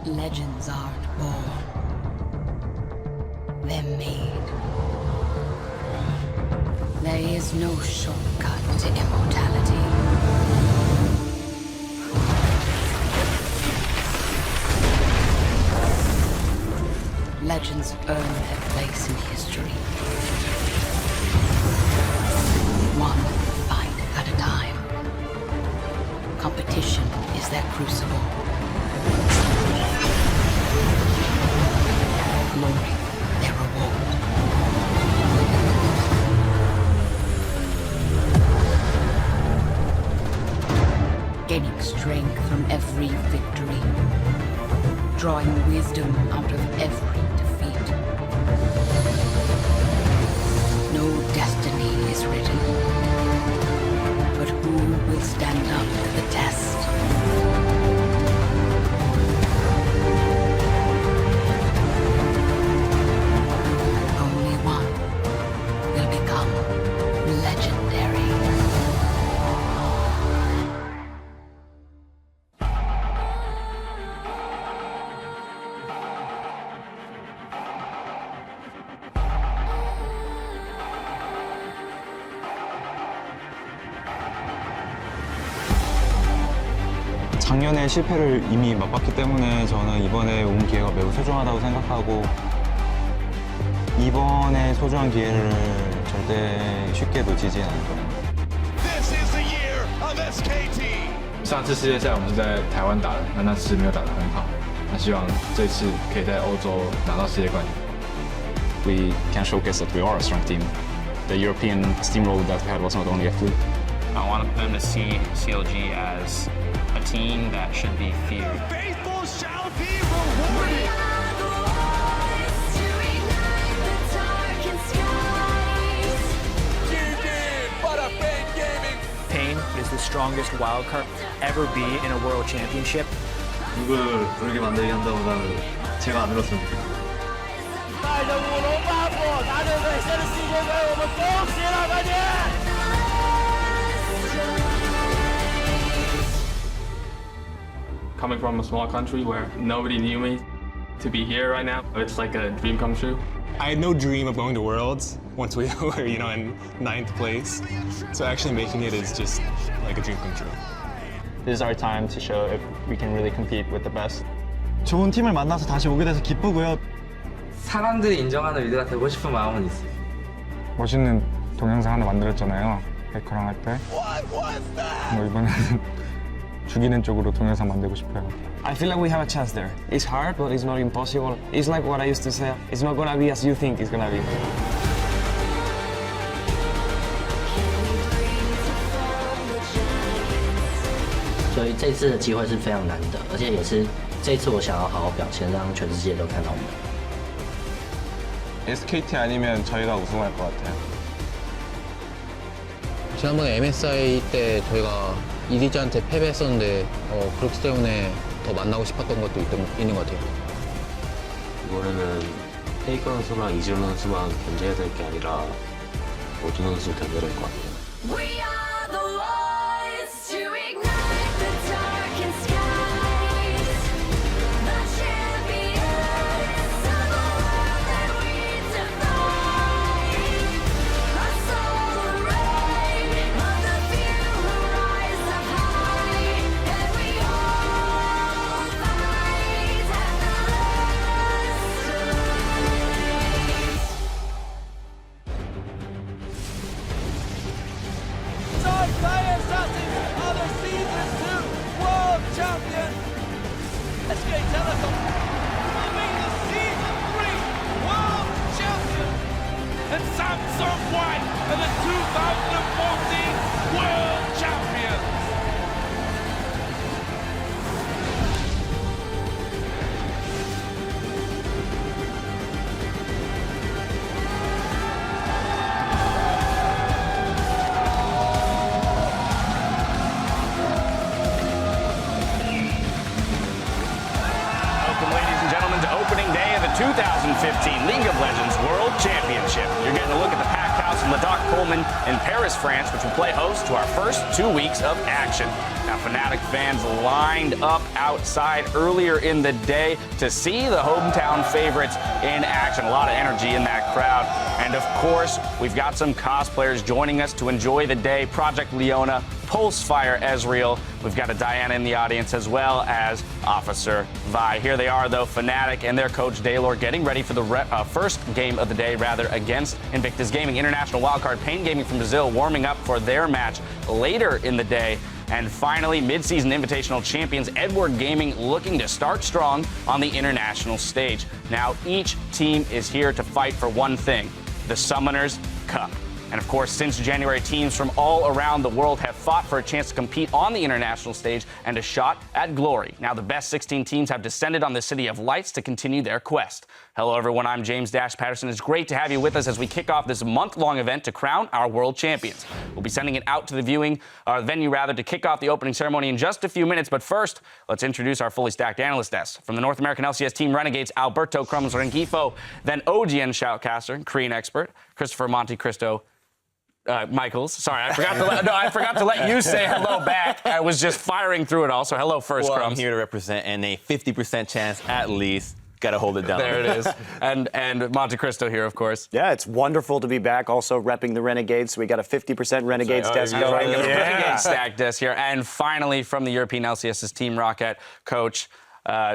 Legends aren't born. They're made. There is no shortcut to immortality. Legends earn their place in history. One fight at a time. Competition is their crucible. Glory, their reward. Gaining strength from every victory. Drawing wisdom out of every defeat. No destiny is written, but who will stand up to the test? Only one will become legendary. 작년에 실패를 이미 맛봤기 때문에 저는 이번에 온 기회가 매우 소중하다고 생각하고 이번에 소중한 기회를 절대 쉽게 놓치지 않을 거예요. 上次世界赛我们是在台湾打的，那次没有打得很好，那希望这次可以在欧洲拿到世界冠军。We can showcase that we are a strong team. The European steamroll that we had was not only a fluke. I want them to see CLG as a team that should be feared. The faithful shall be rewarded. Pain is the strongest wildcard ever be in a world championship. 누굴 그렇게 만들게 한다보다는 제가 안 울었으면 좋겠어요. Coming from a small country where nobody knew me, to be here right now, it's like a dream come true. I had no dream of going to Worlds once we were, in 9th place. So actually making it is just like a dream come true. This is our time to show if we can really compete with the best. 좋은 팀을 만나서 다시 오게 돼서 기쁘고요. 사람들이 인정하는 리드가 되고 싶은 마음은 있어요. 멋있는 동영상 하나 만들었잖아요. 베커랑 할 때. 뭐 이번에는 죽이는 쪽으로 동영상 만들고 싶어요. I feel like we have a chance there. It's hard, but it's not impossible. It's like what I used to say. It's not gonna be as you think it's gonna be. 所以这次的机会是非常难得，而且也是这次我想要好好表现，让全世界都看到我们。 SKT 아니면 저희가 우승할 것 같아요. 지난번에 MSI 때 저희가 이디즈한테 패배했었는데 그렇기 때문에 더 만나고 싶었던 것도 있는 것 같아요. 이번에는 페이커 선수랑 이지훈 선수만 견제해야 될 게 아니라 오준 선수 견제해야 될 것 같아요. Telecom will be the Season 3 World Champion, and Samsung White are the 2014 World Champions. Ladies and gentlemen, to opening day of the 2015 League of Legends World Championship. You're getting a look at the packed house from the Dock Pullman in Paris, France, which will play host to our first 2 weeks of action. Now, Fnatic fans lined up outside earlier in the day to see the hometown favorites in action. A lot of energy in that crowd. And of course, we've got some cosplayers joining us to enjoy the day. Project Leona, Pulsefire Ezreal. We've got a Diana in the audience as well as Officer Vi. Here they are, though, Fnatic and their coach Daylor getting ready for the first game of the day, against Invictus Gaming. International wildcard Pain Gaming from Brazil warming up for their match later in the day. And finally, mid-season invitational champions Edward Gaming looking to start strong on the international stage. Now, each team is here to fight for one thing, the Summoners Cup. And of course, since January, teams from all around the world have fought for a chance to compete on the international stage and a shot at glory. Now, the best 16 teams have descended on the City of Lights to continue their quest. Hello, everyone. I'm James Dash Patterson. It's great to have you with us as we kick off this month-long event to crown our world champions. We'll be sending it out to the venue to kick off the opening ceremony in just a few minutes. But first, let's introduce our fully stacked analyst desk. From the North American LCS team Renegades, Alberto Crumbs Rengifo, then Origen shoutcaster, Korean expert, Christopher Monte Cristo Michaels. Sorry, I forgot to let you say hello back. I was just firing through it all. So hello first, well, Crumbs. I'm here to represent, and a 50% chance at least. Got to hold it down. There it is. And Monte Cristo here, of course. Yeah, it's wonderful to be back. Also repping the Renegades. So we got a 50% Renegades desk going. Renegade stack desk here. And finally, from the European LCS's Team Rocket coach,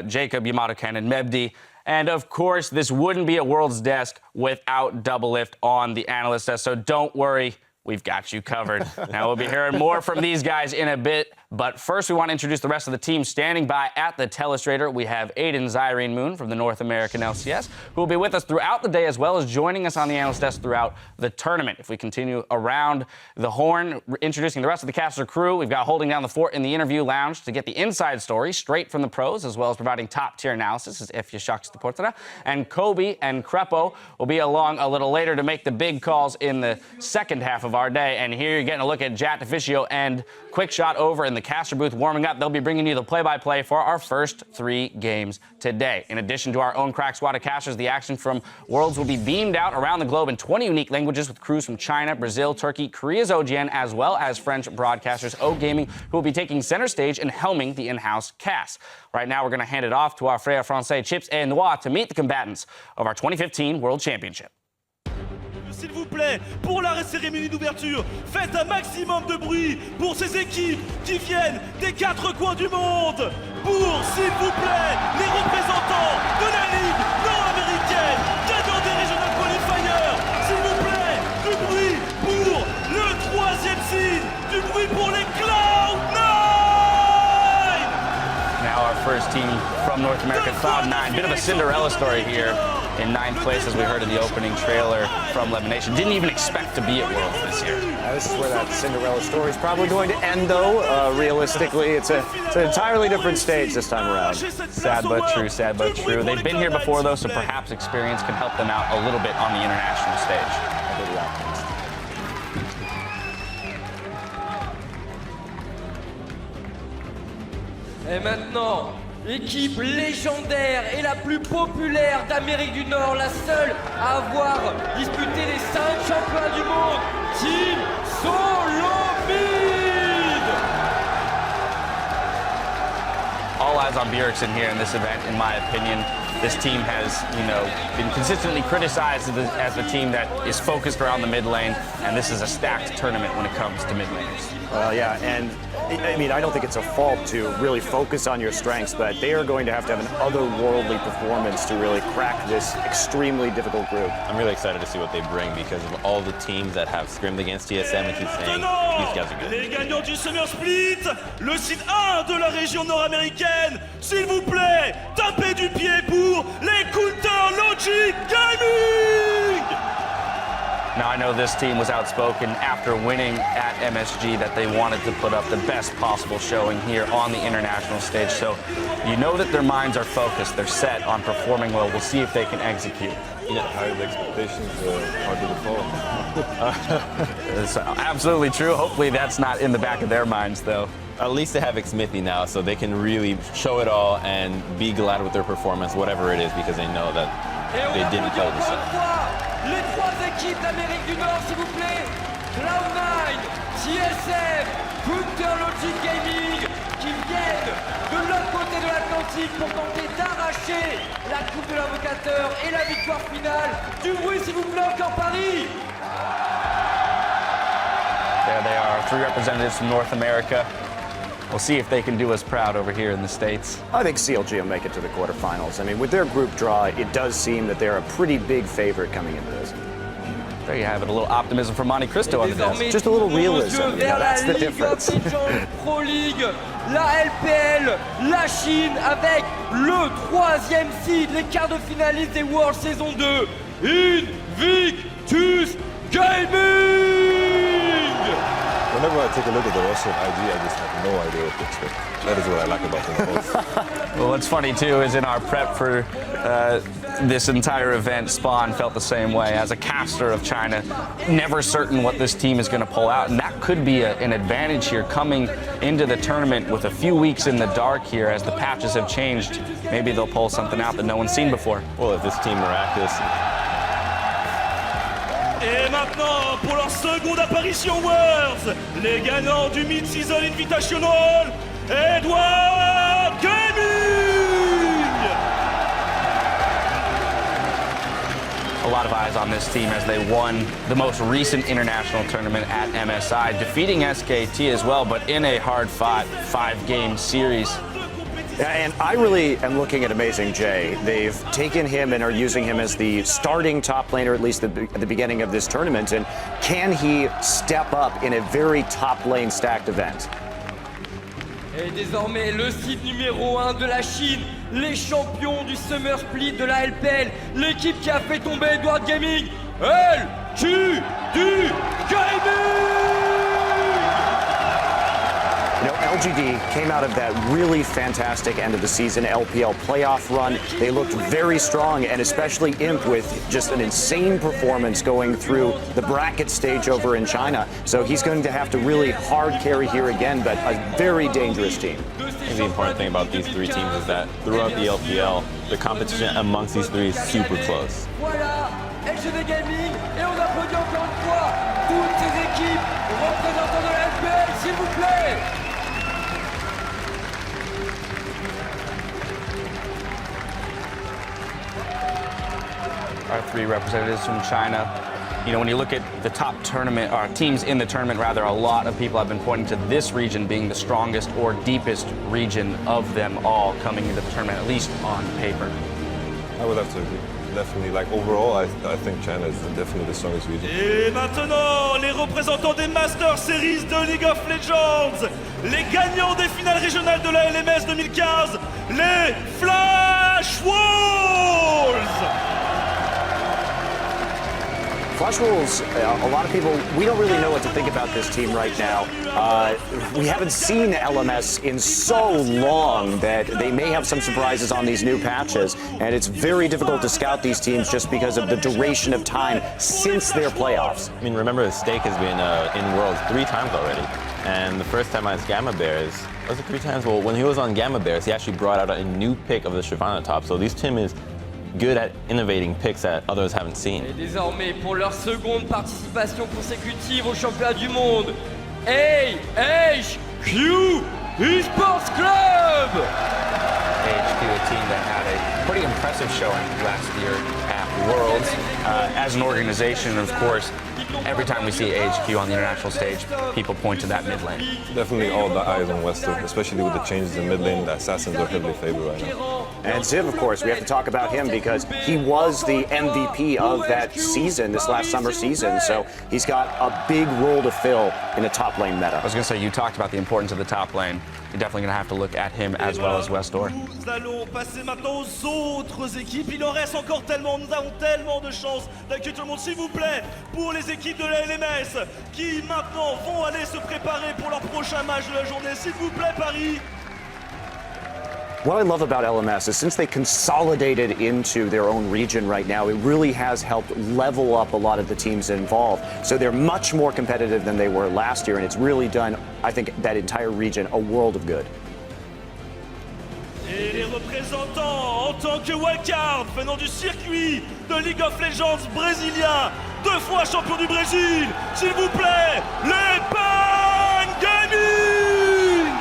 Jacob Yamato-Cannon Mebdi. And of course, this wouldn't be a World's Desk without Double Lift on the analyst desk. So don't worry, we've got you covered. Now we'll be hearing more from these guys in a bit. But first, we want to introduce the rest of the team standing by at the telestrator. We have Aiden Zyrene Moon from the North American LCS, who will be with us throughout the day, as well as joining us on the analyst desk throughout the tournament. If we continue around the horn, introducing the rest of the caster crew, we've got holding down the fort in the interview lounge to get the inside story straight from the pros, as well as providing top-tier analysis, as Efia Shaks de Portera. And Kobe and Crepo will be along a little later to make the big calls in the second half of our day. And here you're getting a look at Jat Deficio and Quick Shot over in the caster booth warming up. They'll be bringing you the play-by-play for our first 3 games today. In addition to our own crack squad of casters, the action from Worlds will be beamed out around the globe in 20 unique languages with crews from China, Brazil, Turkey, Korea's OGN, as well as French broadcasters O Gaming, who will be taking center stage and helming the in-house cast. Right now, we're going to hand it off to our frère français Chips et Noir to meet the combatants of our 2015 World Championship. S'il vous plaît, pour la cérémonie d'ouverture, faites un maximum de bruit pour ces équipes qui viennent des 4 coins du monde. Pour, s'il vous plaît, les représentants de la Ligue nord-américaine, gagnant des Regional Qualifiers. S'il vous plaît, du bruit pour le 3e seed, du bruit pour les Cloud9! Now our first team from North America, Cloud9. Bit of a Cinderella story here. In 9th place, as we heard in the opening trailer from Lemonation. Didn't even expect to be at Worlds this year. This is where that Cinderella story is probably going to end, though. Realistically, it's an entirely different stage this time around. Sad but true, sad but true. They've been here before, though, so perhaps experience can help them out a little bit on the international stage. Et maintenant, l'équipe légendaire et la plus populaire d'Amérique du Nord, la seule à avoir disputé les 5 championnats du monde, Team Solomid! All eyes on Bjergsen here in this event, in my opinion. This team has, been consistently criticized as the team that is focused around the mid lane, and this is a stacked tournament when it comes to mid laners. Well, yeah, and I mean, I don't think it's a fault to really focus on your strengths, but they are going to have an otherworldly performance to really crack this extremely difficult group. I'm really excited to see what they bring because of all the teams that have scrimmed against TSM and keep saying these guys are good. Les gagnants du Summer Split, le site 1 de la région nord-américaine, s'il vous plaît, tapez du pied pour les Counter Logic Gaming! Now, I know this team was outspoken after winning at MSG that they wanted to put up the best possible showing here on the international stage. So you know that their minds are focused. They're set on performing well. We'll see if they can execute. Yeah, higher the expectations, harder to fall. It's absolutely true. Hopefully that's not in the back of their minds, though. At least they have xPeke now, so they can really show it all and be glad with their performance, whatever it is, because they know that they didn't play this up. les trois équipes d'Amérique du Nord, s'il vous plaît. Cloud9, TSM, LGD Gaming, qui viennent de l'autre côté de l'Atlantique pour tenter d'arracher la Coupe de l'Invocateur et la victoire finale. Du bruit, s'il vous plaît, encore Paris. There they are, 3 representatives from North America. We'll see if they can do us proud over here in the States. I think CLG will make it to the quarterfinals. I mean, with their group draw, it does seem that they're a pretty big favorite coming into this. There you have it, a little optimism from Monte Cristo on the desk. Just a little realism, you know, that's the difference. Pro League, la LPL, la Chine avec le 3e seed, les quarts de finaliste des Worlds saison 2, Invictus Gaming! Whenever I take a look at the roster of IG, I just have no idea what to expect. That is what I like about them both. Well, what's funny too is in our prep for this entire event, Spawn felt the same way. As a caster of China, never certain what this team is going to pull out, and that could be an advantage here coming into the tournament with a few weeks in the dark here as the patches have changed. Maybe they'll pull something out that no one's seen before. Well, if this team miraculously. Et maintenant, pour leur seconde apparition Worlds, les gagnants du Mid-Season Invitational, Edward Gaming! A lot of eyes on this team as they won the most recent international tournament at MSI, defeating SKT as well, but in a hard-fought 5-game series. And I really am looking at Amazing J. They've taken him and are using him as the starting top laner, at least at the beginning of this tournament. And can he step up in a very top lane stacked event? Et désormais, le seed numéro 1 de la Chine, les champions du Summer Split de la LPL, l'équipe qui a fait tomber Edward Gaming, LGD Gaming! You know, LGD came out of that really fantastic end of the season LPL playoff run. They looked very strong, and especially Imp with just an insane performance going through the bracket stage over in China. So he's going to have to really hard carry here again, but a very dangerous team. I think the important thing about these 3 teams is that throughout the LPL, the competition amongst these 3 is super close. Voilà, LGD Gaming, et on applaudit encore une fois toutes ces équipes représentants de la LPL, s'il vous plaît. Our 3 representatives from China. You know, when you look at the top tournament, or teams in the tournament rather, a lot of people have been pointing to this region being the strongest or deepest region of them all coming into the tournament, at least on paper. I would have to agree. Definitely, like overall, I think China is definitely the strongest region. Et maintenant, les représentants des Master Series de League of Legends, les gagnants des finales régionales de la LMS 2015, les Flash Wolves! Flash Wolves, a lot of people, we don't really know what to think about this team right now. We haven't seen LMS in so long that they may have some surprises on these new patches, and it's very difficult to scout these teams just because of the duration of time since their playoffs. I mean, remember, Stake has been in Worlds 3 times already, and the first time as Gamma Bears, was it 3 times? Well, when he was on Gamma Bears, he actually brought out a new pick of the Shyvana top, so this team is good at innovating picks that others haven't seen. Et désormais, pour leur seconde participation consécutive au championnat du monde, AHQ Esports Club! AHQ, a team that had a pretty impressive showing last year at Worlds. As an organization, of course, every time we see AHQ on the international stage, people point to that mid lane. Definitely all the eyes on Wester, especially with the changes in mid lane. The Assassins are heavily favored right now. And Ziv, of course, we have to talk about him because he was the MVP of that season, this last summer season. So he's got a big role to fill in a top lane meta. I was going to say, you talked about the importance of the top lane. You're definitely going to have to look at him as well as Westor. Nous allons passer maintenant aux autres équipes. Il en reste encore tellement. Nous avons tellement de chance d'accueillir tout le monde. S'il vous plaît, pour les équipes de la LMS qui maintenant vont aller se préparer pour leur prochain match de la journée. S'il vous plaît, Paris. What I love about LMS is since they consolidated into their own region right now, it really has helped level up a lot of the teams involved. So they're much more competitive than they were last year, and it's really done, I think, that entire region a world of good. Et les représentants en tant que wildcard venant du circuit de League of Legends brésilien, 2 fois champion du Brésil, s'il vous plaît, les Pan Gaming!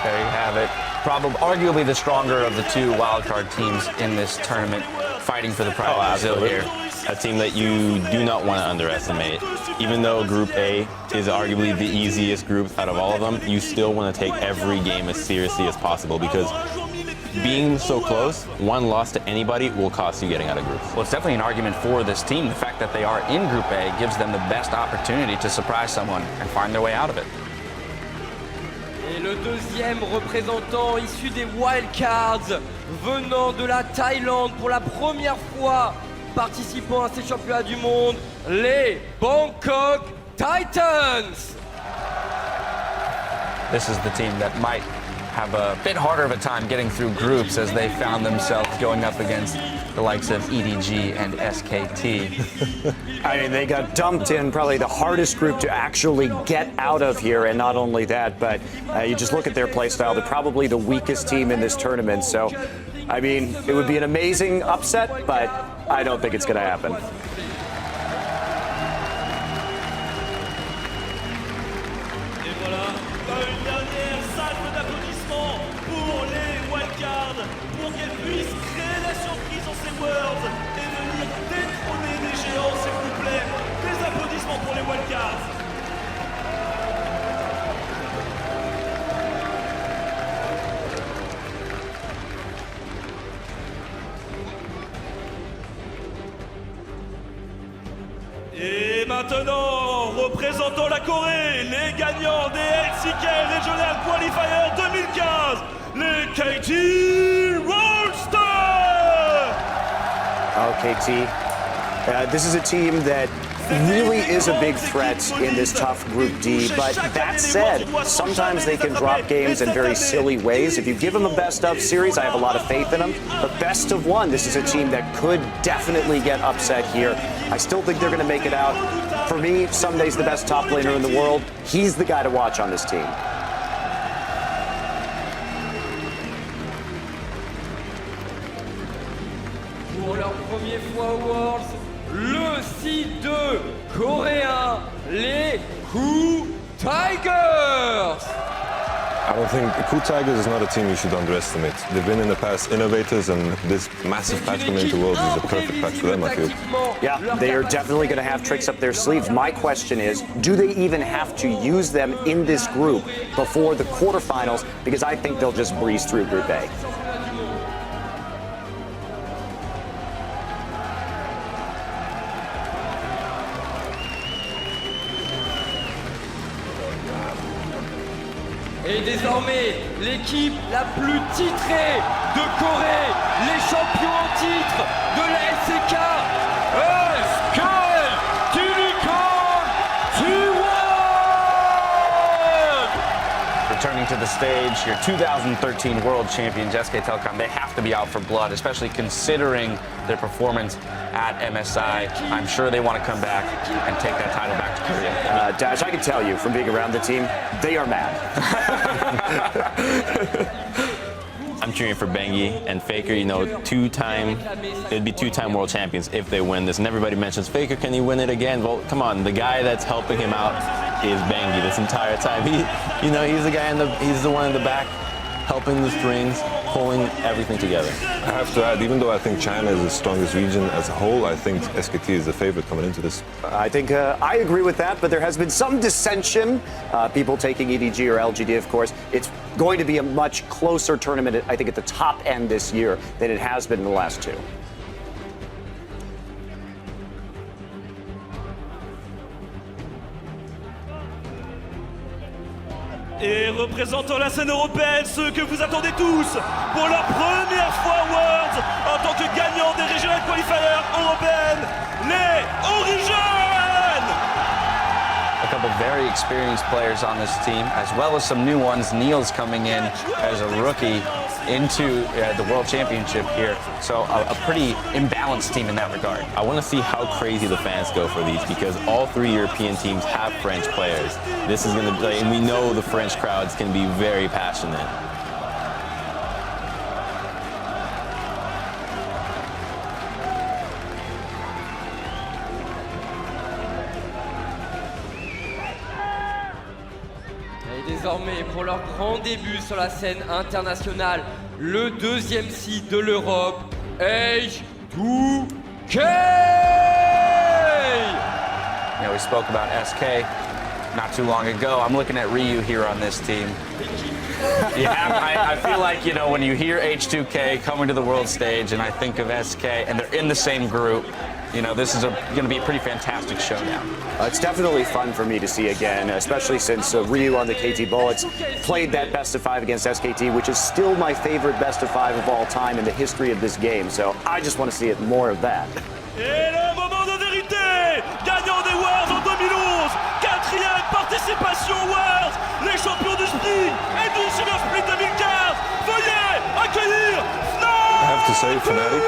There you have it. Probably, arguably the stronger of the 2 wildcard teams in this tournament, fighting for the pride of Brazil here. A team that you do not want to underestimate. Even though Group A is arguably the easiest group out of all of them, you still want to take every game as seriously as possible because being so close, 1 loss to anybody will cost you getting out of groups. Well, it's definitely an argument for this team. The fact that they are in Group A gives them the best opportunity to surprise someone and find their way out of it. Et le deuxième représentant issu des wildcards venant de la Thaïlande pour la première fois participant à ces championnats du monde, les Bangkok Titans. This is the team that might have a bit harder of a time getting through groups as they found themselves going up against the likes of EDG and SKT. I mean, they got dumped in probably the hardest group to actually get out of here, and not only that, but you just look at their play style, they're probably the weakest team in this tournament. So, I mean, it would be an amazing upset, but I don't think it's going to happen. Et maintenant, représentant la Corée, les gagnants des xPeke Regional Qualifier 2015, les KT Rollsters! Oh, KT. This is a team that really is a big threat in this tough Group D, but that said, sometimes they can drop games in very silly ways. If you give them a best-of series, I have a lot of faith in them, but best of 1, this is a team that could definitely get upset here. I still think they're going to make it out. For me, Sunday's the best top laner in the world. He's the guy to watch on this team. Pour leur première fois aux Worlds, le site 2 coréen, les Coup Tigers. I don't think Coup Tigers is not a team you should underestimate. They've been in the past innovators, and this massive patch coming into Worlds is a perfect patch for them, I feel. Yeah, they are definitely going to have tricks up their sleeves. My question is, do they even have to use them in this group before the quarterfinals? Because I think they'll just breeze through Group A. Et désormais, l'équipe la plus titrée de Corée, les champions en titre de la LCK, Telecom T1! Returning to the stage, your 2013 World Champions, SK Telecom, they have to be out for blood, especially considering their performance at MSI. I'm sure they want to come back and take that title back to Korea. Dash, I can tell you from being around the team, they are mad. I'm cheering for Bengi and Faker, you know, it'd be 2-time world champions if they win this. And everybody mentions Faker, can he win it again? Well, come on, the guy that's helping him out is Bengi this entire time. He's the guy he's the one in the back helping the strings, pulling everything together. I have to add, even though I think China is the strongest region as a whole, I think SKT is the favorite coming into this. I think I agree with that, but there has been some dissension. People taking EDG or LGD, of course. It's going to be a much closer tournament, I think, at the top end this year than it has been in the last 2. Et représentant la scène européenne, ceux que vous attendez tous pour leur première fois Worlds en tant que gagnant des Regional Qualifiers européennes, les Origen! A couple very experienced players on this team, as well as some new ones. Neil's coming in as a rookie into the World Championship here. So a pretty imbalanced team in that regard. I want to see how crazy the fans go for these because all 3 European teams have French players. This is going to be, and we know the French crowds can be very passionate. désormais pour leur grand début sur la scène internationale, le deuxième seed de l'Europe, H2K! You know, we spoke about SK not too long ago. I'm looking at Ryu here on this team. Yeah, I feel like, you know, when you hear H2K coming to the world stage and I think of SK and they're in the same group, you know, this is going to be a pretty fantastic showdown. It's definitely fun for me to see again, especially since Ryu on the KT Bullets played that best of 5 against SKT, which is still my favorite best of 5 of all time in the history of this game. So I just want to see it more of that. Et le moment de vérité, gagnant des Worlds en 2011, 4e participation aux Worlds, les champions du split et du Super Split 2015, veuillez accueillir Fnatic! I have to say, Fnatic.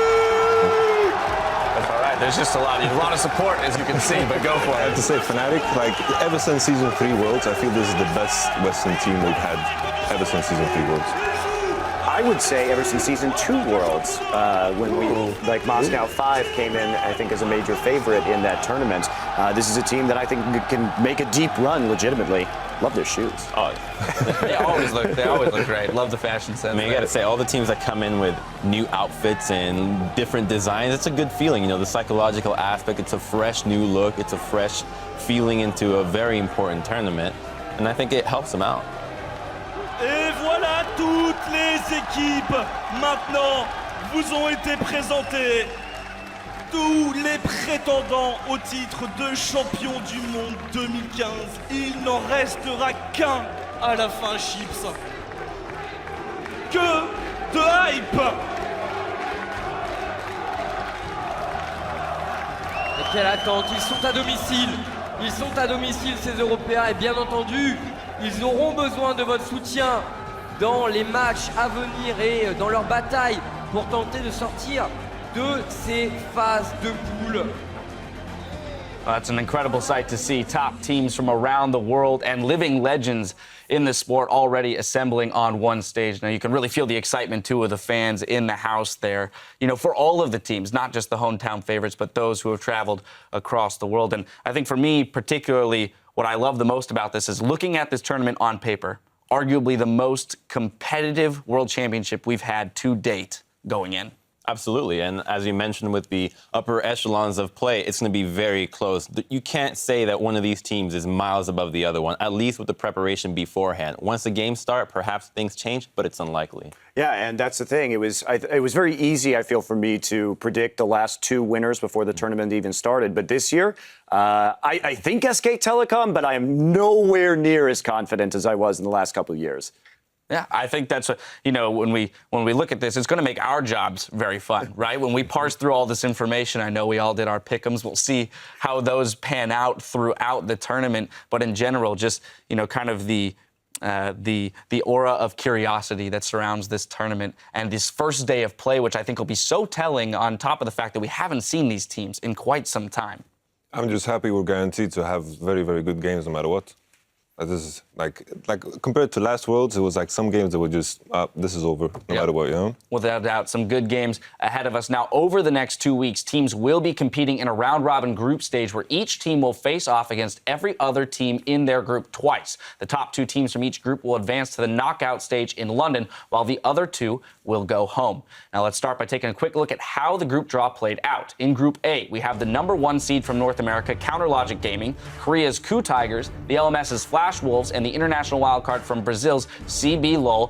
That's all right. There's just a lot of support, as you can see, but go for it. I have to say, Fnatic, like, ever since Season 3 Worlds, I feel this is the best Western team we've had ever since Season 3 Worlds. I would say ever since Season 2 Worlds, when we, like Moscow 5 came in, I think, as a major favorite in that tournament. This is a team that I think can make a deep run legitimately. Love their shoes. Oh, they always look great. Love the fashion sense. I mean, you got to say, all the teams that come in with new outfits and different designs, it's a good feeling. You know, the psychological aspect, it's a fresh new look, it's a fresh feeling into a very important tournament, and I think it helps them out. Et voilà, toutes les équipes maintenant vous ont été présentées. Tous les prétendants au titre de champion du monde 2015. Il n'en restera qu'un à la fin, Chips. Que de hype! Et quelle attente, ils sont à domicile. Ils sont à domicile, ces Européens, et bien entendu, ils auront besoin de votre soutien dans les matchs à venir et dans leur bataille pour tenter de sortir de ces phases de poule. Well, that's an incredible sight to see. Top teams from around the world and living legends in the sport already assembling on one stage. Now, you can really feel the excitement, too, of the fans in the house there, you know, for all of the teams, not just the hometown favorites, but those who have traveled across the world. And I think for me, particularly, what I love the most about this is looking at this tournament on paper, arguably the most competitive World Championship we've had to date going in. Absolutely, and as you mentioned with the upper echelons of play, it's going to be very close. You can't say that one of these teams is miles above the other one, at least with the preparation beforehand. Once the games start, perhaps things change, but it's unlikely. Yeah, and that's the thing. It was very easy, I feel, for me to predict the last 2 winners before the tournament even started. But this year, I think SK Telecom, but I am nowhere near as confident as I was in the last couple of years. Yeah, I think that's, you know, when we look at this, it's going to make our jobs very fun, right? When we parse through all this information, I know we all did our pick'ems. We'll see how those pan out throughout the tournament. But in general, just, you know, kind of the aura of curiosity that surrounds this tournament and this first day of play, which I think will be so telling on top of the fact that we haven't seen these teams in quite some time. I'm just happy we're guaranteed to have very, very good games no matter what. This is like compared to last Worlds, it was like some games that were just, this is over, no matter what, you know? Without a doubt, some good games ahead of us. Now, over the next 2 weeks, teams will be competing in a round-robin group stage where each team will face off against every other team in their group twice. The top 2 teams from each group will advance to the knockout stage in London, while the other 2 will go home. Now, let's start by taking a quick look at how the group draw played out. In Group A, we have the #1 seed from North America, LGD Gaming, Korea's Coup Tigers, the LMS's Flash Wolves, and the international wildcard from Brazil's CBLOL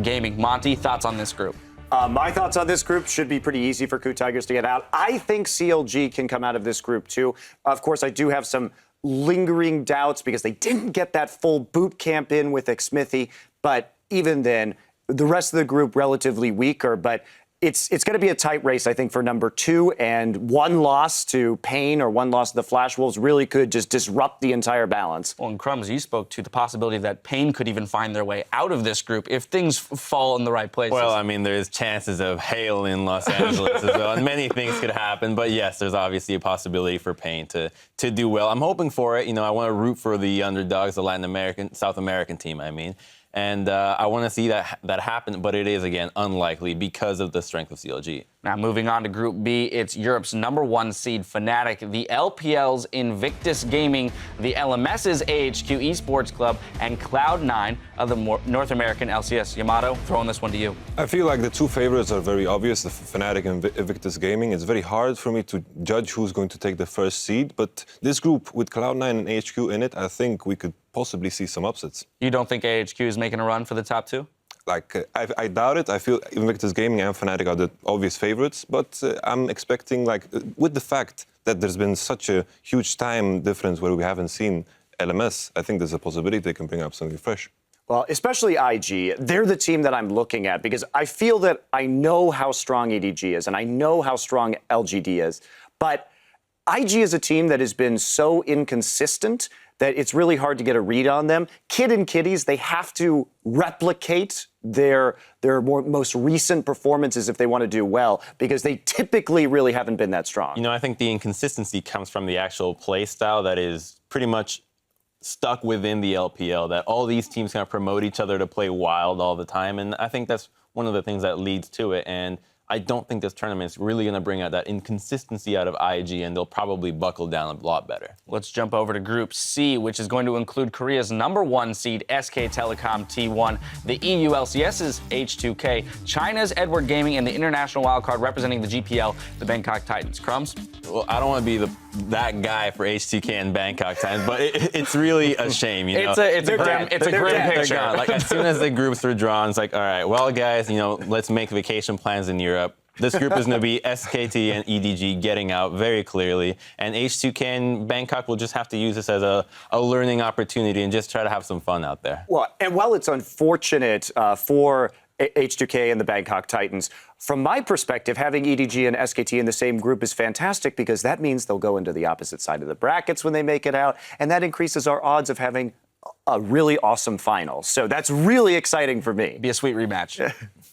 Gaming. Monty, thoughts on this group? My thoughts on this group should be pretty easy for Coup Tigers to get out. I think CLG can come out of this group too. Of course, I do have some lingering doubts because they didn't get that full boot camp in with xPeke, but even then, the rest of the group relatively weaker, but it's going to be a tight race, I think, for #2, and one loss to Pain or one loss to the Flash Wolves really could just disrupt the entire balance. Well, and Crumbs, you spoke to the possibility that Pain could even find their way out of this group if things fall in the right places. Well, I mean, there's chances of hail in Los Angeles as well, and many things could happen, but yes, there's obviously a possibility for Pain to do well. I'm hoping for it. You know, I want to root for the underdogs, the South American team, I mean. And I want to see that happen, but it is, again, unlikely because of the strength of CLG. Now, moving on to Group B, it's Europe's #1 seed Fnatic, the LPL's Invictus Gaming, the LMS's AHQ Esports Club, and Cloud9 of the North American LCS. Yamato, throwing this one to you. I feel like the two favorites are very obvious, the Fnatic and Invictus Gaming. It's very hard for me to judge who's going to take the first seed, but this group with Cloud9 and AHQ in it, I think we could possibly see some upsets. You don't think AHQ is making a run for the top two? Like, I doubt it. I feel Invictus Gaming and Fnatic are the obvious favorites, but I'm expecting, like, with the fact that there's been such a huge time difference where we haven't seen LMS, I think there's a possibility they can bring up something fresh. Well, especially IG, they're the team that I'm looking at because I feel that I know how strong EDG is and I know how strong LGD is, but IG is a team that has been so inconsistent that it's really hard to get a read on them. Kid and Kitties, they have to replicate their most recent performances if they want to do well, because they typically really haven't been that strong. You know, I think the inconsistency comes from the actual play style that is pretty much stuck within the LPL, that all these teams kind of promote each other to play wild all the time, and I think that's one of the things that leads to it. And I don't think this tournament is really going to bring out that inconsistency out of IG, and they'll probably buckle down a lot better. Let's jump over to Group C, which is going to include Korea's #1 seed, SK Telecom T1, the EU LCS's H2K, China's Edward Gaming, and the international wildcard representing the GPL, the Bangkok Titans. Crumbs? Well, I don't want to be that guy for H2K and Bangkok Titans, but it's really a shame, you know. It's a grim picture. Like, as soon as the groups were drawn, it's like, all right, well, guys, you know, let's make vacation plans in Europe. This group is going to be SKT and EDG getting out very clearly, and H2K and Bangkok will just have to use this as a learning opportunity and just try to have some fun out there. Well, and while it's unfortunate for H2K and the Bangkok Titans, from my perspective, having EDG and SKT in the same group is fantastic because that means they'll go into the opposite side of the brackets when they make it out, and that increases our odds of having a really awesome final. So that's really exciting for me. Be a sweet rematch.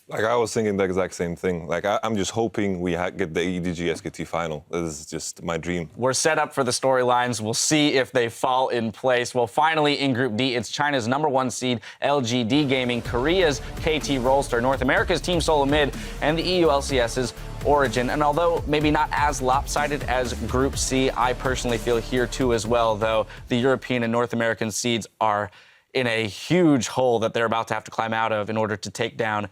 Like, I was thinking the exact same thing. Like, I'm just hoping we get the EDG SKT final. This is just my dream. We're set up for the storylines. We'll see if they fall in place. Well, finally, in Group D, it's China's #1 seed, LGD Gaming, Korea's KT Rolster, North America's Team Solo Mid, and the EU LCS's Origen. And although maybe not as lopsided as Group C, I personally feel here too as well, though the European and North American seeds are in a huge hole that they're about to have to climb out of in order to take down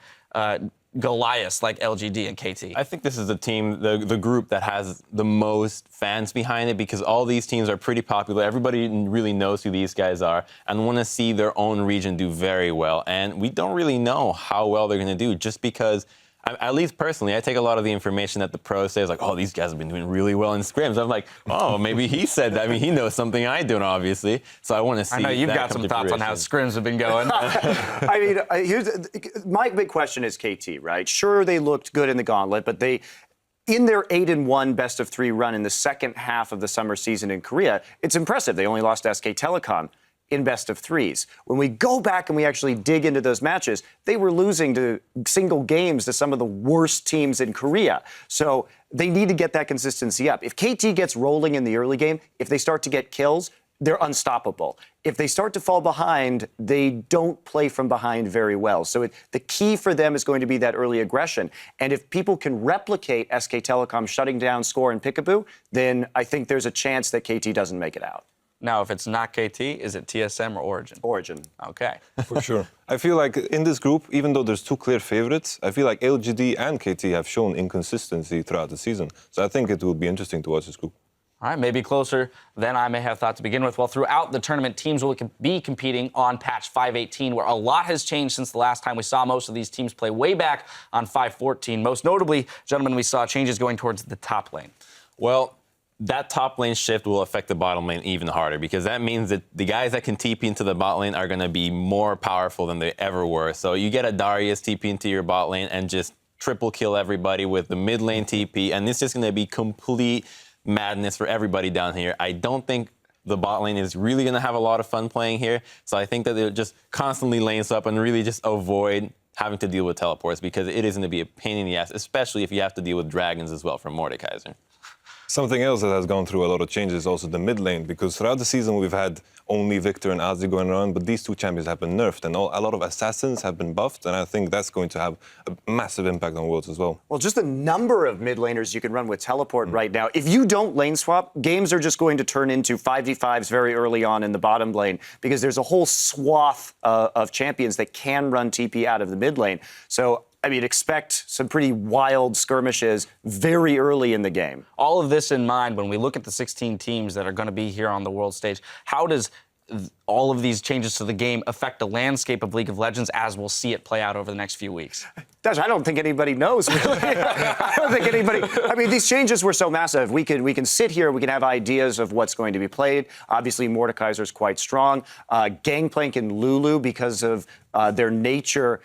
Goliaths like LGD and KT. I think this is the team, the group that has the most fans behind it, because all these teams are pretty popular. Everybody really knows who these guys are and want to see their own region do very well. And we don't really know how well they're going to do, just because, at least personally, I take a lot of the information that the pros say, like, oh, these guys have been doing really well in scrims. I'm like, oh, maybe he said that. I mean, he knows something I don't, obviously. So I want to see. I know you've got some thoughts on how scrims have been going. I mean, my big question is KT, right? Sure, they looked good in the gauntlet, but in their 8-1 best-of-3 run in the second half of the summer season in Korea, it's impressive. They only lost to SK Telecom in best-of-3s. When we go back and we actually dig into those matches, they were losing to single games to some of the worst teams in Korea. So they need to get that consistency up. If KT gets rolling in the early game, if they start to get kills, they're unstoppable. If they start to fall behind, they don't play from behind very well. So the key for them is going to be that early aggression. And if people can replicate SK Telecom shutting down Score and Peekaboo, then I think there's a chance that KT doesn't make it out. Now, if it's not KT, is it TSM or Origen? Origen. Okay. For sure. I feel like in this group, even though there's two clear favorites, I feel like LGD and KT have shown inconsistency throughout the season. So I think it will be interesting to watch this group. All right, maybe closer than I may have thought to begin with. Well, throughout the tournament, teams will be competing on patch 518, where a lot has changed since the last time we saw most of these teams play way back on 514. Most notably, gentlemen, we saw changes going towards the top lane. Well, that top lane shift will affect the bottom lane even harder, because that means that the guys that can TP into the bot lane are going to be more powerful than they ever were. So you get a Darius TP into your bot lane and just triple kill everybody with the mid lane TP, and this is going to be complete madness for everybody down here. I don't think the bot lane is really going to have a lot of fun playing here, so I think that they'll just constantly lane swap and really just avoid having to deal with teleports, because it is going to be a pain in the ass, especially if you have to deal with dragons as well from Mordekaiser. Something else that has gone through a lot of changes is also the mid lane, because throughout the season we've had only Victor and Ozzy going around, but these two champions have been nerfed, and a lot of assassins have been buffed, and I think that's going to have a massive impact on Worlds as well. Well, just the number of mid laners you can run with teleport right now. If you don't lane swap, games are just going to turn into 5v5s very early on in the bottom lane, because there's a whole swath of champions that can run TP out of the mid lane. So I mean, expect some pretty wild skirmishes very early in the game. All of this in mind, when we look at the 16 teams that are going to be here on the world stage, how does all of these changes to the game affect the landscape of League of Legends as we'll see it play out over the next few weeks? Dash, I don't think anybody knows, really. I don't think anybody... I mean, these changes were so massive. We can sit here, we can have ideas of what's going to be played. Obviously, Mordekaiser is quite strong. Gangplank and Lulu, because of their nature,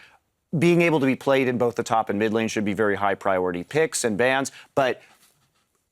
being able to be played in both the top and mid lane should be very high priority picks and bans, but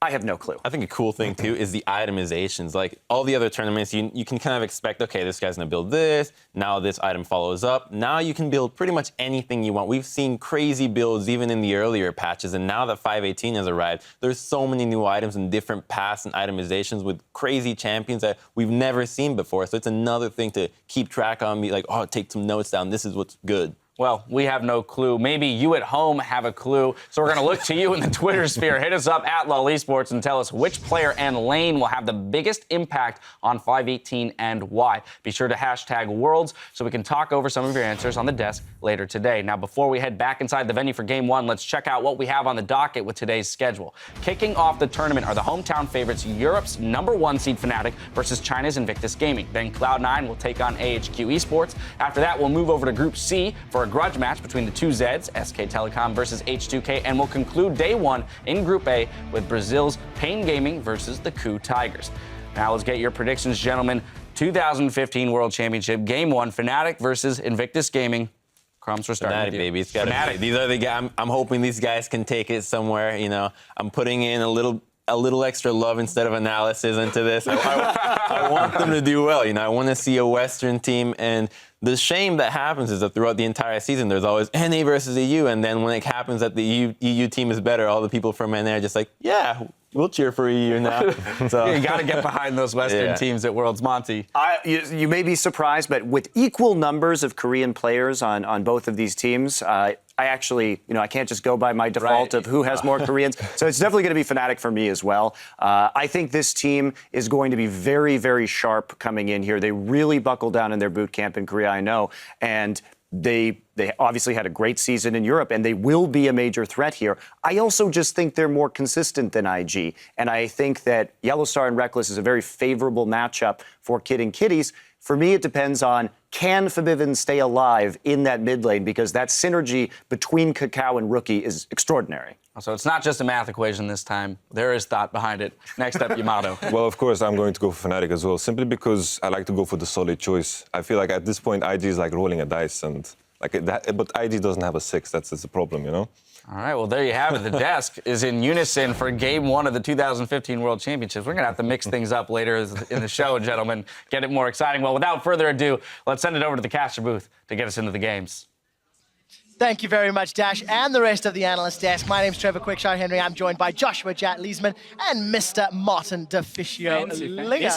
I have no clue. I think a cool thing, too, is the itemizations. Like, all the other tournaments, you can kind of expect, okay, this guy's going to build this, now this item follows up. Now you can build pretty much anything you want. We've seen crazy builds even in the earlier patches, and now that 518 has arrived, there's so many new items and different paths and itemizations with crazy champions that we've never seen before. So it's another thing to keep track on, be like, oh, take some notes down, this is what's good. Well, we have no clue. Maybe you at home have a clue. So we're going to look to you in the Twitter sphere. Hit us up at LolEsports and tell us which player and lane will have the biggest impact on 518 and why. Be sure to hashtag Worlds so we can talk over some of your answers on the desk later today. Now, before we head back inside the venue for Game 1, let's check out what we have on the docket with today's schedule. Kicking off the tournament are the hometown favorites, Europe's #1 seed Fnatic versus China's Invictus Gaming. Then Cloud9 will take on AHQ Esports. After that, we'll move over to Group C for a grudge match between the two Zeds, SK Telecom versus H2K, and we'll conclude day 1 in Group A with Brazil's Pain Gaming versus the Coup Tigers. Now let's get your predictions, gentlemen. 2015 World Championship, Game 1, Fnatic versus Invictus Gaming. Crumbs, we're starting Fnatic, with you. baby. It's gotta be. These are the guys. I'm hoping these guys can take it somewhere. You know, I'm putting in a little extra love instead of analysis into this. I want them to do well. You know, I want to see a Western team, and the shame that happens is that throughout the entire season, there's always NA versus EU, and then when it happens that the EU team is better, all the people from NA are just like, yeah, we'll cheer for EU now. So you got to get behind those Western teams at Worlds. Monty. You may be surprised, but with equal numbers of Korean players on both of these teams, I actually, I can't just go by my default of who has more Koreans. So it's definitely going to be Fnatic for me as well. I think this team is going to be very, very sharp coming in here. They really buckled down in their boot camp in Korea, I know. And they obviously had a great season in Europe, and they will be a major threat here. I also just think they're more consistent than IG. And I think that Yellowstar and Reckless is a very favorable matchup for Kid and Kitties. For me, it depends on, can Forbidden stay alive in that mid lane? Because that synergy between Kakao and Rookie is extraordinary. So it's not just a math equation this time. There is thought behind it. Next up, Yamato. Well, of course, I'm going to go for Fnatic as well, simply because I like to go for the solid choice. I feel like at this point, IG is like rolling a dice, and but IG doesn't have a 6. That's the problem, you know? All right, well, there you have it. The desk is in unison for Game 1 of the 2015 World Championships. We're going to have to mix things up later in the show, gentlemen, get it more exciting. Well, without further ado, let's send it over to the caster booth to get us into the games. Thank you very much, Dash, and the rest of the analyst desk. My name's Trevor Quickshot Henry. I'm joined by Joshua Jatt Leesman and Mr. Martin DeFicio Linger.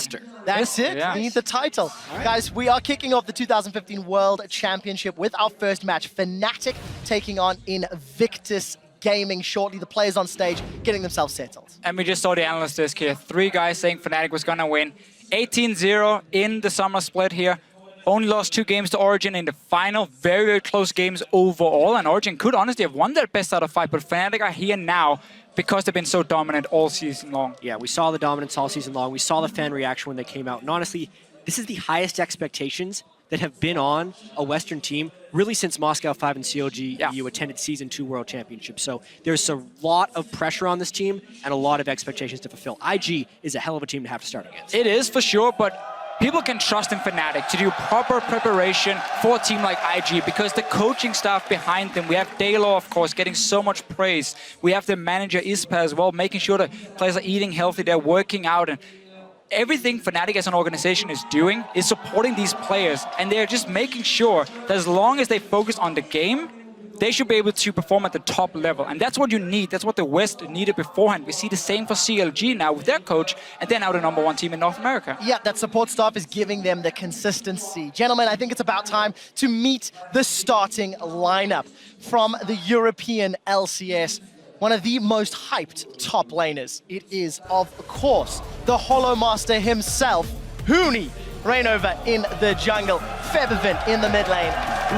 That's it. Yeah. We need the title. Guys, we are kicking off the 2015 World Championship with our first match. Fnatic taking on Invictus Gaming shortly. The players on stage getting themselves settled. And we just saw the analyst desk here. 3 guys saying Fnatic was going to win. 18-0 in the summer split here. Only lost 2 games to Origen in the final. Very, very close games overall. And Origen could honestly have won their best out of 5, but Fnatic are here now because they've been so dominant all season long. Yeah, we saw the dominance all season long. We saw the fan reaction when they came out. And honestly, this is the highest expectations that have been on a Western team really since Moscow 5 and CLG EU attended Season 2 World Championship. So there's a lot of pressure on this team and a lot of expectations to fulfill. IG is a hell of a team to have to start against. It is for sure, but people can trust in Fnatic to do proper preparation for a team like IG because the coaching staff behind them, we have Daylor, of course, getting so much praise. We have the manager, Ispa, as well, making sure that players are eating healthy, they're working out, and everything Fnatic as an organization is doing is supporting these players, and they're just making sure that as long as they focus on the game, they should be able to perform at the top level. And that's what you need. That's what the West needed beforehand. We see the same for CLG now with their coach, and they're now the #1 team in North America. Yeah, that support staff is giving them the consistency. Gentlemen, I think it's about time to meet the starting lineup from the European LCS. One of the most hyped top laners. It is, of course, the Hollow Master himself, Huni. Rainover in the jungle, Febiven in the mid lane,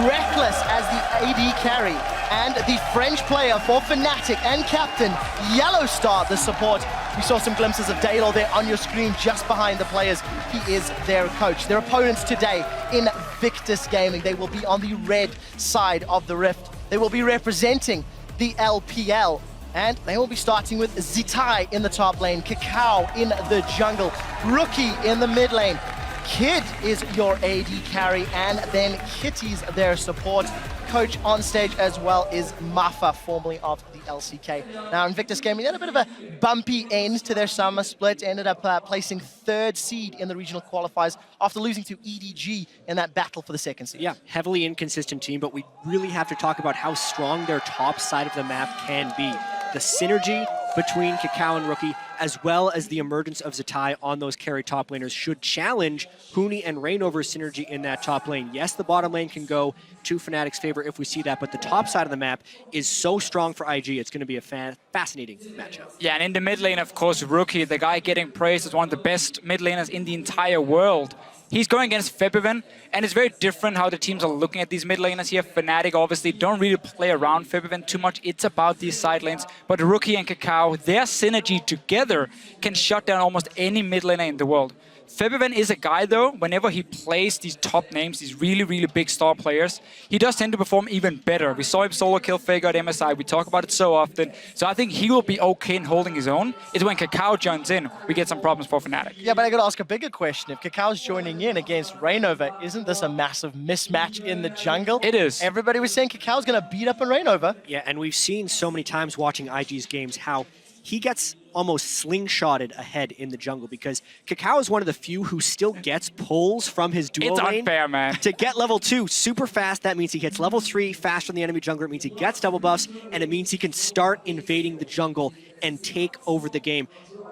Reckless as the AD carry, and the French player for Fnatic and captain, Yellowstar, the support. We saw some glimpses of Daylor there on your screen just behind the players. He is their coach. Their opponents today in Invictus Gaming. They will be on the red side of the Rift. They will be representing the LPL. And they will be starting with Zitai in the top lane, Kakao in the jungle, Rookie in the mid lane. Kid is your AD carry, and then Kitty's their support. Coach on stage as well is Mafa, formerly of the LCK. Now, Invictus Gaming had a bit of a bumpy end to their summer split, ended up placing 3rd seed in the regional qualifiers after losing to EDG in that battle for the 2nd seed. Yeah, heavily inconsistent team, but we really have to talk about how strong their top side of the map can be. The synergy between Kakao and Rookie, as well as the emergence of Zitai on those carry top laners, should challenge Huni and Rainover's synergy in that top lane. Yes, the bottom lane can go to Fnatic's favor if we see that, but the top side of the map is so strong for IG, it's going to be a fascinating matchup. Yeah, and in the mid lane, of course, Rookie, the guy getting praised as one of the best mid laners in the entire world. He's going against Febiven, and it's very different how the teams are looking at these mid laners here. Fnatic obviously don't really play around Febiven too much. It's about these side lanes. But Rookie and Kakao, their synergy together can shut down almost any mid laner in the world. Febiven is a guy, though, whenever he plays these top names, these really, really big star players, he does tend to perform even better. We saw him solo kill Faker at MSI. We talk about it so often. So I think he will be okay in holding his own. It's when Kakao joins in, we get some problems for Fnatic. Yeah, but I got to ask a bigger question. If Kakao's joining in against Rainover, isn't this a massive mismatch in the jungle? It is. Everybody was saying Kakao's going to beat up on Rainover. Yeah, and we've seen so many times watching IG's games how he gets almost slingshotted ahead in the jungle because Kakao is one of the few who still gets pulls from his duo lane. It's unfair, man. To get level 2 super fast, that means he hits level 3 faster than the enemy jungler. It means he gets double buffs, and it means he can start invading the jungle and take over the game.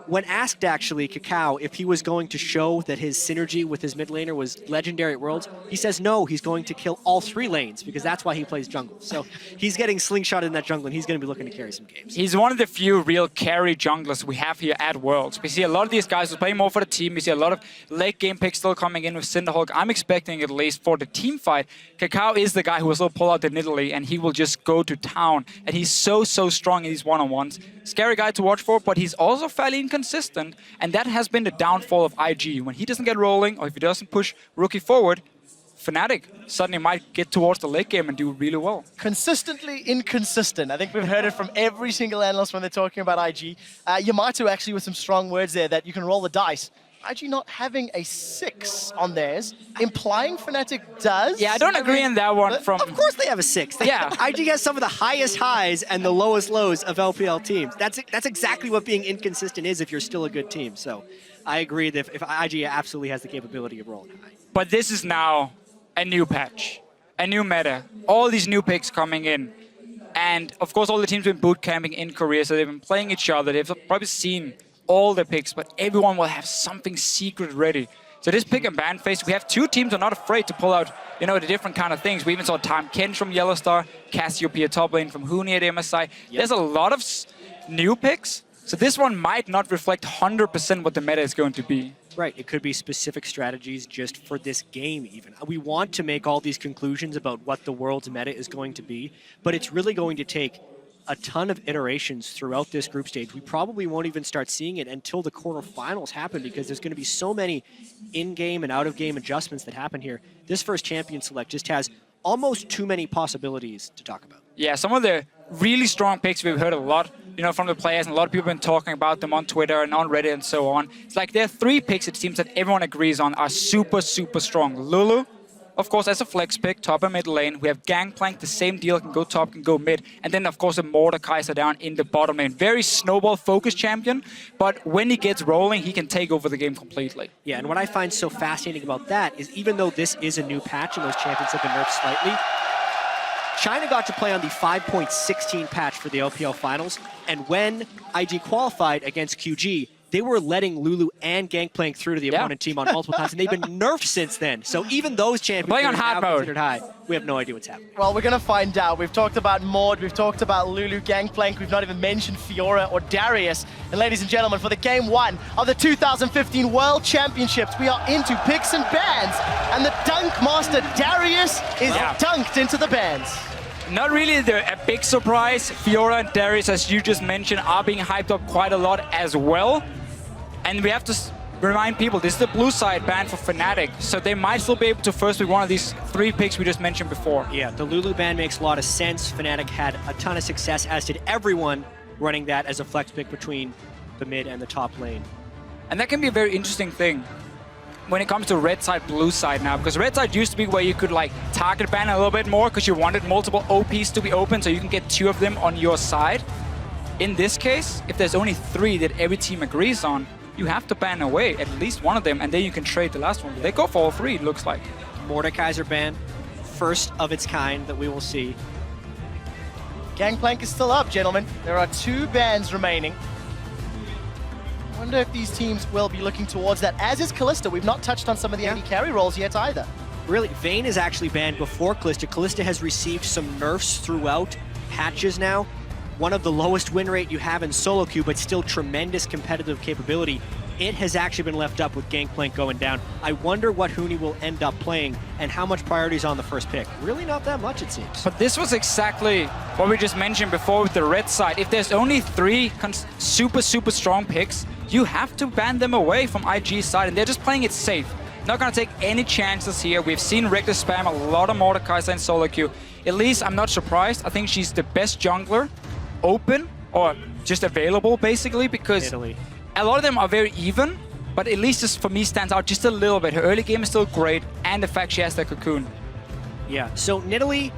When asked, actually, Kakao, if he was going to show that his synergy with his mid laner was legendary at Worlds, he says no, he's going to kill all 3 lanes because that's why he plays jungle. So he's getting slingshotted in that jungle, and he's going to be looking to carry some games. He's one of the few real carry junglers we have here at Worlds. We see a lot of these guys who play more for the team. We see a lot of late game picks still coming in with Cinderhulk. I'm expecting at least for the team fight, Kakao is the guy who will still pull out the Nidalee, and he will just go to town. And he's so strong in these one-on-ones. Scary guy to watch for, but he's also fairly inconsistent, and that has been the downfall of IG. When he doesn't get rolling, or if he doesn't push Rookie forward, Fnatic suddenly might get towards the late game and do really well. Consistently inconsistent. I think we've heard it from every single analyst when they're talking about IG. Yamato actually with some strong words there that you can roll the dice. IG not having a 6 on theirs, implying Fnatic does. Yeah, I don't agree on that one. Of course they have a 6. Yeah. IG has some of the highest highs and the lowest lows of LPL teams. That's exactly what being inconsistent is if you're still a good team. So I agree that if IG absolutely has the capability of rolling high. But this is now a new patch, a new meta, all these new picks coming in. And of course all the teams have been boot camping in Korea, so they've been playing each other. They've probably seen all the picks, but everyone will have something secret ready. So this pick and ban phase, we have 2 teams who are not afraid to pull out, you know, the different kind of things. We even saw Time Kench from Yellowstar, Cassiopeia top lane from Huni at MSI. Yep. There's a lot of new picks, so this one might not reflect 100% what the meta is going to be. Right, it could be specific strategies just for this game even. We want to make all these conclusions about what the world's meta is going to be, but it's really going to take a ton of iterations throughout this group stage. We probably won't even start seeing it until the quarterfinals happen because there's going to be so many in-game and out-of-game adjustments that happen here. This first champion select just has almost too many possibilities to talk about. Yeah, some of the really strong picks we've heard a lot, you know, from the players, and a lot of people have been talking about them on Twitter and on Reddit and so on. It's like there are 3 picks it seems that everyone agrees on are super strong. Lulu, of course, as a flex pick, top and mid lane. We have Gangplank, the same deal, can go top, can go mid. And then, of course, a Mordekaiser down in the bottom lane. Very snowball-focused champion, but when he gets rolling, he can take over the game completely. Yeah, and what I find so fascinating about that is even though this is a new patch and those champions have been nerfed slightly, China got to play on the 5.16 patch for the LPL finals, and when IG qualified against QG, they were letting Lulu and Gangplank through to the opponent team on multiple times, and they've been nerfed since then. So even those champions playing on hard mode. Considered high. We have no idea what's happening. Well, we're going to find out. We've talked about Mord, we've talked about Lulu, Gangplank, we've not even mentioned Fiora or Darius. And ladies and gentlemen, for the game 1 of the 2015 World Championships, we are into picks and bans, and the dunk master Darius is dunked into the bans. Not really a big surprise. Fiora and Darius, as you just mentioned, are being hyped up quite a lot as well. And we have to remind people, this is the blue side ban for Fnatic, so they might still be able to first pick one of these 3 picks we just mentioned before. Yeah, the Lulu ban makes a lot of sense. Fnatic had a ton of success, as did everyone running that as a flex pick between the mid and the top lane. And that can be a very interesting thing when it comes to red side, blue side now, because red side used to be where you could like target ban a little bit more because you wanted multiple OPs to be open so you can get 2 of them on your side. In this case, if there's only 3 that every team agrees on, you have to ban away at least one of them, and then you can trade the last one. They go for all 3, it looks like. Mordekaiser ban, first of its kind that we will see. Gangplank is still up, gentlemen. There are 2 bans remaining. I wonder if these teams will be looking towards that, as is Kalista. We've not touched on some of the AD carry roles yet either. Really, Vayne is actually banned before Kalista. Kalista has received some nerfs throughout patches now. One of the lowest win rate you have in solo queue, but still tremendous competitive capability. It has actually been left up with Gangplank going down. I wonder what Huni will end up playing and how much priority is on the first pick. Really not that much, it seems. But this was exactly what we just mentioned before with the red side. If there's only 3 super strong picks, you have to ban them away from IG's side, and they're just playing it safe. Not gonna take any chances here. We've seen Rector spam a lot of Mordekaiser in solo queue. At least I'm not surprised. I think she's the best jungler open or just available basically, because a lot of them are very even, but at least this for me stands out just a little bit. Her early game is still great, and the fact she has that cocoon. Yeah, so Nidalee,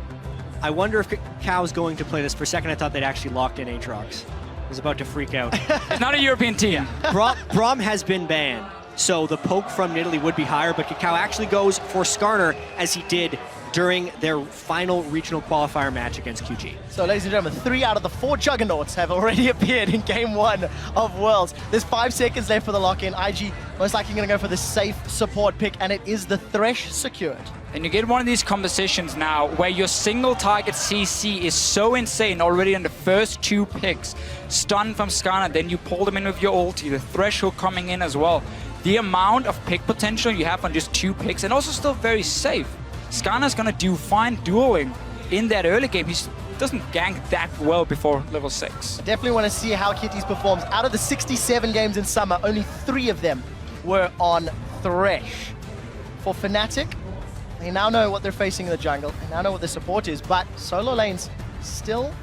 I wonder if Cow's going to play this. For a second I thought they'd actually locked in Aatrox. I was about to freak out. It's not a European team. Braum has been banned, so the poke from Nidalee would be higher, but Kakao actually goes for Skarner, as he did during their final regional qualifier match against QG. So ladies and gentlemen, 3 out of the 4 Juggernauts have already appeared in game 1 of Worlds. There's 5 seconds left for the lock-in. IG most likely going to go for the safe support pick, and it is the Thresh secured. And you get one of these compositions now where your single target CC is so insane already in the first 2 picks. Stun from Skarner, then you pull them in with your ulti, the Thresh hook coming in as well. The amount of pick potential you have on just 2 picks, and also still very safe. Skarner's gonna do fine dueling in that early game. He doesn't gank that well before level 6. I definitely want to see how Kitties performs. Out of the 67 games in summer, only 3 of them were on Thresh. For Fnatic, they now know what they're facing in the jungle. They now know what their support is, but solo lanes still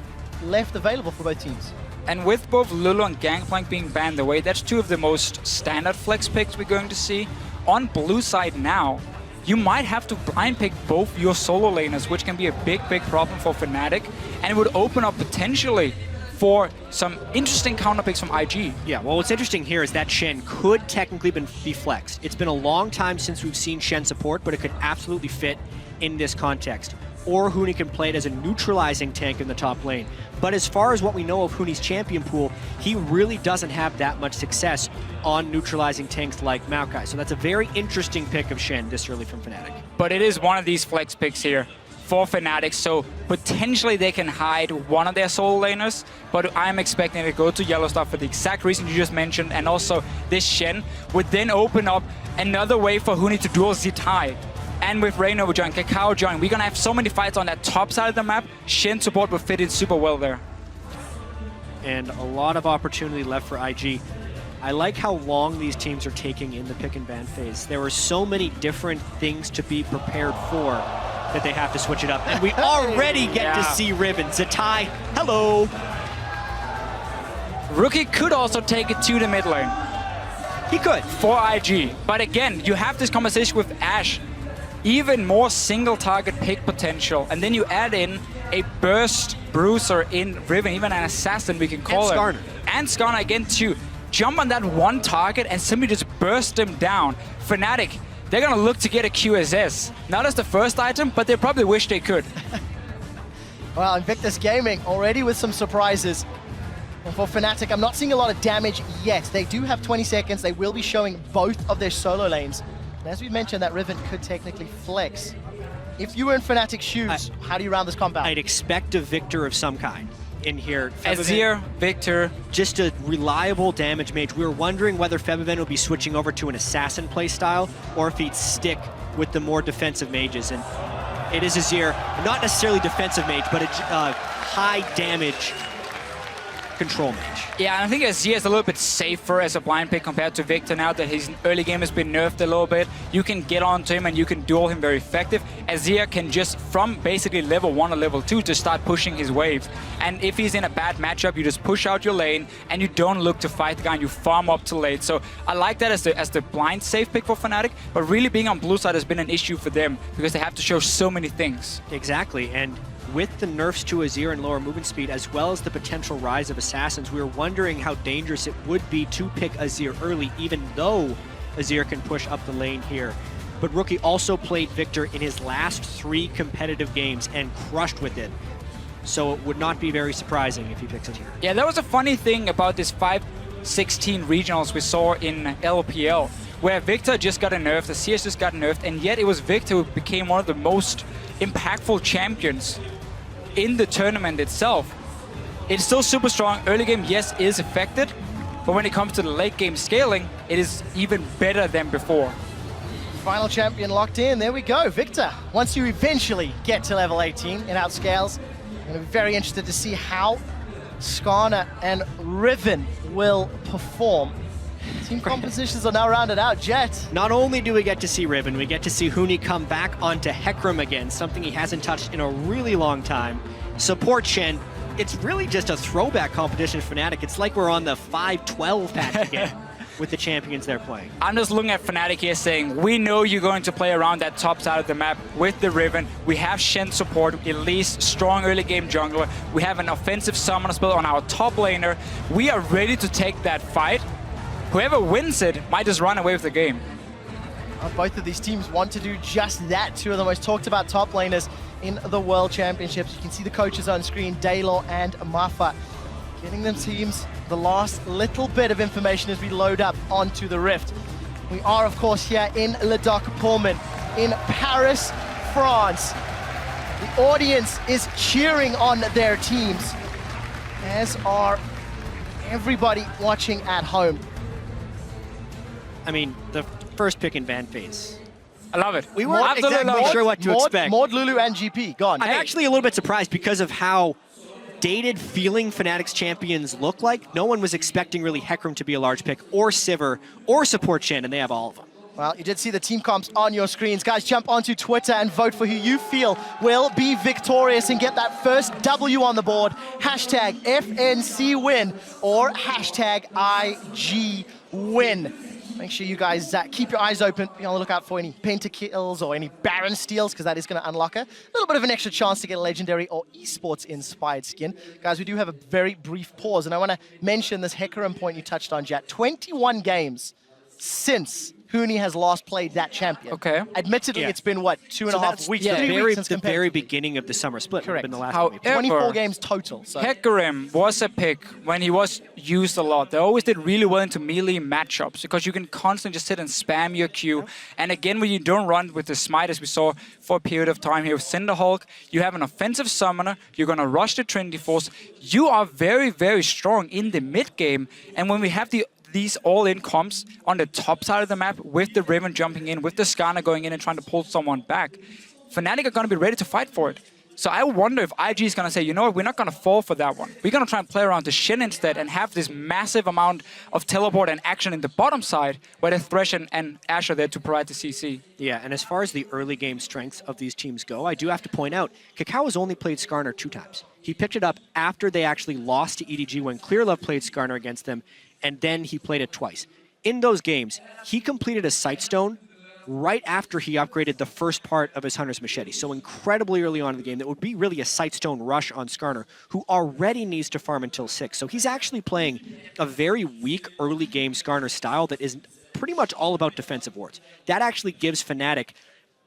left available for both teams. And with both Lulu and Gangplank being banned away, that's 2 of the most standard flex picks we're going to see. On blue side now, you might have to blind pick both your solo laners, which can be a big problem for Fnatic, and it would open up potentially for some interesting counter picks from IG. Yeah, well, what's interesting here is that Shen could technically be flexed. It's been a long time since we've seen Shen support, but it could absolutely fit in this context. Or Huni can play it as a neutralizing tank in the top lane. But as far as what we know of Huni's champion pool, he really doesn't have that much success on neutralizing tanks like Maokai. So that's a very interesting pick of Shen this early from Fnatic. But it is one of these flex picks here for Fnatic, so potentially they can hide one of their solo laners, but I'm expecting it to go to yellow stuff for the exact reason you just mentioned, and also this Shen would then open up another way for Huni to duel Zitai. And with Rain over John, Kakao John, we're gonna have so many fights on that top side of the map. Shen support will fit in super well there. And a lot of opportunity left for IG. I like how long these teams are taking in the pick and ban phase. There are so many different things to be prepared for that they have to switch it up. And we already get to see Ribbon. Zitai, hello! Rookie could also take it to the mid lane. He could. For IG. But again, you have this conversation with Ashe. Even more single target pick potential. And then you add in a burst bruiser in Riven, even an assassin we can call him. Skarner. And Skarner again to jump on that one target and simply just burst them down. Fnatic, they're gonna look to get a QSS. Not as the first item, but they probably wish they could. Well, Invictus Gaming already with some surprises. And for Fnatic, I'm not seeing a lot of damage yet. They do have 20 seconds. They will be showing both of their solo lanes. And as we mentioned, that Riven could technically flex. If you were in Fnatic's shoes, how do you round this compound? I'd expect a Victor of some kind in here. Azir, Victor. Just a reliable damage mage. We were wondering whether Febiven would be switching over to an assassin playstyle or if he'd stick with the more defensive mages. And it is Azir, not necessarily defensive mage, but a high damage control mage. Yeah, and I think Azir is a little bit safer as a blind pick compared to Victor now that his early game has been nerfed a little bit. You can get onto him and you can duel him very effective. Azir can just, from basically level 1 or level 2, to start pushing his wave. And if he's in a bad matchup, you just push out your lane and you don't look to fight the guy and you farm up to late. So I like that as the blind safe pick for Fnatic, but really being on blue side has been an issue for them because they have to show so many things. Exactly, and with the nerfs to Azir and lower movement speed, as well as the potential rise of Assassins, we were wondering how dangerous it would be to pick Azir early, even though Azir can push up the lane here. But Rookie also played Victor in his last 3 competitive games and crushed with it. So it would not be very surprising if he picks Azir. Yeah, that was a funny thing about this 5-16 regionals we saw in LPL, where Victor just got nerfed, the CS just got nerfed, and yet it was Victor who became one of the most impactful champions in the tournament itself. It's still super strong. Early game, yes, is affected, but when it comes to the late game scaling, it is even better than before. Final champion locked in. There we go, Victor. Once you eventually get to level 18 in outscales, I'm going to be very interested to see how Skarner and Riven will perform. Team compositions are now rounded out. Jet. Not only do we get to see Riven, we get to see Huni come back onto Hecarim again, something he hasn't touched in a really long time. Support Shen. It's really just a throwback competition for Fnatic. It's like we're on the 5-12 patch again with the champions they're playing. I'm just looking at Fnatic here saying, we know you're going to play around that top side of the map with the Riven. We have Shen support, at least strong early game jungler. We have an offensive summoner spell on our top laner. We are ready to take that fight. Whoever wins it might just run away with the game. Both of these teams want to do just that. Two of the most talked about top laners in the World Championships. You can see the coaches on screen, Daylor and Mafa, getting them teams the last little bit of information as we load up onto the Rift. We are, of course, here in Le Dock Pullman in Paris, France. The audience is cheering on their teams, as are everybody watching at home. I mean, the first pick in Van Phase. I love it. We weren't exactly sure what to expect. Mord, Lulu, and GP, gone. I'm actually a little bit surprised because of how dated feeling Fnatic's champions look like. No one was expecting really Hecarim to be a large pick, or Sivir, or support Shen, and they have all of them. Well, you did see the team comps on your screens. Guys, jump onto Twitter and vote for who you feel will be victorious and get that first W on the board. Hashtag FNCWin or hashtag IGWin. Make sure you guys keep your eyes open. Be on the lookout for any pentakills or any Baron steals, because that is going to unlock a little bit of an extra chance to get a legendary or esports-inspired skin. Guys, we do have a very brief pause, and I want to mention this Hecarim point you touched on, Jet. 21 games since Huni has last played that champion. Okay. Admittedly, it's been, what, 2.5 weeks? Yeah, 3 weeks since the very beginning of the summer split. Correct. Been the last However, 24 games total. So. Hecarim was a pick when he was used a lot. They always did really well into melee matchups because you can constantly just sit and spam your Q. And again, when you don't run with the smite, as we saw for a period of time here with Cinderhulk, you have an offensive summoner, you're going to rush the Trinity Force. You are very, very strong in the mid game. And when we have these all-in comps on the top side of the map with the Riven jumping in, with the Skarner going in and trying to pull someone back, Fnatic are going to be ready to fight for it. So I wonder if IG is going to say, you know what, we're not going to fall for that one. We're going to try and play around the Shen instead and have this massive amount of teleport and action in the bottom side where the Thresh and Ashe are there to provide the CC. Yeah, and as far as the early game strengths of these teams go, I do have to point out, Kakao has only played Skarner 2 times. He picked it up after they actually lost to EDG when Clearlove played Skarner against them, and then he played it twice. In those games, he completed a Sightstone right after he upgraded the first part of his Hunter's Machete. So incredibly early on in the game, that would be really a Sightstone rush on Skarner, who already needs to farm until 6. So he's actually playing a very weak early game Skarner style that is pretty much all about defensive wards. That actually gives Fnatic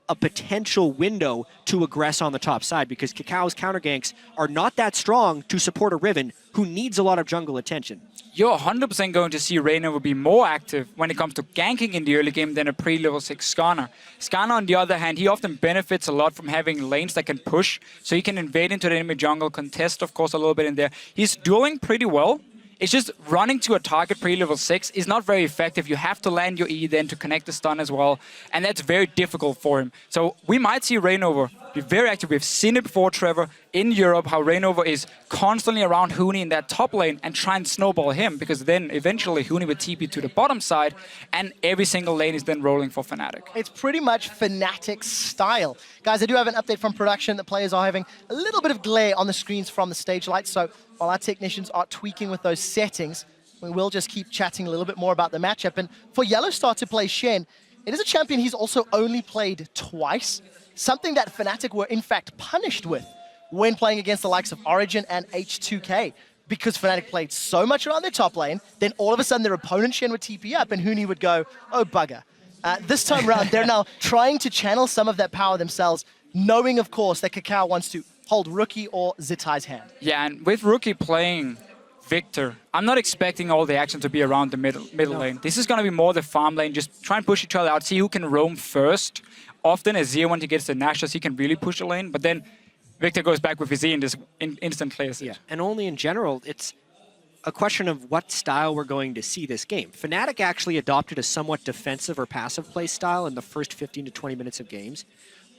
a potential window to aggress on the top side, because Kakáo's counter ganks are not that strong to support a Riven who needs a lot of jungle attention. You're 100% going to see Reignover be more active when it comes to ganking in the early game than a pre-level 6 Skarner. Skarner, on the other hand, he often benefits a lot from having lanes that can push, so he can invade into the enemy jungle, contest, of course, a little bit in there. He's dueling pretty well. It's just running to a target pre-level 6 is not very effective. You have to land your E then to connect the stun as well, and that's very difficult for him. So we might see Reignover be very active. We've seen it before, Trevor, in Europe, how Reignover is constantly around Huni in that top lane and try and snowball him, because then eventually Huni would TP to the bottom side, and every single lane is then rolling for Fnatic. It's pretty much Fnatic style. Guys, I do have an update from production. The players are having a little bit of glare on the screens from the stage lights, so while our technicians are tweaking with those settings, we will just keep chatting a little bit more about the matchup. And for Yellowstar to play Shen, it is a champion he's also only played twice, something that Fnatic were in fact punished with when playing against the likes of Origen and H2K, because Fnatic played so much around their top lane, then all of a sudden their opponent Shen would TP up and Huni would go, oh bugger. This time around, they're now trying to channel some of that power themselves, knowing of course that Kakao wants to hold Rookie or Zitai's hand. Yeah, and with Rookie playing Victor, I'm not expecting all the action to be around the middle lane. This is going to be more the farm lane, just try and push each other out, see who can roam first. Often Azir, when he gets the Nashos, he can really push the lane, but then Victor goes back with his E and just instant clears it. Yeah, and only in general, it's a question of what style we're going to see this game. Fnatic actually adopted a somewhat defensive or passive play style in the first 15 to 20 minutes of games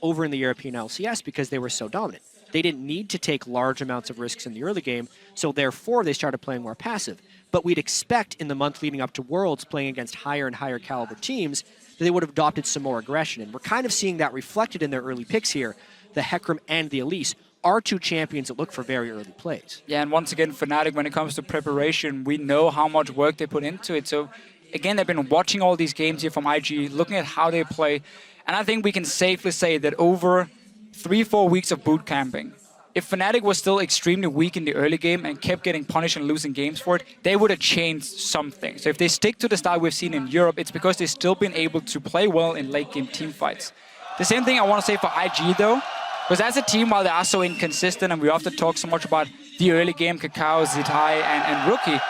over in the European LCS because they were so dominant. They didn't need to take large amounts of risks in the early game, so therefore they started playing more passive. But we'd expect in the month leading up to Worlds, playing against higher and higher caliber teams, that they would have adopted some more aggression. And we're kind of seeing that reflected in their early picks here. The Hecarim and the Elise are two champions that look for very early plays. Yeah, and once again, Fnatic, when it comes to preparation, we know how much work they put into it. So again, they've been watching all these games here from IG, looking at how they play. And I think we can safely say that over 3-4 weeks of boot camping, if Fnatic was still extremely weak in the early game and kept getting punished and losing games for it, they would have changed something. So if they stick to the style we've seen in Europe, it's because they've still been able to play well in late game team fights. The same thing I want to say for IG though, because as a team, while they are so inconsistent and we often talk so much about the early game, Kakao, Zitai, and Rookie,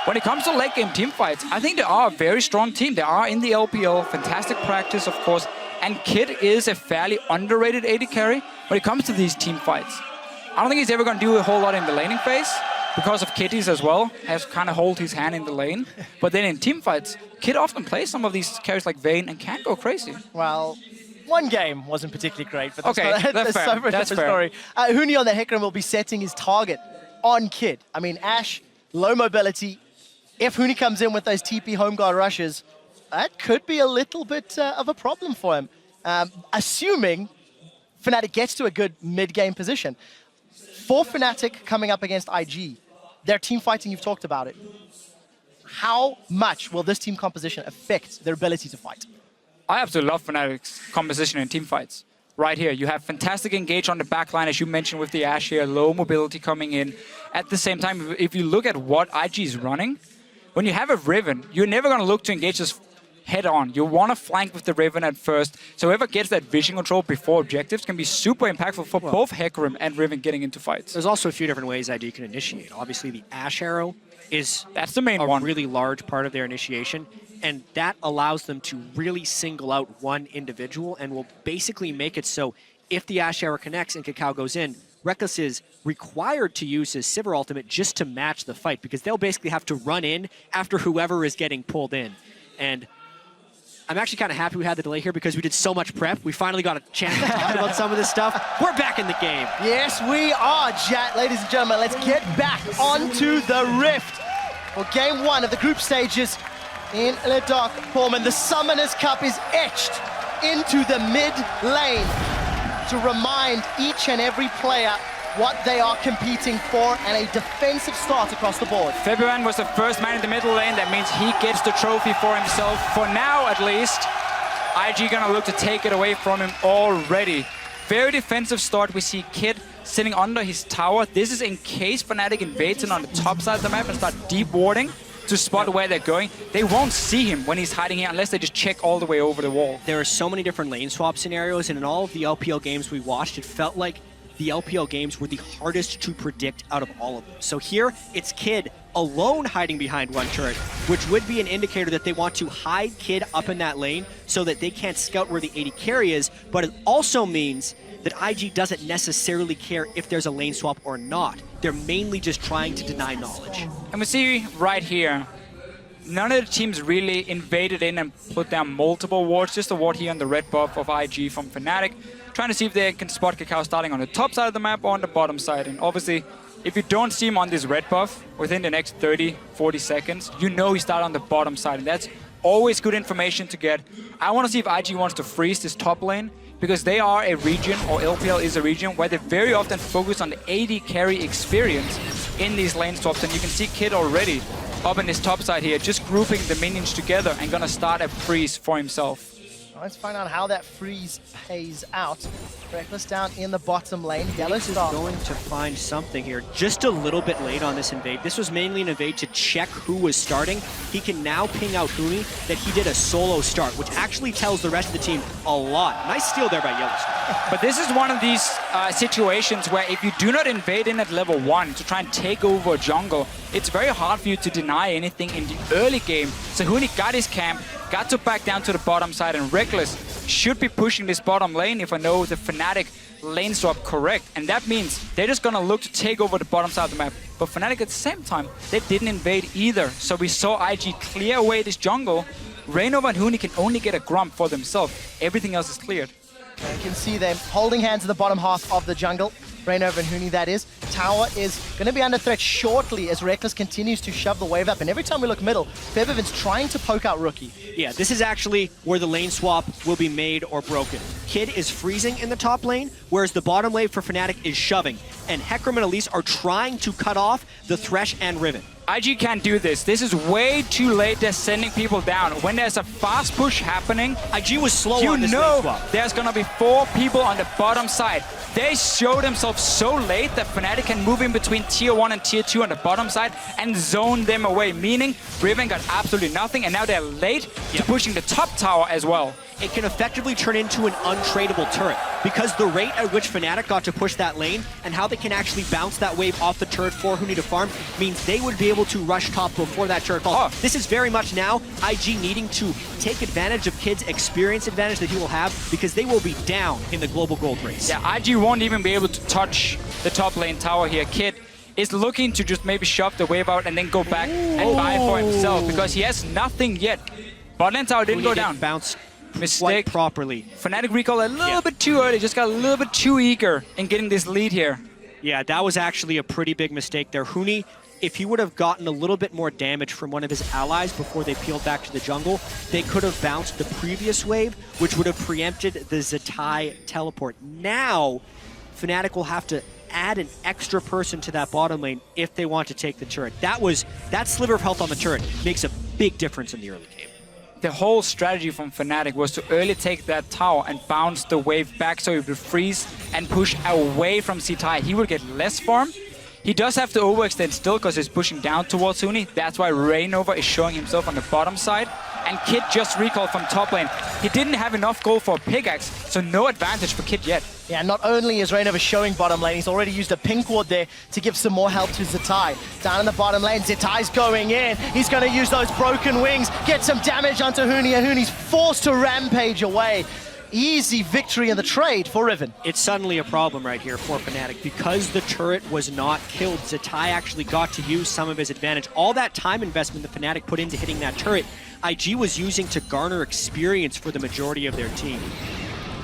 when it comes to late game team fights, I think they are a very strong team. They are in the LPL, fantastic practice, of course, and Kid is a fairly underrated AD carry when it comes to these team fights. I don't think he's ever going to do a whole lot in the laning phase because of Kitties as well, has to kind of hold his hand in the lane. But then in team fights, Kid often plays some of these carries like Vayne and can go crazy. Well, one game wasn't particularly great, but that's, okay, that's fair. So much That's different story. Huni on the Hecarim will be setting his target on Kid. I mean, Ashe, low mobility. If Huni comes in with those TP home guard rushes, that could be a little bit of a problem for him. Assuming Fnatic gets to a good mid-game position. For Fnatic coming up against IG, their team fighting, you've talked about it. How much will this team composition affect their ability to fight? I absolutely love Fnatic's composition in team fights. Right here, you have fantastic engage on the backline, as you mentioned with the Ashe here, low mobility coming in. At the same time, if you look at what IG is running, when you have a Riven, you're never going to look to engage this head on. You want to flank with the Riven at first, so whoever gets that vision control before objectives can be super impactful for both Hecarim and Riven getting into fights. There's also a few different ways IG can initiate. Obviously, the Ashe arrow is that's the main one. Really large part of their initiation, and that allows them to really single out one individual and will basically make it so if the Ashe arrow connects and Kakao goes in, Reckless is required to use his Sivir ultimate just to match the fight, because they'll basically have to run in after whoever is getting pulled in. And I'm actually kind of happy we had the delay here because we did so much prep. We finally got a chance to talk about some of this stuff. We're back in the game. Yes, we are, Jat. Ladies and gentlemen, let's get back onto the Rift for game one of the group stages in the Dock Pullman. The Summoners Cup is etched into the mid lane to remind each and every player what they are competing for and a defensive start across the board. Fabian was the first man in the middle lane. That means he gets the trophy for himself. For now, at least, IG gonna look to take it away from him already. Very defensive start. We see Kid sitting under his tower. This is in case Fnatic invades him on the top side of the map and start deep warding. to spot where they're going, they won't see him when he's hiding here unless they just check all the way over the wall. There are so many different lane swap scenarios, and in all of the LPL games we watched, it felt like the LPL games were the hardest to predict out of all of them. So here, it's Kid alone hiding behind one turret, which would be an indicator that they want to hide Kid up in that lane so that they can't scout where the AD carry is, but it also means that IG doesn't necessarily care if there's a lane swap or not. They're mainly just trying to deny knowledge. And we see right here, none of the teams really invaded in and put down multiple wards, just a ward here on the red buff of IG from Fnatic, trying to see if they can spot Kakao starting on the top side of the map or on the bottom side. And obviously, if you don't see him on this red buff within the next 30, 40 seconds, you know he started on the bottom side, and that's always good information to get. I want to see if IG wants to freeze this top lane, because they are a region, or LPL is a region, where they very often focus on the AD carry experience in these lane swaps. And you can see Kid already up in his top side here, just grouping the minions together and gonna start a freeze for himself. Let's find out how that freeze pays out. Reckless down in the bottom lane. Yellow is going to find something here. Just a little bit late on this invade. This was mainly an invade to check who was starting. He can now ping out Huni that he did a solo start, which actually tells the rest of the team a lot. Nice steal there by Yellowstone. But this is one of these situations where if you do not invade in at level 1 to try and take over a jungle, it's very hard for you to deny anything in the early game. So Huni got his camp, got to back down to the bottom side, and Reckless should be pushing this bottom lane if I know the Fnatic lane swap correct. And that means they're just gonna look to take over the bottom side of the map. But Fnatic at the same time, they didn't invade either. So we saw IG clear away this jungle. Reignover and Huni can only get a grump for themselves. Everything else is cleared. You can see them holding hands in the bottom half of the jungle. Reignover and Huni, that is. Tower is going to be under threat shortly as Reckless continues to shove the wave up. And every time we look middle, Febiven's trying to poke out Rookie. Yeah, this is actually where the lane swap will be made or broken. Kid is freezing in the top lane, whereas the bottom lane for Fnatic is shoving. And Hecarim and Elise are trying to cut off the Thresh and Riven. IG can't do this. This is way too late. They're sending people down. When there's a fast push happening, IG was slow you on this know lane swap. There's gonna be 4 people on the bottom side. They show themselves so late that Fnatic can move in between tier 1 and tier 2 on the bottom side and zone them away, meaning Riven got absolutely nothing, and now they're late to pushing the top tower as well. It can effectively turn into an untradeable turret because the rate at which Fnatic got to push that lane and how they can actually bounce that wave off the turret for Huni to farm means they would be able to rush top before that turret falls. This is very much now IG needing to take advantage of Kid's experience advantage that he will have because they will be down in the global gold race. Yeah, IG won't even be able to touch the top lane tower here. Kid is looking to just maybe shove the wave out and then go back and buy for himself because he has nothing yet. Bot lane tower didn't go down. Bounce mistake properly. Fnatic recall a little bit too early, just got a little bit too eager in getting this lead here. Yeah, that was actually a pretty big mistake there. Huni, if he would have gotten a little bit more damage from one of his allies before they peeled back to the jungle, they could have bounced the previous wave, which would have preempted the Zatai teleport. Now, Fnatic will have to add an extra person to that bottom lane if they want to take the turret. That sliver of health on the turret makes a big difference in the early game. The whole strategy from Fnatic was to early take that tower and bounce the wave back so he would freeze and push away from Zatai. He would get less farm. He does have to overextend still because he's pushing down towards Huni. That's why Reignover is showing himself on the bottom side. And Kid just recalled from top lane. He didn't have enough gold for a pickaxe, so no advantage for Kid yet. Yeah, not only is Reignover showing bottom lane, he's already used a pink ward there to give some more help to Zatai. Down in the bottom lane, Zatai's going in. He's going to use those broken wings, get some damage onto Huni, and Huni's forced to rampage away. Easy victory in the trade for Riven. It's suddenly a problem right here for Fnatic. Because the turret was not killed, Zatai actually got to use some of his advantage. All that time investment that Fnatic put into hitting that turret, IG was using to garner experience for the majority of their team.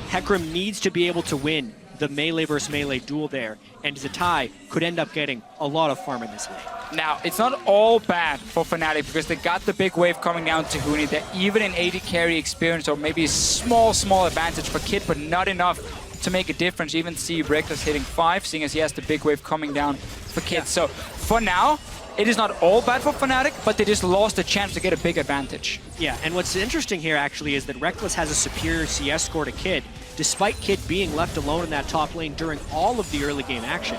Hecarim needs to be able to win the melee versus melee duel there, and Zatai could end up getting a lot of farm in this lane. Now, it's not all bad for Fnatic because they got the big wave coming down to Huni. They're even in AD carry experience, or maybe a small advantage for Kid, but not enough to make a difference. You even see Reckless hitting 5, seeing as he has the big wave coming down for Kid. Yeah. So, for now, it is not all bad for Fnatic, but they just lost the chance to get a big advantage. Yeah, and what's interesting here actually is that Reckless has a superior CS score to Kid, despite Kid being left alone in that top lane during all of the early game action.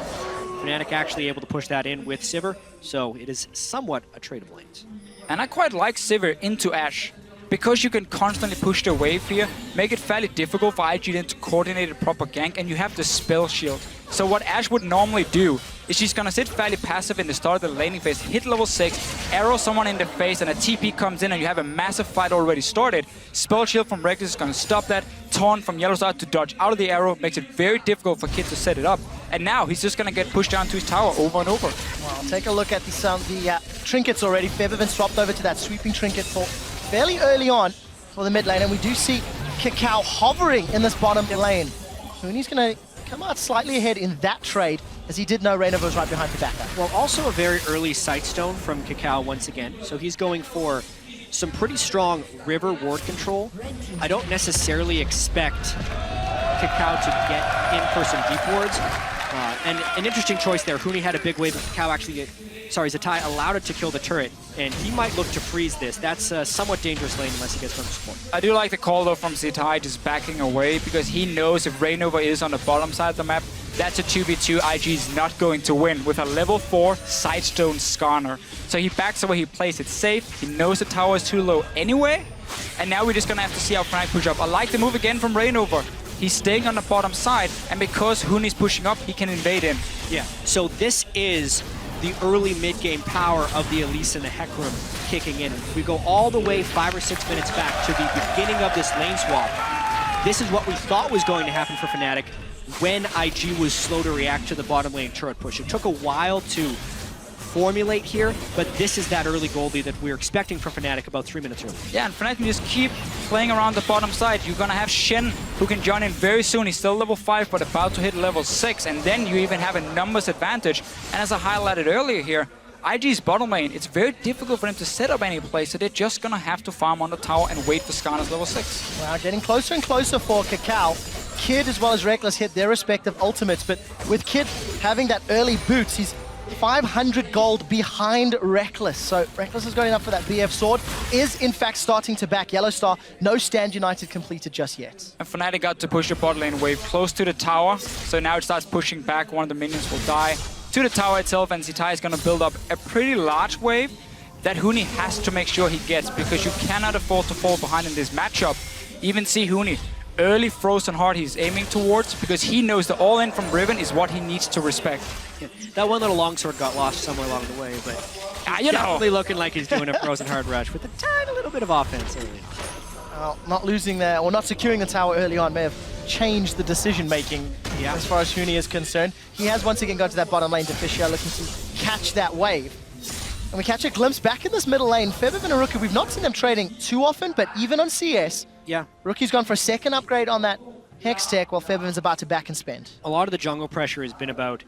Fnatic actually able to push that in with Sivir, so it is somewhat a trade of lanes. And I quite like Sivir into Ashe, because you can constantly push the wave here, make it fairly difficult for IG then to coordinate a proper gank, and you have the spell shield. So what Ashe would normally do is she's gonna sit fairly passive in the start of the laning phase, hit level 6, arrow someone in the face, and a TP comes in and you have a massive fight already started. Spell shield from Reckless is gonna stop that. Taunt from Yellowstar to dodge out of the arrow makes it very difficult for Kid to set it up. And now he's just gonna get pushed down to his tower over and over. Well, take a look at the trinkets already. Febiven swapped over to that sweeping trinket for fairly early on for the mid lane, and we do see Kakao hovering in this bottom lane. Huni's gonna come out slightly ahead in that trade, as he did know Reignover was right behind for backup. Well, also a very early Sightstone from Kakao once again, so he's going for some pretty strong river ward control. I don't necessarily expect Kakao to get in for some deep wards. And an interesting choice there. Huni had a big wave, but Kakao actually, Zatai allowed it to kill the turret, and he might look to freeze this. That's a somewhat dangerous lane unless he gets from support. I do like the call though from Zatai just backing away, because he knows if Reignover is on the bottom side of the map, that's a 2v2 IG is not going to win with a level 4 Sightstone Skarner. So he backs away, he plays it safe, he knows the tower is too low anyway, and now we're just gonna have to see how Fnatic push up. I like the move again from Reignover. He's staying on the bottom side, and because Huni's pushing up, he can invade in. Yeah, so this is the early mid-game power of the Elise and the Hecarim kicking in. We go all the way 5 or 6 minutes back to the beginning of this lane swap. This is what we thought was going to happen for Fnatic when IG was slow to react to the bottom lane turret push. It took a while to formulate here, but this is that early goal lead that we're expecting from Fnatic about 3 minutes early. Yeah, and Fnatic can just keep playing around the bottom side. You're gonna have Shen, who can join in very soon. He's still level 5, but about to hit level 6, and then you even have a numbers advantage. And as I highlighted earlier here, IG's bottom lane, it's very difficult for them to set up any play, so they're just gonna have to farm on the tower and wait for Skarner's level 6. Wow, getting closer and closer for Kakao. Kid as well as Reckless hit their respective ultimates, but with Kid having that early boots, he's 500 gold behind Reckless. So Reckless is going up for that BF sword, is in fact starting to back Yellowstar. No Stand United completed just yet. And Fnatic got to push the bot lane wave close to the tower, so now it starts pushing back. One of the minions will die to the tower itself, and Zatai is going to build up a pretty large wave that Huni has to make sure he gets, because you cannot afford to fall behind in this matchup. Even see Huni, early Frozen Heart he's aiming towards, because he knows the all-in from Riven is what he needs to respect. Yeah, that one little longsword got lost somewhere along the way, but he's definitely looking like he's doing a Frozen Heart rush with a tiny little bit of offense early on. Well, not losing there, or not securing the tower early on may have changed the decision-making as far as Huni is concerned. He has once again got to that bottom lane to Fiora, looking to catch that wave. And we catch a glimpse back in this middle lane. Febiven and Rookie, we've not seen them trading too often, but even on CS, Rookie's gone for a second upgrade on that Hex tech, while Febiven's about to back and spend. A lot of the jungle pressure has been about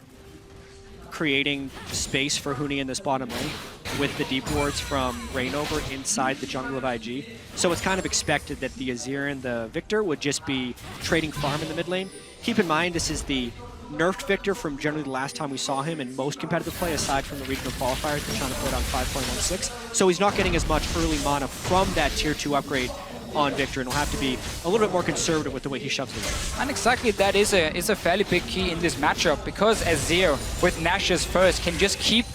creating space for Huni in this bottom lane with the deep wards from Reignover inside the jungle of IG. So it's kind of expected that the Azir and the Victor would just be trading farm in the mid lane. Keep in mind, this is the nerfed Victor from generally the last time we saw him in most competitive play, aside from the regional qualifiers. They're trying to put on 5.16. So he's not getting as much early mana from that tier 2 upgrade on Victor, and will have to be a little bit more conservative with the way he shoves it away. And exactly that is a fairly big key in this matchup, because Azir with Nash's first can just keep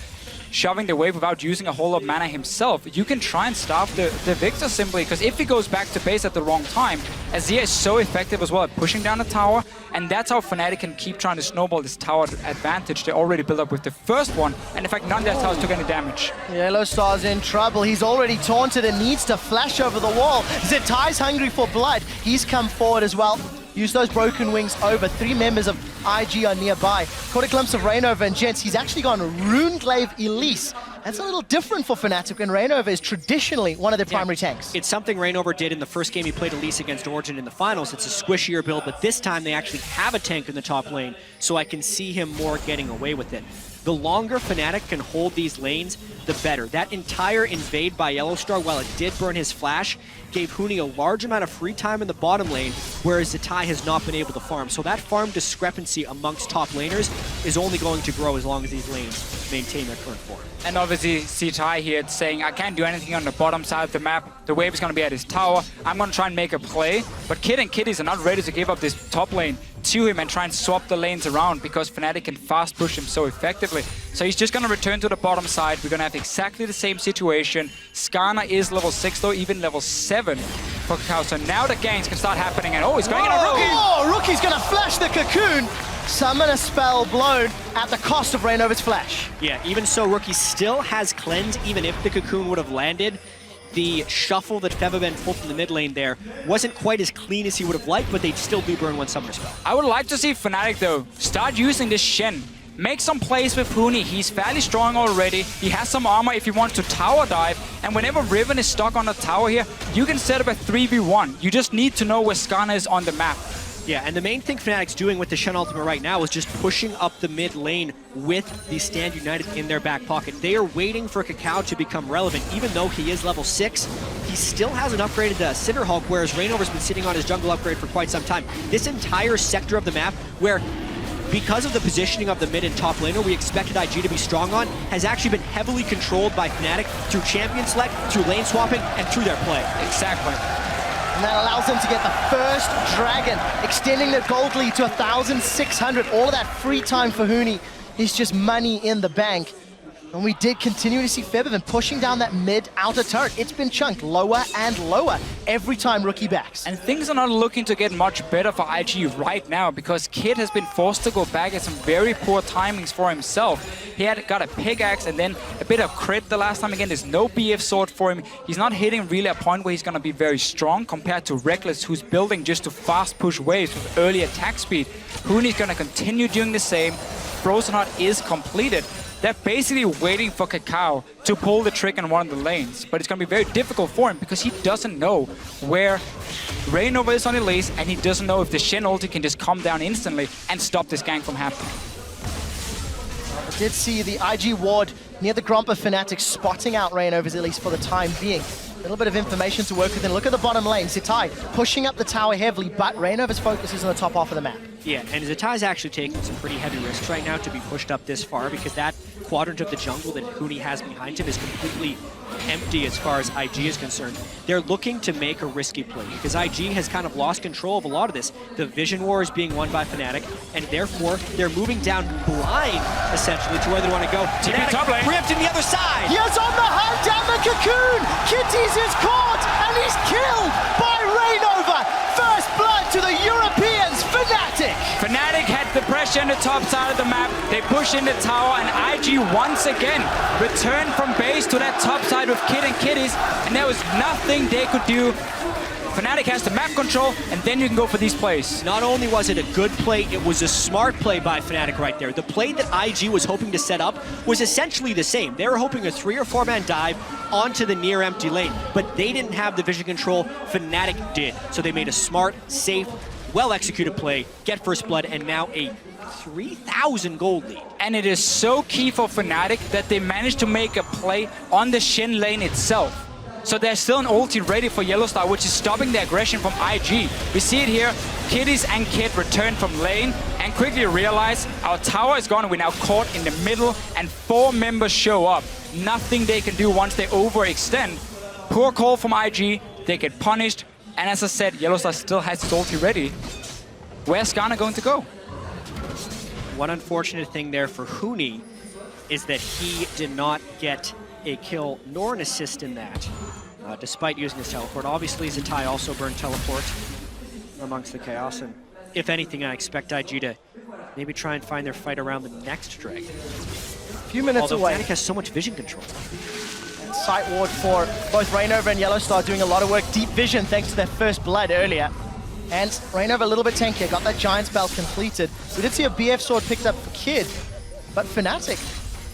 shoving the wave without using a whole lot of mana himself. You can try and starve the Victor simply, because if he goes back to base at the wrong time, Azir is so effective as well at pushing down the tower, and that's how Fnatic can keep trying to snowball this tower advantage they already built up with the first one, and in fact none of their towers took any damage. Yellowstar's in trouble. He's already taunted and needs to flash over the wall. Zetai's hungry for blood. He's come forward as well. Use those broken wings over. 3 members of IG are nearby. Caught a glimpse of Reignover and Jensen. He's actually gone Runeglaive Elise. That's a little different for Fnatic, and Reignover is traditionally one of their primary tanks. It's something Reignover did in the first game he played Elise against Origen in the finals. It's a squishier build, but this time they actually have a tank in the top lane, so I can see him more getting away with it. The longer Fnatic can hold these lanes, the better. That entire invade by Yellowstar, while it did burn his flash, gave Huni a large amount of free time in the bottom lane, whereas Zatai has not been able to farm. So that farm discrepancy amongst top laners is only going to grow as long as these lanes maintain their current form. And obviously Zatai here saying, I can't do anything on the bottom side of the map. The wave is going to be at his tower. I'm going to try and make a play. But Kid and Kitties are not ready to give up this top lane. to him and try and swap the lanes around because Fnatic can fast push him so effectively. So he's just going to return to the bottom side. We're going to have exactly the same situation. Skarner is level 6 though, even level 7 for Kakao. So now the ganks can start happening, and he's going in a Rookie! Oh, Rookie's going to flash the cocoon. Summon a spell blown at the cost of Reignover's flash. Yeah, even so, Rookie still has cleanse, even if the cocoon would have landed. The shuffle that Fevaben pulled from the mid lane there wasn't quite as clean as he would have liked, but they still do burn one summoner spell. I would like to see Fnatic, though, start using this Shen. Make some plays with Huni. He's fairly strong already. He has some armor if he wants to tower dive. And whenever Riven is stuck on the tower here, you can set up a 3v1. You just need to know where Skarner is on the map. Yeah, and the main thing Fnatic's doing with the Shen ultimate right now is just pushing up the mid lane with the Stand United in their back pocket. They are waiting for Kakao to become relevant. Even though he is level 6, he still hasn't upgraded the Cinderhulk, whereas Reignover's been sitting on his jungle upgrade for quite some time. This entire sector of the map, where because of the positioning of the mid and top laner we expected IG to be strong on, has actually been heavily controlled by Fnatic through champion select, through lane swapping, and through their play. Exactly. And that allows them to get the first dragon, extending the gold lead to 1,600. All of that free time for Huni is just money in the bank. And we did continue to see Fevaben pushing down that mid outer turret. It's been chunked lower and lower every time Rookie backs. And things are not looking to get much better for IG right now because Kid has been forced to go back at some very poor timings for himself. He had got a pickaxe and then a bit of crit the last time. Again, there's no BF sword for him. He's not hitting really a point where he's going to be very strong compared to Reckless, who's building just to fast push waves with early attack speed. Huni's going to continue doing the same. Frozen Heart is completed. They're basically waiting for Kakao to pull the trick on one of the lanes, but it's going to be very difficult for him because he doesn't know where Reignover is on Elise, and he doesn't know if the Shen ulti can just come down instantly and stop this gank from happening. I did see the IG ward near the Grompa Fnatic spotting out Reignover's Elise for the time being. A little bit of information to work with, and look at the bottom lane. Zitai pushing up the tower heavily, but Reignover's focus is on the top half of the map. Yeah, and Zitai's actually taking some pretty heavy risks right now to be pushed up this far because that quadrant of the jungle that Huni has behind him is completely empty as far as IG is concerned. They're looking to make a risky play because IG has kind of lost control of a lot of this. The Vision War is being won by Fnatic, and therefore they're moving down blind, essentially, to where they want to go. Top lane. Preempting the other side! He is on the hunt down the cocoon! Kitties is caught, and he's killed by Reignover! First blood to the Europeans, Fnatic! Fnatic had the pressure on the top side of the map. They push in the tower, and IG once again returned from base to that top side with Kid and Kitties, and there was nothing they could do. Fnatic has the map control, and then you can go for these plays. Not only was it a good play, it was a smart play by Fnatic right there. The play that IG was hoping to set up was essentially the same. They were hoping a 3 or 4 man dive onto the near empty lane, but they didn't have the vision control. Fnatic did. So they made a smart, safe, well-executed play, get first blood, and now a 3,000 gold lead. And it is so key for Fnatic that they managed to make a play on the Shen lane itself. So there's still an ulti ready for Yellowstar, which is stopping the aggression from IG. We see it here. Kitties and Kid return from lane and quickly realize our tower is gone. We're now caught in the middle, and 4 members show up. Nothing they can do once they overextend. Poor call from IG. They get punished. And as I said, Yellowstar still has its ulti ready. Where's Skarner going to go? One unfortunate thing there for Huni is that he did not get a kill nor an assist in that, despite using his teleport. Obviously, Zitai also burned teleport amongst the chaos, and if anything, I expect IG to maybe try and find their fight around the next dragon. A few minutes away. Fnatic has so much vision control. And sight ward for both Reignover and Yellowstar doing a lot of work. Deep vision thanks to their first blood earlier. And Reignover a little bit tankier, got that giant spell completed. We did see a BF sword picked up for Kid, but Fnatic,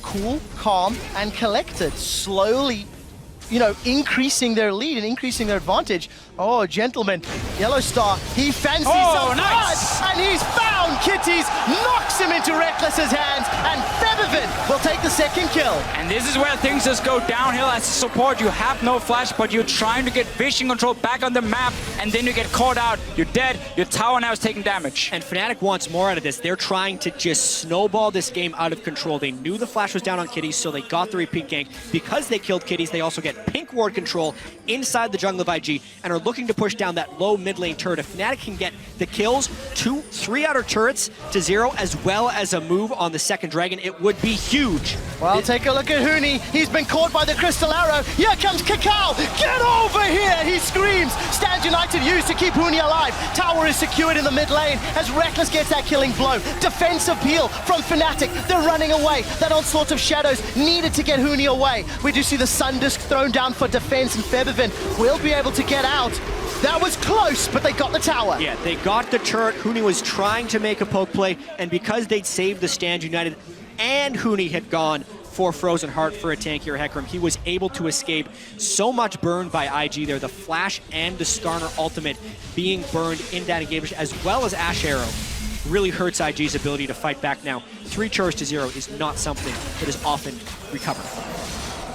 cool, calm, and collected, slowly, you know, increasing their lead and increasing their advantage. Oh, gentlemen, Yellowstar, he fancies some nice. blood, and he's found Kitties, knocks him into Reckless's hands, and Fevaben will take the second kill. And this is where things just go downhill. As a support, you have no flash, but you're trying to get vision control back on the map, and then you get caught out. You're dead. Your tower now is taking damage. And Fnatic wants more out of this. They're trying to just snowball this game out of control. They knew the flash was down on Kitties, so they got the repeat gank. Because they killed Kitties, they also get pink ward control inside the jungle of IG, and are looking to push down that low mid lane turret. If Fnatic can get the kills, 3 outer turrets to 0, as well as a move on the second dragon, it would be huge. Well, take a look at Huni. He's been caught by the Crystal Arrow. Here comes Kakao. Get over here, he screams. Stand United used to keep Huni alive. Tower is secured in the mid lane as Reckless gets that killing blow. Defensive peel from Fnatic. They're running away. That onslaught of shadows needed to get Huni away. We do see the Sun Disc thrown down for defense, and Febiven will be able to get out. That was close, but they got the tower. Yeah, they got the turret. Huni was trying to make a poke play, and because they'd saved the Stand United and Huni had gone for Frozen Heart for a tankier Hecarim, he was able to escape. So much burned by IG there. The Flash and the Skarner ultimate being burned in that engagement, as well as Ash Arrow, really hurts IG's ability to fight back now. 3 turrets to 0 is not something that is often recovered.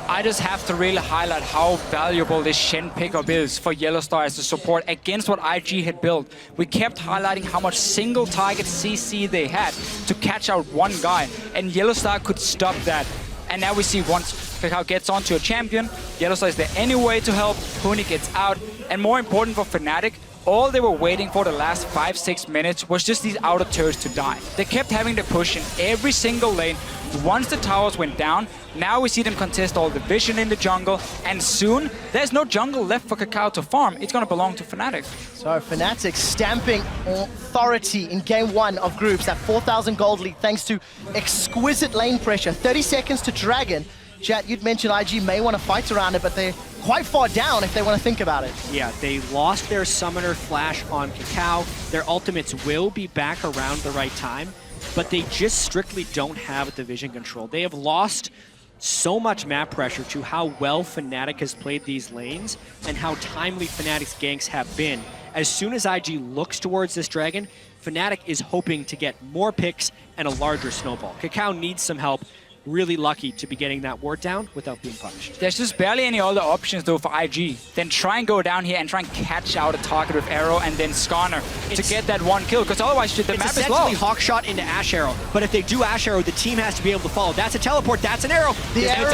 I just have to really highlight how valuable this Shen pickup is for Yellowstar as a support against what IG had built. We kept highlighting how much single target CC they had to catch out one guy, and Yellowstar could stop that. And now we see once Kakao gets onto a champion, Yellowstar is there anyway to help, Huni gets out, and more important for Fnatic, all they were waiting for the last 5-6 minutes was just these outer turrets to die. They kept having to push in every single lane. Once the towers went down, now we see them contest all the vision in the jungle, and soon there's no jungle left for Kakao to farm. It's going to belong to Fnatic. So Fnatic stamping authority in game 1 of groups, that 4,000 gold lead thanks to exquisite lane pressure. 30 seconds to Dragon. Chat, you'd mentioned IG may want to fight around it, but they're quite far down if they want to think about it. Yeah, they lost their Summoner Flash on Kakao. Their ultimates will be back around the right time, but they just strictly don't have the vision control. They have lost so much map pressure to how well Fnatic has played these lanes and how timely Fnatic's ganks have been. As soon as IG looks towards this Dragon, Fnatic is hoping to get more picks and a larger snowball. Kakao needs some help. Really lucky to be getting that ward down without being punished. There's just barely any other options though for IG. Then try and go down here and try and catch out a target with Arrow and then Skarner to get that one kill, because otherwise the map is lost. It's essentially Hawkshot into Ash Arrow, but if they do Ash Arrow, the team has to be able to follow. That's a teleport, that's an arrow. The arrow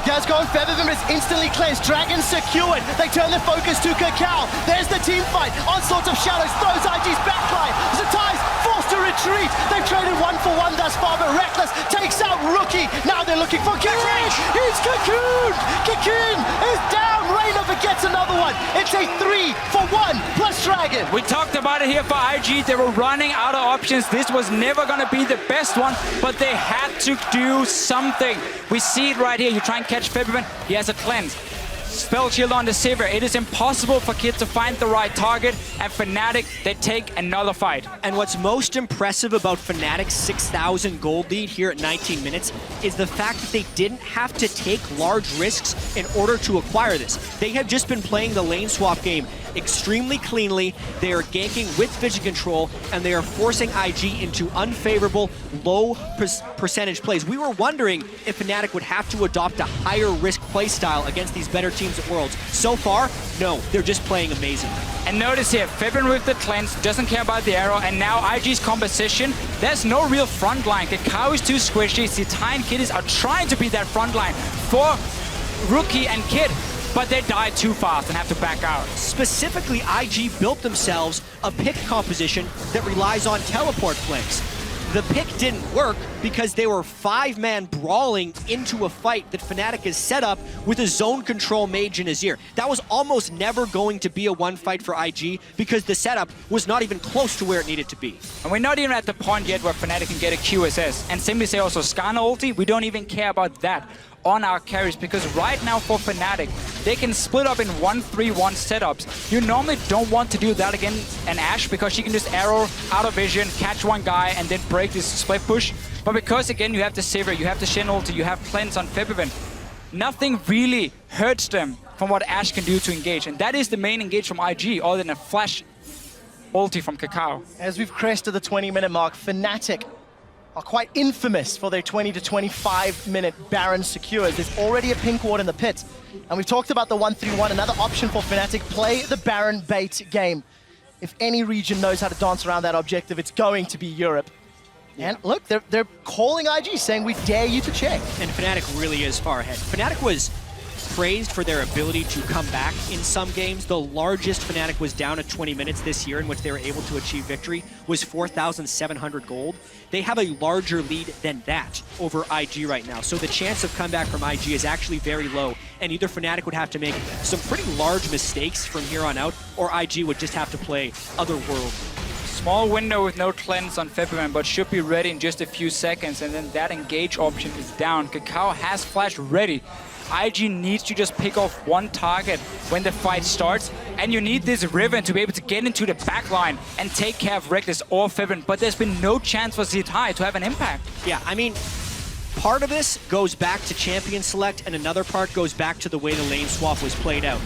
does go on Featherman, is instantly cleansed. Dragon secured. They turn their focus to Kakao. There's the team fight. Onslaught of shadows throws IG's backline. Zatai's forced to retreat. They've traded 1-for-1 thus far, but Reckless takes out Rookie. Now they're looking for Cocoon. He's Cocoon. Cocoon is down. Rainover gets another one. It's a 3-for-1 plus Dragon. We talked about it here for IG. They were running out of options. This was never going to be the best one, but they had to do something. We see it right here. You try and catch Febiven. He has a cleanse. Spell shield on the Sivir. It is impossible for Kid to find the right target, and Fnatic, they take another fight. And what's most impressive about Fnatic's 6,000 gold lead here at 19 minutes is the fact that they didn't have to take large risks in order to acquire this. They have just been playing the lane swap game extremely cleanly. They are ganking with vision control, and they are forcing IG into unfavorable, low percentage plays. We were wondering if Fnatic would have to adopt a higher risk play style against these better teams at Worlds. So far, no, they're just playing amazing. And notice here, Febiven with the cleanse, doesn't care about the arrow, and now IG's composition, there's no real front line. Kakao is too squishy. Zitai and Kiddies are trying to be that front line for Rookie and Kid, but they die too fast and have to back out. Specifically, IG built themselves a pick composition that relies on teleport plays. The pick didn't work because they were 5-man brawling into a fight that Fnatic has set up with a zone control mage in Azir. That was almost never going to be a one fight for IG because the setup was not even close to where it needed to be. And we're not even at the point yet where Fnatic can get a QSS. And simply say also Skarner ulti, we don't even care about that on our carries, because right now for Fnatic, they can split up in 1-3-1 setups. You normally don't want to do that against an Ashe because she can just arrow out of vision, catch one guy, and then break this split push. But because again you have the Sivir, you have the Shen ulti, you have Cleanse on Febiven, nothing really hurts them from what Ashe can do to engage. And that is the main engage from IG, other than a flash ulti from Kakao. As we've crested the 20-minute mark, Fnatic are quite infamous for their 20 to 25-minute Baron secures. There's already a pink ward in the pit. And we've talked about the 1-3-1. Another option for Fnatic, play the Baron bait game. If any region knows how to dance around that objective, it's going to be Europe. And look, they're calling IG, saying we dare you to check. And Fnatic really is far ahead. Fnatic was praised for their ability to come back in some games. The largest Fnatic was down at 20 minutes this year in which they were able to achieve victory was 4,700 gold. They have a larger lead than that over IG right now. So the chance of comeback from IG is actually very low, and either Fnatic would have to make some pretty large mistakes from here on out, or IG would just have to play otherworldly. Small window with no cleanse on February, but should be ready in just a few seconds, and then that engage option is down. Kakao has flash ready. IG needs to just pick off one target when the fight starts, and you need this Riven to be able to get into the backline and take care of Reckless or February, but there's been no chance for Zitai to have an impact. Yeah, I mean, part of this goes back to champion select, and another part goes back to the way the lane swap was played out.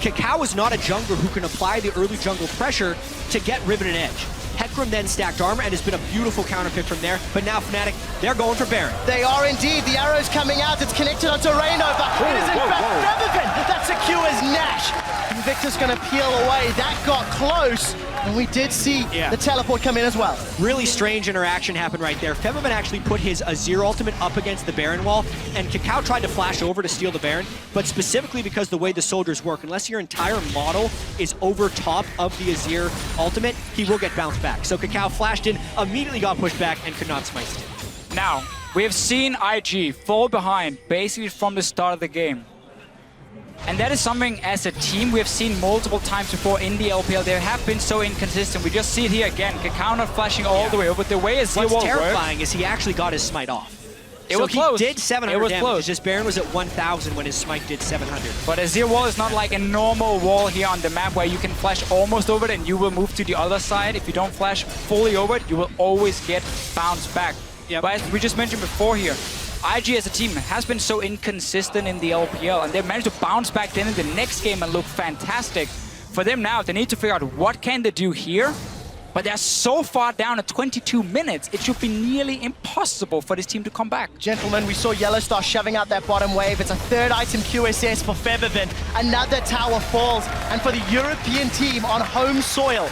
Kakao is not a jungler who can apply the early jungle pressure to get Riven and Edge. Hecarim then stacked armor and has been a beautiful counter pick from there, but now Fnatic, they're going for Baron. They are indeed. The arrow's coming out. It's connected onto Reino, but it is in fact Featherfin that secures Nash. Invictus going to peel away. That got close, and we did see the teleport come in as well. Really strange interaction happened right there. Featherfin actually put his Azir ultimate up against the Baron wall, and Kakao tried to flash over to steal the Baron, but specifically because the way the soldiers work, unless your entire model is over top of the Azir ultimate, he will get bounced back. So Kakao flashed in, immediately got pushed back, and could not smite it. Now, we have seen IG fall behind basically from the start of the game. And that is something as a team we have seen multiple times before in the LPL. They have been so inconsistent. We just see it here again. Kakao not flashing all the way over. The way Azir What's terrifying is he actually got his smite off. It was close. He did 700 it was damage. Close. It's just Baron was at 1,000 when his smite did 700. But Azir wall is not like a normal wall here on the map where you can flash almost over it and you will move to the other side. If you don't flash fully over it, you will always get bounced back. But as we just mentioned before here, IG as a team has been so inconsistent in the LPL, and they've managed to bounce back then in the next game and look fantastic. For them now, they need to figure out what can they do here, but they're so far down at 22 minutes, it should be nearly impossible for this team to come back. Gentlemen, we saw Yellowstar shoving out that bottom wave. It's a third item QSS for Featherfin. Another tower falls, and for the European team on home soil,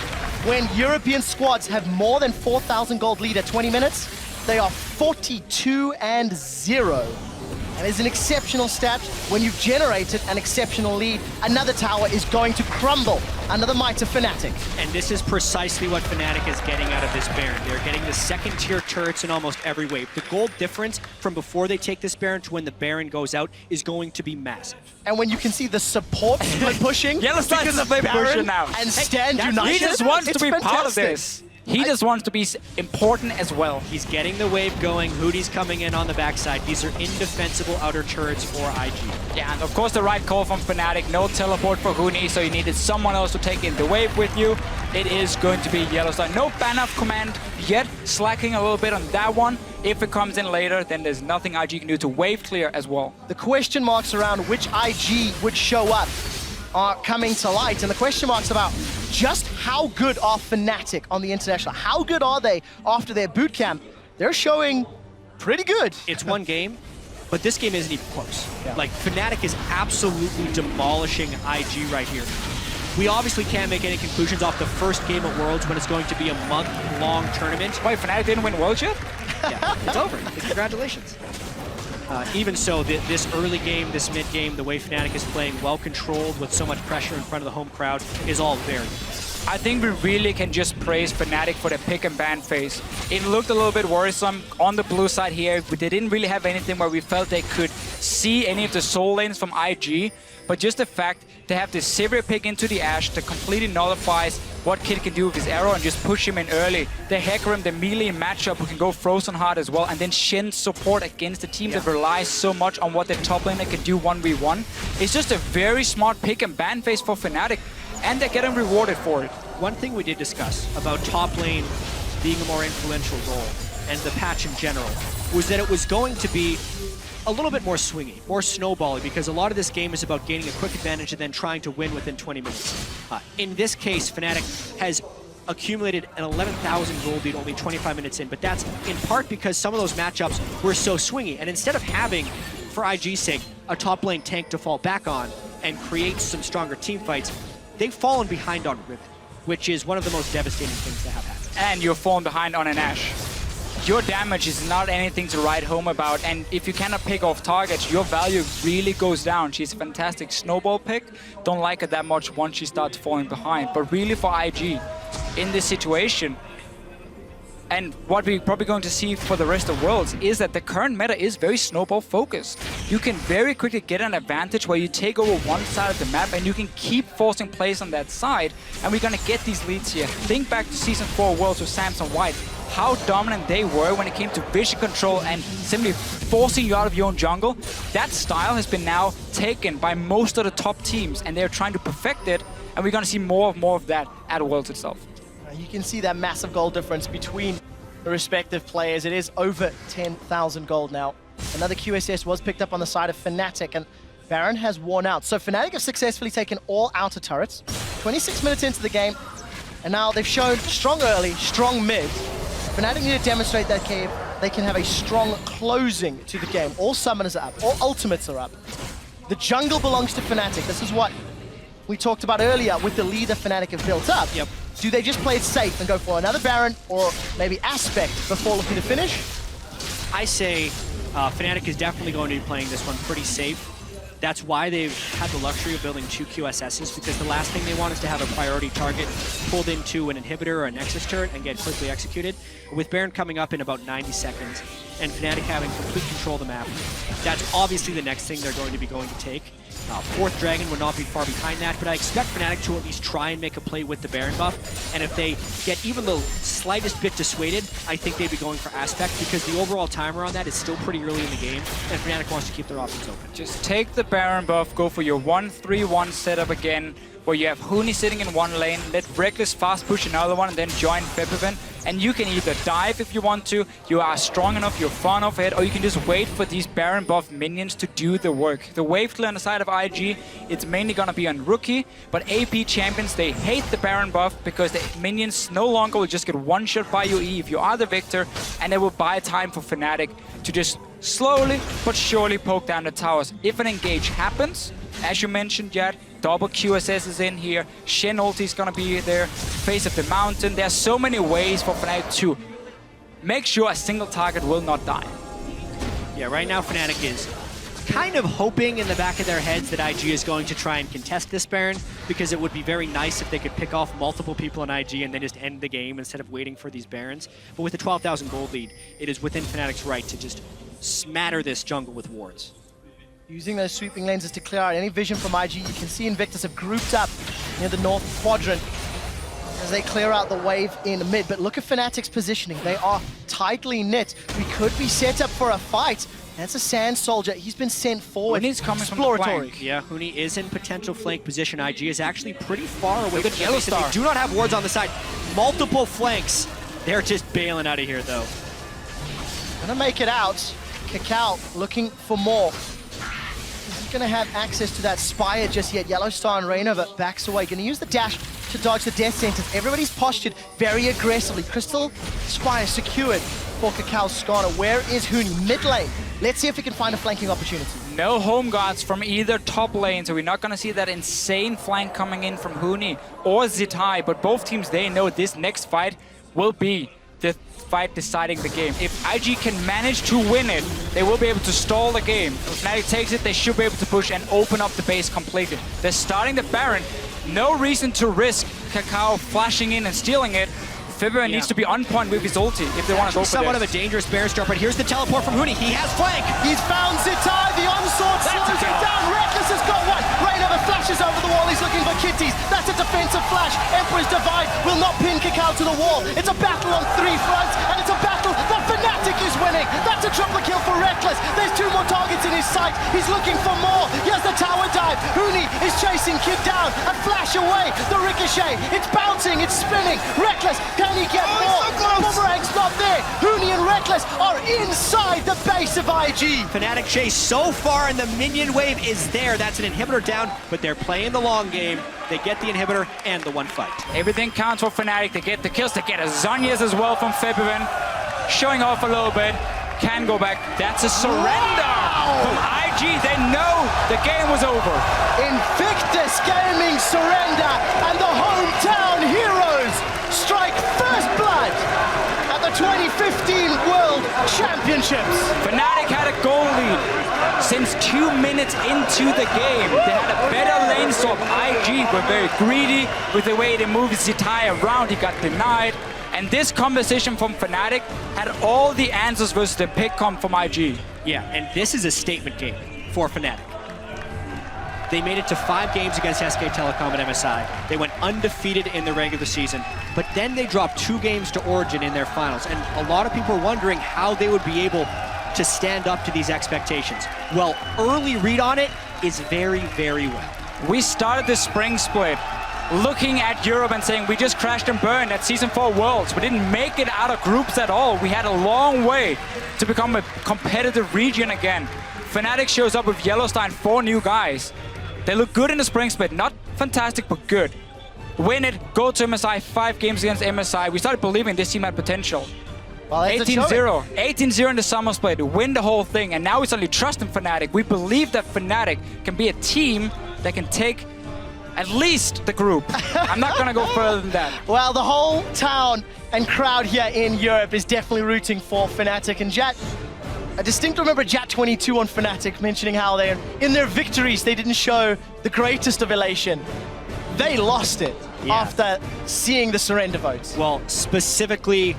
when European squads have more than 4,000 gold lead at 20 minutes, they are 42-0. And it's an exceptional stat. When you've generated an exceptional lead, another tower is going to crumble under the might of Fnatic. And this is precisely what Fnatic is getting out of this Baron. They're getting the second tier turrets in almost every wave. The gold difference from before they take this Baron to when the Baron goes out is going to be massive. And when you can see the support pushing, Yellowstar is a big pusher now. And Stand United, he just wants to be part of fantastic. this. He just wants to be important as well. He's getting the wave going. Hootie's coming in on the backside. These are indefensible outer turrets for IG. Yeah, and of course the right call from Fnatic. No teleport for Huni, so you needed someone else to take in the wave with you. It is going to be Yellowstar. No ban off command yet, slacking a little bit on that one. If it comes in later, then there's nothing IG can do to wave clear as well. The question marks around which IG would show up are coming to light, and the question marks about just how good are Fnatic on the international? How good are they after their boot camp? They're showing pretty good. It's one game, but this game isn't even close. Like, Fnatic is absolutely demolishing IG right here. We obviously can't make any conclusions off the first game at Worlds when it's going to be a month-long tournament. Wait, Fnatic didn't win Worlds yet? Yeah, it's over. Congratulations. Even so, this early game, this mid game, the way Fnatic is playing well controlled with so much pressure in front of the home crowd is all very good. I think we really can just praise Fnatic for the pick and ban phase. It looked a little bit worrisome on the blue side here, but they didn't really have anything where we felt they could see any of the soul lanes from IG. But just the fact they have this Sivir pick into the Ashe that completely nullifies what Kid can do with his arrow and just push him in early. The Hecarim, the melee matchup who can go Frozen Heart as well, and then Shen's support against a team that relies so much on what the top laner can do 1v1. It's just a very smart pick and ban phase for Fnatic, and they're getting rewarded for it. One thing we did discuss about top lane being a more influential role, and the patch in general, was that it was going to be a little bit more swingy, more snowbally, because a lot of this game is about gaining a quick advantage and then trying to win within 20 minutes. In this case, Fnatic has accumulated an 11,000 gold lead only 25 minutes in, but that's in part because some of those matchups were so swingy, and instead of having, for IG's sake, a top lane tank to fall back on and create some stronger team fights, they've fallen behind on Riven, which is one of the most devastating things to have happened. And you're falling behind on an Ashe. your damage is not anything to write home about, and if you cannot pick off targets, your value really goes down. She's a fantastic snowball pick. Don't like her that much once she starts falling behind. But really for IG, in this situation, and what we're probably going to see for the rest of Worlds is that the current meta is very snowball focused. You can very quickly get an advantage where you take over one side of the map and you can keep forcing plays on that side, and we're going to get these leads here. Think back to Season 4 Worlds with Samson White, how dominant they were when it came to vision control and simply forcing you out of your own jungle. That style has been now taken by most of the top teams, and they're trying to perfect it, and we're going to see more of that at Worlds itself. You can see that massive gold difference between the respective players. It is over 10,000 gold now. Another QSS was picked up on the side of Fnatic, and Baron has worn out. So Fnatic have successfully taken all outer turrets. 26 minutes into the game, and now they've shown strong early, strong mid. Fnatic need to demonstrate that they can have a strong closing to the game. All summoners are up, all ultimates are up. The jungle belongs to Fnatic. This is what we talked about earlier with the leader Fnatic have built up. Yep. Do they just play it safe and go for another Baron or maybe Aspect before looking to finish? I say Fnatic is definitely going to be playing this one pretty safe. That's why they've had the luxury of building 2 QSSs, because the last thing they want is to have a priority target pulled into an inhibitor or a Nexus turret and get quickly executed. With Baron coming up in about 90 seconds and Fnatic having complete control of the map, that's obviously the next thing they're going to take. Fourth Dragon would not be far behind that, but I expect Fnatic to at least try and make a play with the Baron buff, and if they get even the slightest bit dissuaded, I think they'd be going for Aspect, because the overall timer on that is still pretty early in the game, and Fnatic wants to keep their options open. Just take the Baron buff, go for your 1-3-1 setup again, where you have Huni sitting in one lane, let Reckless fast push another one, and then join Febiven. And you can either dive if you want to, you are strong enough, you're far enough ahead, or you can just wait for these Baron buff minions to do the work. The wave clear on the side of IG, it's mainly gonna be on Rookie, but AP champions, they hate the Baron buff because the minions no longer will just get one shot by your E if you are the victor, and they will buy time for Fnatic to just slowly but surely poke down the towers. If an engage happens, as you mentioned, Jad, double QSS is in here, Shen ulti is gonna be there, face of the mountain. There's so many ways for Fnatic to make sure a single target will not die. Yeah, right now Fnatic is kind of hoping in the back of their heads that IG is going to try and contest this Baron, because it would be very nice if they could pick off multiple people in IG and then just end the game instead of waiting for these Barons. But with the 12,000 gold lead, it is within Fnatic's right to just smatter this jungle with wards. Using those sweeping lenses to clear out any vision from IG. You can see Invictus have grouped up near the north quadrant as they clear out the wave in mid. But look at Fnatic's positioning. They are tightly knit. We could be set up for a fight. That's a Sand Soldier. He's been sent forward. Huni's coming from the flank. Yeah, Huni is in potential flank position. IG is actually pretty far away. Look at Yellow Star. They do not have wards on the side. Multiple flanks. They're just bailing out of here, though. Gonna make it out. Kakao looking for more. Gonna have access to that Spire just yet. Yellow Star and Reignover backs away. Gonna use the dash to dodge the death sentence. Everybody's postured very aggressively. Crystal Spire secured for Kakao Skarner. Where is Huni? Mid lane. Let's see if we can find a flanking opportunity. No home guards from either top lane, so we're not gonna see that insane flank coming in from Huni or Zitai, but both teams, they know this next fight will be the fight deciding the game. If IG can manage to win it, they will be able to stall the game. If Fnatic takes it, they should be able to push and open up the base completely. They're starting the Baron. No reason to risk Kakao flashing in and stealing it. Fibber needs to be on point with his ulti if they want to go for somewhat this. of a dangerous Baron start, but here's the teleport from Huni. He has flank. He's found Zitai. The onslaught slows him down. Reckless has got one. Reignover flashes over the wall. He's looking for kitties. That's a defensive flash. Emperor's Divide will not pin Kakao to the wall. It's a battle on 3 fronts, and it's a battle that Fnatic is winning. That's a triple kill for Reckless. There's 2 more targets in his sight. He's looking for more. Here's the tower dive. Huni is chasing Kid down. A flash away. The ricochet. It's bouncing. It's spinning. Reckless, can he get more? Boomerang's not there. Huni and Reckless are inside the base of IG. Fnatic chase so far, and the minion wave is there. That's an inhibitor down, but they're playing the long game. They get the inhibitor and the one fight. Everything counts for Fnatic. They get the kills. They get a Zhonya's as well from Febiven. Showing off a little bit. Can go back. That's a surrender from IG. They know the game was over. Invictus Gaming surrender, and the hometown heroes strike first blood at the 2015 World Championships. Fnatic had a goal lead since 2 minutes into the game. They had a better lane swap. IG were very greedy with the way they moved Zitai around. He got denied. And this conversation from Fnatic had all the answers versus the pick comp from IG. Yeah, and this is a statement game for Fnatic. They made it to 5 games against SK Telecom and MSI. They went undefeated in the regular season, but then they dropped 2 games to Origen in their finals. And a lot of people are wondering how they would be able to stand up to these expectations. Well, early read on it is very, very well. We started the spring split looking at Europe and saying we just crashed and burned at Season 4 Worlds. We didn't make it out of groups at all. We had a long way to become a competitive region again. Fnatic shows up with Yellowstein, 4 new guys. They look good in the spring split, not fantastic, but good. Win it, go to MSI, 5 games against MSI. We started believing this team had potential. Well, 18-0, 18-0 in the summer split, win the whole thing, and now we suddenly trust in Fnatic. We believe that Fnatic can be a team that can take at least the group. I'm not gonna go further than that. Well, the whole town and crowd here in Europe is definitely rooting for Fnatic. And Jat, I distinctly remember Jat22 on Fnatic mentioning how they, in their victories, they didn't show the greatest of elation. They lost it after seeing the surrender votes. Well, specifically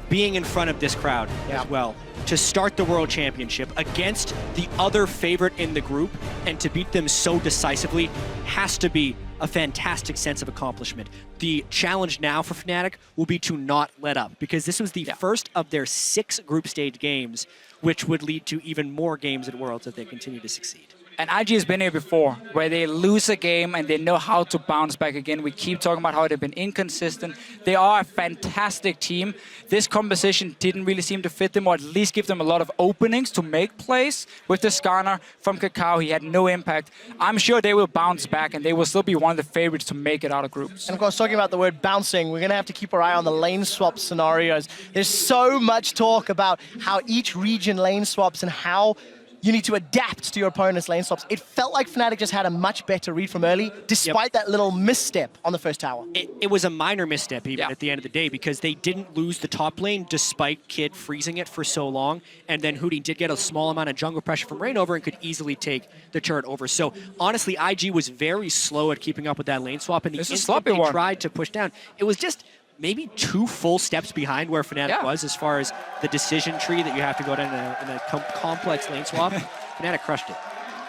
being in front of this crowd as well. To start the World Championship against the other favorite in the group and to beat them so decisively has to be a fantastic sense of accomplishment. The challenge now for Fnatic will be to not let up, because this was the first of their 6 group stage games, which would lead to even more games at Worlds if they continue to succeed. And IG has been here before, where they lose a game and they know how to bounce back again. We keep talking about how they've been inconsistent. They are a fantastic team. This composition didn't really seem to fit them, or at least give them a lot of openings to make plays. With the Skarner from Kakao, he had no impact. I'm sure they will bounce back and they will still be one of the favorites to make it out of groups. And of course, talking about the word bouncing, we're gonna have to keep our eye on the lane swap scenarios. There's so much talk about how each region lane swaps and how you need to adapt to your opponent's lane swaps. It felt like Fnatic just had a much better read from early, despite that little misstep on the first tower. It was a minor misstep even at the end of the day, because they didn't lose the top lane despite Kid freezing it for so long. And then Hootie did get a small amount of jungle pressure from Reignover and could easily take the turret over. So honestly, IG was very slow at keeping up with that lane swap. And the instant they tried to push down, it was just maybe 2 full steps behind where Fnatic was as far as the decision tree that you have to go down in a complex lane swap. Fnatic crushed it.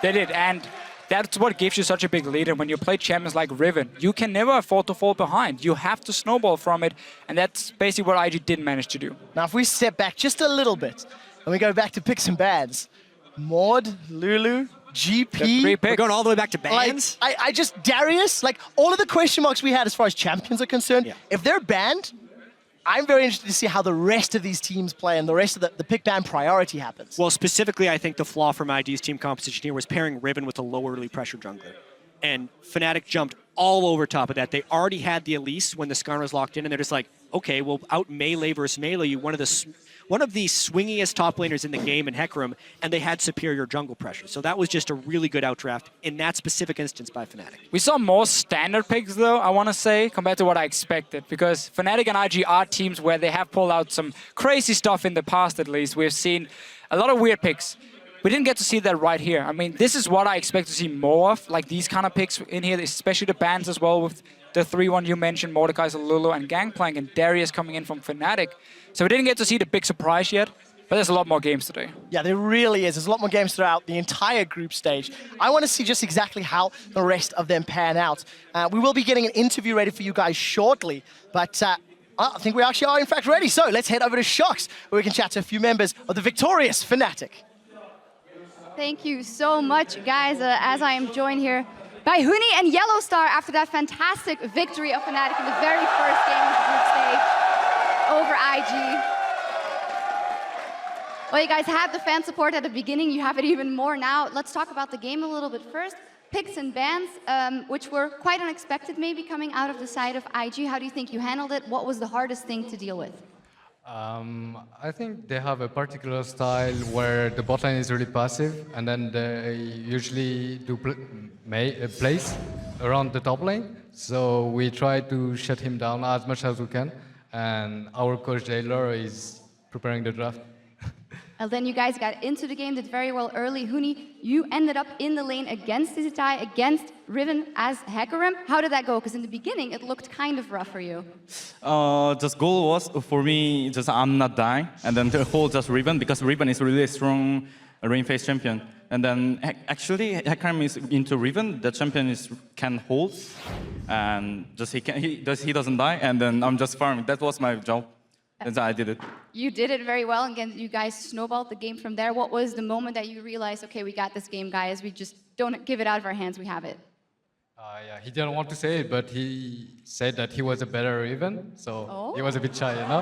They did, and that's what gives you such a big lead. And when you play champions like Riven, you can never afford to fall behind. You have to snowball from it, and that's basically what IG didn't manage to do. Now, if we step back just a little bit, and we go back to picks and bans, Mord, Lulu, GP. We're going all the way back to bans? Like, I just, Darius, like all of the question marks we had as far as champions are concerned, if they're banned, I'm very interested to see how the rest of these teams play and the rest of the pick ban priority happens. Well, specifically, I think the flaw from IG's team composition here was pairing Riven with a low early pressure jungler. And Fnatic jumped all over top of that. They already had the Elise when the Skarner was locked in, and they're just like, okay, well, out melee versus melee, you one of the swingiest top laners in the game in Hecarim, and they had superior jungle pressure. So that was just a really good outdraft in that specific instance by Fnatic. We saw more standard picks, though, I want to say, compared to what I expected, because Fnatic and IG are teams where they have pulled out some crazy stuff in the past, at least. We've seen a lot of weird picks. We didn't get to see that right here. I mean, this is what I expect to see more of, like these kind of picks in here, especially the bans as well, with the 3-1 you mentioned, Mordekaiser, Lulu, and Gangplank, and Darius coming in from Fnatic. So we didn't get to see the big surprise yet, but there's a lot more games today. Yeah, there really is. There's a lot more games throughout the entire group stage. I want to see just exactly how the rest of them pan out. We will be getting an interview ready for you guys shortly, but I think we actually are in fact ready. So let's head over to Shox, where we can chat to a few members of the victorious Fnatic. Thank you so much, guys, as I am joined here by Huni and Yellowstar after that fantastic victory of Fnatic in the very first game of the group stage over IG. Well, you guys had the fan support at the beginning. You have it even more now. Let's talk about the game a little bit first. Picks and bans, which were quite unexpected maybe coming out of the side of IG. How do you think you handled it? What was the hardest thing to deal with? I think they have a particular style where the bot lane is really passive, and then they usually do plays around the top lane. So we try to shut him down as much as we can, and our coach Taylor is preparing the draft. And then you guys got into the game, did very well early. Huni, you ended up in the lane against Izitai, against Riven as Hecarim. How did that go? Because in the beginning, it looked kind of rough for you. Just goal was for me, just I'm not dying, and then to hold just Riven, because Riven is really a strong lane phase champion. And then actually, Hecarim is into Riven, the champion can hold, and just he doesn't die, and then I'm just farming. That was my job. And I did it. You did it very well, and again, you guys snowballed the game from there. What was the moment that you realized, okay, we got this game, guys, we just don't give it out of our hands, we have it? Yeah, he didn't want to say it, but he said that he was a better Riven, so he was a bit shy, you know?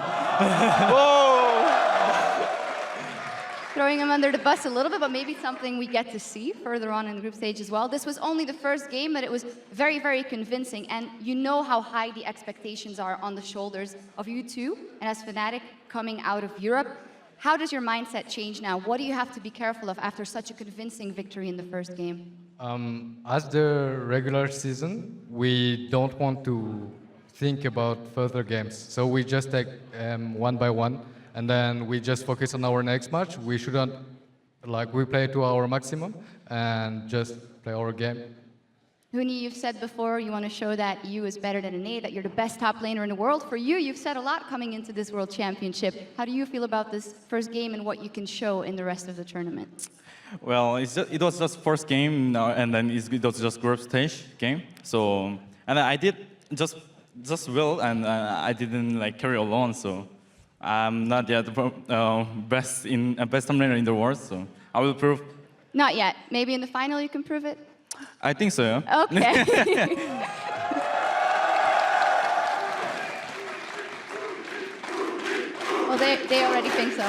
Throwing him under the bus a little bit, but maybe something we get to see further on in the group stage as well. This was only the first game, but it was very, very convincing. And you know how high the expectations are on the shoulders of you two, and as Fnatic coming out of Europe. How does your mindset change now? What do you have to be careful of after such a convincing victory in the first game? As the regular season, we don't want to think about further games. So we just take one by one. And then we just focus on our next match. We shouldn't, we play to our maximum and just play our game. Huni, you've said before you want to show that you is better than Ane, that you're the best top laner in the world. For you, you've said a lot coming into this World Championship. How do you feel about this first game and what you can show in the rest of the tournament? Well, it was just first game, and then it was just group stage game. So, and I did just well, and I didn't carry alone. So. I'm not yet the best top laner in the world, so I will prove. Not yet. Maybe in the final you can prove it? I think so, yeah. Okay. Well, they already think so.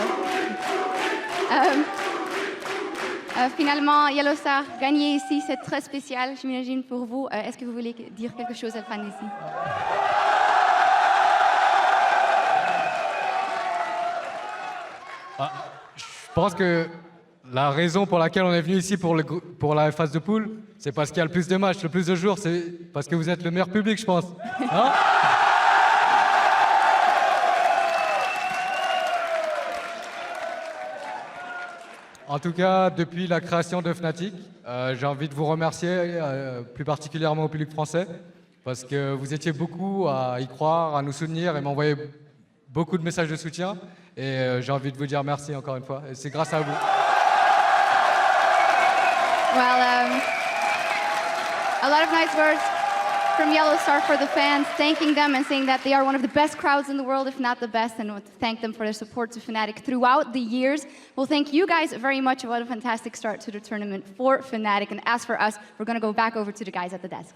Finalement, Yellow Star, gagner ici, c'est très spécial, j'imagine, pour vous. Est-ce que vous voulez dire quelque chose à la fin ici? Je pense que la raison pour laquelle on est venu ici pour la phase de poule, c'est parce qu'il y a le plus de matchs, le plus de jours, c'est parce que vous êtes le meilleur public, je pense. Hein? En tout cas, depuis la création de Fnatic, j'ai envie de vous remercier, plus particulièrement au public français, parce que vous étiez beaucoup à y croire, à nous soutenir et m'envoyer beaucoup de messages de soutien. Et j'ai envie de vous dire merci encore une fois. Et c'est grâce à vous. Well, a lot of nice words from Yellow Star for the fans, thanking them and saying that they are one of the best crowds in the world, if not the best, and to thank them for their support to Fnatic throughout the years. Well, thank you guys very much. What a fantastic start to the tournament for Fnatic. And as for us, we're going to go back over to the guys at the desk.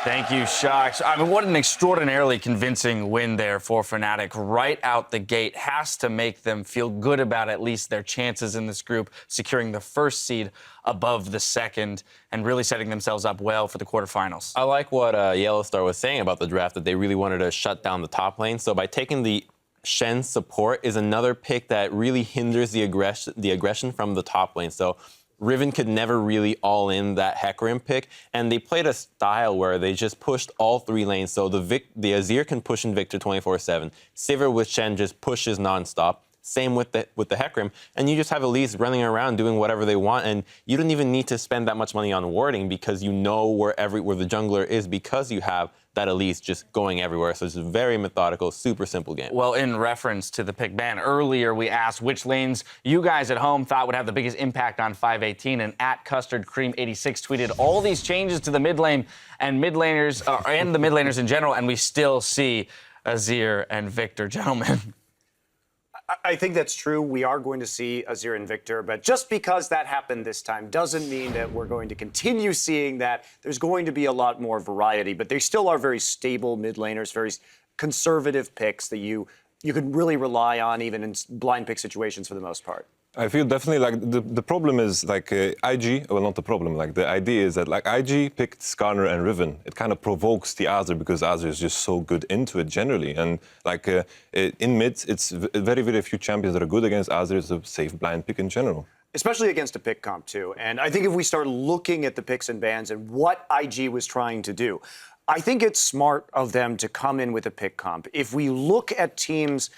Thank you, Shaks. I mean, what an extraordinarily convincing win there for Fnatic right out the gate. Has to make them feel good about at least their chances in this group, securing the first seed above the second and really setting themselves up well for the quarterfinals. I like what Yellow Star was saying about the draft, that they really wanted to shut down the top lane. So by taking the Shen support is another pick that really hinders the aggression from the top lane. So Riven could never really all in that Hecarim pick, and they played a style where they just pushed all three lanes. So the Azir can push Invictus 24/7. Sivir with Shen just pushes nonstop. Same with the Hecarim, and you just have Elise running around doing whatever they want, and you don't even need to spend that much money on warding because you know where the jungler is because you have that Elise just going everywhere. So it's a very methodical, super simple game. Well, in reference to the pick ban, earlier we asked which lanes you guys at home thought would have the biggest impact on 518, and at CustardCream86 tweeted all these changes to the mid lane and mid laners, and the mid laners in general, and we still see Azir and Victor, gentlemen. I think that's true. We are going to see Azir and Victor, but just because that happened this time doesn't mean that we're going to continue seeing that. There's going to be a lot more variety, but they still are very stable mid laners, very conservative picks that you can really rely on even in blind pick situations for the most part. I feel definitely like the problem is IG, well, not the problem, the idea is that IG picked Skarner and Riven. It kind of provokes the Azir because Azir is just so good into it generally. And in mid, it's very, very few champions that are good against Azir. It's a safe blind pick in general. Especially against a pick comp too. And I think if we start looking at the picks and bans and what IG was trying to do, I think it's smart of them to come in with a pick comp. If we look at teams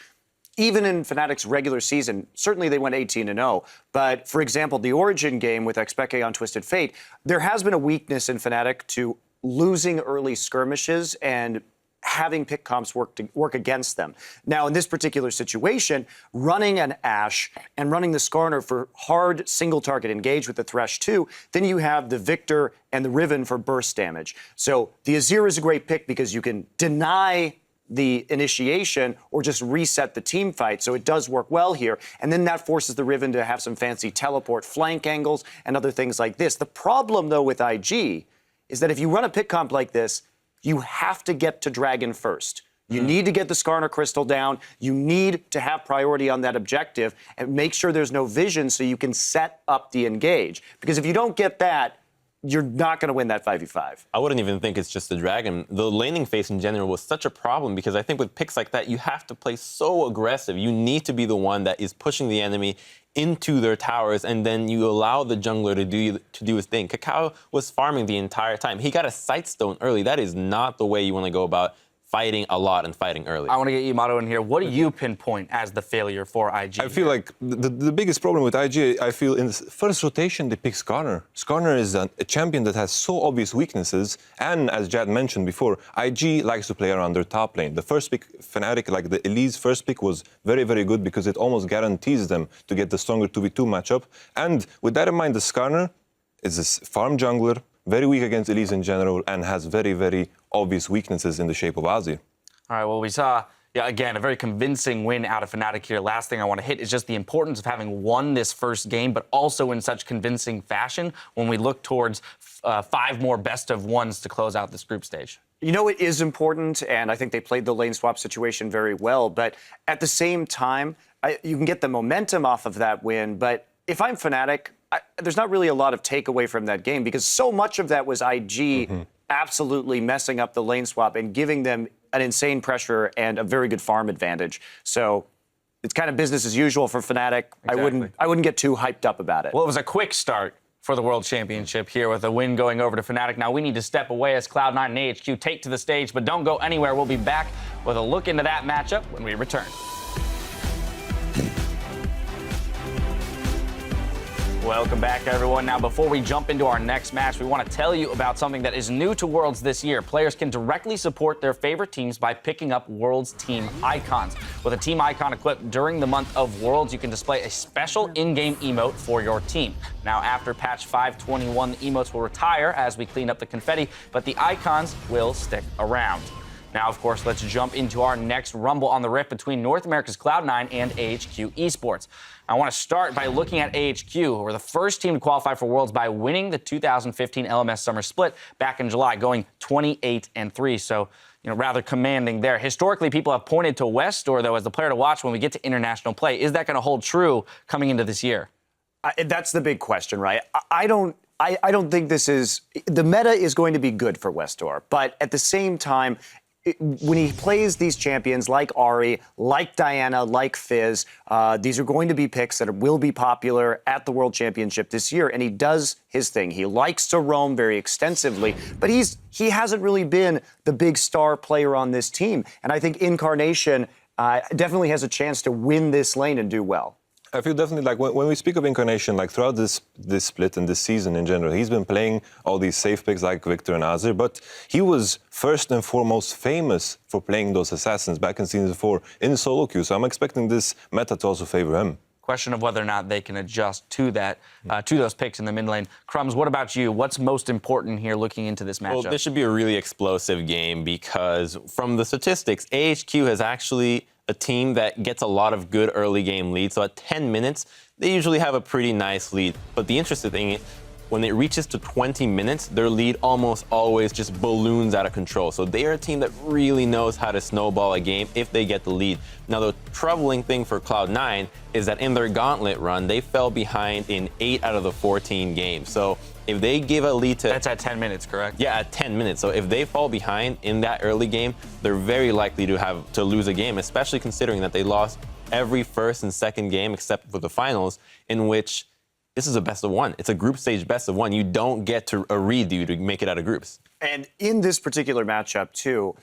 even in Fnatic's regular season, certainly they went 18-0. But for example, the Origen game with xPeke on Twisted Fate, there has been a weakness in Fnatic to losing early skirmishes and having pick comps work against them. Now, in this particular situation, running an Ashe and running the Skarner for hard single-target engage with the Thresh 2, then you have the Victor and the Riven for burst damage. So the Azir is a great pick because you can deny the initiation or just reset the team fight. So it does work well here. And then that forces the Riven to have some fancy teleport flank angles and other things like this. The problem, though, with IG is that if you run a pick comp like this, you have to get to Dragon first. You need to get the Skarner Crystal down. You need to have priority on that objective and make sure there's no vision so you can set up the engage. Because if you don't get that, you're not going to win that 5v5. I wouldn't even think it's just the Dragon. The laning phase in general was such a problem because I think with picks like that, you have to play so aggressive. You need to be the one that is pushing the enemy into their towers, and then you allow the jungler to do his thing. Kakao was farming the entire time. He got a Sightstone early. That is not the way you want to go about fighting a lot and fighting early. I want to get Yamato in here. What do you pinpoint as the failure for IG? I feel like the biggest problem with IG, I feel in the first rotation, they pick Skarner. Skarner is a champion that has so obvious weaknesses. And as Jad mentioned before, IG likes to play around their top lane. The first pick, Fnatic, like the Elise first pick was very, very good because it almost guarantees them to get the stronger 2v2 matchup. And with that in mind, the Skarner is a farm jungler, very weak against Elise in general, and has very, very obvious weaknesses in the shape of Azir. All right, well, we saw, again, a very convincing win out of Fnatic here. Last thing I want to hit is just the importance of having won this first game, but also in such convincing fashion when we look towards 5 more best-of-1s to close out this group stage. You know, it is important, and I think they played the lane swap situation very well, but at the same time, you can get the momentum off of that win, but if I'm Fnatic, there's not really a lot of takeaway from that game because so much of that was IG absolutely messing up the lane swap and giving them an insane pressure and a very good farm advantage. So it's kind of business as usual for Fnatic. Exactly. I wouldn't get too hyped up about it. Well, it was a quick start for the World Championship here with a win going over to Fnatic. Now we need to step away as Cloud9 and AHQ take to the stage, but don't go anywhere. We'll be back with a look into that matchup when we return. Welcome back, everyone. Now, before we jump into our next match, we want to tell you about something that is new to Worlds this year. Players can directly support their favorite teams by picking up Worlds team icons. With a team icon equipped during the month of Worlds, you can display a special in-game emote for your team. Now, after patch 5.21, the emotes will retire as we clean up the confetti, but the icons will stick around. Now, of course, let's jump into our next Rumble on the Rift between North America's Cloud9 and AHQ Esports. I want to start by looking at AHQ, who were the first team to qualify for Worlds by winning the 2015 LMS Summer Split back in July, going 28-3. So, rather commanding there. Historically, people have pointed to Westor, though, as the player to watch when we get to international play. Is that going to hold true coming into this year? That's the big question, right? I don't think this is... The meta is going to be good for Westor, but at the same time, when he plays these champions like Ahri, like Diana, like Fizz, these are going to be picks that will be popular at the World Championship this year, and he does his thing. He likes to roam very extensively, but he hasn't really been the big star player on this team, and I think Incarnation definitely has a chance to win this lane and do well. I feel definitely like when we speak of Incarnation, like throughout this split and this season in general, he's been playing all these safe picks like Victor and Azir, but he was first and foremost famous for playing those assassins back in Season 4 in solo queue, so I'm expecting this meta to also favor him. Question of whether or not they can adjust to that, to those picks in the mid lane. Crumbs, what about you? What's most important here looking into this matchup? Well, this should be a really explosive game because from the statistics, AHQ has actually a team that gets a lot of good early game leads. So at 10 minutes, they usually have a pretty nice lead. But the interesting thing is, when it reaches to 20 minutes, their lead almost always just balloons out of control. So they are a team that really knows how to snowball a game if they get the lead. Now, the troubling thing for Cloud9 is that in their gauntlet run, they fell behind in 8 out of the 14 games. So if they give a lead to... That's at 10 minutes, correct? Yeah, at 10 minutes. So if they fall behind in that early game, they're very likely to lose a game, especially considering that they lost every first and second game except for the finals, in which this is a best of one. It's a group stage best of one. You don't get a redo to make it out of groups. And in this particular matchup, too,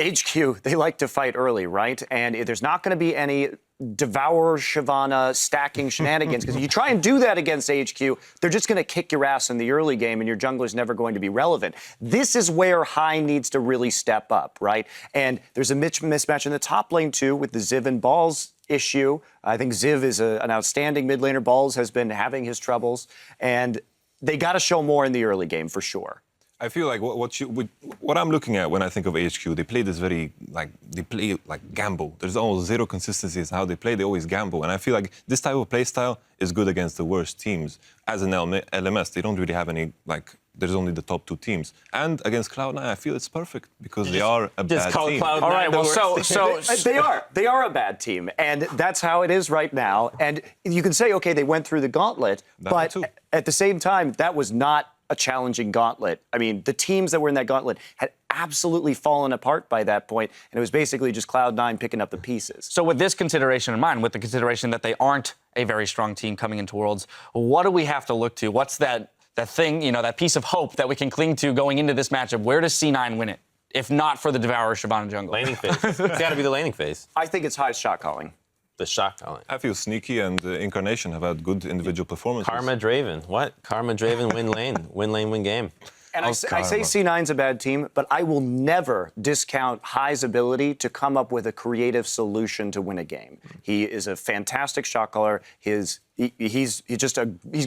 HQ, they like to fight early, right? And there's not going to be any Devour Shyvana stacking shenanigans, because if you try and do that against HQ, they're just going to kick your ass in the early game and your jungler's never going to be relevant. This is where High needs to really step up, right? And there's a mismatch in the top lane too with the Ziv and Balls issue. I think Ziv is an outstanding mid laner. Balls has been having his troubles, and they got to show more in the early game for sure. I feel like what I'm looking at when I think of HQ, they play this gamble. There's almost zero consistency in how they play. They always gamble. And I feel like this type of play style is good against the worst teams. As an LMS, they don't really have any, there's only the top two teams. And against Cloud9, I feel it's perfect because they are a bad team. All right, well, they are a bad team, and that's how it is right now. And you can say, okay, they went through the gauntlet, but at the same time, that was not a challenging gauntlet. I mean, the teams that were in that gauntlet had absolutely fallen apart by that point, and it was basically just Cloud9 picking up the pieces. So with this consideration in mind, with the consideration that they aren't a very strong team coming into Worlds, what do we have to look to? What's that thing, that piece of hope that we can cling to going into this matchup? Where does C9 win it, if not for the Devourer Shyvana jungle? Laning phase. It's got to be the laning phase. I think it's High's shot calling. The shot calling. I feel Sneaky and Incarnation have had good individual performances. Karma Draven. What? Karma Draven win lane. Win lane, win game. And I say C9's a bad team, but I will never discount High's ability to come up with a creative solution to win a game. He is a fantastic shot caller. He's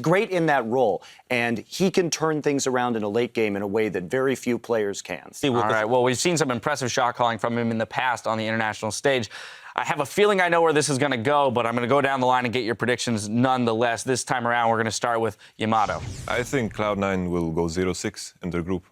great in that role, and he can turn things around in a late game in a way that very few players can. All right, well, we've seen some impressive shot calling from him in the past on the international stage. I have a feeling I know where this is going to go, but I'm going to go down the line and get your predictions nonetheless. This time around, we're going to start with Yamato. I think Cloud9 will go 0-6 in their group.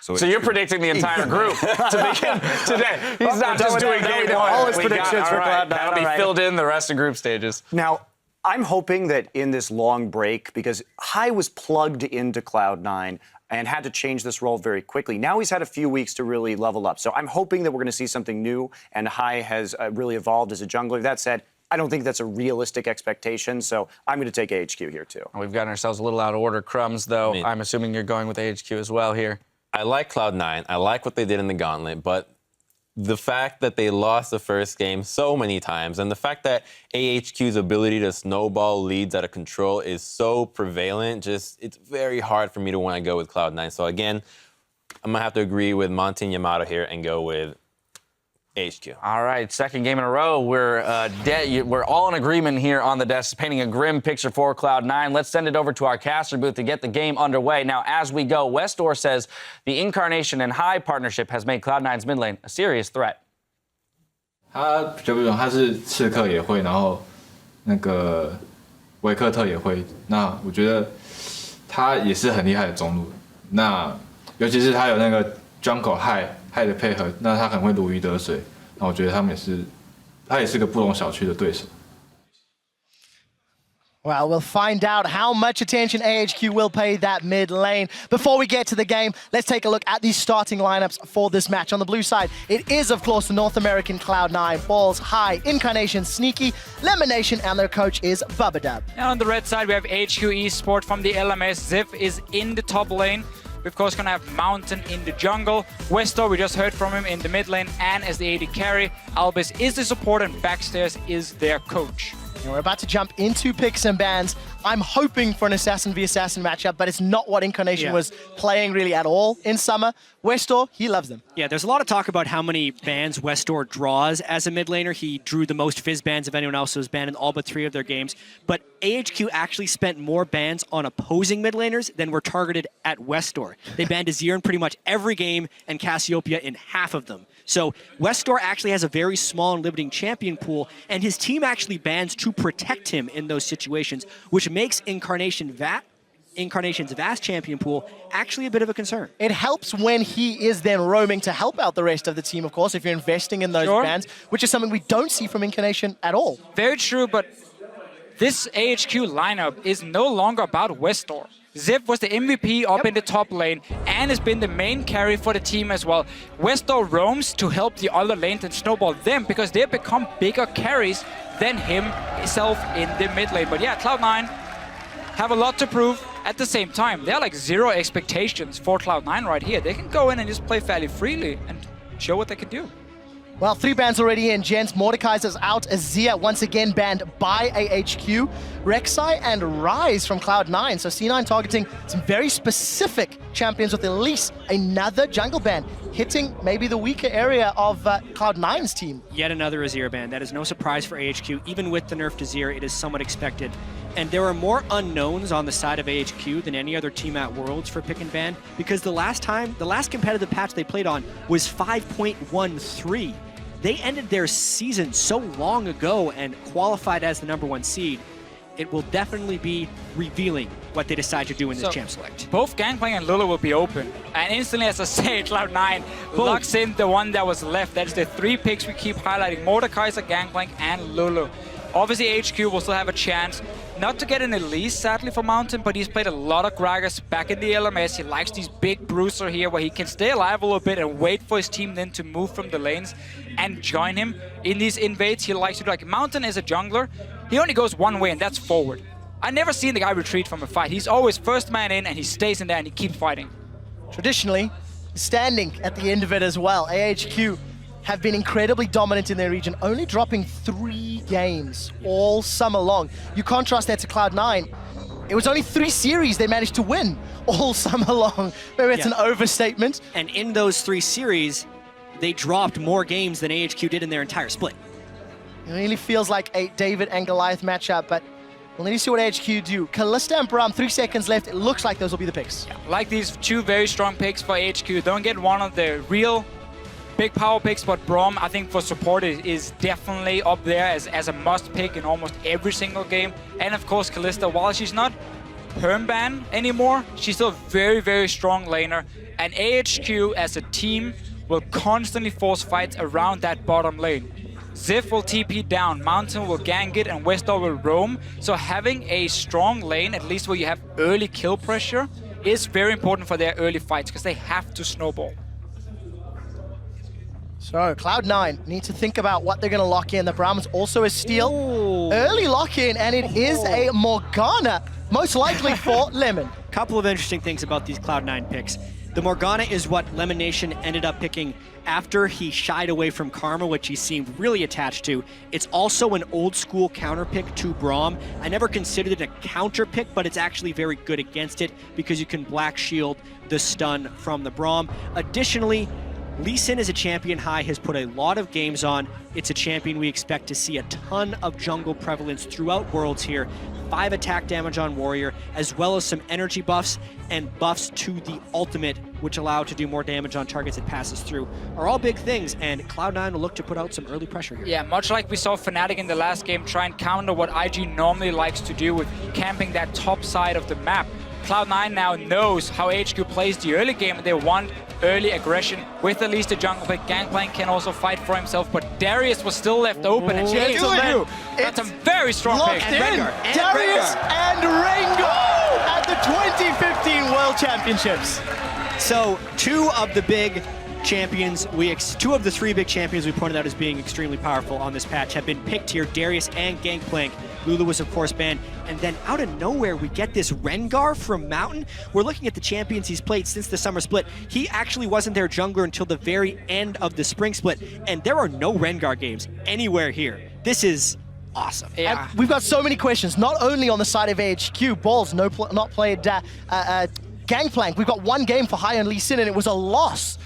So you're predicting the entire group to begin today. He's not just doing game one. All his predictions for Cloud9. That'll be filled in the rest of group stages. Now, I'm hoping that in this long break, because High was plugged into Cloud9 and had to change this role very quickly. Now he's had a few weeks to really level up. So I'm hoping that we're going to see something new, and High has really evolved as a jungler. That said, I don't think that's a realistic expectation, so I'm going to take AHQ here too. We've gotten ourselves a little out of order. Crumbs, though, I'm assuming you're going with AHQ as well here. I like Cloud9. I like what they did in the gauntlet, but the fact that they lost the first game so many times, and the fact that AHQ's ability to snowball leads out of control is so prevalent, it's very hard for me to want to go with Cloud9. So again, I'm going to have to agree with Monty and Yamato here and go with AHQ. All right, second game in a row. We're all in agreement here on the desk, painting a grim picture for Cloud9. Let's send it over to our caster booth to get the game underway. Now, as we go, Westdoor says the Incarnation and High partnership has made Cloud9's mid lane a serious threat. 他比较不同，他是刺客也会，然后那个维克特也会。那我觉得他也是很厉害的中路。那尤其是他有那个 Jungle High 的配合，那他很会如鱼得水。那我觉得他也是个不容小觑的对手。 Well, we'll find out how much attention AHQ will pay that mid lane. Before we get to the game, let's take a look at the starting lineups for this match. On the blue side, it is, of course, the North American Cloud9, Balls, High, Incarnation, Sneaky, Lemonation, and their coach is Bubadub. And on the red side, we have HQ Esport from the LMS. Ziv is in the top lane. We're, of course, going to have Mountain in the jungle. Westor, we just heard from him in the mid lane and as the AD carry. Albus is the support and Backstairs is their coach. And we're about to jump into picks and bans. I'm hoping for an Assassin v Assassin matchup, but it's not what Incarnation was playing really at all in summer. Westor, he loves them. Yeah, there's a lot of talk about how many bans Westor draws as a mid laner. He drew the most Fizz bans of anyone else, so was banned in all but 3 of their games. But AHQ actually spent more bans on opposing mid laners than were targeted at Westor. They banned Azir in pretty much every game and Cassiopeia in half of them. So Westor actually has a very small and limiting champion pool, and his team actually bans to protect him in those situations, which makes Incarnation's vast champion pool actually a bit of a concern. It helps when he is then roaming to help out the rest of the team, of course, if you're investing in those bans, which is something we don't see from Incarnation at all. Very true, but this AHQ lineup is no longer about Westor. Ziv was the MVP up in the top lane and has been the main carry for the team as well. Westor roams to help the other lanes and snowball them because they've become bigger carries than himself in the mid lane. But yeah, Cloud9 have a lot to prove. At the same time, there are like 0 expectations for Cloud9 right here. They can go in and just play fairly freely and show what they can do. Well, 3 bans already in. Jens, Mordekaiser's out. Azir once again banned by AHQ. Rek'Sai and Ryze from Cloud9. So C9 targeting some very specific champions with at least another jungle ban, hitting maybe the weaker area of Cloud9's team. Yet another Azir ban. That is no surprise for AHQ. Even with the nerf to Azir, it is somewhat expected. And there are more unknowns on the side of AHQ than any other team at Worlds for pick and ban, because the last competitive patch they played on was 5.13. They ended their season so long ago and qualified as the #1 seed. It will definitely be revealing what they decide to do in this champ select. Both Gangplank and Lulu will be open. And instantly, as I say, Cloud9 locks in the one that was left. That is the 3 picks we keep highlighting: Mordekaiser, Gangplank, and Lulu. Obviously, HQ will still have a chance not to get an Elise, sadly, for Mountain, but he's played a lot of Gragas back in the LMS. He likes these big bruiser here where he can stay alive a little bit and wait for his team then to move from the lanes and join him in these invades. He likes to do, like, Mountain is a jungler. He only goes one way, and that's forward. I've never seen the guy retreat from a fight. He's always first man in, and he stays in there, and he keeps fighting. Traditionally, standing at the end of it as well. AHQ have been incredibly dominant in their region, only dropping 3 games all summer long. You contrast that to Cloud9. It was only 3 series they managed to win all summer long. Maybe it's an overstatement. And in those 3 series, they dropped more games than AHQ did in their entire split. It really feels like a David and Goliath matchup, but we'll need to see what AHQ do. Kalista and Braum, 3 seconds left. It looks like those will be the picks. Yeah, like these 2 very strong picks for HQ. Don't get one of the real big power picks, but Braum, I think for support is definitely up there as a must pick in almost every single game. And of course, Kalista, while she's not perm-ban anymore, she's still a very, very strong laner. And AHQ as a team will constantly force fights around that bottom lane. Ziv will TP down, Mountain will gank it, and Westall will roam. So having a strong lane, at least where you have early kill pressure, is very important for their early fights, because they have to snowball. So Cloud9 need to think about what they're going to lock in. The Braum's also a steal. Ooh. Early lock-in, and it is a Morgana, most likely for Lemon. Couple of interesting things about these Cloud9 picks. The Morgana is what Lemon Nation ended up picking after he shied away from Karma, which he seemed really attached to. It's also an old school counter pick to Braum. I never considered it a counter pick, but it's actually very good against it because you can black shield the stun from the Braum. Additionally, Lee Sin is a champion High has put a lot of games on. It's a champion we expect to see a ton of jungle prevalence throughout Worlds here. 5 attack damage on Warrior, as well as some energy buffs and buffs to the ultimate, which allow to do more damage on targets it passes through, are all big things, and Cloud9 will look to put out some early pressure here. Yeah, much like we saw Fnatic in the last game try and counter what IG normally likes to do with camping that top side of the map. Cloud9 now knows how HQ plays the early game, and they want early aggression with at least a jungle pick. Gangplank can also fight for himself, but Darius was still left open, and Jensen got some very strong picks. Darius and Rengar at the 2015 World Championships. So 2 of the big champions, 2 of the 3 big champions we pointed out as being extremely powerful on this patch have been picked here, Darius and Gangplank. Lulu was, of course, banned. And then out of nowhere, we get this Rengar from Mountain. We're looking at the champions he's played since the summer split. He actually wasn't their jungler until the very end of the spring split. And there are no Rengar games anywhere here. This is awesome. Yeah. And we've got so many questions, not only on the side of AHQ. Balls not played Gangplank. We've got 1 game for High on Lee Sin, and it was a loss.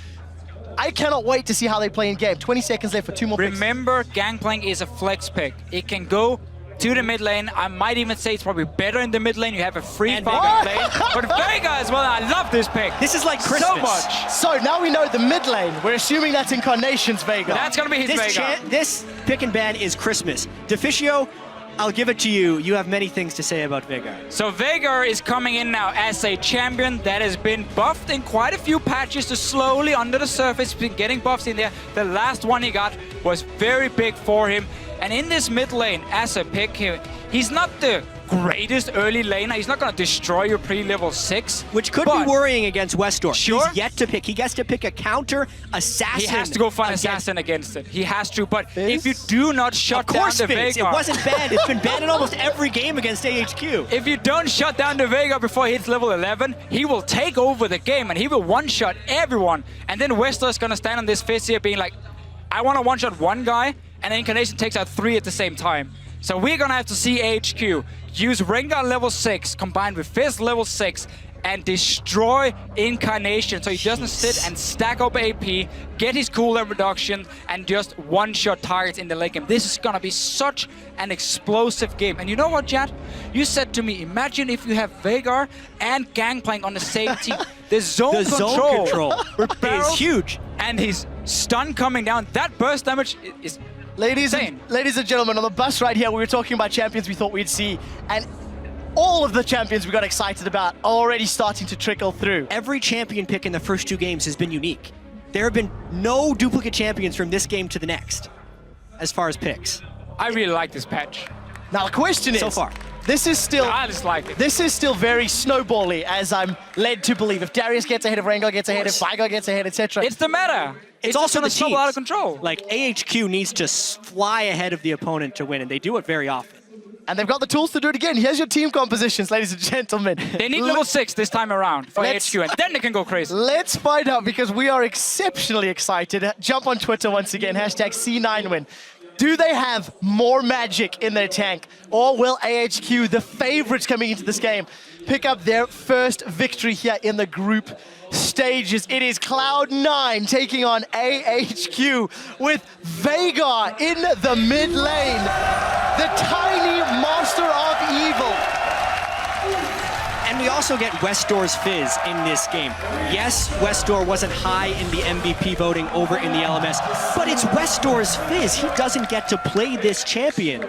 I cannot wait to see how they play in game. 20 seconds left for 2 more picks. Remember, Gangplank is a flex pick. It can go to the mid lane. I might even say it's probably better in the mid lane. You have a free fire lane. But Vega as well, I love this pick. This is like Christmas. So much. So now we know the mid lane. We're assuming that's Incarnation's Vega. That's going to be his Vega. This pick and ban is Christmas. Deficio, I'll give it to you. You have many things to say about Vega. So Vega is coming in now as a champion that has been buffed in quite a few patches to slowly under the surface, been getting buffs in there. The last one he got was very big for him. And in this mid lane, as a pick here, he's not the greatest early laner. He's not going to destroy your pre-level 6. Which could be worrying against Westor. Sure. He's yet to pick. He gets to pick a counter assassin. He has to go for an assassin against it. He has to. But if you do not shut down the Veigar... It wasn't banned. It's been banned in almost every game against AHQ. If you don't shut down the Veigar before he hits level 11, he will take over the game and he will one-shot everyone. And then Westor is going to stand on this Fizz here being like, I want to one-shot one guy, and Incarnation takes out 3 at the same time. So we're going to have to see AHQ use Rengar level 6 combined with Fizz level 6 and destroy Incarnation so he doesn't sit and stack up AP, get his cooldown reduction, and just one-shot targets in the late game. This is going to be such an explosive game. And you know what, Jad? You said to me, imagine if you have Veigar and Gangplank on the same team. The zone control is huge. And his stun coming down, that burst damage is Ladies and gentlemen, on the bus right here, we were talking about champions we thought we'd see, and all of the champions we got excited about are already starting to trickle through. Every champion pick in the first 2 games has been unique. There have been no duplicate champions from this game to the next, as far as picks. I really like this patch. Now the question is, so far, this is still I just like it. This is still very snowbally, as I'm led to believe. If Darius gets ahead, if Rengar gets ahead, if Veigar gets ahead, etc. It's the meta. It's also the teams. Out of control. Like AHQ needs to fly ahead of the opponent to win, and they do it very often. And they've got the tools to do it again. Here's your team compositions, ladies and gentlemen. They need level 6 this time around for AHQ, and then they can go crazy. Let's find out, because we are exceptionally excited. Jump on Twitter once again, hashtag C9win. Do they have more magic in their tank? Or will AHQ, the favorites coming into this game, pick up their first victory here in the group stages? It is Cloud9 taking on AHQ with Veigar in the mid lane. The tiny master of evil. And we also get Westor's Fizz in this game. Yes, Westor wasn't high in the MVP voting over in the LMS, but it's Westor's Fizz. He doesn't get to play this champion.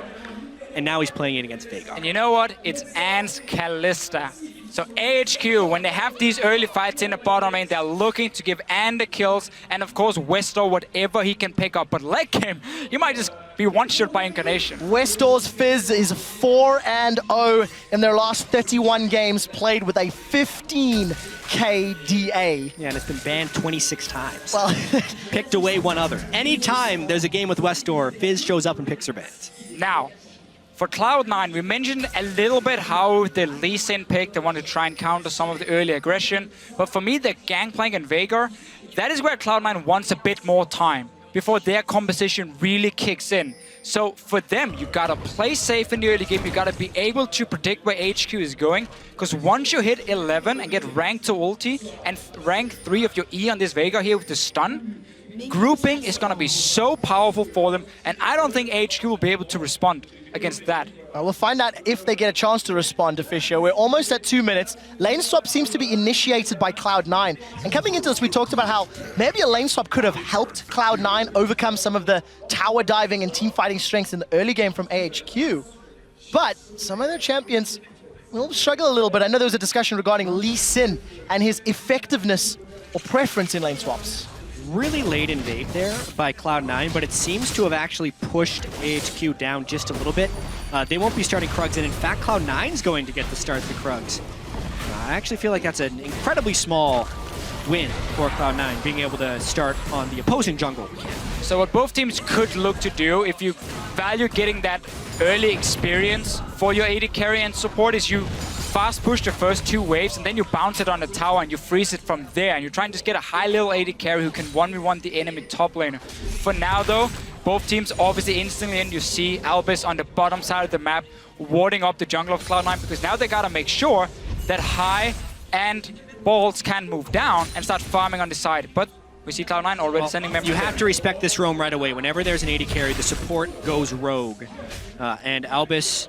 And now he's playing it against Veigar. And you know what? It's Ant's Kalista. So AHQ, when they have these early fights in the bottom lane, they're looking to give Ant the kills, and of course Westor whatever he can pick up. But late game, you might just be one-shot by Incarnation. Westor's Fizz is 4-0 in their last 31 games played with a 15k DA. Yeah, and it's been banned 26 times. Well, picked away one other. Anytime there's a game with Westor, Fizz shows up and picks are banned. Now, for Cloud9, we mentioned a little bit how the Lee Sin pick, they want to try and counter some of the early aggression. But for me, the Gangplank and Veigar, that is where Cloud9 wants a bit more time before their composition really kicks in. So for them, you gotta play safe in the early game. You gotta be able to predict where HQ is going. Because once you hit 11 and get rank to ulti and rank 3 of your E on this Veigar here with the stun, grouping is gonna be so powerful for them. And I don't think HQ will be able to respond against that. We'll find out if they get a chance to respond to Fisher. We're almost at 2 minutes. Lane swap seems to be initiated by Cloud9. And coming into this, we talked about how maybe a lane swap could have helped Cloud9 overcome some of the tower diving and team fighting strengths in the early game from AHQ. But some of their champions will struggle a little bit. I know there was a discussion regarding Lee Sin and his effectiveness or preference in lane swaps. Really late invade there by Cloud9, but it seems to have actually pushed AHQ down just a little bit. They won't be starting Krugs, and in fact, Cloud9's going to get to start the Krugs. I actually feel like that's an incredibly small win for Cloud9, being able to start on the opposing jungle. So what both teams could look to do, if you value getting that early experience for your AD carry and support, is you fast push the first 2 waves and then you bounce it on the tower and you freeze it from there, and you try and just get a high level AD carry who can 1v1 the enemy top laner. For now though, both teams obviously instantly, and you see Albus on the bottom side of the map warding up the jungle of Cloud9, because now they gotta make sure that High and Balls can move down and start farming on the side. But we see Cloud9 already sending members. You have to respect this roam right away. Whenever there's an AD carry, the support goes rogue. And Albus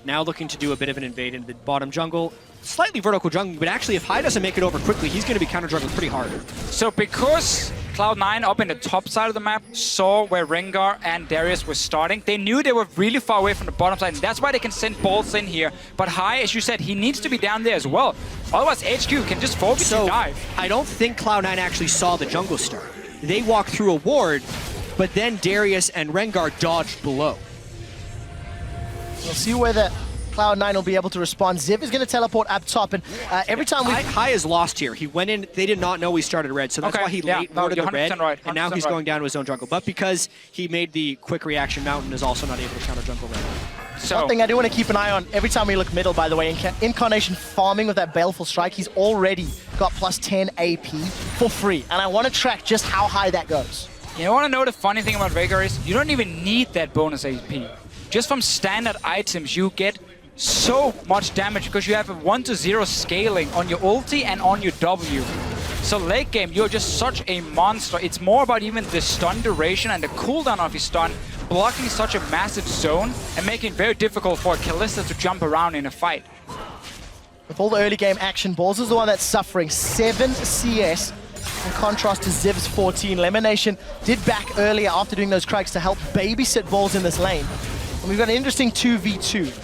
now looking to do a bit of an invade into the bottom jungle. Slightly vertical jungle, but actually if High doesn't make it over quickly, he's going to be counter-jungling pretty hard. So because Cloud9 up in the top side of the map saw where Rengar and Darius were starting, they knew they were really far away from the bottom side, and that's why they can send Balls in here. But High, as you said, he needs to be down there as well. Otherwise HQ can just focus and dive. I don't think Cloud9 actually saw the jungle start. They walked through a ward, but then Darius and Rengar dodged below. We'll see whether Cloud9 will be able to respond. Ziv is going to teleport up top, and every time High is lost here. He went in, they did not know he started red, so that's why he late warded the red, and now he's going down to his own jungle. But because he made the quick reaction, Mountain is also not able to counter jungle red. So, one thing I do want to keep an eye on, every time we look middle, by the way, Incarnation farming with that Baleful Strike, he's already got plus 10 AP for free, and I want to track just how high that goes. You want to know the funny thing about Veigar is, you don't even need that bonus AP. Just from standard items, you get so much damage because you have a 1-to-0 scaling on your ulti and on your W. So late game, you're just such a monster. It's more about even the stun duration and the cooldown of your stun, blocking such a massive zone and making it very difficult for a Kalista to jump around in a fight. With all the early game action, Balls is the one that's suffering 7 CS in contrast to Ziv's 14. Lemonation did back earlier after doing those cracks to help babysit Balls in this lane. And we've got an interesting 2v2.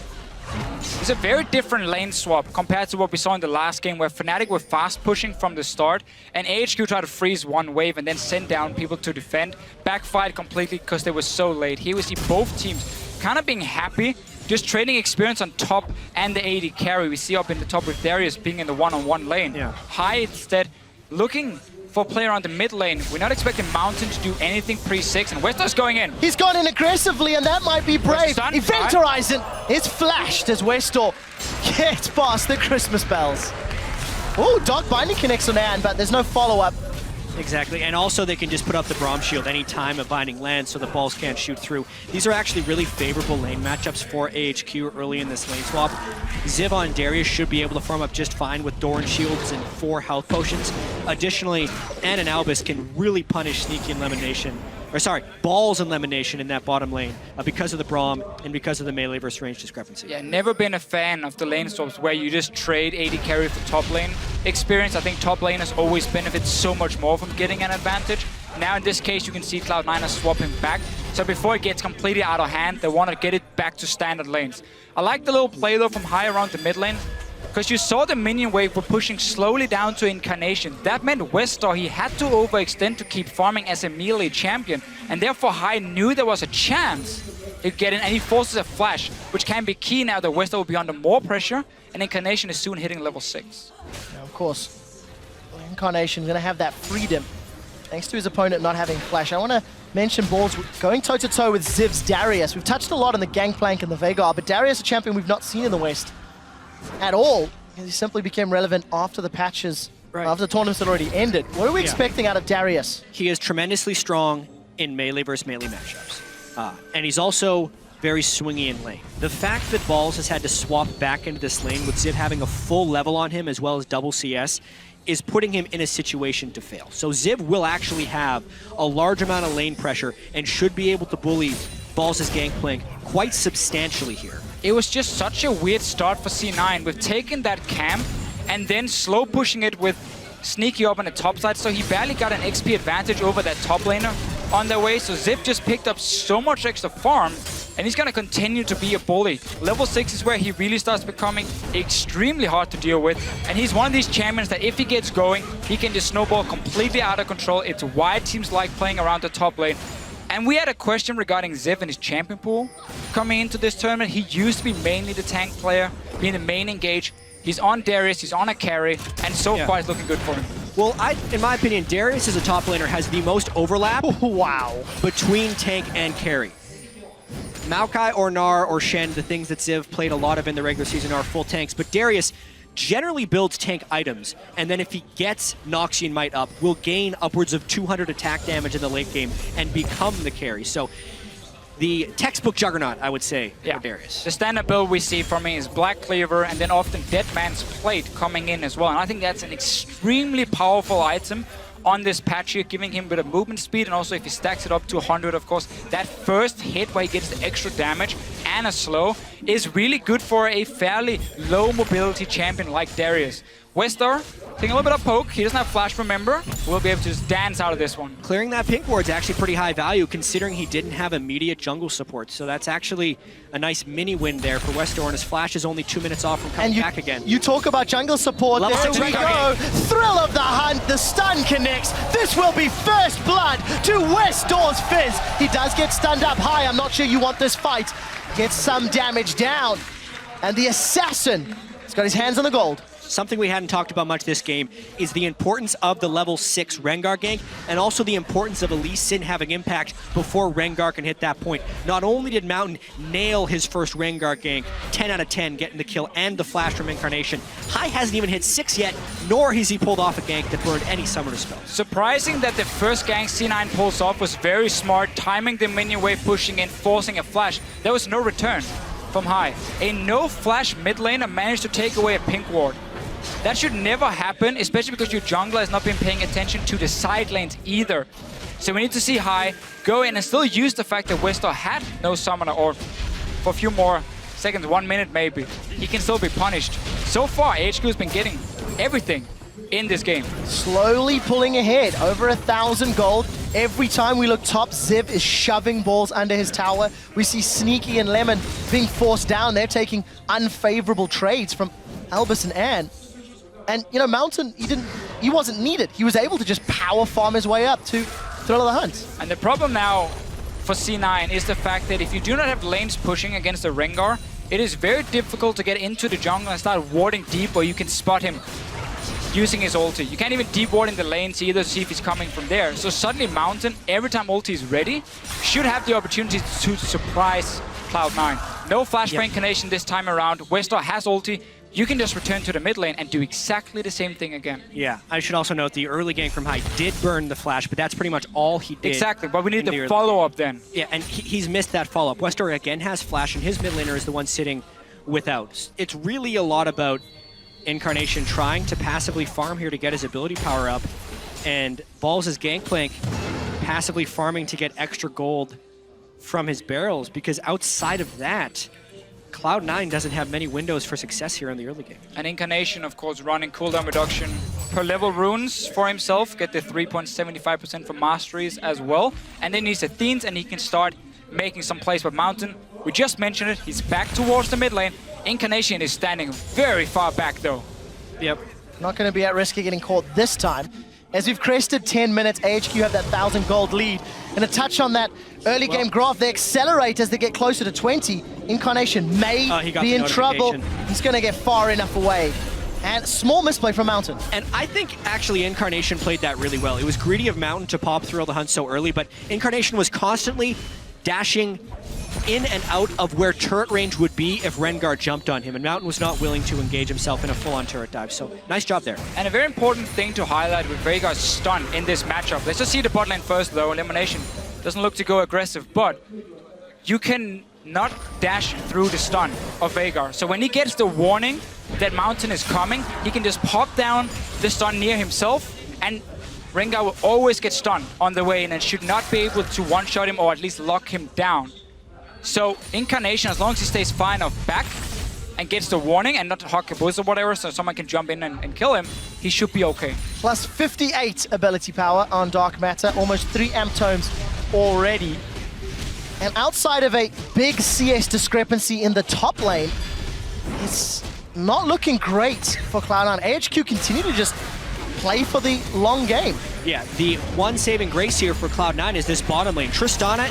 It's a very different lane swap compared to what we saw in the last game where Fnatic were fast pushing from the start and AHQ tried to freeze one wave and then send down people to defend. Backfired completely because they were so late. Here we see both teams kind of being happy, just trading experience on top and the AD carry. We see up in the top with Darius being in the one-on-one lane. Yeah. High instead looking for a player on the mid lane. We're not expecting Mountain to do anything pre-6, and Westar's going in. He's gone in aggressively, and that might be brave. Event Horizon is flashed as Westar gets past the Christmas bells. Oh, Dock Binding connects on Anne, but there's no follow-up. Exactly, and also they can just put up the Braum Shield anytime a Binding lands so the balls can't shoot through. These are actually really favorable lane matchups for AHQ early in this lane swap. Ziv on Darius should be able to farm up just fine with Doran Shields and 4 health potions. Additionally, Anne and Albus can really punish Sneaky and Lemonation, or sorry, Balls and Lemonation in that bottom lane because of the Braum and because of the melee versus range discrepancy. Yeah, never been a fan of the lane swaps where you just trade AD carry for top lane experience. I think top laners always benefit so much more from getting an advantage. Now in this case, you can see Cloud9 are swapping back. So before it gets completely out of hand, they want to get it back to standard lanes. I like the little play though from high around the mid lane, because you saw the minion wave were pushing slowly down to Incarnation. That meant Westar, he had to overextend to keep farming as a melee champion, and therefore High knew there was a chance he'd get in, and he forces a flash, which can be key now that Westar will be under more pressure, and Incarnation is soon hitting level 6. Now, of course, Incarnation's going to have that freedom, thanks to his opponent not having flash. I want to mention Balls going toe-to-toe with Ziv's Darius. We've touched a lot on the Gangplank and the Veigar, but Darius, a champion we've not seen in the West at all, because he simply became relevant after the patches, after the tournaments had already ended. What are we expecting out of Darius? He is tremendously strong in melee versus melee matchups. And he's also very swingy in lane. The fact that Balls has had to swap back into this lane with Ziv having a full level on him as well as double CS is putting him in a situation to fail. So Ziv will actually have a large amount of lane pressure and should be able to bully Balls' Gangplank quite substantially here. It was just such a weird start for C9 with taking that camp and then slow pushing it with Sneaky up on the top side, so he barely got an XP advantage over that top laner on their way. So Ziv just picked up so much extra farm, and he's gonna continue to be a bully. Level 6 is where he really starts becoming extremely hard to deal with, and he's one of these champions that if he gets going, he can just snowball completely out of control. It's why teams like playing around the top lane. And we had a question regarding Ziv and his champion pool coming into this tournament. He used to be mainly the tank player, being the main engage. He's on Darius, he's on a carry, and so far it's looking good for him. Well, in my opinion, Darius as a top laner has the most overlap between tank and carry. Maokai or Gnar or Shen, the things that Ziv played a lot of in the regular season, are full tanks, but Darius generally builds tank items, and then if he gets Noxian Might up, will gain upwards of 200 attack damage in the late game and become the carry. So the textbook Juggernaut, I would say, for Darius. The standard build we see from me is Black Cleaver and then often Dead Man's Plate coming in as well. And I think that's an extremely powerful item on this patch here, giving him a bit of movement speed, and also if he stacks it up to 100, of course, that first hit where he gets the extra damage and a slow is really good for a fairly low mobility champion like Darius. Westar taking a little bit of poke. He doesn't have flash, remember. We'll be able to just dance out of this one. Clearing that pink ward's actually pretty high value considering he didn't have immediate jungle support. So that's actually a nice mini win there for Westar, and his flash is only 2 minutes off from coming back again. You talk about jungle support. Level There we 6 go. Thrill of the hunt. The stun connects. This will be first blood to Westar's Fizz. He does get stunned up high. I'm not sure you want this fight. Gets some damage down. And the assassin has got his hands on the gold. Something we hadn't talked about much this game is the importance of the level 6 Rengar gank, and also the importance of Elise Sin having impact before Rengar can hit that point. Not only did Mountain nail his first Rengar gank, 10 out of 10, getting the kill and the flash from Incarnation, Hai hasn't even hit 6 yet, nor has he pulled off a gank that burned any summoner spell. Surprising that the first gank C9 pulls off was very smart, timing the minion wave, pushing in, forcing a flash. There was no return from Hai. A no flash mid laner managed to take away a pink ward. That should never happen, especially because your jungler has not been paying attention to the side lanes either. So we need to see Hai go in and still use the fact that Westar had no summoner, or for a few more seconds, 1 minute maybe, he can still be punished. So far, HQ has been getting everything in this game. Slowly pulling ahead, over 1,000 gold. Every time we look top, Ziv is shoving balls under his tower. We see Sneaky and Lemon being forced down. They're taking unfavorable trades from Albus and Anne. And, you know, Mountain, he wasn't needed. He was able to just power farm his way up to Thrill of the Hunt. And the problem now for C9 is the fact that if you do not have lanes pushing against the Rengar, it is very difficult to get into the jungle and start warding deep where you can spot him using his ulti. You can't even deep ward in the lanes either to see if he's coming from there. So suddenly Mountain, every time ulti is ready, should have the opportunity to surprise Cloud9. No flash for Incarnation this time around. Westar has ulti. You can just return to the mid lane and do exactly the same thing again. Yeah, I should also note the early gank from Hai did burn the flash, but that's pretty much all he did. Exactly, but we need the follow-up then. Yeah, and he's missed that follow-up. Westar again has flash, and his mid laner is the one sitting without. It's really a lot about Incarnation trying to passively farm here to get his ability power up, and Balls' Gangplank passively farming to get extra gold from his barrels, because outside of that, Cloud9 doesn't have many windows for success here in the early game. And Incarnation, of course, running cooldown reduction per level runes for himself, get the 3.75% for masteries as well. And then he's Athenes and he can start making some plays. But Mountain, we just mentioned it, he's back towards the mid lane. Incarnation is standing very far back though. Yep. Not going to be at risk of getting caught this time. As we've crested 10 minutes, AHQ have that 1,000 gold lead. And a touch on that early game graph, they accelerate as they get closer to 20. Incarnation may be in trouble. He's going to get far enough away. And small misplay from Mountain. And I think actually Incarnation played that really well. It was greedy of Mountain to pop Thrill the Hunt so early, but Incarnation was constantly dashing in and out of where turret range would be if Rengar jumped on him, and Mountain was not willing to engage himself in a full-on turret dive, so nice job there. And a very important thing to highlight with Veigar's stun in this matchup. Let's just see the bot lane first though. Elimination doesn't look to go aggressive, but you can not dash through the stun of Veigar. So when he gets the warning that Mountain is coming, he can just pop down the stun near himself, and Rengar will always get stunned on the way in and should not be able to one-shot him or at least lock him down. So Incarnation, as long as he stays far enough back and gets the warning and not hawk a boost or whatever, so someone can jump in and kill him, he should be okay. Plus 58 ability power on Dark Matter, almost 3 amp tomes already. And outside of a big CS discrepancy in the top lane, it's not looking great for Cloud9. AHQ continue to just play for the long game. Yeah, the one saving grace here for Cloud9 is this bottom lane. Tristana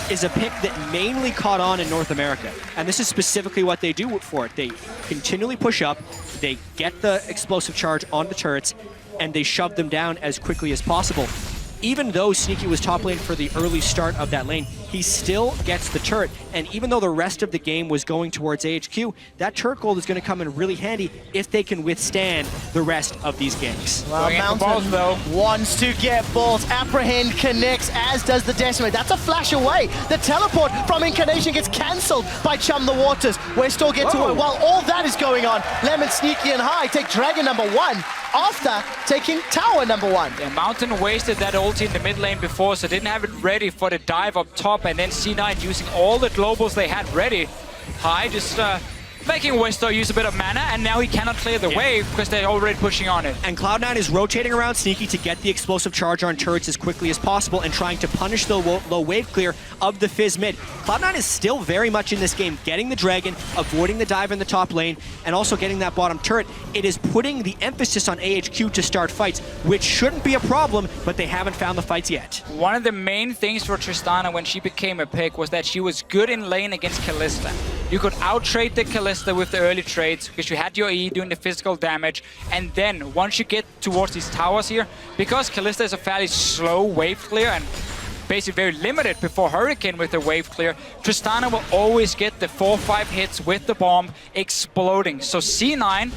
is a pick that mainly caught on in North America, and this is specifically what they do for it. They continually push up, they get the explosive charge on the turrets, and they shove them down as quickly as possible. Even though Sneaky was top lane for the early start of that lane, he still gets the turret. And even though the rest of the game was going towards AHQ, that turret gold is going to come in really handy if they can withstand the rest of these ganks. Well, Mountain wants to get balls. Apprehend connects, as does the Decimate. That's a flash away. The teleport from Incarnation gets cancelled by Chum the Waters. Westar gets away. While all that is going on, Lemon, Sneaky, and Hai take Dragon number 1 after taking Tower number 1. Yeah, Mountain wasted that ulti in the mid lane before, so didn't have it ready for the dive up top, and then C9 using all the globals they had ready High just making Westo use a bit of mana, and now he cannot clear the wave because they're already pushing on it. And Cloud9 is rotating around Sneaky to get the explosive charge on turrets as quickly as possible and trying to punish the low wave clear of the Fizz mid. Cloud9 is still very much in this game, getting the Dragon, avoiding the dive in the top lane, and also getting that bottom turret. It is putting the emphasis on AHQ to start fights, which shouldn't be a problem, but they haven't found the fights yet. One of the main things for Tristana when she became a pick was that she was good in lane against Kalista. You could out-trade the Kalista with the early trades because you had your E doing the physical damage, and then once you get towards these towers here, because Kalista is a fairly slow wave clear and basically very limited before Hurricane with the wave clear, Tristana will always get the 4-5 hits with the bomb exploding. So C9,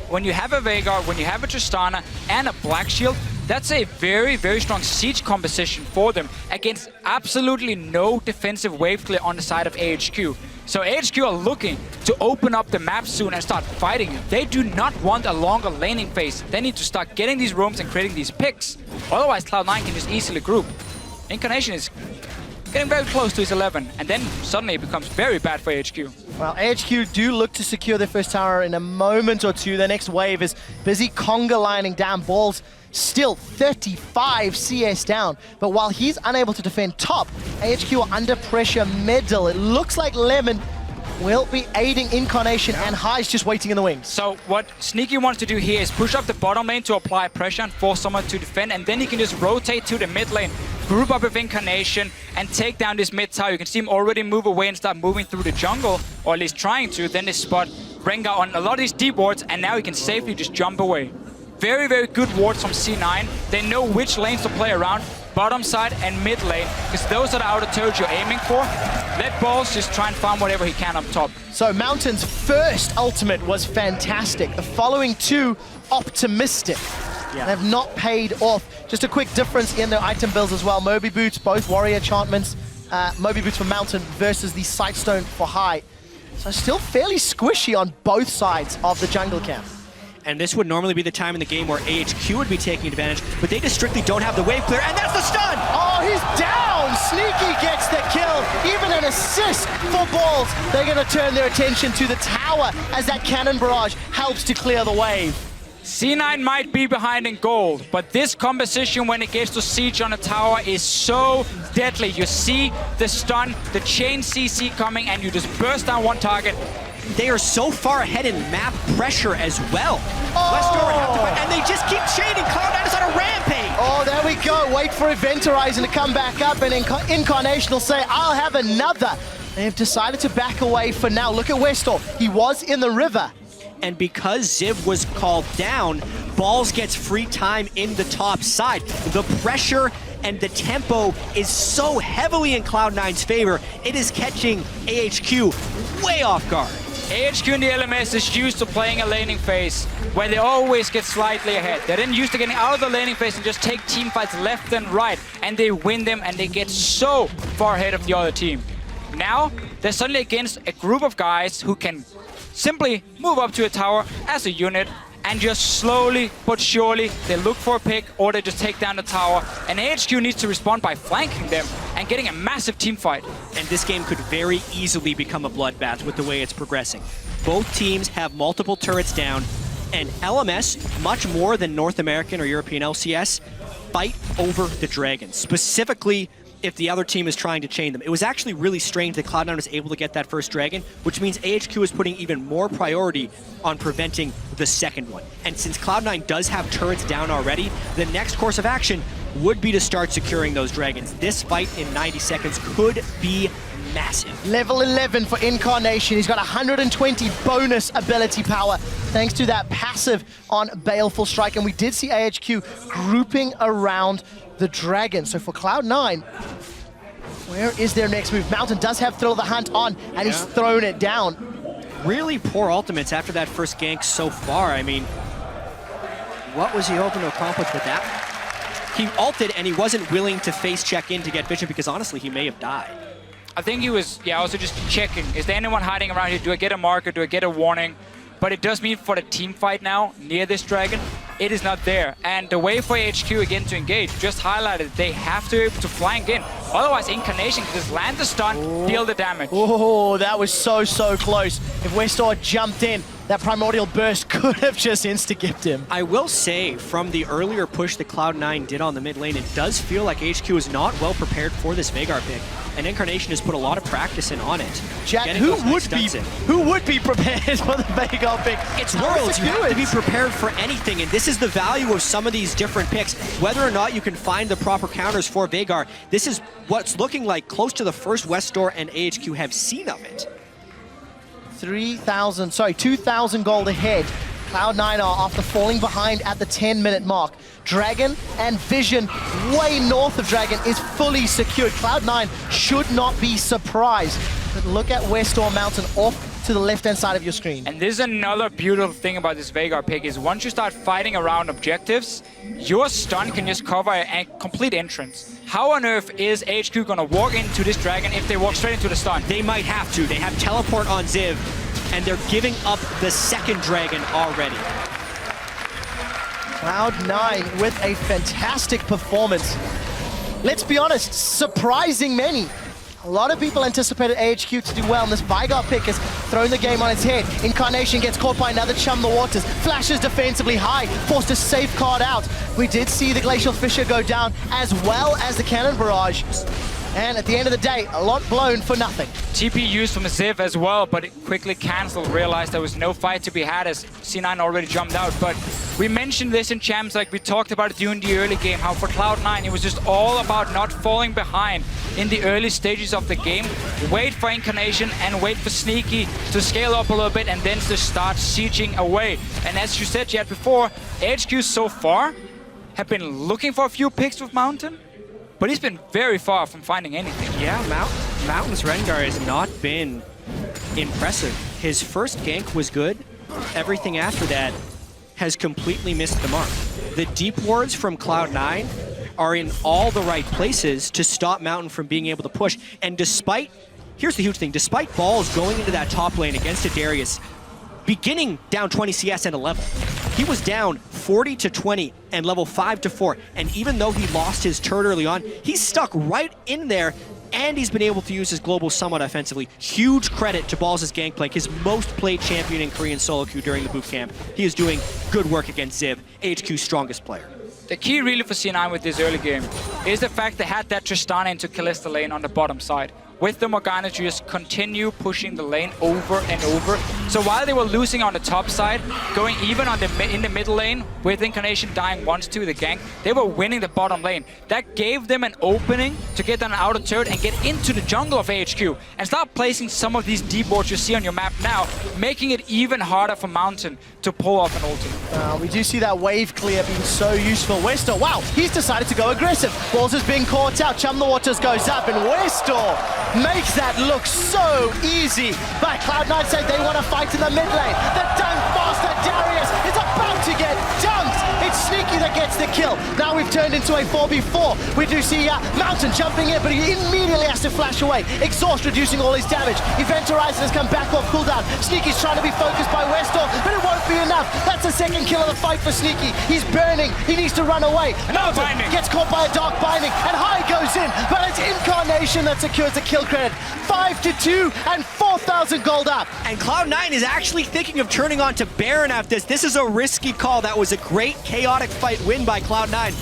when you have a Veigar, when you have a Tristana and a Black Shield, that's a very, very strong siege composition for them against absolutely no defensive wave clear on the side of AHQ. So AHQ are looking to open up the map soon and start fighting. They do not want a longer laning phase. They need to start getting these rooms and creating these picks. Otherwise, Cloud9 can just easily group. Incarnation is getting very close to his 11, and then suddenly it becomes very bad for AHQ. Well, AHQ do look to secure their first tower in a moment or two. The next wave is busy conga lining down. Ball's still 35 CS down, but while he's unable to defend top, AHQ are under pressure middle. It looks like Lemon will be aiding Incarnation, and High's just waiting in the wings. So what Sneaky wants to do here is push up the bottom lane to apply pressure and force someone to defend, and then he can just rotate to the mid lane, group up with Incarnation, and take down this mid tower. You can see him already move away and start moving through the jungle, or at least trying to. Then they spot Rengar on a lot of these deep wards, and now he can safely just jump away. Very, very good wards from C9. They know which lanes to play around, bottom side and mid lane, because those are the outer turrets you're aiming for. Let Balls just try and farm whatever he can up top. So Mountain's first ultimate was fantastic. The following two, optimistic. Yeah. They've not paid off. Just a quick difference in their item builds as well. Moby Boots, both warrior enchantments. Moby Boots for Mountain versus the Sightstone for High. So still fairly squishy on both sides of the jungle camp. And this would normally be the time in the game where AHQ would be taking advantage, but they just strictly don't have the wave clear, and that's the stun! Oh, he's down! Sneaky gets the kill, even an assist for Balls. They're gonna turn their attention to the tower as that cannon barrage helps to clear the wave. C9 might be behind in gold, but this composition when it gets to siege on a tower is so deadly. You see the stun, the chain CC coming, and you just burst down one target. They are so far ahead in map pressure as well. Westo would have to fight, and they just keep chaining. Cloud9 is on a rampage. Oh, there we go. Wait for Event Horizon to come back up, and Incarnation will say, I'll have another. They have decided to back away for now. Look at Westo. He was in the river. And because Ziv was called down, Balls gets free time in the top side. The pressure and the tempo is so heavily in Cloud9's favor, it is catching AHQ way off guard. AHQ in the LMS is used to playing a laning phase where they always get slightly ahead. They're then used to getting out of the laning phase and just take team fights left and right, and they win them and they get so far ahead of the other team. Now, they're suddenly against a group of guys who can simply move up to a tower as a unit and just slowly but surely they look for a pick or they just take down the tower, and AHQ needs to respond by flanking them and getting a massive team fight. And this game could very easily become a bloodbath with the way it's progressing. Both teams have multiple turrets down, and LMS, much more than North American or European LCS, fight over the dragons, specifically if the other team is trying to chain them. It was actually really strange that Cloud9 was able to get that first dragon, which means AHQ is putting even more priority on preventing the second one. And since Cloud9 does have turrets down already, the next course of action would be to start securing those dragons. This fight in 90 seconds could be massive. Level 11 for Incarnation. He's got 120 bonus ability power thanks to that passive on Baleful Strike. And we did see AHQ grouping around the dragon. So for Cloud9, where is their next move? Mountain does have Thrill of the Hunt on, and he's thrown it down. Really poor ultimates after that first gank so far. I mean, what was he hoping to accomplish with that? He ulted and he wasn't willing to face check in to get vision because honestly, he may have died. I think he was, also just checking. Is there anyone hiding around here? Do I get a marker? Do I get a warning? But it does mean for the team fight now, near this dragon, it is not there. And the way for HQ again to engage, just highlighted, they have to be able to flank in. Otherwise, Incarnation can just land the stun, deal the damage. Oh, that was so close. If Westor jumped in, that Primordial Burst could have just insta-gipped him. I will say, from the earlier push that Cloud9 did on the mid lane, it does feel like HQ is not well prepared for this Veigar pick. And Incarnation has put a lot of practice in on it. Jack, who would be prepared for the Veigar pick? It's Worlds. You have to be prepared for anything, and this is the value of some of these different picks. Whether or not you can find the proper counters for Veigar, this is what's looking like close to the first Westor and AHQ have seen of it. 2,000 gold ahead. Cloud9 are after falling behind at the 10-minute mark. Dragon and Vision, way north of Dragon, is fully secured. Cloud9 should not be surprised. But look at Westor Mountain off to the left-hand side of your screen. And this is another beautiful thing about this Veigar pick, is once you start fighting around objectives, your stun can just cover a complete entrance. How on earth is HQ gonna walk into this Dragon if they walk straight into the stun? They might have to. They have teleport on Ziv, and they're giving up the second Dragon already. Cloud9 with a fantastic performance. Let's be honest, surprising many. A lot of people anticipated AHQ to do well, and this Veigar pick has thrown the game on its head. Incarnation gets caught by another Chum the Waters, flashes defensively high, forced to safeguard out. We did see the Glacial Fissure go down, as well as the Cannon Barrage. And at the end of the day, a lot blown for nothing. TP used from Ziv as well, but it quickly cancelled, realized there was no fight to be had as C9 already jumped out. But we mentioned this in Champs, like we talked about it during the early game, how for Cloud9 it was just all about not falling behind in the early stages of the game. Wait for Incarnation and wait for Sneaky to scale up a little bit and then to start sieging away. And as you said, Jed, before, HQ so far have been looking for a few picks with Mountain, but he's been very far from finding anything. Yeah, Mountain's Rengar has not been impressive. His first gank was good. Everything after that has completely missed the mark. The deep wards from Cloud9 are in all the right places to stop Mountain from being able to push. And despite, here's the huge thing, despite Balls going into that top lane against a Darius, beginning down 20 CS and a level, he was down 40 to 20 and level 5 to 4. And even though he lost his turret early on, he's stuck right in there, and he's been able to use his global somewhat offensively. Huge credit to Balls' Gangplank, his most played champion in Korean solo queue during the boot camp. He is doing good work against Ziv, HQ's strongest player. The key really for C9 with this early game is the fact they had that Tristana into Kalista lane on the bottom side. With the Morgana to just continue pushing the lane over and over. So while they were losing on the top side, going even on in the middle lane, with Incarnation dying once to the gank, they were winning the bottom lane. That gave them an opening to get an outer turret and get into the jungle of AHQ and start placing some of these deep wards you see on your map now, making it even harder for Mountain to pull off an ulti. We do see that wave clear being so useful. Westor, wow, he's decided to go aggressive. Balls has been caught out, Chum the Waters goes up, and Westor makes that look so easy. But Cloud9 say they want to fight in the mid lane. The dunk master Darius is about to get dunked. It's Sneaky that gets the kill. Now we've turned into a 4v4. We do see Mountain jumping in, but he immediately has to flash away. Exhaust reducing all his damage. Event Horizon has come back off cooldown. Sneaky's trying to be focused by Westor, but it won't be enough. That's the second kill of the fight for Sneaky. He's burning. He needs to run away. Mountain gets caught by a dark binding, and High goes in, but it's Incarnation that secures the kill credit. 5-2 and 4,000 gold up. And Cloud9 is actually thinking of turning on to Baron after this. This is a risky call. That was a great chaotic fight win by Cloud9.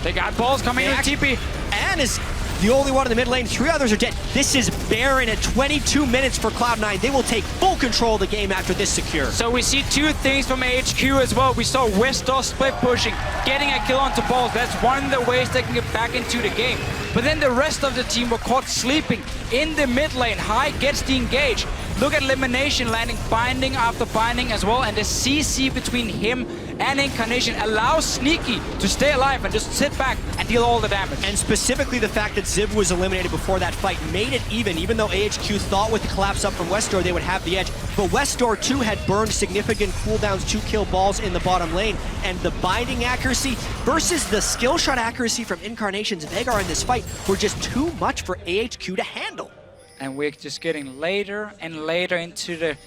They got Balls coming in with TP. And is the only one in the mid lane. 3 others are dead. This is Baron at 22 minutes for Cloud9. They will take full control of the game after this secure. So we see 2 things from HQ as well. We saw Westor split pushing, getting a kill onto Balls. That's one of the ways they can get back into the game. But then the rest of the team were caught sleeping in the mid lane. High gets the engage. Look at Elimination landing binding after binding as well, and the CC between him and Incarnation allows Sneaky to stay alive and just sit back and deal all the damage. And specifically the fact that Ziv was eliminated before that fight made it even though AHQ thought with the collapse up from Westor they would have the edge. But Westor too had burned significant cooldowns to kill Balls in the bottom lane, and the binding accuracy versus the skill shot accuracy from Incarnation's Veigar in this fight were just too much for AHQ to handle. And we're just getting later and later into the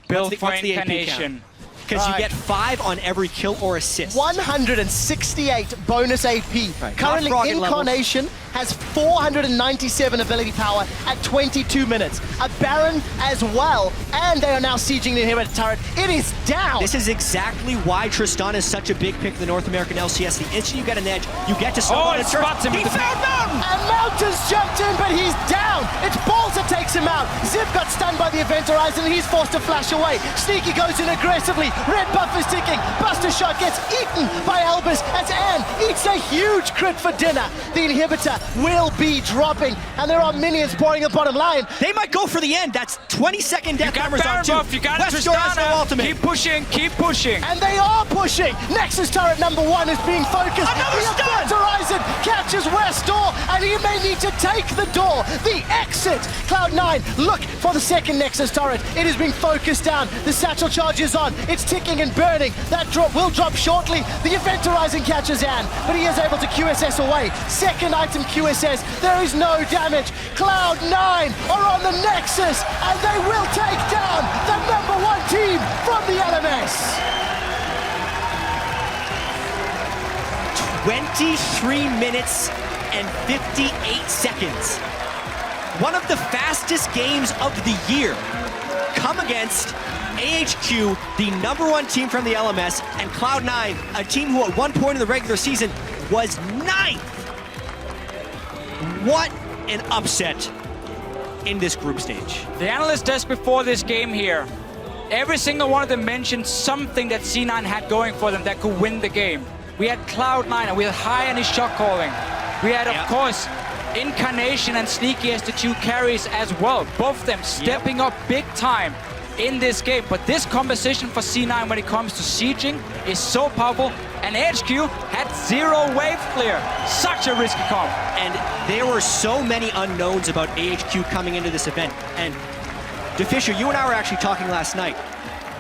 build for Incarnation. because you get 5 on every kill or assist. 168 bonus AP. Currently, Incarnation has 497 ability power at 22 minutes. A Baron as well, and they are now sieging the inhibitor turret. It is down. This is exactly why Tristan is such a big pick in the North American LCS. The instant you get an edge, you get to someone. It spots him. He found Mountain! And Mountain's jumped in, but he's down. It's Balls that takes him out. Zip got stunned by the Event Horizon, and he's forced to flash away. Sneaky goes in aggressively. Red buff is ticking. Buster Shot gets eaten by Albus as Ann eats a huge crit for dinner. The inhibitor will be dropping, and there are minions pouring the bottom line. They might go for the end. That's 20-second death numbers on 2. You got Tristana. Keep pushing, keep pushing. And they are pushing. Nexus turret number 1 is being focused. Another the stun! Event Horizon catches West door, and he may need to take the door. The exit. Cloud9 look for the second Nexus turret. It is being focused down. The satchel charge is on. It's ticking and burning. That drop will drop shortly. The Event Horizon catches Ann, but he is able to QSS away. Second item QSS. There is no damage. Cloud9 are on the Nexus, and they will take down the #1 team from the LMS. 23 minutes and 58 seconds. One of the fastest games of the year come against AHQ, the #1 team from the LMS, and Cloud9, a team who at one point in the regular season was 9th. What an upset in this group stage. The analyst desk before this game here, every single one of them mentioned something that C9 had going for them that could win the game. We had Cloud9, and we had High on his shot calling. We had, of course, Incarnation and Sneaky as the 2 carries as well. Both of them stepping up big time in this game. But this composition for C9 when it comes to sieging is so powerful. And HQ had 0 wave clear. Such a risky comp. And there were so many unknowns about AHQ coming into this event. And DeFisher, you and I were actually talking last night.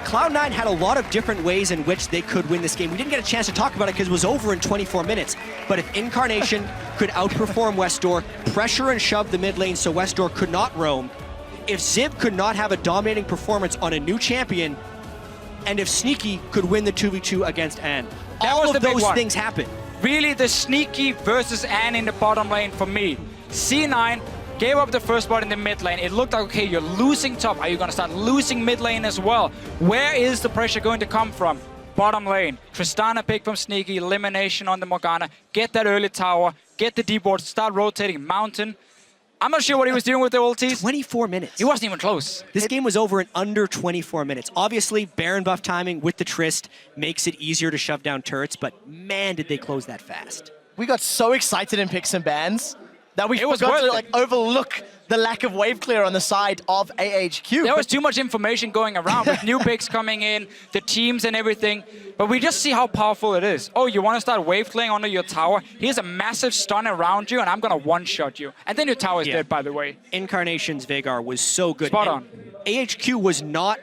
Cloud9 had a lot of different ways in which they could win this game. We didn't get a chance to talk about it because it was over in 24 minutes. But if Incarnation could outperform Westdoor, pressure and shove the mid lane so Westdoor could not roam, if Zib could not have a dominating performance on a new champion, and if Sneaky could win the 2v2 against Ann, all of those things happen. Really, the Sneaky versus Ann in the bottom lane for me. C9 gave up the first spot in the mid lane. It looked like, okay, you're losing top. Are you going to start losing mid lane as well? Where is the pressure going to come from? Bottom lane. Tristana pick from Sneaky, elimination on the Morgana. Get that early tower, get the deep ward, start rotating Mountain. I'm not sure what he was doing with the ultis. 24 minutes. He wasn't even close. This game was over in under 24 minutes. Obviously, Baron buff timing with the Trist makes it easier to shove down turrets, but man, did they close that fast. We got so excited in picks and bans that we forgot to overlook the lack of wave clear on the side of AHQ. There was too much information going around with new picks coming in, the teams and everything. But we just see how powerful it is. Oh, you want to start wave clearing under your tower? Here's a massive stun around you, and I'm going to one-shot you. And then your tower is dead, by the way. Incarnation's Veigar was so good. Spot on. AHQ was not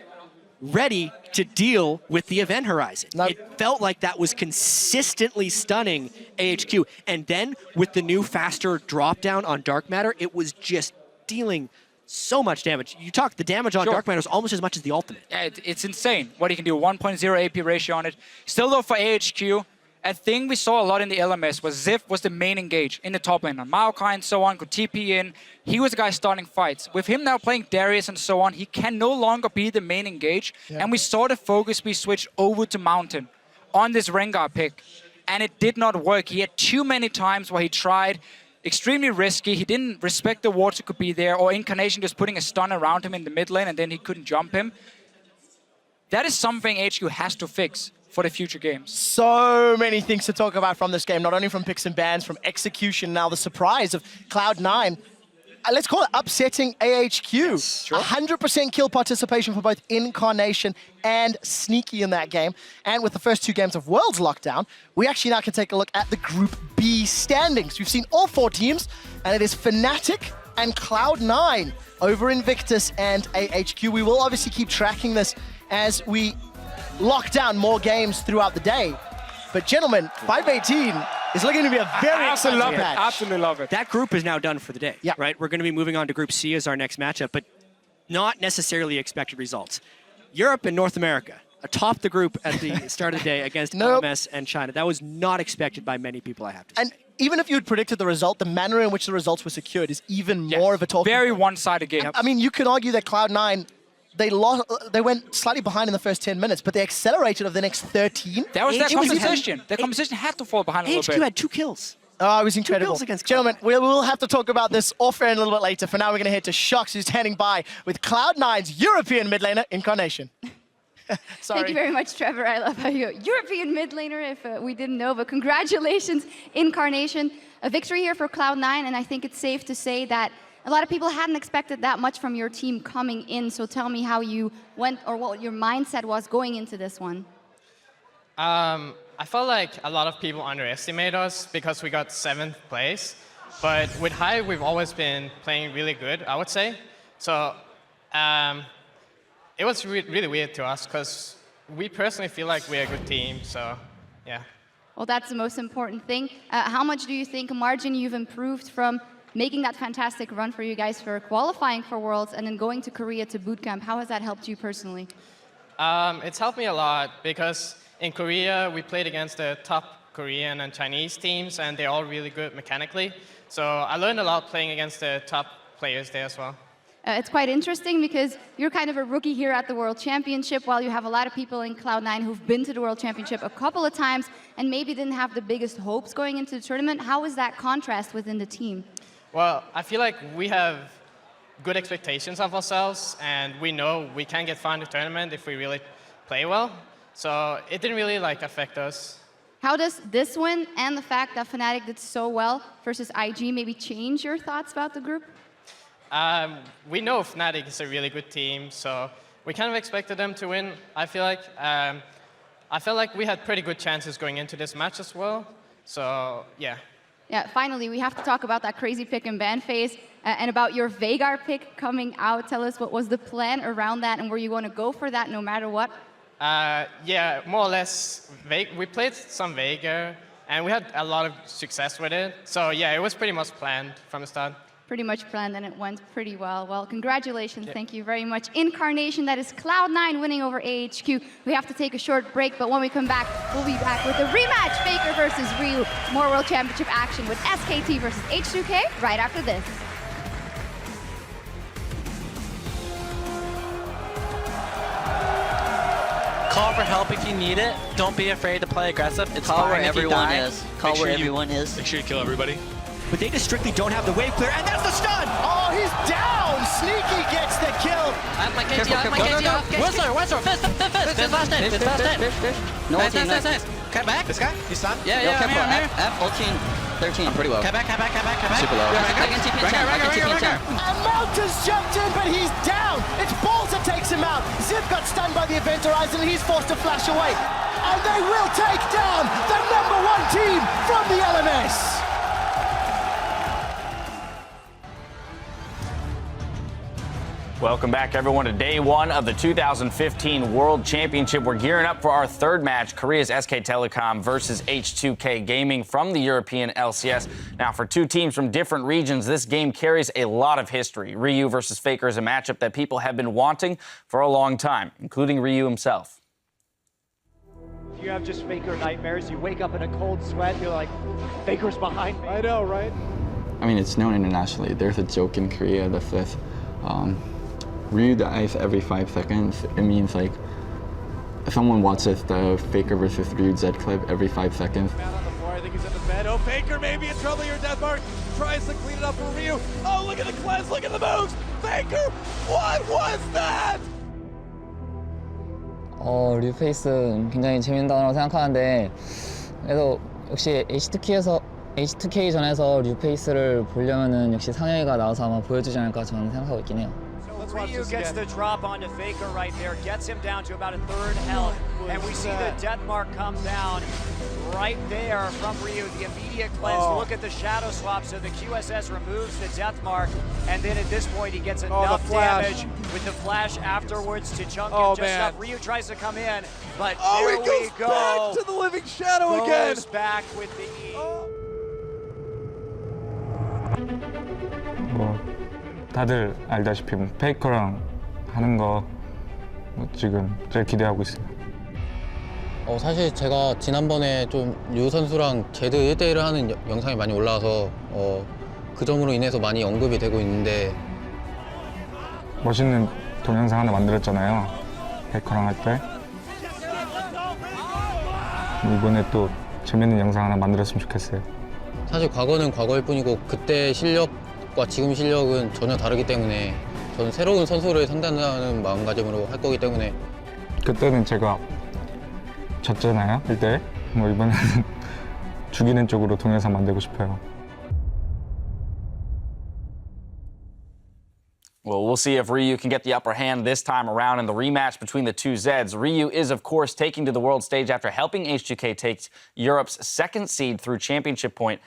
ready to deal with the Event Horizon. It felt like that was consistently stunning AHQ. And then with the new faster drop down on Dark Matter, it was just dealing so much damage. You talk, the damage on Dark Matter is almost as much as the ultimate. Yeah, it's insane what he can do. 1.0 AP ratio on it. Still though for AHQ, a thing we saw a lot in the LMS was Ziv was the main engage in the top lane. On Maokai and so on, could TP in. He was the guy starting fights. With him now playing Darius and so on, he can no longer be the main engage. Yeah. And we saw the focus be switched over to Mountain on this Rengar pick. And it did not work. He had too many times where he tried. Extremely risky. He didn't respect the wards that could be there, or Incarnation just putting a stun around him in the mid lane and then he couldn't jump him. That is something HQ has to fix for the future games. So many things to talk about from this game, not only from picks and bans, from execution, now the surprise of Cloud9. Let's call it upsetting AHQ. 100% kill participation for both Incarnation and Sneaky in that game. And with the first 2 games of Worlds lockdown, we actually now can take a look at the Group B standings. We've seen all 4 teams, and it is Fnatic and Cloud9 over Invictus and AHQ. We will obviously keep tracking this as we lock down more games throughout the day. But gentlemen, 518 is looking to be a very exciting match. Absolutely love it. That group is now done for the day, right? We're going to be moving on to Group C as our next matchup, but not necessarily expected results. Europe and North America. atop the group at the start of the day against LMS and China. That was not expected by many people, I have to say. And even if you had predicted the result, the manner in which the results were secured is even more of a talking Very point. one-sided game. I mean, you could argue that Cloud9, they went slightly behind in the first 10 minutes, but they accelerated over the next 13. That was their composition. Their composition had to fall behind a little bit. HQ had 2 kills. Oh, it was incredible. Gentlemen, we will have to talk about this off-air a little bit later. For now, we're going to head to Shox, who's standing by with Cloud9's European mid laner, Incarnation. Sorry. Thank you very much, Trevor. I love how you European mid laner, if we didn't know, but congratulations, Incarnation. A victory here for Cloud9, and I think it's safe to say that a lot of people hadn't expected that much from your team coming in. So tell me how you went, or what your mindset was going into this one. I felt like a lot of people underestimate us because we got 7th place. But with Hive, we've always been playing really good, I would say. So it was really weird to us because we personally feel like we're a good team. So yeah. Well, that's the most important thing. How much do you think, Margin, you've improved from making that fantastic run for you guys for qualifying for Worlds and then going to Korea to bootcamp? How has that helped you personally? It's helped me a lot because in Korea, we played against the top Korean and Chinese teams, and they're all really good mechanically. So I learned a lot playing against the top players there as well. It's quite interesting because you're kind of a rookie here at the World Championship, while you have a lot of people in Cloud9 who've been to the World Championship a couple of times and maybe didn't have the biggest hopes going into the tournament. How is that contrast within the team? Well, I feel like we have good expectations of ourselves, and we know we can get far in the tournament if we really play well. So it didn't really affect us. How does this win and the fact that Fnatic did so well versus IG maybe change your thoughts about the group? We know Fnatic is a really good team, so we kind of expected them to win. I feel like I felt like we had pretty good chances going into this match as well. So yeah. Yeah, finally, we have to talk about that crazy pick and ban phase and about your Veigar pick coming out. Tell us, what was the plan around that, and were you going to go for that no matter what? Yeah, more or less. We played some Veigar, and we had a lot of success with it. So yeah, it was pretty much planned from the start. Pretty much planned, and it went pretty well. Well, congratulations. Yeah. Thank you very much. Incarnation, that is Cloud9 winning over AHQ. We have to take a short break, but when we come back, we'll be back with the rematch, Faker versus Ryu. More World Championship action with SKT versus H2K right after this. Call for help if you need it. Don't be afraid to play aggressive. It's call fine where if you everyone die. is. Call where everyone is. Make sure you kill everybody. But they just strictly don't have the wave clear, and that's the stun! Oh, he's down! Sneaky gets the kill! I have my KG off, my KG off. Whistle, fist, fast hit, fist, fast hit. No nice, ulti, nice. Cut back. This guy? He's stunned? Yeah, I'm here. F, ulti, 13. I'm pretty low. Cut back. Super low. I can TP 10, I can TP 10. And Mount has jumped in, but he's down! It's Balls that takes him out! Zip got stunned by the Event Horizon, and he's forced to flash away. And they will take down the #1 team from the LMS! Welcome back, everyone, to day one of the 2015 World Championship. We're gearing up for our third match, Korea's SK Telecom versus H2K Gaming from the European LCS. Now, for two teams from different regions, this game carries a lot of history. Ryu versus Faker is a matchup that people have been wanting for a long time, including Ryu himself. If you have just Faker nightmares, you wake up in a cold sweat, you're like, Faker's behind me. I know, right? I mean, it's known internationally. There's a joke in Korea that says, Ryu dies every 5 seconds. It means like someone watches the Faker versus Ryu Z clip every 5 seconds. Man on the floor, I think he's in the bed. Oh, Faker maybe in trouble here. Deathmark tries to clean it up for Ryu. Oh, look at the cleanse, look at the moves. Faker, what was that? 류페이스 굉장히 재밌다고 생각하는데 그래도 역시 H2K전에서 류페이스를 보려면은 역시 상혁이가 나와서 아마 보여주지 않을까 저는 생각하고 있긴 해요. Ryu gets the drop onto Faker right there, gets him down to about a third health, and we see the death mark come down right there from Ryu. The immediate cleanse. Look at the shadow swap, so the QSS removes the death mark, and then at this point he gets enough damage with the flash afterwards to chunk him just up. Ryu tries to come in, but there we go. Back to the living shadow again. Goes back with the E. 다들 알다시피 페이커랑 하는 거 지금 제일 기대하고 있어요. 사실 제가 지난번에 좀 류 선수랑 제드 1대1을 하는 영상이 많이 올라와서 그 점으로 인해서 많이 언급이 되고 있는데 멋있는 동영상 하나 만들었잖아요. 베이커랑 할 때. 이번에 또 재밌는 영상 하나 만들었으면 좋겠어요. 사실 과거는 과거일 뿐이고 그때 실력과 지금 실력은 전혀 다르기 때문에 저는 새로운 선수를 상대한다는 마음가짐으로 할 거기 때문에 그때는 제가 졌잖아요, 1대1. 뭐 이번에는 죽이는 쪽으로 동영상 만들고 싶어요. Well, we'll see if Ryu can get the upper hand this time around in the rematch between the two Zeds. Ryu is, of course, taking to the world stage after helping H2K take Europe's second seed through championship point,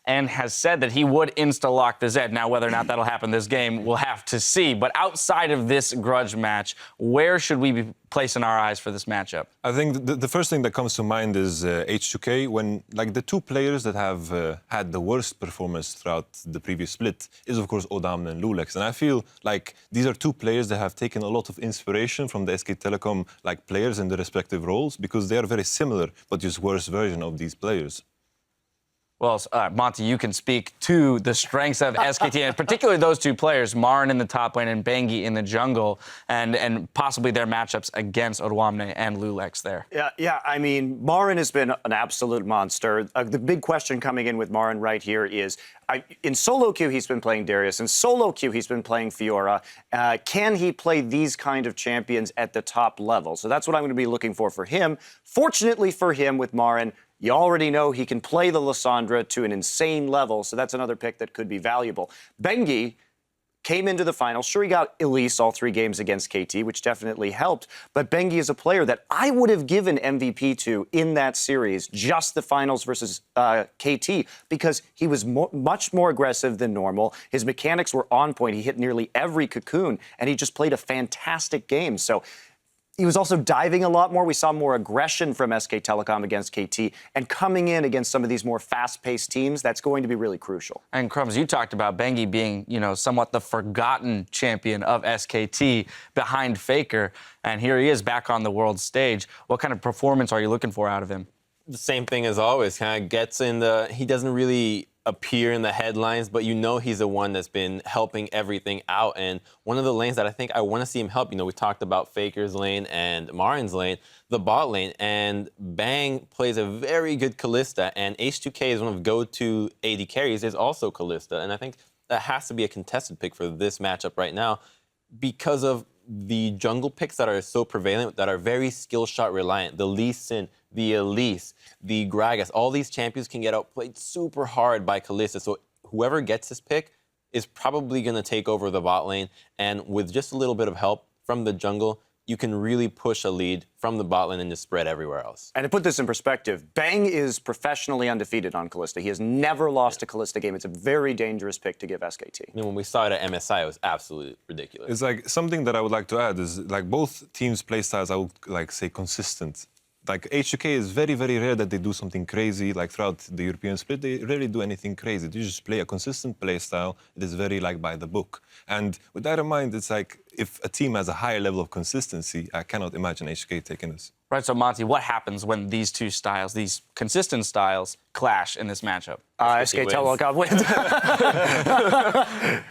and has said that he would insta-lock the Zed. Now, whether or not that'll happen this game, we'll have to see. But outside of this grudge match, where should we be placing our eyes for this matchup? I think the first thing that comes to mind is H2K, when like the two players that have had the worst performance throughout the previous split is, of course, Odam and Lulex. And I feel like these are two players that have taken a lot of inspiration from the SK Telecom like players in their respective roles, because they are very similar, but just worse version of these players. Well, Monty, you can speak to the strengths of SKT, and particularly those two players, Marin in the top lane and Bengi in the jungle, and possibly their matchups against Odwamne and Lulex there. Yeah. I mean, Marin has been an absolute monster. The big question coming in with Marin right here is, in solo queue, he's been playing Darius. In solo queue, he's been playing Fiora. Can he play these kind of champions at the top level? So that's what I'm going to be looking for him. Fortunately for him with Marin, you already know he can play the Lissandra to an insane level, so that's another pick that could be valuable. Bengi came into the finals. Sure, he got Elise all 3 games against KT, which definitely helped, but Bengi is a player that I would have given MVP to in that series, just the finals versus KT, because he was much more aggressive than normal. His mechanics were on point. He hit nearly every cocoon, and he just played a fantastic game. So he was also diving a lot more. We saw more aggression from SK Telecom against KT, and coming in against some of these more fast-paced teams, that's going to be really crucial. And Crumbs, you talked about Bengi being, somewhat the forgotten champion of SKT behind Faker, and here he is back on the world stage. What kind of performance are you looking for out of him? The same thing as always, kind of gets in he doesn't really appear in the headlines, but he's the one that's been helping everything out. And one of the lanes that I think I want to see him help, we talked about Faker's lane and Marin's lane, the bot lane, and Bang plays a very good Kalista, and H2K is one of go-to AD carries, is also Kalista. And I think that has to be a contested pick for this matchup right now because of the jungle picks that are so prevalent, that are very skill shot reliant. The Lee Sin, the Elise, the Gragas, all these champions can get outplayed super hard by Kalista. So whoever gets this pick is probably going to take over the bot lane. And with just a little bit of help from the jungle, you can really push a lead from the bot lane and just spread everywhere else. And to put this in perspective, Bang is professionally undefeated on Kalista. He has never lost a Kalista game. It's a very dangerous pick to give SKT. I mean, when we saw it at MSI, it was absolutely ridiculous. It's like something that I would like to add is like both teams' play styles, I would say consistent. Like H2K is very, very rare that they do something crazy. Like throughout the European split, they rarely do anything crazy. They just play a consistent play style. It is very by the book. And with that in mind, it's like if a team has a higher level of consistency, I cannot imagine H2K taking this. Right, so Monty, what happens when these two styles, these consistent styles, clash in this matchup? SK Telecom wins.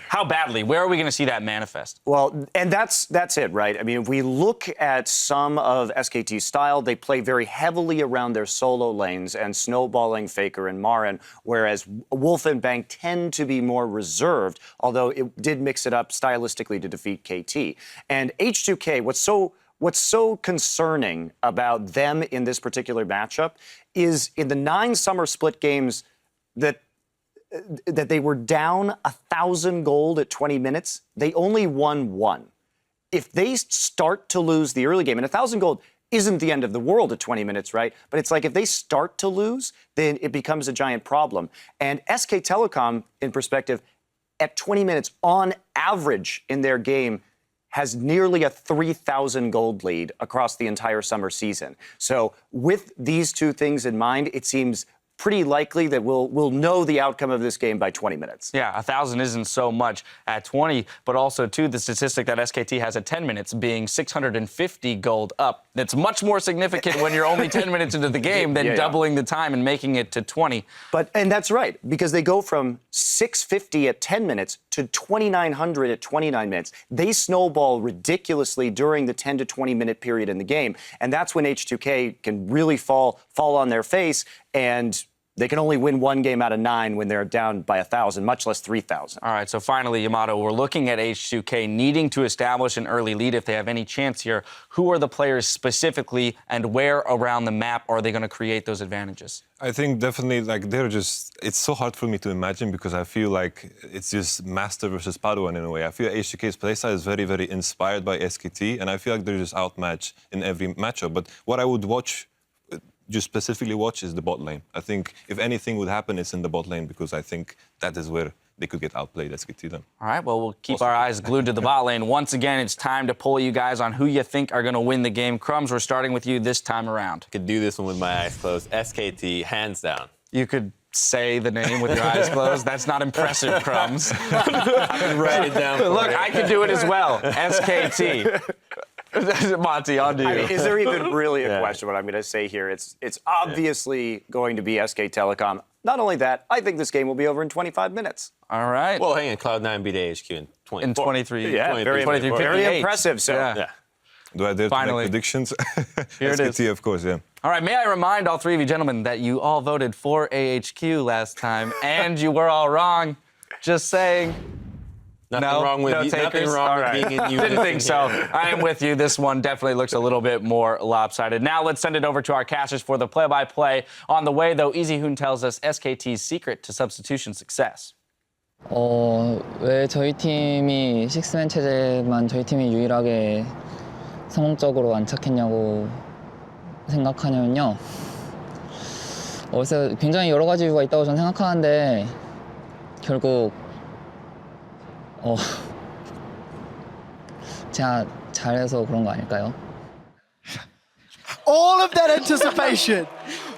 How badly? Where are we going to see that manifest? Well, and that's it, right? I mean, if we look at some of SKT's style, they play very heavily around their solo lanes and snowballing Faker and Marin, whereas Wolf and Bang tend to be more reserved, although it did mix it up stylistically to defeat KT. And H2K, what's so concerning about them in this particular matchup is in the 9 summer split games that they were down 1,000 gold at 20 minutes, they only won 1. If they start to lose the early game, and 1,000 gold isn't the end of the world at 20 minutes, right? But it's like if they start to lose, then it becomes a giant problem. And SK Telecom, in perspective, at 20 minutes on average in their game, has nearly a 3,000 gold lead across the entire summer season. So with these two things in mind, it seems pretty likely that we'll know the outcome of this game by 20 minutes. Yeah, 1,000 isn't so much at 20, but also, too, the statistic that SKT has at 10 minutes being 650 gold up. That's much more significant when you're only 10 minutes into the game than doubling the time and making it to 20. And that's right, because they go from 650 at 10 minutes to 2,900 at 29 minutes. They snowball ridiculously during the 10 to 20 minute period in the game. And that's when H2K can really fall on their face, and they can only win one game out of 9 when they're down by 1,000, much less 3,000. All right, so finally, Yamato, we're looking at H2K needing to establish an early lead if they have any chance here. Who are the players specifically, and where around the map are they going to create those advantages? I think definitely, like, it's so hard for me to imagine because I feel like it's just Master versus Padawan in a way. I feel H2K's playstyle is very, very inspired by SKT, and I feel like they're just outmatched in every matchup. But what I would just specifically watch is the bot lane. I think if anything would happen, it's in the bot lane because I think that is where they could get outplayed, SKT then. All right, well, we'll keep our eyes glued to the bot lane. Once again, it's time to pull you guys on who you think are going to win the game. Crumbs, we're starting with you this time around. I could do this one with my eyes closed. SKT, hands down. You could say the name with your eyes closed. That's not impressive, Crumbs. I can write it down. Look, I can do it as well. SKT. Monty, on to you. I mean, is there even really a question what I'm going to say here? It's obviously going to be SK Telecom. Not only that, I think this game will be over in 25 minutes. All right. Well, hang on, Cloud9 beat AHQ in 24. In 23. Yeah, 23, very impressive. So, yeah. Do I dare to make predictions? Here it is. SKT, of course, yeah. All right, may I remind all three of you gentlemen that you all voted for AHQ last time, and you were all wrong. Just saying. Nothing wrong with being in unison. Didn't think so. I am with you. This one definitely looks a little bit more lopsided. Now let's send it over to our casters for the play-by-play. On the way, though, Easyhoon tells us SKT's secret to substitution success. 왜 저희 팀이 식스맨 체제만 저희 팀이 유일하게 성공적으로 안착했냐고 생각하냐면요. 그래서 굉장히 여러 가지 이유가 있다고 저는 생각하는데 결국 제가 잘해서 그런 거 아닐까요? All of that anticipation.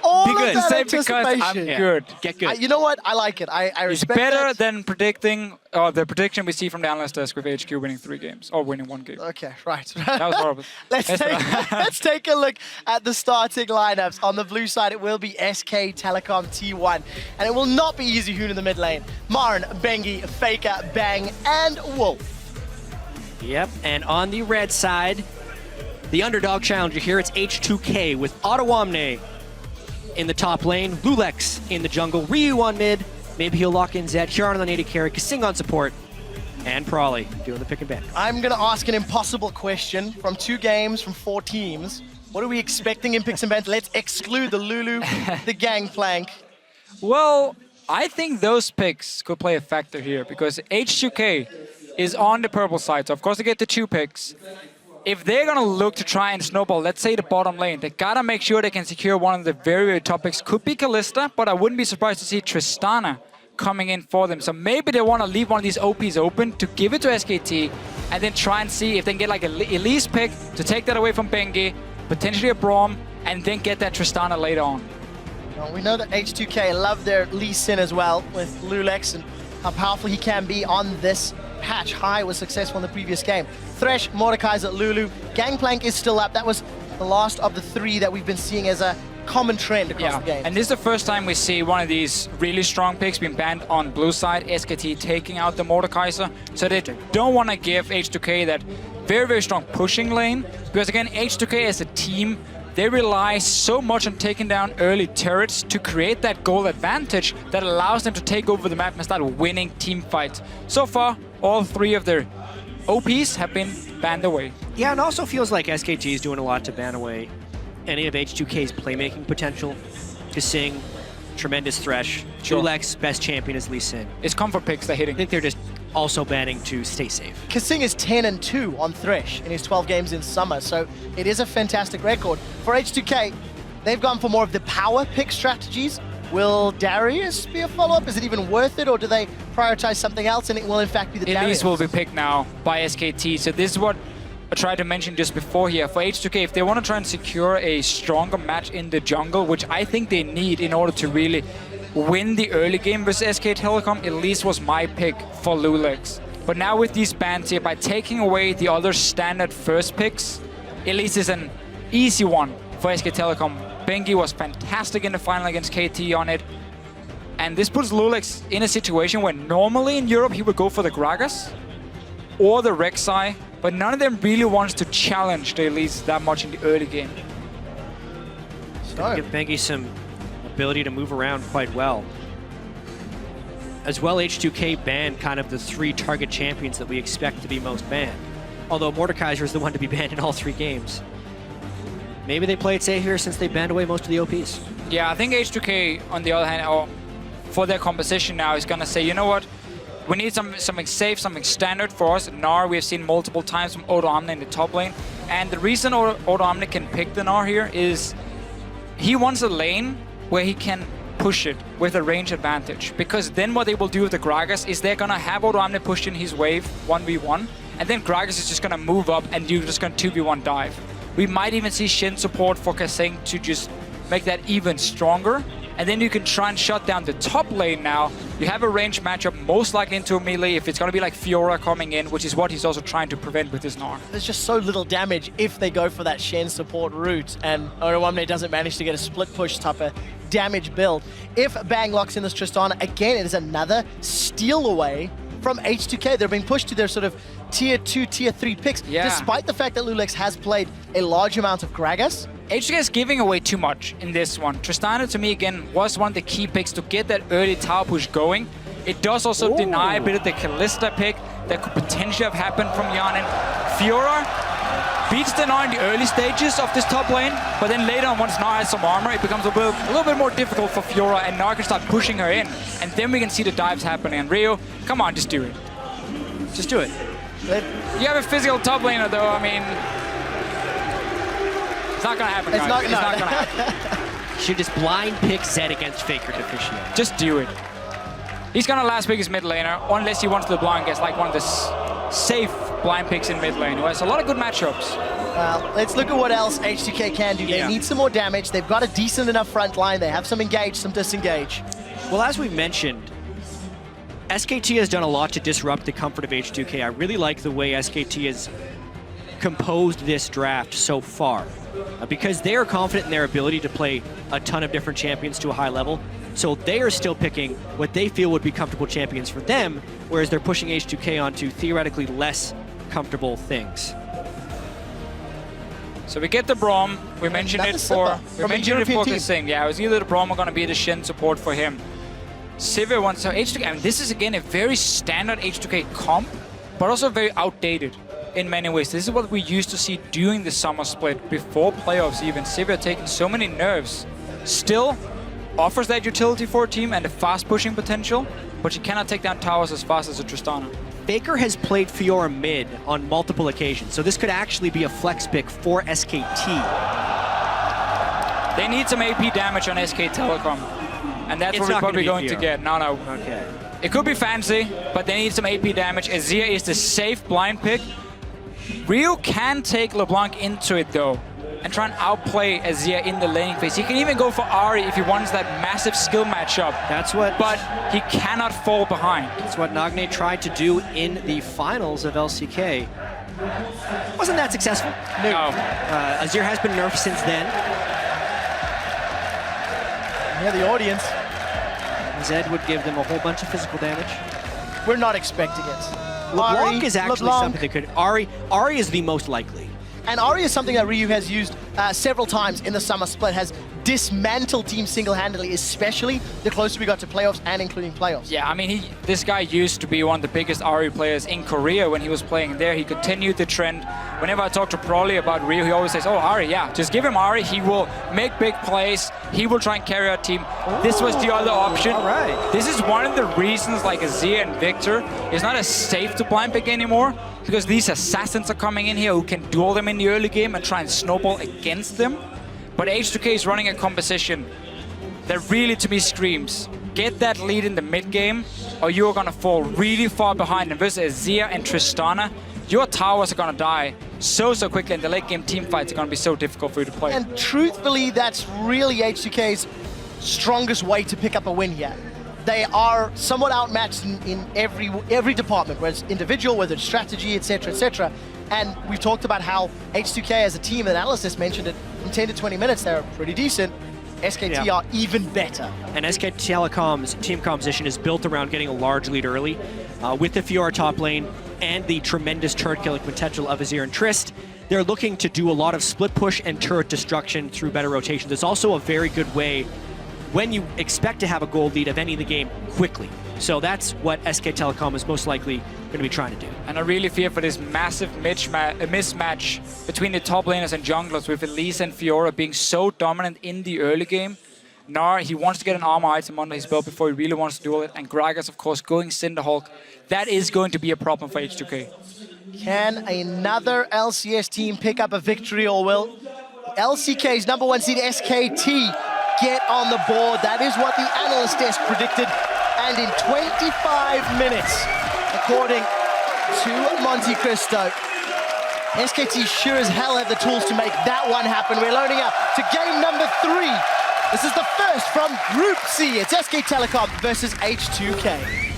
All of that because I'm good. Get good. You know what? I like it. I It's respect better that. than predicting the prediction we see from the analyst desk with HQ winning 3 games or winning 1 game. Okay, right. That was horrible. Let's take a look at the starting lineups. On the blue side, it will be SK Telecom T1, and it will not be Easyhoon in the mid lane. Marn, Bengi, Faker, Bang, and Wolf. Yep, and on the red side, the underdog challenger here, it's H2K with Ottawamne in the top lane, Lulex in the jungle, Ryu on mid, maybe he'll lock in Zed, Huron on the native carry, Kasing on support, and Prawley doing the pick and ban. I'm going to ask an impossible question from 2 games from 4 teams. What are we expecting in picks and bans? Let's exclude the Lulu, the Gangplank. Well, I think those picks could play a factor here because H2K is on the purple side, so of course they get the 2 picks. If they're going to look to try and snowball, let's say the bottom lane, they got to make sure they can secure one of the very, very top picks. Could be Kalista, but I wouldn't be surprised to see Tristana coming in for them. So maybe they want to leave one of these OPs open to give it to SKT and then try and see if they can get like a Elise pick to take that away from Bengi, potentially a Braum, and then get that Tristana later on. Well, we know that H2K love their Lee Sin as well with Lulex and how powerful he can be on this patch. High was successful in the previous game. Thresh, Mordekaiser, Lulu. Gangplank is still up. That was the last of the 3 that we've been seeing as a common trend across the game. And this is the first time we see one of these really strong picks being banned on blue side, SKT taking out the Mordekaiser. So they don't want to give H2K that very, very strong pushing lane. Because again, H2K as a team, they rely so much on taking down early turrets to create that goal advantage that allows them to take over the map and start winning team fights. So far, all 3 of their OPs have been banned away. Yeah, and also feels like SKT is doing a lot to ban away any of H2K's playmaking potential. Kasing, tremendous Thresh. Lulex, best champion is Lee Sin. It's comfort picks they're hitting. I think they're just also banning to stay safe. Kasing is 10-2 on Thresh in his 12 games in summer, so it is a fantastic record. For H2K, they've gone for more of the power pick strategies. Will Darius be a follow-up? Is it even worth it, or do they prioritize something else and it will in fact be the Darius? Elise will be picked now by SKT, so this is what tried to mention just before here, for H2K, if they want to try and secure a stronger match in the jungle, which I think they need in order to really win the early game versus SK Telecom, Elise was my pick for Lulex. But now with these bans here, by taking away the other standard first picks, Elise is an easy one for SK Telecom. Bengi was fantastic in the final against KT on it. And this puts Lulex in a situation where normally in Europe he would go for the Gragas or the Rek'Sai, but none of them really wants to challenge the Elise that much in the early game. So give Bengi some ability to move around quite well. As well, H2K banned kind of the 3 target champions that we expect to be most banned. Although Mordekaiser is the one to be banned in all 3 games. Maybe they play it safe here since they banned away most of the OPs. Yeah, I think H2K, on the other hand, or for their composition now, is going to say, you know what? We need something safe, something standard for us. Gnar, we have seen multiple times from Odo Omni in the top lane. And the reason Odo Omni can pick the Gnar here is he wants a lane where he can push it with a range advantage. Because then what they will do with the Gragas is they're going to have Odo Omni push in his wave 1v1. And then Gragas is just going to move up and you're just going to 2v1 dive. We might even see Shin support for Kaseng to just make that even stronger. And then you can try and shut down the top lane now. You have a ranged matchup, most likely into a melee, if it's going to be like Fiora coming in, which is what he's also trying to prevent with his Gnar. There's just so little damage if they go for that Shen support route, and Odo Omni doesn't manage to get a split push type of damage build. If Bang locks in this Tristana, again, it is another steal away from H2K. They're being pushed to their sort of tier 2, tier 3 picks, despite the fact that Lulex has played a large amount of Gragas. H2K is giving away too much in this one. Tristana, to me, again, was one of the key picks to get that early tower push going. It does also deny a bit of the Kalista pick that could potentially have happened from Yanin. Fiora beats the Gnar in the early stages of this top lane, but then later on, once Gnar has some armor, it becomes a little bit more difficult for Fiora, and Gnar can start pushing her in. And then we can see the dives happening. And Rio, come on, just do it. Just do it. You have a physical top laner, though. I mean, it's not gonna happen. It's not gonna happen. Should just blind pick Zed against Faker to officiate. Just do it. He's gonna last pick his mid laner, unless he wants to blind guess like one of the safe blind picks in mid lane, who has a lot of good matchups. Let's look at what else H2K can do. They need some more damage. They've got a decent enough front line. They have some engage, some disengage. Well, as we mentioned, SKT has done a lot to disrupt the comfort of H2K. I really like the way SKT has composed this draft so far, because they are confident in their ability to play a ton of different champions to a high level. So they are still picking what they feel would be comfortable champions for them, whereas they're pushing H2K onto theoretically less comfortable things. So we get the Braum. We mentioned it for Kaseng. Yeah, it was either the Braum or going to be the Shin support for him. Sivir wants H2K. I mean, this is again a very standard H2K comp, but also very outdated in many ways. This is what we used to see during the summer split, before playoffs even. Sivir taking so many nerfs, still offers that utility for a team and a fast pushing potential, but you cannot take down towers as fast as a Tristana. Faker has played Fiora mid on multiple occasions, so this could actually be a flex pick for SKT. They need some AP damage on SK Telecom, and that's what we're probably going to get. No. Okay. It could be fancy, but they need some AP damage. Azir is the safe blind pick. Rio can take LeBlanc into it though, and try and outplay Azir in the laning phase. He can even go for Ahri if he wants that massive skill matchup. But he cannot fall behind. That's what Nagne tried to do in the finals of LCK. Wasn't that successful? No. Azir has been nerfed since then. Yeah, the audience. Zed would give them a whole bunch of physical damage. We're not expecting it. LeBlanc is actually something that could... Ahri is the most likely. And Ahri is something that Ryu has used several times in the summer split, has dismantled teams single-handedly, especially the closer we got to playoffs and including playoffs. Yeah, I mean, this guy used to be one of the biggest Ahri players in Korea when he was playing there. He continued the trend. Whenever I talk to Prolly about Ryu, he always says, oh, Ahri, yeah, just give him Ahri. He will make big plays. He will try and carry our team. This was the other option. All right. This is one of the reasons like Azir and Victor is not as safe to blind pick anymore, because these assassins are coming in here who can duel them in the early game and try and snowball against them. But H2K is running a composition that really, to me, screams, get that lead in the mid game, or you are going to fall really far behind. And versus Azir and Tristana, your towers are gonna die so quickly, and the late game team fights are gonna be so difficult for you to play. And truthfully, that's really H2K's strongest way to pick up a win here. They are somewhat outmatched in every department, whether it's individual, whether it's strategy, etc., etc. And we've talked about how H2K as a team, and Analysis mentioned it, from 10 to 20 minutes, they're pretty decent. SKT are even better. And SK Telecom's team composition is built around getting a large lead early. With the Fiora top lane and the tremendous turret killing potential of Azir and Trist, they're looking to do a lot of split push and turret destruction through better rotations. It's also a very good way when you expect to have a gold lead of any of the game quickly. So that's what SK Telecom is most likely going to be trying to do. And I really fear for this massive mismatch between the top laners and junglers, with Elise and Fiora being so dominant in the early game. Gnar, he wants to get an armor item under his belt before he really wants to duel it. And Gragas, of course, going Cinderhulk. That is going to be a problem for H2K. Can another LCS team pick up a victory, or will LCK's #1 seed SKT get on the board? That is what the analyst desk predicted. And in 25 minutes, according to Monte Cristo, SKT sure as hell have the tools to make that one happen. We're loading up to game number 3. This is the first from Group C. It's SK Telecom versus H2K.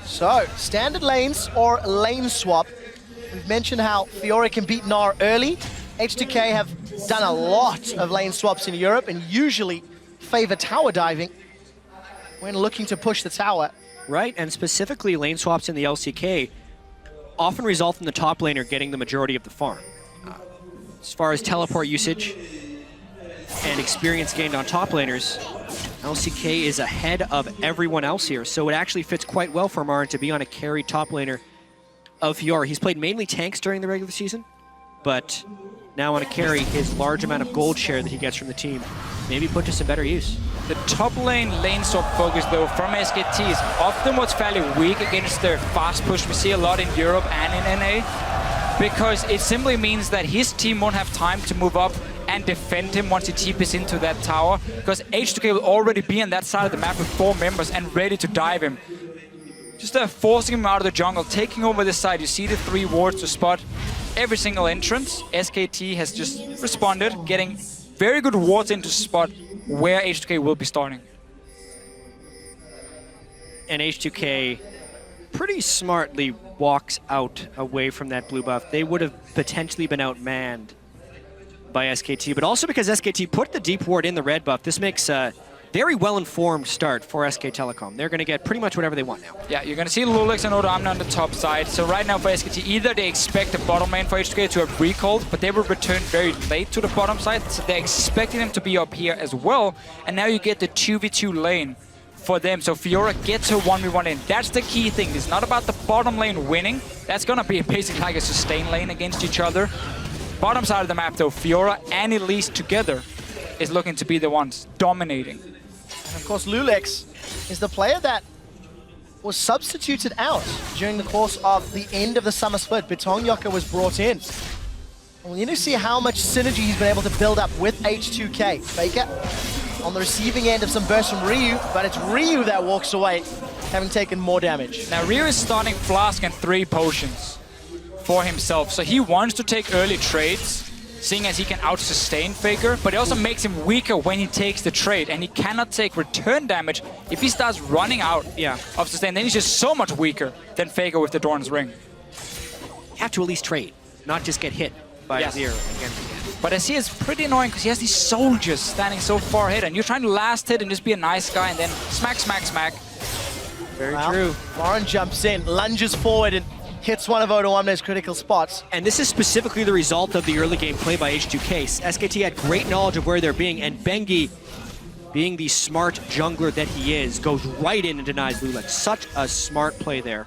So, standard lanes or lane swap. We've mentioned how Fiora can beat Gnar early. H2K have done a lot of lane swaps in Europe and usually favor tower diving when looking to push the tower. Right, and specifically lane swaps in the LCK often result in the top laner getting the majority of the farm. As far as teleport usage and experience gained on top laners, LCK is ahead of everyone else here, so it actually fits quite well for Marin to be on a carry top laner of Fiora. He's played mainly tanks during the regular season, but now on a carry, his large amount of gold share that he gets from the team maybe put to some better use. The top lane swap focus, though, from SKT is often what's fairly weak against their fast push we see a lot in Europe and in NA, because it simply means that his team won't have time to move up and defend him once he TPs into that tower, because H2K will already be on that side of the map with 4 members and ready to dive him. Just forcing him out of the jungle, taking over this side. You see the 3 wards to spot every single entrance. SKT has just responded, getting very good wards into spot where H2K will be starting. And H2K pretty smartly walks out away from that blue buff. They would have potentially been outmanned by SKT, but also because SKT put the deep ward in the red buff, this makes a very well-informed start for SK Telecom. They're going to get pretty much whatever they want now. Yeah, you're going to see Lulix and Odo Amna on the top side. So right now for SKT, either they expect the bottom lane for H2K to have recalled, but they will return very late to the bottom side, so they're expecting them to be up here as well. And now you get the 2v2 lane for them. So Fiora gets her 1v1 in. That's the key thing. It's not about the bottom lane winning. That's going to be basically like a sustain lane against each other. Bottom side of the map, though, Fiora and Elise together is looking to be the ones dominating. And of course, Lulix is the player that was substituted out during the course of the end of the summer split. Bitong Yoka was brought in. And we need to see how much synergy he's been able to build up with H2K. Faker on the receiving end of some bursts from Ryu, but it's Ryu that walks away, having taken more damage. Now, Ryu is starting Flask and 3 potions for himself, so he wants to take early trades, seeing as he can out-sustain Faker, but it also makes him weaker when he takes the trade, and he cannot take return damage if he starts running out of sustain. Then he's just so much weaker than Faker with the Dorn's Ring. You have to at least trade, not just get hit by Azir again and again. But Azir is pretty annoying because he has these soldiers standing so far ahead, and you're trying to last hit and just be a nice guy, and then smack, smack, smack. Very true. Lauren jumps in, lunges forward, and hits one of Odo Amne's critical spots. And this is specifically the result of the early game play by H2K. SKT had great knowledge of where they're being, and Bengi, being the smart jungler that he is, goes right in and denies Lulix. Such a smart play there.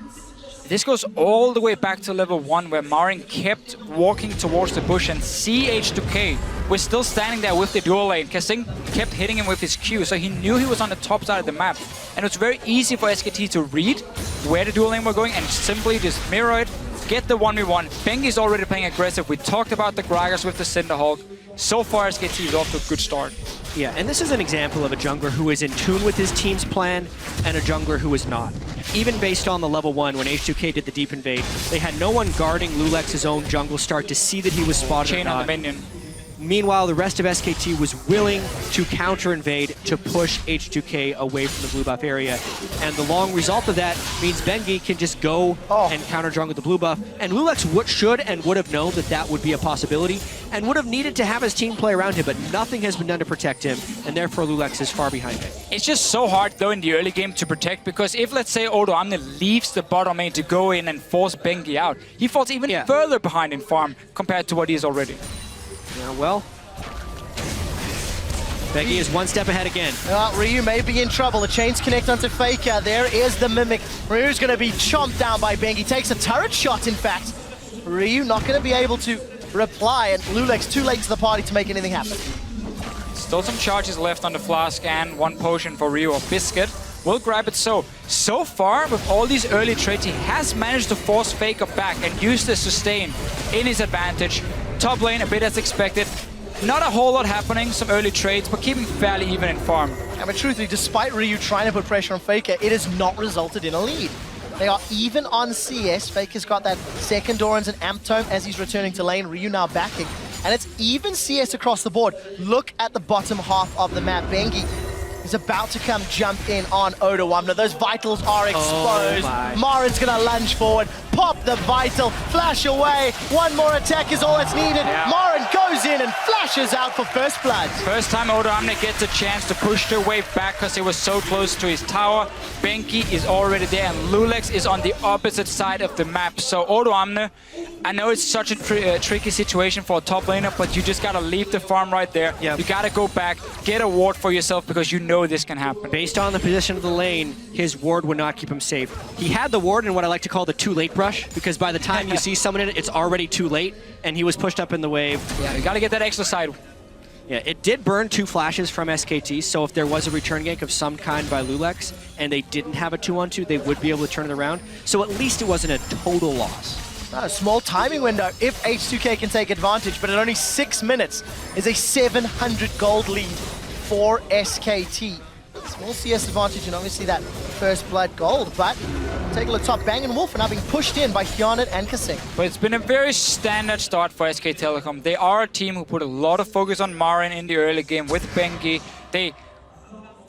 This goes all the way back to level 1, where Marin kept walking towards the bush, and H2K was still standing there with the dual lane. Kasing kept hitting him with his Q, so he knew he was on the top side of the map. And it was very easy for SKT to read where the dual lane were going and simply just mirror it, get the 1v1. Bengi's already playing aggressive. We talked about the Gragas with the Cinderhulk. So far, SKT is off to a good start. Yeah, and this is an example of a jungler who is in tune with his team's plan and a jungler who is not. Even based on the level 1, when H2K did the deep invade, they had no one guarding Lulex's own jungle start to see that he was spotted Chain or on not. the minion. Meanwhile, the rest of SKT was willing to counter-invade to push H2K away from the blue buff area. And the long result of that means Bengi can just go and counter-jungle the blue buff. And Lulex should and would have known that that would be a possibility and would have needed to have his team play around him, but nothing has been done to protect him, and therefore Lulex is far behind him. It's just so hard, though, in the early game to protect, because if, let's say, Odo Amne leaves the bottom lane to go in and force Bengi out, he falls even further behind in farm compared to what he is already. Yeah, well, Bengi is one step ahead again. Ryu may be in trouble. The chains connect onto Faker. There is the Mimic. Ryu's going to be chomped down by Bengi. Takes a turret shot, in fact. Ryu not going to be able to reply, and Lulex too late to the party to make anything happen. Still some charges left on the flask and 1 potion for Ryu or Biscuit. We'll grab it so far, with all these early trades, he has managed to force Faker back and use the sustain in his advantage. Top lane, a bit as expected. Not a whole lot happening, some early trades, but keeping fairly even in farm. Yeah, but truthfully, despite Ryu trying to put pressure on Faker, it has not resulted in a lead. They are even on CS. Faker's got that second Doran's and Amp Tome as he's returning to lane. Ryu now backing. And it's even CS across the board. Look at the bottom half of the map. Bengi is about to come jump in on Odo Amne. Those vitals are exposed. Marin's gonna lunge forward, pop the vital, flash away. One more attack is all that's needed. Marin goes in and flashes out for first blood. First time Odo Amne gets a chance to push their wave back because it was so close to his tower. Bengi is already there and Lulex is on the opposite side of the map. So Odo Amne, I know it's such a tricky situation for a top laner, but you just gotta leave the farm right there. You gotta go back, get a ward for yourself because you know this can happen. Based on the position of the lane, his ward would not keep him safe. He had the ward in what I like to call the too late brush, because by the time you see someone in it, it's already too late, and he was pushed up in the wave. Yeah, you gotta get that extra side. Yeah, it did burn 2 flashes from SKT, so if there was a return gank of some kind by Lulex, and they didn't have a 2-on-2, they would be able to turn it around. So at least it wasn't a total loss. A small timing window if H2K can take advantage, but at only 6 minutes is a 700 gold lead for SKT. Small CS advantage and obviously that first blood gold, but take a look top. Bang and Wolf are now being pushed in by Gangplank and Xpeke. But it's been a very standard start for SK Telecom. They are a team who put a lot of focus on Marin in the early game with Bengi. They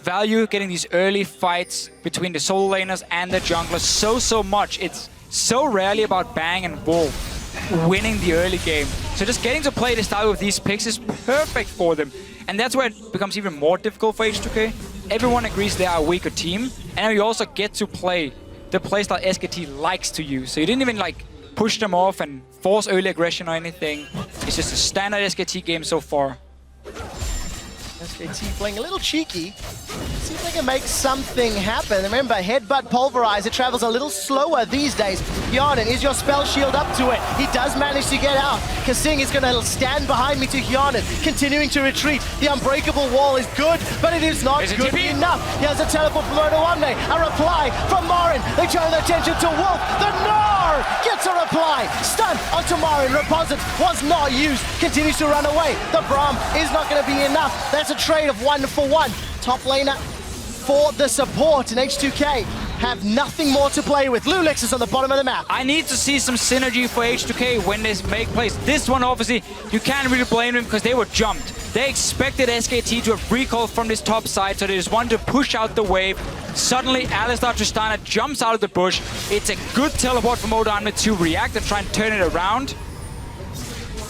value getting these early fights between the solo laners and the junglers so much. It's so rarely about Bang and Wolf winning the early game. So just getting to play the style with these picks is perfect for them. And that's where it becomes even more difficult for H2K. Everyone agrees they are a weaker team, and you also get to play the playstyle SKT likes to use. So you didn't even like push them off and force early aggression or anything. It's just a standard SKT game so far. SKT playing a little cheeky. See if they can make something happen. Remember, Headbutt Pulverizer travels a little slower these days. Hyanin, is your spell shield up to it? He does manage to get out. Kasing is going to stand behind me to Hyanin, continuing to retreat. The unbreakable wall is good, but it is not good enough. He has a teleport from Odo Amne, a reply from Marin. They turn their attention to Wolf. The Gnar gets a reply. Stun onto Marin. Reposit was not used. Continues to run away. The Braum is not going to be enough. That's a trade of 1-for-1. Top laner for the support, and H2K have nothing more to play with. Lulex is on the bottom of the map. I need to see some synergy for H2K when they make plays. This one, obviously, you can't really blame them because they were jumped. They expected SKT to have recall from this top side, so they just wanted to push out the wave. Suddenly, Alistar Tristana jumps out of the bush. It's a good teleport from Odo Amne to react and try and turn it around.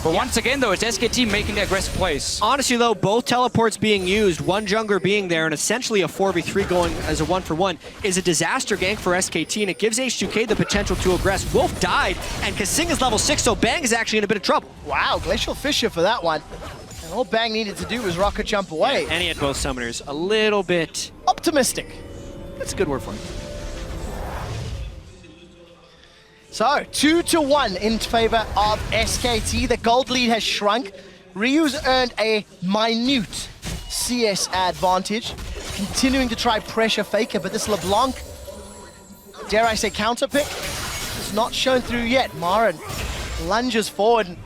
But once again, though, it's SKT making the aggressive plays. Honestly, though, both teleports being used, one jungler being there, and essentially a 4v3 going as a 1-for-1 is a disaster gank for SKT, and it gives H2K the potential to aggress. Wolf died, and Kasing is level 6, so Bang is actually in a bit of trouble. Wow, Glacial Fissure for that one. And all Bang needed to do was rocket jump away. And he had both summoners. A little bit optimistic. That's a good word for it. So, 2-1 in favor of SKT. The gold lead has shrunk. Ryu's earned a minute CS advantage. Continuing to try pressure Faker, but this LeBlanc, dare I say, counter pick, is not shown through yet. Marin lunges forward.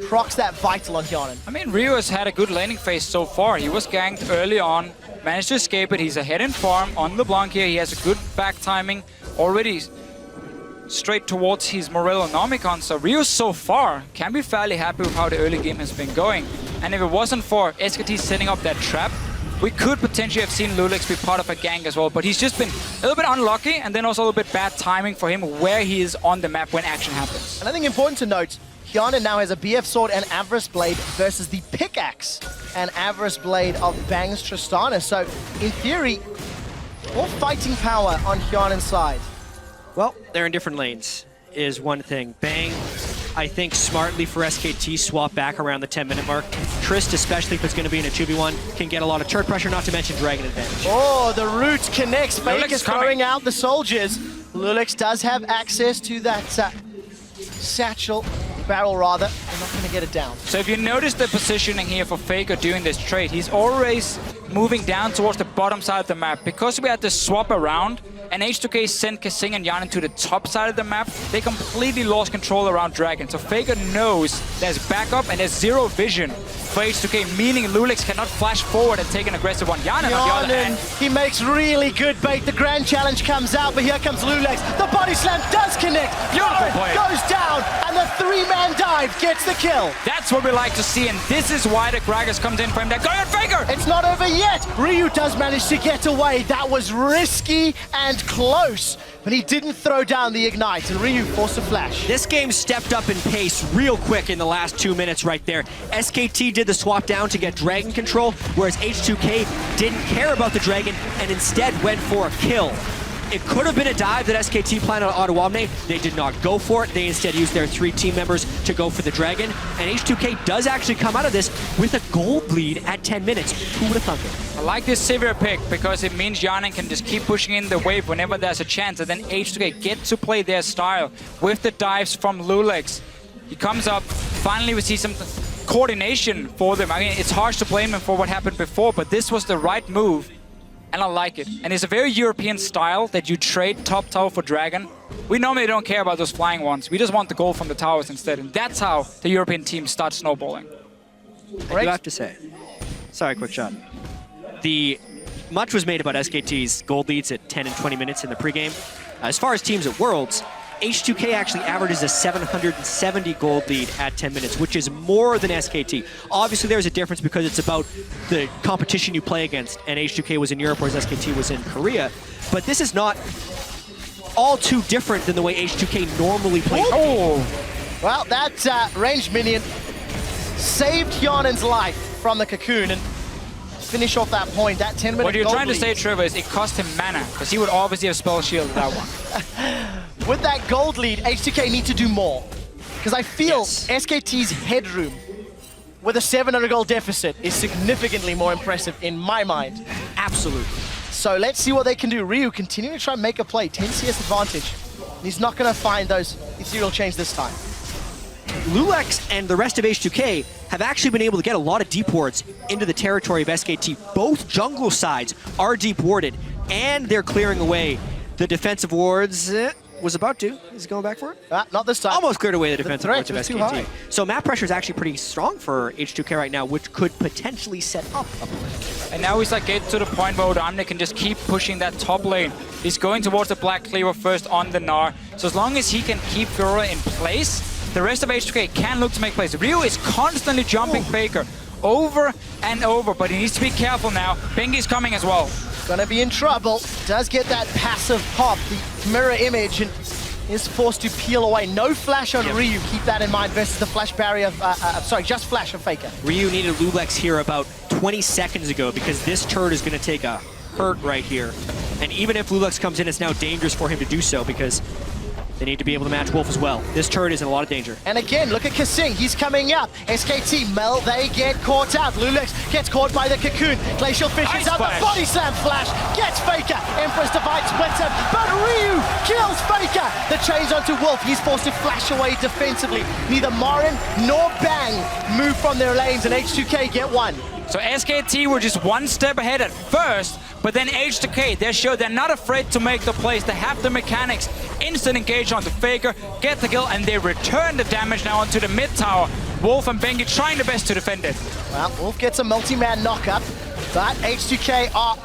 procs that vital on Hyanin. I mean, Ryu has had a good laning phase so far. He was ganked early on, managed to escape it. He's ahead in farm on the Blanc here. He has a good back timing already straight towards his Morello Nomicon. So Ryu so far can be fairly happy with how the early game has been going. And if it wasn't for SKT setting up that trap, we could potentially have seen Lulix be part of a gank as well, but he's just been a little bit unlucky and then also a little bit bad timing for him where he is on the map when action happens. And I think important to note, Hyanin now has a BF Sword and Avarice Blade versus the Pickaxe and Avarice Blade of Bang's Tristana. So, in theory, more fighting power on Hyanin's side. Well, they're in different lanes, is one thing. Bang, I think smartly for SKT, swap back around the 10-minute mark. Trist, especially if it's going to be in a 2v1, can get a lot of turret pressure, not to mention Dragon advantage. Oh, the root connects. Fake is coming. throwing out the soldiers. Lulix does have access to that satchel, barrel rather. They're not going to get it down. So if you notice the positioning here for Faker doing this trade, he's always moving down towards the bottom side of the map. Because we had to swap around, and H2K sent Kasing and Hyanin to the top side of the map, they completely lost control around Dragon. So Faker knows there's backup and there's zero vision for H2K, meaning Lulix cannot flash forward and take an aggressive one. Hyanin, on the other hand, he makes really good bait. The grand challenge comes out, but here comes Lulix. The body slam does connect. Beautiful play. Goes down, and the three-man dive gets the kill. That's what we like to see, and this is why the Gragas comes in for him. They're going on Faker! It's not over yet. Ryu does manage to get away. That was risky and close, but he didn't throw down the ignite, and Ryu forced a flash. This game stepped up in pace real quick in the last 2 minutes right there. SKT did the swap down to get Dragon control, whereas H2K didn't care about the Dragon and instead went for a kill. It could have been a dive that SKT planned on Ottawamne. They did not go for it. They instead used their 3 team members to go for the Dragon. And H2K does actually come out of this with a gold lead at 10 minutes. Who would have thunk it? I like this Sivir pick because it means Hyanin can just keep pushing in the wave whenever there's a chance, and then H2K get to play their style with the dives from Lulix. He comes up. Finally, we see some coordination for them. I mean, it's harsh to blame him for what happened before, but this was the right move. And I like it. And it's a very European style that you trade top tower for Dragon. We normally don't care about those flying ones. We just want the gold from the towers instead. And that's how the European teams start snowballing. I do have to say, sorry, quick shot. Much was made about SKT's gold leads at 10 and 20 minutes in the pregame. As far as teams at Worlds, H2K actually averages a 770 gold lead at 10 minutes, which is more than SKT. Obviously, there's a difference because it's about the competition you play against, and H2K was in Europe, whereas SKT was in Korea. But this is not all too different than the way H2K normally plays. Oh! Well, that ranged minion saved Hyanin's life from the cocoon, and finish off that point, that 10-minute What you're gold trying to lead. say, Trevor, is it cost him mana, because he would obviously have spell shield that one. With that gold lead, H2K need to do more. Because I feel SKT's headroom with a 700 gold deficit is significantly more impressive in my mind. Absolutely. So let's see what they can do. Ryu continuing to try and make a play, 10 CS advantage. And he's not going to find those ethereal chains this time. Lulix and the rest of H2K have actually been able to get a lot of deep wards into the territory of SKT. Both jungle sides are deep warded, and they're clearing away the defensive wards. Was about to. He's going back for it? Not this time. Almost cleared away the defensive wards of was too high. SKT. So map pressure is actually pretty strong for H2K right now, which could potentially set up a play. And now he's like getting to the point where Ottawamne can just keep pushing that top lane. He's going towards the Black Cleaver first on the Gnar. So as long as he can keep Fiora in place, the rest of H2K can look to make plays. Ryu is constantly jumping Faker over and over, but he needs to be careful now. Bengi's coming as well. Gonna be in trouble. Does get that passive pop, the mirror image, and is forced to peel away. No flash on Ryu, keep that in mind, versus the flash barrier of, sorry, just flash of Faker. Ryu needed Lulix here about 20 seconds ago because this turret is going to take a hurt right here. And even if Lulix comes in, it's now dangerous for him to do so because they need to be able to match Wolf as well. This turret is in a lot of danger. And again, look at Kasing. He's coming up. SKT, Mel, they get caught out. Lulix gets caught by the cocoon. Glacial Fish is out. The body slam flash gets Faker. Empress Divide splits him, but Ryu kills Faker. The chain's onto Wolf. He's forced to flash away defensively. Neither Marin nor Bang move from their lanes, and H2K get one. So SKT were just one step ahead at first, but then H2K, they showed they're not afraid to make the plays. They have the mechanics. Instant engage onto Faker, get the kill, and they return the damage now onto the mid tower. Wolf and Bengi trying their best to defend it. Well, Wolf gets a multi-man knockup, but H2K are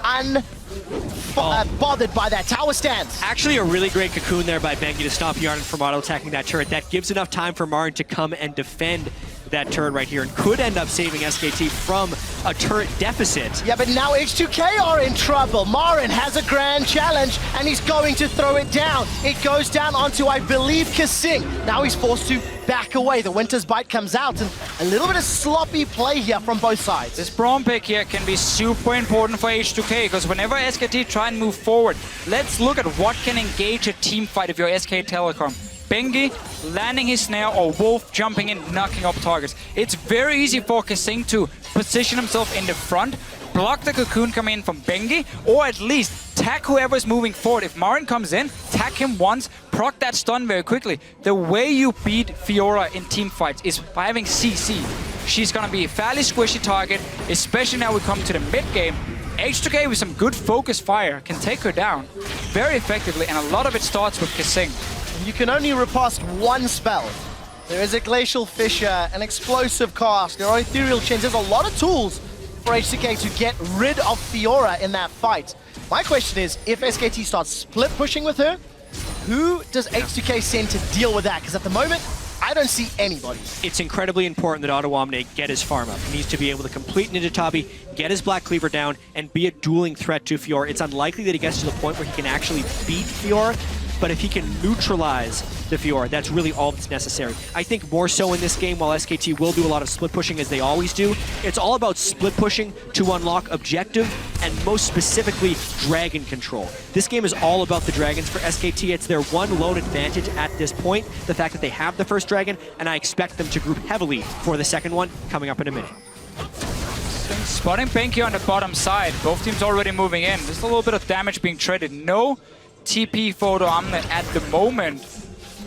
unbothered by that tower stance. Actually, a really great cocoon there by Bengi to stop Yarn from auto-attacking that turret. That gives enough time for Marin to come and defend that turret right here and could end up saving SKT from a turret deficit. Yeah, but now H2K are in trouble. Marin has a grand challenge and he's going to throw it down. It goes down onto, I believe, Kasing. Now he's forced to back away. The Winter's Bite comes out and a little bit of sloppy play here from both sides. This Braum pick here can be super important for H2K because whenever SKT try and move forward, let's look at what can engage a team fight if you're SK Telecom. Bengi landing his snare or Wolf jumping in, knocking up targets. It's very easy for Kasing to position himself in the front, block the cocoon coming in from Bengi, or at least tag whoever's moving forward. If Marin comes in, tag him once, proc that stun very quickly. The way you beat Fiora in team fights is by having CC. She's gonna be a fairly squishy target, especially now we come to the mid game. H2K with some good focus fire can take her down very effectively, and a lot of it starts with Kasing. You can only riposte one spell. There is a Glacial Fissure, an Explosive Cast, there are Ethereal Chains. There's a lot of tools for H2K to get rid of Fiora in that fight. My question is, if SKT starts split pushing with her, who does H2K send to deal with that? Because at the moment, I don't see anybody. It's incredibly important that Ottawamne get his farm up. He needs to be able to complete Ninja Tabi, get his Black Cleaver down, and be a dueling threat to Fiora. It's unlikely that he gets to the point where he can actually beat Fiora, but if he can neutralize the Fiora, that's really all that's necessary. I think more so in this game, while SKT will do a lot of split pushing as they always do, it's all about split pushing to unlock objective and most specifically dragon control. This game is all about the dragons for SKT. It's their one lone advantage at this point, the fact that they have the first dragon, and I expect them to group heavily for the second one coming up in a minute. Spotting Bengi on the bottom side. Both teams already moving in. Just a little bit of damage being traded. No TP for Ottawamne at the moment.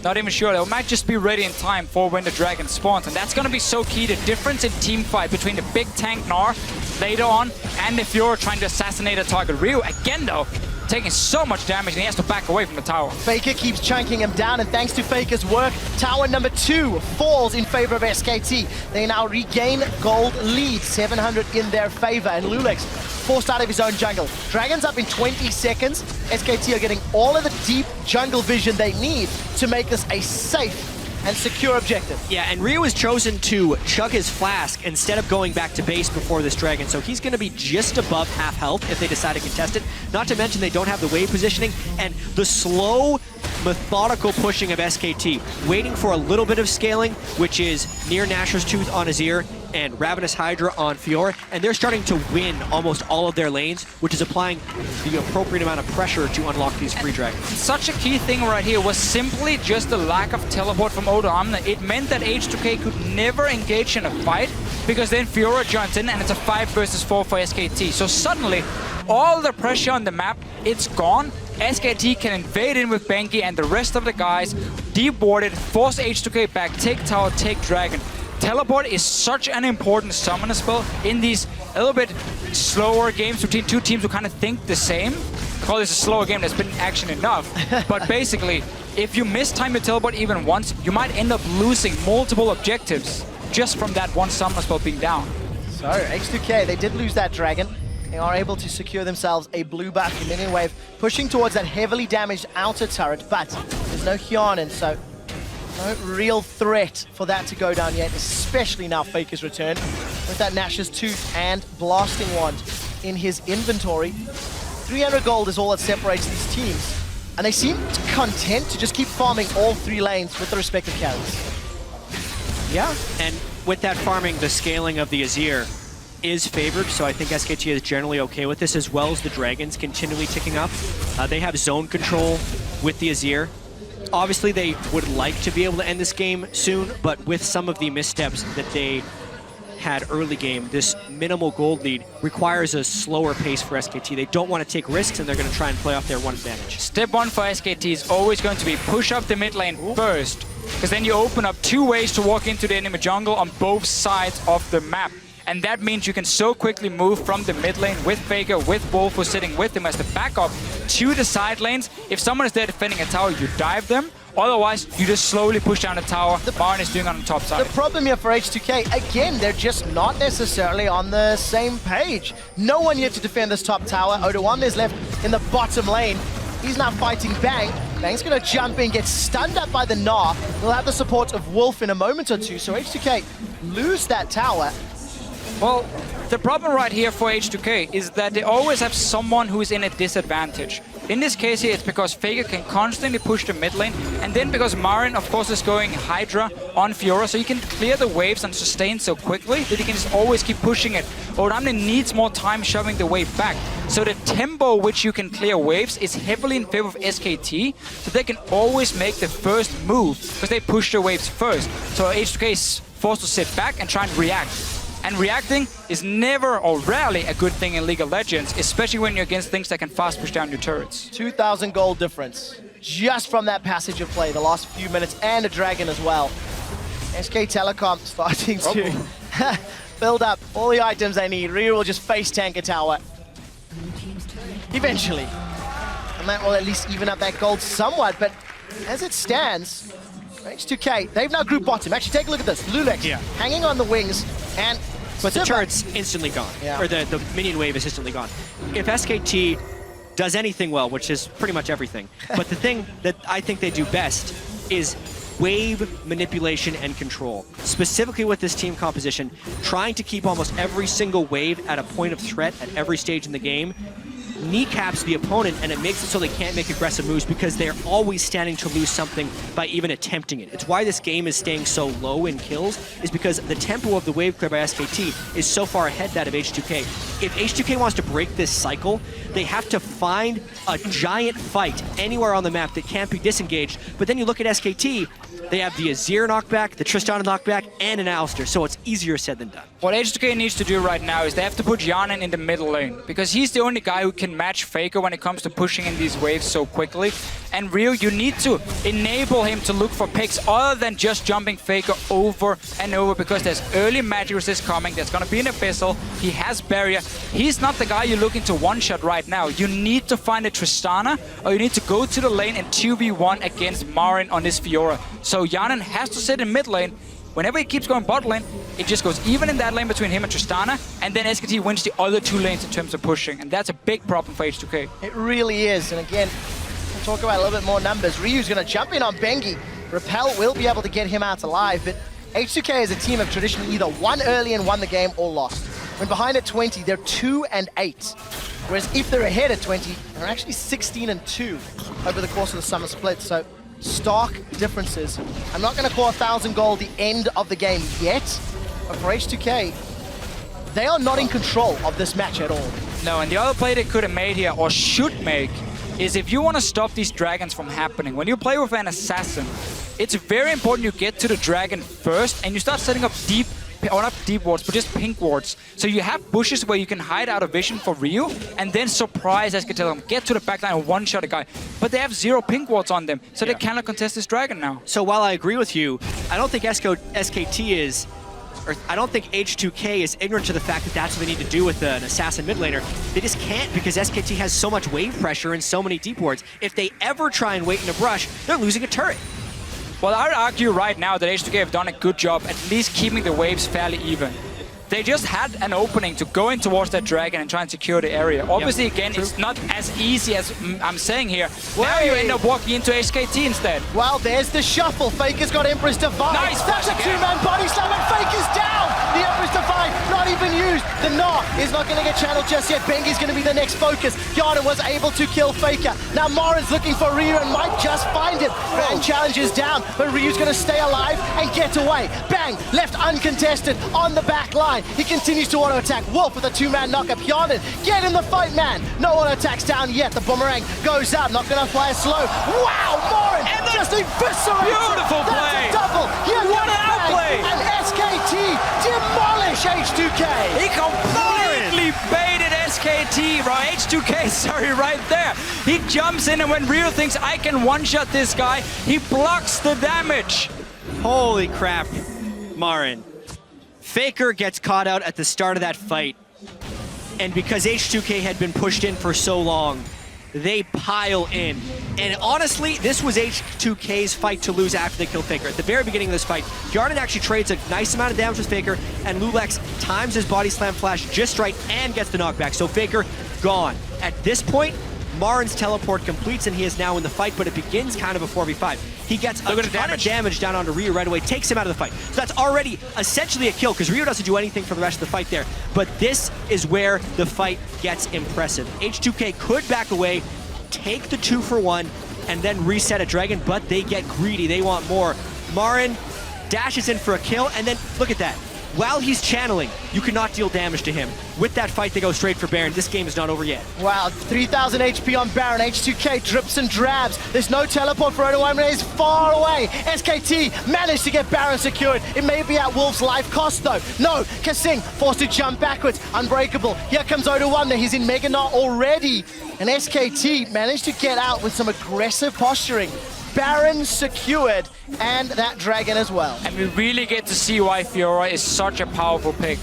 Not even sure. They might just be ready in time for when the dragon spawns. And that's going to be so key. The difference in team fight between the big tank Gnar later on and the Fiora trying to assassinate a target. Ryu, again though, taking so much damage and he has to back away from the tower. Faker keeps chunking him down, and thanks to Faker's work, tower number 2 falls in favor of SKT. They now regain gold lead, 700 in their favor, and Lulex forced out of his own jungle. Dragon's up in 20 seconds. SKT are getting all of the deep jungle vision they need to make this a safe and secure objective. Yeah, and Ryu has chosen to chug his flask instead of going back to base before this dragon, so he's going to be just above half health if they decide to contest it. Not to mention they don't have the wave positioning, and the slow, methodical pushing of SKT, waiting for a little bit of scaling, which is near Nashor's Tooth on Azir and Ravenous Hydra on Fiora, and they're starting to win almost all of their lanes, which is applying the appropriate amount of pressure to unlock these free dragons. Such a key thing right here was simply just the lack of teleport from Ottawamne. It meant that H2K could never engage in a fight because then Fiora joins in and it's a 5 versus 4 for SKT. So suddenly, all the pressure on the map, it's gone. SKT can invade in with Bengi and the rest of the guys, deep warded, force H2K back, take tower, take dragon. Teleport is such an important summoner spell in these a little bit slower games between two teams who kind of think the same. I call this a slower game, that's been action enough. But basically, if you miss time your teleport even once, you might end up losing multiple objectives just from that one summoner spell being down. So, H2K, they did lose that dragon. They are able to secure themselves a blue buff minion wave, pushing towards that heavily damaged outer turret, but there's no Hyanin, so no real threat for that to go down yet, especially now Faker's return with that Nashor's Tooth and Blasting Wand in his inventory. 300 gold is all that separates these teams, and they seem content to just keep farming all 3 lanes with the respective carries. Yeah, and with that farming, the scaling of the Azir is favored, so I think SKT is generally okay with this, as well as the dragons continually ticking up. They have zone control with the Azir. Obviously, they would like to be able to end this game soon, but with some of the missteps that they had early game, this minimal gold lead requires a slower pace for SKT. They don't want to take risks, and they're going to try and play off their one advantage. Step 1 for SKT is always going to be push up the mid lane first, because then you open up 2 ways to walk into the enemy jungle on both sides of the map. And that means you can so quickly move from the mid lane with Faker, with Wolf, who's sitting with him as the backup, to the side lanes. If someone is there defending a tower, you dive them, Otherwise, you just slowly push down the tower. Marin is doing on the top side. The problem here for H2K, again, they're just not necessarily on the same page. No one yet to defend this top tower. Odoamne is left in the bottom lane. He's now fighting Bang. Bang's gonna jump in, get stunned up by the Gnar. He'll have the support of Wolf in a moment or two, so H2K lose that tower. Well, the problem right here for H2K is that they always have someone who is in a disadvantage. In this case here, it's because Faker can constantly push the mid lane, and then because Marin, of course, is going Hydra on Fiora, so he can clear the waves and sustain so quickly that he can just always keep pushing it. Odoamne needs more time shoving the wave back. So the tempo which you can clear waves is heavily in favor of SKT, so they can always make the first move, because they push the waves first. So H2K is forced to sit back and try and react. And reacting is never or rarely a good thing in League of Legends, especially when you're against things that can fast push down your turrets. 2,000 gold difference just from that passage of play, the last few minutes, and a dragon as well. SK Telecom starting to build up all the items they need. Ryu will just face tank a tower. Eventually. And that will at least even up that gold somewhat, but as it stands, H2K, they've now grouped bottom. Actually, take a look at this. Lulex hanging on the wings, and but the turret's instantly gone, or the minion wave is instantly gone. If SKT does anything well, which is pretty much everything, but the thing that I think they do best is wave manipulation and control. Specifically with this team composition, trying to keep almost every single wave at a point of threat at every stage in the game kneecaps the opponent, and it makes it so they can't make aggressive moves because they're always standing to lose something by even attempting it. It's why this game is staying so low in kills, is because the tempo of the wave clear by SKT is so far ahead that of H2K. If H2K wants to break this cycle, they have to find a giant fight anywhere on the map that can't be disengaged. But then you look at SKT, they have the Azir knockback, the Tristana knockback, and an Alistar, so it's easier said than done. What H2K needs to do right now is they have to put Yanin in the middle lane, because he's the only guy who can match Faker when it comes to pushing in these waves so quickly. And Ryu, you need to enable him to look for picks other than just jumping Faker over and over, because there's early magic resist coming, there's gonna be an Abyssal, he has barrier. He's not the guy you're looking to one-shot right now. You need to find a Tristana, or you need to go to the lane and 2v1 against Marin on this Fiora. So Yanin has to sit in mid lane. Whenever he keeps going bot lane, it just goes even in that lane between him and Tristana, and then SKT wins the other two lanes in terms of pushing, and that's a big problem for H2K. It really is, and again, we'll talk about a little bit more numbers. Ryu's gonna jump in on Bengi. Repel will be able to get him out alive, but H2K as a team have traditionally either won early and won the game or lost. When behind at 20, they're 2-8. Whereas if they're ahead at 20, they're actually 16-2 over the course of the summer split. So stark differences. I'm not going to call 1,000 gold the end of the game yet, but for H2K, they are not in control of this match at all. No, and the other play they could have made here, or should make, is if you want to stop these dragons from happening, when you play with an assassin, it's very important you get to the dragon first, and you start setting up deep, or not deep wards, but just pink wards. So you have bushes where you can hide out of vision for Ryu, and then surprise SKT, get to the backline and one-shot a guy. But they have 0 pink wards on them, so they cannot contest this dragon now. So while I agree with you, I don't think SKT is, or I don't think H2K is ignorant to the fact that that's what they need to do with an assassin mid laner. They just can't, because SKT has so much wave pressure and so many deep wards. If they ever try and wait in a brush, they're losing a turret. Well, I would argue right now that H2K have done a good job at least keeping the waves fairly even. They just had an opening to go in towards that dragon and try and secure the area. Obviously, again, it's not as easy as I'm saying here. Now you end up walking into HKT instead. Well, there's the shuffle. Faker's got Empress Divine. Nice. That's a two-man body slam, and Faker's down. The Empress Divine not even used. The Gnar is not going to get channeled just yet. Bengi's going to be the next focus. Yana was able to kill Faker. Now Marin's looking for Ryu and might just find him. Bang challenges down, but Ryu's going to stay alive and get away. Bang, left uncontested on the back line. He continues to auto-attack. Wolf with a two-man knock-up. Yanin, get in the fight, man. No auto-attacks down yet. The boomerang goes out. Not going to fly slow. Wow, Marin just eviscerates. Beautiful play. That's a double. What an outplay. And SKT demolish H2K. He completely baited SKT, right? H2K, sorry, right there. He jumps in, and when Ryu thinks I can one-shot this guy, he blocks the damage. Holy crap, Marin. Faker gets caught out at the start of that fight. And because H2K had been pushed in for so long, they pile in. And honestly, this was H2K's fight to lose after they killed Faker. At the very beginning of this fight, Juggernaut actually trades a nice amount of damage with Faker, and Lulex times his body slam flash just right and gets the knockback. So Faker, gone. At this point, Marin's teleport completes and he is now in the fight, but it begins kind of a 4v5. He gets a ton of damage down onto Ryu right away, takes him out of the fight. So that's already essentially a kill, because Ryu doesn't do anything for the rest of the fight there. But this is where the fight gets impressive. H2K could back away, take the 2-for-1, and then reset a dragon, but they get greedy, they want more. Marin dashes in for a kill, and then look at that. While he's channeling, you cannot deal damage to him. With that fight, they go straight for Baron. This game is not over yet. Wow, 3,000 HP on Baron. H2K drips and drabs. There's no teleport for Odoamne. He's far away. SKT managed to get Baron secured. It may be at Wolf's life cost, though. No, Kasing forced to jump backwards. Unbreakable. Here comes Odoamne. He's in Mega Knot already. And SKT managed to get out with some aggressive posturing. Baron secured, and that dragon as well. And we really get to see why Fiora is such a powerful pick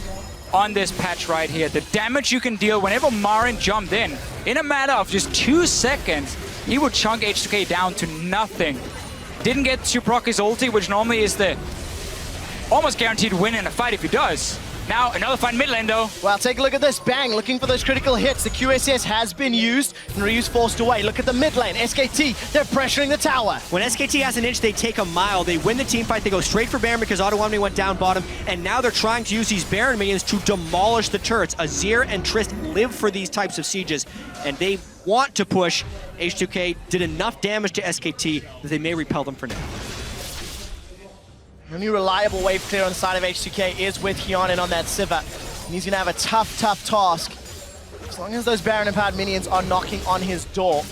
on this patch right here. The damage you can deal whenever Marin jumped in a matter of just 2 seconds, he would chunk H2K down to nothing. Didn't get to proc his ulti, which normally is the almost guaranteed win in a fight if he does. Now, another fight mid lane, though. Well, take a look at this. Bang, looking for those critical hits. The QSS has been used, and Ryu's forced away. Look at the mid lane. SKT, they're pressuring the tower. When SKT has an inch, they take a mile. They win the team fight. They go straight for Baron because Odoamne went down bottom, and now they're trying to use these Baron minions to demolish the turrets. Azir and Trist live for these types of sieges, and they want to push. H2K did enough damage to SKT that they may repel them for now. The only reliable wave clear on the side of H2K is with Hyonin on that Sivir. And he's going to have a tough task. As long as those Baron-empowered minions are knocking on his door.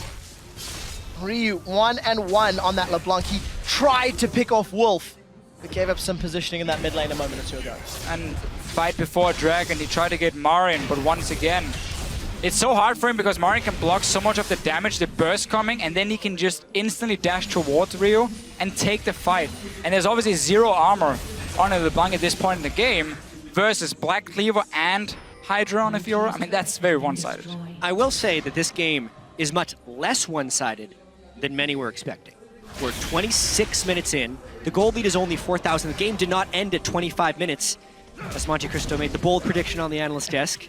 Ryu, 1-1 on that LeBlanc. He tried to pick off Wolf, but gave up some positioning in that mid lane a moment or two ago. And fight before Dragon, he tried to get Marin, but once again, it's so hard for him because Marin can block so much of the damage, the burst coming, and then he can just instantly dash towards Ryu and take the fight. And there's obviously 0 armor on LeBlanc at this point in the game versus Black Cleaver and Hydra on a Fiora. I mean, that's very one-sided. I will say that this game is much less one-sided than many were expecting. We're 26 minutes in. The goal lead is only 4,000. The game did not end at 25 minutes, as Monte Cristo made the bold prediction on the analyst desk.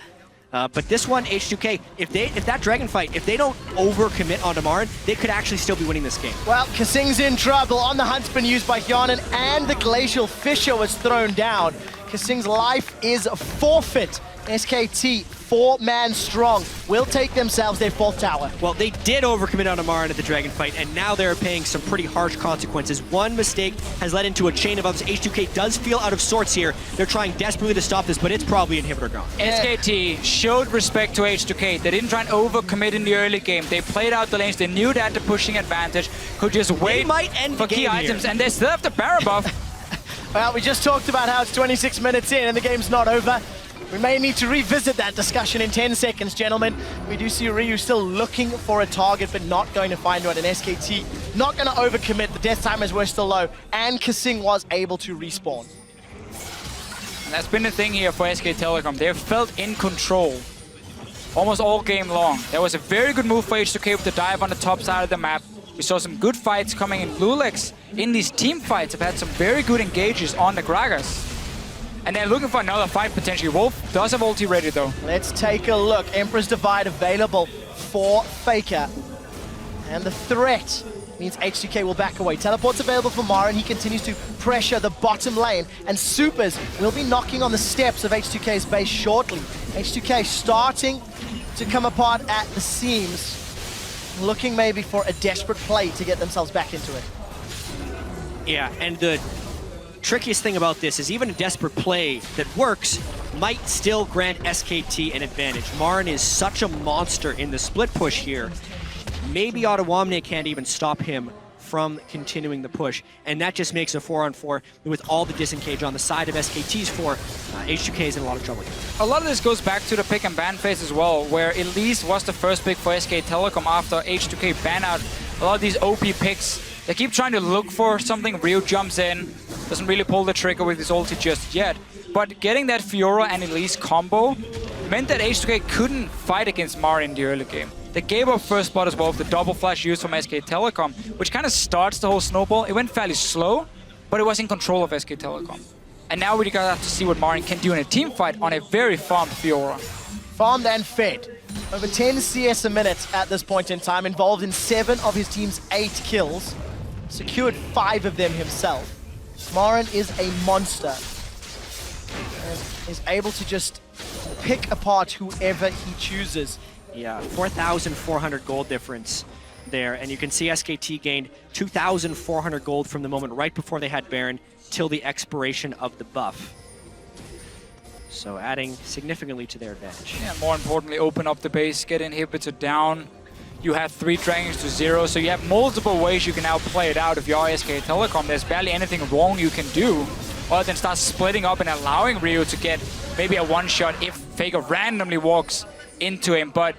But this one, H2K, if that dragon fight, if they don't overcommit onto Marin, they could actually still be winning this game. Well, Kasing's in trouble. On the hunt's been used by Hyonin, and the Glacial Fissure was thrown down. Kasing's life is forfeit. SKT, 4-man strong, will take themselves their 4th tower. Well, they did overcommit onto Marin at the dragon fight, and now they're paying some pretty harsh consequences. One mistake has led into a chain of others. H2K does feel out of sorts here. They're trying desperately to stop this, but it's probably inhibitor gone. SKT showed respect to H2K. They didn't try and overcommit in the early game. They played out the lanes. They knew that the pushing advantage could just wait for key items, and they still have the Baron buff. Well, we just talked about how it's 26 minutes in and the game's not over. We may need to revisit that discussion in 10 seconds, gentlemen. We do see Ryu still looking for a target, but not going to find one. And SKT not going to overcommit. The death timers were still low, and Kasing was able to respawn. And that's been the thing here for SK Telecom. They've felt in control almost all game long. There was a very good move for H2K with the dive on the top side of the map. We saw some good fights coming in. Lulex in these team fights have had some very good engages on the Gragas. And they're looking for another fight potentially. Wolf does have ulti ready though. Let's take a look. Emperor's Divide available for Faker. And the threat means H2K will back away. Teleport's available for Marin. He continues to pressure the bottom lane. And Supers will be knocking on the steps of H2K's base shortly. H2K starting to come apart at the seams. Looking maybe for a desperate play to get themselves back into it. Yeah, and the trickiest thing about this is even a desperate play that works might still grant SKT an advantage. Marin is such a monster in the split push here. Maybe Odoamne can't even stop him from continuing the push, and that just makes a 4-on-4 with all the disengage on the side of SKT's 4. H2K is in a lot of trouble here. A lot of this goes back to the pick and ban phase as well, where Elise was the first pick for SK Telecom after H2K ban out a lot of these OP picks. They keep trying to look for something. Ryu jumps in, doesn't really pull the trigger with his ulti just yet. But getting that Fiora and Elise combo meant that H2K couldn't fight against Marin in the early game. They gave up first spot as well with the double flash used from SK Telecom, which kind of starts the whole snowball. It went fairly slow, but it was in control of SK Telecom. And now we got to see what Marin can do in a team fight on a very farmed Fiora. Farmed and fed. Over 10 CS a minute at this point in time, involved in 7 of his team's 8 kills. Secured 5 of them himself. Marin is a monster. And is able to just pick apart whoever he chooses. Yeah, 4,400 gold difference there. And you can see SKT gained 2,400 gold from the moment right before they had Baron till the expiration of the buff. So adding significantly to their advantage. Yeah, more importantly, open up the base, get inhibitor down. You have 3 dragons to 0, so you have multiple ways you can now play it out if you are SK Telecom. There's barely anything wrong you can do other than start splitting up and allowing Ryu to get maybe a one-shot if Faker randomly walks into him. But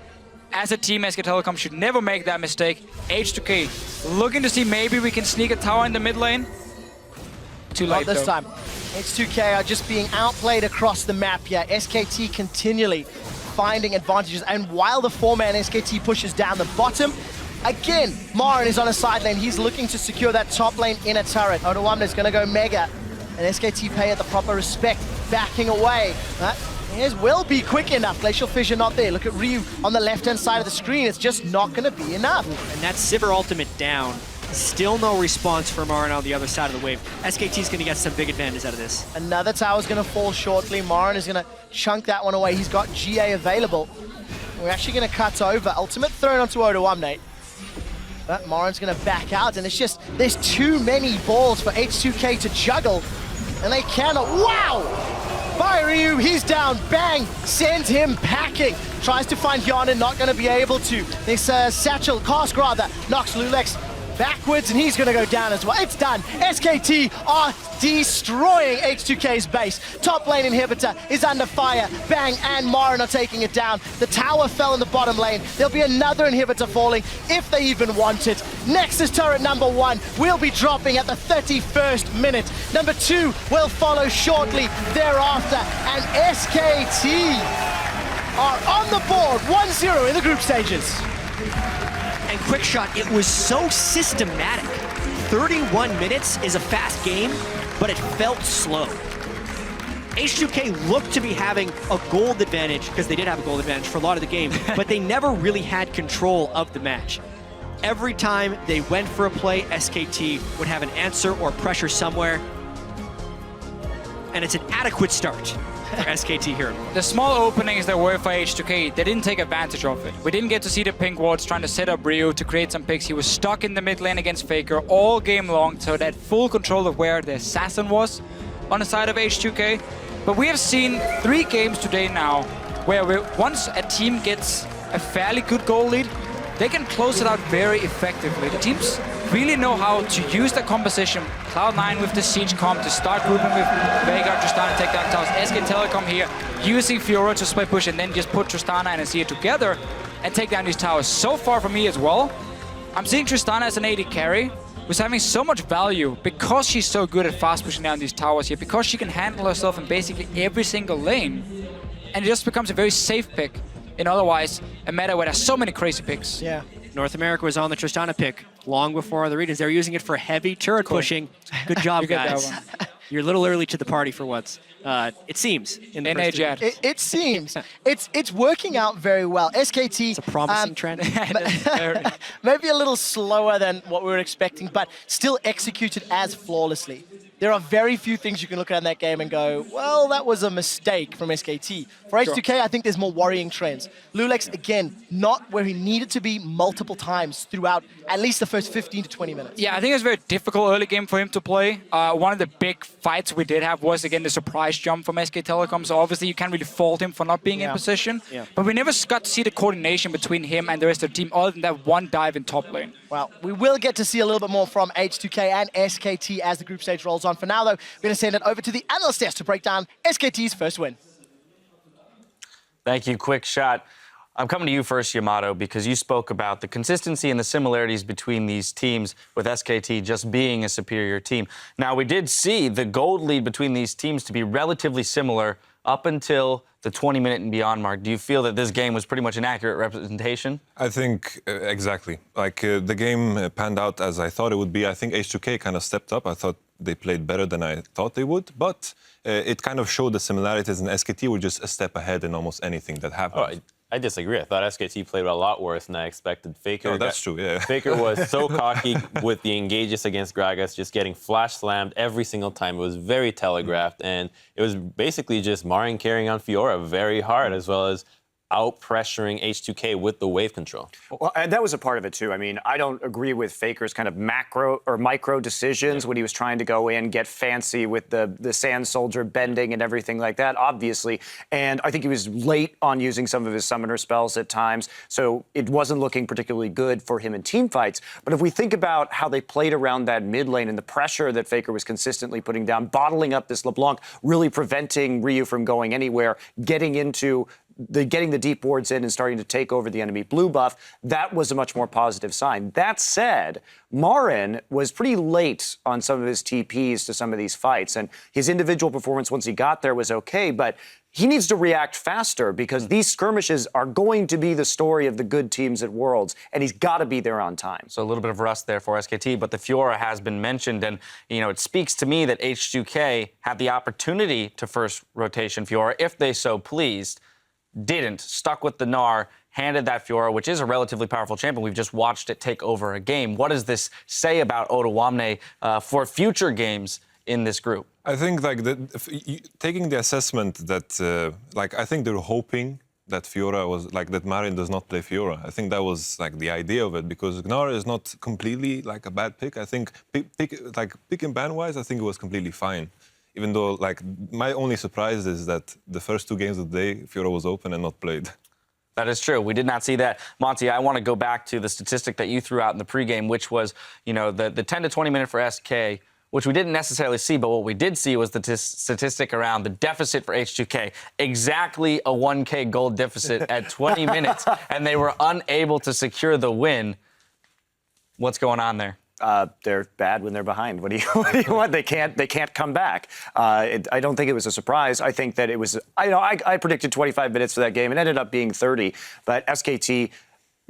as a team, SK Telecom should never make that mistake. H2K looking to see maybe we can sneak a tower in the mid lane. Too late, Not this though. time. H2K are just being outplayed across the map here. SKT continually finding advantages. And while the 4-man SKT pushes down the bottom, again, Marin is on a side lane. He's looking to secure that top lane in a turret. Odoamne is going to go mega. And SKT pay it the proper respect, backing away. His will be quick enough. Glacial Fissure not there. Look at Ryu on the left-hand side of the screen. It's just not going to be enough. And that Sivir ultimate down. Still no response from Marin on the other side of the wave. SKT's going to get some big advantage out of this. Another tower's going to fall shortly. Marin is going to chunk that one away. He's got GA available. We're actually going to cut over. Ultimate thrown onto Odoamne. But Marin's going to back out, and it's just, there's too many balls for H2K to juggle, and they cannot. Wow! By Ryu, he's down. Bang! Sends him packing. Tries to find Yana, not going to be able to. This Satchel, Cask rather, knocks Lulex backwards, and he's going to go down as well. It's done. SKT are destroying H2K's base. Top lane inhibitor is under fire. Bang and Marin are taking it down. The tower fell in the bottom lane. There'll be another inhibitor falling if they even want it. Nexus turret number 1 will be dropping at the 31st minute. Number 2 will follow shortly thereafter. And SKT are on the board 1-0 in the group stages. And quick shot, it was so systematic. 31 minutes is a fast game, but it felt slow. H2K looked to be having a gold advantage, because they did have a gold advantage for a lot of the game, but they never really had control of the match. Every time they went for a play, SKT would have an answer or pressure somewhere. And it's an adequate start for SKT here. The small openings that were for H2K, they didn't take advantage of it. We didn't get to see the pink wards trying to set up Ryu to create some picks. He was stuck in the mid lane against Faker all game long, so they had full control of where the assassin was on the side of H2K. But we have seen 3 games today now where once a team gets a fairly good goal lead, they can close it out very effectively. The teams really know how to use the composition. Cloud9 with the Siege comp to start grouping with Veigar, Tristana, take down towers. SK Telecom here using Fiora to split push and then just put Tristana and Azir together and take down these towers. So far for me as well, I'm seeing Tristana as an AD carry who's having so much value because she's so good at fast pushing down these towers here, because she can handle herself in basically every single lane. And it just becomes a very safe pick in otherwise a meta where there's so many crazy picks. Yeah. North America was on the Tristana pick long before other regions. They were using it for heavy turret pushing. Good job, guys. You're a little early to the party for once. It seems. In the It seems. It's working out very well. SKT... It's a promising trend. Maybe a little slower than what we were expecting, but still executed as flawlessly. There are very few things you can look at in that game and go, well, that was a mistake from SKT. For H2K, I think there's more worrying trends. Lulex, again, not where he needed to be multiple times throughout at least the first 15 to 20 minutes. Yeah, I think it was a very difficult early game for him to play. One of the big fights we did have was, again, the surprise jump from SK Telecom, so obviously you can't really fault him for not being in position. Yeah. But we never got to see the coordination between him and the rest of the team other than that one dive in top lane. Well, we will get to see a little bit more from H2K and SKT as the group stage rolls on. For now, though, we're going to send it over to the analyst desk to break down SKT's first win. Thank you, Quick Shot. I'm coming to you first, Yamato, because you spoke about the consistency and the similarities between these teams, with SKT just being a superior team. Now, we did see the gold lead between these teams to be relatively similar up until the 20-minute and beyond mark, do you feel that this game was pretty much an accurate representation? I think exactly. Like the game panned out as I thought it would be. I think H2K kind of stepped up. I thought they played better than I thought they would, but it kind of showed the similarities, and SKT were just a step ahead in almost anything that happened. I disagree. I thought SKT played a lot worse than I expected. Faker. Oh, that's true, yeah. Faker was so cocky with the engages against Gragas, just getting flash slammed every single time. It was very telegraphed, and it was basically just Marin carrying on Fiora very hard, as well as out-pressuring H2K with the wave control. Well, and that was a part of it, too. I mean, I don't agree with Faker's kind of macro or micro decisions when he was trying to go in, get fancy with the Sand Soldier bending and everything like that, obviously. And I think he was late on using some of his summoner spells at times, so it wasn't looking particularly good for him in team fights. But if we think about how they played around that mid lane and the pressure that Faker was consistently putting down, bottling up this LeBlanc, really preventing Ryu from going anywhere, getting the deep wards in and starting to take over the enemy blue buff, that was a much more positive sign. That said, Marin was pretty late on some of his TPs to some of these fights, and his individual performance once he got there was okay, but he needs to react faster because these skirmishes are going to be the story of the good teams at Worlds, and he's got to be there on time. So a little bit of rust there for SKT, but the Fiora has been mentioned, and it speaks to me that H2K had the opportunity to first rotation Fiora if they so pleased. Didn't, stuck with the Gnar, handed that Fiora, which is a relatively powerful champion. We've just watched it take over a game. What does this say about Ottawamne for future games in this group? I think taking the assessment that I think they were hoping that Fiora was that Marin does not play Fiora. I think that was the idea of it, because Gnar is not completely a bad pick. I think pick and ban wise, I think it was completely fine. Even though, my only surprise is that the first 2 games of the day, Fiora was open and not played. That is true. We did not see that. Monty, I want to go back to the statistic that you threw out in the pregame, which was, the 10 to 20 minute for SK, which we didn't necessarily see, but what we did see was the statistic around the deficit for H2K. Exactly a 1K gold deficit at 20 minutes, and they were unable to secure the win. What's going on there? They're bad when they're behind. What do you want? They can't come back. I don't think it was a surprise. I think that it was. I predicted 25 minutes for that game. It ended up being 30. But SKT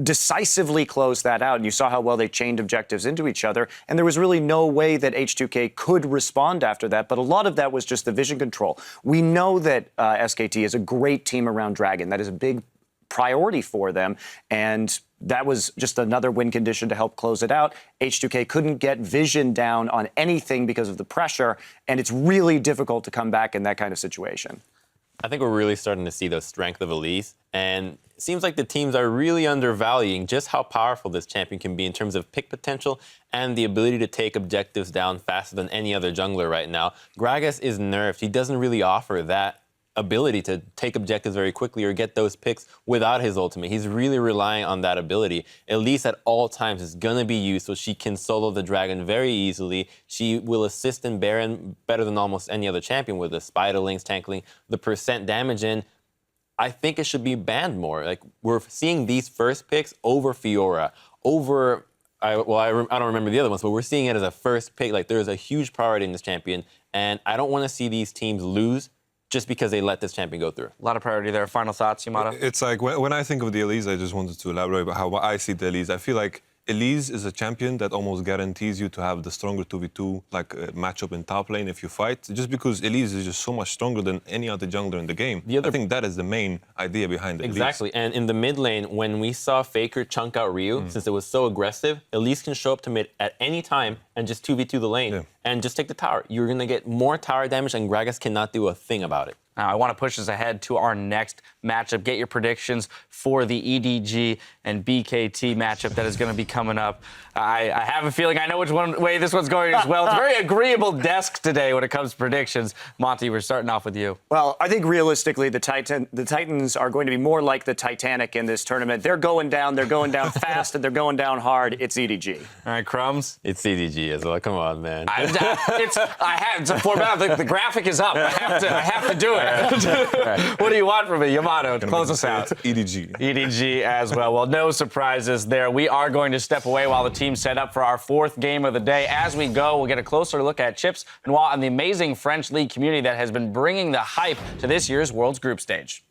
decisively closed that out, and you saw how well they chained objectives into each other. And there was really no way that H2K could respond after that. But a lot of that was just the vision control. We know that SKT is a great team around Dragon. That is a big priority for them, and that was just another win condition to help close it out. H2K couldn't get vision down on anything because of the pressure, and it's really difficult to come back in that kind of situation. I think we're really starting to see the strength of Elise, and it seems like the teams are really undervaluing just how powerful this champion can be in terms of pick potential and the ability to take objectives down faster than any other jungler right now. Gragas is nerfed. He doesn't really offer that ability to take objectives very quickly or get those picks without his ultimate. He's really relying on that ability. Elise at all times is going to be used so she can solo the dragon very easily. She will assist in Baron better than almost any other champion with the Spiderlings, Tankling, the percent damage in. I think it should be banned more. We're seeing these first picks over Fiora, over I don't remember the other ones, but we're seeing it as a first pick. There's a huge priority in this champion, and I don't want to see these teams lose just because they let this champion go through. A lot of priority there. Final thoughts, Yamato? It's when I think of the Elise, I just wanted to elaborate about how I see the Elise. I feel like Elise is a champion that almost guarantees you to have the stronger 2v2 matchup in top lane if you fight, just because Elise is just so much stronger than any other jungler in the game. I think that is the main idea behind Elise. Exactly, and in the mid lane, when we saw Faker chunk out Ryu, since it was so aggressive, Elise can show up to mid at any time and just 2v2 the lane and just take the tower. You're going to get more tower damage, and Gragas cannot do a thing about it. Now, I want to push us ahead to our next matchup. Get your predictions for the EDG and BKT matchup that is going to be coming up. I have a feeling I know which way this one's going as well. It's a very agreeable desk today when it comes to predictions. Monty, we're starting off with you. Well, I think realistically, the Titans are going to be more like the Titanic in this tournament. They're going down fast, and they're going down hard. It's EDG. All right, Crumbs? It's EDG as well. Come on, man. It's a format. The graphic is up. I have to do it. What do you want from me? Yamato, close us out. EDG. EDG as well. Well, no surprises there. We are going to step away while the team set up for our fourth game of the day. As we go, we'll get a closer look at Chips and Noah and the amazing French League community that has been bringing the hype to this year's World's Group Stage.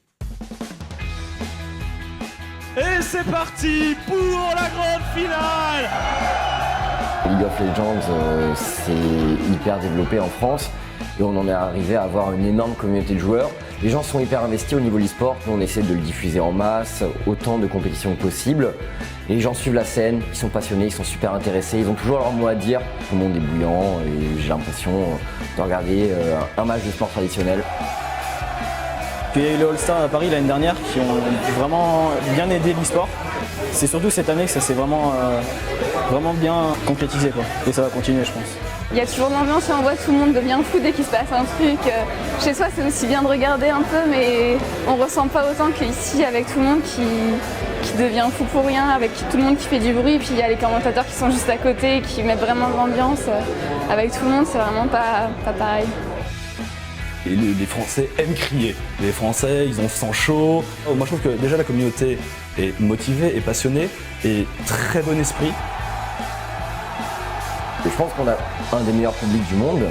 Et c'est parti pour la grande finale. League of Legends, c'est hyper développé en France et on en est arrivé à avoir une énorme communauté de joueurs. Les gens sont hyper investis au niveau de l'e-sport, nous on essaie de le diffuser en masse, autant de compétitions que possible. Et les gens suivent la scène, ils sont passionnés, ils sont super intéressés, ils ont toujours leur mot à dire. Tout le monde est bouillant et j'ai l'impression de regarder un match de sport traditionnel. Puis il y a eu les All-Stars à Paris l'année dernière qui ont vraiment bien aidé l'e-sport. C'est surtout cette année que ça s'est vraiment bien concrétisé, quoi. Et ça va continuer, je pense. Il y a toujours de l'ambiance et on voit tout le monde devient fou dès qu'il se passe un truc. Chez soi, c'est aussi bien de regarder un peu, mais on ressent pas autant qu'ici avec tout le monde qui devient fou pour rien, avec tout le monde qui fait du bruit. Puis il y a les commentateurs qui sont juste à côté et qui mettent vraiment de l'ambiance. Avec tout le monde, c'est vraiment pas pareil. Et les Français aiment crier. Les Français, ils ont le sang chaud. Moi, je trouve que déjà la communauté est motivée, est passionnée et très bon esprit. Et je pense qu'on a un des meilleurs publics du monde.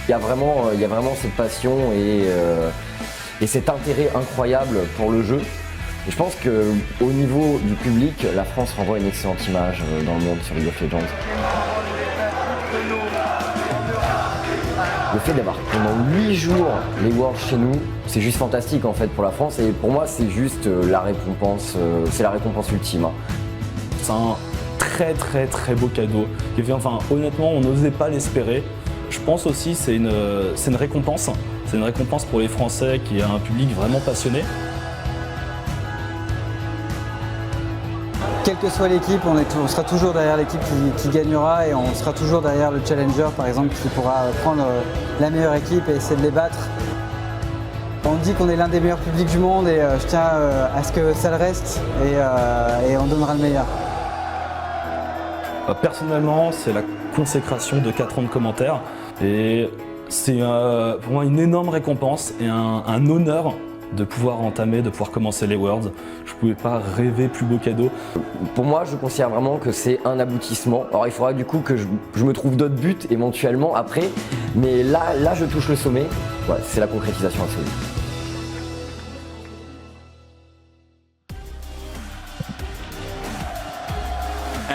Il y a vraiment cette passion et cet intérêt incroyable pour le jeu. Et je pense qu'au niveau du public, la France renvoie une excellente image dans le monde sur League of Legends. Le fait d'avoir pendant 8 jours les Worlds chez nous, c'est juste fantastique en fait pour la France et pour moi c'est juste la récompense, c'est la récompense ultime. C'est un très beau cadeau. Enfin, honnêtement, on n'osait pas l'espérer. Je pense aussi c'est une récompense. C'est une récompense pour les Français qui a un public vraiment passionné. Quelle que soit l'équipe, on sera toujours derrière l'équipe qui gagnera et on sera toujours derrière le challenger par exemple qui pourra prendre la meilleure équipe et essayer de les battre. On dit qu'on est l'un des meilleurs publics du monde et je tiens à ce que ça le reste et on donnera le meilleur. Personnellement, c'est la consécration de 4 ans de commentaires et c'est pour moi une énorme récompense et un honneur de pouvoir entamer, de pouvoir commencer les Worlds. Je ne pouvais pas rêver plus beau cadeau. Pour moi, je considère vraiment que c'est un aboutissement. Alors il faudra du coup que je me trouve d'autres buts éventuellement après, mais là je touche le sommet. Ouais, c'est la concrétisation absolue.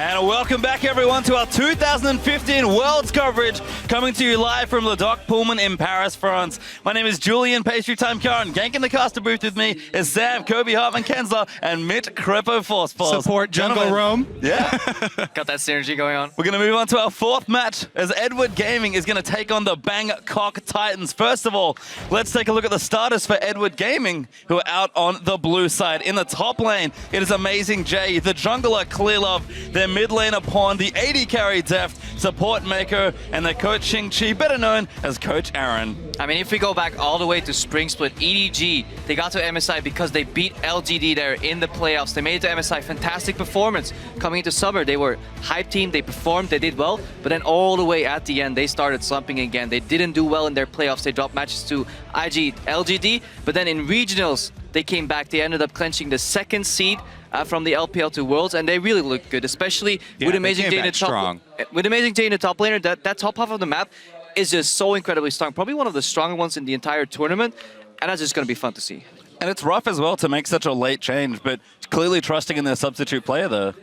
And welcome back everyone to our 2015 Worlds coverage, coming to you live from the Dock Pullman in Paris, France. My name is Julian Pastry Time Curran. Ganking the caster booth with me is Sam, Kobe Hartman Kensler, and Mitt Crepo Forcepals. Support Jungle Rome. Yeah. Got that synergy going on. We're going to move on to our fourth match as Edward Gaming is going to take on the Bangkok Titans. First of all, let's take a look at the starters for Edward Gaming, who are out on the blue side. In the top lane, it is Amazing J, the jungler Clearlove, their mid laner Pawn, the AD carry Deft, support Mako, and the coach Xing Chi, better known as Coach Aaron. I mean, if we go back all the way to Spring Split, EDG, they got to MSI because they beat LGD there in the playoffs. They made it to MSI, fantastic performance. Coming into summer, they were hype team, they performed, they did well, but then all the way at the end, they started slumping again. They didn't do well in their playoffs. They dropped matches to IG, LGD, but then in regionals, they came back. They ended up clinching the second seed from the LPL to Worlds, and they really look good, especially with Amazing J in the top. With Amazing J in the top laner, that top half of the map is just so incredibly strong. Probably one of the stronger ones in the entire tournament, and that's just going to be fun to see. And it's rough as well to make such a late change, but clearly trusting in their substitute player there.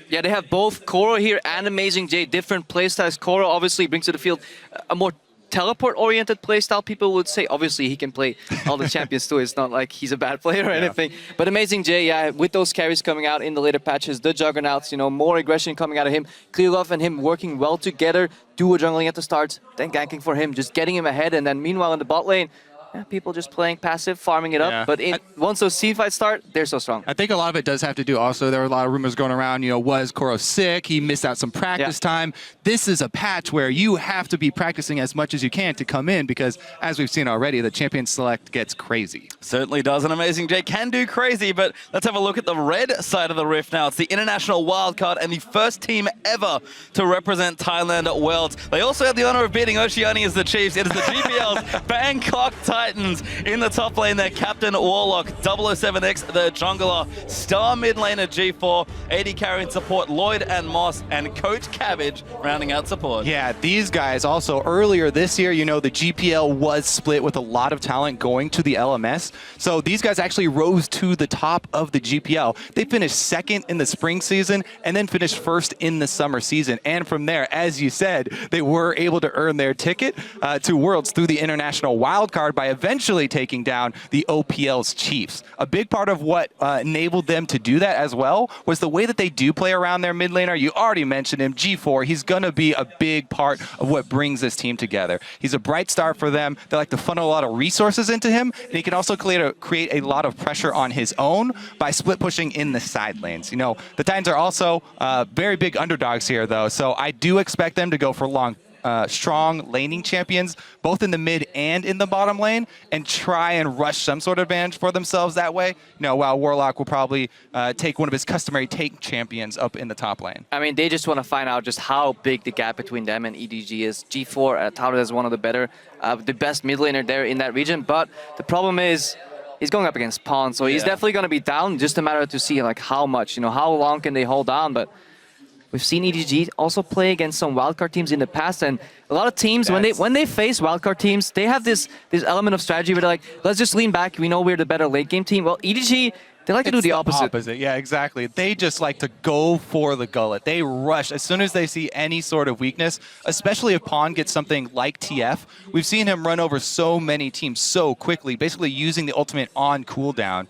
Yeah, they have both Koro here and Amazing J, different playstyles. Koro obviously brings to the field a more teleport-oriented playstyle, people would say. Obviously, he can play all the champions too. It's not like he's a bad player or anything. But Amazing J, yeah, with those carries coming out in the later patches, the Juggernauts, you know, more aggression coming out of him. Clearlove and him working well together, duo jungling at the start, then ganking for him, just getting him ahead. And then meanwhile in the bot lane, yeah, people just playing passive, farming it up. But once those team fights start, they're so strong. I think a lot of it does have to do also, there were a lot of rumors going around, you know, was Koro sick? He missed out some practice time. This is a patch where you have to be practicing as much as you can to come in because, as we've seen already, the champion select gets crazy. Certainly does. And Amazing J can do crazy, but let's have a look at the red side of the rift now. It's the international wildcard and the first team ever to represent Thailand at Worlds. They also had the honor of beating Oceania as the Chiefs. It is the GPL's Bangkok Titans. Titans in the top lane there. Captain Warlock, 007X, the jungler, star mid laner G4, AD carrying support Lloyd and Moss, and Coach Cabbage rounding out support. Yeah, these guys also earlier this year, you know, the GPL was split with a lot of talent going to the LMS. So these guys actually rose to the top of the GPL. They finished second in the spring season and then finished first in the summer season. And from there, as you said, they were able to earn their ticket to Worlds through the international wildcard by eventually taking down the OPL's Chiefs. A big part of what enabled them to do that as well was the way that they do play around their mid laner. You already mentioned him, G4. He's going to be a big part of what brings this team together. He's a bright star for them. They like to funnel a lot of resources into him, and he can also create a lot of pressure on his own by split pushing in the side lanes. You know, the Titans are also very big underdogs here, though, so I do expect them to go for strong laning champions, both in the mid and in the bottom lane, and try and rush some sort of advantage for themselves that way. You know, while Warlock will probably take one of his customary tank champions up in the top lane. I mean, they just want to find out just how big the gap between them and EDG is. G4 touted as one of the best mid laner there in that region, but the problem is he's going up against Pawn, so he's definitely going to be down. Just a matter to see like how much, you know, how long can they hold on. But we've seen EDG also play against some wildcard teams in the past, and a lot of teams, when they face wildcard teams, they have this element of strategy where they're like, let's just lean back. We know we're the better late game team. Well, EDG, they like to do the opposite. Yeah, exactly. They just like to go for the gullet. They rush as soon as they see any sort of weakness, especially if Pawn gets something like TF. We've seen him run over so many teams so quickly, basically using the ultimate on cooldown.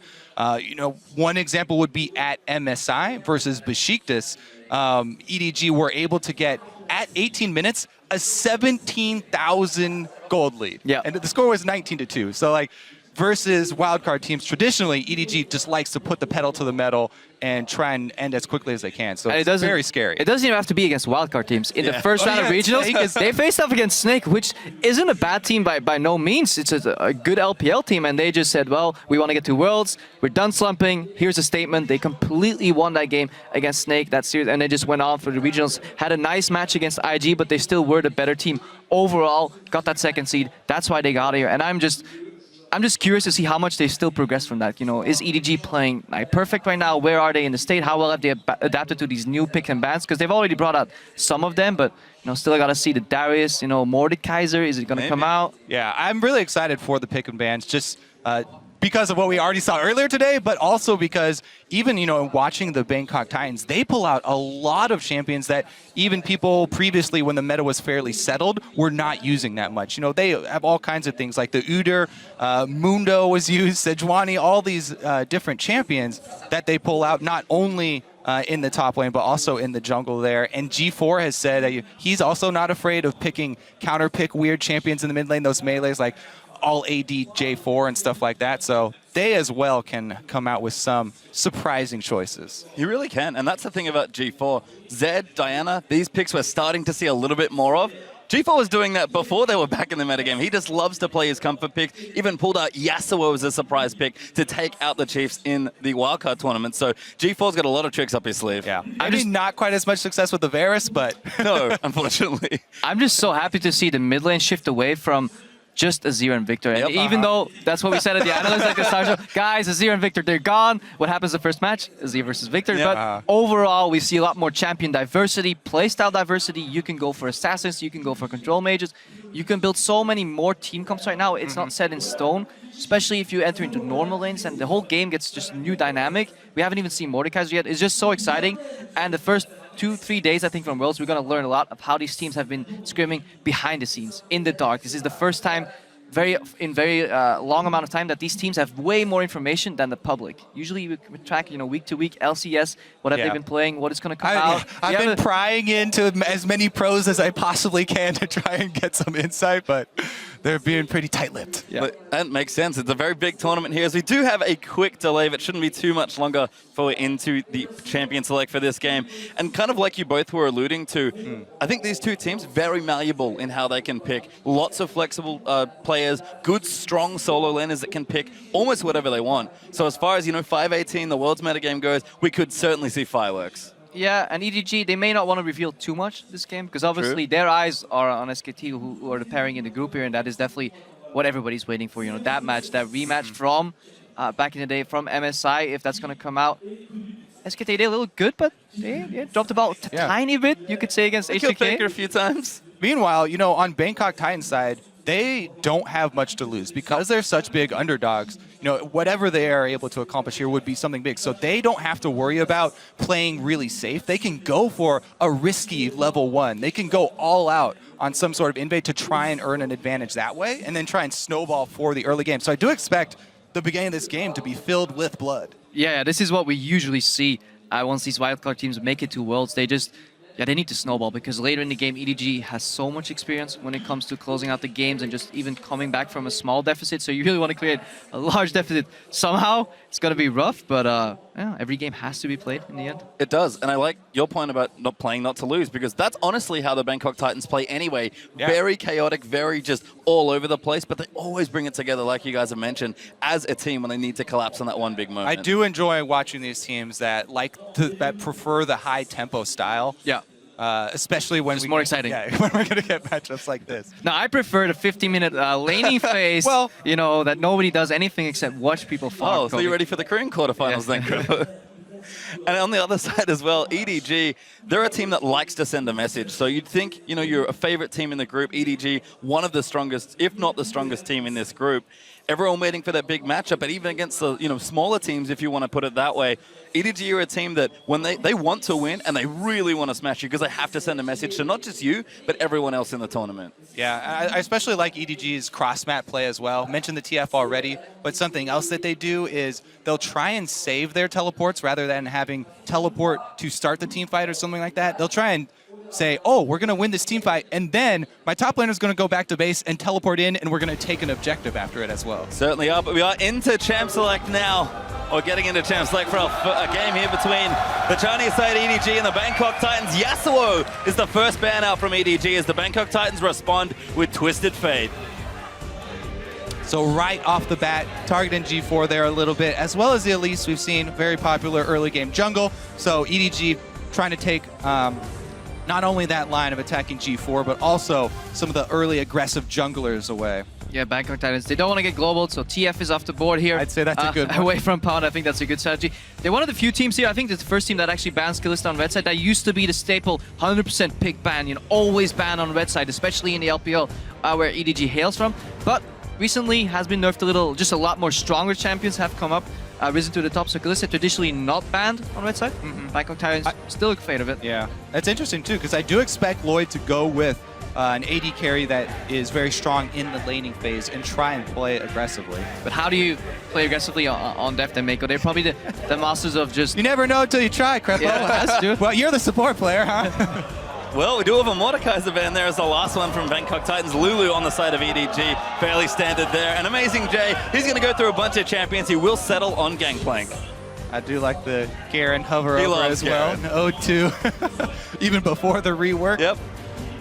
You know, one example would be at MSI versus Besiktas. EDG were able to get, at 18 minutes, a 17,000 gold lead. Yeah. And the score was 19-2. So, like, versus wildcard teams, traditionally, EDG just likes to put the pedal to the metal and try and end as quickly as they can. So it's very scary. It doesn't even have to be against wildcard teams. In the first round of regionals, they faced off against Snake, which isn't a bad team by no means. It's a good LPL team, and they just said, well, we want to get to Worlds. We're done slumping. Here's a statement. They completely won that game against Snake, that series, and they just went on for the regionals. Had a nice match against IG, but they still were the better team overall. Got that second seed. That's why they got here. And I'm just curious to see how much they still progress from that. You know, is EDG playing like perfect right now? Where are they in the state? How well have they adapted to these new picks and bans? Because they've already brought out some of them, but you know, still I gotta see the Darius. You know, Mordekaiser. Is it gonna come out? Yeah, I'm really excited for the pick and bans. Just because of what we already saw earlier today, but also because even, you know, watching the Bangkok Titans, they pull out a lot of champions that even people previously, when the meta was fairly settled, were not using that much. You know, they have all kinds of things like the Udyr, Mundo was used, Sejuani, all these different champions that they pull out, not only in the top lane, but also in the jungle there. And G4 has said that he's also not afraid of picking counter-pick weird champions in the mid lane, those melees like all AD J4 and stuff like that. So they as well can come out with some surprising choices. You really can, and that's the thing about G4. Zed, Diana, these picks we're starting to see a little bit more of. G4 was doing that before they were back in the metagame. He just loves to play his comfort picks. Even pulled out Yasuo as a surprise pick to take out the Chiefs in the wildcard tournament. So G4's got a lot of tricks up his sleeve. Yeah, maybe not quite as much success with the Varus, but no, unfortunately. I'm just so happy to see the mid lane shift away from just Azir and Victor. And even though that's what we said at the analyst at the start show, guys, Azir and Victor, they're gone. What happens the first match? Azir versus Victor. But overall, we see a lot more champion diversity, playstyle diversity. You can go for assassins, you can go for control mages. You can build so many more team comps right now. It's not set in stone, especially if you enter into normal lanes and the whole game gets just new dynamic. We haven't even seen Mordekaiser yet. It's just so exciting. And the first 2-3 days, I think, from Worlds, we're going to learn a lot of how these teams have been scrimming behind the scenes, in the dark. This is the first time in very long amount of time that these teams have way more information than the public. Usually we track, you know, week to week, LCS, what have they been playing, what is going to come out. I've been prying into as many pros as I possibly can to try and get some insight, but they're being pretty tight-lipped. Yeah. But that makes sense. It's a very big tournament here, as we do have a quick delay, but shouldn't be too much longer before we're into the champion select for this game. And kind of like you both were alluding to, I think these two teams very malleable in how they can pick. Lots of flexible players, good, strong solo laners that can pick almost whatever they want. So as far as, you know, 518, the World's metagame goes, we could certainly see fireworks. Yeah, and EDG, they may not want to reveal too much this game, because obviously their eyes are on SKT, who are the pairing in the group here, and that is definitely what everybody's waiting for. You know, that match, that rematch from back in the day from MSI, if that's going to come out. SK did a little good, but they dropped about a tiny bit, you could say, against HBK. A few times. Meanwhile, you know, on Bangkok Titans side, they don't have much to lose because they're such big underdogs. You know, whatever they are able to accomplish here would be something big. So they don't have to worry about playing really safe. They can go for a risky level 1. They can go all out on some sort of invade to try and earn an advantage that way, and then try and snowball for the early game. So I do expect the beginning of this game to be filled with blood. Yeah, this is what we usually see once these wildcard teams make it to Worlds. They just, they need to snowball, because later in the game, EDG has so much experience when it comes to closing out the games and just even coming back from a small deficit. So you really want to create a large deficit somehow. It's going to be rough, but yeah, every game has to be played in the end. It does, and I like your point about not playing not to lose, because that's honestly how the Bangkok Titans play anyway. Yeah. Very chaotic, very just all over the place, but they always bring it together, like you guys have mentioned, as a team when they need to collapse on that one big moment. I do enjoy watching these teams that that prefer the high tempo style. Yeah. Especially when it's more exciting. Yeah, when we're gonna get matchups like this. No, I prefer the 50-minute laning phase. Well, you know, that nobody does anything except watch people farm. Oh, so you're ready for the Korean quarterfinals then, Kripo? And on the other side as well, EDG, they're a team that likes to send a message. So you'd think, you know, you're a favorite team in the group. EDG, one of the strongest, if not the strongest team in this group. Everyone waiting for that big matchup, but even against the smaller teams, if you want to put it that way, EDG are a team that when they want to win and they really want to smash you, because they have to send a message to not just you, but everyone else in the tournament. Yeah, I especially like EDG's cross-map play as well. Mentioned the TF already, but something else that they do is they'll try and save their teleports rather than having teleport to start the team fight or something like that. They'll try and say, oh, we're going to win this team fight, and then my top laner is going to go back to base and teleport in, and we're going to take an objective after it as well. Certainly are, but we are into Champ Select now, or getting into Champ Select for a game here between the Chinese side EDG and the Bangkok Titans. Yasuo is the first ban out from EDG as the Bangkok Titans respond with Twisted Fate. So right off the bat, targeting G4 there a little bit, as well as the Elise we've seen, very popular early game jungle. So EDG trying to take not only that line of attacking G4, but also some of the early aggressive junglers away. Yeah, Bangkok Titans, they don't want to get global, so TF is off the board here. I'd say that's a good one. Away from Pound, I think that's a good strategy. They're one of the few teams here, I think it's the first team that actually bans Skillista on red side. That used to be the staple 100% pick ban, you know, always ban on red side, especially in the LPL where EDG hails from. But recently has been nerfed a little, just a lot more stronger champions have come up. Risen to the top, so Kalista traditionally not banned on red side. Bangkok Titans still a fate of it. Yeah, that's interesting too, because I do expect Lloyd to go with an AD carry that is very strong in the laning phase and try and play aggressively. But how do you play aggressively on Deft and Mako? They're probably the masters of just... You never know until you try, Krepo. Yeah, that's true. Well, you're the support player, huh? Well, we do have a Mordekaiser ban there as the last one from Bangkok Titans. Lulu on the side of EDG, fairly standard there. And Amazing J, he's going to go through a bunch of champions. He will settle on Gangplank. I do like the Garen hover He over loves as well. Garen. O2, even before the rework. Yep.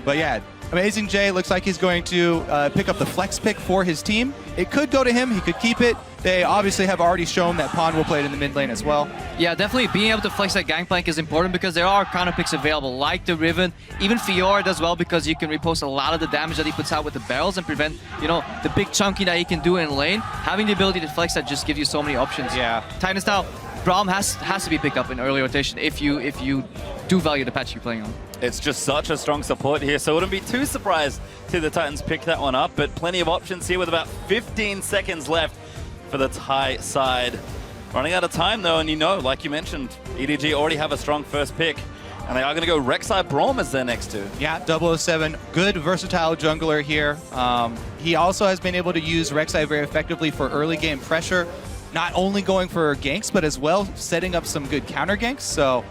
But yeah, Amazing J looks like he's going to pick up the flex pick for his team. It could go to him, he could keep it. They obviously have already shown that Pond will play it in the mid lane as well. Yeah, definitely being able to flex that Gangplank is important because there are counter picks available, like the Riven. Even Fiora does well because you can repost a lot of the damage that he puts out with the barrels and prevent, you know, the big chunky that he can do in lane. Having the ability to flex that just gives you so many options. Yeah. Titans now, Braum has to be picked up in early rotation if you do value the patch you're playing on. It's just such a strong support here, so I wouldn't be too surprised to the Titans pick that one up, but plenty of options here with about 15 seconds left for the Thai side. Running out of time though, and you know, like you mentioned, EDG already have a strong first pick, and they are going to go Rek'Sai Braum as their next two. Yeah, 007, good versatile jungler here. He also has been able to use Rek'Sai very effectively for early game pressure, not only going for ganks, but as well setting up some good counter ganks. So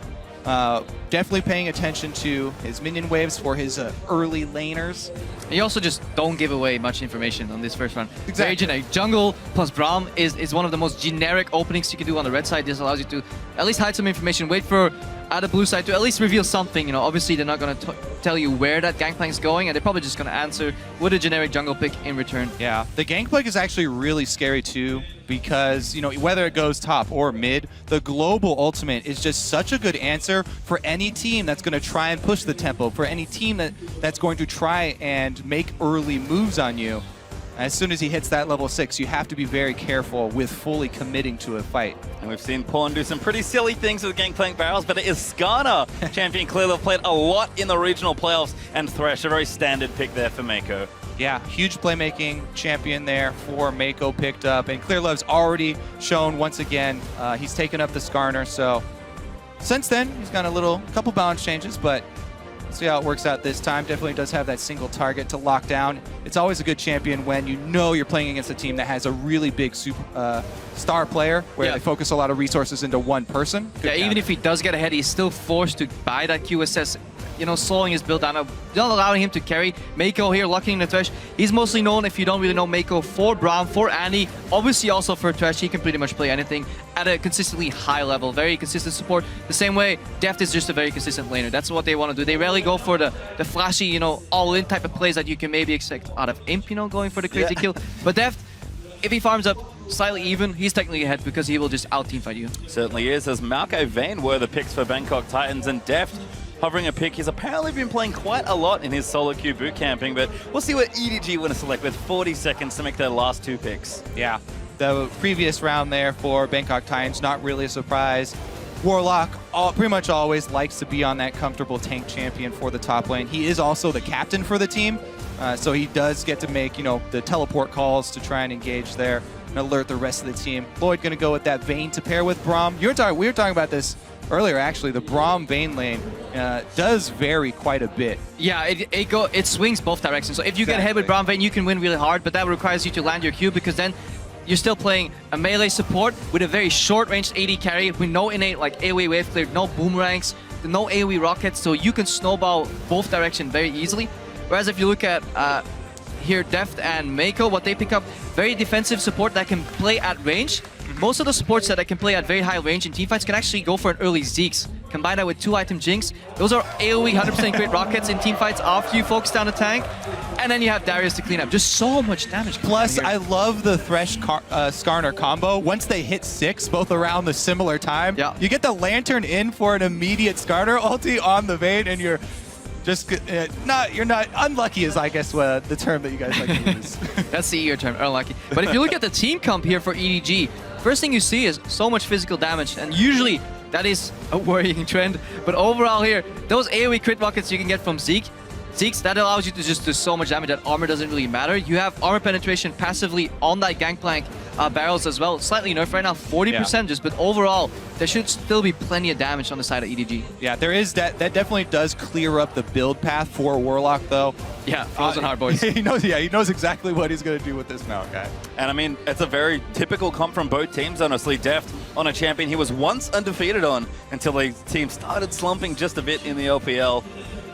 definitely paying attention to his minion waves for his early laners. And you also just don't give away much information on this first run. Exactly. Very generic. Jungle plus Braum is one of the most generic openings you can do on the red side. This allows you to at least hide some information, wait for the blue side to at least reveal something. You know, obviously they're not going to tell you where that Gangplank is going, and they're probably just going to answer with a generic jungle pick in return. Yeah, the Gangplank is actually really scary too, because, you know, whether it goes top or mid, the global ultimate is just such a good answer for any team that's going to try and push the tempo, for any team that's going to try and make early moves on you. As soon as he hits that level 6, you have to be very careful with fully committing to a fight. And we've seen Pawn do some pretty silly things with Gangplank barrels, but it is Skarner. Champion clearly played a lot in the regional playoffs, and Thresh, a very standard pick there for Mako. Yeah, huge playmaking champion there for Mako picked up. And Clearlove's already shown once again, he's taken up the Skarner. So since then, he's got a couple balance changes, but let's see how it works out this time. Definitely does have that single target to lock down. It's always a good champion when you know you're playing against a team that has a really big star player where they focus a lot of resources into one person. Yeah, even if he does get ahead, he's still forced to buy that QSS, you know, slowing his build down, not allowing him to carry. Mako here locking in the Thresh. He's mostly known, if you don't really know Mako, for Braum, for Andy, obviously also for Thresh. He can pretty much play anything at a consistently high level, very consistent support. The same way, Deft is just a very consistent laner. That's what they want to do. They rarely go for the flashy, you know, all-in type of plays that you can maybe expect out of Imp, you know, going for the crazy kill. But Deft, if he farms up slightly even, he's technically ahead because he will just out-teamfight you. Certainly is, as Malco Vayne were the picks for Bangkok Titans, and Deft hovering a pick. He's apparently been playing quite a lot in his solo queue boot camping, but we'll see what EDG want to select with 40 seconds to make their last 2 picks. Yeah, the previous round there for Bangkok Titans, not really a surprise. Warlock pretty much always likes to be on that comfortable tank champion for the top lane. He is also the captain for the team, so he does get to make, you know, the teleport calls to try and engage there and alert the rest of the team. Lloyd going to go with that Vayne to pair with Braum. We were talking about this earlier, actually. The Braum Vayne lane does vary quite a bit. Yeah, it swings both directions. So if you get ahead with Braum Vayne, you can win really hard, but that requires you to land your Q, because then you're still playing a melee support with a very short-range AD carry with no innate like AoE wave clear, no boomerangs, no AoE rockets, so you can snowball both directions very easily. Whereas if you look at here, Deft and Mako, what they pick up, very defensive support that can play at range. Most of the supports that can play at very high range in teamfights can actually go for an early Zeke's. Combine that with 2-item Jinx. Those are AoE 100% crit rockets in teamfights after you focus down the tank. And then you have Darius to clean up. Just so much damage. Plus, I love the Thresh Skarner combo. Once they hit 6, both around the similar time, you get the Lantern in for an immediate Skarner ulti on the Vayne, and you're just you're not unlucky is, I guess, the term that you guys like to use. That's the EO term, unlucky. But if you look at the team comp here for EDG, first thing you see is so much physical damage, and usually that is a worrying trend. But overall here, those AoE crit rockets you can get from Zeke's, that allows you to just do so much damage that armor doesn't really matter. You have armor penetration passively on that Gangplank barrels as well. Slightly nerfed right now, 40% just, but overall, there should still be plenty of damage on the side of EDG. Yeah, there is that definitely does clear up the build path for Warlock, though. Yeah, frozen hard boys. He knows exactly what he's going to do with this Maokai. And I mean, it's a very typical comp from both teams, honestly. Deft on a champion he was once undefeated on until the team started slumping just a bit in the LPL.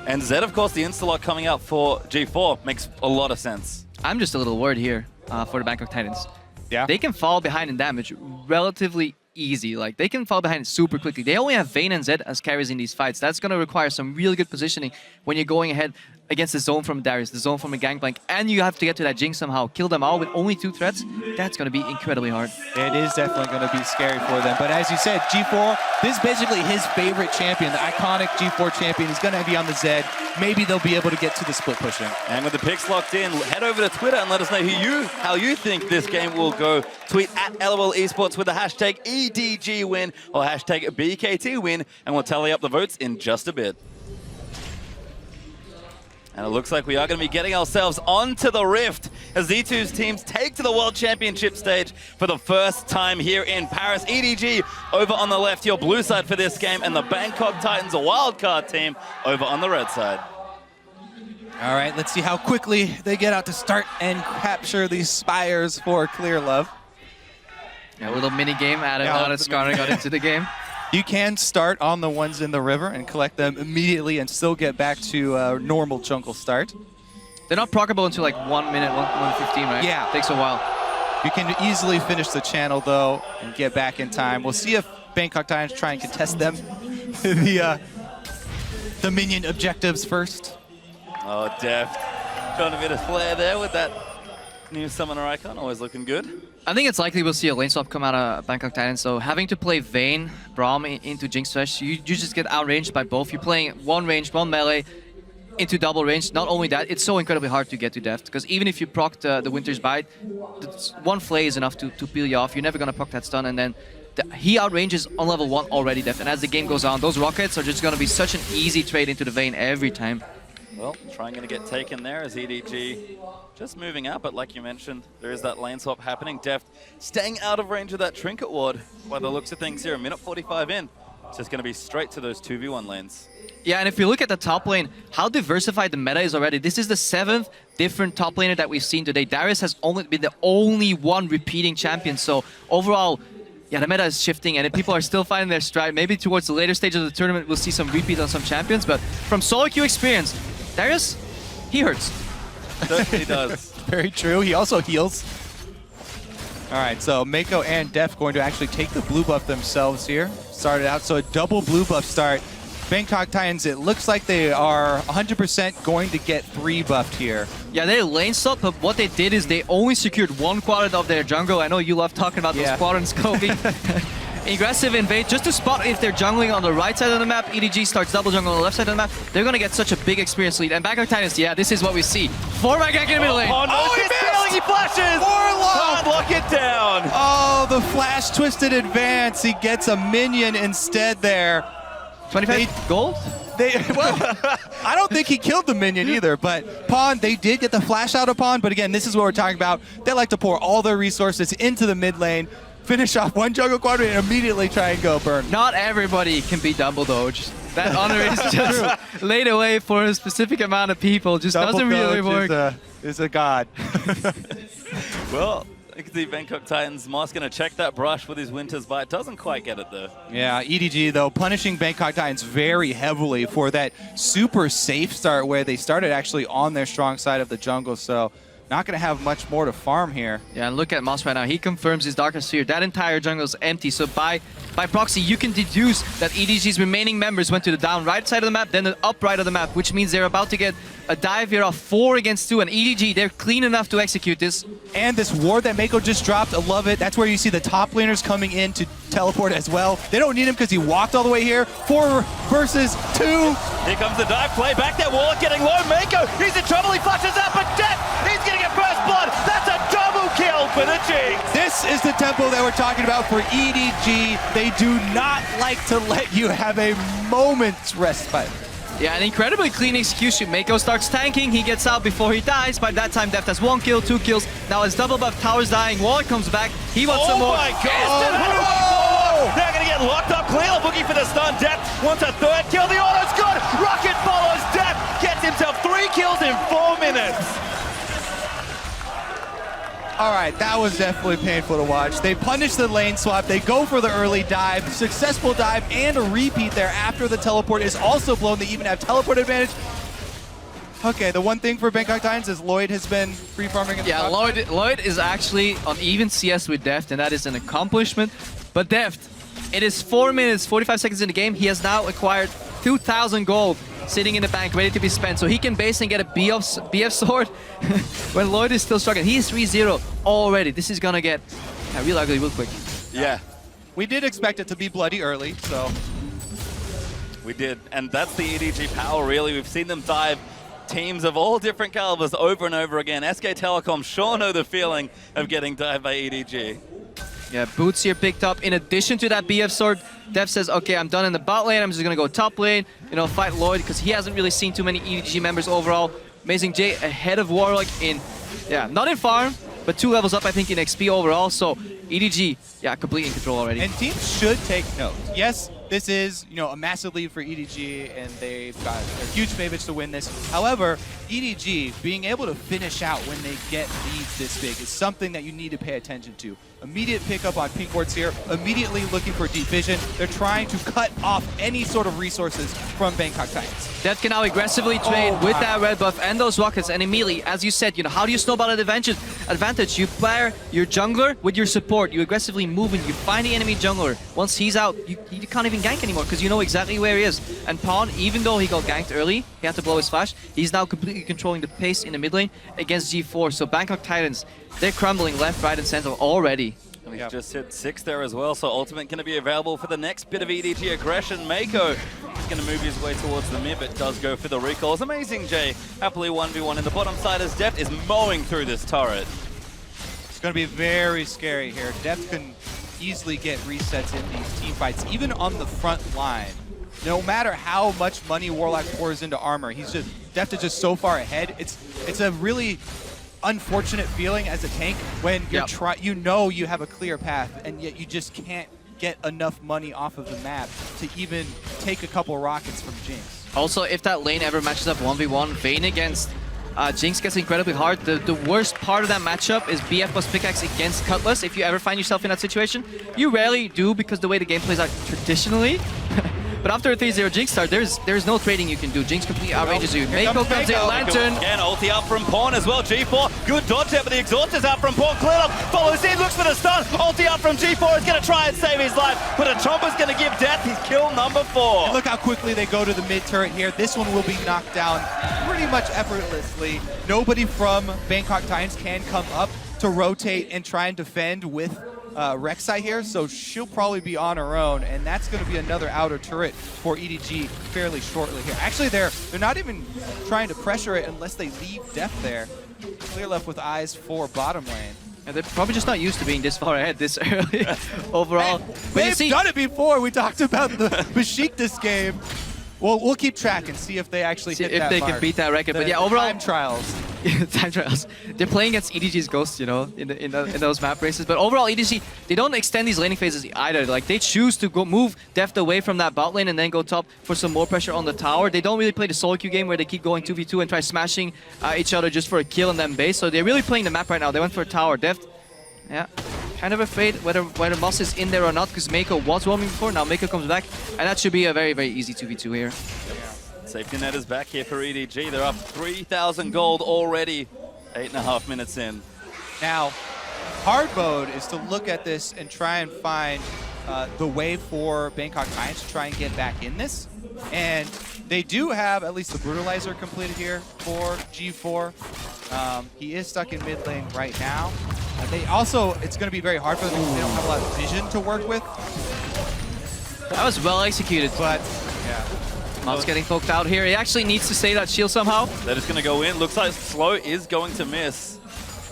And Zed, of course, the insta-lock coming out for G4 makes a lot of sense. I'm just a little worried here for the Bangkok Titans. Yeah. They can fall behind in damage relatively easy. Like, they can fall behind super quickly. They only have Vayne and Zed as carries in these fights. That's going to require some really good positioning when you're going ahead against the zone from Darius, the zone from a Gangplank, and you have to get to that Jinx somehow. Kill them all with only 2 threats. That's going to be incredibly hard. It is definitely going to be scary for them. But as you said, G4, this is basically his favorite champion, the iconic G4 champion. He's going to be on the Zed. Maybe they'll be able to get to the split pushing. And with the picks locked in, head over to Twitter and let us know how you think this game will go. Tweet at LOL Esports with the hashtag EDG win or hashtag BKT win, and we'll tally up the votes in just a bit. And it looks like we are going to be getting ourselves onto the Rift as Z2's teams take to the World Championship stage for the first time here in Paris. EDG over on the left, your blue side for this game, and the Bangkok Titans, a wildcard team, over on the red side. All right, let's see how quickly they get out to start and capture these spires for Clear Love. Yeah, a little mini game added on as Skarner got into the game. You can start on the ones in the river and collect them immediately and still get back to a normal jungle start. They're not proccable until like 1 minute, 1:15, right? Yeah. Takes a while. You can easily finish the channel, though, and get back in time. We'll see if Bangkok Titans try and contest them. the minion objectives first. Oh, Deft. Trying a bit of flair there with that new summoner icon. Always looking good. I think it's likely we'll see a lane swap come out of Bangkok Titans. So having to play Vayne, Braum into Jinx Thresh, you just get outranged by both. You're playing one range, one melee. into double range. Not only that, it's so incredibly hard to get to Deft, because even if you proc the Winter's Bite, one flay is enough to peel you off. You're never going to proc that stun, and then he outranges on level 1 already, Deft. And as the game goes on, those rockets are just going to be such an easy trade into the Vayne every time. Well, trying to get taken there as EDG just moving out, but like you mentioned, there is that lane swap happening. Deft staying out of range of that Trinket Ward by the looks of things here. A minute 45 in. It's just going to be straight to those 2v1 lanes. Yeah, and if you look at the top lane, how diversified the meta is already. This is the 7th different top laner that we've seen today. Darius has only been the only one repeating champion, so overall, yeah, the meta is shifting and people are still finding their stride. Maybe towards the later stage of the tournament, we'll see some repeat on some champions, but from solo queue experience, Darius, he hurts. He does. Very true. He also heals. All right, so Mako and Deft going to actually take the blue buff themselves here. Started out, so a double blue buff start. Bangkok Titans, it looks like they are 100% going to get 3 buffed here. Yeah, they lane stopped, but what they did is they only secured 1 quadrant of their jungle. I know you love talking about those quadrants, Kobe. Aggressive invade, just to spot if they're jungling on the right side of the map. EDG starts double jungle on the left side of the map. They're going to get such a big experience lead. And Bangkok Titans, yeah, this is what we see. 4-man gank in the middle lane. Oh, no, he's failing, he flashes! Can't lock it down! Oh, the flash twisted advance. He gets a minion instead there. 25 gold? Well, I don't think he killed the minion either, but Pawn, they did get the flash out of Pawn, but again, this is what we're talking about. They like to pour all their resources into the mid lane, finish off 1 jungle quadrant, and immediately try and go burn. Not everybody can be double doge. That honor is just laid away for a specific amount of people. Just Double doesn't really Doge work. Is a god. Well, you can see Bangkok Titans. Moss going to check that brush with his Winter's Bite. Doesn't quite get it though. Yeah, EDG though punishing Bangkok Titans very heavily for that super safe start where they started actually on their strong side of the jungle. So not going to have much more to farm here. Yeah, and look at Moss right now. He confirms his Darkest Sphere. That entire jungle is empty. So by proxy, you can deduce that EDG's remaining members went to the down right side of the map, then the up right of the map, which means they're about to get a dive here of 4 against 2. And EDG, they're clean enough to execute this. And this ward that Mako just dropped, I love it. That's where you see the top laners coming in to teleport as well. They don't need him because he walked all the way here. 4 versus 2. Here comes the dive play. Back there, Warlock getting low. Mako, he's in trouble. He flashes out, but Death, he's going to get first blood. That's a double kill for the Jinx. This is the tempo that we're talking about for EDG. They do not like to let you have a moment's respite. Yeah, an incredibly clean execution. Mako starts tanking, he gets out before he dies. By that time, Deft has 1 kill, 2 kills. Now his double buff tower's dying. Warlock comes back, he wants some more. Oh my god! They're gonna get locked up. Clear boogie for the stun. Deft wants a 3rd kill. The auto's good. Rocket follows Deft. Gets himself 3 kills in 4 minutes. All right, that was definitely painful to watch. They punish the lane swap. They go for the early dive, successful dive, and a repeat there after the teleport is also blown. They even have teleport advantage. Okay, the one thing for Bangkok Titans is Lloyd has been free farming. Yeah, Lloyd is actually on even CS with Deft, and that is an accomplishment. But Deft, it is 4 minutes, 45 seconds in the game. He has now acquired 2,000 gold sitting in the bank, ready to be spent. So he can basically get a BF sword when Lloyd is still struggling. He is 3-0 already. This is gonna get real ugly real quick. Yeah. We did expect it to be bloody early, so. We did, and that's the EDG power, really. We've seen them dive teams of all different calibers over and over again. SK Telecom sure know the feeling of getting dived by EDG. Yeah, Boots here picked up. In addition to that BF sword, Dev says, okay, I'm done in the bot lane. I'm just going to go top lane, fight Lloyd, because he hasn't really seen too many EDG members overall. Amazing J ahead of Warlock in, not in farm, but 2 levels up, I think, in XP overall. So EDG, completely in control already. And teams should take note. Yes, this is, a massive lead for EDG, and they're huge favorites to win this. However, EDG being able to finish out when they get leads this big is something that you need to pay attention to. Immediate pickup on pink wards here, immediately looking for deep vision. They're trying to cut off any sort of resources from Bangkok Titans. Dev can now aggressively trade with that red buff and those rockets, and immediately, as you said, how do you snowball an advantage? You pair your jungler with your support. You aggressively move and you find the enemy jungler. Once he's out, you can't even gank anymore because you know exactly where he is. And Pawn, even though he got ganked early, he had to blow his flash, he's now completely controlling the pace in the mid lane against G4. So Bangkok Titans, they're crumbling left, right, and center already. And we've just hit 6 there as well, so ultimate going to be available for the next bit of EDG aggression. Mako going to move his way towards the mid, but does go for the recalls. Amazing Jay, happily 1v1 in the bottom side as Deft is mowing through this turret. It's going to be very scary here. Deft can easily get resets in these team fights, even on the front line. No matter how much money Warlock pours into armor, Deft is just so far ahead. It's a really unfortunate feeling as a tank when you're you know you have a clear path, and yet you just can't get enough money off of the map to even take a couple rockets from Jinx. Also, if that lane ever matches up 1v1, Vayne against Jinx gets incredibly hard. The worst part of that matchup is BF plus pickaxe against Cutlass. If you ever find yourself in that situation, you rarely do because the way the game plays out traditionally. But after a 3-0 Jinx start, there's no trading you can do. Jinx completely outrages you. Mako comes in, Lantern. Again, ulti out from Pawn as well. G4, good dodge there, but the exhaust is out from Pawn. Clear up, follows in, looks for the stun. Ulti out from G4 is going to try and save his life, but a Chomper's going to give death. He's kill number 4. And look how quickly they go to the mid turret here. This one will be knocked down pretty much effortlessly. Nobody from Bangkok Titans can come up to rotate and try and defend with Rek'Sai here, so she'll probably be on her own, and that's going to be another outer turret for EDG fairly shortly here. Actually, they're not even trying to pressure it unless they leave Deft there. Clear left with eyes for bottom lane. And they're probably just not used to being this far ahead this early overall. They've done it before. We talked about the Bashik this game. Well, we'll keep track and see if they actually hit that if they mark. can beat that record. But yeah, The overall time trials. time trials. They're playing against EDG's Ghost, you know, in those map races. But overall, EDG, they don't extend these laning phases either. Like, they choose to go move Deft away from that bot lane and then go top for some more pressure on the tower. They don't really play the solo queue game where they keep going 2v2 and try smashing each other just for a kill in them base. So they're really playing the map right now. They went for a tower. Deft, yeah, kind of afraid whether Moss is in there or not, because Mako was roaming before. Now Mako comes back, and that should be a very, very easy 2v2 here. Safety net is back here for EDG. They're up 3,000 gold already, 8.5 minutes in. Now, hard mode is to look at this and try and find the way for Bangkok Titans to try and get back in this. And they do have at least the Brutalizer completed here for G4. He is stuck in mid lane right now. They also, it's going to be very hard for them because they don't have a lot of vision to work with. That was well executed. But, yeah. Mom's getting poked out here. He actually needs to save that shield somehow. That is going to go in. Looks like Slow is going to miss.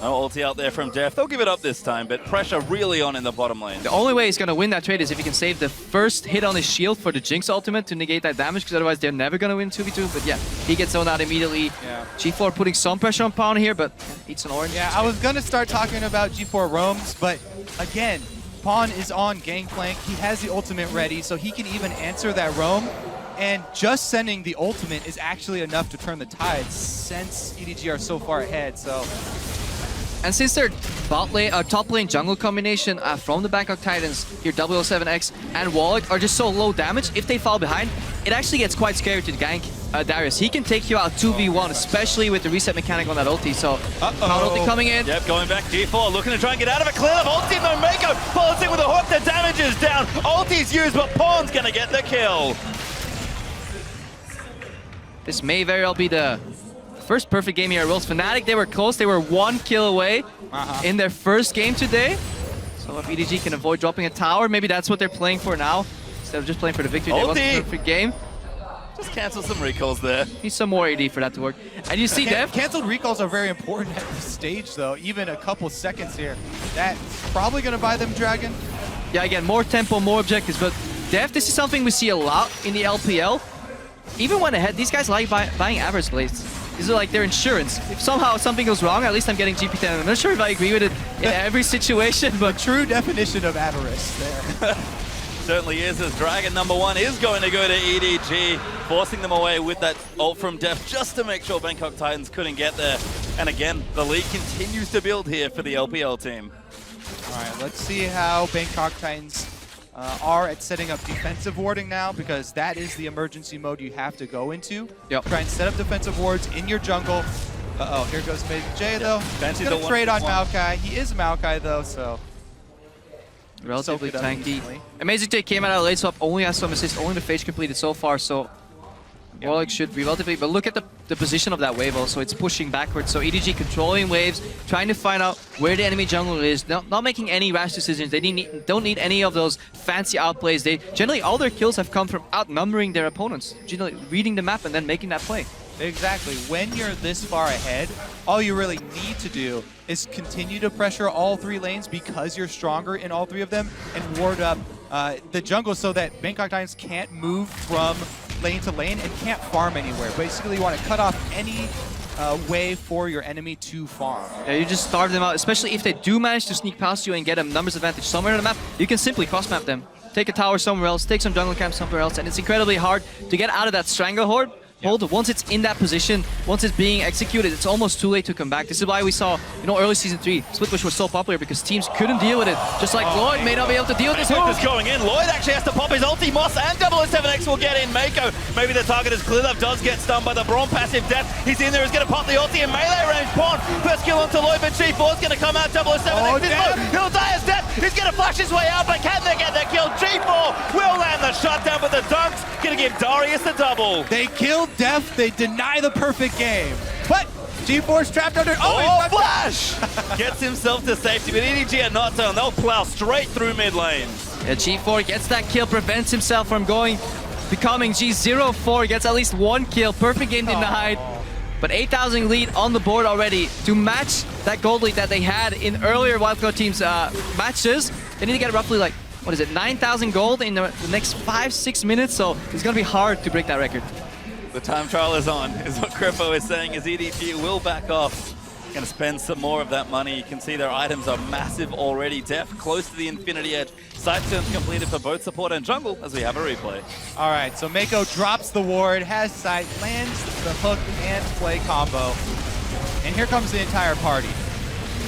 No ulti out there from Deft. They'll give it up this time, but pressure really on in the bottom lane. The only way he's going to win that trade is if he can save the first hit on his shield for the Jinx ultimate to negate that damage, because otherwise they're never going to win 2v2. But yeah, he gets zoned out immediately. Yeah. G4 putting some pressure on Pawn here, but eats an orange. Yeah, I was going to start talking about G4 roams, but again, Pawn is on Gangplank. He has the ultimate ready, so he can even answer that roam. And just sending the ultimate is actually enough to turn the tides since EDG are so far ahead, so... And since their top lane jungle combination from the Bangkok Titans, here 007X and Warlock are just so low damage, if they fall behind, it actually gets quite scary to gank Darius. He can take you out 2v1, especially with the reset mechanic on that ulti, so ulti coming in. Yep, going back, G4 looking to try and get out of it. Clear of ulti, no Mako follows in with a hook, the damage is down. Ulti's used, but Pawn's gonna get the kill. This may very well be the first perfect game here at Worlds. Fnatic, they were close. They were 1 kill away in their first game today. So if EDG can avoid dropping a tower, maybe that's what they're playing for now. Instead of just playing for the victory, they want a perfect game. Just cancel some recalls there. Need some more AD for that to work. And you see Deft. Canceled recalls are very important at this stage, though. Even a couple seconds here. That's probably going to buy them Dragon. Yeah, again, more tempo, more objectives. But Deft, this is something we see a lot in the LPL. Even when ahead, these guys like buying average plays. These are like their insurance. If somehow something goes wrong, at least I'm getting GP10. I'm not sure if I agree with it in every situation, but... True definition of avarice there. Certainly is, as Dragon number 1 is going to go to EDG, forcing them away with that ult from Deft just to make sure Bangkok Titans couldn't get there. And again, the lead continues to build here for the LPL team. All right, let's see how Bangkok Titans are at setting up defensive warding now, because that is the emergency mode you have to go into. Try and set up defensive wards in your jungle. Uh-oh, here goes Mid J, though. He's going to trade on Maokai. He is Maokai, though, so... Relatively tanky. Amazing J came out of late swap, only has some assists, only the phase completed so far, so... Warlock should be relatively, but look at the position of that wave also. It's pushing backwards. So EDG controlling waves, trying to find out where the enemy jungle is, not making any rash decisions. They don't need any of those fancy outplays. They generally, all their kills have come from outnumbering their opponents, generally reading the map and then making that play. Exactly. When you're this far ahead, all you really need to do is continue to pressure all 3 lanes because you're stronger in all 3 of them and ward up the jungle so that Bangkok Titans can't move from lane to lane and can't farm anywhere. Basically, you want to cut off any way for your enemy to farm. Yeah, you just starve them out, especially if they do manage to sneak past you and get a numbers advantage somewhere on the map. You can simply cross-map them. Take a tower somewhere else, take some jungle camp somewhere else, and it's incredibly hard to get out of that stranglehold. Once it's in that position, once it's being executed, it's almost too late to come back. This is why we saw, early season 3, split push was so popular because teams couldn't deal with it. Just like Lloyd may not be able to deal with this Hook move. is going in. Lloyd actually has to pop his ulti. Moss and 007X will get in. Mako, maybe the target is clear. Love does get stunned by the Braum passive death. He's in there, he's going to pop the ulti in melee range. Pawn, first kill onto Lloyd, but G4's going to come out. 007X is low. He'll die as death. He's going to flash his way out, but can they get that kill? G4 will land the shutdown, but the Dunk's going to give Darius the double. They killed Def, they deny the perfect game. But G4's trapped under. Oh, flash! Gets himself to safety, but EDG are not done. They'll plow straight through mid lane. Yeah, G4 gets that kill, prevents himself from becoming G04, gets at least 1 kill. Perfect game denied. But 8,000 lead on the board already. To match that gold lead that they had in earlier Wildcard Teams matches, they need to get roughly 9,000 gold in the next 5-6 minutes, so it's going to be hard to break that record. The time trial is on, is what Crefo is saying, as EDG will back off. Going to spend some more of that money. You can see their items are massive already. Def close to the Infinity Edge. Side turns completed for both support and jungle as we have a replay. All right, so Mako drops the ward, has sight, lands the hook and play combo. And here comes the entire party.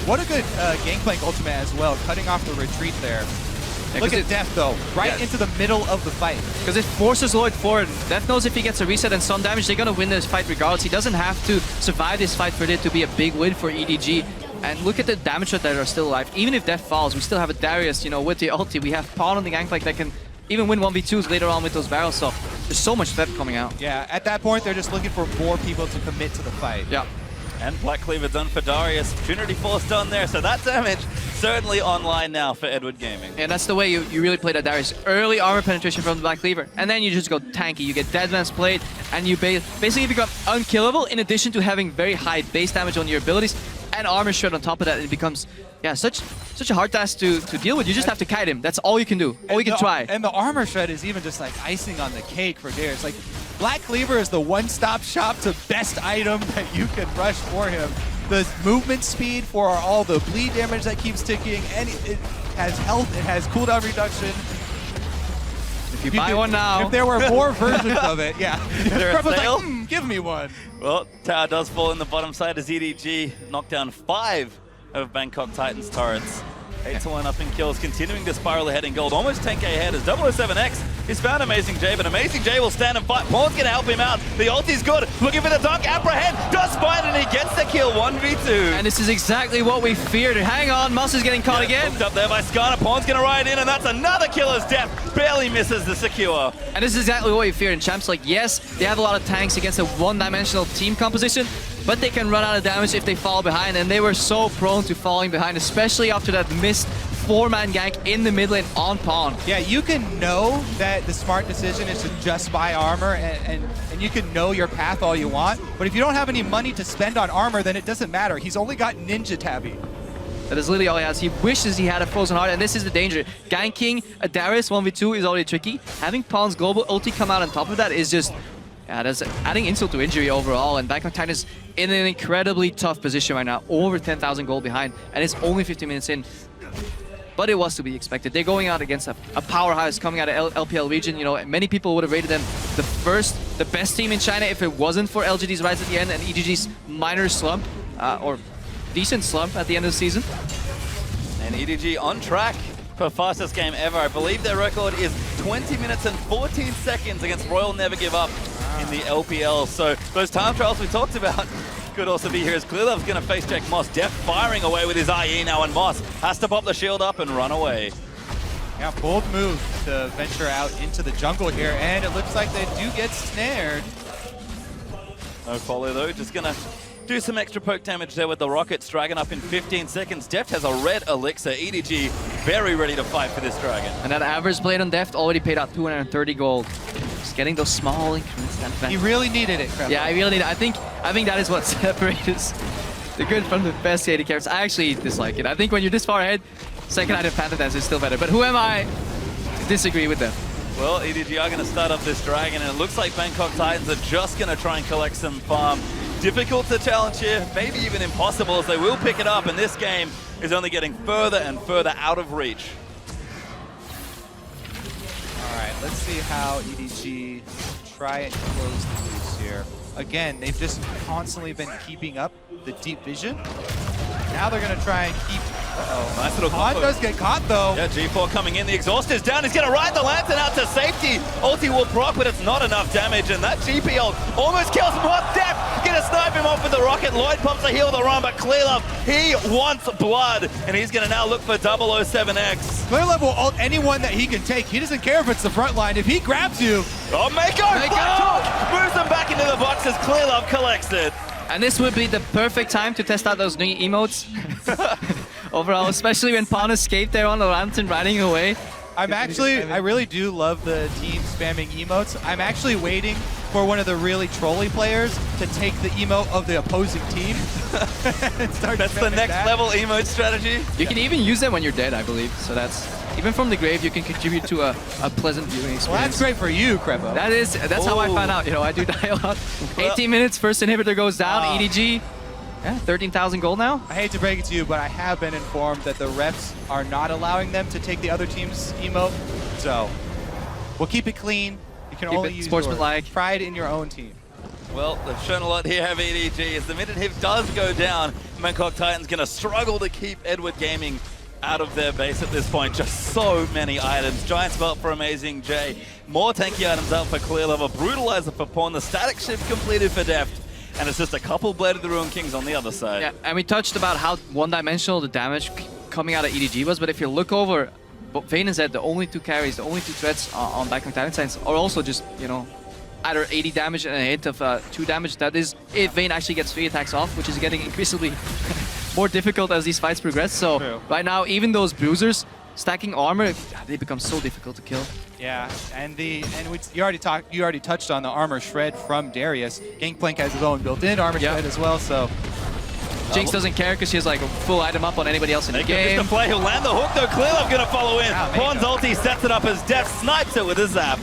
What a good Gangplank ultimate as well, cutting off the retreat there. Yeah, look at Def though, right into the middle of the fight. Because it forces Lloyd forward. Def knows if he gets a reset and some damage, they're going to win this fight regardless. He doesn't have to survive this fight for it to be a big win for EDG. And look at the damage that are still alive. Even if Def falls, we still have a Darius, with the ulti. We have Pawn on the Gangplank that can even win 1v2s later on with those barrels. So there's so much Def coming out. Yeah, at that point, they're just looking for more people to commit to the fight. Yeah. And Black Cleaver done for Darius. Trinity Force done there, so that damage certainly online now for Edward Gaming. And that's the way you really play that Darius. Early armor penetration from the Black Cleaver, and then you just go tanky. You get Deadman's Blade, and you basically become unkillable in addition to having very high base damage on your abilities and armor shred on top of that. It becomes, such a hard task to deal with. You just have to kite him. That's all you can do. All you can try. And the armor shred is even just like icing on the cake for Darius. Like, Black Cleaver is the one-stop shop to best item that you can rush for him. The movement speed for all the bleed damage that keeps ticking, and it has health, it has cooldown reduction. If you buy one now. If there were more versions of it, yeah. Is there a sale? Like, give me one. Well, tower does fall in the bottom side as EDG knocked down 5 of Bangkok Titans turrets. 8-1 up in kills, continuing to spiral ahead in gold. Almost 10k ahead as 007X has found Amazing J, but Amazing J will stand and fight. Pawn's going to help him out. The ulti's good. Looking for the dunk. Apprehend. Does find and he gets the kill. 1v2. And this is exactly what we feared. Hang on. Moss is getting caught again. Hooked up there by Skarner. Pawn's going to ride in, and that's another killer's death. Barely misses the secure. And this is exactly what we feared in Champs. Yes, they have a lot of tanks against a one-dimensional team composition, but they can run out of damage if they fall behind, and they were so prone to falling behind, especially after that missed 4-man gank in the mid lane on Pawn. Yeah, you can know that the smart decision is to just buy armor, and you can know your path all you want, but if you don't have any money to spend on armor, then it doesn't matter. He's only got Ninja Tabby. That is literally all he has. He wishes he had a Frozen Heart, and this is the danger. Ganking a Darius 1v2 is already tricky. Having Pawn's global ulti come out on top of that is just, that's adding insult to injury overall, and Bangkok Titans is in an incredibly tough position right now, over 10,000 gold behind, and it's only 15 minutes in. But it was to be expected. They're going out against a powerhouse coming out of LPL region. Many people would have rated them the best team in China if it wasn't for LGD's rise at the end and EDG's minor slump, or decent slump at the end of the season. And EDG on track for fastest game ever. I believe their record is 20 minutes and 14 seconds against Royal Never Give Up in the LPL. So those time trials we talked about could also be here as Clearlove's going to face check Moss. Def firing away with his IE now, and Moss has to pop the shield up and run away. Yeah, bold move to venture out into the jungle here, and it looks like they do get snared. No follow though, just gonna do some extra poke damage there with the rockets. Dragon up in 15 seconds. Deft has a red elixir. EDG very ready to fight for this dragon. And that average blade on Deft already paid out 230 gold. Just getting those small increments. He really needed it, Krembo. Yeah, I really need it. I think that is what separates the good from the best AD carries. I actually dislike it. I think when you're this far ahead, second item Panther Dance is still better. But who am I to disagree with them? Well, EDG are going to start up this dragon, and it looks like Bangkok Titans are just going to try and collect some farm. Difficult to challenge here, maybe even impossible, as they will pick it up, and this game is only getting further and further out of reach. All right, let's see how EDG try and close the loose here. Again, they've just constantly been keeping up the deep vision. Now they're going to try and keep... Uh-oh. Nice little Han combo. does get caught, though. Yeah, G4 coming in. The exhaust is down. He's going to ride the Lantern out to safety. Ulti will proc, but it's not enough damage. And that GP ult almost kills him. What depth? Gonna snipe him off with the rocket. Lloyd pumps a heal the run, but Clearlove, he wants blood. And he's going to now look for 007X. Clearlove will ult anyone that he can take. He doesn't care if it's the front line. If he grabs you... Oh, Mako! Moves them back into the box as Clearlove collects it. And this would be the perfect time to test out those new emotes. Overall, especially when Pawn escaped there on the Lantern riding away. I really do love the team spamming emotes. I'm actually waiting for one of the really trolly players to take the emote of the opposing team. That's the next level emote strategy. You can even use them when you're dead, I believe. So that's, even from the grave, you can contribute to a pleasant viewing experience. Well, that's great for you, Krembo. That's how I found out. You know, I do die a lot. 18 minutes, first inhibitor goes down, EDG. Yeah, 13,000 gold now. I hate to break it to you, but I have been informed that the refs are not allowing them to take the other team's emote. So we'll keep it clean. You can only use your pride in your own team. Well, they've shown a lot here, have EDG. As the minute hit does go down, Bangkok Titans going to struggle to keep Edward Gaming out of their base at this point. Just so many items. Giant's Belt for Amazing J. More tanky items out for Clearlove. A Brutalizer for Pawn. The static shift completed for Deft. And it's just a couple Blade of the Ruined Kings on the other side. Yeah, and we touched about how one-dimensional the damage coming out of EDG was, but if you look over, Vayne and Zed, the only two carries, the only two threats on Bangkok Titans are also just, you know, either 80 damage and a hit of 2 damage. That is if Vayne actually gets 3 attacks off, which is getting increasingly more difficult as these fights progress. So right now, even those bruisers stacking armor, they become so difficult to kill. Yeah, and you already touched on the armor shred from Darius. Gangplank has his own built-in armor shred as well, so Jinx doesn't care because she has like a full item up on anybody else in the game. Mr. Play, he'll land the hook though. Clearlove gonna follow in. Pawn's ulti sets it up as Deft snipes it with a zap.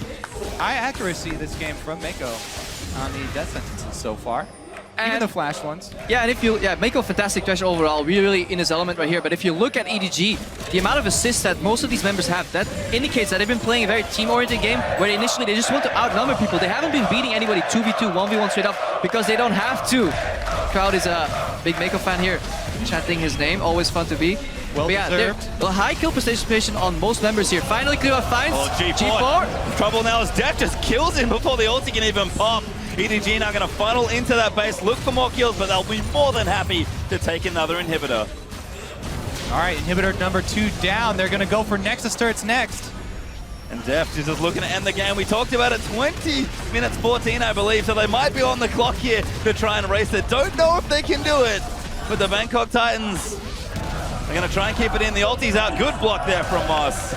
High accuracy this game from Mako on the death sentences so far. Even the flash ones. Yeah, and if you, Mako fantastic trash overall, really in his element right here. But if you look at EDG, the amount of assists that most of these members have, that indicates that they've been playing a very team-oriented game where initially they just want to outnumber people. They haven't been beating anybody 2v2, 1v1 straight up because they don't have to. Crowd is a big Mako fan here, chanting his name, always fun to be. Well deserved. A high kill participation on most members here. Finally, Clearlove finds G4. Trouble now as Deft just kills him before the ulti can even pop. EDG now going to funnel into that base, look for more kills, but they'll be more than happy to take another inhibitor. All right, inhibitor number 2 down. They're going to go for Nexus turrets next. And Deft is just looking to end the game. We talked about it, 20 minutes 14, I believe, so they might be on the clock here to try and race it. Don't know if they can do it, but the Bangkok Titans are going to try and keep it in. The ulti's out. Good block there from Moss.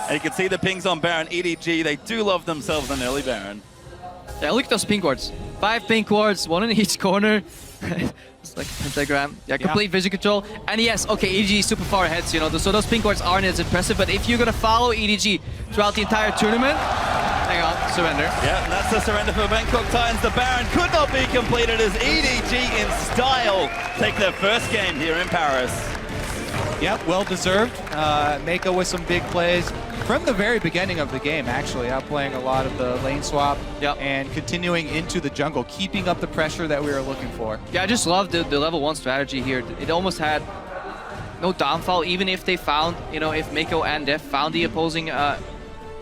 And you can see the pings on Baron. EDG, they do love themselves an early Baron. Yeah, look at those pink wards. 5 pink wards, 1 in each corner. It's like a pentagram. Yeah, complete vision control. And yes, okay, EDG is super far ahead, so, you know, so those pink wards aren't as impressive, but if you're gonna follow EDG throughout the entire tournament, hang on, surrender. Yeah, and that's the surrender for Bangkok Titans. The Baron could not be completed as EDG in style take their first game here in Paris. Yep, well deserved. Mako with some big plays from the very beginning of the game, actually, outplaying a lot of the lane swap and continuing into the jungle, keeping up the pressure that we were looking for. Yeah, I just love the level 1 strategy here. It almost had no downfall, even if they found, you know, if Mako and Deft found the opposing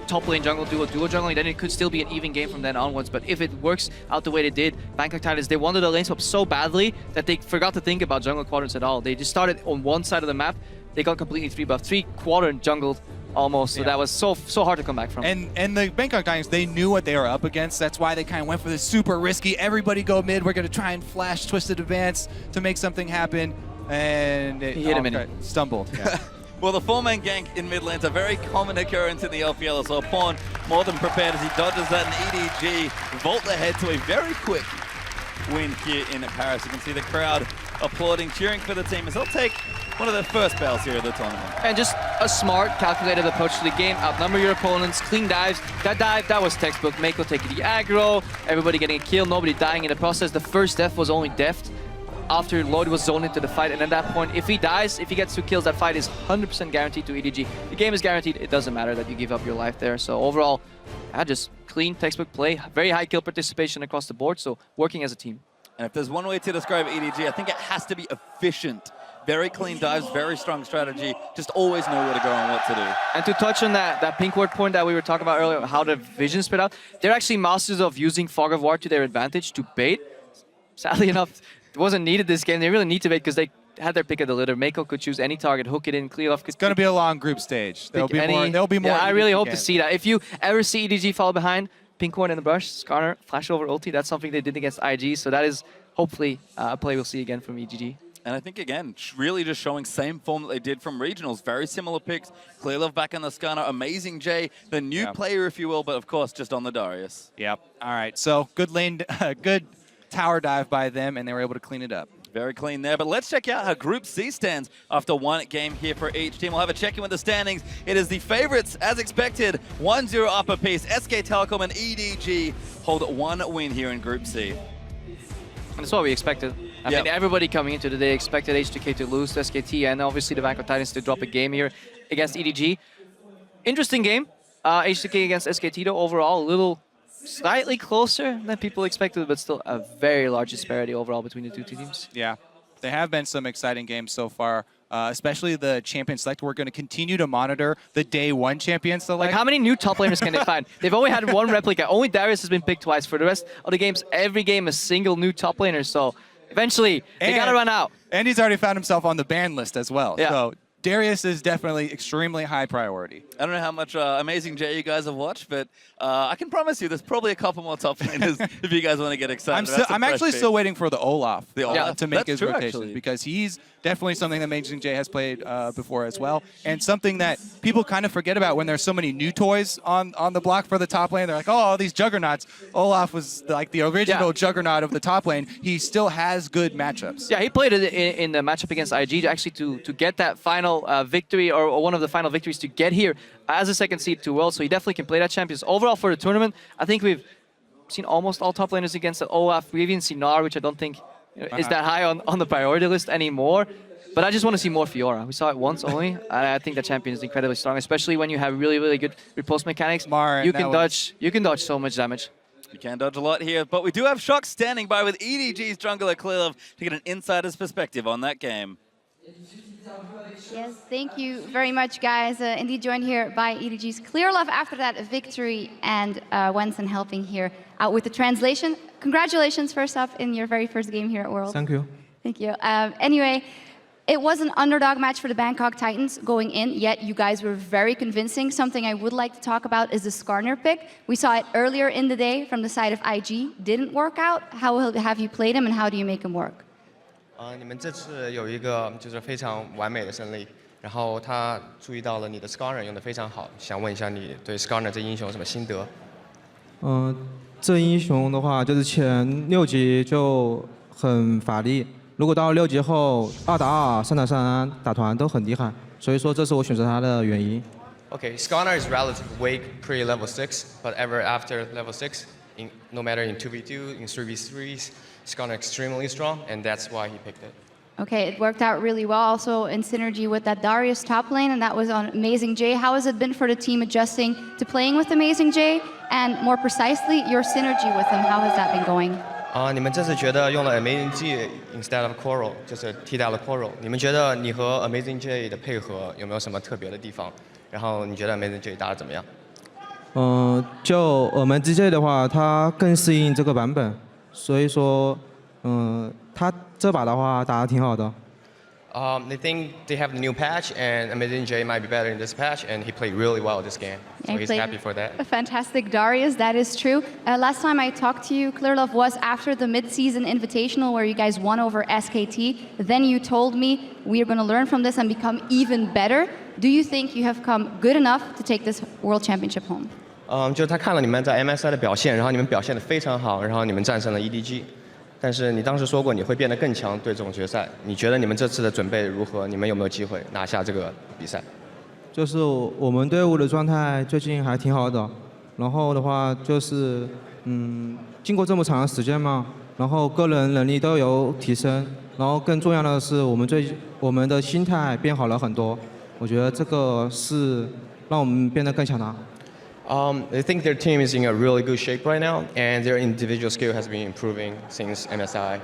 top lane jungle duo jungling, then it could still be an even game from then onwards. But if it works out the way they did, Bangkok Titans, they wanted the lane swap so badly that they forgot to think about jungle quadrants at all. They just started on one side of the map. They got completely 3-buffed, 3 quadrant jungled almost. So that was so hard to come back from. And the Bangkok Titans, they knew what they were up against. That's why they kind of went for this super risky, everybody go mid, we're going to try and flash Twisted Advance to make something happen. And it he hit him in it. Stumbled. Yeah. Well, the 4-man gank in mid lane's a very common occurrence in the LPL, so Pawn more than prepared as he dodges that, and EDG vault ahead to a very quick win here in Paris. You can see the crowd applauding, cheering for the team as they'll take one of their first battles here of the tournament. And just a smart, calculated approach to the game. Outnumber your opponents, clean dives. That dive, that was textbook. Mako taking the aggro, everybody getting a kill, nobody dying in the process. The first death was only deft after Lloyd was zoned into the fight, and at that point, if he dies, if he gets 2 kills, that fight is 100% guaranteed to EDG. The game is guaranteed. It doesn't matter that you give up your life there. So overall, just clean textbook play, very high kill participation across the board, so working as a team. And if there's one way to describe EDG, I think it has to be efficient. Very clean dives, very strong strategy, just always know where to go and what to do. And to touch on that pink ward point that we were talking about earlier, how the vision spread out, they're actually masters of using Fog of War to their advantage to bait. Sadly enough, it wasn't needed this game. They really need to bait because they had their pick of the litter. Mako could choose any target, hook it in, clear off. It's going to be a long group stage. There'll be more. Yeah, I really hope to see that. If you ever see EDG fall behind, pink ward in the brush, Skarner, flash over ulti, that's something they did against IG. So that is hopefully a play we'll see again from EDG. And I think, again, really just showing same form that they did from regionals. Very similar picks. Clear love back on the Skarner. Amazing J, the new player, if you will, but of course, just on the Darius. Yep. All right. So good lane, good tower dive by them, and they were able to clean it up. Very clean there, but let's check out how Group C stands after one game here for each team. We'll have a check-in with the standings. It is the favorites, as expected, 1-0 up apiece. SK Telecom and EDG hold 1 win here in Group C. And that's what we expected. I mean, everybody coming into the day expected HTK to lose to SKT and obviously the Bangkok Titans to drop a game here against EDG. Interesting game. HTK against SKT though, overall a little slightly closer than people expected, but still a very large disparity overall between the two teams. Yeah, there have been some exciting games so far, especially the champion select. We're going to continue to monitor the day 1 champion select. Like, how many new top laners can they find? They've only had 1 replica. Only Darius has been picked twice. For the rest of the games, every game a single new top laner. So eventually, they got to run out. And he's already found himself on the ban list as well. Yeah. So Darius is definitely extremely high priority. I don't know how much Amazing J you guys have watched, but I can promise you there's probably a couple more top laners if you guys want to get excited. I'm actually still waiting for the Olaf, Olaf. to make his true, rotation actually. because he's definitely something that Amazing J has played before as well, and something that people kind of forget about when there's so many new toys on the block for the top lane. They're like, oh, all these Juggernauts. Olaf was like the original Juggernaut of the top lane. He still has good matchups. Yeah, he played it in the matchup against IG actually to get that final victory or one of the final victories to get here as a second seed to World. So he definitely can play that champions. Overall for the tournament, I think we've seen almost all top laners against Olaf. We've even seen Nar, which I don't think is that high on the priority list anymore. But I just want to see more Fiora. We saw it once only, and I think that champion is incredibly strong, especially when you have really, really good repulse mechanics. You can dodge so much damage. You can dodge a lot here, but we do have Shock standing by with EDG's jungler Clearlove to get an insider's perspective on that game. Yes, thank you very much, guys. Indeed joined here by EDG's Clearlove after that victory, and Wensen helping here out with the translation. Congratulations, first off, in your very first game here at World. Thank you. Thank you. Anyway, it was an underdog match for the Bangkok Titans going in, yet you guys were very convincing. Something I would like to talk about is the Skarner pick. We saw it earlier in the day from the side of IG. Didn't work out. How have you played him, and how do you make him work? 你们这次有一个就是非常完美的胜利，然后他注意到了你的 Skarner 用得非常好，想问一下你对 Skarner 这英雄有什么心得？这英雄的话，就是前6级就很法力，如果到6级后2打2、3打3打团都很厉害，所以说这是我选择他的原因。Okay, Skarner is relatively weak pre-level 6, but ever after level 6, no matter in 2v2, in 3v3s. Skarner extremely strong, and that's why he picked it. Okay, it worked out really well, also in synergy with that Darius top lane, and that was on Amazing J. How has it been for the team adjusting to playing with Amazing J, and more precisely, your synergy with him? How has that been going? 你们这次觉得用了 Amazing J instead of Coral， 就是替代了 Coral。你们觉得你和 Amazing J 的配合有没有什么特别的地方？然后你觉得 Amazing J 打得怎么样？就Amazing J 的话，它更适应这个版本。所以说，他这把的话打得挺好的。They think they have the new patch, and Amazing J might be better in this patch, and he played really well this game. So he's happy for that. A fantastic Darius, that is true. Last time I talked to you, Clearlove, was after the mid-season invitational where you guys won over SKT. Then you told me we are going to learn from this and become even better. Do you think you have come good enough to take this World Championship home? 就是他看了你们在 MSI 的表现，然后你们表现得非常好，然后你们战胜了 EDG。但是你当时说过你会变得更强，对这种决赛，你觉得你们这次的准备如何？你们有没有机会拿下这个比赛？就是我们队伍的状态最近还挺好的，然后的话就是经过这么长的时间嘛，然后个人能力都有提升，然后更重要的是我们的心态变好了很多，我觉得这个是让我们变得更强大。I think their team is in a really good shape right now, and their individual skill has been improving since MSI,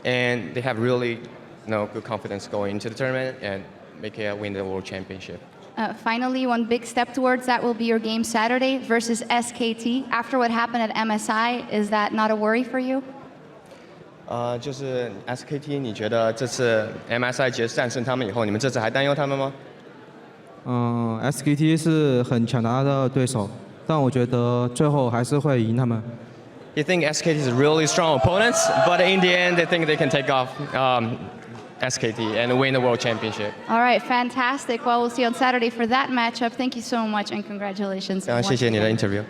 and they have really, good confidence going into the tournament and win the World Championship. Finally, one big step towards that will be your game Saturday versus SKT. After what happened at MSI, is that not a worry for you? 就是 SKT， 你觉得这次 MSI 战胜他们以后，你们这次还担忧他们吗？SKT 是很强大的对手，但我觉得最后还是会赢他们。You think SKT is really strong opponents, but in the end, they think they can take off SKT and win the World Championship. All right, fantastic. Well, we'll see you on Saturday for that matchup. Thank you so much and congratulations. 谢谢你的 interview.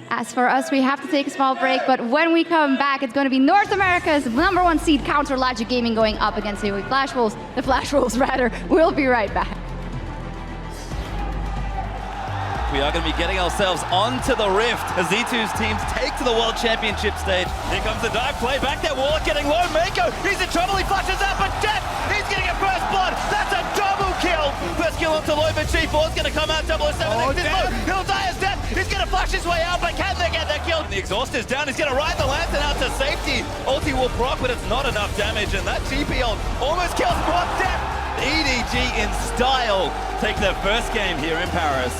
As for us, we have to take a small break, but when we come back, it's going to be North America's #1 seed Counter Logic Gaming going up against the Flash Wolves. The Flash Wolves, rather. We'll be right back. We are going to be getting ourselves onto the Rift as Z2's teams take to the World Championship stage. Here comes the dive play, back there, Warlock getting low, Mako, he's in trouble, he flashes up, but death, he's getting a first blood, that's a double kill! First kill onto low, but G4's going to come out, 007 next is low, he'll die as death, he's going to flash his way out, but can they get that kill? The exhaust is down, he's going to ride the lantern out to safety. Ulti will proc, but it's not enough damage, and that GP ult almost kills Quad Death. EDG in style take their first game here in Paris.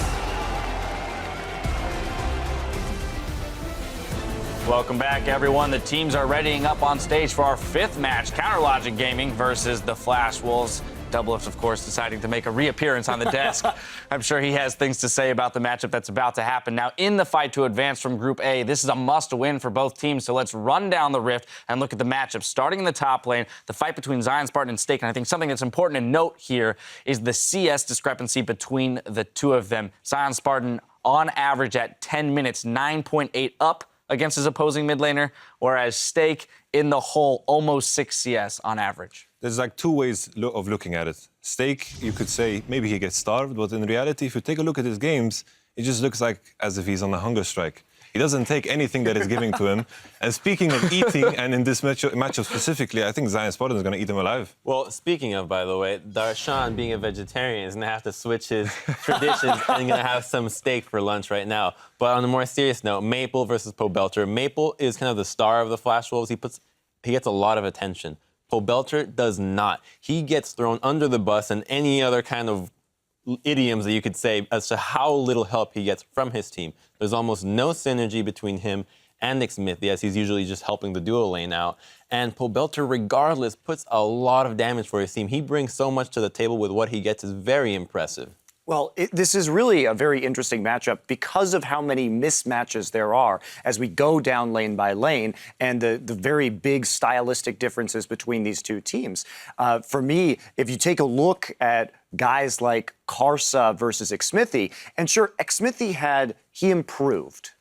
Welcome back, everyone. The teams are readying up on stage for our 5th match, Counter Logic Gaming versus the Flash Wolves. Doublelift, of course, deciding to make a reappearance on the desk. I'm sure he has things to say about the matchup that's about to happen. Now, in the fight to advance from Group A, this is a must-win for both teams, so let's run down the Rift and look at the matchup. Starting in the top lane, the fight between Zion Spartan and xPeke, and I think something that's important to note here is the CS discrepancy between the two of them. Zion Spartan, on average, at 10 minutes, 9.8 up against his opposing mid laner, whereas xPeke in the whole almost 6 CS on average. There's like two ways of looking at it. xPeke, you could say maybe he gets starved, but in reality, if you take a look at his games, it just looks like as if he's on a hunger strike. He doesn't take anything that is given to him. And speaking of eating, and in this matchup specifically, I think Zion Spartan is going to eat him alive. Well, speaking of, by the way, Darshan, being a vegetarian, is going to have to switch his traditions and going to have some steak for lunch right now. But on a more serious note, Maple versus Pobelter. Maple is kind of the star of the Flash Wolves. He gets a lot of attention. Pobelter does not. He gets thrown under the bus and any other kind of idioms that you could say as to how little help he gets from his team. There's almost no synergy between him and xPeke, as he's usually just helping the duo lane out. And Pobelter, regardless, puts a lot of damage for his team. He brings so much to the table with what he gets is very impressive. Well, this is really a very interesting matchup because of how many mismatches there are as we go down lane by lane and the very big stylistic differences between these two teams. For me, if you take a look at guys like Karsa versus xPeke, and sure, xPeke he improved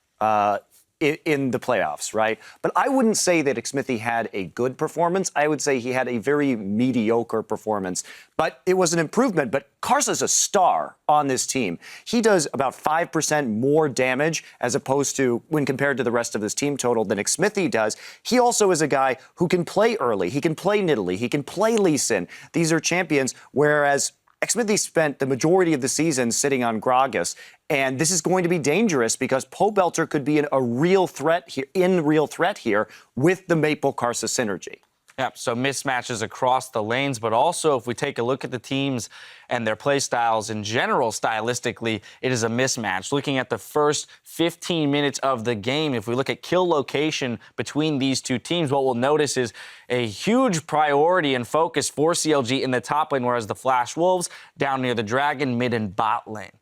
in the playoffs, right? But I wouldn't say that xPeke had a good performance. I would say he had a very mediocre performance. But it was an improvement. But Karsa's a star on this team. He does about 5% more damage as opposed to when compared to the rest of his team total than xPeke does. He also is a guy who can play early. He can play Nidalee. He can play Lee Sin. These are champions, whereas xPeke spent the majority of the season sitting on Gragas, and this is going to be dangerous because Pobelter could be a real threat here with the Maple Karsa synergy. Yep, so mismatches across the lanes, but also if we take a look at the teams and their play styles in general, stylistically, it is a mismatch. Looking at the first 15 minutes of the game, if we look at kill location between these two teams, what we'll notice is a huge priority and focus for CLG in the top lane, whereas the Flash Wolves down near the Dragon, mid and bot lane.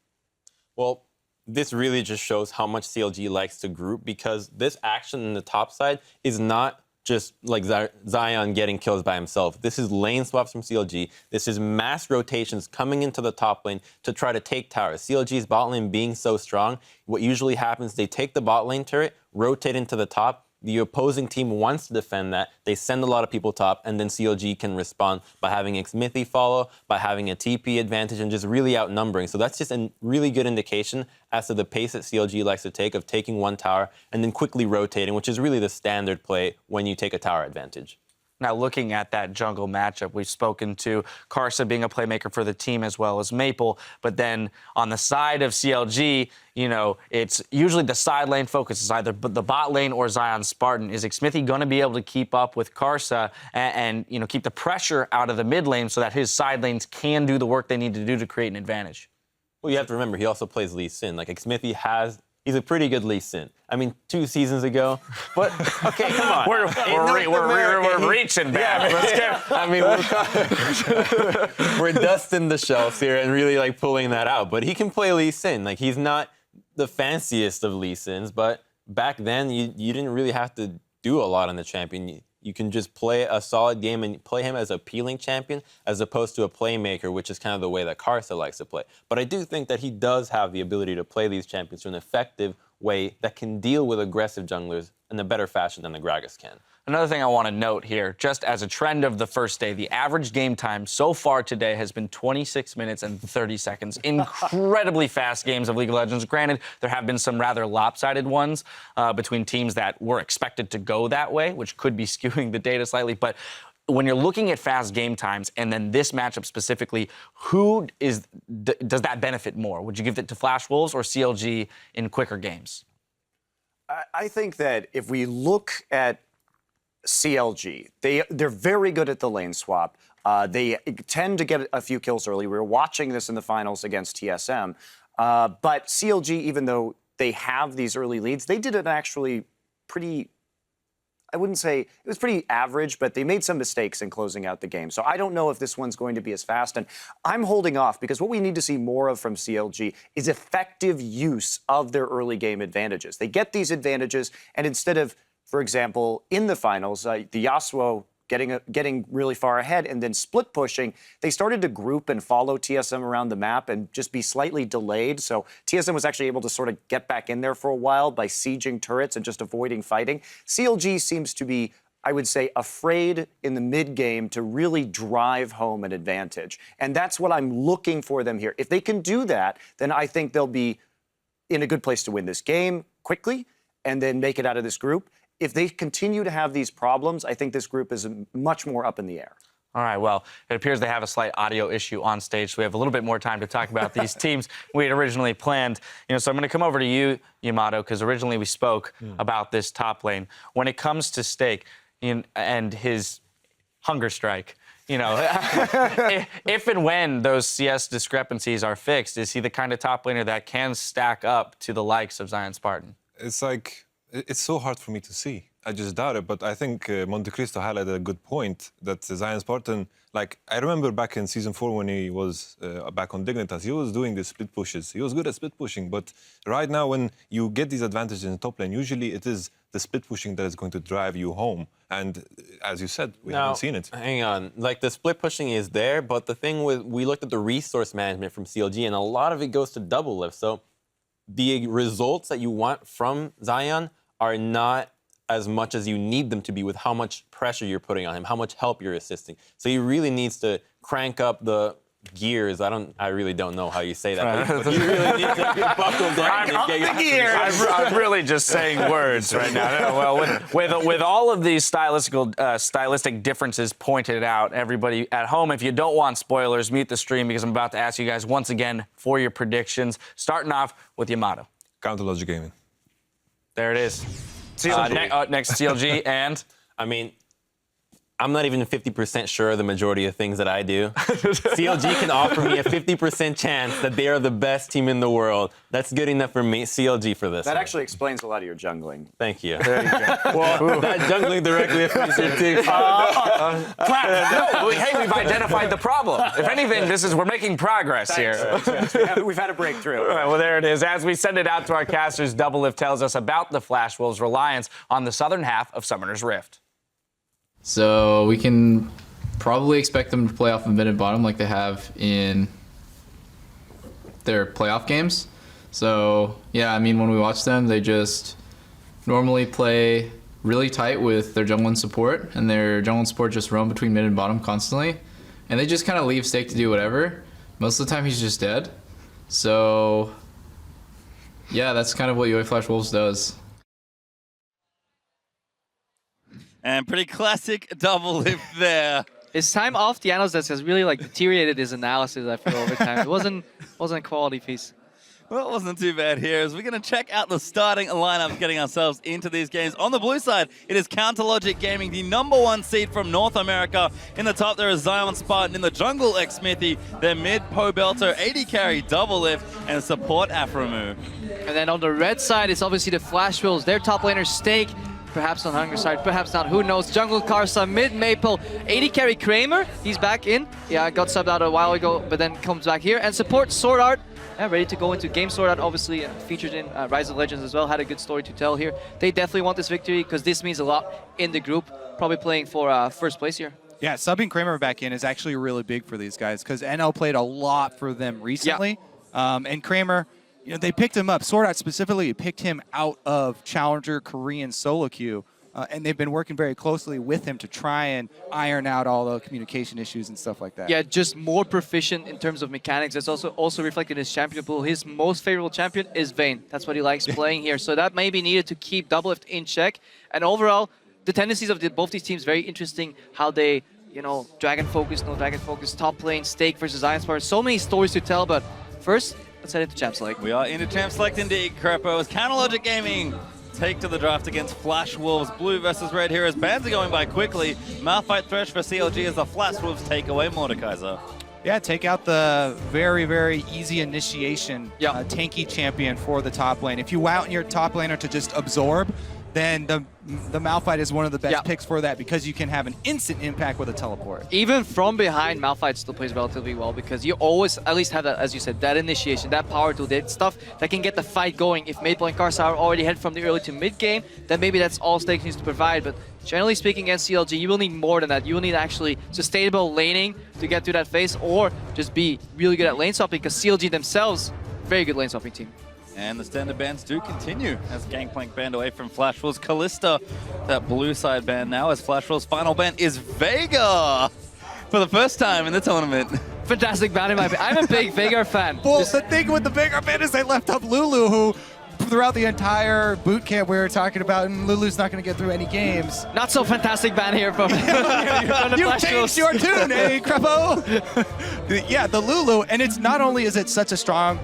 Well, this really just shows how much CLG likes to group, because this action in the top side is not just like Zion getting kills by himself. This is lane swaps from CLG. This is mass rotations coming into the top lane to try to take towers. CLG's bot lane being so strong, what usually happens, they take the bot lane turret, rotate into the top. The opposing team wants to defend that. They send a lot of people top, and then CLG can respond by having xPeke follow, by having a TP advantage, and just really outnumbering. So that's just a really good indication as to the pace that CLG likes to take of taking one tower and then quickly rotating, which is really the standard play when you take a tower advantage. Now, looking at that jungle matchup, we've spoken to Karsa being a playmaker for the team as well as Maple. But then on the side of CLG, you know, it's usually the side lane focus is either the bot lane or Zion Spartan. Is xPeke going to be able to keep up with Karsa and, you know, keep the pressure out of the mid lane so that his side lanes can do the work they need to do to create an advantage? Well, you have to remember, he also plays Lee Sin. Like, xPeke he's a pretty good Lee Sin. I mean, 2 seasons ago. But, okay, come on. We're reaching back. Yeah, I mean, we're dusting the shelves here and really, like, pulling that out. But he can play Lee Sin. Like, he's not the fanciest of Lee Sins, but back then, you didn't really have to do a lot on the champion. You can just play a solid game and play him as a peeling champion as opposed to a playmaker, which is kind of the way that Karsa likes to play. But I do think that he does have the ability to play these champions in an effective way that can deal with aggressive junglers in a better fashion than the Gragas can. Another thing I want to note here, just as a trend of the first day, the average game time so far today has been 26 minutes and 30 seconds. Incredibly fast games of League of Legends. Granted, there have been some rather lopsided ones between teams that were expected to go that way, which could be skewing the data slightly. But when you're looking at fast game times and then this matchup specifically, does that benefit more? Would you give it to Flash Wolves or CLG in quicker games? I think that if we look at CLG, they're very good at the lane swap. They tend to get a few kills early. We were watching this in the finals against TSM. But CLG, even though they have these early leads, they did it actually pretty, I wouldn't say, it was pretty average, but they made some mistakes in closing out the game. So I don't know if this one's going to be as fast. And I'm holding off because what we need to see more of from CLG is effective use of their early game advantages. They get these advantages, and instead of, for example, in the finals, the Yasuo getting really far ahead and then split pushing, they started to group and follow TSM around the map and just be slightly delayed. So TSM was actually able to sort of get back in there for a while by sieging turrets and just avoiding fighting. CLG seems to be, I would say, afraid in the mid game to really drive home an advantage. And that's what I'm looking for them here. If they can do that, then I think they'll be in a good place to win this game quickly and then make it out of this group. If they continue to have these problems, I think this group is much more up in the air. All right, well, it appears they have a slight audio issue on stage, so we have a little bit more time to talk about these teams we had originally planned. You know, so I'm going to come over to you, Yamato, because originally we spoke about this top lane. When it comes to Stake and his hunger strike, you know, if and when those CS discrepancies are fixed, is he the kind of top laner that can stack up to the likes of Zion Spartan? It's like, it's so hard for me to see. I just doubt it, but I think Monte Cristo highlighted a good point that Zion Spartan, like, I remember back in Season 4 when he was back on Dignitas, he was doing the split pushes. He was good at split pushing, but right now when you get these advantages in the top lane, usually it is the split pushing that is going to drive you home. And as you said, we haven't seen it. Hang on, like the split pushing is there, but the thing with, we looked at the resource management from CLG and a lot of it goes to double lift. So the results that you want from Zion are not as much as you need them to be with how much pressure you're putting on him, how much help you're assisting. So he really needs to crank up the gears. I really don't know how you say that. But you really need to buckle down. I'm really just saying words right now. Well, with all of these stylistic differences pointed out, everybody at home, if you don't want spoilers, mute the stream because I'm about to ask you guys once again for your predictions. Starting off with Yamato. Counter LGD Gaming. There it is. Next CLG and? I mean, I'm not even 50% sure of the majority of things that I do. CLG can offer me a 50% chance that they are the best team in the world. That's good enough for me, CLG for this. That actually explains a lot of your jungling. Thank you. There you go. Well, that jungling directly affects your team. Clap. No, hey, we've identified the problem. If anything, we're making progress here. We've had a breakthrough. All right, well, there it is. As we send it out to our casters, Doublelift tells us about the Flash Wolves' reliance on the southern half of Summoner's Rift. So we can probably expect them to play off of mid and bottom like they have in their playoff games. So yeah, I mean, when we watch them, they just normally play really tight with their jungle and support, and their jungle and support just roam between mid and bottom constantly. And they just kind of leave Stake to do whatever. Most of the time he's just dead. So yeah, that's kind of what UA Flash Wolves does. And pretty classic Doublelift there. His time off the analyst desk has really deteriorated his analysis, I feel, over time. It wasn't a quality piece. Well, it wasn't too bad here, as we're going to check out the starting lineups, getting ourselves into these games. On the blue side, it is Counterlogic Gaming, the #1 seed from North America. In the top, there is Zion Spartan. In the jungle, xPeke. Their mid, Pobelter, AD carry, Doublelift, and support Aframu. And then on the red side, it's obviously the Flash Wolves. Their top laner, Stake. Perhaps on Hunger side, perhaps not, who knows. Jungle Karsa, mid Maple, AD carry Kramer, he's back in. Yeah, got subbed out a while ago, but then comes back here. And support Sword Art, ready to go into game. Sword Art obviously featured in Rise of Legends as well, had a good story to tell here. They definitely want this victory because this means a lot in the group, probably playing for first place here. Yeah, subbing Kramer back in is actually really big for these guys because NL played a lot for them recently. Yeah. And Kramer, you know, they picked him up. Sword Art specifically picked him out of Challenger Korean solo queue, and they've been working very closely with him to try and iron out all the communication issues and stuff like that. Yeah, just more proficient in terms of mechanics. That's also reflected in his champion pool. His most favorable champion is Vayne. That's what he likes playing here. So that may be needed to keep Doublelift in check. And overall, the tendencies of both these teams, very interesting how they, you know, dragon focus, no dragon focus, top lane, Stake versus Iron Spire. So many stories to tell, but first, let's head into Champ Select. We are into Champ Select indeed, Crepo, as Counterlogic Gaming take to the draft against Flash Wolves. Blue versus red here as bans are going by quickly. Malphite Thresh for CLG as the Flash Wolves take away Mordekaiser. Yeah, take out the very, very easy initiation tanky champion for the top lane. If you want your top laner to just absorb, then the Malphite is one of the best picks for that because you can have an instant impact with a teleport. Even from behind, Malphite still plays relatively well because you always at least have that, as you said, that initiation, that power tool, that stuff that can get the fight going. If Maple and Karsa are already head from the early to mid game, then maybe that's all Stake needs to provide. But generally speaking, against CLG, you will need more than that. You will need actually sustainable laning to get through that phase, or just be really good at lane swapping because CLG themselves, very good lane swapping team. And the standard bans do continue as Gangplank banned away from Flash Wolves. Kalista, that blue side ban now, as Flash Wolves' final ban is Veigar for the first time in the tournament. Fantastic ban in my opinion. I'm a big Veigar fan. Well, the thing with the Veigar ban is they left up Lulu, who throughout the entire boot camp we were talking about, and Lulu's not going to get through any games. Not so fantastic ban here from You changed your tune, eh, Crepo? Yeah, the Lulu, and it's not only is it such a strong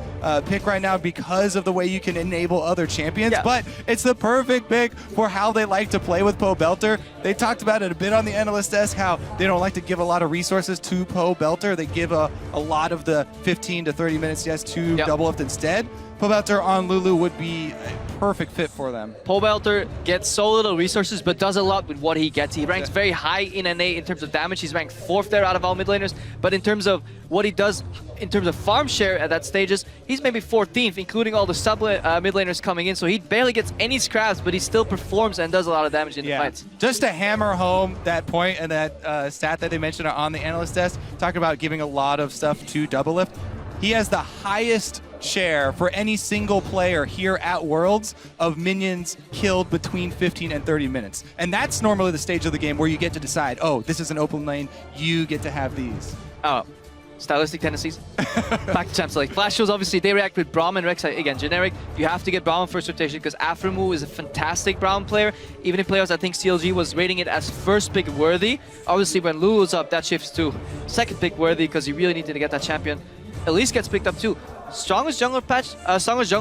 pick right now because of the way you can enable other champions, but it's the perfect pick for how they like to play with Pobelter. They talked about it a bit on the analyst desk, how they don't like to give a lot of resources to Pobelter. They give a lot of the 15 to 30 minutes to Doublelift instead. Pobelter on Lulu would be a perfect fit for them. Pobelter gets so little resources, but does a lot with what he gets. He ranks very high in NA in terms of damage. He's ranked 4th there out of all mid laners. But in terms of what he does, in terms of farm share at that stages, he's maybe 14th, including all the sub mid laners coming in. So he barely gets any scraps, but he still performs and does a lot of damage in the fights. Just to hammer home that point and that stat that they mentioned on the analyst desk, talking about giving a lot of stuff to Doublelift, he has the highest share for any single player here at Worlds of minions killed between 15 and 30 minutes. And that's normally the stage of the game where you get to decide, oh, this is an open lane, you get to have these. Oh, stylistic tendencies. Back to Champ Select. Flash Wolves, obviously, they react with Braum and Rex. Again, generic. You have to get Braum first rotation because Aframu is a fantastic Braum player. Even in playoffs, I think CLG was rating it as first pick worthy. Obviously, when Lulu's up, that shifts to second pick worthy because you really need to get that champion. Elise gets picked up too. strongest jungle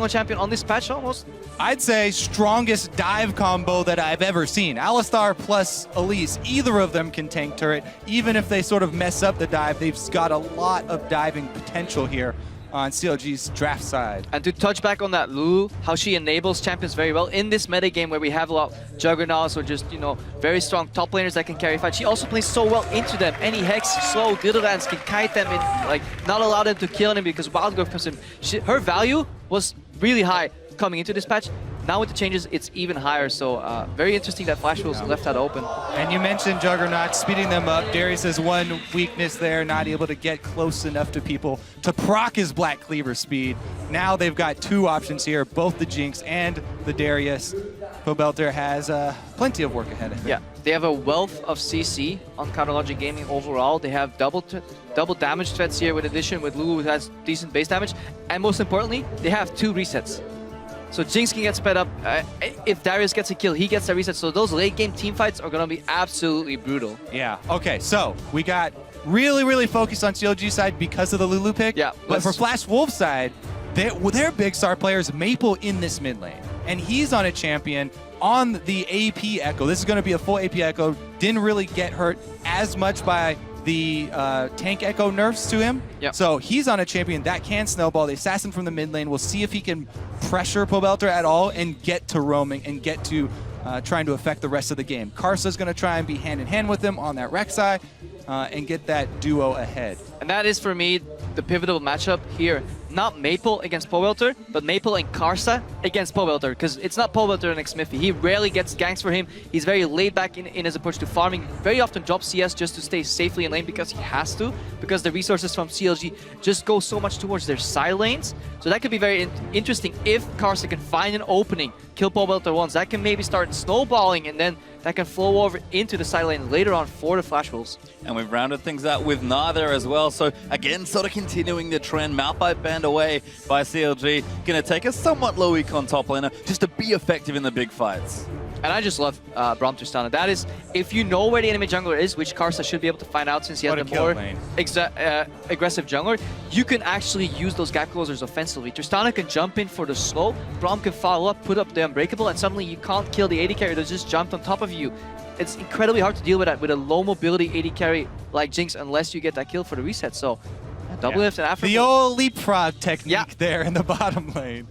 champion on this patch almost. I'd say strongest dive combo that I've ever seen. Alistar plus Elise, either of them can tank turret. Even if they sort of mess up the dive, they've got a lot of diving potential here on CLG's draft side. And to touch back on that Lulu, how she enables champions very well in this meta game where we have a lot of Juggernauts or just, you know, very strong top laners that can carry fight. She also plays so well into them. Any Hex, slow, Diddlelands can kite them in, like, not allow them to kill them because Wild Growth comes in. Her value was really high coming into this patch. Now with the changes, it's even higher, so very interesting that Flash was left that open. And you mentioned Juggernaut, speeding them up. Darius has one weakness there, not able to get close enough to people to proc his Black Cleaver speed. Now they've got two options here, both the Jinx and the Darius. Pobelter has plenty of work ahead of him. Yeah, they have a wealth of CC on LGD Gaming overall. They have double damage threats here with addition with Lulu, who has decent base damage. And most importantly, they have 2 resets. So Jinx can get sped up. If Darius gets a kill, he gets a reset. So those late game team fights are going to be absolutely brutal. Yeah. Okay, so we got really focused on CLG side because of the Lulu pick. Yeah. But for Flash Wolves side, their big star player is Maple in this mid lane. And he's on a champion on the AP Echo. This is going to be a full AP Echo. Didn't really get hurt as much by the tank Echo nerfs to him. Yep. So he's on a champion that can snowball. The assassin from the mid lane. We'll see if he can pressure Pobelter at all and get to roaming and get to trying to affect the rest of the game. Karsa's going to try and be hand in hand with him on that Rek'Sai and get that duo ahead. And that is, for me, the pivotal matchup here. Not Maple against Pobelter, but Maple and Karsa against Pobelter, because it's not Pobelter and xMiffy. He rarely gets ganks for him. He's very laid back in his approach to farming. Very often drops CS just to stay safely in lane because he has to, because the resources from CLG just go so much towards their side lanes. So that could be very interesting if Karsa can find an opening, kill Pobelter once. That can maybe start snowballing, and then that can flow over into the side lane later on for the Flash Wolves. And we've rounded things out with Nada as well. So again, sort of continuing the trend. Malphite banned away by CLG. Going to take a somewhat low econ top laner just to be effective in the big fights. And I just love Braum Tristana. That is, if you know where the enemy jungler is, which Karsa should be able to find out since he has the more aggressive jungler, you can actually use those gap closers offensively. Tristana can jump in for the slow, Braum can follow up, put up the Unbreakable, and suddenly you can't kill the AD carry that just jumped on top of you. It's incredibly hard to deal with that with a low mobility AD carry like Jinx unless you get that kill for the reset. So, double lift and after. The old leapfrog technique there in the bottom lane.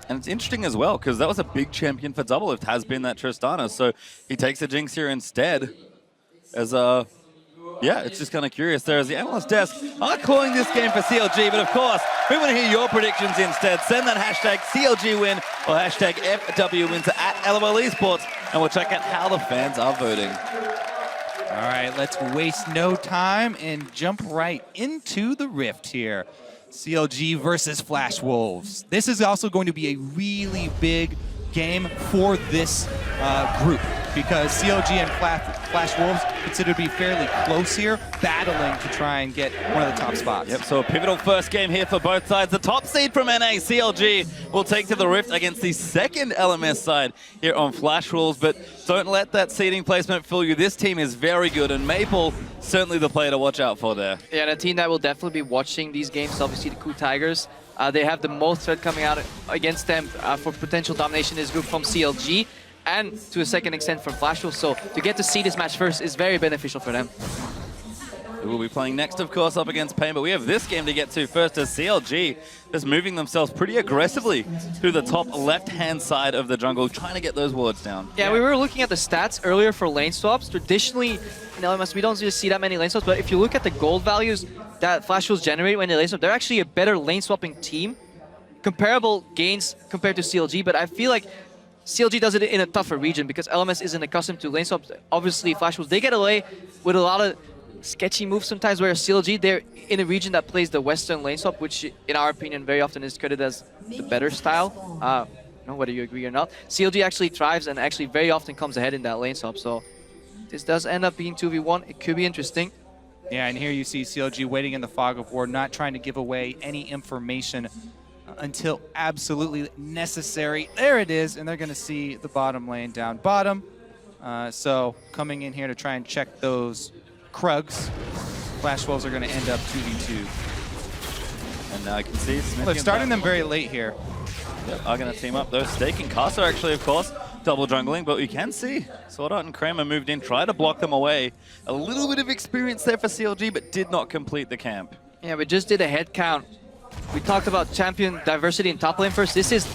And it's interesting as well, because that was a big champion for double lift, has been that Tristana. So he takes a Jinx here instead. As yeah, it's just kind of curious. There is the analyst desk. I'm calling this game for CLG, but of course, we want to hear your predictions instead. Send that hashtag CLG win or hashtag FW win to @LOL Esports, and we'll check out how the fans are voting. All right, let's waste no time and jump right into the Rift here. CLG versus Flash Wolves. This is also going to be a really big game for this group because CLG and Flash Wolves consider to be fairly close here, battling to try and get one of the top spots. Yep, so a pivotal first game here for both sides. The top seed from NA, CLG, will take to the Rift against the second LMS side here on Flash Wolves, but don't let that seeding placement fool you. This team is very good, and Maple, certainly the player to watch out for there. Yeah, and a team that will definitely be watching these games, obviously the Coup Tigers. They have the most threat coming out against them for potential domination in this group from CLG, and to a second extent from Flash Wolves. So to get to see this match first is very beneficial for them. Who will be playing next, of course, up against Pain, but we have this game to get to first as CLG just moving themselves pretty aggressively through the top left-hand side of the jungle, trying to get those wards down. Yeah, we were looking at the stats earlier for lane swaps. Traditionally, in LMS, we don't really see that many lane swaps, but if you look at the gold values that Flash Wolves generate when they lane swap, they're actually a better lane swapping team. Comparable gains compared to CLG, but I feel like CLG does it in a tougher region because LMS isn't accustomed to lane swaps. Obviously, Flash Wolves, they get away with a lot of sketchy moves sometimes, whereas CLG, they're in a region that plays the Western lane swap, which in our opinion very often is credited as the better style. Whether you agree or not. CLG actually thrives and actually very often comes ahead in that lane swap, so this does end up being 2v1. It could be interesting. Yeah, and here you see CLG waiting in the fog of war, not trying to give away any information until absolutely necessary. There it is, and they're going to see the bottom lane down bottom. So coming in here to try and check those Krugs. Flash Wolves are going to end up 2v2. And now I can see Smithy. Well, they're starting them very late here. Yep, are going to team up though. Stake and Casa actually, of course, double jungling, but we can see Sword Art and Kramer moved in, try to block them away. A little bit of experience there for CLG, but did not complete the camp. Yeah, we just did a head count. We talked about champion diversity in top lane first. This is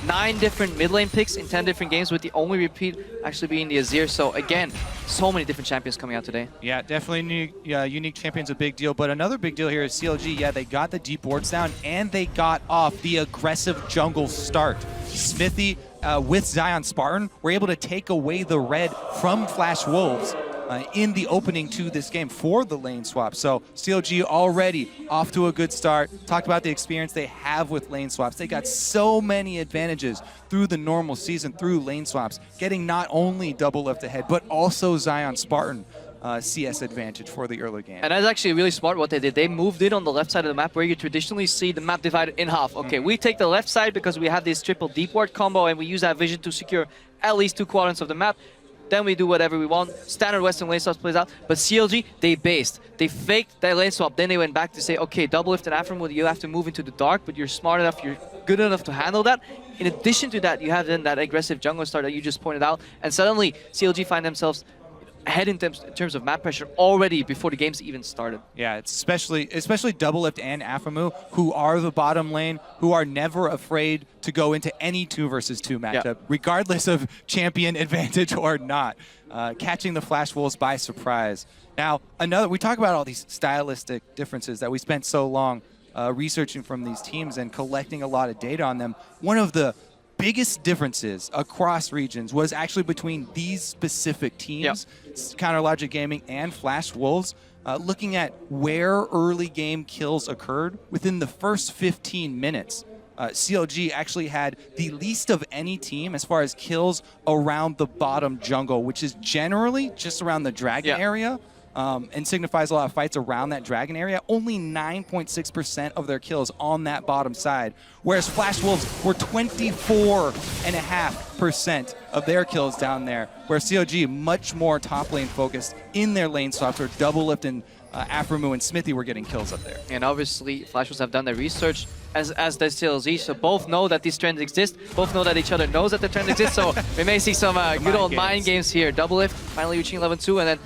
9 different mid lane picks in 10 different games, with the only repeat actually being the Azir. So again, so many different champions coming out today. Yeah, definitely unique champion's a big deal. But another big deal here is CLG. Yeah, they got the deep wards down and they got off the aggressive jungle start. Smithy with Zion Spartan were able to take away the red from Flash Wolves in the opening to this game for the lane swap. So CLG already off to a good start. Talked about the experience they have with lane swaps. They got so many advantages through the normal season, through lane swaps, getting not only double lift ahead, but also Zion Spartan CS advantage for the early game. And that's actually really smart what they did. They moved in on the left side of the map where you traditionally see the map divided in half. Okay, we take the left side because we have this triple deep ward combo and we use that vision to secure at least 2 quadrants of the map. Then we do whatever we want. Standard Western lane swaps plays out. But CLG, they based. They faked that lane swap. Then they went back to say, okay, double lift and Aftermoon, you have to move into the dark, but you're smart enough, you're good enough to handle that. In addition to that, you have then that aggressive jungle start that you just pointed out. And suddenly, CLG find themselves ahead in terms of map pressure already before the game's even started. Yeah, it's especially Double Lift and Aphromoo, who are the bottom lane, who are never afraid to go into any 2 versus 2 matchup, regardless of champion advantage or not, catching the Flash Wolves by surprise. Now, we talk about all these stylistic differences that we spent so long researching from these teams and collecting a lot of data on them. One of the biggest differences across regions was actually between these specific teams, Counter Logic Gaming and Flash Wolves, looking at where early game kills occurred within the first 15 minutes. CLG actually had the least of any team as far as kills around the bottom jungle, which is generally just around the dragon area. And signifies a lot of fights around that dragon area. Only 9.6% of their kills on that bottom side, whereas Flash Wolves were 24.5% of their kills down there, where CLG much more top lane focused in their lane swaps, where Double Lift and Aphromoo and Smithy were getting kills up there. And obviously, Flash Wolves have done their research, as does CLG, so both know that these trends exist, both know that each other knows that the trend exists, so we may see some good old mind games here. Double Lift finally reaching level 2, and then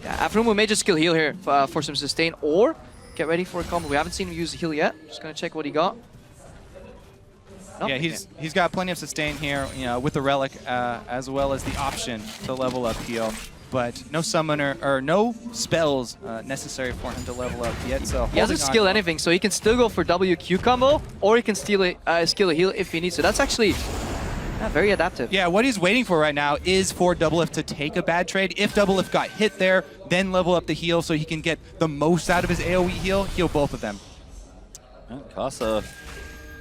Aphromoo may just skill heal here for some sustain, or get ready for a combo. We haven't seen him use the heal yet. Just gonna check what he got. Nope, yeah, he's got plenty of sustain here, with the relic, as well as the option to level up heal. But no summoner or no spells necessary for him to level up yet. So he hasn't skilled anything, so he can still go for WQ combo, or he can skill a heal if he needs to. That's actually very adaptive. Yeah, what he's waiting for right now is for Double Lift to take a bad trade. If Double Lift got hit there, then level up the heal so he can get the most out of his AoE heal both of them. Casa.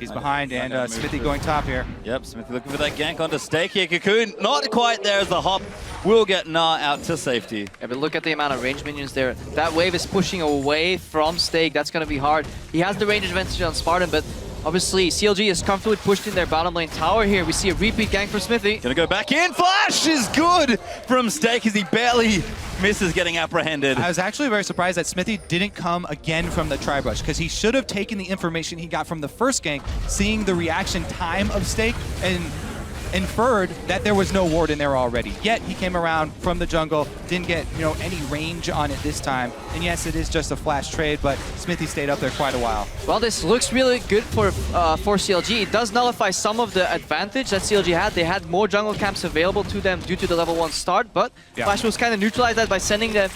He's behind, and Smithy going top here. Yep, Smithy looking for that gank onto Stake here. Cocoon not quite there as the hop will get Nah out to safety. Yeah, but look at the amount of range minions there. That wave is pushing away from Stake. That's going to be hard. He has the range advantage on Spartan, but obviously, CLG is comfortably pushed in their bottom lane tower here. We see a repeat gank for Smithy. Gonna go back in. Flash is good from Stake as he barely misses getting apprehended. I was actually very surprised that Smithy didn't come again from the tri-brush, because he should have taken the information he got from the first gank, seeing the reaction time of Stake, and inferred that there was no ward in there already. Yet he came around from the jungle, didn't get any range on it this time. And yes, it is just a flash trade, but Smithy stayed up there quite a while. Well, this looks really good for CLG. It does nullify some of the advantage that CLG had. They had more jungle camps available to them due to the level 1 start, but Flash was kind of neutralized that by sending their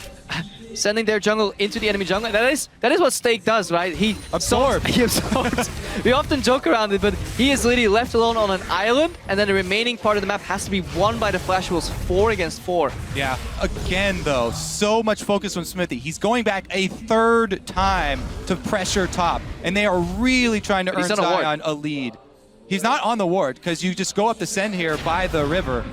jungle into the enemy jungle. That is what Stake does, right? He absorbs. We often joke around it, but he is literally left alone on an island, and then the remaining part of the map has to be won by the Flash Wolves 4 against 4. Yeah, again though, so much focus from Smithy. He's going back a 3rd time to pressure top, and they are really trying to earn Zion a lead. He's not on the ward, because you just go up the send here by the river.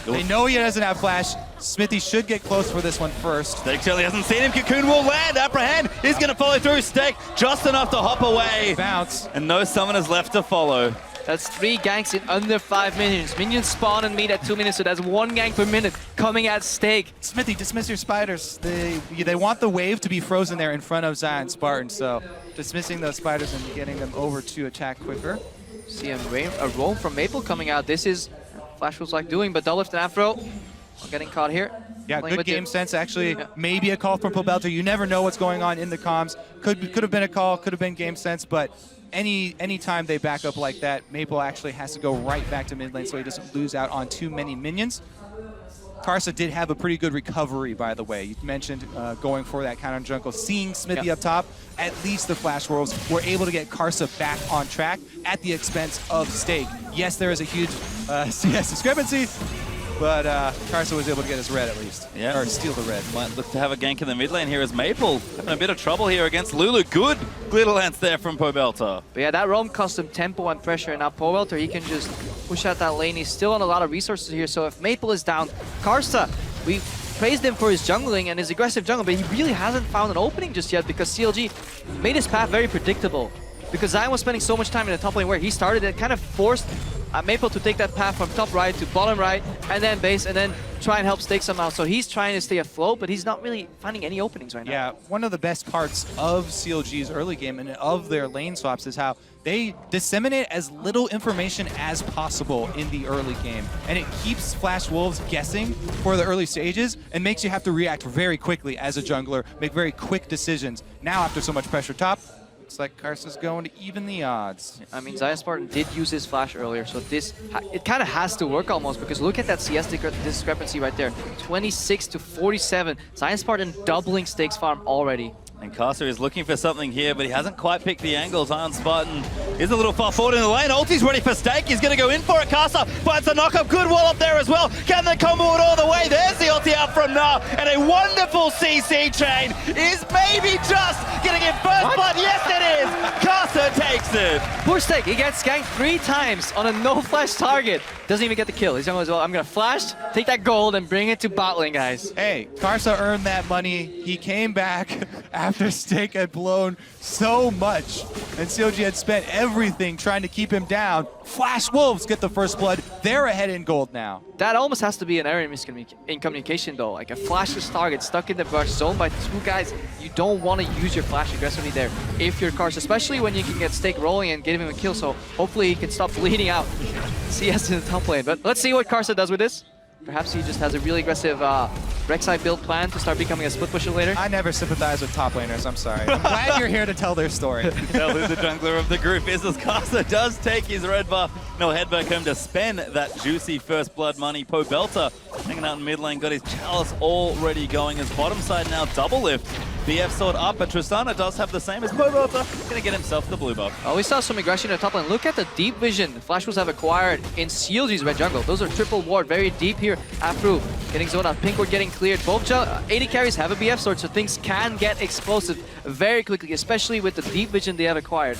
They know he doesn't have flash. Smithy should get close for this one first. Stake certainly hasn't seen him. Cocoon will land. Apprehend. He's going to follow through. Stake just enough to hop away. Bounce. And no summoners left to follow. That's 3 ganks in under 5 minutes. Minions spawn and meet at 2 minutes, so that's 1 gank per minute coming at stake. Smithy, dismiss your spiders. They want the wave to be frozen there in front of Zion Spartan, so dismissing those spiders and getting them over to attack quicker. See a roam from Maple coming out. This is Flash was like doing, but Doublelift and Afro getting caught here. Yeah, good game sense, actually. Yeah. Maybe a call from Pobelter. You never know what's going on in the comms. Could have been a call, could have been game sense, but any time they back up like that, Maple actually has to go right back to mid lane so he doesn't lose out on too many minions. Karsa did have a pretty good recovery, by the way. You mentioned going for that counter jungle, seeing Smithy up top. At least the Flash Wolves were able to get Karsa back on track at the expense of Stake. Yes, there is a huge CS discrepancy, but Karsa was able to get his red at least. Yeah. Or steal the red. Might look to have a gank in the mid lane here as Maple having a bit of trouble here against Lulu. Good glitter lance there from Pobelter. But yeah, that roam cost him tempo and pressure, and now Pobelter, he can just push out that lane. He's still on a lot of resources here, so if Maple is down, Karsa, we praised him for his jungling and his aggressive jungle, but he really hasn't found an opening just yet because CLG made his path very predictable. Because Zion was spending so much time in the top lane where he started, it kind of forced Maple to take that path from top right to bottom right, and then base, and then try and help Stake somehow. So he's trying to stay afloat, but he's not really finding any openings right now. Yeah, one of the best parts of CLG's early game and of their lane swaps is how they disseminate as little information as possible in the early game. And it keeps Flash Wolves guessing for the early stages and makes you have to react very quickly as a jungler, make very quick decisions. Now, after so much pressure top, looks like Karsa's going to even the odds. I mean, Zion Spartan did use his flash earlier, so it kind of has to work almost, because look at that CS discrepancy right there. 26 to 47. Zion Spartan doubling Stake's farm already. And Karsa is looking for something here, but he hasn't quite picked the angle. Zion Spartan is a little far forward in the lane. Ulti's ready for Stake. He's going to go in for it. Karsa finds a knock-up. Good wall up there as well. Can they combo it all the way? There's the ulti out from Nah. And a wonderful CC train is maybe just going to get first blood. Yes, it is. Karsa takes it. Poor Stake. He gets ganked 3 times on a no-flash target. Doesn't even get the kill. He's going as well. I'm going to flash, take that gold, and bring it to bot lane, guys. Hey, Karsa earned that money. He came back after Stake had blown so much, and CLG had spent everything trying to keep him down. Flash Wolves get the first blood. They're ahead in gold now. That almost has to be an error in communication, though. Like a flashless target stuck in the brush, zoned by 2 guys. You don't want to use your flash aggressively there if you're Karsa, especially when you can get Stake rolling and give him a kill. So hopefully he can stop bleeding out CS in the top lane. But let's see what Karsa does with this. Perhaps he just has a really aggressive Rek'Sai build plan to start becoming a split pusher later. I never sympathize with top laners, I'm sorry. I'm glad you're here to tell their story. Tell who the jungler of the group is, as Karsa does take his red buff. No, head back home to spend that juicy first blood money. Pobelter hanging out in mid lane, got his chalice already going. His bottom side now double lift. BF sword up, but Tristana does have the same as Pobelter. Gonna get himself the blue buff. Oh, we saw some aggression in the top lane. Look at the deep vision the Flash Wolves have acquired in CLG's red jungle. Those are triple ward, very deep here. Afro getting zoned out, pink ward getting cleared. Both AD carries have a BF sword, so things can get explosive very quickly, especially with the deep vision they have acquired.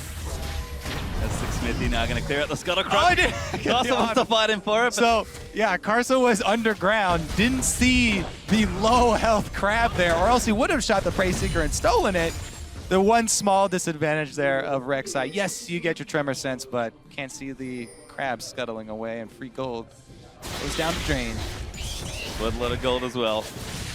That's Smithy now going to clear out the scuttlecross. Oh, I did! Karsa wants to fight him for it. So, yeah, Karsa was underground, didn't see the low health crab there, or else he would have shot the Prey Seeker and stolen it. The one small disadvantage there of Rek'Sai. Yes, you get your tremor sense, but can't see the crab scuttling away, and free gold goes down the drain. With a lot of gold as well.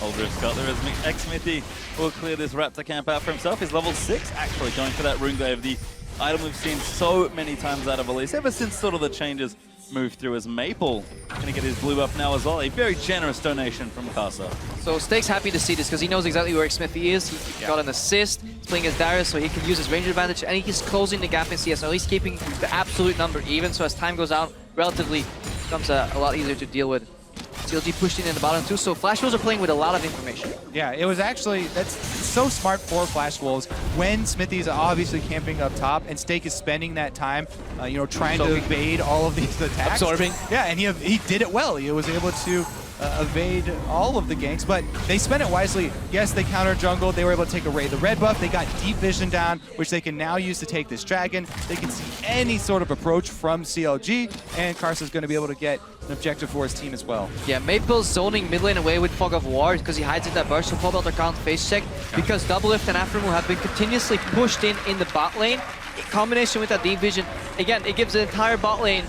Older Scuttler as xSmithy will clear this Raptor camp out for himself. He's level 6, actually, going for that Rune Glaive, the item we've seen so many times out of Elise, ever since sort of the changes moved through, as Maple gonna get his blue buff now as well. A very generous donation from Karsa. So Stake's happy to see this because he knows exactly where xSmithy is. He got an assist. He's playing as Darius, so he can use his range advantage, and he's closing the gap in CS, or at least keeping the absolute number even. So as time goes on, relatively becomes a lot easier to deal with. CLG pushed in the bottom too, so Flash Wolves are playing with a lot of information. Yeah, it was actually, that's so smart for Flash Wolves when Smithy's obviously camping up top and Stake is spending that time, you know, trying to evade all of these attacks. Absorbing. Yeah, and he did it well. He was able to evade all of the ganks, but they spent it wisely. Yes, they counter jungle. They were able to take away the red buff. They got deep vision down, which they can now use to take this dragon. They can see any sort of approach from CLG, and Karsa's going to be able to get an objective for his team as well. Yeah, Maple's zoning mid lane away with Fog of War because he hides in that burst, so Pobelter can't face check because Doublelift and Aframu have been continuously pushed in the bot lane. In combination with that deep vision, again, it gives the entire bot lane,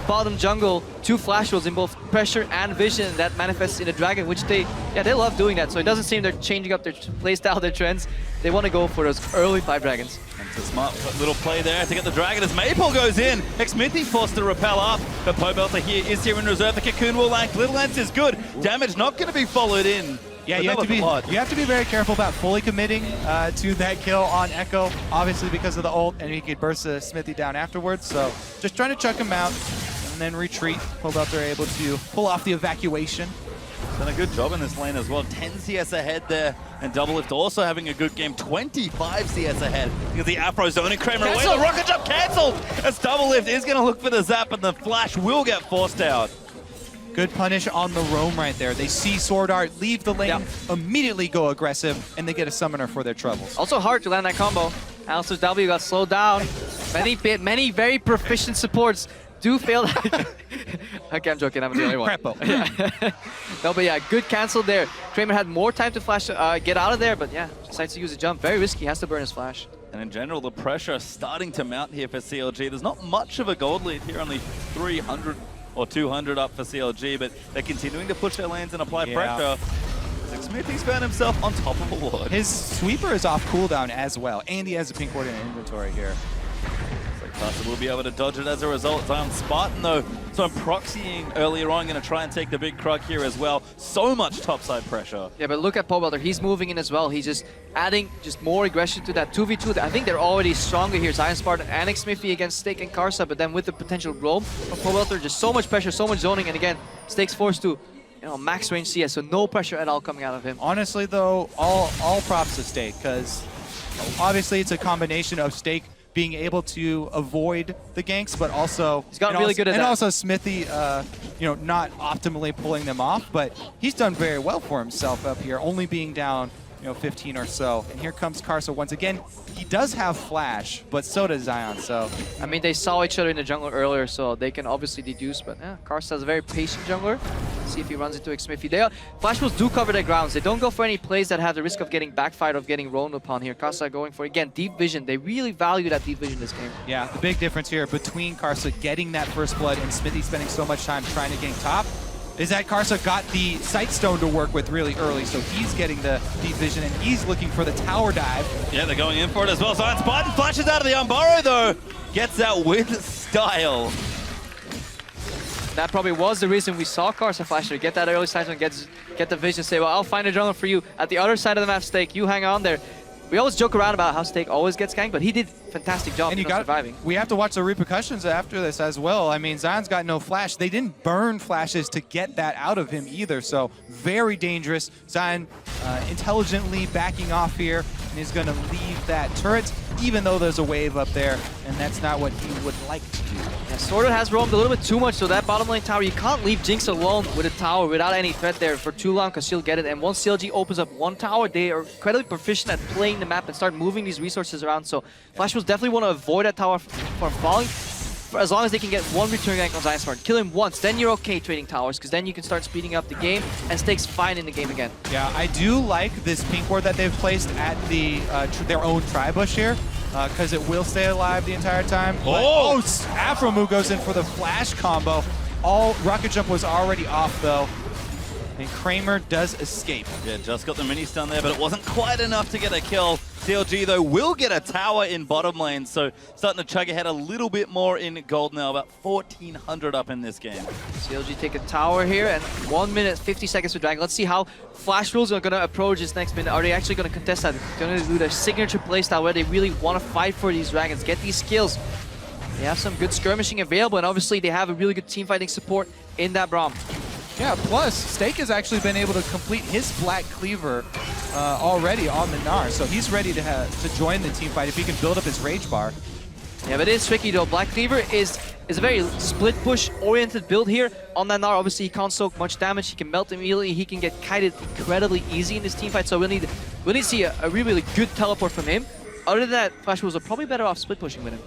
bottom jungle, 2 flash rolls in both pressure and vision that manifests in a dragon, which they love doing that. So it doesn't seem they're changing up their playstyle, their trends. They want to go for those early 5 dragons. It's a smart little play there to get the dragon as Maple goes in. xPeke forced to repel up, but Pobelter is here in reserve. The Cocoon will land. Little Lance is good. Damage not going to be followed in. Yeah, you have to be very careful about fully committing to that kill on Echo, obviously because of the ult, and he could burst Smithy down afterwards. So just trying to chuck him out and then retreat. Pobelter able to pull off the evacuation. Done a good job in this lane as well. 10 CS ahead there, and Doublelift also having a good game. 25 CS ahead because the Afro zoning Kramer away. The rocket jump cancelled as Doublelift is going to look for the zap, and the flash will get forced out. Good punish on the roam right there. They see Sword Art leave the lane, immediately go aggressive, and they get a summoner for their troubles. Also hard to land that combo. Alistair's W got slowed down. Many very proficient supports do fail that. Okay, I'm joking. I'm the only one. No, but yeah, good cancel there. Kramer had more time to flash, get out of there, but yeah, decides to use a jump. Very risky. Has to burn his flash. And in general, the pressure starting to mount here for CLG. There's not much of a gold lead here, only 300 or 200 up for CLG, but they're continuing to push their lanes and apply pressure. xPeke's found himself on top of a ward. His sweeper is off cooldown as well, and he has a pink ward in inventory here. Will be able to dodge it as a result. Zion Spartan, though, so I'm proxying earlier on, going to try and take the big Krug here as well. So much topside pressure. Yeah, but look at Pobelter. He's moving in as well. He's just adding more aggression to that 2v2. I think they're already stronger here. Zion Spartan and xMiffy against Stake and Karsa, but then with the potential roam from Pobelter, just so much pressure, so much zoning, and again, Stake's forced to max range CS, so no pressure at all coming out of him. Honestly, though, all props to Stake, because obviously it's a combination of Stake being able to avoid the ganks, but also he's gotten really good at that. And also Smithy, not optimally pulling them off, but he's done very well for himself up here, only being down 15 or so. And here comes Karsa once again. He does have flash, but so does Zion. So I mean, they saw each other in the jungle earlier, so they can obviously deduce. But yeah, Karsa is a very patient jungler. Let's see if he runs into xMiffy. Flash Wolves do cover their grounds. They don't go for any plays that have the risk of getting backfired, of getting roamed upon here. Karsa going for, again, deep vision. They really value that deep vision this game. Yeah, the big difference here between Karsa getting that first blood and Smithy spending so much time trying to gank top is that Karsa got the Sight Stone to work with really early, so he's getting the deep vision, and he's looking for the tower dive. Yeah, they're going in for it as well. Zion Spartan flashes out of the Unburrow, though. Gets out with style. That probably was the reason we saw Karsa flash there. Get that early Sight Stone, get the vision, say, well, I'll find a jungle for you. At the other side of the map, Stake, you hang on there. We always joke around about how Stake always gets ganked, but he did a fantastic job surviving. We have to watch the repercussions after this as well. I mean, Zion's got no flash. They didn't burn flashes to get that out of him either, so very dangerous. Zion intelligently backing off here, and he's going to leave that turret, even though there's a wave up there, and that's not what he would like to do. Yeah, Sorted has roamed a little bit too much, so that bottom lane tower, you can't leave Jinx alone with a tower without any threat there for too long, because she'll get it. And once CLG opens up one tower, they are incredibly proficient at playing the map and start moving these resources around. So Flash will definitely want to avoid that tower from falling, for as long as they can get one return gank on Zion Spartan. Kill him once, then you're okay trading towers, because then you can start speeding up the game, and Stake's fine in the game again. Yeah, I do like this pink ward that they've placed at the their own tri-bush here, because it will stay alive the entire time. Oh! Afromu goes in for the flash combo. All rocket jump was already off though, and Kramer does escape. Yeah, just got the mini stun there, but it wasn't quite enough to get a kill. CLG though will get a tower in bottom lane, so starting to chug ahead a little bit more in gold now, about 1,400 up in this game. CLG take a tower here, and 1 minute 50 seconds to drag. Let's see how Flash Rules are going to approach this next minute. Are they actually going to contest that? They're going to do their signature playstyle where they really want to fight for these dragons, get these kills. They have some good skirmishing available, and obviously they have a really good team fighting support in that Braum. Yeah, plus Stake has actually been able to complete his Black Cleaver already on the Gnar, so he's ready to join the team fight if he can build up his Rage Bar. Yeah, but it is tricky though. Black Cleaver is a very split push oriented build here on that Gnar. Obviously he can't soak much damage, he can melt immediately, he can get kited incredibly easy in this team fight, so we'll need to see a really, really good teleport from him. Other than that, Flash Wolves are probably better off split pushing with him.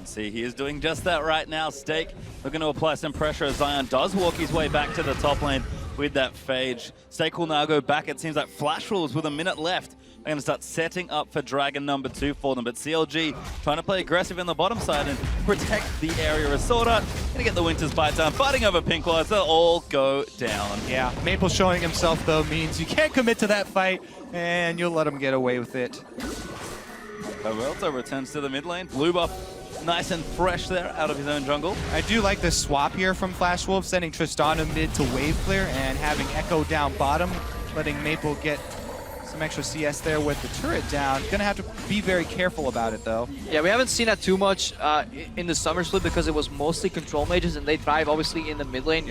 See, he is doing just that right now. Stake looking to apply some pressure as Zion does walk his way back to the top lane with that Phage. Stake will now go back. It seems like Flash Rules with a minute left They're going to start setting up for Dragon number 2 for them. But CLG trying to play aggressive in the bottom side and protect the area of Sword Art. Going to get the Winter's Bite down, fighting over Pink Wards. They'll all go down. Yeah, Maple showing himself, though, means you can't commit to that fight, and you'll let him get away with it. Vuelta returns to the mid lane. Blue buff nice and fresh there out of his own jungle. I do like the swap here from Flash Wolf, sending Tristana mid to wave clear and having Echo down bottom, letting Maple get some extra CS there with the turret down. Gonna have to be very careful about it, though. Yeah, we haven't seen that too much in the summer split because it was mostly control mages and they thrive obviously in the mid lane,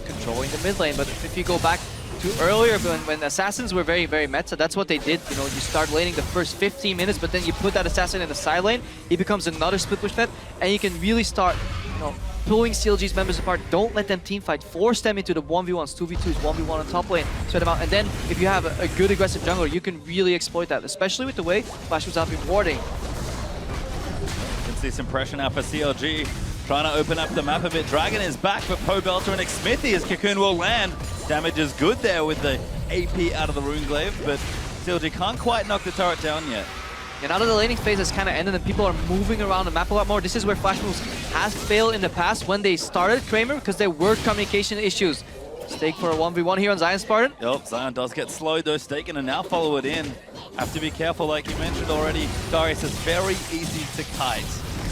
controlling the mid lane. But if you go back to earlier when assassins were very, very meta, that's what they did. You know, you start laning the first 15 minutes, but then you put that assassin in the side lane, he becomes another split push fed, and you can really start, you know, pulling CLG's members apart. Don't let them team fight. Force them into the 1v1s, 2v2s, 1v1 on top lane, spread them out. And then if you have a good aggressive jungler, you can really exploit that, especially with the way Flash was out been warding. You can see some pressure now for CLG. Trying to open up the map a bit. Dragon is back, but Poe Belter and xPeke as Cocoon will land. Damage is good there with the AP out of the Runeglaive, but CLG can't quite knock the turret down yet. And now that the laning phase has kind of ended and people are moving around the map a lot more, this is where Flash moves has failed in the past when they started Kramer because there were communication issues. Stake for a 1v1 here on Zion Spartan. Yep, Zion does get slowed though. Stake gonna now follow it in. Have to be careful, like you mentioned already. Darius is very easy to kite.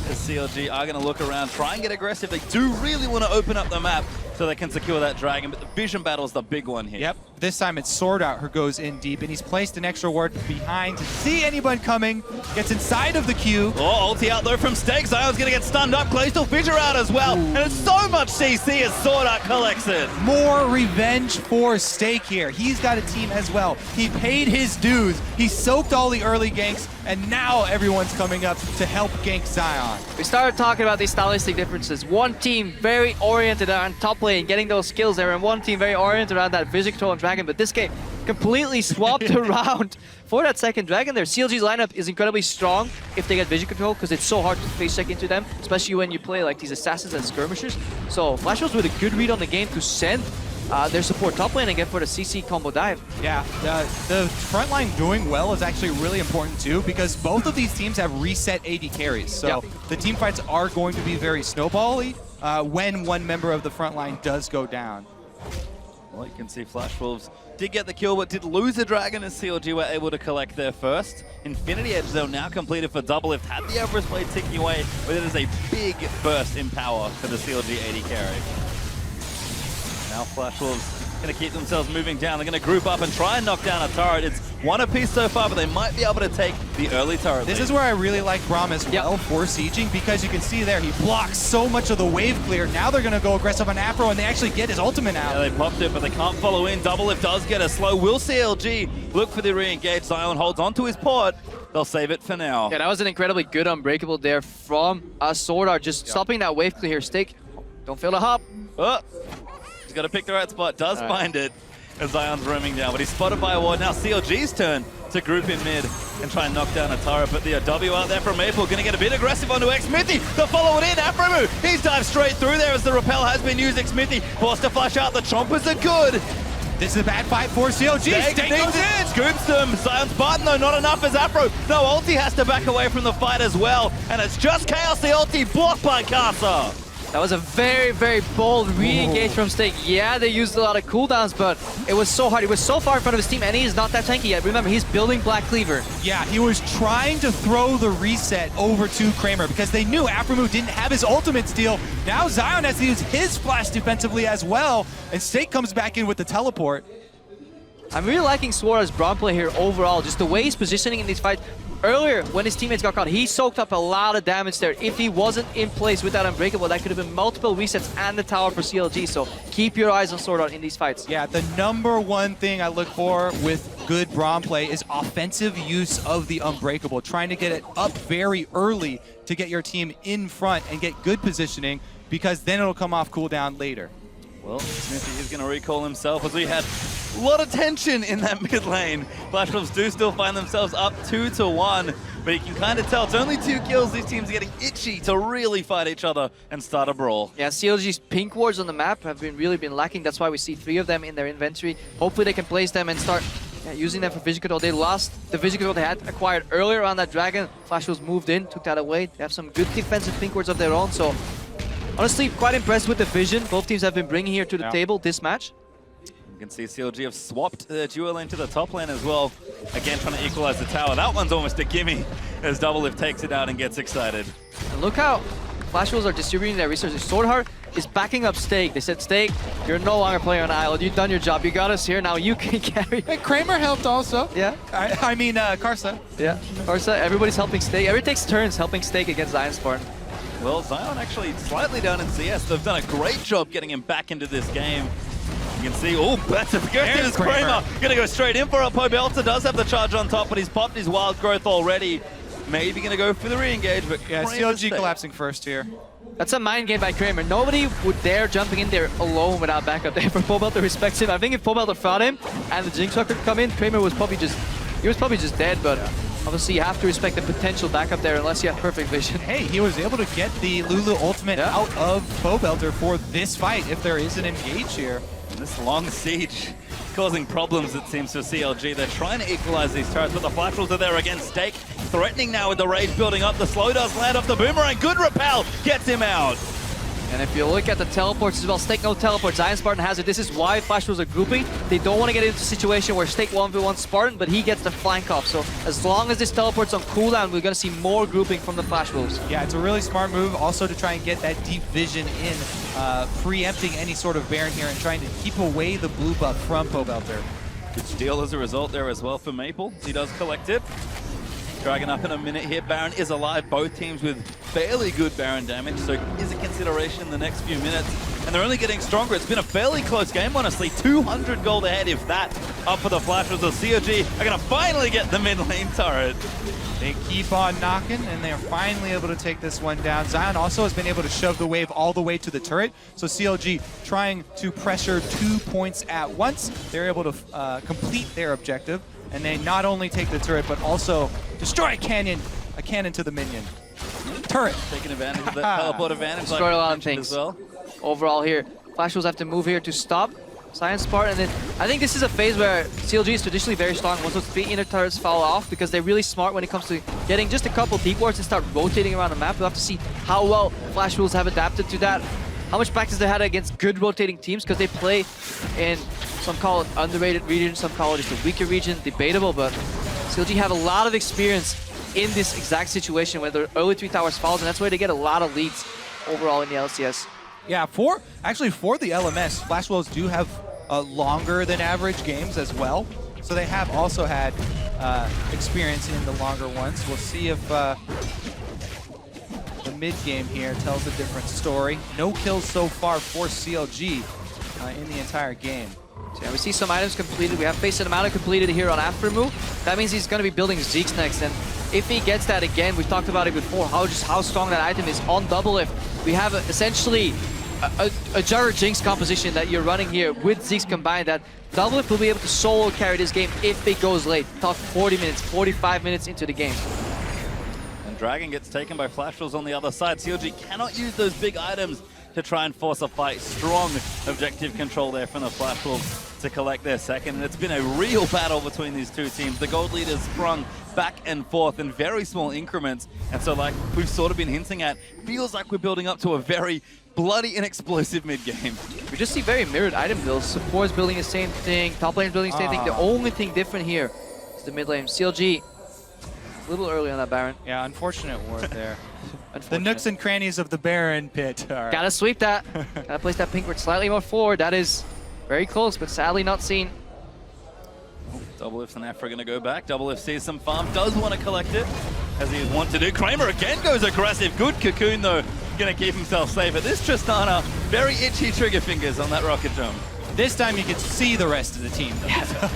As CLG are going to look around, try and get aggressive. They do really want to open up the map so they can secure that dragon, but the vision battle is the big one here. Yep, this time it's Sword Out who goes in deep, and he's placed an extra ward behind to see anyone coming, gets inside of the queue. Oh, ulti out though from Stake. Zion's going to get stunned up. Glacial Fissure out as well, and it's so much CC as Sword Out collects it. More revenge for Stake here. He's got a team as well. He paid his dues. He soaked all the early ganks, and now everyone's coming up to help gank Zion. We started talking about these stylistic differences. One team very oriented on top lane, getting those kills there, and one team very oriented around that vision control and dragon. But this game completely swapped around for that second dragon there. CLG's lineup is incredibly strong if they get vision control because it's so hard to face check into them, especially when you play like these assassins and skirmishers. So Flash was with a good read on the game to send their support top lane again for the CC combo dive. Yeah, the front line doing well is actually really important too because both of these teams have reset AD carries. So the team fights are going to be very snowball-y when one member of the front line does go down. Well, you can see Flash Wolves did get the kill, but did lose the dragon as CLG were able to collect their first. Infinity Edge, though, now completed for Doublelift. Had the Everest Blade ticking away, but it is a big burst in power for the CLG AD carry. Now Flash Wolves going to keep themselves moving down. They're going to group up and try and knock down a turret. It's one apiece so far, but they might be able to take the early turret This lead. is where I really like Braum as well for sieging because you can see there, he blocks so much of the wave clear. Now they're going to go aggressive on Afro, and they actually get his ultimate out. Yeah, they popped it, but they can't follow in. Doublelift does get a slow. Will CLG look for the re-engage? Zion holds onto his port. They'll save it for now. Yeah, that was an incredibly good unbreakable there from Sword Art, just stopping that wave clear here. Stake, don't fail to hop. Oh. He's got to pick the right spot. Does find it as Zion's roaming down, but he's spotted by a ward. Now CLG's turn to group in mid and try and knock down a turret, but the W out there from Maple going to get a bit aggressive onto xPeke. They'll follow it in. Afro move. He's dived straight through there as the repel has been used. xPeke forced to flash out. The chompers are good. This is a bad fight for CLG. Stake goes in. Scoops them. Zion's Spartan though, not enough as Afro. No, ulti has to back away from the fight as well, and it's just Chaos. The ulti blocked by Casa. That was a very, very bold re-engage from Stake. Yeah, they used a lot of cooldowns, but it was so hard. He was so far in front of his team, and he is not that tanky yet. Remember, he's building Black Cleaver. Yeah, he was trying to throw the reset over to Kramer because they knew Afromu didn't have his ultimate steal. Now Zion has to use his flash defensively as well, and Stake comes back in with the teleport. I'm really liking Suarez's Braum play here overall, just the way he's positioning in these fights. Earlier, when his teammates got caught, he soaked up a lot of damage there. If he wasn't in place with that Unbreakable, that could have been multiple resets and the tower for CLG, so keep your eyes on Sword Art in these fights. Yeah, the number one thing I look for with good Braum play is offensive use of the Unbreakable, trying to get it up very early to get your team in front and get good positioning, because then it'll come off cooldown later. Well, Smithy is going to recall himself as we had a lot of tension in that mid lane. Flash Wolves do still find themselves up 2-1, but you can kind of tell it's only 2 kills. These teams are getting itchy to really fight each other and start a brawl. Yeah, CLG's pink wards on the map have really been lacking. That's why we see 3 of them in their inventory. Hopefully they can place them and start Yeah, using that for vision control. They lost the vision control they had acquired earlier on that Dragon. Flash was moved in, took that away. They have some good defensive pink wards of their own, so honestly, quite impressed with the vision both teams have been bringing here to the table this match. You can see CLG have swapped their duo lane to the top lane as well. Again, trying to equalize the tower. That one's almost a gimme as Doublelift takes it out and gets excited. And look how Flash Wolves are distributing their resources. Swordheart is backing up Stake. They said, Stake, you're no longer playing on Island. You've done your job. You got us here. Now you can carry. Hey, Kramer helped also. Yeah. I mean, Karsa. Yeah, Karsa. Everybody's helping Stake. Everybody takes turns helping Stake against Zion Spartan. Well, Zion actually slightly down in CS. They've done a great job getting him back into this game. You can see, oh, better goes Kramer. Gonna go straight in for it. Pobelter does have the charge on top, but he's popped his wild growth already. Maybe gonna go for the re-engage, but yeah, CLG collapsing first here. That's a mind game by Kramer. Nobody would dare jumping in there alone without backup there. For Pobelter respects him. I think if Pobelter fought him and the Jinx could come in, Kramer was probably just dead, but obviously you have to respect the potential backup there unless you have perfect vision. Hey, he was able to get the Lulu ultimate out of Pobelter for this fight if there is an engage here. And this long siege causing problems, it seems, for CLG. They're trying to equalize these turrets, but the Flash Wolves are there against Stake. Threatening now with the rage building up. The slow does land off the boomerang. Good repel gets him out. And if you look at the teleports as well, Stake no teleports. Zion Spartan has it. This is why Flash Wolves are grouping. They don't want to get into a situation where Stake 1v1 Spartan, but he gets the flank off. So as long as this teleport's on cooldown, we're going to see more grouping from the Flash Wolves. Yeah, it's a really smart move also to try and get that deep vision in, preempting any sort of Baron here and trying to keep away the blue buff from Pobelter. Good steal as a result there as well for Maple. He does collect it. Dragon up in a minute here. Baron is alive. Both teams with fairly good Baron damage, so is a consideration in the next few minutes. And they're only getting stronger. It's been a fairly close game, honestly. 200 gold ahead, if that. Up for the Flashers of COG are going to finally get the mid lane turret. They keep on knocking, and they're finally able to take this one down. Zion also has been able to shove the wave all the way to the turret. So CLG trying to pressure 2 points at once. They're able to complete their objective. And they not only take the turret, but also destroy a cannon to the minion. Turret. Taking advantage of that teleport advantage. Destroy a lot of things. As well. Overall here, Flash Wolves have to move here to stop Zion Spartan. And then I think this is a phase where CLG is traditionally very strong once those 3 inner turrets fall off because they're really smart when it comes to getting just a couple deep wards and start rotating around the map. We'll have to see how well Flash Wolves have adapted to that. How much practice they had against good rotating teams because they play in, some call it underrated region, some call it just a weaker region, debatable, but CLG have a lot of experience in this exact situation where the early 3 towers falls, and that's where they get a lot of leads overall in the LCS. Yeah, for the LMS, Flash Wolves do have longer than average games as well, so they have also had experience in the longer ones. We'll see if the mid game here tells a different story. No kills so far for CLG in the entire game. So yeah, we see some items completed. We have Face and Amount completed here on After Move. That means he's going to be building Zeke's next. And if he gets that again, we've talked about it before, how strong that item is on Doublelift. We have essentially a Jugger Jinx composition that you're running here with Zeke's combined that Doublelift will be able to solo carry this game if it goes late. Talk 40 minutes, 45 minutes into the game. Dragon gets taken by Flash Wolves on the other side. CLG cannot use those big items to try and force a fight. Strong objective control there from the Flash Wolves to collect their second. And it's been a real battle between these two teams. The gold leaders sprung back and forth in very small increments. And so, like we've sort of been hinting at, feels like we're building up to a very bloody and explosive mid-game. We just see very mirrored item builds. Support's building the same thing, top lane building the same thing. The only thing different here is the mid lane. CLG a little early on that Baron. Yeah, unfortunate ward there. The nooks and crannies of the Baron pit. Right. Gotta sweep that. Gotta place that pink ward slightly more forward. That is very close, but sadly not seen. Doublelift and Afro gonna go back. Doublelift sees some farm, does want to collect it, as he wants to do. Kramer again goes aggressive. Good cocoon though, gonna keep himself safe. But this Tristana, very itchy trigger fingers on that rocket jump. This time you can see the rest of the team though. Yeah.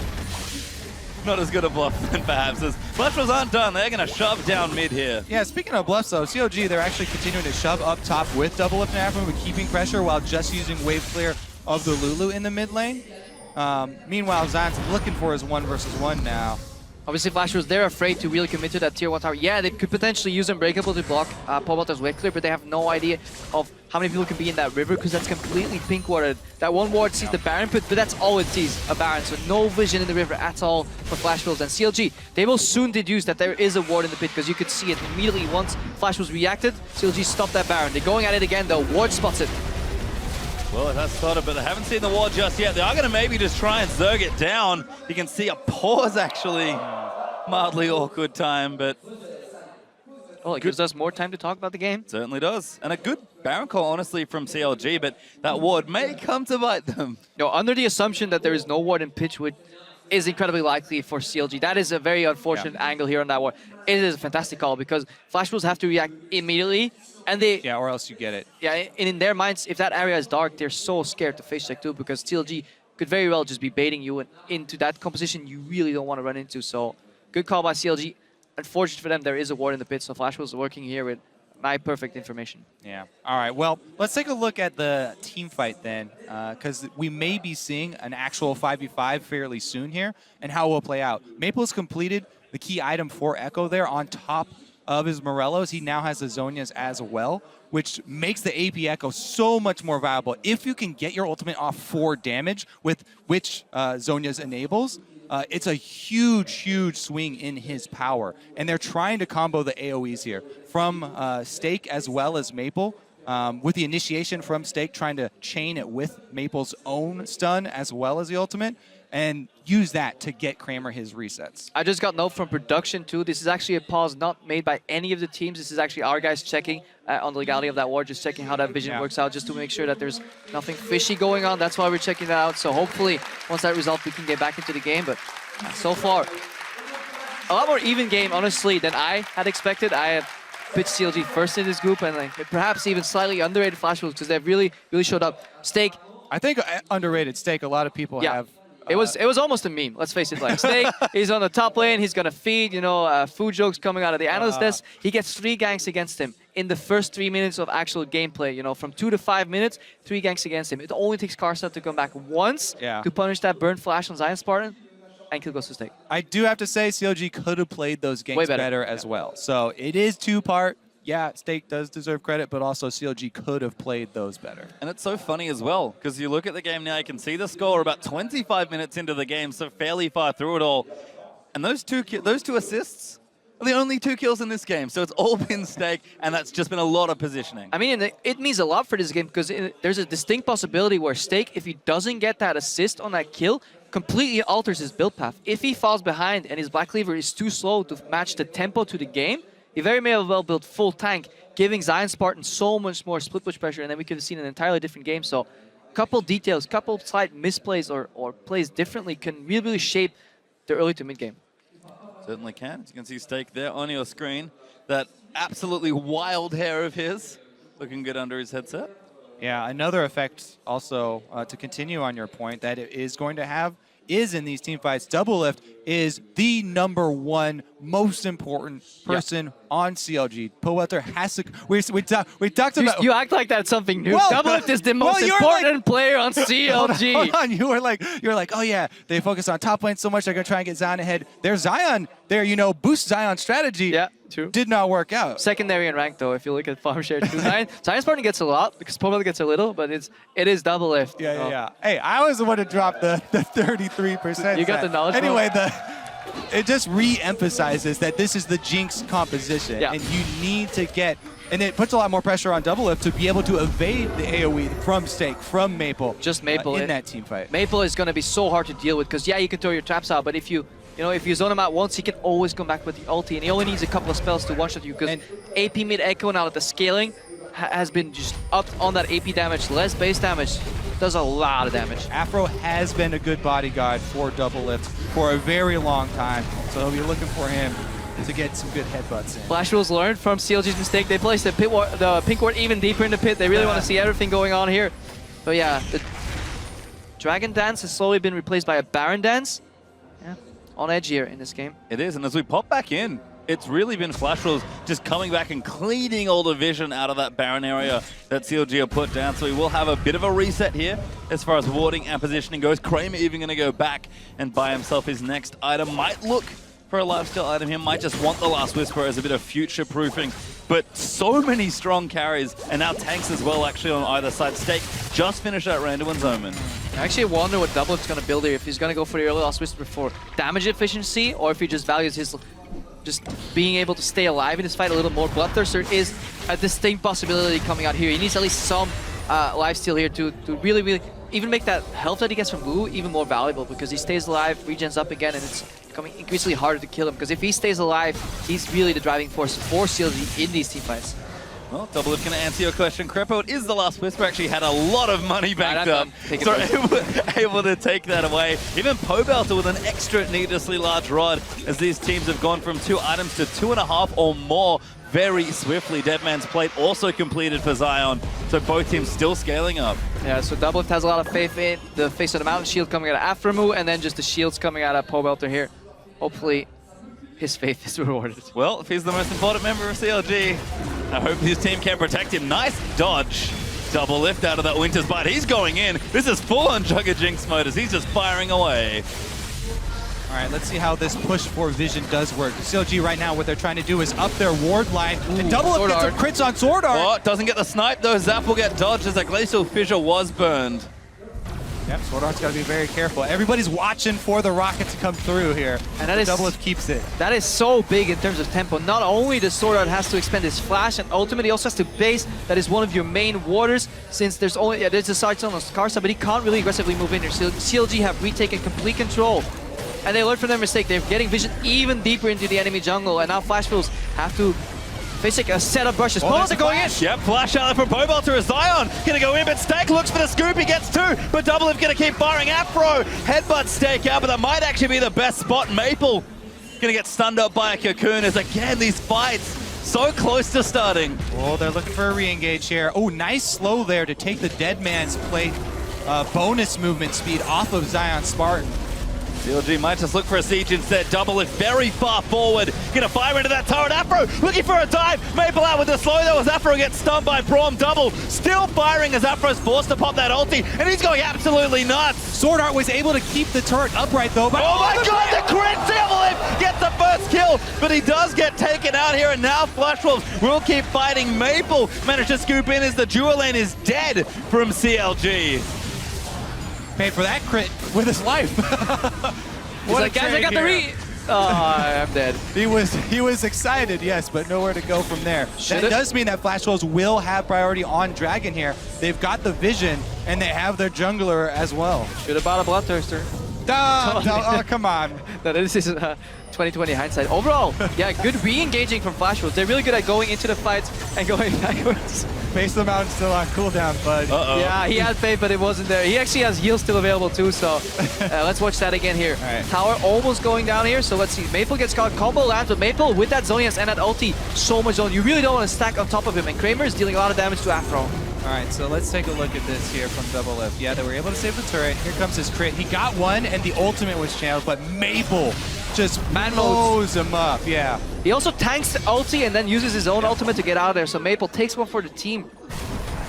Not as good a bluff then perhaps as Flash Wolves aren't done. They're going to shove down mid here. Yeah, speaking of bluffs though, COG, they're actually continuing to shove up top with Doublelift and Afro, but keeping pressure while just using wave clear of the Lulu in the mid lane. Meanwhile, Zion's looking for his 1 versus 1 now. Obviously, Flashers, they're afraid to really commit to that tier 1 tower. Yeah, they could potentially use Unbreakable to block Pobelter's wave clear, but they have no idea of how many people can be in that river because that's completely pink warded. That one ward sees the Baron pit, but that's all it sees, a Baron. So no vision in the river at all for Flash Wolves. And CLG, they will soon deduce that there is a ward in the pit because you could see it immediately once Flash was reacted. CLG stopped that Baron. They're going at it again though. Ward spots it. Well, it has started, but they haven't seen the ward just yet. They are going to maybe just try and Zerg it down. You can see a pause, actually. Mildly awkward time, but... Well, it gives us more time to talk about the game. Certainly does. And a good Baron call, honestly, from CLG, but that ward may come to bite them. No, under the assumption that there is no ward in pitch, which is incredibly likely for CLG. That is a very unfortunate angle here on that ward. It is a fantastic call because Flash Wolves have to react immediately. And they... Yeah, or else you get it. Yeah, and in their minds, if that area is dark, they're so scared to face check too because CLG could very well just be baiting you into that composition you really don't want to run into. So, good call by CLG. Unfortunate for them, there is a ward in the pit, so Flash was working here with my perfect information. Yeah. All right. Well, let's take a look at the team fight then, because we may be seeing an actual 5v5 fairly soon here, and how it will play out. Maple has completed the key item for Echo there on top of his Morellos. He now has the Zhonya's as well, which makes the AP Echo so much more viable. If you can get your ultimate off 4 damage, with which Zhonya's enables, it's a huge, huge swing in his power. And they're trying to combo the AoEs here from xPeke as well as Maple. With the initiation from xPeke, trying to chain it with Maple's own stun as well as the ultimate, and use that to get Kramer his resets. I just got note from production too. This is actually a pause not made by any of the teams. This is actually our guys checking on the legality of that ward, just checking how that vision works out, just to make sure that there's nothing fishy going on. That's why we're checking that out. So hopefully, once that resolves, we can get back into the game. But so far, a lot more even game, honestly, than I had expected. I had pitched CLG first in this group, and like, perhaps even slightly underrated Flash Wolves because they've really showed up. xPeke. I think underrated xPeke. A lot of people have. It was almost a meme, let's face it. Like xPeke, he's on the top lane, he's gonna feed, food jokes coming out of the analyst desk. He gets 3 ganks against him in the first 3 minutes of actual gameplay. From 2 to 5 minutes, 3 ganks against him. It only takes Karsa to come back once to punish that burn flash on Zion Spartan, and kill goes to xPeke. I do have to say, CLG could have played those games better as well. So it is 2-part. Yeah, xPeke does deserve credit, but also CLG could have played those better. And it's so funny as well, because you look at the game now, you can see the score about 25 minutes into the game, so fairly far through it all. And those two assists are the only 2 kills in this game, so it's all been xPeke, and that's just been a lot of positioning. I mean, it means a lot for this game, because there's a distinct possibility where xPeke, if he doesn't get that assist on that kill, completely alters his build path. If he falls behind and his Black Cleaver is too slow to match the tempo to the game, he very may have well built full tank, giving Zion Spartan so much more split push pressure, and then we could have seen an entirely different game. So couple details, couple slight misplays or plays differently can really shape the early to mid game. Certainly can. As you can see xPeke there on your screen. That absolutely wild hair of his, looking good under his headset. Yeah, another effect also, to continue on your point, that it is going to have is in these team fights, Doublelift is the #1 most important person on CLG. Pobelter has to... We talked about... You act like that's something new. Doublelift is the most important player on CLG. Hold on. You were like, oh yeah, they focus on top lane so much, they're going to try and get Zion ahead. There's Zion there, boost Zion strategy. Yeah, true. Did not work out. Secondary in rank though, if you look at farm share too. Zion Spartan gets a lot, because Pobelter gets a little, but it is Doublelift. Yeah. Hey, I was the one to drop the 33%. You got the knowledge. Anyway, it just re-emphasizes that this is the Jinx composition, and you need to get, and it puts a lot more pressure on Doublelift to be able to evade the AoE from xPeke, from Maple. Just Maple in that team fight. Maple is going to be so hard to deal with because you can throw your traps out, but if you zone him out once, he can always come back with the ulti, and he only needs a couple of spells to one-shot you because AP mid Echo now that the scaling has been just upped on that AP damage, less base damage. Does a lot of damage. Afro has been a good bodyguard for Doublelift for a very long time, so they'll be looking for him to get some good headbutts in. Flash Wolves learned from CLG's mistake. They placed the pink ward even deeper in the pit. They really want to see everything going on here. But yeah, the Dragon Dance has slowly been replaced by a Baron Dance. Yeah, on edge here in this game. It is, and as we pop back in, it's really been Flash Wolves just coming back and cleaning all the vision out of that Baron area that CLG have put down. So we will have a bit of a reset here as far as warding and positioning goes. Kramer even going to go back and buy himself his next item. Might look for a lifesteal item here. Might just want the Last Whisper as a bit of future-proofing. But so many strong carries, and now tanks as well, actually, on either side. Stake just finished that Randuin's Omen. I actually wonder what Double's going to build here, if he's going to go for the early Last Whisper for damage efficiency, or if he just values his just being able to stay alive in this fight a little more. Bloodthirster is a distinct possibility coming out here. He needs at least some lifesteal here to really even make that health that he gets from Wu even more valuable, because he stays alive, regens up again, and it's becoming increasingly harder to kill him, because if he stays alive, he's really the driving force for CLG in these teamfights. Well, Double If going to answer your question. Crepo, it is the Last Whisper. Actually had a lot of money banked up, so able to take that away. Even Pobelter with an extra needlessly large rod, as these teams have gone from 2 items to 2.5 or more very swiftly. Deadman's Plate also completed for Zion, so both teams still scaling up. Yeah, so Double If has a lot of faith in the face of the Mountain Shield coming out of Aframu, and then just the shields coming out of Pobelter here. Hopefully, his faith is rewarded. Well, if he's the most important member of CLG, I hope his team can protect him. Nice dodge. Double lift out of that Winter's Bite. He's going in. This is full-on Jugger Jinx mode as he's just firing away. All right, let's see how this push for vision does work. CLG right now, what they're trying to do is up their ward line. And Double Lift gets some crits on Sword Art. Oh, doesn't get the snipe though. Zap will get dodged as that Glacial Fissure was burned. Yep, Sword Art's got to be very careful. Everybody's watching for the rocket to come through here. And that is, Double Lift keeps it. That is so big in terms of tempo. Not only does Sword Art has to expend his flash and ultimate, he also has to base. That is one of your main warders, since there's a side zone on Karsa, but he can't really aggressively move in here. So CLG have retaken complete control. And they learned from their mistake. They're getting vision even deeper into the enemy jungle, and now Flash Wolves have to basically a set of brushes. Bullets are going in. Yep, flash out from Pobelter as Zion gonna go in, but Stake looks for the scoop. He gets 2, but Double Lift gonna keep firing. Afro headbutt Stake out, but that might actually be the best spot. Maple gonna get stunned up by a Cocoon as again these fights so close to starting. Oh, they're looking for a re-engage here. Oh, nice slow there to take the Deadman's Plate bonus movement speed off of Zion Spartan. CLG might just look for a siege instead. Double Lift very far forward. Gonna fire into that turret. Afro looking for a dive. Maple out with the slow though as Afro gets stunned by Braum. Double still firing as Afro's forced to pop that ulti, and he's going absolutely nuts. Sword Art was able to keep the turret upright though. But oh my god, the crit! Double Lift gets the first kill, but he does get taken out here, and now Flash Wolves will keep fighting. Maple managed to scoop in as the dual lane is dead from CLG. Paid for that crit with his life. He's like, guys, I got the re. Oh, I'm dead. He was excited, yes, but nowhere to go from there. That does mean that Flash Wolves will have priority on Dragon here. They've got the vision, and they have their jungler as well. Should have bought a Bloodthirster. Oh, come on. No, this is 2020 hindsight. Overall, yeah, good re-engaging from Flash Wolves. They're really good at going into the fights and going backwards. Base of the Mountain's still on cooldown, bud. Yeah, he had faith, but it wasn't there. He actually has heals still available too, so let's watch that again here. Right. Tower almost going down here, so let's see. Maple gets caught. Combo lands, but Maple with that Zonias and that ulti, so much zone. You really don't want to stack on top of him, and Kramer is dealing a lot of damage to Afro. All right, so let's take a look at this here from Double Lift. Yeah, they were able to save the turret. Here comes his crit. He got one, and the ultimate was channeled, but Maple just blows him up. Yeah. He also tanks the ulti and then uses his own ultimate to get out of there, so Maple takes one for the team.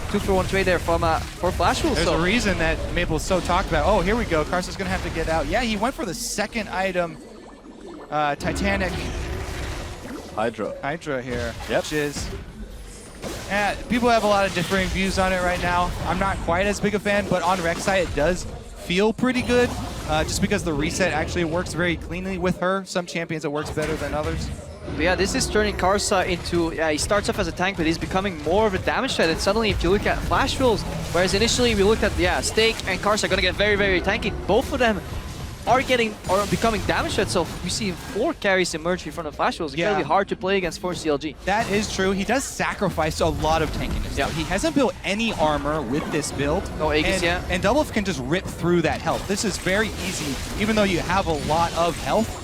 2-for-1 trade there from for Flash Wolves. There's a reason that Maple's so talked about. Oh, here we go. Karsa's going to have to get out. Yeah, he went for the second item. Titanic Hydra here. Yep. Which is... people have a lot of differing views on it right now. I'm not quite as big a fan, but on Rek'Sai it does feel pretty good. Just because the reset actually works very cleanly with her. Some champions it works better than others. But yeah, this is turning Karsa into, he starts off as a tank, but he's becoming more of a damage threat. And suddenly, if you look at Flash Wolves, whereas initially we looked at, Stake and Karsa are going to get very, very tanky. Both of them are becoming damage threats, so we see 4 carries emerge in front of Flash Wolves. It's going to be hard to play against for CLG. That is true. He does sacrifice a lot of tankiness. Yeah. He hasn't built any armor with this build. No Aegis yet. And Double Lift can just rip through that health. This is very easy, even though you have a lot of health.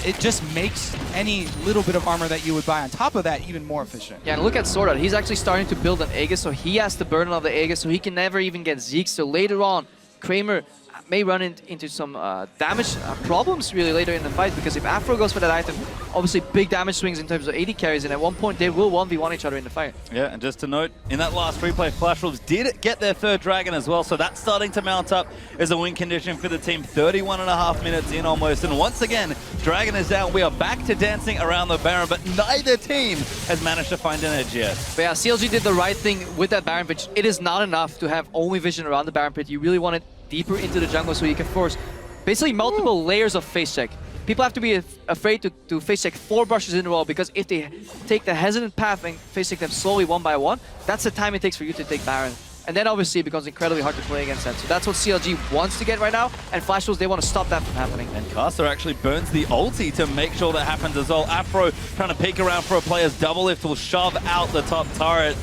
It just makes any little bit of armor that you would buy on top of that even more efficient. Yeah, and look at Sword Art. He's actually starting to build an Aegis, so he has the burden of the Aegis, so he can never even get Zeke. So later on, Kramer may run into some damage problems really later in the fight, because if Afro goes for that item, obviously big damage swings in terms of AD carries, and at one point they will 1v1 each other in the fight. Yeah, and just to note, in that last replay, Flash Wolves did get their 3rd dragon as well, so that's starting to mount up as a win condition for the team. 31.5 minutes in almost, and once again, Dragon is down. We are back to dancing around the Baron, but neither team has managed to find an edge yet. But yeah, CLG did the right thing with that Baron pit. It is not enough to have only vision around the Baron pit. You really want it deeper into the jungle so you can force basically multiple layers of face check. People have to be afraid to face check 4 brushes in a row, because if they take the hesitant path and face check them slowly one by one, that's the time it takes for you to take Baron. And then obviously it becomes incredibly hard to play against them. So that's what CLG wants to get right now, and Flash Wolves, they want to stop that from happening. And Caster actually burns the ulti to make sure that happens as well. Afro trying to peek around for a player's double lift will shove out the top turret.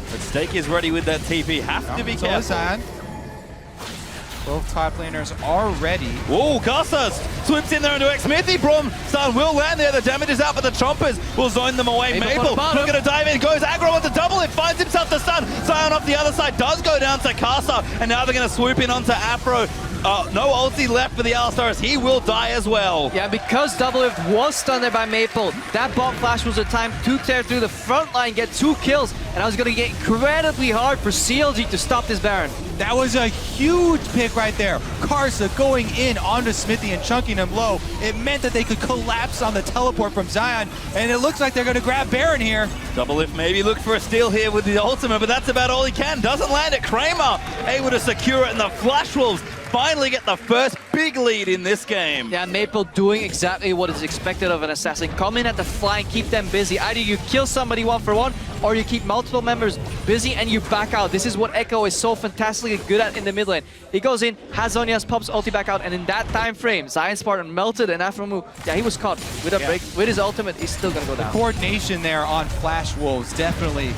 But Stake is ready with that TP. Have to be careful. Both top laners are ready. Oh, Caster swims in there into xPeke. Brom Stun will land there. The damage is out, but the Chompers will zone them away. Maple not going to dive in. Goes aggro with the double. It finds himself the stun. Zion off the other side does go down to Caster. And now they're going to swoop in onto Afro. No ulti left for the Alistar as he will die as well. Yeah, because Double Lift was stunned there by Maple, that bot flash was a time to tear through the front line, get 2 kills, and I was going to get incredibly hard for CLG to stop this Baron. That was a huge pick right there. Karsa going in onto Smithy and chunking him low. It meant that they could collapse on the teleport from Zion, and it looks like they're going to grab Baron here. Double Lift maybe look for a steal here with the ultimate, but that's about all he can. Doesn't land it. Kramer able to secure it, and the Flash Wolves finally get the first big lead in this game. Yeah, Maple doing exactly what is expected of an assassin. Come in at the flank, keep them busy. Either you kill somebody 1-for-1, or you keep multiple members busy and you back out. This is what Echo is so fantastically good at in the mid lane. He goes in, has Zhonya's pops ulti back out, and in that time frame, Zion Spartan melted, and after a move, yeah, he was caught with a break. With his ultimate, he's still gonna go down. The coordination there on Flash Wolves definitely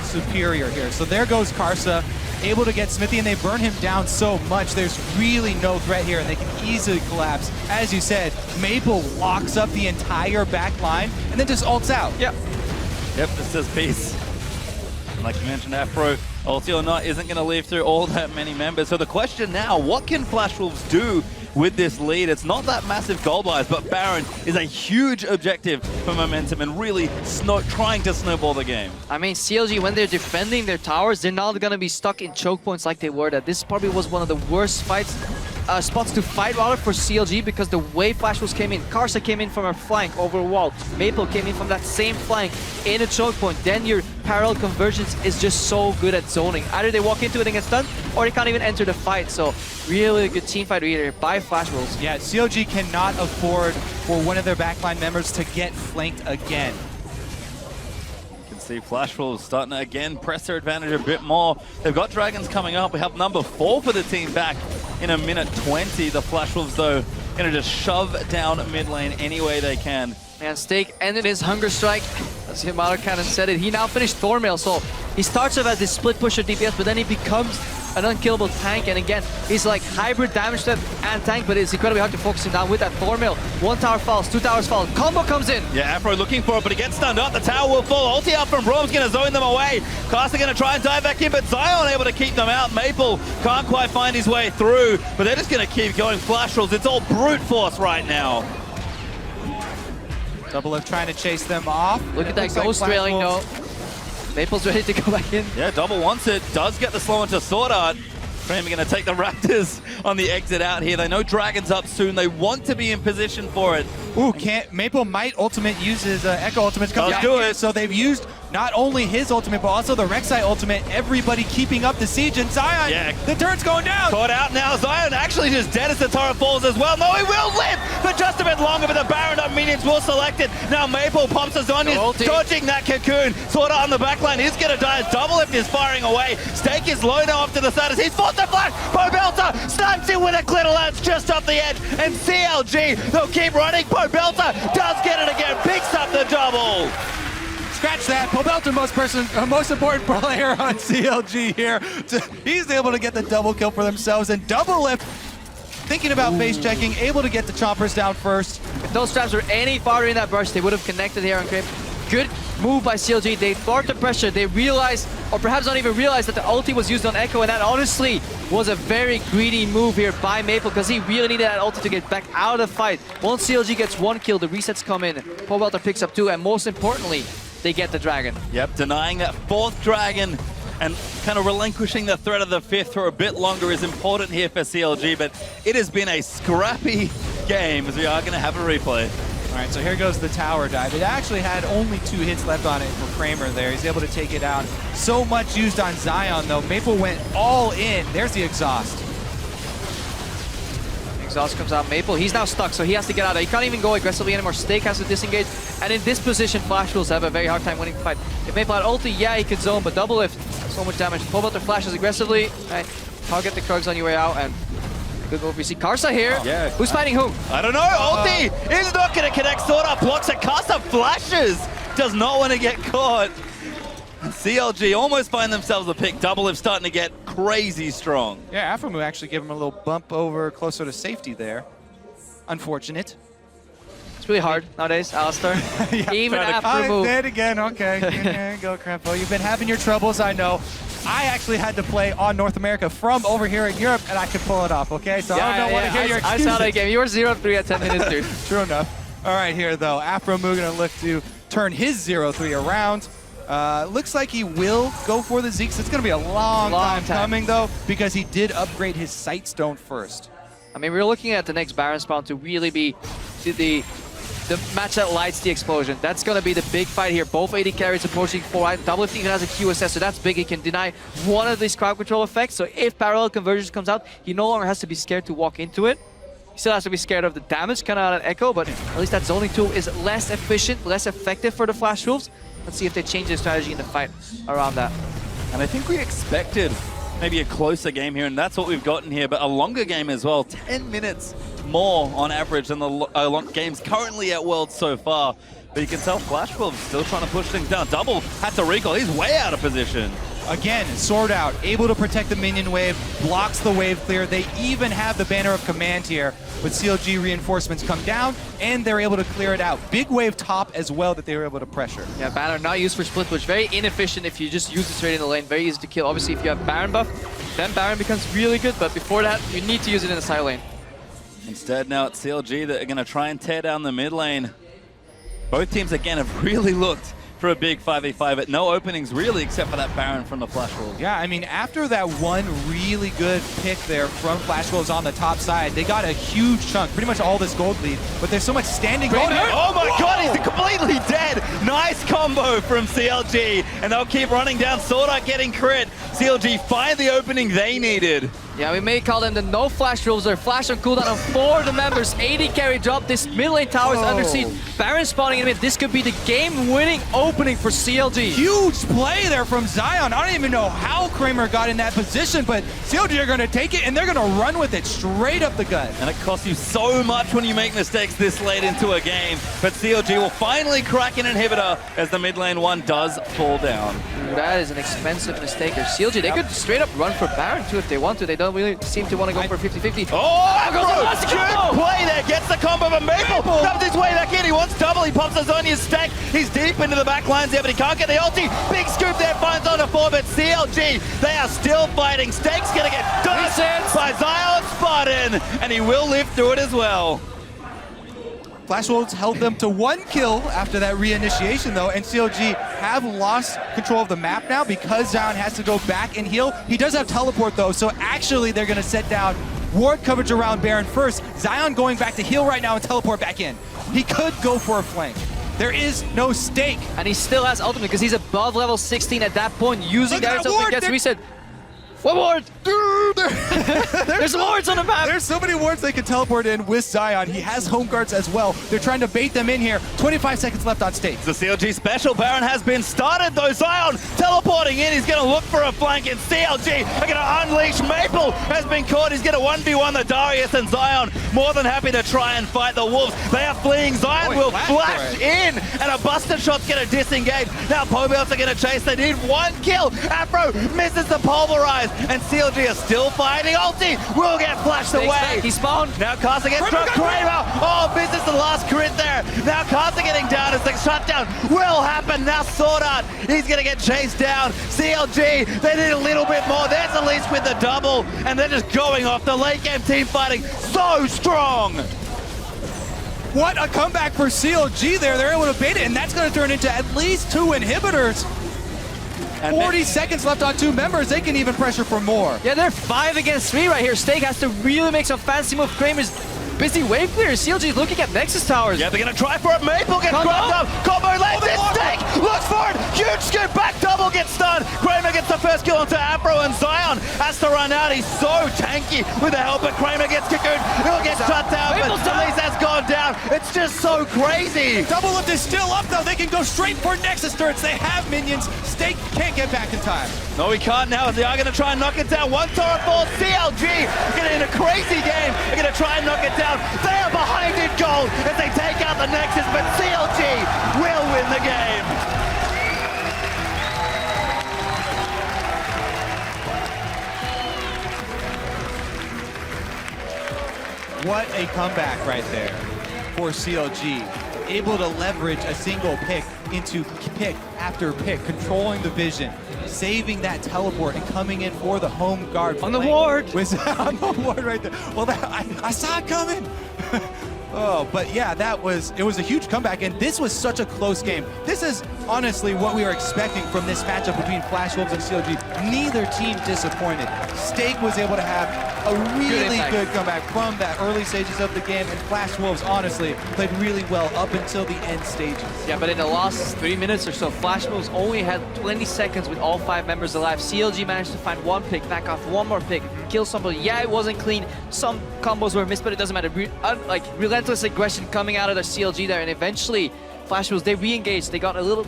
superior here. So there goes Karsa, able to get Smithy, and they burn him down so much. There's really no threat here, and they can easily collapse. As you said, Maple locks up the entire back line and then just ults out. Yep. Yep, this is peace. Like you mentioned, Afro, ulti or not, isn't going to leave through all that many members. So the question now, what can Flash Wolves do with this lead? It's not that massive goal buys, but Baron is a huge objective for momentum and really trying to snowball the game. I mean, CLG, when they're defending their towers, they're not going to be stuck in choke points like they were. That this probably was one of the worst spots to fight rather for CLG, because the way Flash Wolves came in, Karsa came in from a flank over a wall, Maple came in from that same flank in a choke point, then your parallel convergence is just so good at zoning. Either they walk into it and get stunned, or they can't even enter the fight. So really good team fight here by Flash Wolves. Yeah, CLG cannot afford for one of their backline members to get flanked again. You can see Flash Wolves starting to again press their advantage a bit more. They've got Dragons coming up. We have number 4 for the team back in a minute 20. The Flash Wolves, though, going to just shove down mid lane any way they can. And Stake ended his hunger strike. As Himara Cannon said it, he now finished Thornmail. So he starts off as this split pusher DPS, but then he becomes an unkillable tank. And again, he's like hybrid damage threat and tank, but it's incredibly hard to focus him down with that Thornmail. 1 tower falls, 2 towers fall. Combo comes in. Yeah, Afro looking for it, but he gets stunned up. The tower will fall. Ulti up from Brom's going to zone them away. Caster going to try and dive back in, but Zion able to keep them out. Maple can't quite find his way through, but they're just going to keep going. Flash Wolves, it's all brute force right now. Double Lift trying to chase them off. Look at that ghost railing though. Maple's ready to go back in. Yeah, Double wants it. Does get the slow into Sword Art. Kramer going to take the Raptors on the exit out here. They know Dragon's up soon. They want to be in position for it. Ooh, Maple might ultimate use his Echo ultimate to come back in. So they've used not only his ultimate, but also the Rek'Sai ultimate. Everybody keeping up the siege, and Zion, the turret's going down. Caught out now. Zion actually just dead as the turret falls as well. No, he will live for just a bit longer, but the Baron of minions will select it. Now Maple pops us on, dodging that cocoon. Sword Art on the backline is going to die. Double Lift is firing away. Stake is low now off to the side as he's forced to flash. Pobelta snipes in with a glitter lance just off the edge, and CLG, they'll keep running. Pobelta does get it again, picks up the double. Scratch that. Pobelta, most important player on CLG here. He's able to get the double kill for themselves, and Double Lift thinking about face checking, able to get the choppers down first. If those traps were any farther in that burst, they would have connected here on Crip. Good move by CLG. They thought the pressure. They realized, or perhaps not even realized, that the ulti was used on Echo, and that honestly was a very greedy move here by Maple, because he really needed that ulti to get back out of the fight. Once CLG gets 1 kill, the resets come in. Pobelta picks up 2, and most importantly, they get the dragon. Yep, denying that 4th dragon and kind of relinquishing the threat of the 5th for a bit longer is important here for CLG, but it has been a scrappy game, as we are going to have a replay. All right, so here goes the tower dive. It actually had only 2 hits left on it for Kramer there. He's able to take it out. So much used on Zion, though. Maple went all in. There's the exhaust. Exhaust comes out. Maple, he's now stuck, so he has to get out of there. He can't even go aggressively anymore. Stake has to disengage. And in this position, Flash Wolves have a very hard time winning the fight. If Maple had ulti, yeah, he could zone, but double lift, so much damage. Pull out their flashes aggressively. Right. Target the Krugs on your way out, and good move. We see Karsa here. Yeah. Who's fighting who? I don't know. Ulti is not going to connect. Sorta blocks it. Karsa flashes. Does not want to get caught. CLG almost find themselves a pick. Double lift starting to get crazy strong. Yeah, Aphromoo actually gave him a little bump over closer to safety there. Unfortunate. It's really hard nowadays, Alistar. Yeah, even I'm Aphromoo. dead again. Okay, there you go, Crampo. You've been having your troubles, I know. I actually had to play on North America from over here in Europe, and I could pull it off, okay? So I don't want to hear your excuses. I saw that game. You were 0-3 at 10 minutes, dude. True enough. All right, here, though. Aphromoo going to look to turn his 0-3 around. Looks like he will go for the Zeeks. It's going to be a long time coming, though, because he did upgrade his Sightstone first. I mean, we're looking at the next Baron spawn to really be the match that lights the explosion. That's going to be the big fight here. Both AD carries approaching 4. Double Lift even has a QSS, so that's big. He can deny one of these crowd control effects. So if parallel convergence comes out, he no longer has to be scared to walk into it. He still has to be scared of the damage coming out of Echo, but at least that zoning tool is less efficient, less effective for the Flash Wolves. Let's see if they change their strategy in the fight around that. And I think we expected maybe a closer game here, and that's what we've gotten here, but a longer game as well. 10 minutes more on average than the games currently at Worlds so far. But you can tell Flash Wolves still trying to push things down. Double had to recall. He's way out of position. Again, Sword out, able to protect the minion wave, blocks the wave clear. They even have the banner of command here, but CLG reinforcements come down, and they're able to clear it out. Big wave top as well that they were able to pressure. Yeah, banner not used for split push. Very inefficient if you just use it straight in the lane. Very easy to kill. Obviously, if you have Baron buff, then Baron becomes really good, but before that, you need to use it in the side lane. Instead, now it's CLG that are going to try and tear down the mid lane. Both teams, again, have really looked for a big 5v5, but no openings really except for that Baron from the Flash Wolves. Yeah, I mean, after that one really good pick there from Flash Wolves on the top side, they got a huge chunk, pretty much all this gold lead, but there's so much standing gold. Oh my god, he's completely dead! Nice combo from CLG, and they'll keep running down. Sword Art getting crit. CLG find the opening they needed. Yeah, we may call them the no Flash Wolves. They're flash on cooldown on 4 of the members. AD carry drop. This mid lane tower is under siege. Baron spawning in mid. This could be the game-winning opening for CLG. Huge play there from Zion. I don't even know how Kramer got in that position, but CLG are going to take it, and they're going to run with it straight up the gut. And it costs you so much when you make mistakes this late into a game. But CLG will finally crack an inhibitor as the mid lane one does fall down. Ooh, that is an expensive mistake here. CLG, they could straight up run for Baron too if they want to. They don't really seem to want to go for 50-50. Oh, good play there. Gets the combo of Maple. Comes his way back in. He wants double. He pops Azonia's stack. He's deep into the back lines there, but he can't get the ulti. Big scoop there. Finds on the 4, but CLG, they are still fighting. Stake's going to get done by Zion Spartan, and he will live through it as well. Flash Wolves held them to 1 kill after that reinitiation, though, and CLG have lost control of the map now because Zion has to go back and heal. He does have teleport, though, so actually they're going to set down ward coverage around Baron first. Zion going back to heal right now and teleport back in. He could go for a flank. There is no stake. And he still has ultimate because he's above level 16 at that point, using Darius ultimate gets reset. What ward? Dude, there's wards on the map. There's so many wards they can teleport in with Zion. He has home guards as well. They're trying to bait them in here. 25 seconds left on stake. The CLG special Baron has been started though. Zion teleporting in. He's going to look for a flank, and CLG are going to unleash. Maple has been caught. He's going to 1v1 the Darius, and Zion more than happy to try and fight the Wolves. They are fleeing. Zion will flash in, and a buster shot's going to disengage. Now Pobelts are going to chase. They need 1 kill. Afro misses the pulverize. And CLG are still fighting. Ulti will get flashed away. He spawned. Now Karsa gets struck. Kramer. Oh, misses the last crit there. Now Karsa getting down as the shutdown will happen. Now Sword Art, he's going to get chased down. CLG, they need a little bit more. There's at least with the double. And they're just going off. The late game team fighting so strong. What a comeback for CLG there. They're able to bait it, and that's going to turn into at least 2 inhibitors. And 40 seconds left on 2 members. They can even pressure for more. Yeah, they're 5 against 3 right here. Stake has to really make some fancy move. Kramer's busy wave clear. CLG looking at Nexus towers. Yeah, they're gonna try for it. Maple gets grabbed up. Combo lands it. Stake looks for it. Huge scoop back. Double gets stunned. Kramer gets the first kill onto Afro, and Zion has to run out. He's so tanky with the help, but Kramer gets cocooned. He'll get shut down, but Elise has gone down. It's just so crazy. Double Lift is still up though. They can go straight for Nexus turrets. They have minions. Stake can't get back in time. No, we can't now. They are going to try and knock it down. One turret falls. CLG getting in a crazy game. They're going to try and knock it down. They are behind in gold as they take out the Nexus, but CLG will win the game. What a comeback right there for CLG. Able to leverage a single pick into pick after pick, controlling the vision, saving that teleport, and coming in for the home guard. On the ward! On the ward right there. Well, I saw it coming. Oh, but yeah, it was a huge comeback, and this was such a close game. This is honestly what we were expecting from this matchup between Flash Wolves and CLG. Neither team disappointed. Stake was able to have a really good comeback from that early stages of the game, and Flash Wolves honestly played really well up until the end stages. Yeah, but in the last 3 minutes or so, Flash Wolves only had 20 seconds with all 5 members alive. CLG managed to find one pick, back off one more pick, kill somebody. Yeah, it wasn't clean. Some combos were missed, but it doesn't matter. Relentless aggression coming out of the CLG there, and eventually Flash Wolves, they re-engaged. They got a little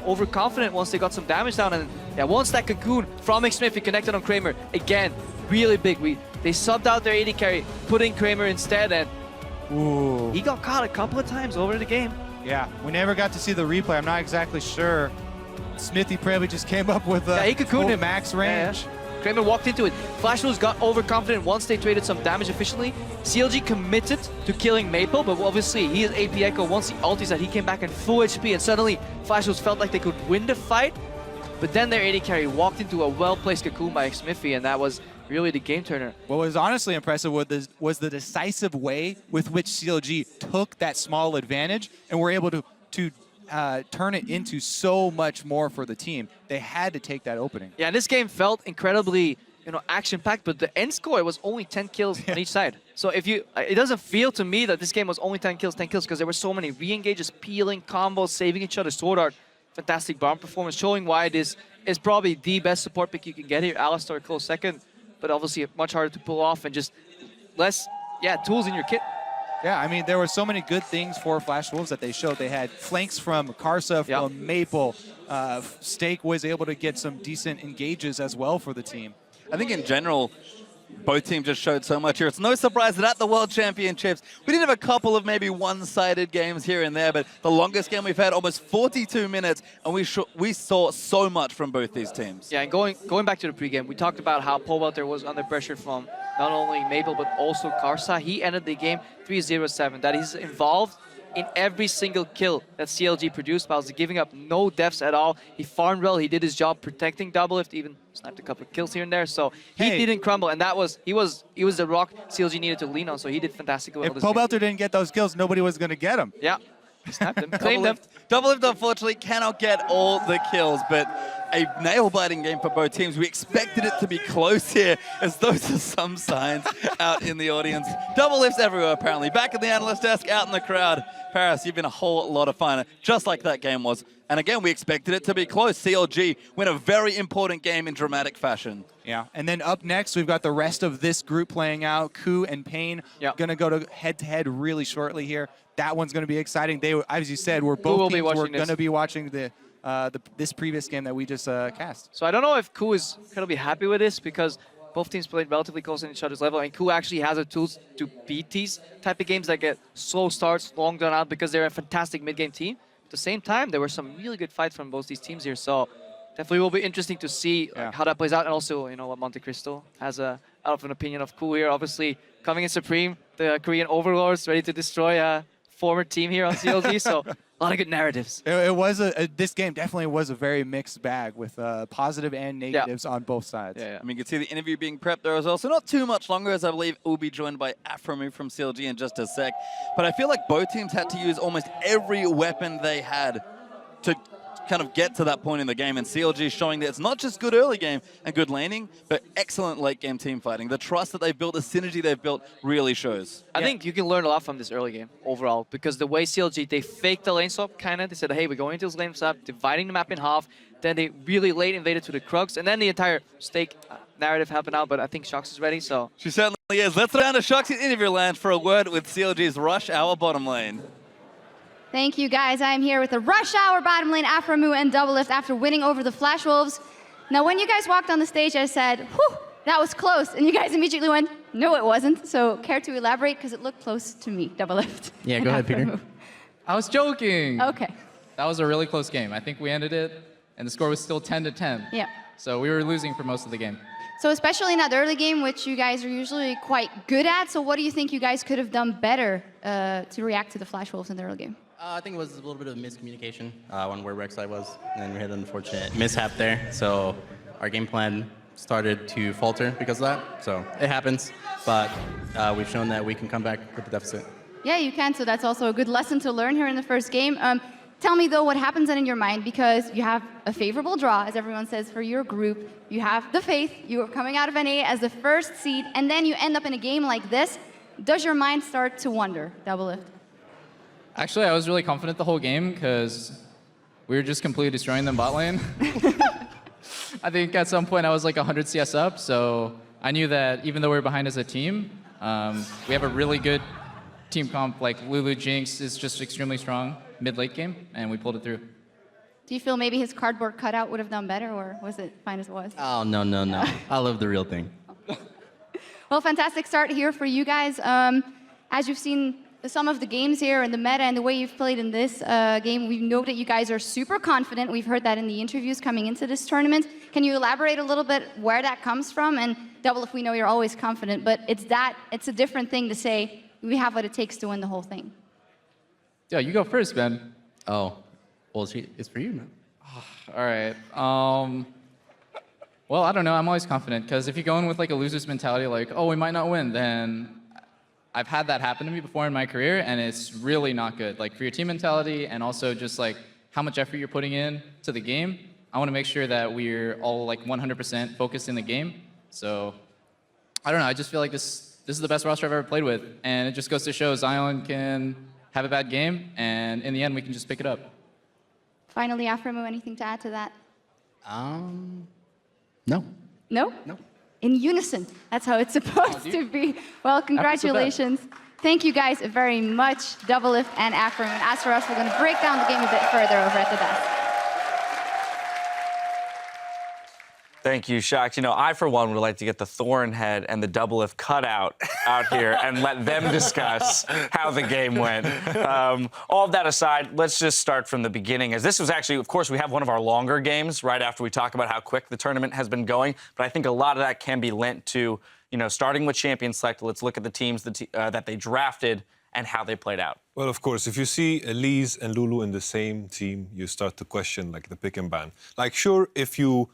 overconfident once they got some damage down, and yeah, once that cocoon from xPeke connected on Kramer, again, really big. They subbed out their AD carry, put in Kramer instead, and he got caught a couple of times over the game. Yeah, we never got to see the replay. I'm not exactly sure. Smithy probably just came up with a he cocooned him. max range. Yeah. Kramer walked into it. Flash Wolves got overconfident once they traded some damage efficiently. CLG committed to killing Maple, but obviously he is AP Echo. Once he ulties that, he came back in full HP, and suddenly Flash Wolves felt like they could win the fight. But then their AD carry walked into a well-placed cocoon by xPeke, and that was really the game turner. What was honestly impressive was the decisive way with which CLG took that small advantage and were able to turn it into so much more for the team. They had to take that opening. Yeah, this game felt incredibly, action-packed, but the end score was only 10 kills on each side. So it doesn't feel to me that this game was only 10 kills, because there were so many re-engages, peeling, combos, saving each other, sword art. Fantastic bomb performance, showing why this is probably the best support pick you can get here. Alistar close second, but obviously much harder to pull off and just less, tools in your kit. Yeah, I mean, there were so many good things for Flash Wolves that they showed. They had flanks from Karsa, from Maple. Stake was able to get some decent engages as well for the team. I think in general, both teams just showed so much here. It's no surprise that at the World Championships, we did have a couple of maybe one-sided games here and there, but the longest game we've had, almost 42 minutes, and we saw so much from both these teams. Yeah, and going back to the pregame, we talked about how Pobelter was under pressure from not only Maple, but also Karsa. He ended the game 3-0-7. That he's involved in every single kill that CLG produced while giving up no deaths at all. He farmed well, he did his job protecting Double Lift, even sniped a couple of kills here and there, so he didn't crumble, and he was the rock CLG needed to lean on, so he did fantastic well. If Pobelter didn't get those kills, nobody was going to get him. Yeah, he snapped him, claimed them. Double Lift unfortunately cannot get all the kills, but a nail-biting game for both teams. We expected it to be close here, as those are some signs out in the audience. Double Lifts everywhere, apparently. Back at the analyst desk, out in the crowd. Paris, you've been a whole lot of fun, just like that game was. And again, we expected it to be close. CLG win a very important game in dramatic fashion. Yeah, and then up next, we've got the rest of this group playing out. Ku and Pain going to go to head-to-head really shortly here. That one's going to be exciting. They, as you said, both teams were going to be watching this previous game that we just cast. So I don't know if Ku is going to be happy with this, because both teams played relatively close in each other's level, and Ku actually has the tools to beat these type of games that get slow starts, long drawn out, because they're a fantastic mid-game team. At the same time, there were some really good fights from both these teams here, so definitely will be interesting to see how that plays out, and also, what Monte Cristo has out of an opinion of Ku here. Obviously, coming in Supreme, the Korean overlords, ready to destroy a former team here on CLG, so a lot of good narratives. It was this game definitely was a very mixed bag with positive and negatives on both sides. I mean, you can see the interview being prepped there as well. So not too much longer, as I believe it will be joined by Afromu from CLG in just a sec. But I feel like both teams had to use almost every weapon they had to kind of get to that point in the game. And CLG showing that it's not just good early game and good laning, but excellent late game team fighting. The trust that they've built, the synergy they've built really shows. I think you can learn a lot from this early game overall, because the way CLG, they faked the lane swap, kind of. They said, hey, we're going into this lane swap, dividing the map in half. Then they really late invaded to the Krugs, and then the entire stake narrative happened out, but I think Shox is ready, so. She certainly is. Let's throw down to Shox in interview land for a word with CLG's Rush Hour bottom lane. Thank you, guys. I am here with the Rush Hour bottom lane, Aframu and Doublelift after winning over the Flash Wolves. Now, when you guys walked on the stage, I said, whew, that was close. And you guys immediately went, no, it wasn't. So care to elaborate? Because it looked close to me, Doublelift. Yeah, go ahead, Peter. I was joking. Okay. That was a really close game. I think we ended it, and the score was still 10-10. Yeah. So we were losing for most of the game. So especially in that early game, which you guys are usually quite good at, so what do you think you guys could have done better to react to the Flash Wolves in the early game? I think it was a little bit of miscommunication on where Rek'Sai was, and we had an unfortunate mishap there. So our game plan started to falter because of that. So it happens, but we've shown that we can come back with the deficit. Yeah, you can, so that's also a good lesson to learn here in the first game. Tell me, though, what happens then in your mind, because you have a favorable draw, as everyone says, for your group. You have the faith. You are coming out of NA as the first seed, and then you end up in a game like this. Does your mind start to wonder, Doublelift? Actually, I was really confident the whole game because we were just completely destroying them bot lane. I think at some point I was like 100 CS up, so I knew that even though we were behind as a team, we have a really good team comp. Like Lulu Jinx is just extremely strong mid-late game, and we pulled it through. Do you feel maybe his cardboard cutout would have done better, or was it fine as it was? Oh, no, no, no. I love the real thing. Well, fantastic start here for you guys. As you've seen some of the games here and the meta and the way you've played in this game, we know that you guys are super confident. We've heard that in the interviews coming into this tournament. Can you elaborate a little bit where that comes from? And Doublelift, we know you're always confident, but it's a different thing to say we have what it takes to win the whole thing. Yeah, you go first, Ben. Oh, well, it's for you now. All right. Well, I don't know. I'm always confident, because if you go in with like a loser's mentality, like, oh, we might not win, then I've had that happen to me before in my career, and it's really not good. Like for your team mentality, and also just like how much effort you're putting in to the game, I want to make sure that we're all like 100% focused in the game. So I don't know. I just feel like this is the best roster I've ever played with, and it just goes to show Zion can have a bad game, and in the end, we can just pick it up. Finally, Aframu, anything to add to that? No. No? No. In unison. That's how it's supposed to be. Well, congratulations. Thank you guys very much, Doublelift and Aframu. And as for us, we're going to break down the game a bit further over at the desk. Thank you, Shox. You know, I, for one, would like to get the Thorn head and the Doublelift cutout out here and let them discuss how the game went. All of that aside, let's just start from the beginning, as this was actually, of course, we have one of our longer games right after we talk about how quick the tournament has been going, but I think a lot of that can be lent to, you know, starting with Champion Select, let's look at the teams that they drafted and how they played out. Well, of course, if you see Elise and Lulu in the same team, you start to question, like, the pick and ban. Like, sure, if you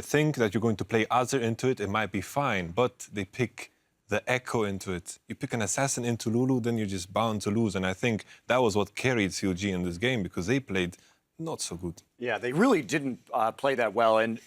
think that you're going to play Azir into it, it might be fine, but they pick the Echo into it. You pick an Assassin into Lulu, then you're just bound to lose, and I think that was what carried CLG in this game, because they played not so good. Yeah, they really didn't play that well, and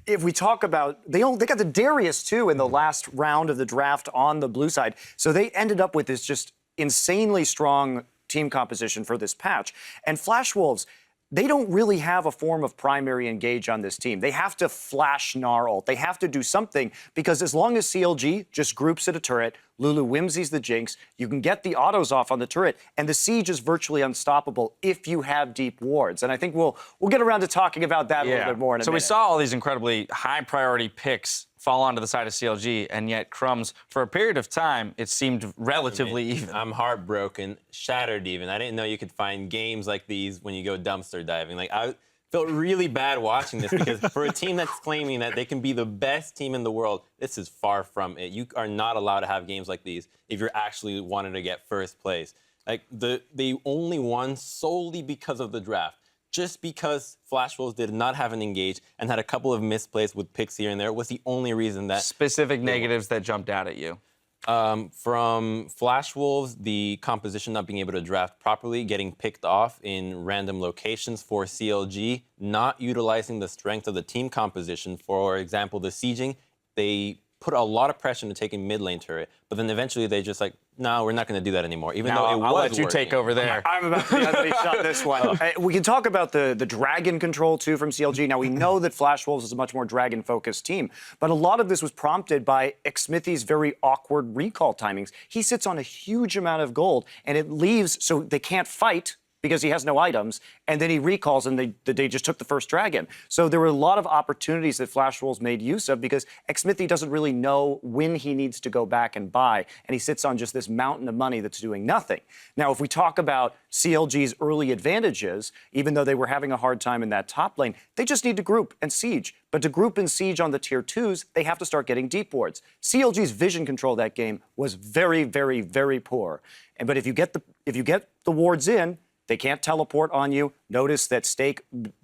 if we talk about, they got the Darius, too, in the last round of the draft on the blue side, so they ended up with this just insanely strong team composition for this patch. And Flash Wolves, they don't really have a form of primary engage on this team. They have to flash Gnar ult. They have to do something, because as long as CLG just groups at a turret, Lulu whimsies the Jinx, you can get the autos off on the turret, and the siege is virtually unstoppable if you have deep wards. And I think we'll get around to talking about that a little bit more in a minute. So we saw all these incredibly high priority picks fall onto the side of CLG, and yet Crumbs, for a period of time, it seemed relatively even. I'm heartbroken, shattered even. I didn't know you could find games like these when you go dumpster diving. Like, I felt really bad watching this, because for a team that's claiming that they can be the best team in the world, this is far from it. You are not allowed to have games like these if you're actually wanting to get first place. Like, they only won solely because of the draft. Just because Flash Wolves did not have an engage and had a couple of misplays with picks here and there was the only reason that... Specific negatives that jumped out at you. From Flash Wolves, the composition not being able to draft properly, getting picked off in random locations for CLG, not utilizing the strength of the team composition. For example, the sieging, they put a lot of pressure into taking mid lane turret, but then eventually they just like, no, we're not going to do that anymore, even though it was I'll let you working. take over there. I'm about to be unleashed on this one. We can talk about the dragon control, too, from CLG. Now, we know that Flash Wolves is a much more dragon-focused team, but a lot of this was prompted by xSmithy's very awkward recall timings. He sits on a huge amount of gold, and it leaves so they can't fight because he has no items, and then he recalls, and they just took the first dragon. So there were a lot of opportunities that Flash Wolves made use of because xSmithy doesn't really know when he needs to go back and buy, and he sits on just this mountain of money that's doing nothing. Now, if we talk about CLG's early advantages, even though they were having a hard time in that top lane, they just need to group and siege. But to group and siege on the tier 2s, they have to start getting deep wards. CLG's vision control that game was very, very, very poor. But if you get the wards in, they can't teleport on you. Notice that xPeke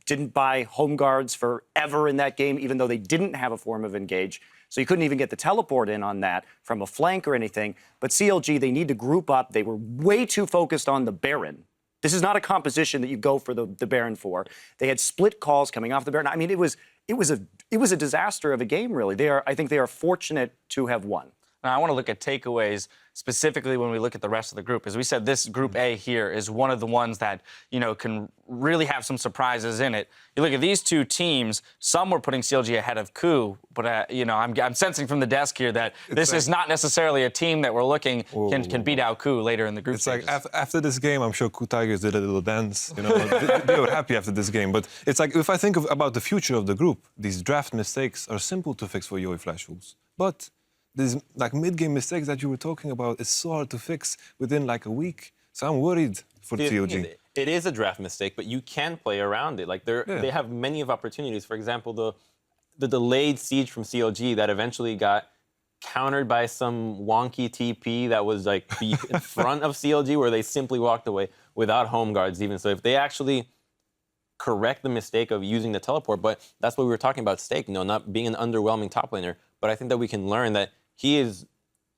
didn't buy home guards forever in that game, even though they didn't have a form of engage. So you couldn't even get the teleport in on that from a flank or anything. But CLG, they need to group up. They were way too focused on the Baron. This is not a composition that you go for the Baron for. They had split calls coming off the Baron. I mean, it was a disaster of a game, really. I think they are fortunate to have won. Now, I want to look at takeaways specifically when we look at the rest of the group. As we said, this Group A here is one of the ones that, can really have some surprises in it. You look at these two teams, some were putting CLG ahead of KOO, but, I'm sensing from the desk here that this is not necessarily a team that we're looking can beat out KOO later in the group stages. Like after this game, I'm sure KOO Tigers did a little dance. They were happy after this game. But it's like, if I think about the future of the group, these draft mistakes are simple to fix for UA Flash Wolves. But these like mid-game mistakes that you were talking about, it's so hard to fix within like a week. So I'm worried for CLG. It is a draft mistake, but you can play around it. Like they have many of opportunities. For example, the delayed siege from CLG that eventually got countered by some wonky TP that was like in front of CLG, where they simply walked away without home guards even. So if they actually correct the mistake of using the teleport, but that's what we were talking about xPeke, not being an underwhelming top laner. But I think that we can learn that he is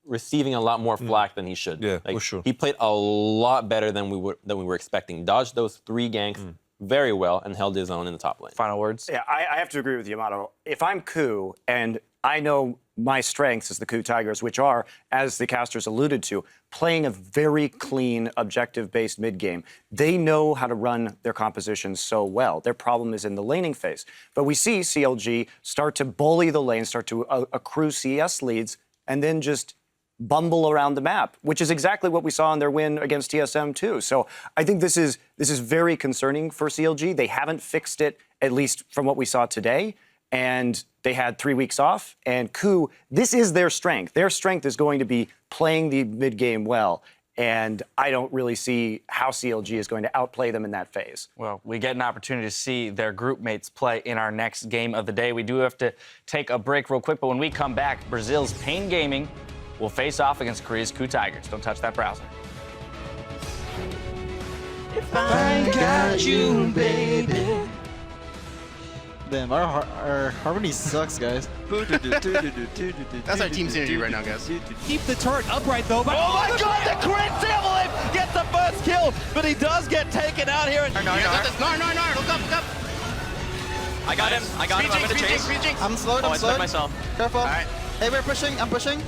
receiving a lot more flack than he should. Yeah, for sure. He played a lot better than we were expecting. Dodged those 3 ganks very well and held his own in the top lane. Final words? Yeah, I have to agree with Yamato. If I'm KOO and I know my strengths as the KOO Tigers, which are, as the casters alluded to, playing a very clean, objective-based mid-game. They know how to run their compositions so well. Their problem is in the laning phase. But we see CLG start to bully the lane, start to accrue CS leads, and then just bumble around the map, which is exactly what we saw in their win against TSM too. So I think this is very concerning for CLG. They haven't fixed it, at least from what we saw today. And they had 3 weeks off. And KOO, this is their strength. Their strength is going to be playing the mid-game well. And I don't really see how CLG is going to outplay them in that phase. Well, we get an opportunity to see their group mates play in our next game of the day. We do have to take a break real quick, but when we come back, Brazil's Pain Gaming will face off against Korea's KOO Tigers. Don't touch that browser. If I got you, baby. Damn, our harmony sucks, guys. That's our team synergy right now, guys. Keep the turret upright, though. But oh my God, the crit Timberlake gets the first kill, but he does get taken out here. No, look up. I got him. I'm gonna chase. I'm slowed, I slowed myself. Careful. All right. Hey, we're pushing. I'm pushing.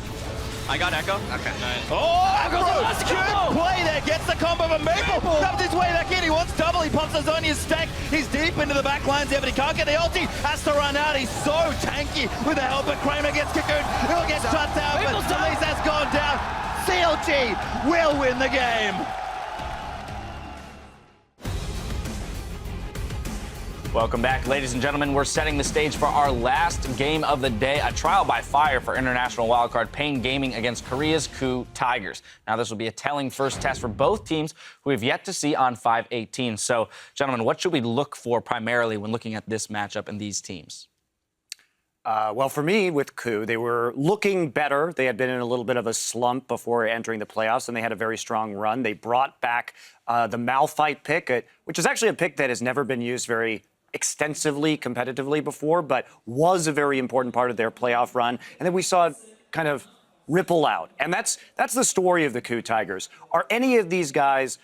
I got Echo. Okay. Nice. Oh, Gross, good play there. Gets the combo of Maple. Comes his way back in. He wants double. He pumps his Zonia's stack. He's deep into the back lines there, but he can't get the ulti. Has to run out. He's so tanky with the help, but Kramer gets cocooned. He'll get shut down, but Elise has gone down. CLG will win the game. Welcome back, ladies and gentlemen. We're setting the stage for our last game of the day, a trial by fire for international wildcard Pain Gaming against Korea's KOO Tigers. Now, this will be a telling first test for both teams who we've yet to see on 5/18. So, gentlemen, what should we look for primarily when looking at this matchup and these teams? Well, for me, with KOO, they were looking better. They had been in a little bit of a slump before entering the playoffs, and they had a very strong run. They brought back the Malphite pick, which is actually a pick that has never been used very extensively, competitively before, but was a very important part of their playoff run. And then we saw it kind of ripple out. And that's the story of the Coup Tigers. Are any of these guys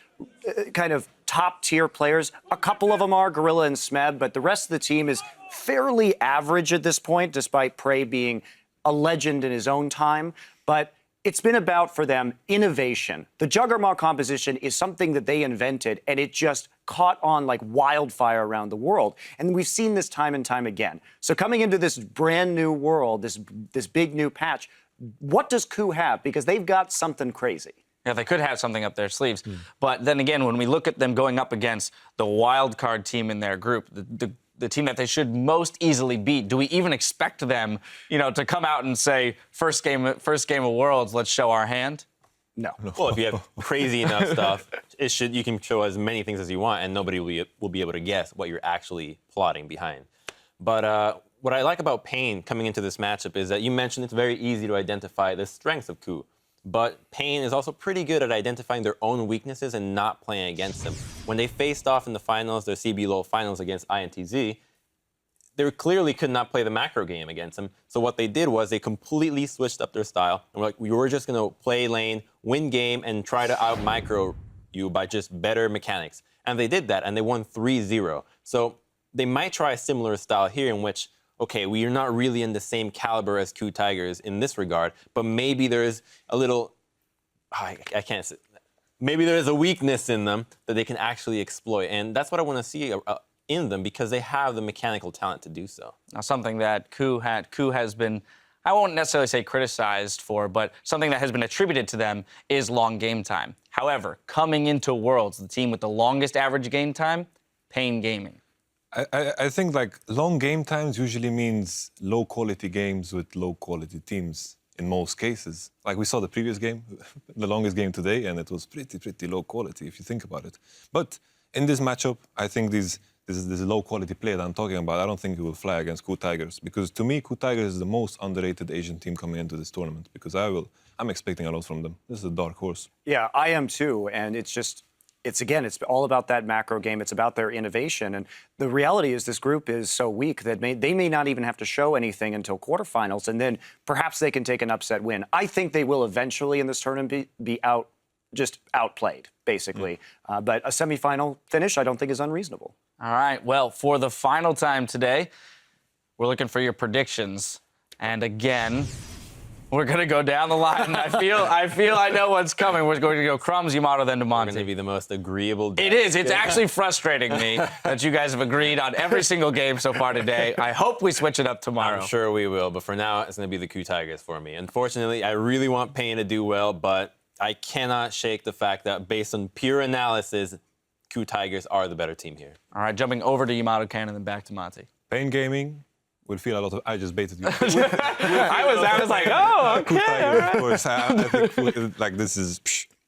kind of top tier players? A couple of them are, Gorilla and Smeb, but the rest of the team is fairly average at this point, despite Prey being a legend in his own time. But it's been about, for them, innovation. The Juggernaut composition is something that they invented, and it just caught on like wildfire around the world. And we've seen this time and time again. So coming into this brand new world, this big new patch, what does Coup have? Because they've got something crazy. Yeah, they could have something up their sleeves. But then again, when we look at them going up against the wild card team in their group, the team that they should most easily beat, do we even expect them, to come out and say, first game of Worlds, let's show our hand? No. Well, if you have crazy enough stuff, you can show as many things as you want, and nobody will be able to guess what you're actually plotting behind. But what I like about Pain coming into this matchup is that you mentioned it's very easy to identify the strengths of Coup. But Pain is also pretty good at identifying their own weaknesses and not playing against them. When they faced off in the finals, their CBLOL finals against INTZ, they clearly could not play the macro game against them. So what they did was they completely switched up their style. And we were just going to play lane, win game, and try to out-micro you by just better mechanics. And they did that, and they won 3-0. So they might try a similar style here in which, okay, we are not really in the same caliber as Coup Tigers in this regard, but maybe there's a little, I can't say, maybe there's a weakness in them that they can actually exploit. And that's what I want to see in them, because they have the mechanical talent to do so. Now, something that Coup has been, I won't necessarily say criticized for, but something that has been attributed to them is long game time. However, coming into Worlds, the team with the longest average game time, Pain Gaming. I think long game times usually means low quality games with low quality teams in most cases. Like we saw the previous game, the longest game today, and it was pretty low quality if you think about it. But in this matchup, I think this low quality play that I'm talking about, I don't think it will fly against Coup Tigers, because to me, Coup Tigers is the most underrated Asian team coming into this tournament, because I'm expecting a lot from them. This is a dark horse. Yeah, I am too, and it's all about that macro game. It's about their innovation. And the reality is this group is so weak that they may not even have to show anything until quarterfinals, and then perhaps they can take an upset win. I think they will eventually in this tournament be outplayed, basically. But a semifinal finish, I don't think is unreasonable. All right, well, for the final time today, we're looking for your predictions. And again, we're going to go down the line. I feel I know what's coming. We're going to go Crumbs, Yamato, then to Monty. It's going to be the most agreeable day. It is. It's actually frustrating me that you guys have agreed on every single game so far today. I hope we switch it up tomorrow. I'm sure we will, but for now, it's going to be the Coup Tigers for me. Unfortunately, I really want Pain to do well, but I cannot shake the fact that based on pure analysis, Coup Tigers are the better team here. All right, jumping over to Yamato Ken and then back to Monty. Pain Gaming will feel a lot of. I just baited you. I was like, oh, okay. Tigers, of course. I think this is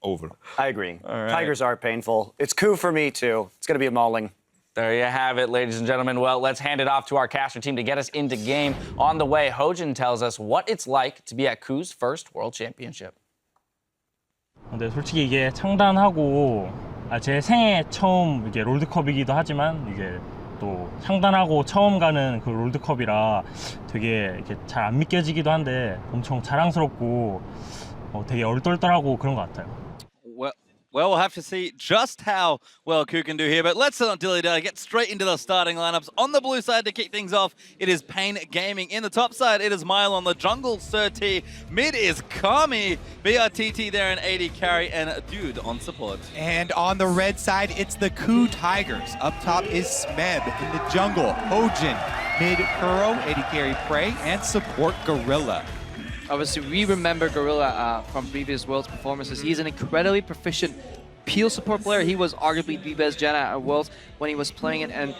over. I agree. Right. Tigers are painful. It's Coup for me too. It's going to be a mauling. There you have it, ladies and gentlemen. Well, let's hand it off to our caster team to get us into game. On the way, Hojin tells us what it's like to be at Coup's first World Championship. 근데 솔직히 이게 창단하고 제 생애 처음 이게 롤드컵이기도 하지만 이게 또 창단하고 처음 가는 그 롤드컵이라 되게 이렇게 잘 안 믿겨지기도 한데 엄청 자랑스럽고 되게 얼떨떨하고 그런 것 같아요. Well, we'll have to see just how well Coup can do here, but let's not dilly-dally, get straight into the starting lineups. On the blue side to kick things off, it is Pain Gaming. In the top side, it is Mile on the jungle, Sir T. Mid is Kami, BRTT there in AD carry, and Dude on support. And on the red side, it's the Coup Tigers. Up top is Smeb in the jungle, Hojin, mid Kuro, AD carry Prey, and support Gorilla. Obviously, we remember Gorilla from previous Worlds performances. He's an incredibly proficient peel support player. He was arguably the best Janna at Worlds when he was playing it. And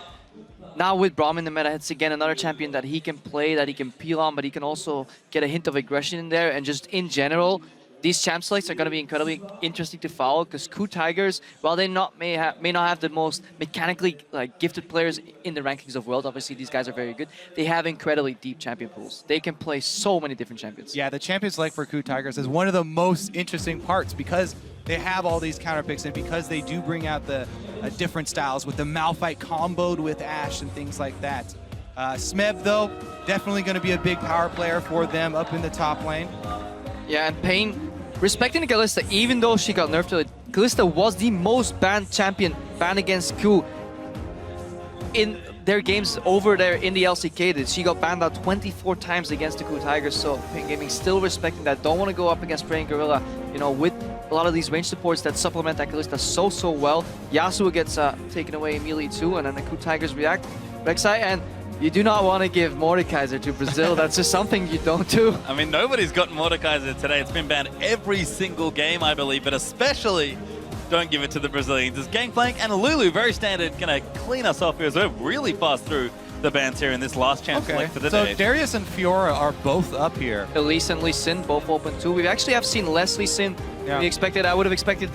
now with Braum in the meta, it's again another champion that he can play, that he can peel on, but he can also get a hint of aggression in there. And just in general, these champ selects are going to be incredibly interesting to follow because Coup Tigers, while they may not have the most mechanically gifted players in the rankings of World, obviously these guys are very good, they have incredibly deep champion pools. They can play so many different champions. Yeah, the champion select for Coup Tigers is one of the most interesting parts because they have all these counter picks and because they do bring out the different styles with the Malphite comboed with Ashe and things like that. Smeb, though, definitely going to be a big power player for them up in the top lane. Yeah, and Pain, respecting Kalista, even though she got nerfed to it, Kalista was the most banned champion, banned against Q in their games over there in the LCK. She got banned out 24 times against the Q Tigers, so Pain Gaming still respecting that. Don't want to go up against Praying Gorilla, you know, with a lot of these range supports that supplement that Kalista so well. Yasuo gets taken away immediately too, and then the Q Tigers react. Rek'Sai, and you do not want to give Mordekaiser to Brazil. That's just something you don't do. I mean, nobody's gotten Mordekaiser today. It's been banned every single game, I believe, but especially don't give it to the Brazilians. As Gangplank and Lulu, very standard, gonna clean us off here as we're really fast through the bans here in this last chance select for the day. So Darius and Fiora are both up here. Elise and Lee Sin both open too. We actually have seen less Lee Sin than we expected. I would have expected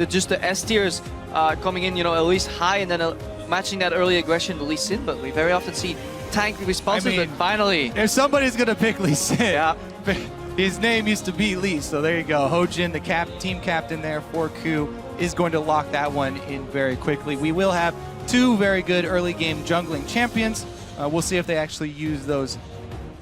just the S tiers coming in, you know, Elise high and then matching that early aggression to Lee Sin, but we very often see tank responses, but finally. If somebody's gonna pick Lee Sin, his name used to be Lee, so there you go. Hojin, the team captain there for Q, is going to lock that one in very quickly. We will have two very good early game jungling champions. We'll see if they actually use those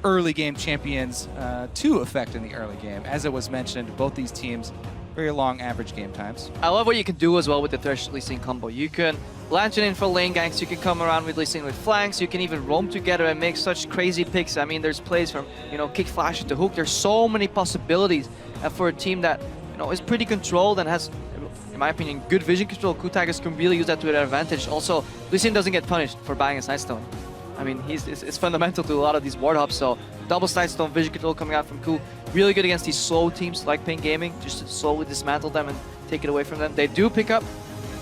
early game champions to effect in the early game. As it was mentioned, both these teams, very long average game times. I love what you can do as well with the Thresh Lee Sin combo. You can Lantern in for lane ganks, you can come around with Lee Sin with flanks, you can even roam together and make such crazy picks. I mean, there's plays from, you know, kick flash to hook. There's so many possibilities for a team that, you know, is pretty controlled and has, in my opinion, good vision control. Q Tigers can really use that to their advantage. Also, Lee Sin doesn't get punished for buying a Sightstone. I mean, it's fundamental to a lot of these ward hops, so double Sightstone vision control coming out from Q. Really good against these slow teams like Pain Gaming, just to slowly dismantle them and take it away from them. They do pick up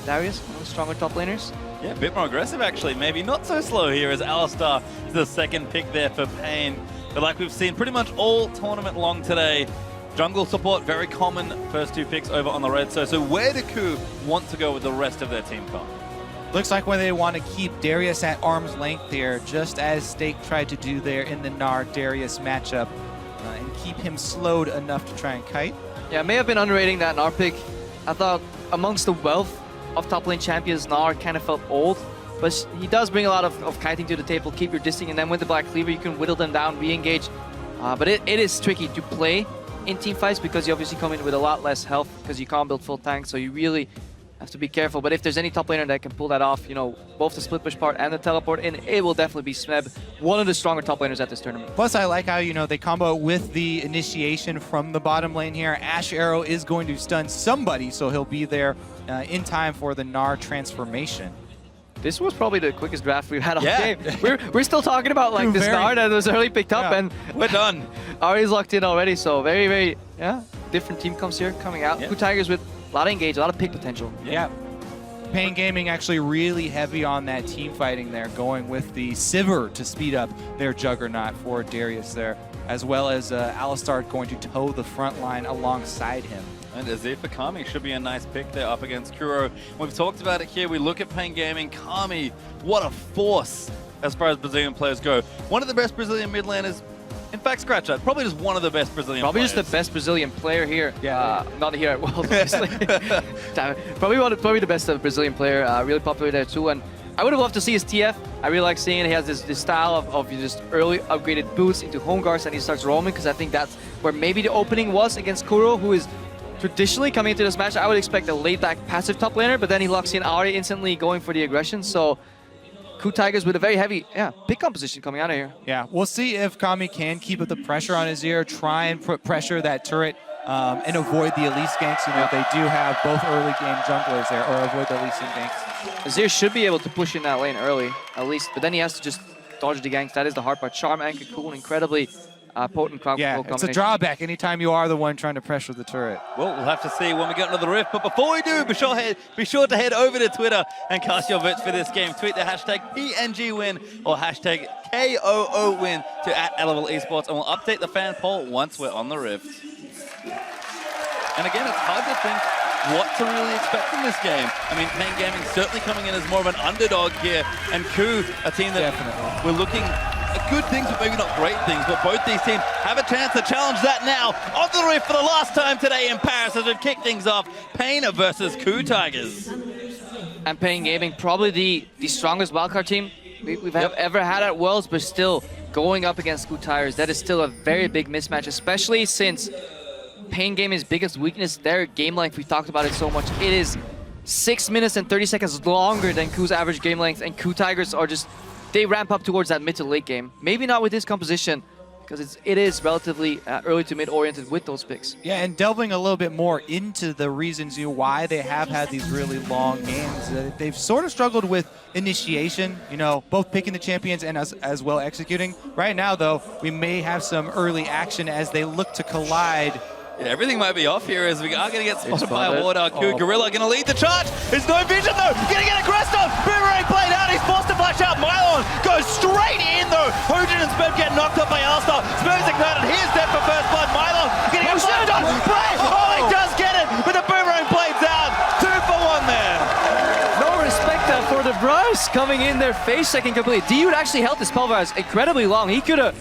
Darius, one of the stronger top laners. Yeah, a bit more aggressive actually, maybe not so slow here as Alistar is the second pick there for Pain. But like we've seen pretty much all tournament long today, jungle support, very common first two picks over on the red. So where do Q want to go with the rest of their team comp? Looks like when they want to keep Darius at arm's length here, just as Stake tried to do there in the Gnar-Darius matchup, and keep him slowed enough to try and kite. Yeah, may have been underrating that Gnar pick. I thought amongst the wealth of top lane champions, Gnar kind of felt old, but he does bring a lot of kiting to the table, keep your distance, and then with the Black Cleaver you can whittle them down, re-engage. But it is tricky to play in team fights because you obviously come in with a lot less health because you can't build full tanks, so you really have to be careful. But if there's any top laner that can pull that off, you know, both the split push part and the teleport in, it will definitely be Smeb, one of the stronger top laners at this tournament. Plus, I like how, you know, they combo with the initiation from the bottom lane here. Ash Arrow is going to stun somebody, so he'll be there in time for the Gnar transformation. This was probably the quickest draft we've had all game. We're still talking about like this Gnar that was early picked up, and we're done. Ari's locked in already, so very different team comes here coming out. Q Tigers with a lot of engage, a lot of pick potential. Yeah. Pain Gaming actually really heavy on that team fighting there, going with the Sivir to speed up their Juggernaut for Darius there, as well as Alistar going to toe the front line alongside him. And Azir for Kami should be a nice pick there up against Kuro. We've talked about it here. We look at Pain Gaming. Kami, what a force as far as Brazilian players go. One of the best Brazilian mid laners. In fact, scratch that. Probably just one of the best Brazilian Probably players. just the best Brazilian player here. Yeah. Not here at Worlds, obviously. Probably the best Brazilian player. Really popular there too. And I would have loved to see his TF. I really like seeing it. He has this style of just early upgraded boots into home guards and he starts roaming because I think that's where maybe the opening was against Kuro, who is traditionally coming into this match. I would expect a laid back passive top laner, but then he locks in Ari instantly going for the aggression. So Q Tigers with a very heavy pick composition coming out of here. Yeah, we'll see if Kami can keep up the pressure on his ear, try and put pressure that turret and avoid the Elise ganks. You know, they do have both early game junglers there, or avoid the Elise ganks. Azir should be able to push in that lane early, at least, but then he has to just dodge the ganks. That is the hard part. Charm and Cocoon, incredibly potent crowd control combination. It's a drawback anytime you are the one trying to pressure the turret. Well, we'll have to see when we get into the rift. But before we do, be sure to head over to Twitter and cast your votes for this game. Tweet the hashtag PNGWin or hashtag KOOWin to @LevelEsports, and we'll update the fan poll once we're on the rift. And again, it's hard to think what to really expect from this game. I mean, Pain Gaming certainly coming in as more of an underdog here, and Q, a team that we're looking at good things, but maybe not great things, but both these teams have a chance to challenge that now on the rift for the last time today in Paris as we kick things off. Pain versus Q Tigers. And Pain Gaming, probably the strongest wildcard team we've ever had at Worlds, but still going up against Q Tigers, that is still a very big mismatch, especially since Pain Gaming's biggest weakness, their game length, we talked about it so much. It is 6 minutes and 30 seconds longer than KOO's average game length, and KOO Tigers are just, they ramp up towards that mid to late game. Maybe not with this composition, because it is relatively early to mid oriented with those picks. Yeah, and delving a little bit more into the reasons why they have had these really long games. They've sort of struggled with initiation, both picking the champions and as well executing. Right now, though, we may have some early action as they look to collide. Yeah, everything might be off here as we are going to get spotted by a ward. KOO Gorilla going to lead the charge. There's no vision though. Going to get aggressed on. Boomerang played out. He's forced to flash out. Mylon goes straight in though. Origen and Smeb get knocked off by Alistar. Smeb's ignited. He is dead for first blood. Mylon going to get flashed on. Oh, he does get it, but the boomerang blades out. 2 for 1 there. No respect for the Brush coming in there, face checking completely. Dude actually held the spell bars incredibly long. He could have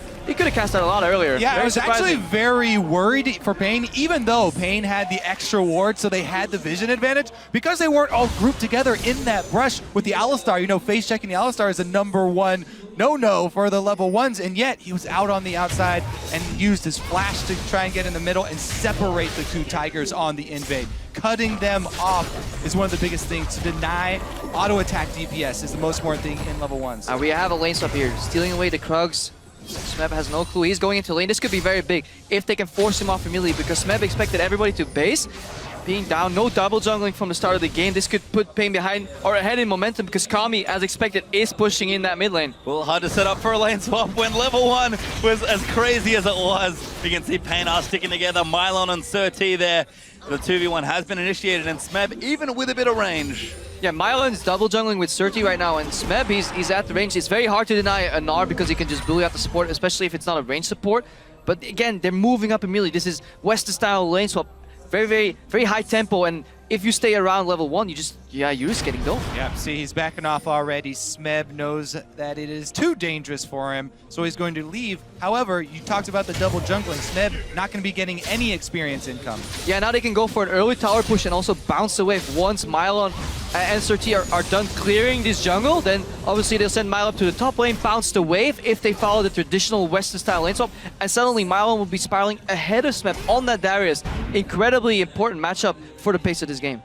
cast out a lot earlier. Yeah, very I was surprising. actually very worried for Pain, even though Pain had the extra ward, so they had the vision advantage. Because they weren't all grouped together in that brush with the Alistar, face checking the Alistar is the #1 no-no for the level 1s, and yet he was out on the outside and used his flash to try and get in the middle and separate the KOO Tigers on the invade. Cutting them off is one of the biggest things. To deny auto-attack DPS is the most important thing in level 1s. We have a lane swap here, stealing away the Krugs. Smeb has no clue. He's going into lane. This could be very big if they can force him off immediately, because Smeb expected everybody to base. Being down, no double jungling from the start of the game. This could put Pain behind or ahead in momentum, because Kami, as expected, is pushing in that mid lane. Well, hard to set up for a lane swap when level 1 was as crazy as it was. You can see Pain are sticking together. Mylon and Surti there. The 2v1 has been initiated, and Smeb, even with a bit of range. Yeah, Mylon's double jungling with Surti right now, and Smeb, he's at the range. It's very hard to deny a Gnar because he can just bully out the support, especially if it's not a range support. But again, they're moving up immediately. This is Western-style lane swap. Very, very, very high tempo, and if you stay around level 1, you're just getting dove. Yeah, see, he's backing off already. Smeb knows that it is too dangerous for him, so he's going to leave. However, you talked about the double jungling. Smeb not going to be getting any experience income. Yeah, now they can go for an early tower push and also bounce away. Once Mylon and Surti are done clearing this jungle, then obviously they'll send Mylon to the top lane, bounce the wave if they follow the traditional Western-style lane swap, and suddenly Mylon will be spiraling ahead of Smeb on that Darius. Incredibly important matchup for the pace of this game.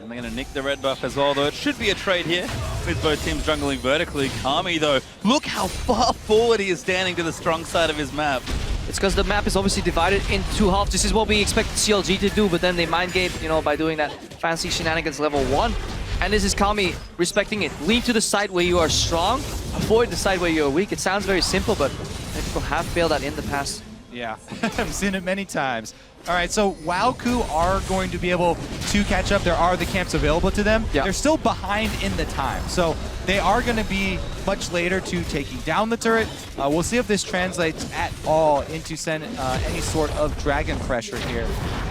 And they're going to nick the red buff as well, though. It should be a trade here with both teams jungling vertically. Kami, though, look how far forward he is standing to the strong side of his map. It's because the map is obviously divided into 2 halves. This is what we expect CLG to do, but then they mind game, by doing that fancy shenanigans level 1. And this is Kami respecting it. Lean to the side where you are strong, avoid the side where you are weak. It sounds very simple, but people have failed that in the past. Yeah, I've seen it many times. All right, so while KOO are going to be able to catch up, there are the camps available to them. Yeah. They're still behind in the time, so they are going to be much later to taking down the turret. We'll see if this translates at all into any sort of dragon pressure here.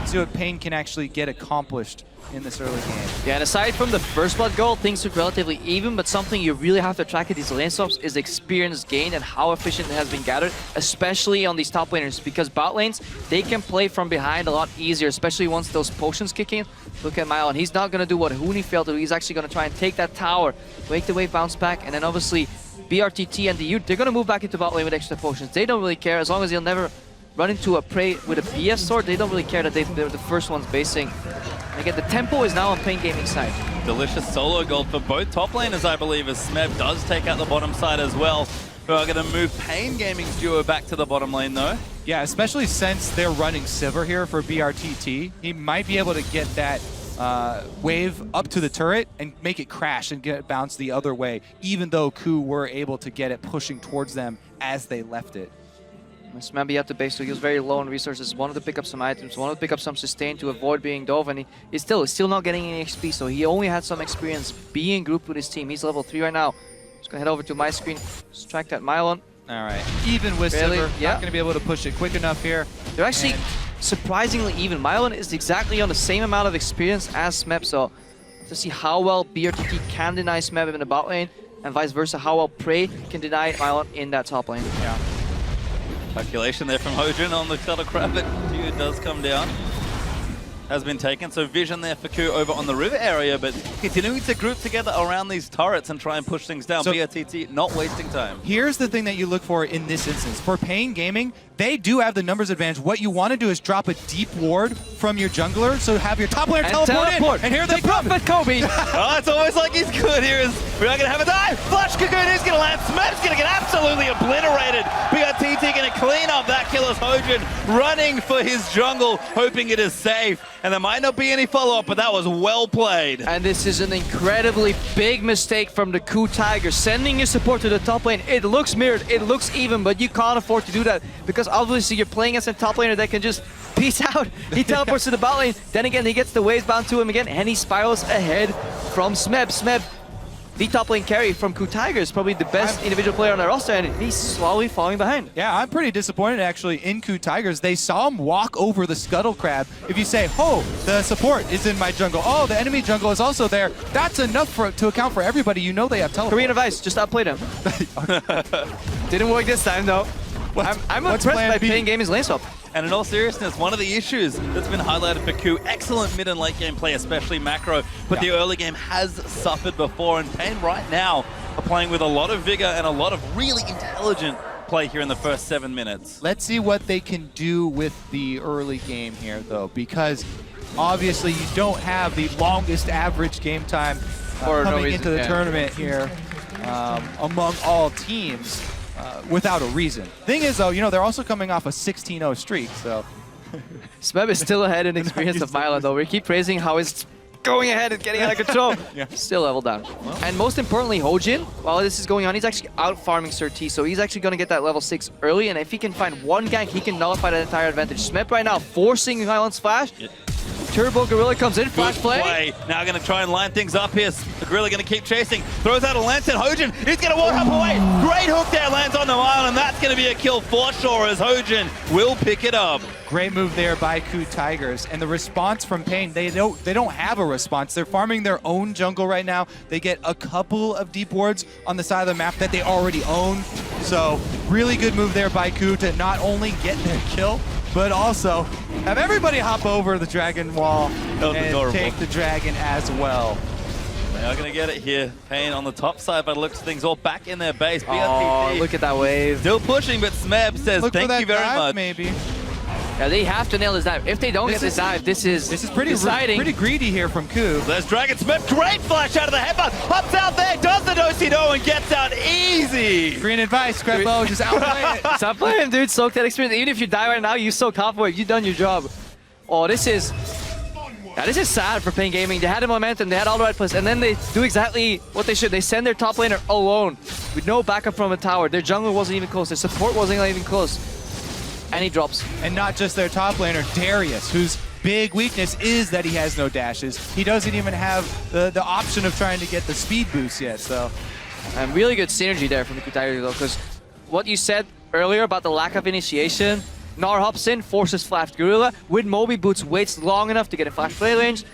See what Pain can actually get accomplished in this early game. Yeah, and aside from the first blood goal, things look relatively even, but something you really have to track at these lane swaps is experience gained and how efficient it has been gathered, especially on these top laners, because bot lanes, they can play from behind a lot easier, especially once those potions kick in. Look at Mylon, he's not going to do what Huni failed to do, he's actually going to try and take that tower, make the wave bounce back, and then obviously BRTT and the U, they're going to move back into bot lane with extra potions. They don't really care, as long as they'll never run into a prey with a BS sword, they don't really care that they're the first ones basing. And again, the tempo is now on Pain Gaming side. Delicious solo gold for both top laners, I believe, as Smeb does take out the bottom side as well. Who are going to move Pain Gaming's duo back to the bottom lane, though. Yeah, especially since they're running Sivir here for BRTT. He might be able to get that wave up to the turret and make it crash and get it bounced the other way, even though KOO were able to get it pushing towards them as they left it. Smeb at the base, so he was very low on resources, wanted to pick up some items, wanted to pick up some sustain to avoid being dove, and he's still not getting any XP, so he only had some experience being grouped with his team. He's level 3 right now. Just gonna head over to my screen, strike that Mylon. All right, even with Sivir, not gonna be able to push it quick enough here. They're actually surprisingly even. Mylon is exactly on the same amount of experience as Smeb, so to see how well BRTT can deny Smeb in the bot lane, and vice versa, how well Prey can deny Mylon in that top lane. Yeah. Calculation there from Origen on the Cuddlecrab, but dude does come down. has been taken, so vision there for Ku over on the river area, but continuing to group together around these turrets and try and push things down. So, BRTT not wasting time. Here's the thing that you look for in this instance. For Pain Gaming, they do have the numbers advantage. What you want to do is drop a deep ward from your jungler, so have your top laner teleport in. And here they come. Kobe. Oh, it's almost like he's good here. We're not going to have a dive. Flash Cocoon is going to land. Smep's going to get absolutely obliterated. BRTT going to clean up that kill as Origen running for his jungle, hoping it is safe. And there might not be any follow-up, but that was well played. And this is an incredibly big mistake from the Ku Tigers. Sending your support to the top lane, it looks mirrored, it looks even, but you can't afford to do that because obviously you're playing as a top laner that can just peace out. He teleports to the bot lane, then again he gets the waves bound to him again, and he spirals ahead from Smeb. Smeb, the top lane carry from Ku Tigers, probably the best individual player on the roster, and he's slowly falling behind. Yeah, I'm pretty disappointed actually in Ku Tigers. They saw him walk over the Scuttle Crab. If you say, oh, the support is in my jungle, oh, the enemy jungle is also there, that's enough to account for everybody. You know they have teleport. Korean advice, just outplayed him. Didn't work this time though. I'm impressed by Pain Gaming's lane swap. And in all seriousness, one of the issues that's been highlighted for Ku, excellent mid and late game play, especially macro, but the early game has suffered before, and Pain right now are playing with a lot of vigor and a lot of really intelligent play here in the first 7 minutes. Let's see what they can do with the early game here, though, because obviously you don't have the longest average game time coming into the tournament here among all teams. Without a reason. Thing is, though, you know, they're also coming off a 16-0 streak, so... Smeb is still ahead in experience of Mylan, though. We keep praising how it's going ahead and getting out of control. Still level down. Well. And most importantly, Origen, while this is going on, he's actually out-farming Sir T, so he's actually going to get that level 6 early, and if he can find one gank, he can nullify that entire advantage. Smeb right now forcing Mylan's flash. Turbo Gorilla comes in, flash play. Now going to try and line things up here. The Gorilla going to keep chasing. Throws out a lance and Origen is going to walk up away. Great hook there, lands on the mile, and that's going to be a kill for sure as Origen will pick it up. Great move there by Ku Tigers, and the response from Pain, they don't have a response. They're farming their own jungle right now. They get a couple of deep wards on the side of the map that they already own. So really good move there by Ku to not only get their kill, but also have everybody hop over the dragon wall and take the dragon as well. They are going to get it here. Pain on the top side, but looks things all back in their base. Oh, BRTT look at that wave. Still pushing, but Smeb says thank you very much. Maybe. Yeah, they have to nail this dive. If they don't get this dive, this is pretty deciding. Pretty greedy here from Ku. There's Dragon Smith, great flash out of the headbutt. Hops out there, does the do-si-do and gets out easy. Green advice, Scrapbo, just outplay it. Stop playing, dude. Soak that experience. Even if you die right now, you soak half of it. You've done your job. Oh, this is sad for Pain Gaming. They had the momentum, they had all the right plays, and then they do exactly what they should. They send their top laner alone with no backup from a tower. Their jungle wasn't even close. Their support wasn't even close. And he drops. And not just their top laner, Darius, whose big weakness is that he has no dashes. He doesn't even have the option of trying to get the speed boost yet, so. And really good synergy there from the Ku Tigers, though, because what you said earlier about the lack of initiation, Gnar hops in, forces Flash Gorilla, with Moby Boots, waits long enough to get a flash play range.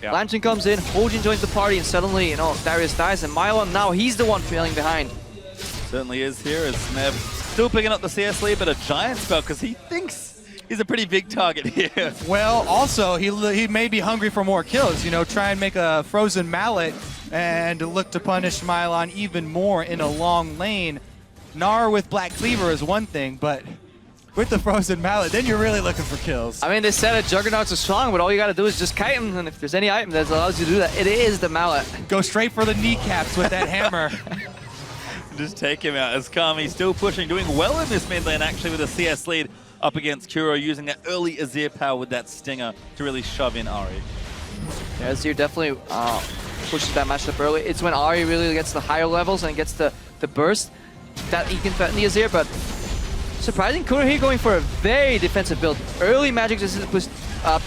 Lantern comes in, Origen joins the party, and suddenly, you know, Darius dies, and Mylon, now he's the one trailing behind. Certainly is here as Smeb still picking up the CS lead, but a giant spell because he thinks he's a pretty big target here. Well, also, he may be hungry for more kills, you know, try and make a frozen mallet and look to punish Mylon even more in a long lane. Gnar with Black Cleaver is one thing, but with the frozen mallet, then you're really looking for kills. I mean, they said that Juggernauts are strong, but all you gotta do is just kite him, and if there's any item that allows you to do that, it is the mallet. Go straight for the kneecaps with that hammer. Just take him out as Kami still pushing, doing well in this mid lane actually with a CS lead up against Kuro, using that early Azir power with that stinger to really shove in Ahri. Yeah, Azir definitely pushes that matchup early. It's when Ahri really gets the higher levels and gets the burst that he can threaten the Azir, but surprising Kuro here going for a very defensive build. Early magic resistance was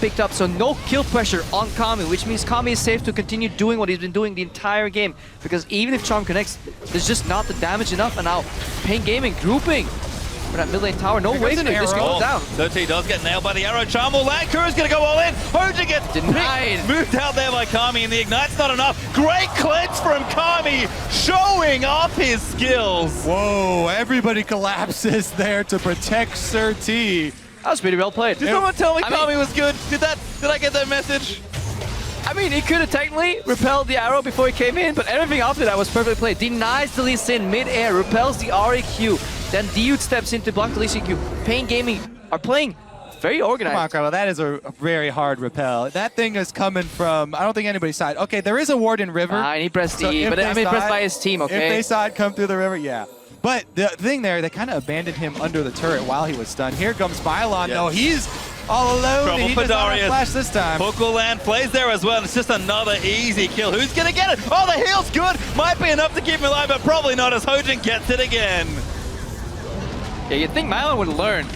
picked up, so no kill pressure on Kami, which means Kami is safe to continue doing what he's been doing the entire game, because even if Charm connects, there's just not the damage enough, and now Pain Gaming grouping for that mid lane tower. No way that this can go down. 13 does get nailed by the arrow. Charm will land. Kuro's going to go all in. Origen gets denied. Moved out there by Kami, and the Ignite's not enough. Great cleanse from Kami, showing off his skills. Whoa, everybody collapses there to protect Sir T. That was pretty well played. Did someone tell me Kami was good? Did I get that message? I mean, he could have technically repelled the arrow before he came in, but everything after that was perfectly played. Denies the Lee Sin mid-air, repels the REQ, then Dude steps in to block the Lee Sin Q. Pain Gaming are playing very organized. Come on, Carlo, that is a very hard repel. That thing is coming from, I don't think anybody's side. Okay, there is a ward in river. And he pressed E, but I mean, pressed by his team, okay? If they saw it come through the river, yeah. But the thing there, they kind of abandoned him under the turret while he was stunned. Here comes Mylon. No, he's all alone. Trouble He for does not have Darius. flash this time. Hook will land, plays there as well. It's just another easy kill. Who's going to get it? Oh, the heal's good. Might be enough to keep him alive, but probably not as Hojin gets it again. Yeah, you'd think Mylon would learn.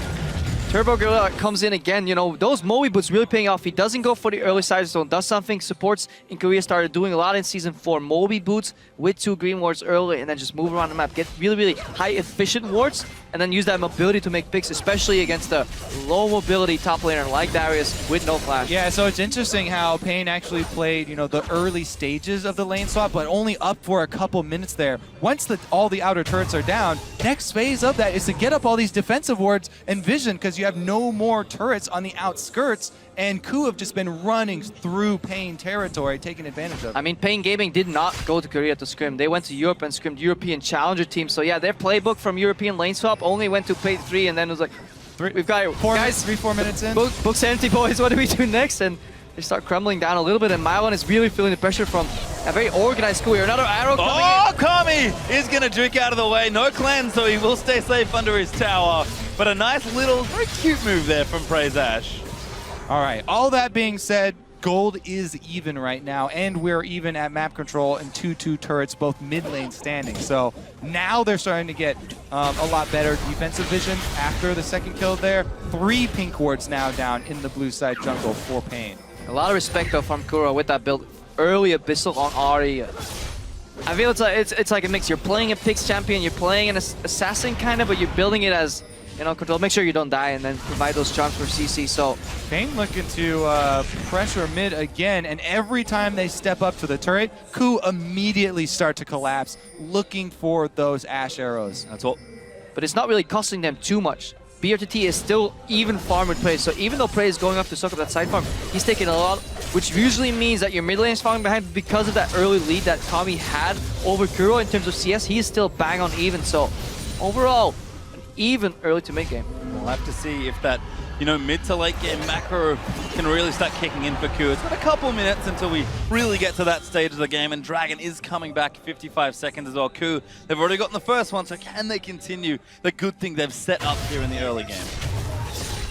Turbo Gorilla comes in again. You know, those Moe boots really paying off. He doesn't go for the early side zone, does something supports in Korea started doing a lot in Season 4. Moe boots with 2 green wards early and then just move around the map. Get really, really high efficient wards and then use that mobility to make picks, especially against a low mobility top laner like Darius with no flash. Yeah, so it's interesting how Pain actually played, you know, the early stages of the lane swap, but only up for a couple minutes there. Once all the outer turrets are down, next phase of that is to get up all these defensive wards and vision, because you have no more turrets on the outskirts, and Ku have just been running through Pain territory, taking advantage of it. I mean, Pain Gaming did not go to Korea to scrim. They went to Europe and scrimmed European Challenger teams. So yeah, their playbook from European lane swap only went to play 3, and then it was like, we've got 4 minutes in. Book sanity, boys. What do we do next? And they start crumbling down a little bit, and Mylon is really feeling the pressure from a very organized Ku here. Another arrow coming in. Oh, Kami is going to juke out of the way. No cleanse, so he will stay safe under his tower. But a nice little, very cute move there from Praise Ash. All right, all that being said, gold is even right now, and we're even at map control and 2-2 turrets, both mid lane standing. So now they're starting to get a lot better defensive vision after the second kill there. 3 pink wards now down in the blue side jungle for Pain. A lot of respect though from Kuro with that build. Early Abyssal on Ahri. I feel it's like a mix. You're playing a Pix champion, you're playing an assassin kind of, but you're building it as, you know, control. Make sure you don't die and then provide those charms for CC. So Pain looking to pressure mid again, and every time they step up to the turret, Ku immediately start to collapse, looking for those Ash arrows. That's all. But it's not really costing them too much. BRTT is still even farm with Prey, so even though Prey is going up to suck up that side farm, he's taking a lot, which usually means that your mid lane is falling behind. Because of that early lead that Kami had over Kuro in terms of CS, he is still bang on even. So overall, an even early to mid game. We'll have to see if that, you know, mid to late game macro can really start kicking in for Ku. It's been a couple minutes until we really get to that stage of the game, and Dragon is coming back 55 seconds as well. Ku, they've already gotten the first one, so can they continue the good thing they've set up here in the early game?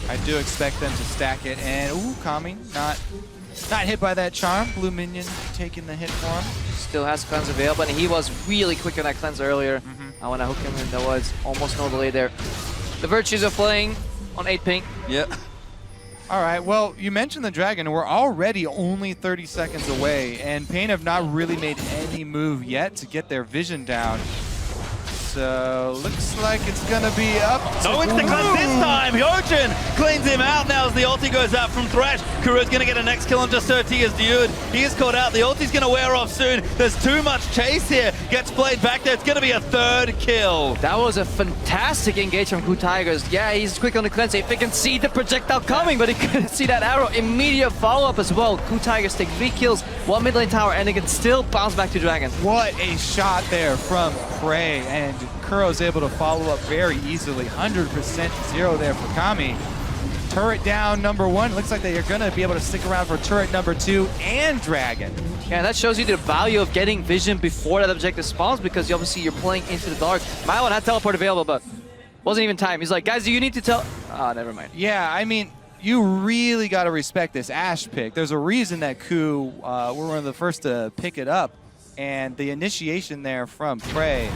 I do expect them to stack it, and ooh, Kami not hit by that charm. Blue minion taking the hit for him. Still has cleanse available, and he was really quick on that cleanse earlier. When I hooked him in, there was almost no delay there. The Virtues are playing on 8 pink. Yeah. All right, well, you mentioned the Dragon. We're already only 30 seconds away, and Pain have not really made any move yet to get their vision down. So, looks like it's gonna be up to... No instant cleanse this time! Origen cleans him out now as the ulti goes out from Thresh. Kuro's gonna get a next kill on just 30 as Dude. He is caught out. The ulti's gonna wear off soon. There's too much chase here. Gets played back there. It's gonna be a 3rd kill. That was a fantastic engage from Ku Tigers. Yeah, he's quick on the cleanse. If he can see the projectile coming, but he couldn't see that arrow. Immediate follow-up as well. Ku Tigers take 3 kills, 1 mid lane tower, and they can still bounce back to Dragon. What a shot there from Prey, and Kuro's able to follow up very easily. 100% 0 there for Kami. Turret down number 1. Looks like they are going to be able to stick around for turret number 2 and Dragon. Yeah, and that shows you the value of getting vision before that objective spawns, because obviously you're playing into the dark. Mylon had teleport available, but wasn't even time. He's like, guys, do you need to tell? Ah, never mind. Yeah, I mean, you really got to respect this Ash pick. There's a reason that Ku were one of the first to pick it up, and the initiation there from Prey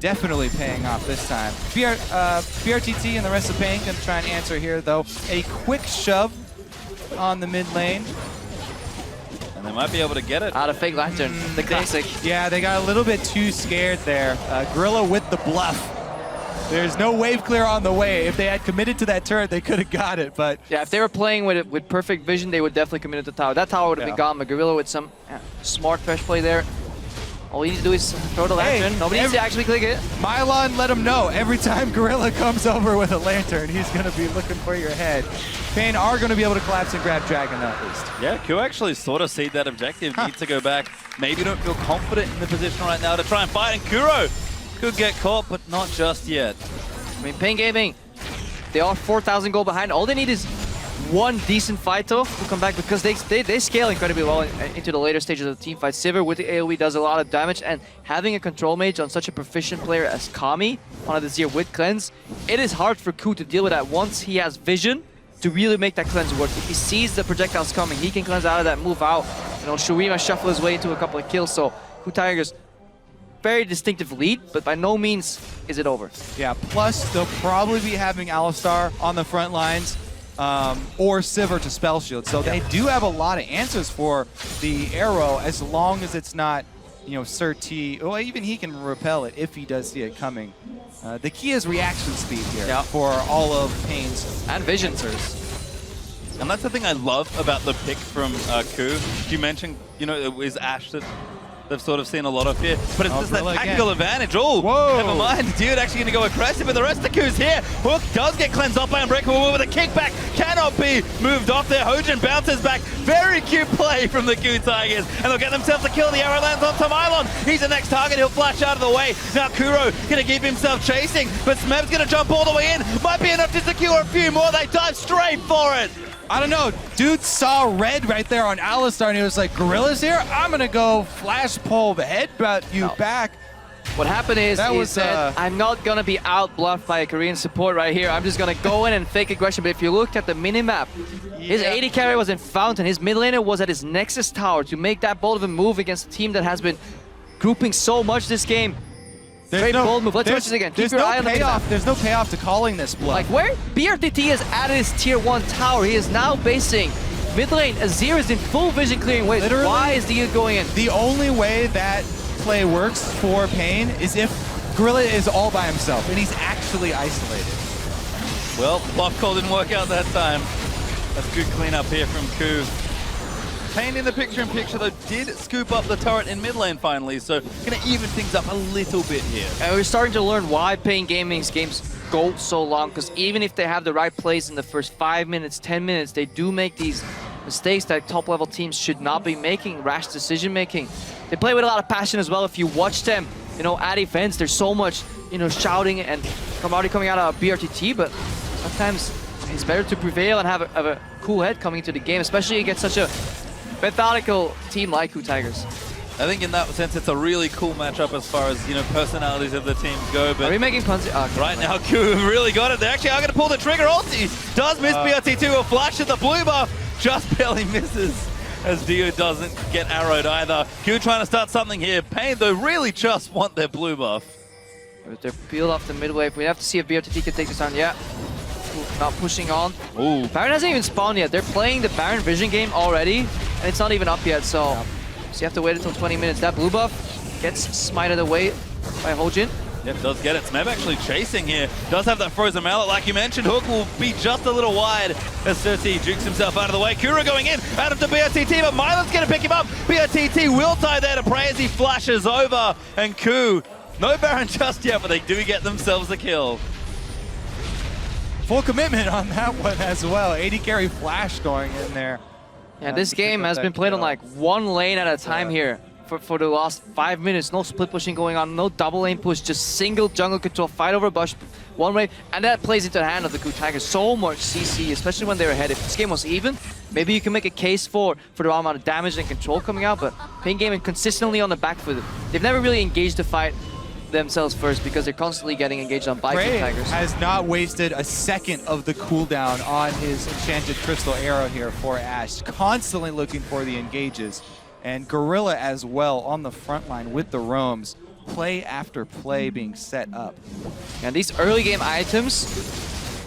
definitely paying off this time. BRTT and the rest of Pain gonna try and answer here, though. A quick shove on the mid lane. And they might be able to get it. Out of Fake Lantern, the classic. Yeah, they got a little bit too scared there. Gorilla with the bluff. There's no wave clear on the way. If they had committed to that turret, they could have got it, but... Yeah, if they were playing with perfect vision, they would definitely commit to the tower. That tower would have been gone, but Gorilla with some smart fresh play there. All you need to do is throw the lantern. Nobody needs to actually click it. Mylon let him know every time Gorilla comes over with a lantern, he's going to be looking for your head. Pain are going to be able to collapse and grab Juggernaut at least. Yeah, Q actually sort of see that objective, needs to go back. Maybe don't feel confident in the position right now to try and fight, and Kuro could get caught, but not just yet. I mean, Pain Gaming, they are 4,000 gold behind. All they need is one decent fight though to come back, because they scale incredibly well into the later stages of the team fight. Sivir with the AoE does a lot of damage, and having a control mage on such a proficient player as Kami on a Desir with cleanse, it is hard for Ku to deal with that once he has vision to really make that cleanse work. If he sees the projectiles coming, he can cleanse out of that, move out. You know, Shurima shuffle his way into a couple of kills, so Ku Tigers very distinctive lead, but by no means is it over. Yeah, plus they'll probably be having Alistar on the front lines, or Sivir to spell shield. So they do have a lot of answers for the arrow, as long as it's not, you know, Sir T. Well, even he can repel it if he does see it coming. The key is reaction speed here for all of Pain's and vision. And that's the thing I love about the pick from Ku. You mentioned, you know, it was Ashe that they've sort of seen a lot of here, but it's just that tactical advantage. Oh, never mind. Dude actually going to go aggressive, but the rest of Ku's here. Hook does get cleansed off by Unbreakable with a kickback. Cannot be moved off there. Hojin bounces back. Very cute play from the Ku Tigers, and they'll get themselves a kill. The arrow lands on Mylon. He's the next target. He'll flash out of the way. Now Kuro going to keep himself chasing, but Smeb's going to jump all the way in. Might be enough to secure a few more. They dive straight for it. I don't know, dude saw red right there on Alistar and he was like, Gorilla's here? I'm gonna go flash pull the headbutt you back. What happened is he said, I'm not gonna be out-bluffed by a Korean support right here. I'm just gonna go in and fake aggression. But if you looked at the minimap, his AD carry was in Fountain. His mid laner was at his Nexus tower to make that bold of a move against a team that has been grouping so much this game. Great bold move. Let's watch this again. Keep your eye on the minimap. There's no payoff to calling this bluff. Like where BRTT is at his tier 1 tower, he is now basing mid lane. Azir is in full vision clearing waves. Literally, why is the going in? The only way that play works for Pain is if Gorilla is all by himself and he's actually isolated. Well, bluff call didn't work out that time. That's good cleanup here from Ku. Pain in the picture-in-picture, though, did scoop up the turret in mid lane finally, so gonna even things up a little bit here. And we're starting to learn why Pain Gaming's games go so long, because even if they have the right plays in the first 5 minutes, 10 minutes, they do make these mistakes that top-level teams should not be making, rash decision-making. They play with a lot of passion as well. If you watch them, you know, at events, there's so much, you know, shouting and camaraderie coming out of BRTT, but sometimes it's better to prevail and have a cool head coming into the game, especially against such a methodical team like Ku Tigers. I think in that sense it's a really cool matchup as far as, you know, personalities of the teams go. But are we making puns? Right now, Ku really got it. They actually are going to pull the trigger. Ulti does miss BRT2. A flash at the blue buff just barely misses as Dio doesn't get arrowed either. Ku trying to start something here. Pain, though, really just want their blue buff. They're peeled off the mid wave. We have to see if BRTT can take this down. Yeah. Not pushing on. Ooh. Baron hasn't even spawned yet. They're playing the Baron vision game already, and it's not even up yet, so you have to wait until 20 minutes. That blue buff gets smited away by Hojin. Yep, does get it. Smeb actually chasing here. Does have that frozen mallet, like you mentioned. Hook will be just a little wide as Surti jukes himself out of the way. Kura going in, out of the BRTT, but Mylon's going to pick him up. BRTT will tie there to pray as he flashes over, and Ku, no Baron just yet, but they do get themselves a kill. Full commitment on that one as well. 80 carry flash going in there. Yeah, this game has been played on like one lane at a time here for the last 5 minutes. No split pushing going on, no double lane push, just single jungle control, fight over bush, one wave, and that plays into the hand of the Ku Tigers. So much CC, especially when they're ahead. If this game was even, maybe you can make a case for the amount of damage and control coming out, but Pain Gaming consistently on the back foot. They've never really engaged the fight themselves first because they're constantly getting engaged on by Ku Tigers. Has not wasted a second of the cooldown on his enchanted crystal arrow here for Ashe. Constantly looking for the engages. And Gorilla as well on the front line with the roams. Play after play being set up. And these early game items,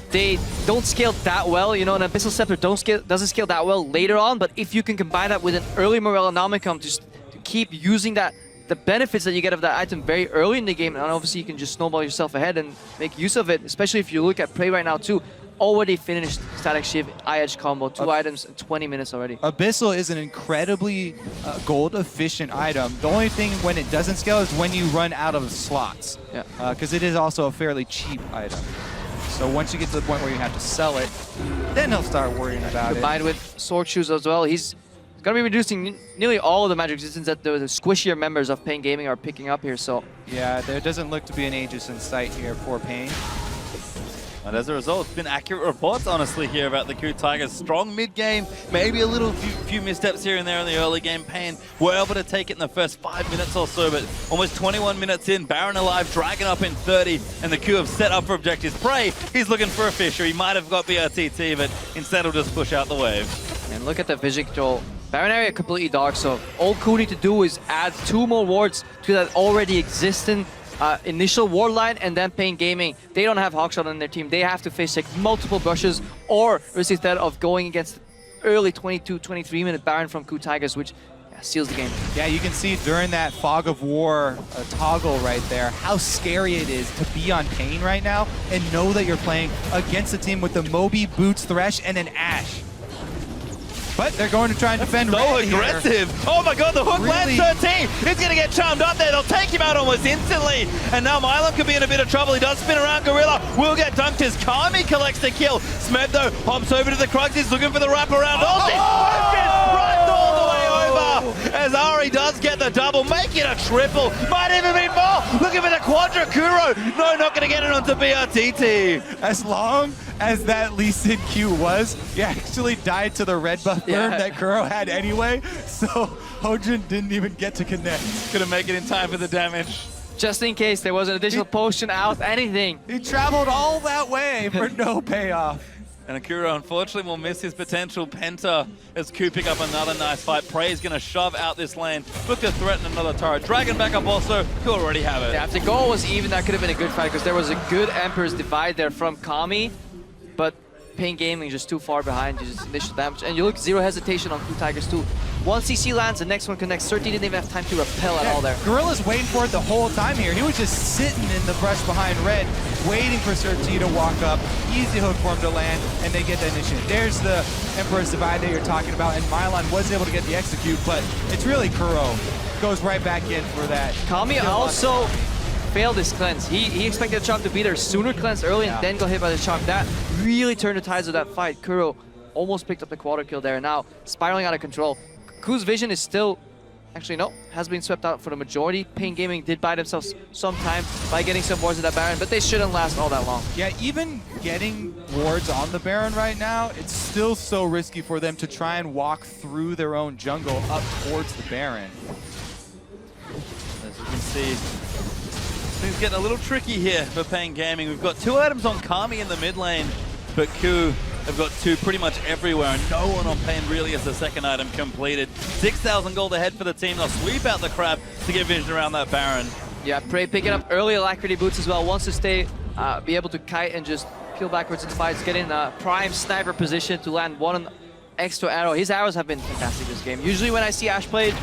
they don't scale that well. You know, an Abyssal Scepter doesn't scale that well later on, but if you can combine that with an early Morellonomicon just to keep using that, the benefits that you get of that item very early in the game, and obviously you can just snowball yourself ahead and make use of it, especially if you look at Prey right now too. already finished Static Shiv, I-Edge combo, 2 items in 20 minutes already. Abyssal is an incredibly gold efficient item. The only thing when it doesn't scale is when you run out of slots. Yeah. Because it is also a fairly cheap item. So once you get to the point where you have to sell it, then he'll start worrying about it. Combined with Sword Shoes as well, he's going to be reducing nearly all of the magic resistance that the squishier members of Pain Gaming are picking up here. So yeah, there doesn't look to be an Aegis in sight here for Pain. And as a result, it's been accurate reports, honestly, here about the KOO Tigers. Strong mid-game, maybe a few missteps here and there in the early game. Pain were able to take it in the first 5 minutes or so, but almost 21 minutes in, Baron alive, Dragon up in 30, and the KOO have set up for objectives. Prey, he's looking for a Fisher. He might have got BRTT, but instead he'll just push out the wave. And look at the vision control. Baron area completely dark, so all KOO need to do is add 2 more wards to that already existing initial ward line, and then Pain Gaming, they don't have Hawkshot on their team. They have to face like multiple brushes or risk the threat of going against early 22, 23 minute Baron from KOO Tigers, which seals the game. Yeah, you can see during that Fog of War toggle right there how scary it is to be on Pain right now and know that you're playing against a team with the Moby, Boots, Thresh, and an Ashe. But they're going to try and defend So red aggressive. Here. Oh my god, the hook Really? lands 13. He's going to get charmed up there. They'll take him out almost instantly. And now Milam could be in a bit of trouble. He does spin around. Gorilla will get dunked as Kami collects the kill. Smeb, though, hops over to the Krugs. He's looking for the wraparound. Ulti! Runs all the way over as Ari does get the double. Make it a triple. Might even be more. Looking for the Quadra Kuro. No, not going to get it onto BRTT. As long as that Lee Sin Q was, he actually died to the red buff burn that Kuro had anyway, so Origen didn't even get to connect. Couldn't make it in time for the damage. Just in case there was an additional potion out, anything. He traveled all that way for no payoff. And Akuro, unfortunately, will miss his potential Penta as KOO pick up another nice fight. Prey is going to shove out this lane. Look to threaten another turret. Dragon back up also. KOO already have it. Yeah, if the goal was even, that could have been a good fight because there was a good Emperor's Divide there from Kami. But Pain Gaming just too far behind, just initial damage. And you look, zero hesitation on KOO Tigers too. One CC lands, the next one connects. 13 didn't even have time to repel at all there. Gorilla's waiting for it the whole time here. He was just sitting in the brush behind red, waiting for Serti to walk up. Easy hook for him to land, and they get the initiative. There's the Emperor's Divide that you're talking about, and Milan was able to get the execute, but it's really Kuro. Goes right back in for that. Kami also failed his cleanse. He expected the Charm to be there sooner, cleanse early, and then got hit by the Charm. That really turned the tides of that fight. Kuro almost picked up the quarter kill there, now spiraling out of control. KOO's vision is still, actually no, has been swept out for the majority. Pain Gaming did buy themselves some time by getting some wards of that Baron, but they shouldn't last all that long. Yeah, even getting wards on the Baron right now, it's still so risky for them to try and walk through their own jungle up towards the Baron. As you can see, things getting a little tricky here for Pain Gaming. We've got 2 items on Kami in the mid lane, but KOO have got 2 pretty much everywhere, and no one on Pain really has the second item completed. 6,000 gold ahead for the team. They'll sweep out the crab to get vision around that Baron. Yeah, Prey picking up early Alacrity boots as well. Wants to stay, be able to kite and just peel backwards in fights, get in a prime sniper position to land one extra arrow. His arrows have been fantastic this game. Usually when I see Ashe played,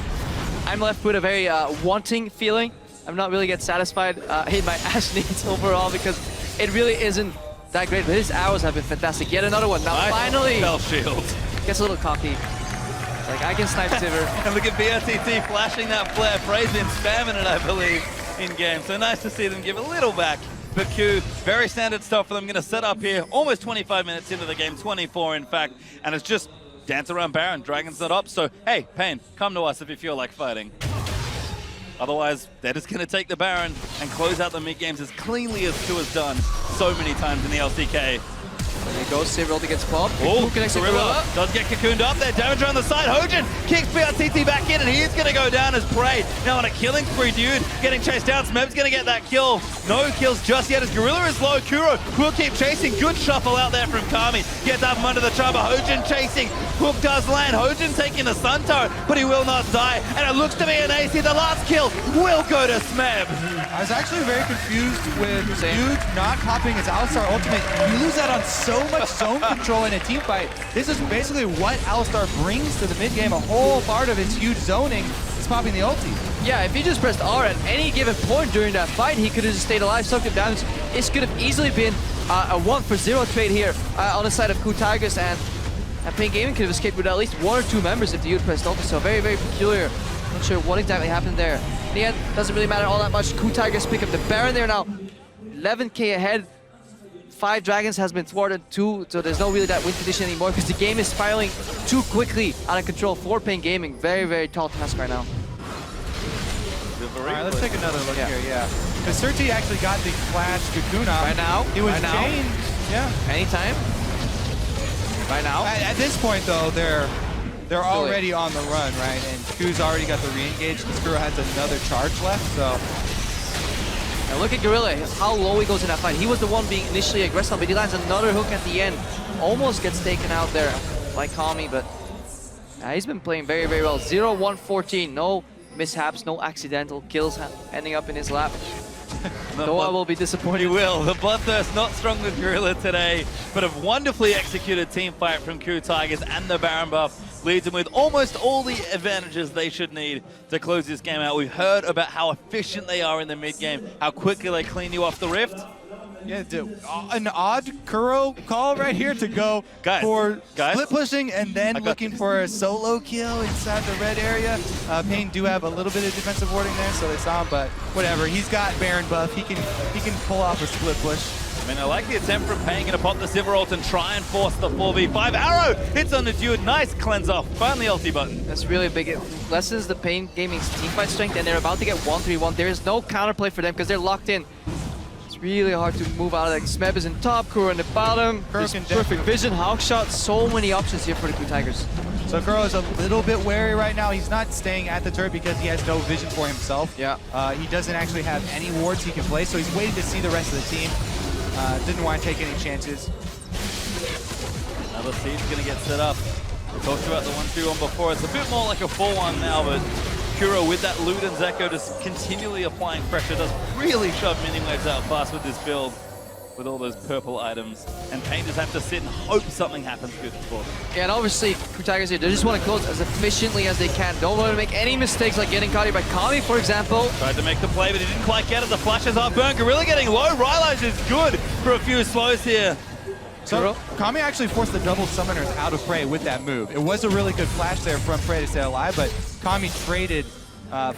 I'm left with a very wanting feeling. I'm not really get satisfied in my Ashe needs overall because it really isn't that great, but his arrows have been fantastic. Yet another one. Now Nice finally spell shield. Gets a little cocky. It's like, I can snipe Tiver. And look at BRTT flashing that flare. Prey's been spamming it, I believe, in game. So nice to see them give a little back. But KOO, very standard stuff for them. Going to set up here almost 25 minutes into the game, 24 in fact, and it's just dance around Baron. Dragon's not up, so hey, Pain, come to us if you feel like fighting. Otherwise, they're just going to take the Baron and close out the mid-games as cleanly as KOO has done so many times in the LCK. There he goes, Sivril gets popped. Oh, Gorilla does get cocooned up there. Damage on the side. Origen kicks BRTT back in, and he's going to go down as Prey. Now on a killing spree, dude. Getting chased down. Smeb's going to get that kill. No kills just yet as Gorilla is low. Kuro will keep chasing. Good shuffle out there from Kami. Gets up from under the charmer. Origen chasing. Hook does land. Origen taking the Sun Turret, but he will not die. And it looks to be an AC. The last kill will go to Smeb. I was actually very confused with Dude not popping his Alistar ultimate. You lose that on so much zone control in a team fight. This is basically what Alistar brings to the mid game. A whole part of its huge zoning is popping the ulti. Yeah, if he just pressed R at any given point during that fight, he could have just stayed alive, soaked him damage. This could have easily been a 1-for-0 trade here on the side of Tigers, and Pain Gaming could have escaped with at least 1 or 2 members if the Youth pressed ulti. So very, very peculiar. Not sure what exactly happened there. In the end, doesn't really matter all that much. Tigers pick up the Baron there now. 11k ahead. 5 dragons has been thwarted, 2, so there's no really that win condition anymore because the game is spiraling too quickly out of control for Pain Gaming. Very, very tall task right now. All right, let's take another look here, because Surti actually got the flash Juggernaut. Right now? He was right chained. Now? Yeah. Anytime? Right now? At this point, though, they're already on the run, right? And Ku's already got the re-engage. Skuro has another charge left, so... Now look at Gorilla, how low he goes in that fight. He was the one being initially aggressive, but he lands another hook at the end. Almost gets taken out there by Kami, but he's been playing very, very well. 0-1-14, no mishaps, no accidental kills ending up in his lap. Noah will be disappointed. He will. The Bloodthirst not strong with Gorilla today, but a wonderfully executed team fight from Tigers and the Baron buff leads them with almost all the advantages they should need to close this game out. We've heard about how efficient they are in the mid game, how quickly they clean you off the rift. Yeah, an odd Kuro call right here to go for split pushing and then looking for a solo kill inside the red area. Pain do have a little bit of defensive warding there, so they saw him, but whatever. He's got Baron buff. He can pull off a split push. I mean, I like the attempt from Pain, gonna pop the Sivir ult and try and force the 4v5. Arrow hits on the dude, nice cleanse off. Find the ulti button. That's really big. It lessens the Pain Gaming's teamfight strength, and they're about to get 1-3-1. There is no counterplay for them because they're locked in. It's really hard to move out of that. Smeb is in top, Kuro in the bottom. Perfect vision, Hawk shot, so many options here for the Tigers. So Kuro is a little bit wary right now. He's not staying at the turret because he has no vision for himself. Yeah. He doesn't actually have any wards he can play, so he's waiting to see the rest of the team. Didn't want to take any chances. Another siege gonna get set up. We talked about the 1-2-1 before. It's a bit more like a 4-1 now, but Kuro with that Luden's Echo just continually applying pressure does really shove mini waves out fast with this build with all those purple items. And Pain just have to sit and hope something happens good for them. Yeah, and obviously, Tigers here, they just want to close as efficiently as they can. Don't want to make any mistakes like getting caught here by Kami, for example. Tried to make the play, but he didn't quite get it. The flashes are burned. Gorilla getting low. Rylage is good for a few slows here. So Kami actually forced the double summoners out of Prey with that move. It was a really good flash there from Prey to stay alive, but Kami traded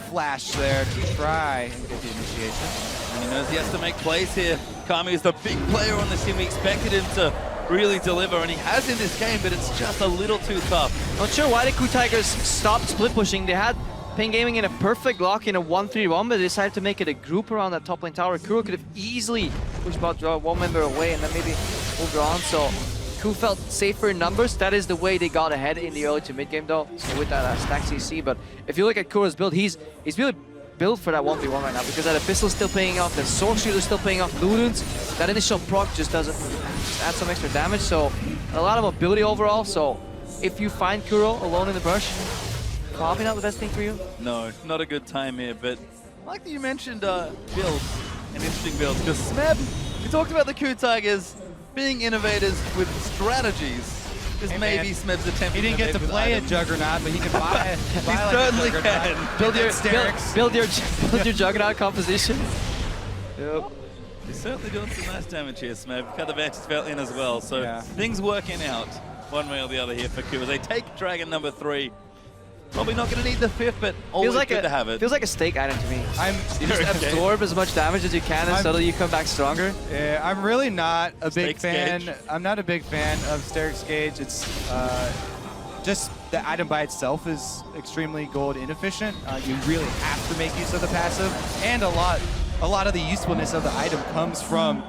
flash there to try and get the initiation. And he knows he has to make plays here. Kami is the big player on this team. We expected him to really deliver, and he has in this game, but it's just a little too tough. Not sure why the Tigers stopped split pushing. They had Pain Gaming in a perfect lock in a 1-3-1, but they decided to make it a group around that top lane tower. Kuro could have easily pushed about one member away and then maybe moved on. So Ku felt safer in numbers. That is the way they got ahead in the early to mid game though. So with that stack CC, but if you look at Kuro's build, he's really built for that 1v1 right now because that Abyssal is still paying off, the Sword Shield is still paying off, Ludens, that initial proc just doesn't add some extra damage, so a lot of mobility overall. So if you find Kuro alone in the brush, probably not the best thing for you. No, not a good time here, but I like that you mentioned builds, and interesting builds, because Smeb, we talked about the Tigers being innovators with strategies. This may be Smeb's attempt. He didn't get to play a Juggernaut, but he can buy he certainly can. Build your Juggernaut composition. Yep. He's certainly doing some nice damage here, Smeb. Cut the Vantage Spell in as well, so things working out one way or the other here for Q as they take Dragon number 3. Probably not going to need the 5th, but always good to have it. Feels like a stake item to me. You just absorb as much damage as you can and suddenly you come back stronger. Yeah, I'm really not a big fan. I'm not a big fan of Sterix Gauge. It's just the item by itself is extremely gold inefficient. You really have to make use of the passive, and a lot of the usefulness of the item comes from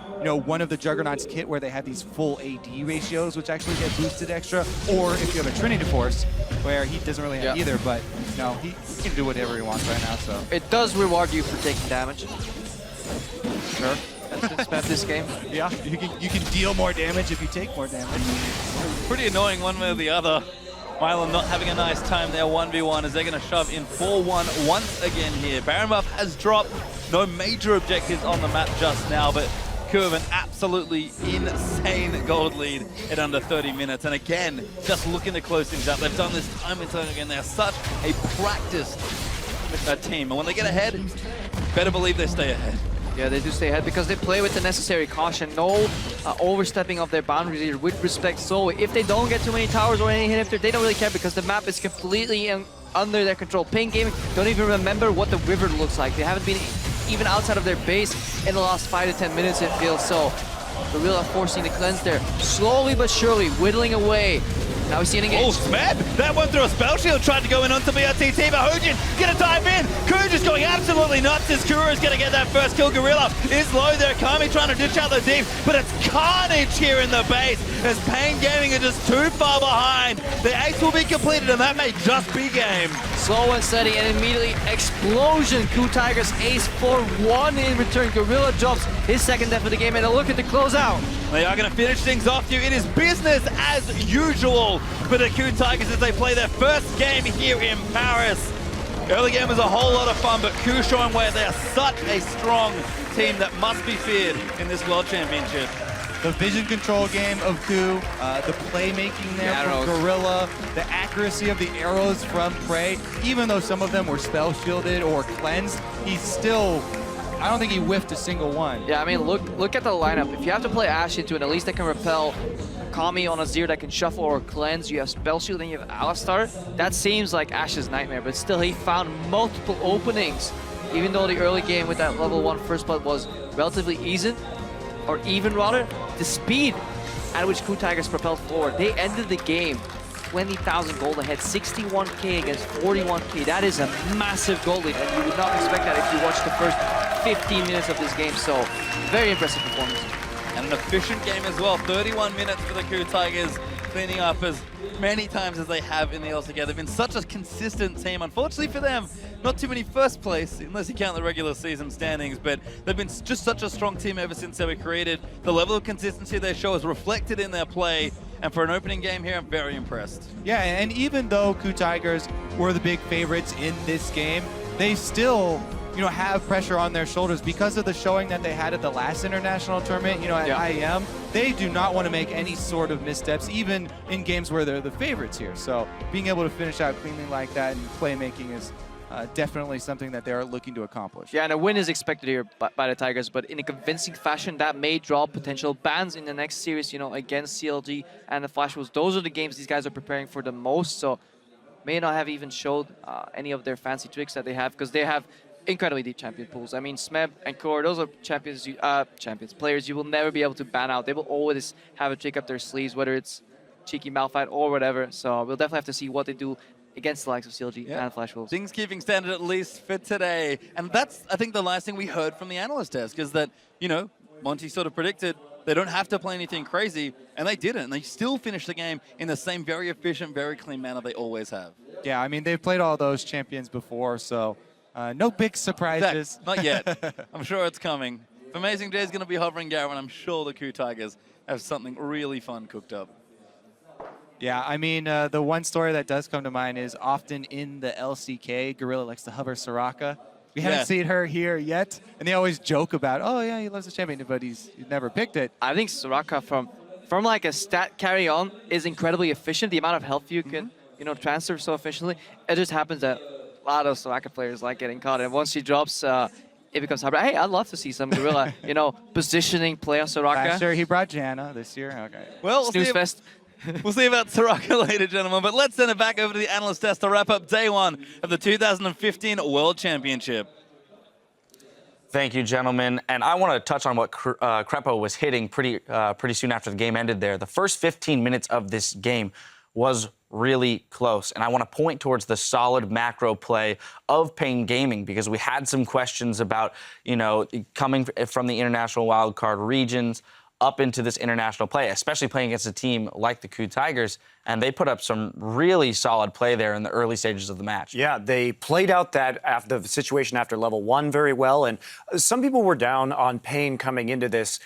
one of the Juggernaut's kit where they have these full AD ratios, which actually get boosted extra, or if you have a Trinity Force, where he doesn't really have either, but he can do whatever he wants right now. So it does reward you for taking damage. Sure. That's been spent this game. Yeah, you can deal more damage if you take more damage. Pretty annoying one way or the other. Milan not having a nice time there 1v1 as they're going to shove in 4-1 once again here. Baron buff has dropped. No major objectives on the map just now, but Curve an absolutely insane gold lead at under 30 minutes. And again, just looking to close things up. They've done this time and time again. They're such a practiced team. And when they get ahead, better believe they stay ahead. Yeah, they do stay ahead because they play with the necessary caution. No overstepping of their boundaries here with respect. So if they don't get too many towers or any inhibitor, they don't really care because the map is completely under their control. Pain Gaming don't even remember what the river looks like. They haven't been even outside of their base in the last 5 to 10 minutes, it feels. So Gorilla forcing the cleanse there, slowly but surely whittling away. Now we see an engage. Oh, Smeb! That one through a spell shield, tried to go in onto BRTT, but Origen gonna dive in. Kuj is going absolutely nuts as Kura is gonna get that first kill. Gorilla is low there. Kami trying to ditch out the deep, but it's carnage here in the base as Pain Gaming are just too far behind. The ace will be completed, and that may just be game. Slow and steady, and immediately explosion. KooTiger's ace for 1 in return. Gorilla drops his second death of the game, and a look at the closeout. They are going to finish things off here. It is business as usual for the KooTigers as they play their first game here in Paris. Early game was a whole lot of fun, but Koo showing where they are such a strong team that must be feared in this World Championship. The vision control game of Koo, the playmaking there from Gorilla, the accuracy of the arrows from Prey, even though some of them were spell shielded or cleansed, he's still, I don't think he whiffed a single one. Yeah, I mean, look at the lineup. If you have to play Ashe into it, at least that can repel Kami on a Zero that can shuffle or cleanse. You have Spell Shield and you have Alistar. That seems like Ashe's nightmare, but still he found multiple openings. Even though the early game with that level 1 first blood was relatively easy, or even rather, the speed at which KooTigers propelled forward. They ended the game 20,000 gold ahead, 61k against 41k. That is a massive gold lead, and you would not expect that if you watched the first 15 minutes of this game. So, very impressive performance. And an efficient game as well. 31 minutes for the KooTigers, cleaning up as many times as they have in the LCK. They've been such a consistent team. Unfortunately for them, not too many first place, unless you count the regular season standings, but they've been just such a strong team ever since they were created. The level of consistency they show is reflected in their play, and for an opening game here, I'm very impressed. Yeah, and even though KooTigers were the big favorites in this game, they still, have pressure on their shoulders because of the showing that they had at the last international tournament, at IEM. They do not want to make any sort of missteps, even in games where they're the favorites here. So being able to finish out cleanly like that and playmaking is definitely something that they are looking to accomplish. Yeah, and a win is expected here by the Tigers, but in a convincing fashion that may draw potential bans in the next series, against CLG and the Flash Wolves. Those are the games these guys are preparing for the most, so may not have even showed any of their fancy tricks that they have, because they have incredibly deep champion pools. I mean, Smeb and Core, those are players you will never be able to ban out. They will always have a trick up their sleeves, whether it's cheeky Malphite or whatever. So we'll definitely have to see what they do against the likes of CLG and Flash Wolves. Things keeping standard at least for today. And that's, I think, the last thing we heard from the analyst desk is that, Monty sort of predicted they don't have to play anything crazy, and they didn't. They still finished the game in the same very efficient, very clean manner they always have. Yeah, I mean, they've played all those champions before, so no big surprises. Not yet. I'm sure it's coming. If Amazing J is going to be hovering Garen, I'm sure the KooTigers have something really fun cooked up. Yeah, I mean, the one story that does come to mind is often in the LCK, Gorilla likes to hover Soraka. We haven't seen her here yet, and they always joke about, oh yeah, he loves the champion, but he's never picked it. I think Soraka from like a stat carry on is incredibly efficient. The amount of health you can, transfer so efficiently. It just happens that a lot of Soraka players like getting caught, and once she drops, it becomes hard. Hey, I'd love to see some Gorilla, positioning play on Soraka. Sure, he brought Janna this year. Okay. Well, Snooze Fest. We'll see about Soraka later, gentlemen, but let's send it back over to the analyst desk to wrap up day 1 of the 2015 World Championship. Thank you, gentlemen. And I want to touch on what Krepo was hitting pretty soon after the game ended there. The first 15 minutes of this game was really close. And I want to point towards the solid macro play of Pain Gaming, because we had some questions about, coming from the international wildcard regions up into this international play, especially playing against a team like the KooTigers, and they put up some really solid play there in the early stages of the match. Yeah, they played out the situation after level 1 very well, and some people were down on Pain coming into this.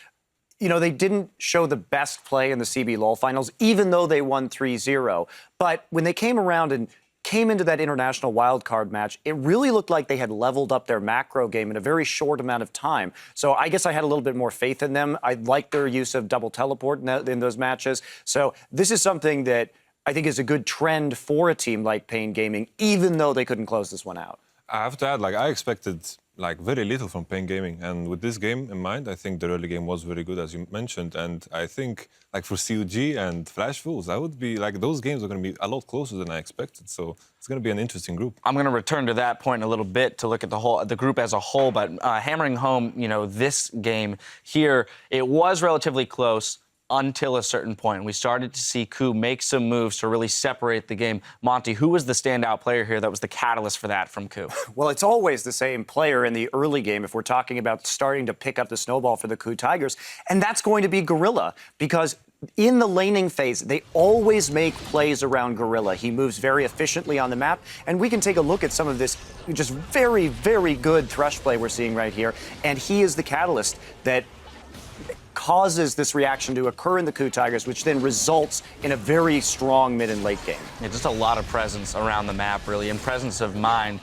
They didn't show the best play in the CB LOL finals, even though they won 3-0. But when they came around and came into that international wildcard match, it really looked like they had leveled up their macro game in a very short amount of time. So I guess I had a little bit more faith in them. I liked their use of double teleport in those matches. So this is something that I think is a good trend for a team like Pain Gaming, even though they couldn't close this one out. I have to add, like, I expected like very little from Pain Gaming, and with this game in mind, I think the early game was very good, as you mentioned, and I think like for COG and Flash Fools, I would be like those games are going to be a lot closer than I expected. So it's going to be an interesting group. I'm going to return to that point in a little bit to look at the group as a whole, but hammering home, this game here, it was relatively close until a certain point. We started to see Ku make some moves to really separate the game. Monty, who was the standout player here that was the catalyst for that from Ku? Well, it's always the same player in the early game if we're talking about starting to pick up the snowball for the Ku Tigers, and that's going to be Gorilla, because in the laning phase, they always make plays around Gorilla. He moves very efficiently on the map, and we can take a look at some of this just very, very good Thresh play we're seeing right here, and he is the catalyst that causes this reaction to occur in the Ku Tigers, which then results in a very strong mid and late game. Yeah, just a lot of presence around the map, really, and presence of mind.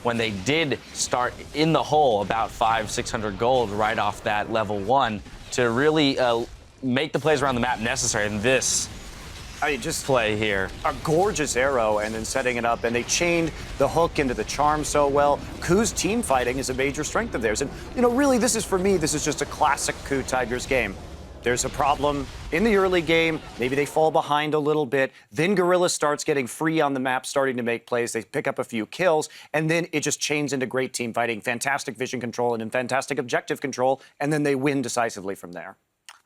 When they did start in the hole, about 500-600 gold right off that level 1 to really make the plays around the map necessary. And this just play here. A gorgeous arrow and then setting it up, and they chained the hook into the charm so well. Ku's team fighting is a major strength of theirs. And, really, this is just a classic Ku Tigers game. There's a problem in the early game. Maybe they fall behind a little bit. Then Gorilla starts getting free on the map, starting to make plays. They pick up a few kills, and then it just chains into great team fighting, fantastic vision control, and then fantastic objective control, and then they win decisively from there.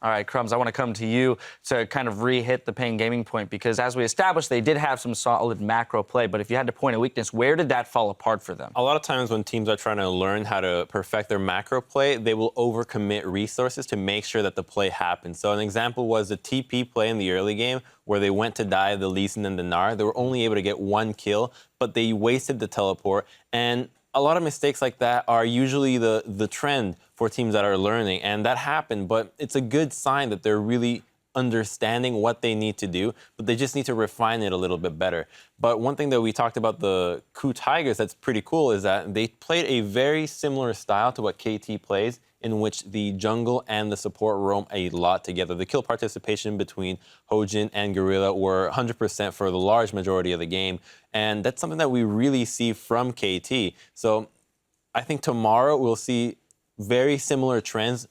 All right, Crumbs, I want to come to you to kind of re-hit the Pain Gaming point, because as we established, they did have some solid macro play, but if you had to point a weakness, where did that fall apart for them? A lot of times when teams are trying to learn how to perfect their macro play, they will overcommit resources to make sure that the play happens. So an example was the TP play in the early game, where they went to dive the Lee Sin and the Gnar. They were only able to get 1 kill, but they wasted the teleport, and a lot of mistakes like that are usually the trend for teams that are learning, and that happened, but it's a good sign that they're really understanding what they need to do, but they just need to refine it a little bit better. But one thing that we talked about the Ku Tigers that's pretty cool is that they played a very similar style to what KT plays, in which the jungle and the support roam a lot together. The kill participation between Origen and Gorilla were 100% for the large majority of the game, and that's something that we really see from KT. So I think tomorrow we'll see very similar trends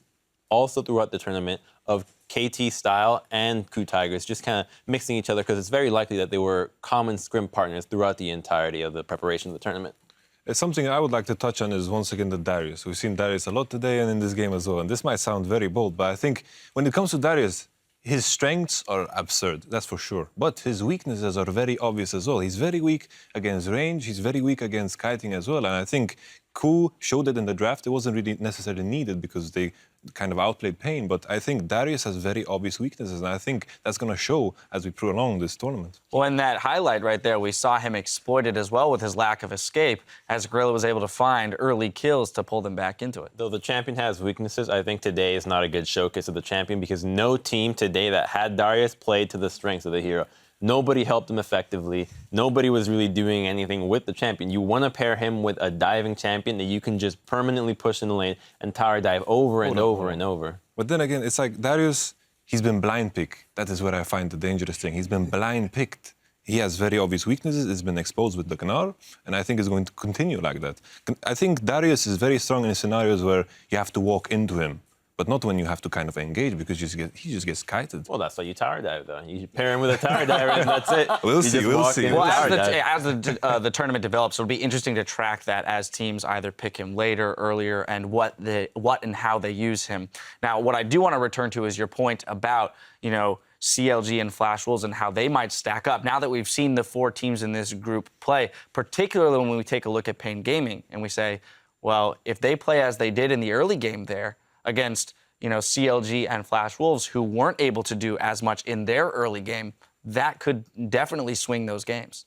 also throughout the tournament of KT style and Ku Tigers just kind of mixing each other, because it's very likely that they were common scrim partners throughout the entirety of the preparation of the tournament. It's something I would like to touch on is once again the Darius. We've seen Darius a lot today and in this game as well, and this might sound very bold, but I think when it comes to Darius, his strengths are absurd, that's for sure. But his weaknesses are very obvious as well. He's very weak against range, he's very weak against kiting as well, and I think Ku showed it in the draft. It wasn't really necessarily needed because they kind of outplayed Pain, but I think Darius has very obvious weaknesses, and I think that's going to show as we prolong this tournament. Well, in that highlight right there, we saw him exploit it as well with his lack of escape, as Gorilla was able to find early kills to pull them back into it. Though the champion has weaknesses, I think today is not a good showcase of the champion, because no team today that had Darius played to the strengths of the hero. Nobody helped him effectively. Nobody was really doing anything with the champion. You want to pair him with a diving champion that you can just permanently push in the lane and tower dive over and over and over. But then again, it's like Darius, he's been blind picked. That is where I find the dangerous thing. He's been blind picked. He has very obvious weaknesses. It's been exposed with the Gnar, and I think it's going to continue like that. I think Darius is very strong in scenarios where you have to walk into him, but not when you have to kind of engage, because he just gets kited. Well, that's why you tower dive, though. You pair him with a tower diver, and that's it. We'll see. Well, as the tournament develops, it'll be interesting to track that as teams either pick him later, earlier, and what and how they use him. Now, what I do want to return to is your point about, CLG and Flash Wolves and how they might stack up. Now that we've seen the 4 teams in this group play, particularly when we take a look at Pain Gaming and we say, well, if they play as they did in the early game there, against, CLG and Flash Wolves, who weren't able to do as much in their early game, that could definitely swing those games.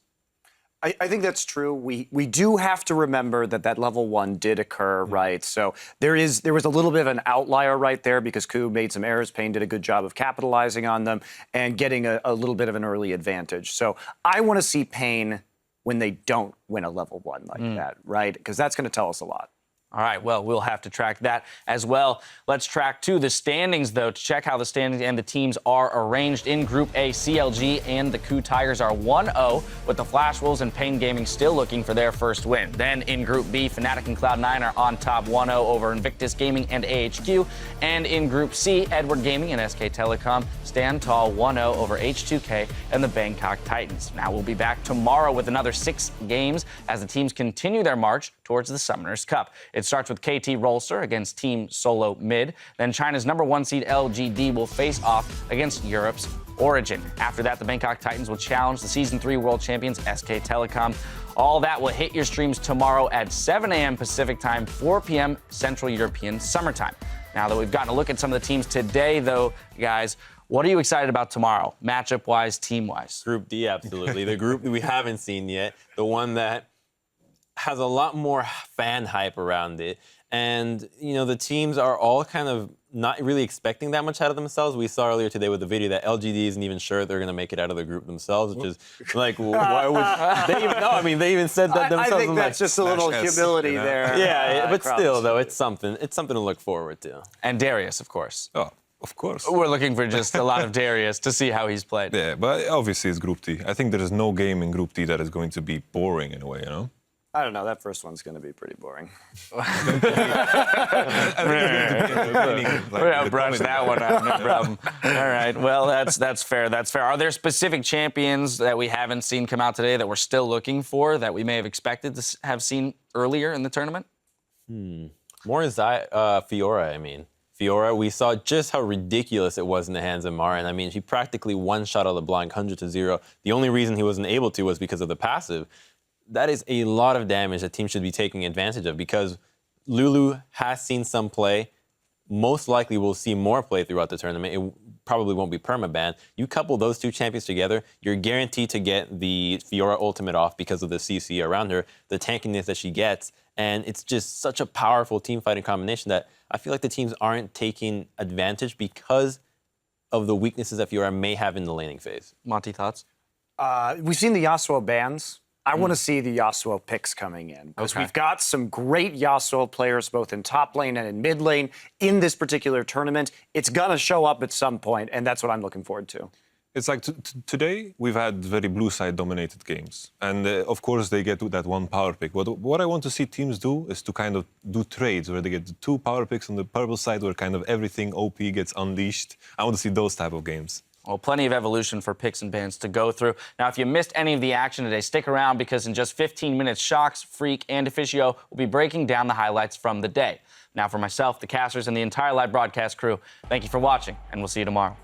I think that's true. We do have to remember that level 1 did occur, right? So there was a little bit of an outlier right there, because Ku made some errors. Pain did a good job of capitalizing on them and getting a little bit of an early advantage. So I want to see Pain when they don't win a level 1 like that, right? Because that's going to tell us a lot. All right, well, we'll have to track that as well. Let's track to the standings, though, to check how the standings and the teams are arranged. In Group A, CLG and the Coup Tigers are 1-0, with the Flash Wolves and Pain Gaming still looking for their first win. Then in Group B, Fnatic and Cloud9 are on top 1-0 over Invictus Gaming and AHQ. And in Group C, Edward Gaming and SK Telecom stand tall 1-0 over H2K and the Bangkok Titans. Now we'll be back tomorrow with another 6 games as the teams continue their march towards the Summoners Cup. It starts with KT Rolster against Team Solo Mid. Then China's #1 seed LGD will face off against Europe's Origen. After that, the Bangkok Titans will challenge the Season 3 world champions SK Telecom. All that will hit your streams tomorrow at 7 a.m. Pacific time, 4 p.m. Central European Summertime. Now that we've gotten a look at some of the teams today, though, guys, what are you excited about tomorrow, matchup-wise, team-wise? Group D, absolutely. The group that we haven't seen yet, the one that has a lot more fan hype around it. And, you know, the teams are all kind of not really expecting that much out of themselves. We saw earlier today with the video that LGD isn't even sure they're going to make it out of the group themselves, which is like, why would they even know? I mean, they even said that themselves. I think that's just a little humility there. Yeah, but still, though, it's something to look forward to. And Darius, of course. Oh, of course. We're looking for just a lot of Darius to see how he's played. Yeah, but obviously it's Group T. I think there is no game in Group T that is going to be boring in a way, you know? I don't know. That first one's going to be pretty boring. We're going to brush that one out, no problem. All right, well, that's fair. That's fair. Are there specific champions that we haven't seen come out today that we're still looking for that we may have expected to have seen earlier in the tournament? More is Fiora, I mean. Fiora, we saw just how ridiculous it was in the hands of Marin. I mean, he practically one-shot out LeBlanc 100-0. The only reason he wasn't able to was because of the passive. That is a lot of damage that teams should be taking advantage of because Lulu has seen some play. Most likely we'll see more play throughout the tournament. It probably won't be permaban. You couple those two champions together, you're guaranteed to get the Fiora ultimate off because of the CC around her, the tankiness that she gets, and it's just such a powerful team fighting combination that I feel like the teams aren't taking advantage because of the weaknesses that Fiora may have in the laning phase. Monty, thoughts? We've seen the Yasuo bans. I want to see the Yasuo picks coming in because we've got some great Yasuo players both in top lane and in mid lane in this particular tournament. It's going to show up at some point, and that's what I'm looking forward to. It's like today we've had very blue side dominated games, and of course they get to that one power pick. What I want to see teams do is to kind of do trades where they get the 2 power picks on the purple side where kind of everything OP gets unleashed. I want to see those type of games. Well, plenty of evolution for picks and bans to go through. Now, if you missed any of the action today, stick around because in just 15 minutes, Shox, Freak, and Officio will be breaking down the highlights from the day. Now, for myself, the casters, and the entire live broadcast crew, thank you for watching, and we'll see you tomorrow.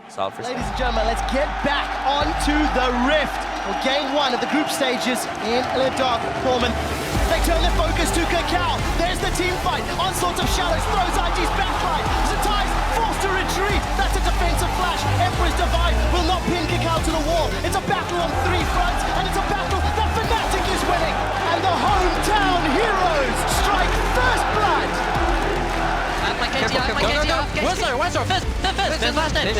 Solid for Ladies and gentlemen, let's get back onto the Rift. Well, game 1 of the group stages in Dock Pullman. They turn their focus to Cacao. There's the team fight. Onslaught of Shadows throws IG's backline. Zatai's forced to retreat. That's a defensive flash. Emperor's Divide will not pin Cacao to the wall. It's a battle on 3 fronts, and it's a battle that Fnatic is winning. And the hometown heroes strike first blood. Wizard, fist, last hit.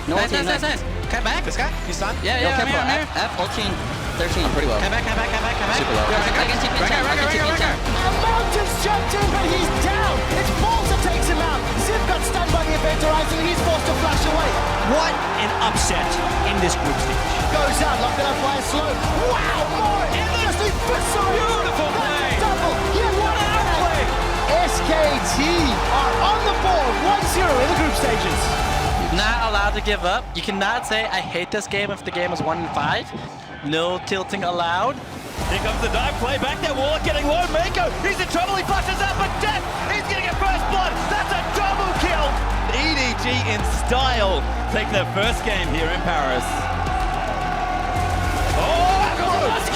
Nice. Come back. This guy? He's done? Yeah, I'm here. F, ulting 13. Pretty well. Come back. Super low. Mountains jumped in, but he's down. It's Balls that takes him out. Ziv got stunned by the event horizon. He's forced to flash away. What an upset in this group stage. Goes out, locked it up by a slow. Wow, more. Just eviscerated. Beautiful play. Double. Yeah, what an outplay. SKT are on the board 1-0 in the group stages. Not allowed to give up. You cannot say, I hate this game if the game is 1-5. No tilting allowed. Here comes the dive play, back there, Warlock getting low, Mako, he's in trouble, he flashes out, but Death, he's gonna get first blood, that's a double kill! EDG in style take their first game here in Paris.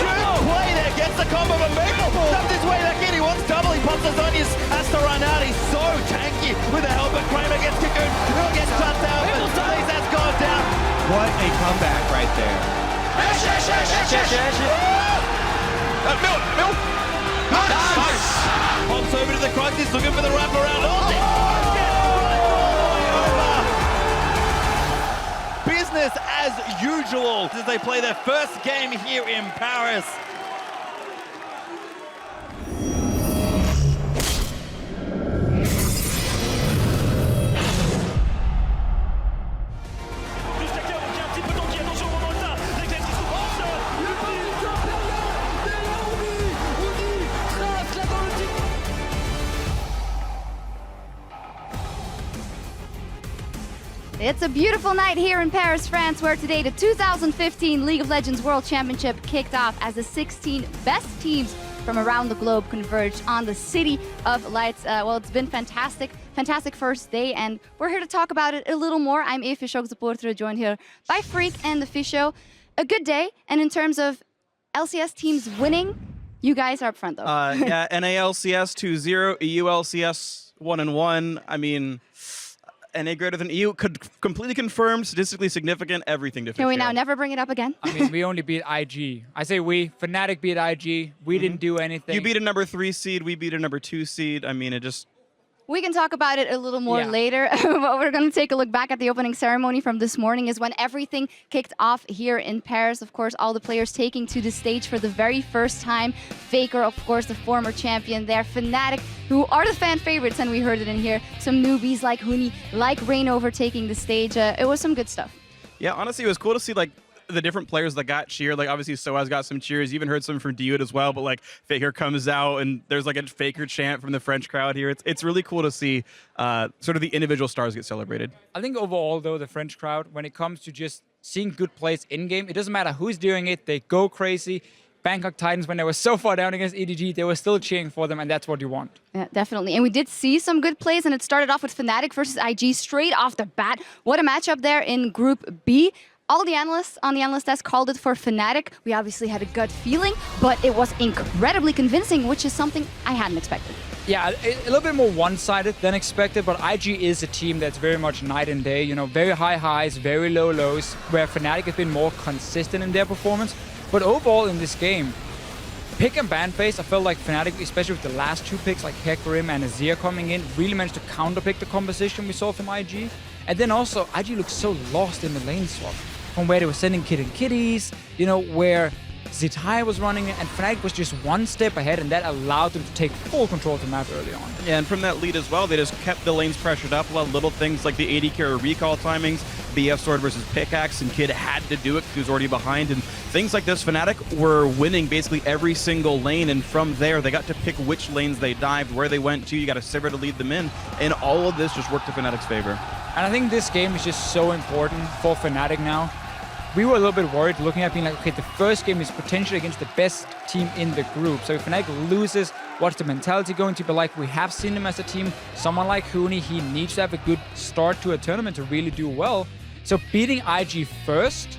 Good play there, gets the combo, but Mako dumps his way back in, he wants double, he pops his onions, has to run out, he's so tanky with the help, but Kramer gets Cocoon, who gets shut down, but Blaze has gone down. What a comeback right there. Milk! Nice! Pops over to the Crux, he's looking for the wraparound. Business as usual as they play their first game here in Paris. It's a beautiful night here in Paris, France, where today the 2015 League of Legends World Championship kicked off as the 16 best teams from around the globe converged on the City of Lights. Well, it's been fantastic first day, and we're here to talk about it a little more. I'm Eva Schogsdepoorter, joined here by Freak and the Fisho. A good day, and in terms of LCS teams winning, you guys are up front, though. Yeah, NALCS 2-0, EULCS 1-1. I mean, NA greater than EU, could completely confirmed, statistically significant, everything to Can we now never bring it up again? I mean, we only beat IG. I say we. Fnatic beat IG. We didn't do anything. You beat a number 3 seed. We beat a number 2 seed. I mean, it just... We can talk about it a little more later, but we're going to take a look back at the opening ceremony from this morning is when everything kicked off here in Paris. Of course, all the players taking to the stage for the very first time. Faker, of course, the former champion there. Fnatic, who are the fan favorites, and we heard it in here. Some newbies like Huni, like Rainover taking the stage. It was some good stuff. Yeah, honestly, it was cool to see, like, the different players that got cheered. Like, obviously, Soaz got some cheers. You even heard some from Diud as well, but, like, Faker comes out, and there's, like, a Faker chant from the French crowd here. It's really cool to see sort of the individual stars get celebrated. I think overall, though, the French crowd, when it comes to just seeing good plays in-game, it doesn't matter who's doing it. They go crazy. Bangkok Titans, when they were so far down against EDG, they were still cheering for them, and that's what you want. Yeah, definitely. And we did see some good plays, and it started off with Fnatic versus IG straight off the bat. What a matchup there in Group B. All the analysts on the analyst desk called it for Fnatic. We obviously had a gut feeling, but it was incredibly convincing, which is something I hadn't expected. Yeah, a little bit more one-sided than expected, but IG is a team that's very much night and day. You know, very high highs, very low lows, where Fnatic has been more consistent in their performance. But overall in this game, pick and ban phase, I felt like Fnatic, especially with the last 2 picks like Hecarim and Azir coming in, really managed to counterpick the composition we saw from IG. And then also, IG looked so lost in the lane swap, from where they were sending Kid and Kitties, you know, where Zitai was running it, and Fnatic was just one step ahead, and that allowed them to take full control of the map early on. Yeah, and from that lead as well, they just kept the lanes pressured up. A lot of little things like the AD carry recall timings, BF sword versus pickaxe, and Kid had to do it because he was already behind, and things like this. Fnatic were winning basically every single lane, and from there, they got to pick which lanes they dived, where they went to. You got a Sivir to lead them in, and all of this just worked to Fnatic's favor. And I think this game is just so important for Fnatic now. We were a little bit worried looking at being like, okay, the first game is potentially against the best team in the group. So if Fnatic loses, what's the mentality going to be like? We have seen them as a team. Someone like Huni, he needs to have a good start to a tournament to really do well. So beating IG first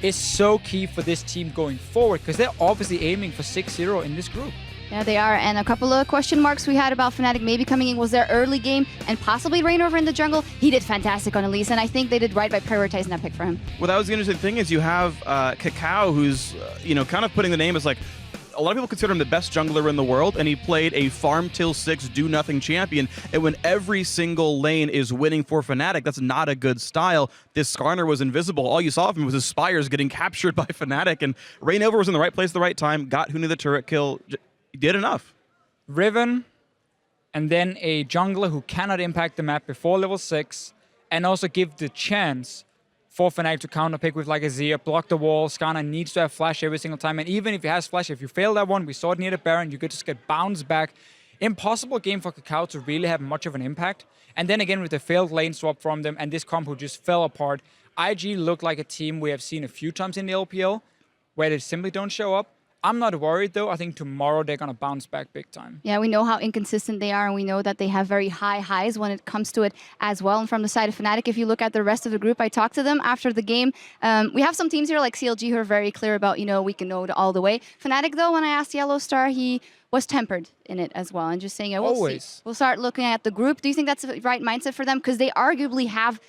is so key for this team going forward, because they're obviously aiming for 6-0 in this group. Yeah, they are. And a couple of question marks we had about Fnatic maybe coming in was their early game and possibly Rainover in the jungle. He did fantastic on Elise, and I think they did right by prioritizing that pick for him. Well, that was the interesting thing is you have Cacao, who's, you know, kind of putting the name as like, a lot of people consider him the best jungler in the world, and he played a farm till 6, do nothing champion. And when every single lane is winning for Fnatic, that's not a good style. This Skarner was invisible. All you saw of him was his Spires getting captured by Fnatic, and Rainover was in the right place at the right time, got Huni the turret kill. He did enough. Riven, and then a jungler who cannot impact the map before level 6, and also give the chance for Fnatic to counterpick with like Azir, block the wall. Skarner needs to have flash every single time, and even if he has flash, if you fail that one, we saw it near the Baron, you could just get bounced back. Impossible game for Cacao to really have much of an impact. And then again with the failed lane swap from them, and this combo just fell apart. IG looked like a team we have seen a few times in the LPL, where they simply don't show up. I'm not worried, though. I think tomorrow they're going to bounce back big time. Yeah, we know how inconsistent they are, and we know that they have very high highs when it comes to it as well. And from the side of Fnatic, if you look at the rest of the group, I talked to them after the game. We have some teams here like CLG who are very clear about, you know, we can know it all the way. Fnatic, though, when I asked Yellow Star, he was tempered in it as well. And just saying, we'll see. We'll start looking at the group. Do you think that's the right mindset for them? Because they arguably have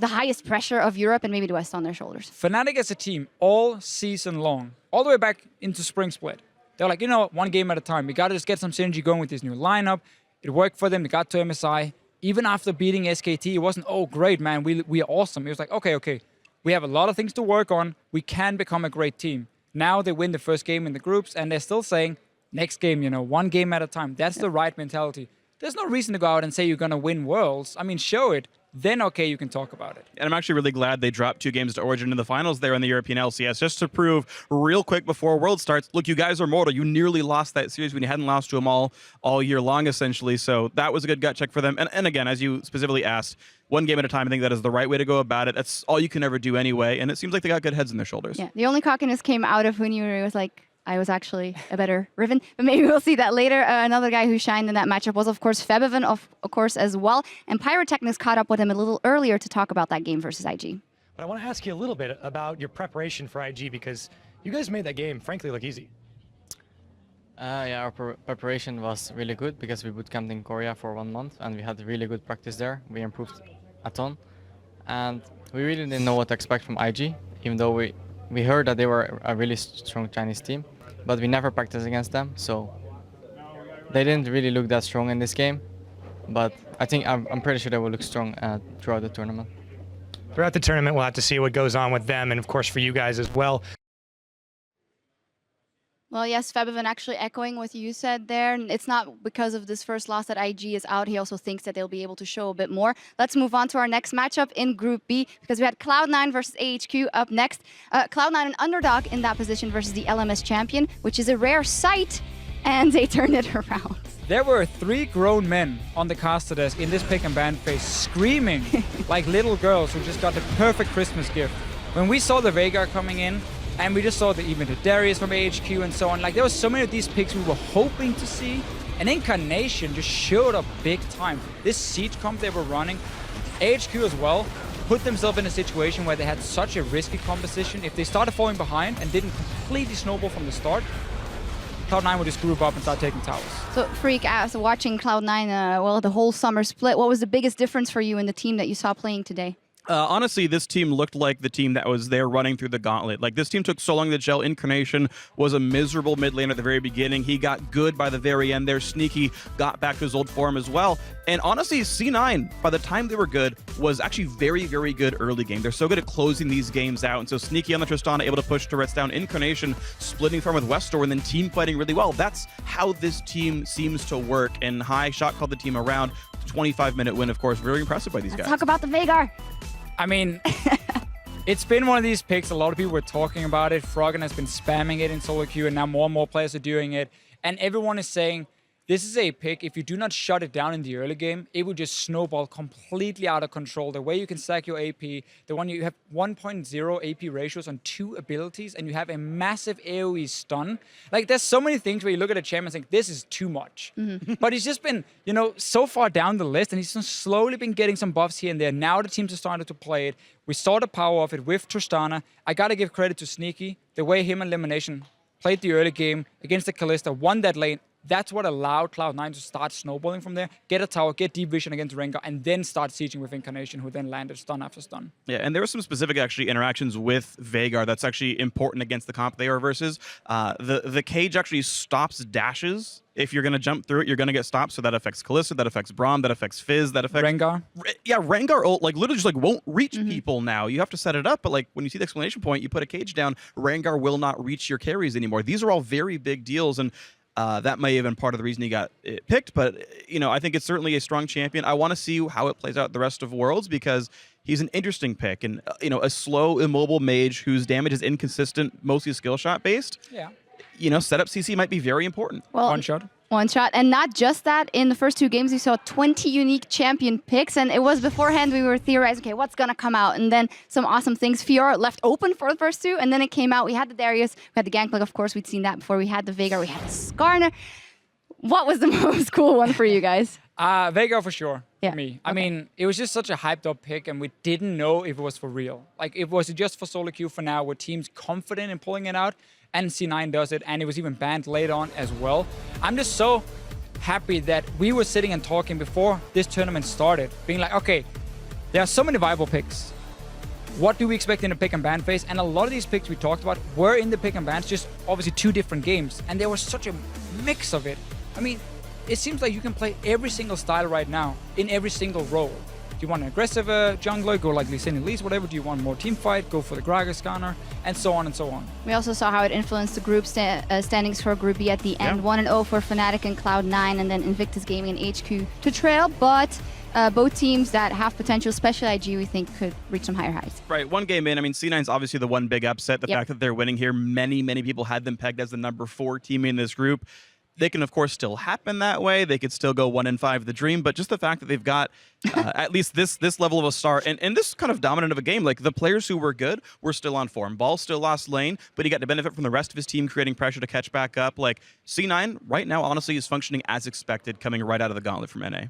the highest pressure of Europe and maybe the West on their shoulders. Fnatic as a team, all season long, all the way back into Spring Split, they're like, you know, one game at a time. We got to just get some synergy going with this new lineup. It worked for them. They got to MSI. Even after beating SKT, it wasn't, oh, great, man, we are awesome. It was like, okay, we have a lot of things to work on. We can become a great team. Now they win the first game in the groups, and they're still saying, next game, you know, one game at a time. That's the right mentality. There's no reason to go out and say you're going to win Worlds. I mean, show it. then okay, you can talk about it. And I'm actually really glad they dropped 2 games to Origen in the finals there in the European LCS, just to prove real quick before World starts, look, you guys are mortal. You nearly lost that series when you hadn't lost to them all year long, essentially. So that was a good gut check for them. And again, as you specifically asked, 1 game at a time, I think that is the right way to go about it. That's all you can ever do anyway. And it seems like they got good heads in their shoulders. Yeah, the only cockiness came out of Huni where he was like, I was actually a better Riven, but maybe we'll see that later. Another guy who shined in that matchup was, of course, Febiven, of course, as well. And Pyrotechnics caught up with him a little earlier to talk about that game versus IG. But I want to ask you a little bit about your preparation for IG, because you guys made that game, frankly, look easy. Yeah, our preparation was really good because we bootcamped in Korea for 1 month and we had really good practice there. We improved a ton. And we really didn't know what to expect from IG, even though we heard that they were a really strong Chinese team. But we never practiced against them, so they didn't really look that strong in this game. But I think I'm pretty sure they will look strong throughout the tournament. Throughout the tournament, we'll have to see what goes on with them, and of course for you guys as well. Well, yes, Febiven actually echoing what you said there. It's not because of this first loss that IG is out. He also thinks that they'll be able to show a bit more. Let's move on to our next matchup in Group B, because we had Cloud9 versus AHQ up next. Cloud9 an underdog in that position versus the LMS champion, which is a rare sight, and they turned it around. There were 3 grown men on the caster desk in this pick and ban phase screaming like little girls who just got the perfect Christmas gift. When we saw the Veigar coming in, and we just saw even the Darius from AHQ and so on, like there was so many of these picks we were hoping to see, and Incarnation just showed up big time. This siege comp they were running, AHQ as well, put themselves in a situation where they had such a risky composition. If they started falling behind and didn't completely snowball from the start, Cloud9 would just group up and start taking towers. So, Freak, as watching Cloud9, well, the whole summer split, what was the biggest difference for you in the team that you saw playing today? Honestly, this team looked like the team that was there running through the gauntlet. Like, this team took so long to gel. Incarnation was a miserable mid laner at the very beginning. He got good by the very end there. Sneaky got back to his old form as well. And honestly, C9, by the time they were good, was actually very, very good early game. They're so good at closing these games out. And so Sneaky on the Tristana, able to push turrets down. Incarnation splitting farm with Westor, and then team fighting really well. That's how this team seems to work. And High shot called the team around. 25-minute win, of course. Very impressive by these guys. Let's talk about the Veigar. I mean, it's been one of these picks. A lot of people were talking about it. Froggen has been spamming it in solo queue, and now more and more players are doing it. And everyone is saying, this is a pick, if you do not shut it down in the early game, it will just snowball completely out of control. The way you can stack your AP, the one you have 1.0 AP ratios on 2 abilities, and you have a massive AoE stun. Like, there's so many things where you look at a champion and think, this is too much. But he's just been, you know, so far down the list, and he's slowly been getting some buffs here and there. Now the teams are starting to play it. We saw the power of it with Tristana. I gotta give credit to Sneaky. The way him and Elimination played the early game against the Kalista, won that lane. That's what allowed Cloud9 to start snowballing from there, get a tower, get deep vision against Rengar, and then start sieging with Incarnation, who then landed stun after stun. Yeah, and there were some specific actually interactions with Veigar that's actually important against the comp they are versus. The cage actually stops dashes. If you're going to jump through it, you're going to get stopped. So that affects Kalista, that affects Braum, that affects Fizz, that affects... Rengar? Yeah, Rengar ult, like, literally just, like, won't reach people now. You have to set it up, but, like, when you see the exclamation point, you put a cage down, Rengar will not reach your carries anymore. These are all very big deals, and that may have been part of the reason he got picked, but, you know, I think it's certainly a strong champion. I want to see how it plays out the rest of Worlds, because he's an interesting pick, and, you know, a slow, immobile mage whose damage is inconsistent, mostly skill shot based. Yeah. You know, setup CC might be very important. Well, one shot. One shot. And not just that, in the first 2 games, we saw 20 unique champion picks. And it was beforehand we were theorizing, okay, what's going to come out? And then some awesome things. Fiora left open for the first 2. And then it came out. We had the Darius. We had the Gangplank, of course. We'd seen that before. We had the Veigar. We had the Skarner. What was the most cool one for you guys? Veigar for sure, yeah. for me. I mean, it was just such a hyped up pick, and we didn't know if it was for real. Like, it was just for solo queue for now, were teams confident in pulling it out, and C9 does it, and it was even banned later on as well. I'm just so happy that we were sitting and talking before this tournament started, being like, okay, there are so many viable picks. What do we expect in the pick and ban phase? And a lot of these picks we talked about were in the pick and bans, just obviously 2 different games, and there was such a mix of it. I mean, it seems like you can play every single style right now in every single role. Do you want an aggressive jungler? Go like Lee Sin and Lee's, whatever. Do you want more team fight? Go for the Gragas Skarner, and so on and so on. We also saw how it influenced the group standings for Group B at the end. 1-0 for Fnatic and Cloud9, and then Invictus Gaming and HQ to trail. But both teams that have potential, especially IG, we think could reach some higher highs. Right, one game in. I mean, C9's obviously the one big upset. The fact that they're winning here, many people had them pegged as the number 4 team in this group. They can, of course, still happen that way. They could still go 1-5 the dream, but just the fact that they've got at least this level of a star and this kind of dominant of a game, like the players who were good were still on form. Ball still lost lane, but he got to benefit from the rest of his team creating pressure to catch back up. Like C9 right now, honestly, is functioning as expected coming right out of the gauntlet from NA.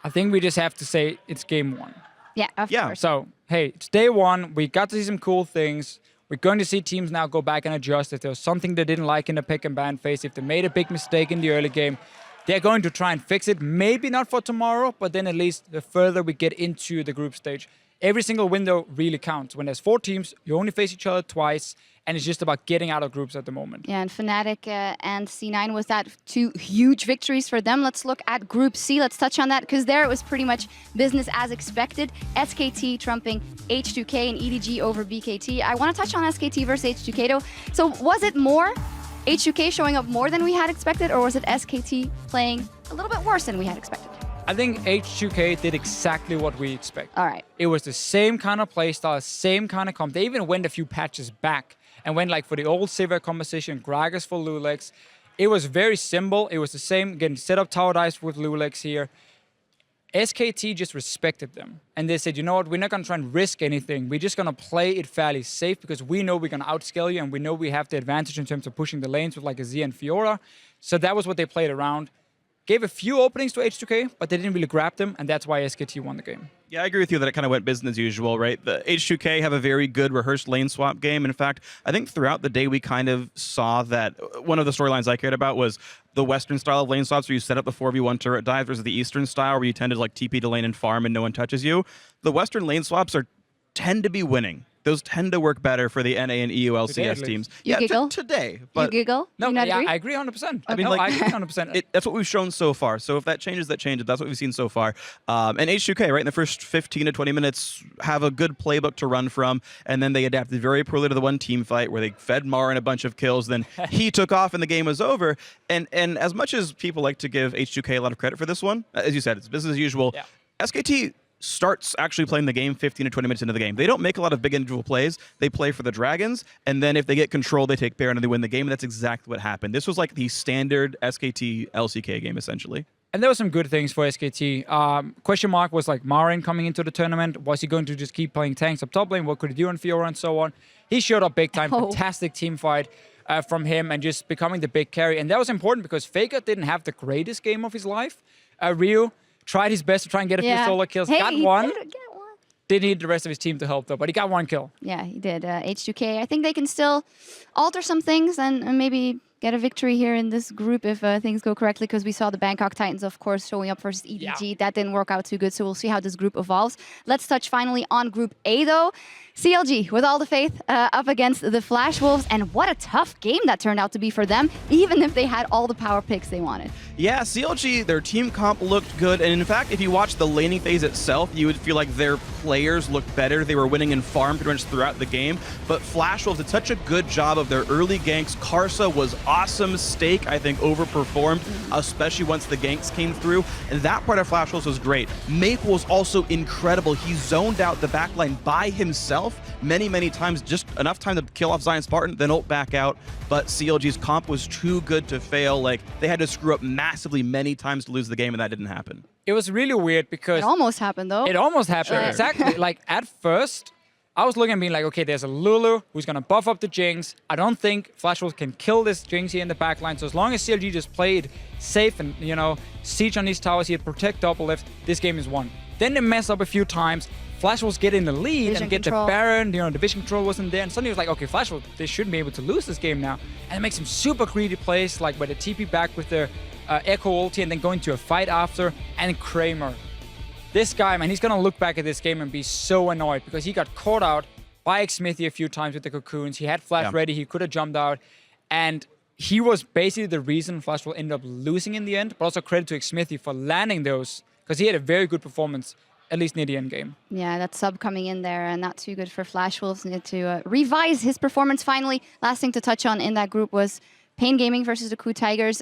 I think we just have to say it's game 1. Yeah, of course. So, hey, it's day 1. We got to see some cool things. We're going to see teams now go back and adjust. If there was something they didn't like in the pick and ban phase, if they made a big mistake in the early game, they're going to try and fix it. Maybe not for tomorrow, but then at least the further we get into the group stage, every single window really counts. When there's 4 teams, you only face each other twice, and it's just about getting out of groups at the moment. Yeah, and Fnatic and C9 was that 2 huge victories for them. Let's look at Group C. Let's touch on that, because there it was pretty much business as expected. SKT trumping H2K and EDG over BKT. I want to touch on SKT versus H2K though. So was it more H2K showing up more than we had expected, or was it SKT playing a little bit worse than we had expected? I think H2K did exactly what we expect. All right. It was the same kind of playstyle, same kind of comp. They even went a few patches back and went like for the old Sivir composition, Gragas for Lulex. It was very simple. It was the same, again, set up tower dives with Lulex here. SKT just respected them. And they said, you know what, we're not going to try and risk anything. We're just going to play it fairly safe because we know we're going to outscale you and we know we have the advantage in terms of pushing the lanes with like a Z and Fiora. So that was what they played around. Gave a few openings to H2K, but they didn't really grab them, and that's why SKT won the game. Yeah, I agree with you that it kind of went business as usual, right? The H2K have a very good rehearsed lane swap game. In fact, I think throughout the day we kind of saw that one of the storylines I cared about was the Western style of lane swaps where you set up the 4v1 turret dive versus the Eastern style where you tend to like TP to lane and farm and no one touches you. The Western lane swaps tend to be winning. Those tend to work better for the NA and EU LCS teams. You giggle? Today. You But giggle? No, you not yeah, agree? I agree 100%. I mean, no, like, I agree 100%. That's what we've shown so far. So if that changes, that changes. That's what we've seen so far. And H2K, right, in the first 15 to 20 minutes, have a good playbook to run from, and then they adapted very poorly to the one team fight where they fed Mara a bunch of kills, then he took off and the game was over. And as much as people like to give H2K a lot of credit for this one, as you said, it's business as usual. Yeah. SKT starts actually playing the game 15 to 20 minutes into the game. They don't make a lot of big individual plays. They play for the Dragons, and then if they get control, they take Baron and they win the game, and that's exactly what happened. This was like the standard SKT LCK game, essentially. And there were some good things for SKT. Question mark was like Marin coming into the tournament. Was he going to just keep playing tanks up top lane? What could he do on Fiora and so on? He showed up big time. Fantastic team fight from him and just becoming the big carry. And that was important because Faker didn't have the greatest game of his life. Ryu tried his best to try and get a few solo kills. Hey, got he one. did get one. Didn't need the rest of his team to help though, but he got 1 kill. Yeah, he did. H2K, I think they can still alter some things and maybe get a victory here in this group if things go correctly, because we saw the Bangkok Titans, of course, showing up versus EDG. Yeah. That didn't work out too good, so we'll see how this group evolves. Let's touch finally on Group A, though. CLG, with all the faith, up against the Flash Wolves, and what a tough game that turned out to be for them, even if they had all the power picks they wanted. Yeah, CLG, their team comp looked good, and in fact, if you watch the laning phase itself, you would feel like their players looked better. They were winning in farm pretty much throughout the game, but Flash Wolves did such a good job of their early ganks. Karsa was awesome. Stake, I think, overperformed, especially once the ganks came through, and that part of Flash Wolves was great. Maple was also incredible. He zoned out the backline by himself many times, just enough time to kill off Zion Spartan, then ult back out, but CLG's comp was too good to fail. Like, they had to screw up massively many times to lose the game, and that didn't happen. It was really weird because... It almost happened, though. It almost happened, Sure. exactly. Like, at first, I was looking and being like, okay, there's a Lulu who's going to buff up the Jinx. I don't think Flash Wolves can kill this Jinx here in the backline, so as long as CLG just played safe and, you know, siege on these towers here, protect double lift, this game is won. Then they mess up a few times. Flash Wolves get in the lead Vision and get control. the Baron, you know, the vision control wasn't there, and suddenly it was like, okay, Flash Wolves, they shouldn't be able to lose this game now. And it makes some super greedy plays, like where they TP back with their Echo ulti and then go into a fight after, and Kramer. This guy, man, he's gonna look back at this game and be so annoyed because he got caught out by xSmithy a few times with the cocoons. He had Flash ready, he could have jumped out, and he was basically the reason Flash will end up losing in the end, but also credit to xSmithy for landing those, because he had a very good performance, at least near the end game. Yeah, that sub coming in there, and not too good for Flash Wolves. Need to revise his performance finally. Last thing to touch on in that group was Pain Gaming versus the Coup Tigers.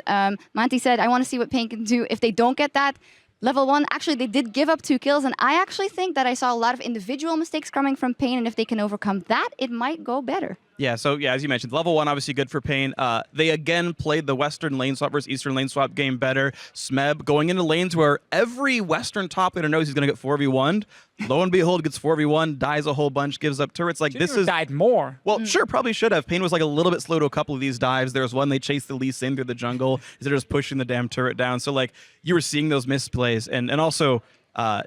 Monty said, I want to see what Pain can do. If they don't get that Level 1, actually, they did give up 2 kills, and I actually think that I saw a lot of individual mistakes coming from Pain, and if they can overcome that, it might go better. Yeah, so yeah, as you mentioned, level 1 obviously good for Pain. They again played the Western lane swap versus Eastern lane swap game better. Smeb going into lanes where every Western top laner knows he's going to get 4v1'd. Lo and behold, gets 4v1, dies a whole bunch, gives up turrets. Like this is died more. Well, sure, probably should have. Pain was like a little bit slow to a couple of these dives. There was one they chased the Lee Sin through the jungle instead of just pushing the damn turret down. So like you were seeing those misplays, and also.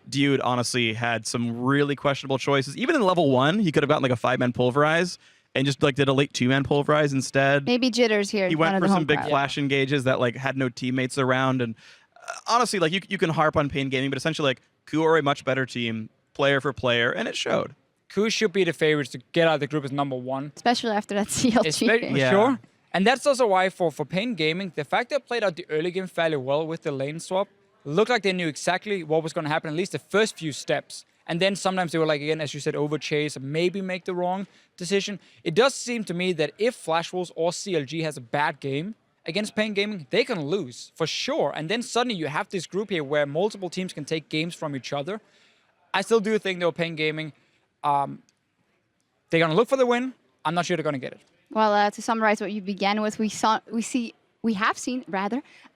Dude honestly had some really questionable choices. Even in level 1, he could have gotten like a 5-man pulverize and just like did a late 2-man pulverize instead. Maybe jitters here. He went for some big flash engages that like had no teammates around. And honestly, like you can harp on Pain Gaming, but essentially like KOO are a much better team, player for player, and it showed. KOO should be the favorites to get out of the group as #1. Especially after that CLG. Yeah. Sure. And that's also why for Pain Gaming, the fact they played out the early game fairly well with the lane swap, looked like they knew exactly what was going to happen, at least the first few steps. And then sometimes they were like, again, as you said, overchase, maybe make the wrong decision. It does seem to me that if Flash Wolves or CLG has a bad game against Pain Gaming, they can lose, for sure. And then suddenly you have this group here where multiple teams can take games from each other. I still do think, though, Pain Gaming, they're going to look for the win. I'm not sure they're going to get it. Well, to summarize what you began with, we have seen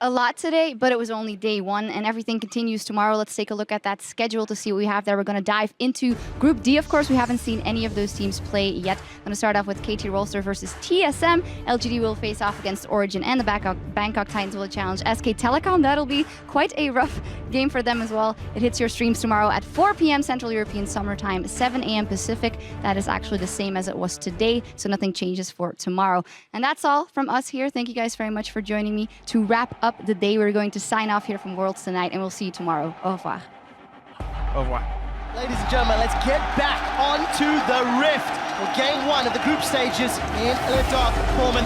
a lot today, but it was only day 1 and everything continues tomorrow. Let's take a look at that schedule to see what we have there. We're going to dive into Group D. Of course, we haven't seen any of those teams play yet. I'm going to start off with KT Rolster versus TSM. LGD will face off against Origen, and the Bangkok Titans will challenge SK Telecom. That'll be quite a rough game for them as well. It hits your streams tomorrow at 4 p.m. Central European Summer Time, 7 a.m. Pacific. That is actually the same as it was today, so nothing changes for tomorrow. And that's all from us here. Thank you guys very much for joining me to wrap up the day. We're going to sign off here from Worlds tonight, and we'll see you tomorrow. Au revoir. Au revoir. Ladies and gentlemen, let's get back onto the Rift for game 1 of the group stages in Dock Pullman.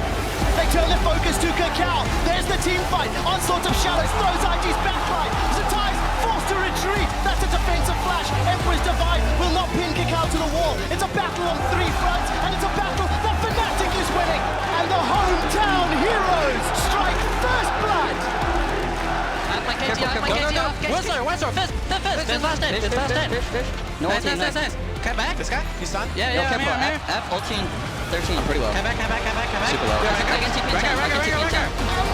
They turn their focus to Kakao. There's the team fight. Onslaught of Shadows throws IG's backline. Zatai's forced to retreat. That's a defensive flash. Emperor's Divide will not pin Kakao to the wall. It's a battle on 3 fronts, and it's a battle that Fnatic is winning. And the hometown heroes strike first blood. Whistle, fist, fast hit. No ulti, nice. Cut back. This guy? He's stunned? Yeah, come here. F, ulti, 13. Pretty low. Cut back. Super low.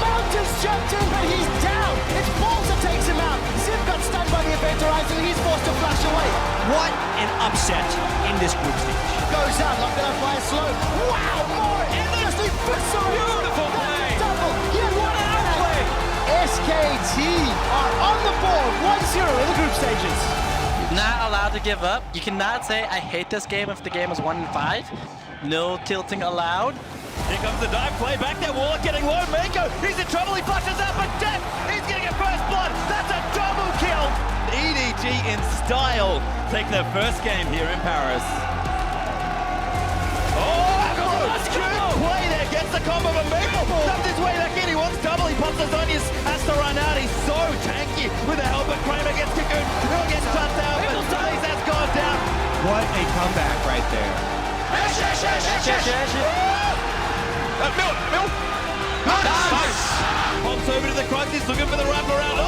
Mountains jumped in, but he's down. It's Balls that takes him out. Ziv got stunned by the event horizon, and he's forced to flash away. What an upset in this group stage. Goes out, not gonna fly slow. Wow, more endlessly beautiful play. Double. Yet what an outplay. SKT are on the board, 1-0 in the group stages. Not allowed to give up. You cannot say, I hate this game if the game is 1-5. No tilting allowed. Here comes the dive play, back there, Warlock getting low, Mako, he's in trouble, he flushes out, but Death, he's getting a first blood, that's a double kill! EDG in style take their first game here in Paris. Oh, good play there, gets the combo of Mako, dumped his way back in, he wants double, he pops his onions, has to run out, he's so tanky with a helmet, Kramer gets Cocoon, he'll get shut down, but Days has gone down. What a comeback right there. Mill! Nice! Pops over to the crux, he's looking for the wraparound.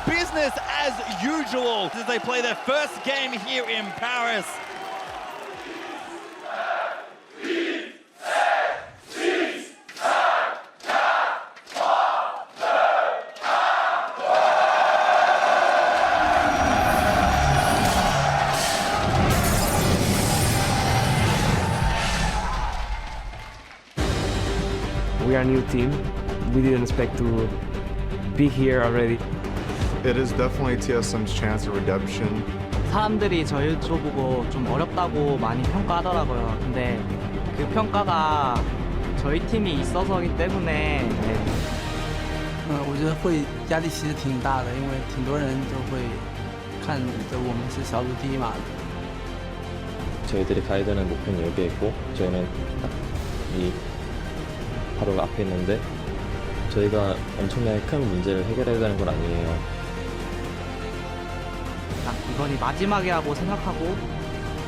Business as usual as they play their first game here in Paris. We are a new team. We didn't expect to be here already. It is definitely TSM's chance of redemption. 사람들이 저희 쪽 보고 좀 어렵다고 많이 평가하더라고요. 근데 그 평가가 저희 팀이 있어서기 때문에 我觉得会压力其实挺大的，因为挺多人都会看着我们是小组第一嘛。 저희들이 가야 되는 목표는 여기에 있고 저희는 딱 이 바로 앞에 있는데 저희가 엄청나게 큰 문제를 해결해야 되는 건 아니에요. 이번이 마지막이라고 생각하고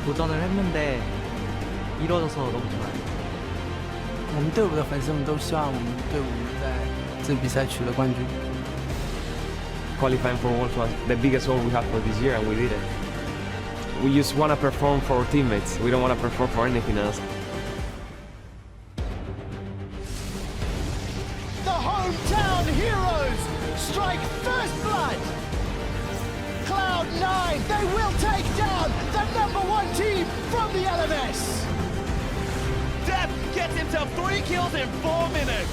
도전을 했는데 이뤄져서 너무 좋아요. 我们队伍的粉丝们都希望我们队伍在这比赛取得冠军。 Qualifying for Worlds was the biggest goal we had for this year, and we did it. We just want to perform for our teammates. We don't want to perform for anything else. The hometown heroes strike first blood. Cloud9, they will take down the #1 team from the LMS. Death gets himself 3 kills in 4 minutes.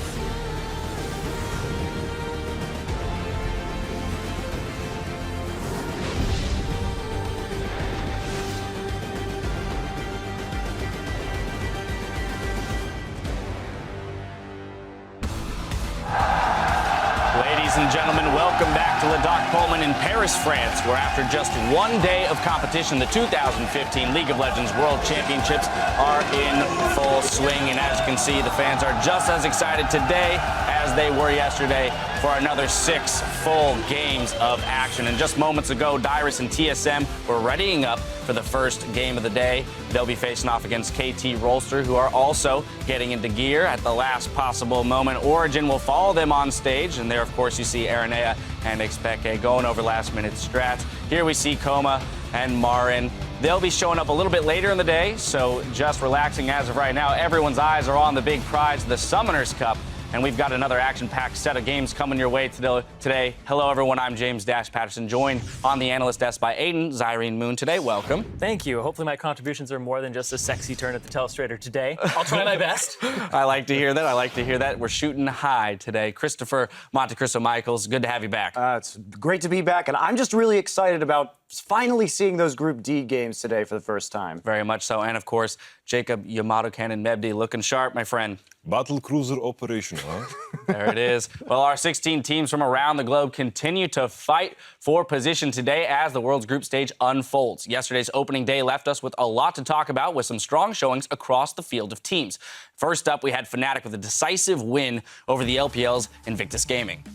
Ladies and gentlemen, welcome back to Dock Pullman in Paris, France, where after just 1 day of competition, the 2015 League of Legends World Championships are in full swing. And as you can see, the fans are just as excited today as they were yesterday for another 6 full games of action. And just moments ago, Darius and TSM were readying up for the first game of the day. They'll be facing off against KT Rolster, who are also getting into gear at the last possible moment. Origen will follow them on stage, and there, of course, you see Aranea and xPeke going over last-minute strats. Here we see Koma and Marin. They'll be showing up a little bit later in the day, so just relaxing as of right now. Everyone's eyes are on the big prize, the Summoners Cup. And we've got another action-packed set of games coming your way today. Hello, everyone. I'm James Dash Patterson, joined on the analyst desk by Aiden Zyrene Moon today. Welcome. Thank you. Hopefully my contributions are more than just a sexy turn at the telestrator today. I'll try my best. I like to hear that. I like to hear that. We're shooting high today. Christopher Monte Cristo Michaels, good to have you back. It's great to be back, and I'm just really excited about finally seeing those Group D games today for the first time. Very much so. And, of course, Jacob Yamato Cannon Mebdi looking sharp, my friend. Battle cruiser operation, huh? There it is. Well, our 16 teams from around the globe continue to fight for position today as the world's group stage unfolds. Yesterday's opening day left us with a lot to talk about, with some strong showings across the field of teams. First up, we had Fnatic with a decisive win over the LPL's Invictus Gaming.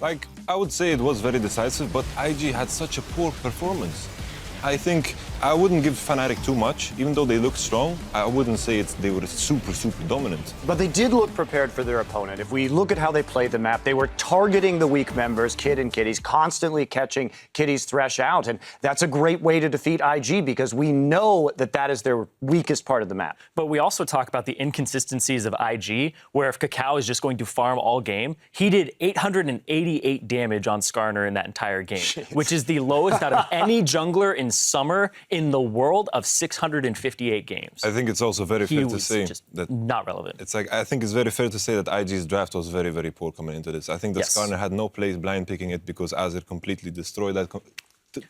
Like, I would say it was very decisive, but IG had such a poor performance. I think I wouldn't give Fnatic too much. Even though they looked strong, I wouldn't say they were super dominant. But they did look prepared for their opponent. If we look at how they played the map, they were targeting the weak members, Kid and Kitties, constantly catching Kitties Thresh out. And that's a great way to defeat IG, because we know that that is their weakest part of the map. But we also talk about the inconsistencies of IG, where if Kakao is just going to farm all game, he did 888 damage on Skarner in that entire game, which is the lowest out of any jungler in summer in the world of 658 games. I think it's also very fair to say that not relevant. It's like, I think it's very fair to say that IG's draft was very, very poor coming into this. I think that Skarner had no place blind picking it, because Azir completely destroyed that.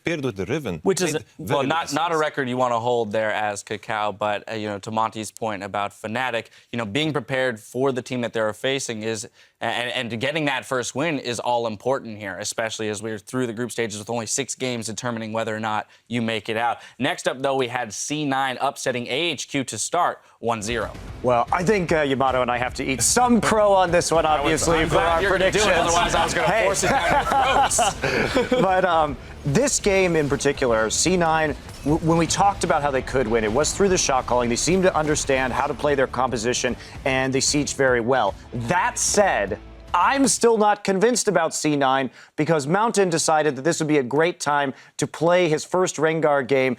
Paired with the Riven. Which is, well, not a record you want to hold there as Kakao, but, to Monty's point about Fnatic, being prepared for the team that they're facing is, and getting that first win is all important here, especially as we're through the group stages with only 6 games determining whether or not you make it out. Next up, though, we had C9 upsetting AHQ to start 1-0. Well, I think Yamato and I have to eat some crow on this one, obviously, for our predictions. Otherwise, I was going to force it down your throats. But this game in particular, C9, when we talked about how they could win, it was through the shot calling. They seemed to understand how to play their composition, and they sieged very well. That said, I'm still not convinced about C9, because Mountain decided that this would be a great time to play his first Rengar game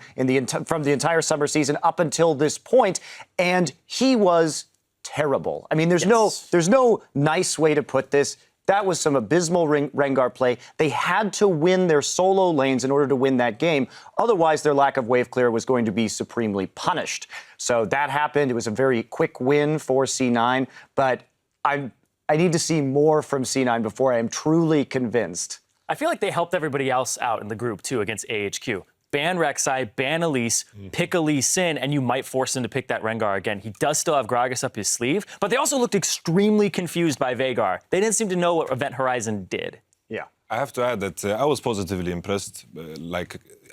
from the entire summer season up until this point, and he was terrible. I mean, there's no nice way to put this. That was some abysmal Rengar play. They had to win their solo lanes in order to win that game. Otherwise, their lack of wave clear was going to be supremely punished. So that happened. It was a very quick win for C9, but I need to see more from C9 before I am truly convinced. I feel like they helped everybody else out in the group, too, against AHQ. Ban Rek'Sai, ban Elise, pick a Lee Sin, and you might force him to pick that Rengar again. He does still have Gragas up his sleeve, but they also looked extremely confused by Veigar. They didn't seem to know what Event Horizon did. Yeah. I have to add that I was positively impressed.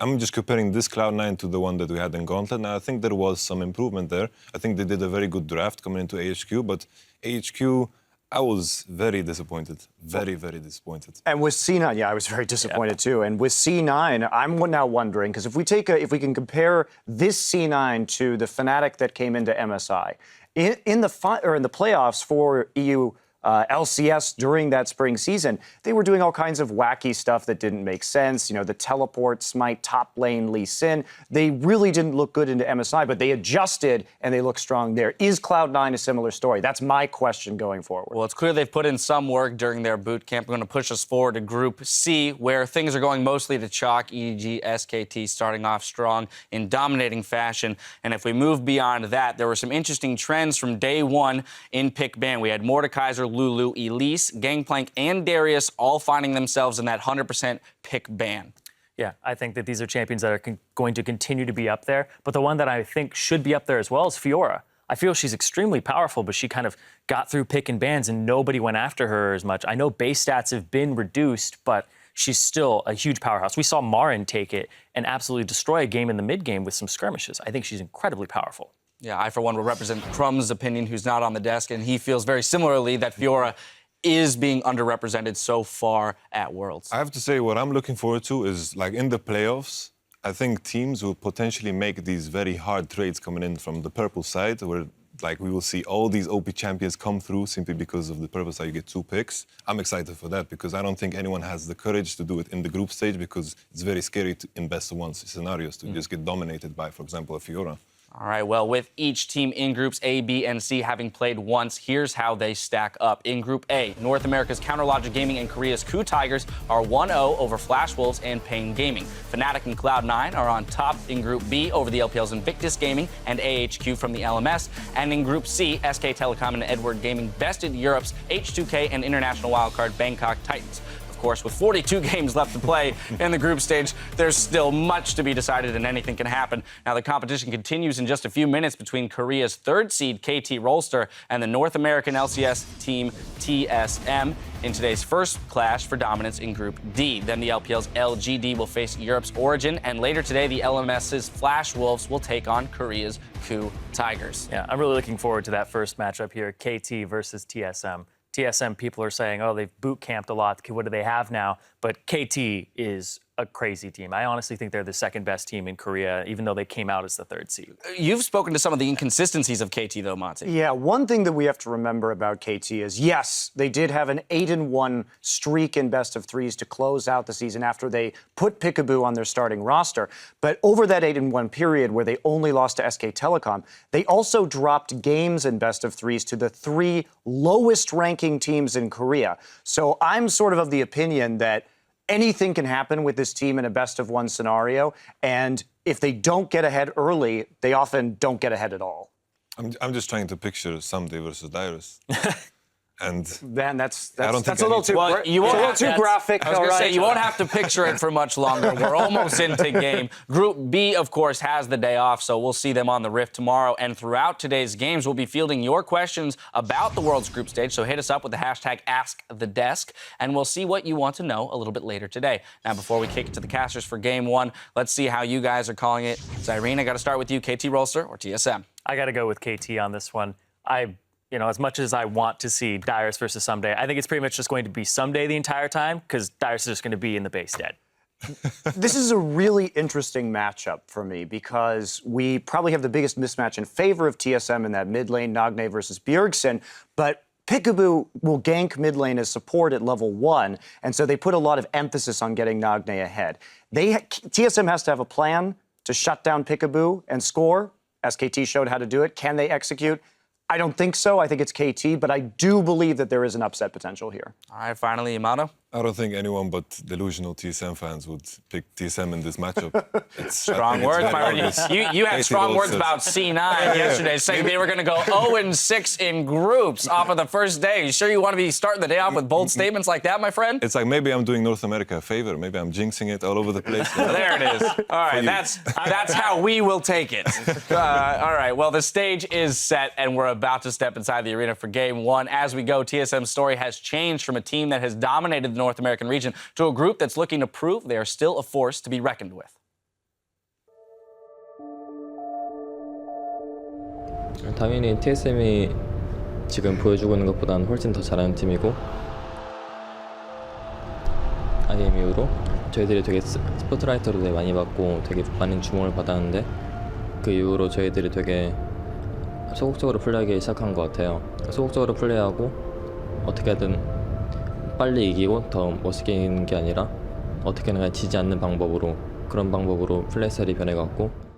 I'm just comparing this Cloud9 to the one that we had in Gauntlet, and I think there was some improvement there. I think they did a very good draft coming into AHQ, but AHQ, I was very disappointed. Very, very disappointed. And with C9, yeah, I was very disappointed too. And with C9, I'm now wondering, because if we can compare this C9 to the Fnatic that came into MSI, in the playoffs for EU LCS during that spring season, they were doing all kinds of wacky stuff that didn't make sense. You know, the teleport, smite, top lane, Lee Sin. They really didn't look good into MSI, but they adjusted and they look strong there. Is Cloud9 a similar story? That's my question going forward. Well, it's clear they've put in some work during their boot camp. We're going to push us forward to Group C, where things are going mostly to chalk. EG, SKT starting off strong in dominating fashion. And if we move beyond that, there were some interesting trends from day one in pick ban. We had Mordekaiser, Lulu, Elise, Gangplank, and Darius all finding themselves in that 100% pick ban. Yeah, I think that these are champions that are going to continue to be up there. But the one that I think should be up there as well is Fiora. I feel she's extremely powerful, but she kind of got through pick and bans and nobody went after her as much. I know base stats have been reduced, but she's still a huge powerhouse. We saw Marin take it and absolutely destroy a game in the mid game with some skirmishes. I think she's incredibly powerful. Yeah, I, for one, will represent Crumb's opinion, who's not on the desk, and he feels very similarly that Fiora is being underrepresented so far at Worlds. I have to say, what I'm looking forward to is, like, in the playoffs, I think teams will potentially make these very hard trades coming in from the purple side, where, like, we will see all these OP champions come through simply because of the purple side. You get 2 picks. I'm excited for that because I don't think anyone has the courage to do it in the group stage because it's very scary in best-of-1 scenarios to just get dominated by, for example, a Fiora. All right, well, with each team in Groups A, B, and C having played once, here's how they stack up. In Group A, North America's CounterLogic Gaming and Korea's Coup Tigers are 1-0 over Flash Wolves and Pain Gaming. Fnatic and Cloud9 are on top in Group B over the LPL's Invictus Gaming and AHQ from the LMS. And in Group C, SK Telecom and Edward Gaming bested Europe's H2K and international wildcard Bangkok Titans. Of course, with 42 games left to play in the group stage, there's still much to be decided and anything can happen. Now, the competition continues in just a few minutes between Korea's 3rd seed, KT Rolster, and the North American LCS team, TSM, in today's first clash for dominance in Group D. Then the LPL's LGD will face Europe's Origen, and later today, the LMS's Flash Wolves will take on Korea's Coup Tigers. Yeah, I'm really looking forward to that first matchup here, KT versus TSM. TSM people are saying, oh, they've boot camped a lot. What do they have now? But KT is a crazy team. I honestly think they're the 2nd best team in Korea, even though they came out as the 3rd seed. You've spoken to some of the inconsistencies of KT, though, Monty. Yeah, one thing that we have to remember about KT is, yes, they did have an 8-1 streak in best-of-3s to close out the season after they put Peekaboo on their starting roster. But over that 8-1 period where they only lost to SK Telecom, they also dropped games in best-of-3s to the 3 lowest-ranking teams in Korea. So I'm sort of the opinion that anything can happen with this team in a best-of-1 scenario, and if they don't get ahead early, they often don't get ahead at all. I'm just trying to picture Someday versus Darius. And man, that's a little too graphic. I was going to say, you won't have to picture it for much longer. We're almost into game. Group B, of course, has the day off, so we'll see them on the Rift tomorrow. And throughout today's games, we'll be fielding your questions about the World's group stage, so hit us up with the hashtag AskTheDesk, and we'll see what you want to know a little bit later today. Now, before we kick it to the casters for Game 1, let's see how you guys are calling it. Irene, I got to start with you, KT Rolster or TSM? I got to go with KT on this one. You know, as much as I want to see Darius versus Someday, I think it's pretty much just going to be Someday the entire time because Darius is just going to be in the base dead. This is a really interesting matchup for me because we probably have the biggest mismatch in favor of TSM in that mid lane, Nagne versus Bjergsen, but Peekaboo will gank mid lane as support at level 1, and so they put a lot of emphasis on getting Nagne ahead. TSM has to have a plan to shut down Peekaboo and score. SKT showed how to do it. Can they execute? I don't think so. I think it's KT, but I do believe that there is an upset potential here. All right, finally, Yamato. I don't think anyone but delusional TSM fans would pick TSM in this matchup. Strong words, my friend. You had strong words about C9 yesterday, saying they were going to go 0-6 in groups off of the first day. You sure you want to be starting the day off with bold statements like that, my friend? It's like maybe I'm doing North America a favor. Maybe I'm jinxing it all over the place. There it is. All right, that's how we will take it. All right, well, the stage is set, and we're about to step inside the arena for Game 1. As we go, TSM's story has changed from a team that has dominated the North American region to a group that's looking to prove they are still a force to be reckoned with. 당연히 TSM이 지금 보여주고 있는 것보다는 훨씬 더 잘하는 팀이고 아게임 이후로 저희들이 되게 스포트라이트로 되게 많이 받고 되게 많은 주목을 받았는데 그 이후로 저희들이 되게 소극적으로 플레이하기 시작한 것 같아요. 소극적으로 플레이하고 어떻게든 빨리 이기고 더 멋있게 이기는 게 아니라 어떻게든 그냥 지지 않는 방법으로 그런 방법으로 플레이 스타일이 변해갔고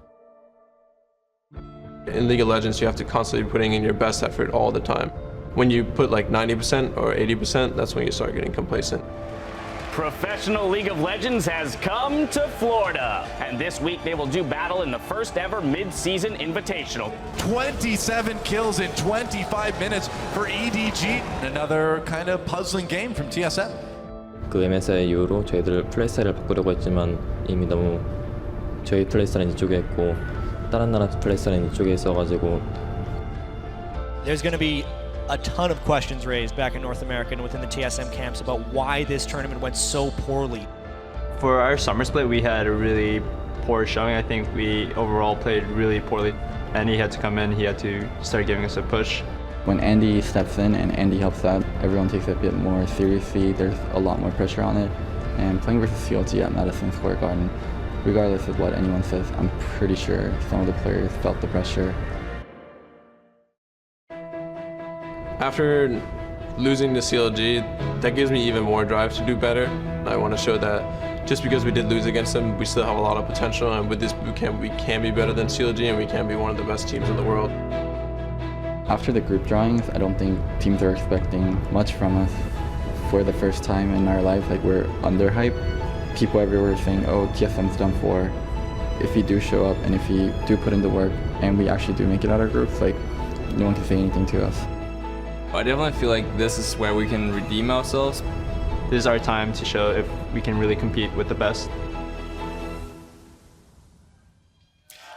In League of Legends, you have to constantly be putting in your best effort all the time. When you put like 90% or 80%, that's when you start getting complacent. Professional League of Legends has come to Florida, and this week they will do battle in the first ever mid-season invitational. 27 kills in 25 minutes for EDG. Another kind of puzzling game from TSM. 그 MSI 이후로 저희들 플레이 스타일을 바꾸려고 했지만 이미 너무 저희 플레이 스타일은 이쪽에 있고 다른 나라 플레이 스타일은 이쪽에 있어가지고 There's going to be a ton of questions raised back in North America and within the TSM camps about why this tournament went so poorly. For our summer split, we had a really poor showing. I think we overall played really poorly. Andy had to come in, he had to start giving us a push. When Andy steps in and Andy helps out, everyone takes it a bit more seriously. There's a lot more pressure on it. And playing versus CLG at Madison Square Garden, regardless of what anyone says, I'm pretty sure some of the players felt the pressure. After losing to CLG, that gives me even more drive to do better. I want to show that just because we did lose against them, we still have a lot of potential, and with this bootcamp, we can be better than CLG, and we can be one of the best teams in the world. After the group drawings, I don't think teams are expecting much from us. For the first time in our lives, like we're underhyped. People everywhere are saying, oh, TSM's done for. If we do show up and if we do put in the work and we actually do make it out of groups, like no one can say anything to us. I definitely feel like this is where we can redeem ourselves. This is our time to show if we can really compete with the best.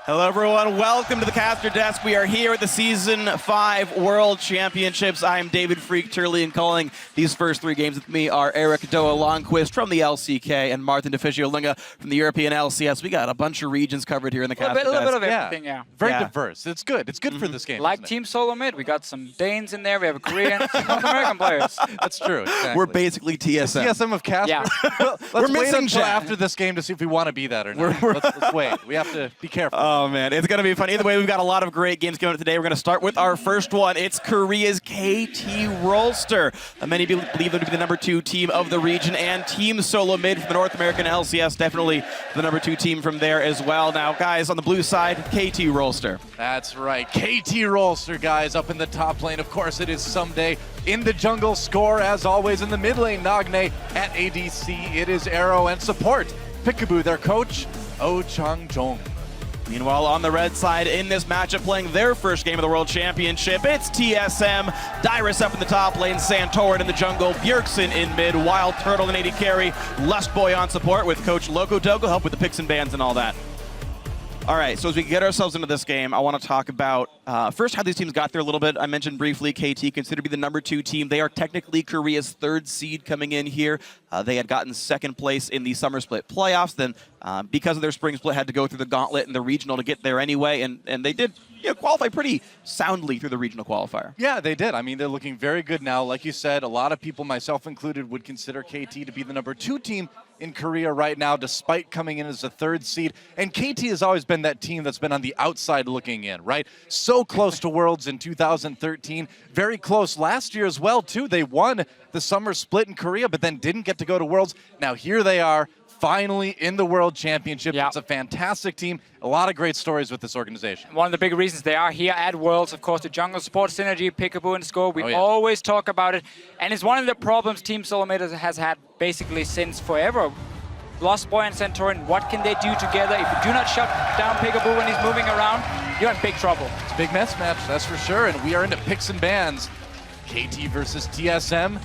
Hello everyone, welcome to the caster desk. We are here at the Season 5 World Championships. I am David Freak Turley, and calling these first three games with me are Eric Doa Longquist from the LCK and Martin DeFiscio-Linga from the European LCS. We got a bunch of regions covered here in the caster desk. A little bit of everything, yeah. Very diverse. It's good. It's good for this game. Like Team Solo Mid, we got some Danes in there, we have Koreans, North American players. That's true. Exactly. We're basically TSM. TSM of caster. Yeah. Let's We're wait missing until Jen. after this game to see if we want to be that or not. Let's wait. We have to be careful. Oh man, it's gonna be fun. Either way, we've got a lot of great games coming up today. We're gonna start with our first one. It's Korea's KT Rolster. Many believe them to be the #2 team of the region, and Team Solo Mid from the North American LCS, definitely the #2 team from there as well. Now, guys, on the blue side, KT Rolster. That's right. KT Rolster, guys, up in the top lane. Of course, it is Someday. In the jungle, Score, as always. In the mid lane, Nagne. At ADC, it is Arrow. And support, Peekaboo, their coach, Oh Chang-jong. Meanwhile, on the red side, in this matchup, playing their first game of the World Championship, it's TSM. Darius up in the top lane, Santorin in the jungle, Bjergsen in mid, Wild Turtle in AD carry, Lustboy on support with Coach Loco Dogo, help with the picks and bans and all that. All right, so as we get ourselves into this game, I want to talk about first how these teams got there a little bit. I mentioned briefly KT considered to be the #2 team. They are technically Korea's 3rd seed coming in here. They had gotten 2nd place in the summer split playoffs. Then because of their spring split, had to go through the gauntlet and the regional to get there anyway. And they did qualify pretty soundly through the regional qualifier. Yeah, they did. I mean, they're looking very good now. Like you said, a lot of people, myself included, would consider KT to be the #2 team in Korea right now, despite coming in as a 3rd seed. And KT has always been that team that's been on the outside looking in, right? So close to Worlds in 2013. Very close last year as well, too. They won the summer split in Korea, but then didn't get to go to Worlds. Now here they are, finally in the World Championship. It's a fantastic team. A lot of great stories with this organization. One of the big reasons they are here at Worlds, of course, the jungle support synergy, Peekaboo and Score. We always talk about it. And it's one of the problems Team Solo Mid has had basically since forever. Lost Boy and Santorin, what can they do together? If you do not shut down Peekaboo when he's moving around, you're in big trouble. It's a big mismatch, that's for sure. And we are into picks and bans. KT versus TSM,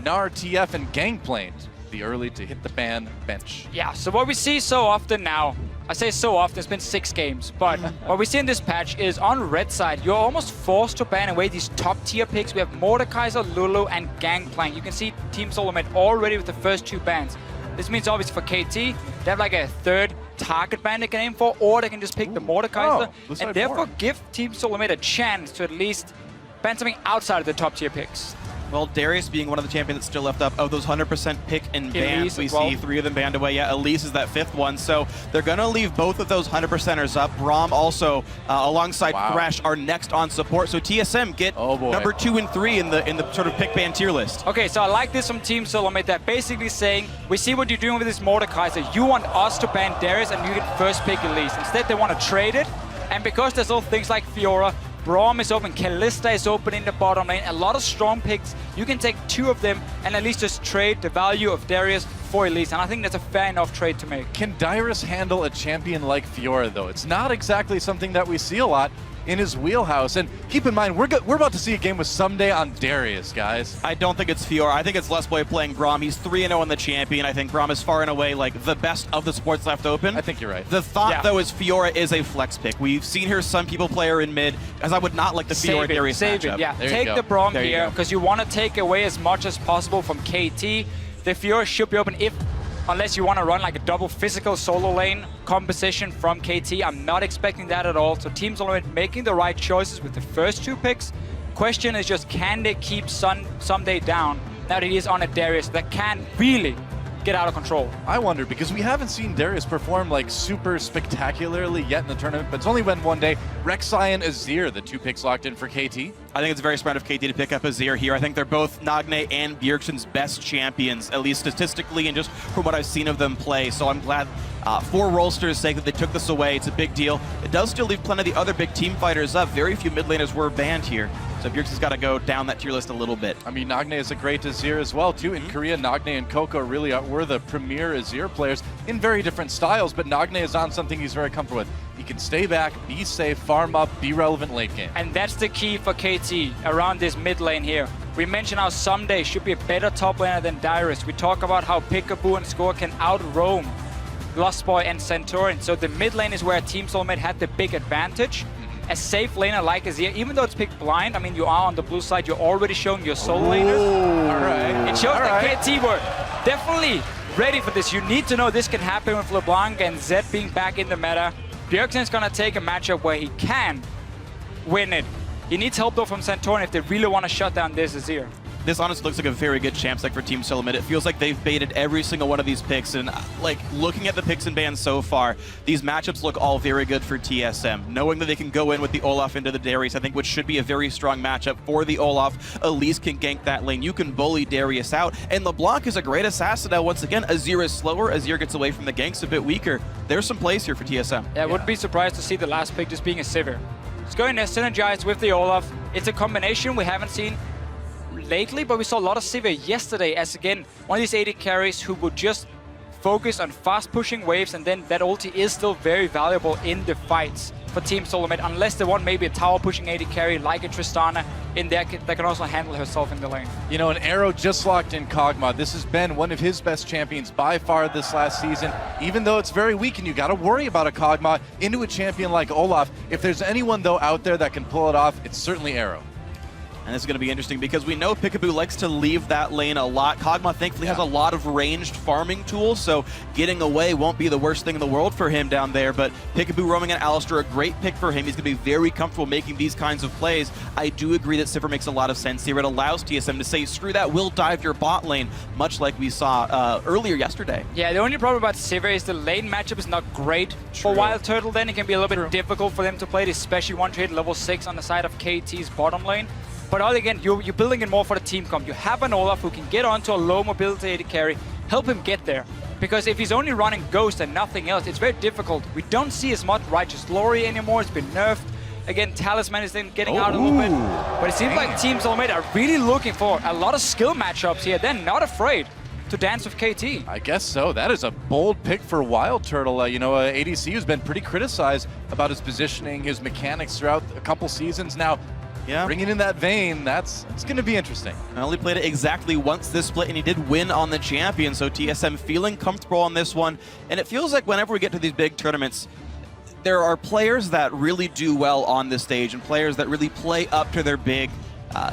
NAR, TF, and Gangplank. The early to hit the ban bench. Yeah, so what we see so often now, I say so often, it's been 6 games, but what we see in this patch is on red side, you're almost forced to ban away these top tier picks. We have Mordekaiser, Lulu, and Gangplank. You can see Team Solo Mid already with the first 2 bans. This means obviously for KT, they have like a 3rd target ban they can aim for, or they can just pick the Mordekaiser, and therefore give Team Solo Mid a chance to at least ban something outside of the top tier picks. Well, Darius being one of the champions that's still left up, of those 100% pick and bans, we see 3 of them banned away. Yeah, Elise is that 5th one. So they're going to leave both of those 100%ers up. Braum also, alongside Thresh, are next on support. So TSM get number 2 and 3 in the sort of pick ban tier list. Okay, so I like this from Team Solomid. They're basically saying, we see what you're doing with this Mordekaiser. You want us to ban Darius and you get first pick Elise. Instead, they want to trade it. And because there's all things like Fiora, Braum is open, Kalista is open in the bottom lane, a lot of strong picks. You can take 2 of them and at least just trade the value of Darius for Elise, and I think that's a fair enough trade to make. Can Darius handle a champion like Fiora, though? It's not exactly something that we see a lot in his wheelhouse. And keep in mind, we're about to see a game with Someday on Darius, guys. I don't think it's Fiora. I think it's Lesboy playing Braum. He's 3-0 in the champion. I think Braum is far and away like the best of the supports left open. I think you're right. The thought, though, is Fiora is a flex pick. We've seen her some people play her in mid, as I would not like the Fiora Darius matchup. Yeah, take the Braum here, because you want to take away as much as possible from KT. The Fiora should be open unless you want to run like a double physical solo lane composition from KT. I'm not expecting that at all. So Team Solomid making the right choices with the first 2 picks. Question is just, can they keep Someday down now that he is on a Darius that can really get out of control? I wonder, because we haven't seen Darius perform like super spectacularly yet in the tournament, but it's only been one day. Rek'Sai and Azir, the 2 picks locked in for KT. I think it's very smart of KT to pick up Azir here. I think they're both Nagne and Bjergsen's best champions, at least statistically and just from what I've seen of them play. So I'm glad for Rolster's sake that they took this away. It's a big deal. It does still leave plenty of the other big team fighters up. Very few mid laners were banned here. So Bjergsen's got to go down that tier list a little bit. I mean, Nagne is a great Azir as well, too. In Korea, Nagne and Coco really were the premier Azir players in very different styles, but Nagne is on something he's very comfortable with. He can stay back, be safe, farm up, be relevant late game. And that's the key for KT around this mid lane here. We mentioned how Someday should be a better top laner than Darius. We talk about how Peekaboo and Score can out-roam Lost Boy and Centurion. So the mid lane is where Team Solomid had the big advantage. A safe laner like Azir, even though it's picked blind, I mean, you are on the blue side, you're already showing your solo laners. All right. It shows that KT were definitely ready for this. You need to know this can happen with LeBlanc and Zed being back in the meta. Bjergsen's gonna take a matchup where he can win it. He needs help though from Centurion if they really want to shut down this Azir. This honestly looks like a very good champ stack for Team Solomid. It feels like they've baited every single one of these picks, and like looking at the picks and bans so far, these matchups look all very good for TSM. Knowing that they can go in with the Olaf into the Darius, I think, which should be a very strong matchup for the Olaf. Elise can gank that lane. You can bully Darius out, and LeBlanc is a great assassin now. Once again, Azir is slower. Azir gets away from the ganks a bit weaker. There's some plays here for TSM. Yeah, I wouldn't be surprised to see the last pick just being a Sivir. It's going to synergize with the Olaf. It's a combination we haven't seen lately, but we saw a lot of Sivir yesterday as, again, one of these AD carries who would just focus on fast pushing waves, and then that ulti is still very valuable in the fights for Team Solomid, unless they want maybe a tower pushing AD carry like a Tristana in there that can also handle herself in the lane. You know, an Arrow just locked in Kog'Maw. This has been one of his best champions by far this last season, even though it's very weak and you got to worry about a Kog'Maw into a champion like Olaf. If there's anyone, though, out there that can pull it off, it's certainly Arrow. And this is going to be interesting because we know Peekaboo likes to leave that lane a lot. Kog'Maw thankfully has a lot of ranged farming tools, so getting away won't be the worst thing in the world for him down there. But Peekaboo roaming at Alistar, a great pick for him. He's going to be very comfortable making these kinds of plays. I do agree that Sivir makes a lot of sense here. It allows TSM to say, screw that, we'll dive your bot lane, much like we saw earlier yesterday. Yeah, the only problem about Sivir is the lane matchup is not great. For Wild Turtle then, it can be a little bit difficult for them to play it, especially one trade level 6 on the side of KT's bottom lane. But all again, you're building it more for the team comp. You have an Olaf who can get onto a low mobility AD carry, help him get there. Because if he's only running Ghost and nothing else, it's very difficult. We don't see as much Righteous Glory anymore. It's been nerfed. Again, Talisman is then getting out a little bit. But it seems like Team Solomid are really looking for a lot of skill matchups here. They're not afraid to dance with KT. I guess so. That is a bold pick for Wild Turtle. You know, ADC has been pretty criticized about his positioning, his mechanics throughout a couple seasons now. Yeah. Bringing in that vein, it's going to be interesting. I only played it exactly once this split, and he did win on the champion, so TSM feeling comfortable on this one. And it feels like whenever we get to these big tournaments, there are players that really do well on this stage and players that really play up to their big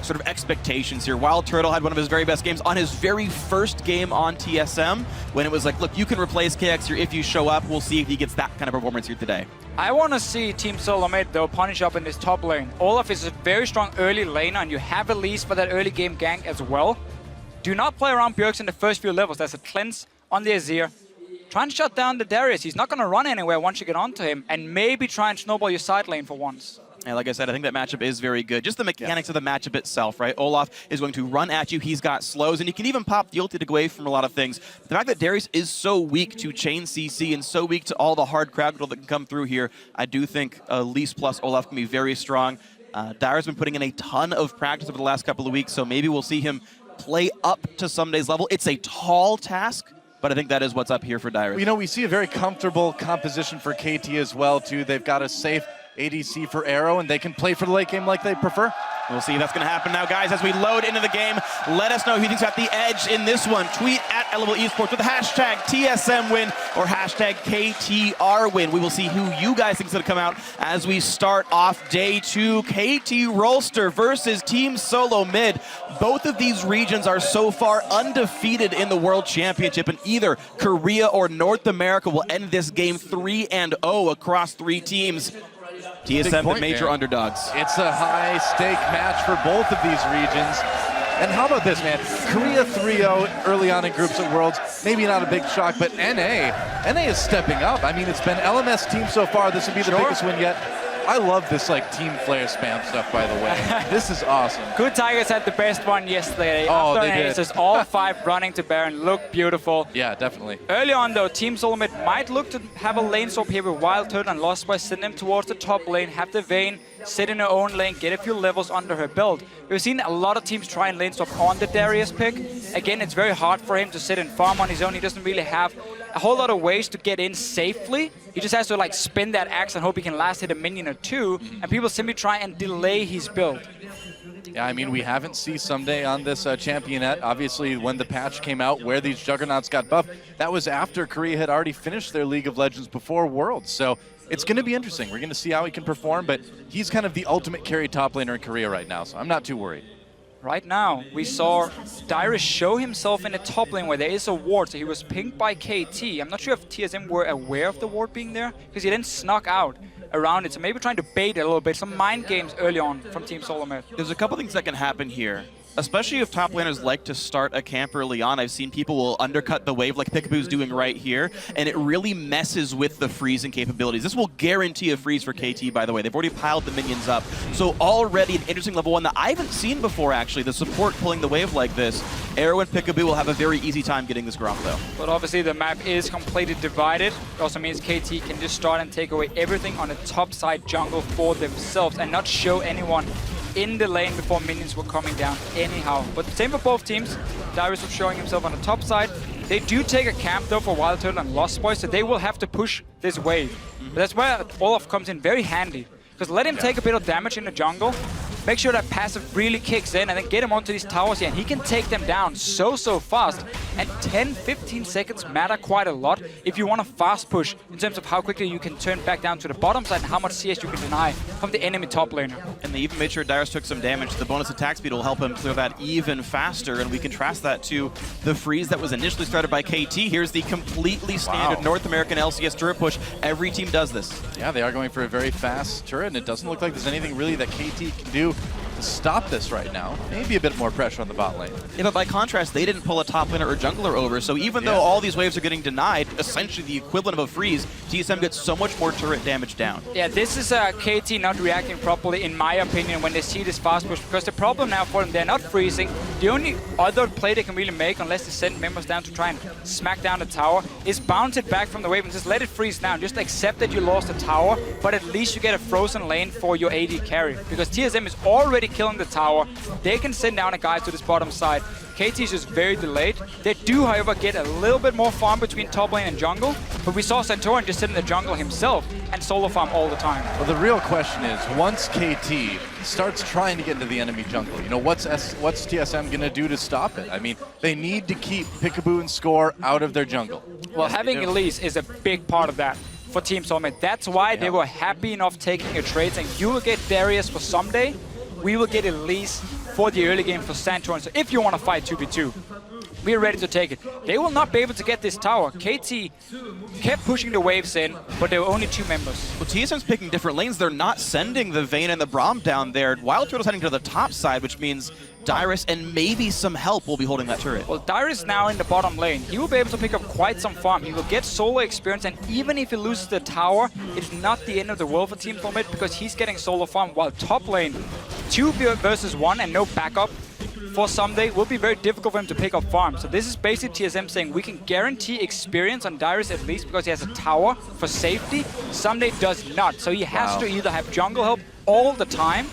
sort of expectations here. Wild Turtle had one of his very best games on his very first game on TSM when it was like, look, you can replace KX here if you show up. We'll see if he gets that kind of performance here today. I want to see Team Solo Mid, though, punish up in this top lane. Olaf is a very strong early laner, and you have Elise for that early game gank as well. Do not play around Bjergsen in the first few levels. There's a cleanse on the Azir. Try and shut down the Darius. He's not going to run anywhere once you get onto him, and maybe try and snowball your side lane for once. And like I said, I think that matchup is very good. Just the mechanics of the matchup itself, right? Olaf is going to run at you. He's got slows, and you can even pop the ult to get away from a lot of things. The fact that Darius is so weak to chain CC and so weak to all the hard crowd control that can come through here, I do think Elise plus Olaf can be very strong. Darius has been putting in a ton of practice over the last couple of weeks, so maybe we'll see him play up to Sunday's level. It's a tall task, but I think that is what's up here for Darius. You know, we see a very comfortable composition for KT as well, too. They've got a safe ADC for Arrow, and they can play for the late game like they prefer. We'll see if that's going to happen now, guys. As we load into the game, let us know who you think's got the edge in this one. Tweet at LOL Esports with the hashtag TSM win or hashtag KTR win. We will see who you guys think's going to come out as we start off day 2. KT Rolster versus Team Solo Mid. Both of these regions are so far undefeated in the World Championship, and either Korea or North America will end this game 3-0 across 3 teams. TSM, the major underdogs. It's a high-stake match for both of these regions. And how about this, man? Korea 3-0 early on in groups at Worlds. Maybe not a big shock, but NA is stepping up. I mean, it's been LMS team so far. This would be the biggest win yet. I love this like team flare spam stuff, by the way. This is awesome. Good Tigers had the best one yesterday. Oh, After they did. Aces, all 5 running to Baron. Looked beautiful. Yeah, definitely. Early on, though, Team Solo Mid might look to have a lane swap here with Wild Turtle and Lost Boy, send them towards the top lane, have the Vayne sit in her own lane, get a few levels under her belt. We've seen a lot of teams try and lane swap on the Darius pick. Again, it's very hard for him to sit and farm on his own. He doesn't really have a whole lot of ways to get in safely. He just has to like spin that axe and hope he can last hit a minion or 2, and people simply try and delay his build. Yeah, I mean, we haven't seen someday on this championette. Obviously, when the patch came out where these Juggernauts got buffed, that was after Korea had already finished their League of Legends before Worlds. So it's going to be interesting. We're going to see how he can perform, but he's kind of the ultimate carry top laner in Korea right now, so I'm not too worried. Right now, we saw Darius show himself in the top lane where there is a ward, so he was pinged by KT. I'm not sure if TSM were aware of the ward being there, because he then snuck out around it, so maybe trying to bait it a little bit, some mind games early on from Team Solo Mid. There's a couple things that can happen here, especially if top laners like to start a camp early on. I've seen people will undercut the wave like Peekaboo's doing right here, and it really messes with the freezing capabilities. This will guarantee a freeze for KT, by the way. They've already piled the minions up. So already an interesting level 1 that I haven't seen before, actually, the support pulling the wave like this. Arrow and Peekaboo will have a very easy time getting this Gromp, though. But obviously the map is completely divided. It also means KT can just start and take away everything on the top side jungle for themselves and not show anyone in the lane before minions were coming down anyhow. But the same for both teams. Darius was showing himself on the top side. They do take a camp though for Wild Turtle and Lost Boy, so they will have to push this wave. But that's where Olaf comes in very handy. Because let him take a bit of damage in the jungle, make sure that passive really kicks in, and then get him onto these towers here, and he can take them down so fast. And 10-15 seconds matter quite a lot if you want to fast push in terms of how quickly you can turn back down to the bottom side and how much CS you can deny from the enemy top laner. And they even made sure Darius took some damage. The bonus attack speed will help him clear that even faster, and we contrast that to the freeze that was initially started by KT. Here's the completely standard North American LCS turret push. Every team does this. Yeah, they are going for a very fast turret, and it doesn't look like there's anything really that KT can do to stop this right now. Maybe a bit more pressure on the bot lane. Yeah, but by contrast, they didn't pull a top laner or jungler over, so even though all these waves are getting denied, essentially the equivalent of a freeze, TSM gets so much more turret damage down. Yeah, this is KT not reacting properly, in my opinion, when they see this fast push, because the problem now for them, they're not freezing. The only other play they can really make, unless they send members down to try and smack down the tower, is bounce it back from the wave and just let it freeze down. Just accept that you lost the tower, but at least you get a frozen lane for your AD carry, because TSM is already killing the tower. They can send down a guy to this bottom side. KT is just very delayed. They do, however, get a little bit more farm between top lane and jungle, but we saw Santorin just sit in the jungle himself and solo farm all the time. Well, the real question is, once KT starts trying to get into the enemy jungle, you know, what's TSM going to do to stop it? I mean, they need to keep Peekaboo and Score out of their jungle. Well, having Elise is a big part of that for Team Solo Mid. That's why they were happy enough taking a trade saying, you will get Darius for someday, we will get Elise for the early game for Santorin. So if you want to fight 2v2, we're ready to take it. They will not be able to get this tower. KT kept pushing the waves in, but there were only 2 members. Well, TSM's picking different lanes. They're not sending the Vayne and the Braum down there. Wild Turtle's heading to the top side, which means Darius and maybe some help will be holding that turret. Well, Darius now in the bottom lane. He will be able to pick up quite some farm. He will get solo experience, and even if he loses the tower, it's not the end of the world for Team Soulmate because he's getting solo farm, while top lane, 2 versus 1 and no backup for Someday will be very difficult for him to pick up farm. So this is basically TSM saying we can guarantee experience on Darius at least because he has a tower for safety. Someday does not. So he has to either have jungle help all the time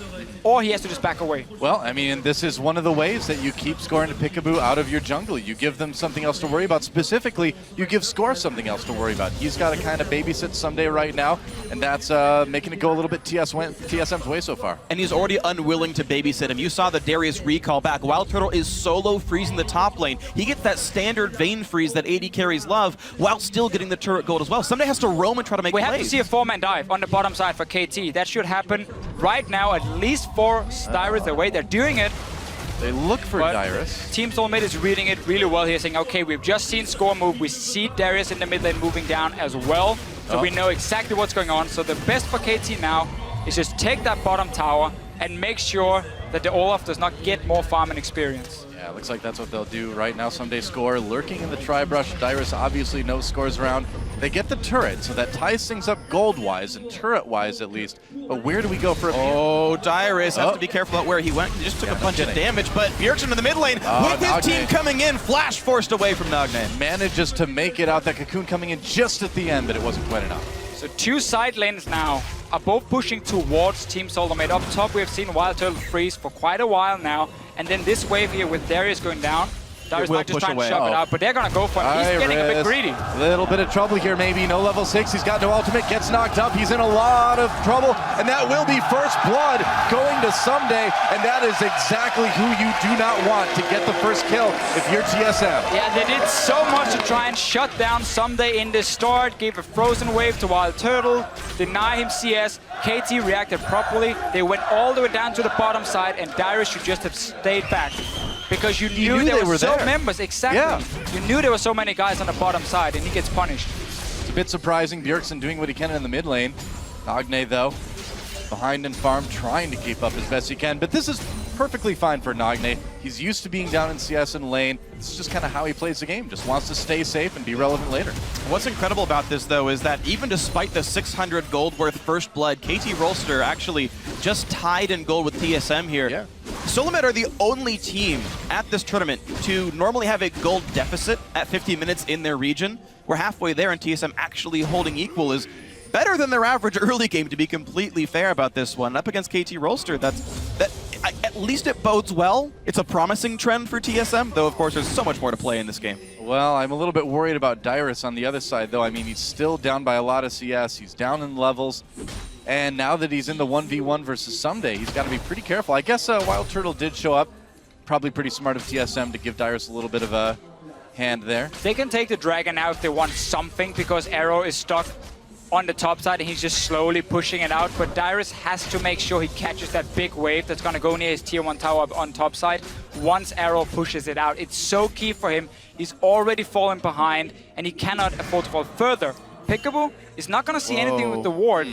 or he has to just back away. Well, I mean, this is one of the ways that you keep scoring a Peekaboo out of your jungle. You give them something else to worry about. Specifically, you give Score something else to worry about. He's got to kind of babysit Someday right now, and that's making it go a little bit TSM's way so far. And he's already unwilling to babysit him. You saw the Darius recall back. Wild Turtle is solo freezing the top lane. He gets that standard Vayne freeze that AD carries love while still getting the turret gold as well. Someday has to roam and try to make plays. We have to see a 4-man dive on the bottom side for KT. That should happen right now, at least 4 Darius away. They're doing it. They look for Darius. Team Soulmate is reading it really well here, saying, okay, we've just seen Score move. We see Darius in the mid lane moving down as well. So we know exactly what's going on. So the best for KT now is just take that bottom tower and make sure that the Olaf does not get more farm and experience. Yeah, looks like that's what they'll do right now. Someday Score lurking in the tri-brush. Darius obviously no scores around. They get the turret, so that ties things up gold-wise and turret-wise at least. But where do we go for a Darius has to be careful about where he went. He just took a bunch of damage, but Bjergsen in the mid lane with his team coming in, flash forced away from Nagne. Manages to make it out. That Cocoon coming in just at the end, but it wasn't quite enough. So 2 side lanes now are both pushing towards Team Soulmate. Up top, we have seen Wild Turtle freeze for quite a while now. And then this wave here with Darius going down, Darius might just try and shove it out, but they're going to go for it. He's getting a bit greedy. Little bit of trouble here, maybe. No level 6. He's got no ultimate. Gets knocked up. He's in a lot of trouble. And that will be first blood going to Someday. And that is exactly who you do not want to get the first kill if you're TSM. Yeah, they did so much to try and shut down Someday in the start. Gave a frozen wave to Wild Turtle. Deny him CS. KT reacted properly. They went all the way down to the bottom side, and Darius should just have stayed back. Because you knew there were so members, exactly. Yeah. You knew there were so many guys on the bottom side, and he gets punished. It's a bit surprising. Bjergsen doing what he can in the mid lane. Nagne, though, behind in farm, trying to keep up as best he can. But this is perfectly fine for Nagne. He's used to being down in CS and lane. It's just kind of how he plays the game. Just wants to stay safe and be relevant later. What's incredible about this, though, is that even despite the 600 gold worth first blood, KT Rolster actually just tied in gold with TSM here. Yeah. Soulmate are the only team at this tournament to normally have a gold deficit at 50 minutes in their region. We're halfway there, and TSM actually holding equal is better than their average early game, to be completely fair about this one. Up against KT Rolster, at least it bodes well. It's a promising trend for TSM, though of course there's so much more to play in this game. Well, I'm a little bit worried about Darius on the other side, though. I mean, he's still down by a lot of CS. He's down in levels. And now that he's in the 1v1 versus Someday, he's got to be pretty careful. I guess Wild Turtle did show up. Probably pretty smart of TSM to give Darius a little bit of a hand there. They can take the Dragon now if they want something, because Arrow is stuck on the top side and he's just slowly pushing it out. But Darius has to make sure he catches that big wave that's going to go near his tier 1 tower on top side once Arrow pushes it out. It's so key for him. He's already fallen behind and he cannot afford to fall further. Peekaboo is not going to see anything with the ward.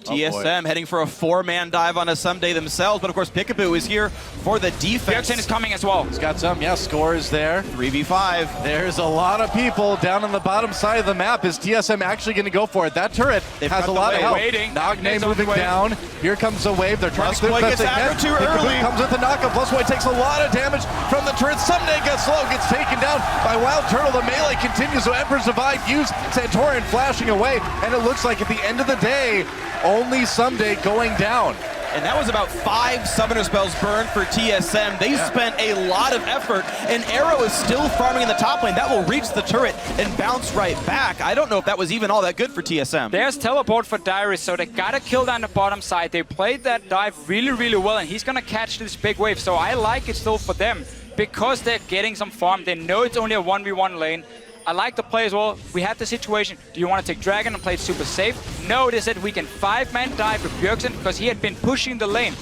TSM heading for a 4-man dive on a Someday themselves, but of course Peekaboo is here for the defense. Bjergsen is coming as well. He's got some, Score is there. 3v5. There's a lot of people down on the bottom side of the map. Is TSM actually going to go for it? That turret has a lot of help. Nagne moving down. Here comes a wave. They're trying to clear best they can. Too early. Comes with the knockup. Plusboy takes a lot of damage from the turret. Someday gets low, gets taken down by Wild Turtle. The melee continues, so Emperor's Divide used. Santorin flashing away, and it looks like at the end of the day, only Someday going down. And that was about 5 Summoner Spells burned for TSM. They spent a lot of effort, and Arrow is still farming in the top lane. That will reach the turret and bounce right back. I don't know if that was even all that good for TSM. There's teleport for Darius, so they gotta kill down the bottom side. They played that dive really, really well, and he's gonna catch this big wave. So I like it still for them, because they're getting some farm. They know it's only a 1v1 lane. I like the play as well. We had the situation. Do you want to take Dragon and play it super safe? No, they said we can 5-man dive with Bjergsen because he had been pushing the lane.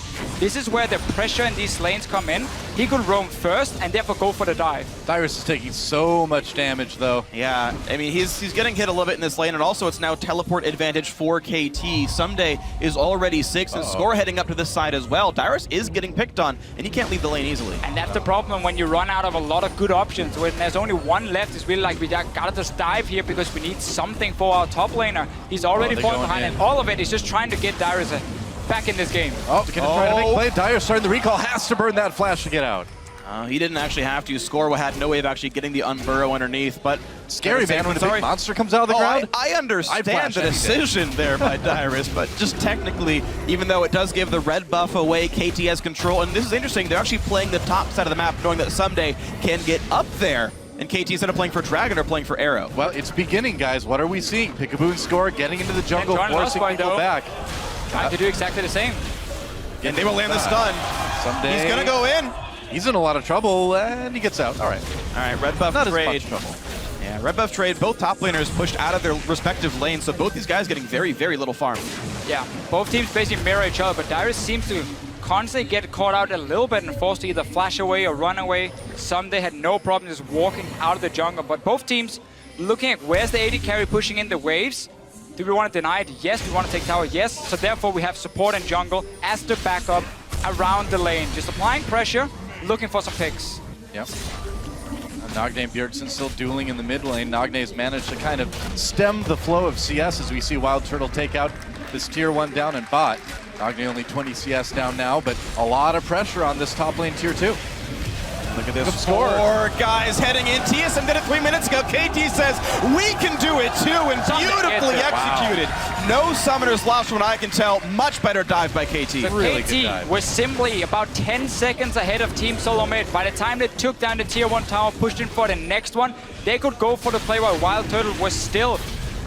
this is where the pressure in these lanes come in. He could roam first and therefore go for the dive. Darius is taking so much damage, though. Yeah, I mean, he's getting hit a little bit in this lane, and also it's now teleport advantage for KT. Someday is already 6, and Score heading up to this side as well. Darius is getting picked on, and he can't leave the lane easily. And that's the problem when you run out of a lot of good options. When there's only one left, it's really like we gotta just dive here because we need something for our top laner. He's already falling behind, and all of it is just trying to get Darius back in this game. Oh, gonna try to make play. Darius starting the recall, has to burn that flash to get out. He didn't actually have to. Score had no way of actually getting the unburrow underneath, but scary, man, when a big monster comes out of the ground. I understand the decision there by Darius, but just technically, even though it does give the red buff away, KT has control, and this is interesting. They're actually playing the top side of the map, knowing that Someday can get up there. And KT, instead of playing for Dragon, are playing for Arrow. Well, it's beginning, guys. What are we seeing? Peekaboo and Score getting into the jungle, forcing people back. Trying to do exactly the same. And they will land the stun. Someday he's gonna go in. He's in a lot of trouble, and he gets out. All right, red buff Not trade. as much trouble. Yeah, red buff trade. Both top laners pushed out of their respective lanes, so both these guys getting very, very little farm. Yeah, both teams basically mirror each other, but Darius seems to constantly get caught out a little bit and forced to either flash away or run away. Someday had no problem just walking out of the jungle, but both teams looking at where's the AD carry pushing in the waves. Do we want to deny it? Yes. We want to take tower? Yes. So therefore we have support and jungle as the backup around the lane. Just applying pressure, looking for some picks. Yep. Nagne and Bjergsen still dueling in the mid lane. Nagne's managed to kind of stem the flow of CS as we see Wild Turtle take out this tier 1 down in bot. Nagne only 20 CS down now, but a lot of pressure on this top lane tier 2. Look at this score. Guys heading in. TSM did it 3 minutes ago. KT says, we can do it too, and beautifully executed. Wow. No summoners lost from what I can tell. Much better dive by KT. So really KT was simply about 10 seconds ahead of Team Solo Mid. By the time they took down the tier 1 tower, pushed in for the next one, they could go for the play while Wild Turtle was still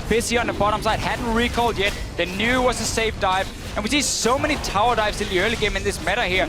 busy on the bottom side, hadn't recalled yet. They knew it was a safe dive. And we see so many tower dives in the early game in this meta here.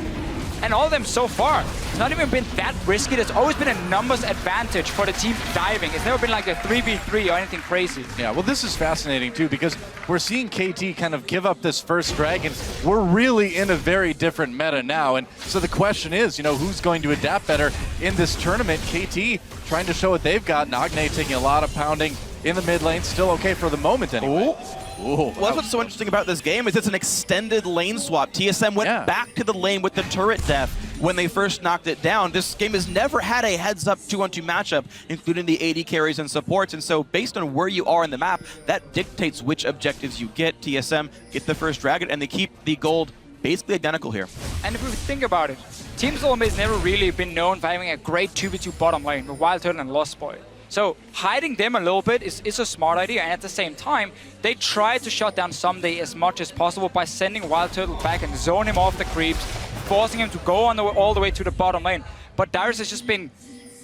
And all of them so far, it's not even been that risky. There's always been a numbers advantage for the team diving. It's never been like a 3v3 or anything crazy. Yeah, well, this is fascinating too, because we're seeing KT kind of give up this first dragon. We're really in a very different meta now. And so the question is, who's going to adapt better in this tournament? KT trying to show what they've got. Nagne taking a lot of pounding in the mid lane. Still okay for the moment anyway. Well, that's what's so interesting about this game is it's an extended lane swap. TSM went back to the lane with the turret death when they first knocked it down. This game has never had a heads-up 2-on-2 matchup, including the AD carries and supports. And so based on where you are in the map, that dictates which objectives you get. TSM get the first dragon, and they keep the gold basically identical here. And if we think about it, Team Solomon has never really been known for having a great 2v2 bottom lane with Wild Turtle and Lost Boy. So hiding them a little bit is a smart idea, and at the same time, they try to shut down Someday as much as possible by sending Wild Turtle back and zone him off the creeps, forcing him to go all the way to the bottom lane. But Darius has just been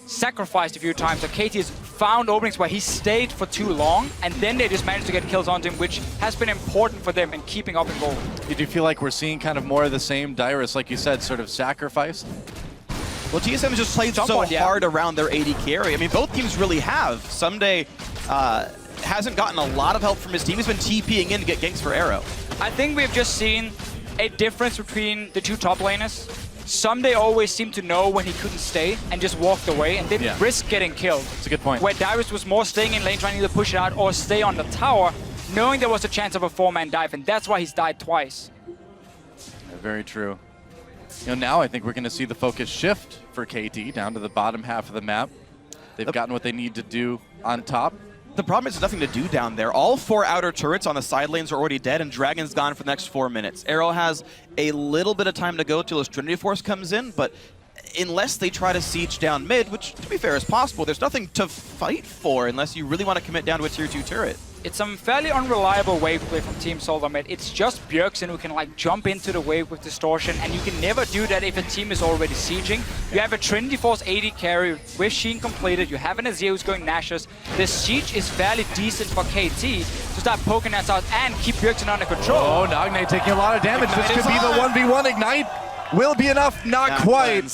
sacrificed a few times. So KT has found openings where he stayed for too long, and then they just managed to get kills onto him, which has been important for them in keeping up in gold. Do you feel like we're seeing kind of more of the same? Darius, like you said, sort of sacrificed? Well, TSM has just played so hard around their AD carry. I mean, both teams really have. Someday hasn't gotten a lot of help from his team. He's been TPing in to get ganks for Arrow. I think we've just seen a difference between the two top laners. Someday always seemed to know when he couldn't stay and just walked away and didn't risk getting killed. That's a good point. Where Darius was more staying in lane, trying to either push it out or stay on the tower, knowing there was a chance of a 4-man dive, and that's why he's died twice. Yeah, very true. Now I think we're going to see the focus shift for KT down to the bottom half of the map. They've gotten what they need to do on top. The problem is there's nothing to do down there. All 4 outer turrets on the side lanes are already dead, and Dragon's gone for the next 4 minutes. Arrow has a little bit of time to go till his Trinity Force comes in, but unless they try to siege down mid, which to be fair is possible, there's nothing to fight for unless you really want to commit down to a tier 2 turret. It's some fairly unreliable wave play from Team Solomon Mid. It's just Bjergsen who can jump into the wave with distortion, and you can never do that if a team is already sieging. You have a Trinity Force AD carry with Sheen completed, you have an Azir who's going Nashus. The siege is fairly decent for KT to start poking us out and keep Bjergsen under control. Oh, Nagne taking a lot of damage. This could be the 1v1 Ignite. Will be enough, not quite.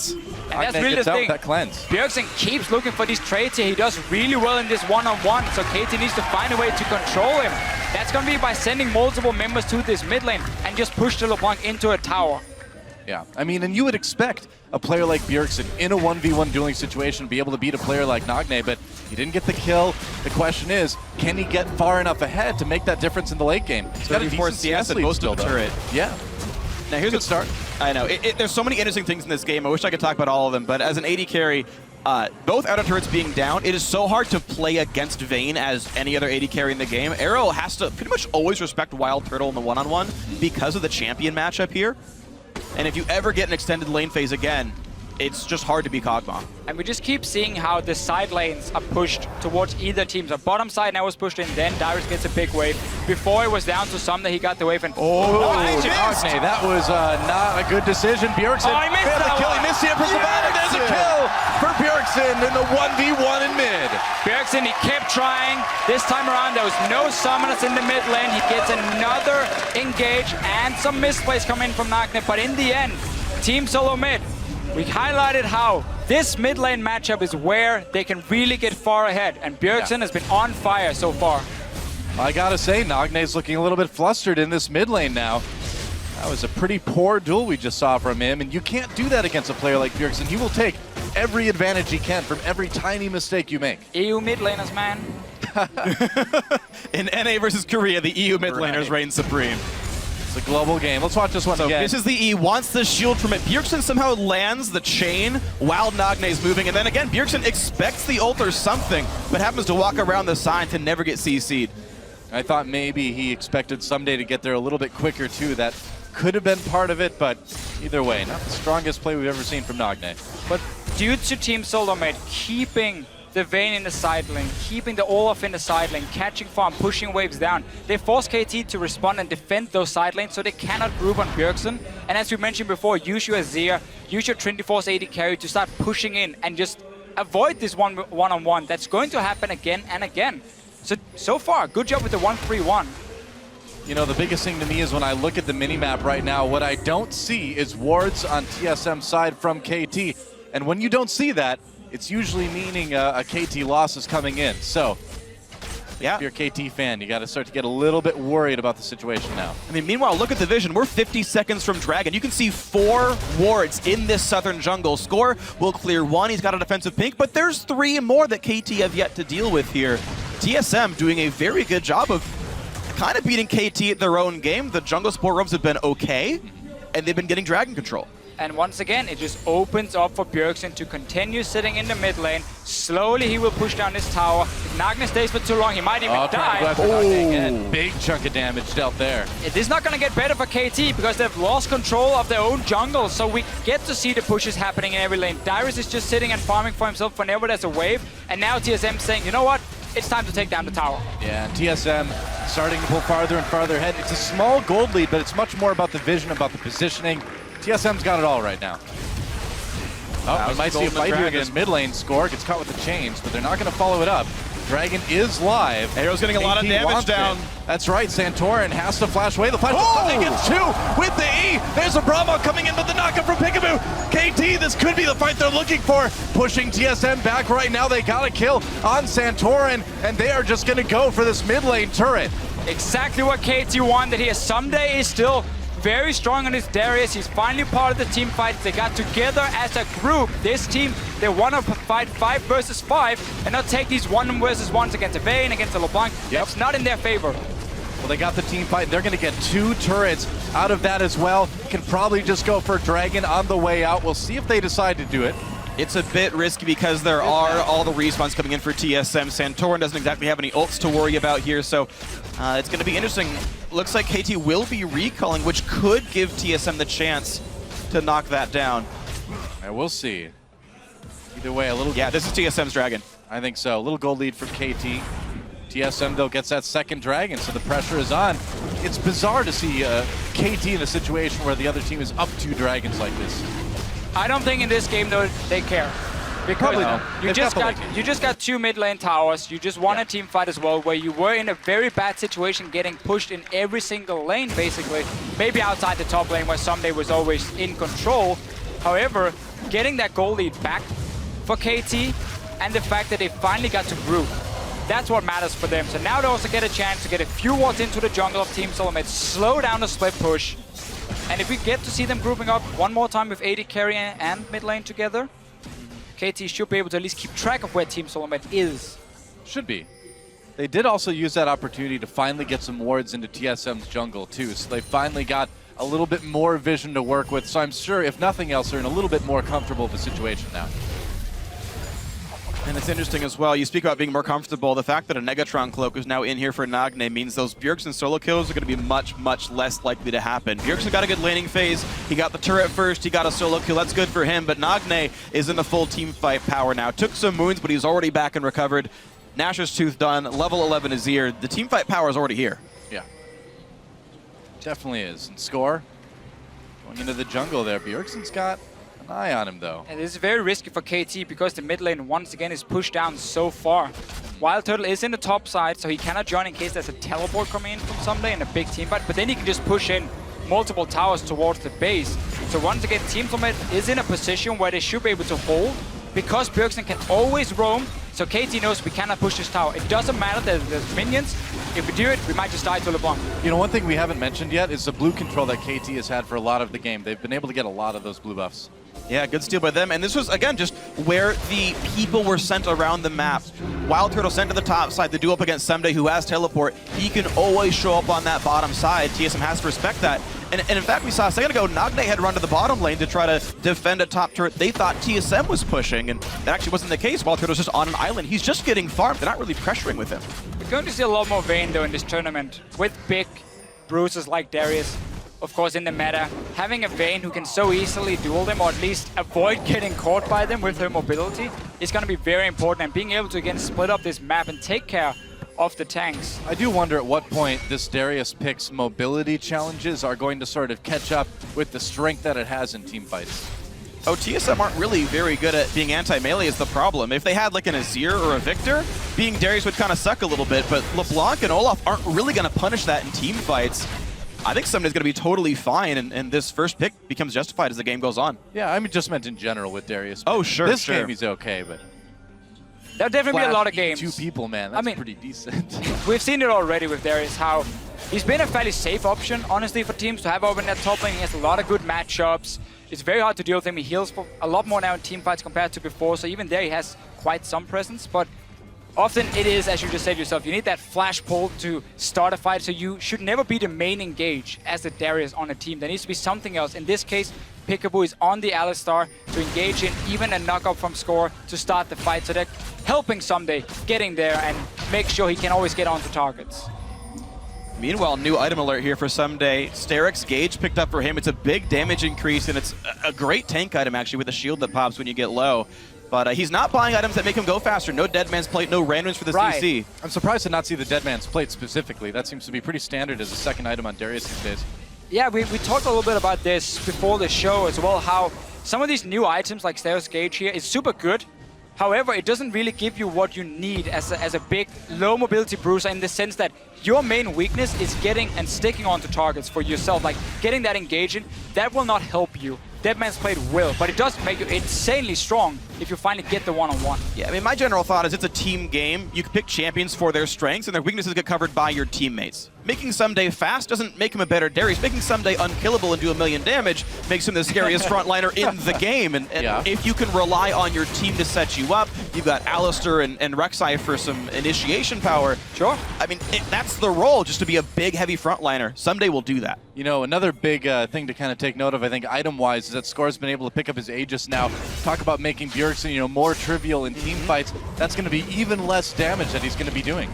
And that's really the thing. That cleanse. Bjergsen keeps looking for these trades here. He does really well in this one-on-one, so KT needs to find a way to control him. That's going to be by sending multiple members to this mid lane and just push the LeBlanc into a tower. Yeah, I mean, and you would expect a player like Bjergsen in a 1v1 dueling situation to be able to beat a player like Nagne, but he didn't get the kill. The question is, can he get far enough ahead to make that difference in the late game? He's got a decent CS and most of the turret. Yeah. Now here's a start. I know. There's so many interesting things in this game. I wish I could talk about all of them, but as an AD carry, both outer turrets being down, it is so hard to play against Vayne as any other AD carry in the game. Arrow has to pretty much always respect Wild Turtle in the one-on-one because of the champion matchup here. And if you ever get an extended lane phase again, it's just hard to be Kog'Maw. And we just keep seeing how the side lanes are pushed towards either team. So bottom side now was pushed in, then Darius gets a big wave. Before it was down to some that he got the wave and... Nagne, that was not a good decision. Bjergsen failed the kill. He missed the Empress of Adam. There's a kill for Bjergsen in the 1v1 in mid. Bjergsen, he kept trying. This time around, there was no summoners in the mid lane. He gets another engage and some misplays come in from Nagne. But in the end, team solo mid, we highlighted how this mid lane matchup is where they can really get far ahead, and Bjergsen has been on fire so far. I gotta say, Nagne's looking a little bit flustered in this mid lane now. That was a pretty poor duel we just saw from him, and you can't do that against a player like Bjergsen. He will take every advantage he can from every tiny mistake you make. EU mid laners, man. In NA versus Korea, the EU mid laners reign supreme. It's a global game. Let's watch this one again. This is the E, wants the shield from it. Bjergsen somehow lands the chain while Nagne's moving. And then again, Bjergsen expects the ult or something, but happens to walk around the sign to never get CC'd. I thought maybe he expected someday to get there a little bit quicker too. That could have been part of it, but either way, not the strongest play we've ever seen from Nagne. But due to Team Solo Mate keeping the Vayne in the side lane, keeping the Olaf in the side lane, catching farm, pushing waves down, they force KT to respond and defend those side lanes so they cannot group on Bjergsen. And as we mentioned before, use your Azir, use your Trinity Force AD carry to start pushing in and just avoid this one-on-one. That's going to happen again and again. So far, good job with the 1-3-1. You know, the biggest thing to me is when I look at the minimap right now, what I don't see is wards on TSM's side from KT. And when you don't see that, it's usually meaning a KT loss is coming in. So, yeah, if you're a KT fan, you got to start to get a little bit worried about the situation now. I mean, meanwhile, look at the vision. We're 50 seconds from Dragon. You can see 4 wards in this southern jungle. Score will clear 1. He's got a defensive pink, but there's 3 more that KT have yet to deal with here. TSM doing a very good job of kind of beating KT at their own game. The jungle support roams have been okay, and they've been getting Dragon control. And once again, it just opens up for Bjergsen to continue sitting in the mid lane. Slowly, he will push down this tower. If Nagne stays for too long, he might even die. Big chunk of damage dealt there. It is not going to get better for KT because they've lost control of their own jungle. So we get to see the pushes happening in every lane. Darius is just sitting and farming for himself whenever there's a wave. And now TSM saying, you know what? It's time to take down the tower. Yeah, and TSM starting to pull farther and farther ahead. It's a small gold lead, but it's much more about the vision, about the positioning. TSM's got it all right now. Oh, we might see a fight here in this mid lane. Score gets caught with the chains, but they're not going to follow it up. Dragon is live. Arrow's getting a lot of damage down. That's right, Santorin has to flash away. The flash gets 2 with the E. There's a Brahma coming in, but the knockup from Peekaboo. KT, this could be the fight they're looking for. Pushing TSM back right now. They got a kill on Santorin, and they are just going to go for this mid lane turret. Exactly what KT wanted here. Someday is still very strong on his Darius. He's finally part of the team fight. They got together as a group. This team, they want to fight 5 versus 5 and not take these 1 versus 1s against a Vayne, against a LeBlanc. That's not in their favor. Well, they got the team fight. They're going to get 2 turrets out of that as well. Can probably just go for Dragon on the way out. We'll see if they decide to do it. It's a bit risky because there are all the respawns coming in for TSM. Santorin doesn't exactly have any ults to worry about here, so it's going to be interesting. Looks like KT will be recalling, which could give TSM the chance to knock that down. And we'll see. Either way, a little... Yeah, this is TSM's Dragon. I think so. A little gold lead from KT. TSM, though, gets that second Dragon, so the pressure is on. It's bizarre to see KT in a situation where the other team is up 2 Dragons like this. I don't think in this game, though, they care. Because you just got 2 mid lane towers. You just won a team fight as well, where you were in a very bad situation, getting pushed in every single lane, basically. Maybe outside the top lane, where Someday was always in control. However, getting that goal lead back for KT, and the fact that they finally got to group, that's what matters for them. So now they also get a chance to get a few wards into the jungle of Team Solomid, slow down the split push. And if we get to see them grouping up one more time with AD carry and mid lane together, KT should be able to at least keep track of where Team Solomon is. Should be. They did also use that opportunity to finally get some wards into TSM's jungle too, so they finally got a little bit more vision to work with, so I'm sure, if nothing else, they're in a little bit more comfortable of a situation now. And it's interesting as well, you speak about being more comfortable, the fact that a Negatron Cloak is now in here for Nagne means those Bjergsen solo kills are going to be much, much less likely to happen. Bjergsen got a good laning phase, he got the turret first, he got a solo kill, that's good for him, but Nagne is in the full team fight power now. Took some wounds, but he's already back and recovered. Nashor's Tooth done, level 11 Azir, the team fight power is already here. Yeah. Definitely is. And Score going into the jungle there. Bjergsen's got an eye on him though. And this is very risky for KT because the mid lane once again is pushed down so far. Wild Turtle is in the top side, so he cannot join in case there's a teleport coming in from Someday in a big team fight, but then he can just push in multiple towers towards the base. So once again, Team Someday is in a position where they should be able to hold because Bjergsen can always roam. So KT knows we cannot push this tower. It doesn't matter that there's minions. If we do it, we might just die to LeBlanc. You know, one thing we haven't mentioned yet is the blue control that KT has had for a lot of the game. They've been able to get a lot of those blue buffs. Yeah, good steal by them. And this was, again, just where the people were sent around the map. Wild Turtle sent to the top side, the duel up against Someday, who has teleport. He can always show up on that bottom side. TSM has to respect that. And in fact, we saw a second ago, Nagne had run to the bottom lane to try to defend a top turret. They thought TSM was pushing, and that actually wasn't the case. Wild Turtle's just on an island. He's just getting farmed. They're not really pressuring with him. We're going to see a lot more Vayne, though, in this tournament. With big bruisers like Darius, of course, in the meta, having a Vayne who can so easily duel them, or at least avoid getting caught by them with her mobility, is going to be very important. And being able to, again, split up this map and take care of the tanks. I do wonder at what point this Darius pick's mobility challenges are going to sort of catch up with the strength that it has in team fights. Oh, TSM aren't really very good at being anti-melee is the problem. If they had like an Azir or a Victor, being Darius would kind of suck a little bit, but LeBlanc and Olaf aren't really going to punish that in team fights. I think Summon's going to be totally fine, and this first pick becomes justified as the game goes on. Yeah, I mean, just meant in general with Darius. Oh, sure, This sure. game he's okay, but... There'll definitely be a lot of games. 2 people, man. That's pretty decent. We've seen it already with Darius, how he's been a fairly safe option, honestly, for teams to have over in that top lane. He has a lot of good matchups. It's very hard to deal with him. He heals for a lot more now in team fights compared to before, so even there he has quite some presence. But often it is, as you just said yourself, you need that flash pull to start a fight, so you should never be the main engage as the Darius on a team. There needs to be something else. In this case, Peekaboo is on the Alistar to engage in even a knock-up from Score to start the fight, so they're helping Someday getting there and make sure he can always get onto targets. Meanwhile, new item alert here for Someday. Sterix Gauge picked up for him. It's a big damage increase, and it's a great tank item, actually, with a shield that pops when you get low. But he's not buying items that make him go faster. No Dead Man's Plate, no randoms for the CC. I'm surprised to not see the Dead Man's Plate specifically. That seems to be pretty standard as a second item on Darius these days. Yeah, we talked a little bit about this before the show as well, how some of these new items like Sterix Gauge here is super good. However, it doesn't really give you what you need as a big, low mobility bruiser, in the sense that your main weakness is getting and sticking onto targets for yourself, like getting that engaging. That will not help you. Dead Man's Plate will, but it does make you insanely strong if you finally get the one-on-one. Yeah, I mean, my general thought is it's a team game. You can pick champions for their strengths, and their weaknesses get covered by your teammates. Making Someday fast doesn't make him a better Darius. Making Someday unkillable and do 1 million damage makes him the scariest frontliner in the game. And if you can rely on your team to set you up, you've got Alistar and Rek'Sai for some initiation power. Sure. I mean, that's the role, just to be a big, heavy frontliner. Someday will do that. You know, another big thing to kind of take note of, I think, item-wise, is that Score's been able to pick up his Aegis now. Talk about making Bjergsen, you know, more trivial in team fights. That's going to be even less damage that he's going to be doing.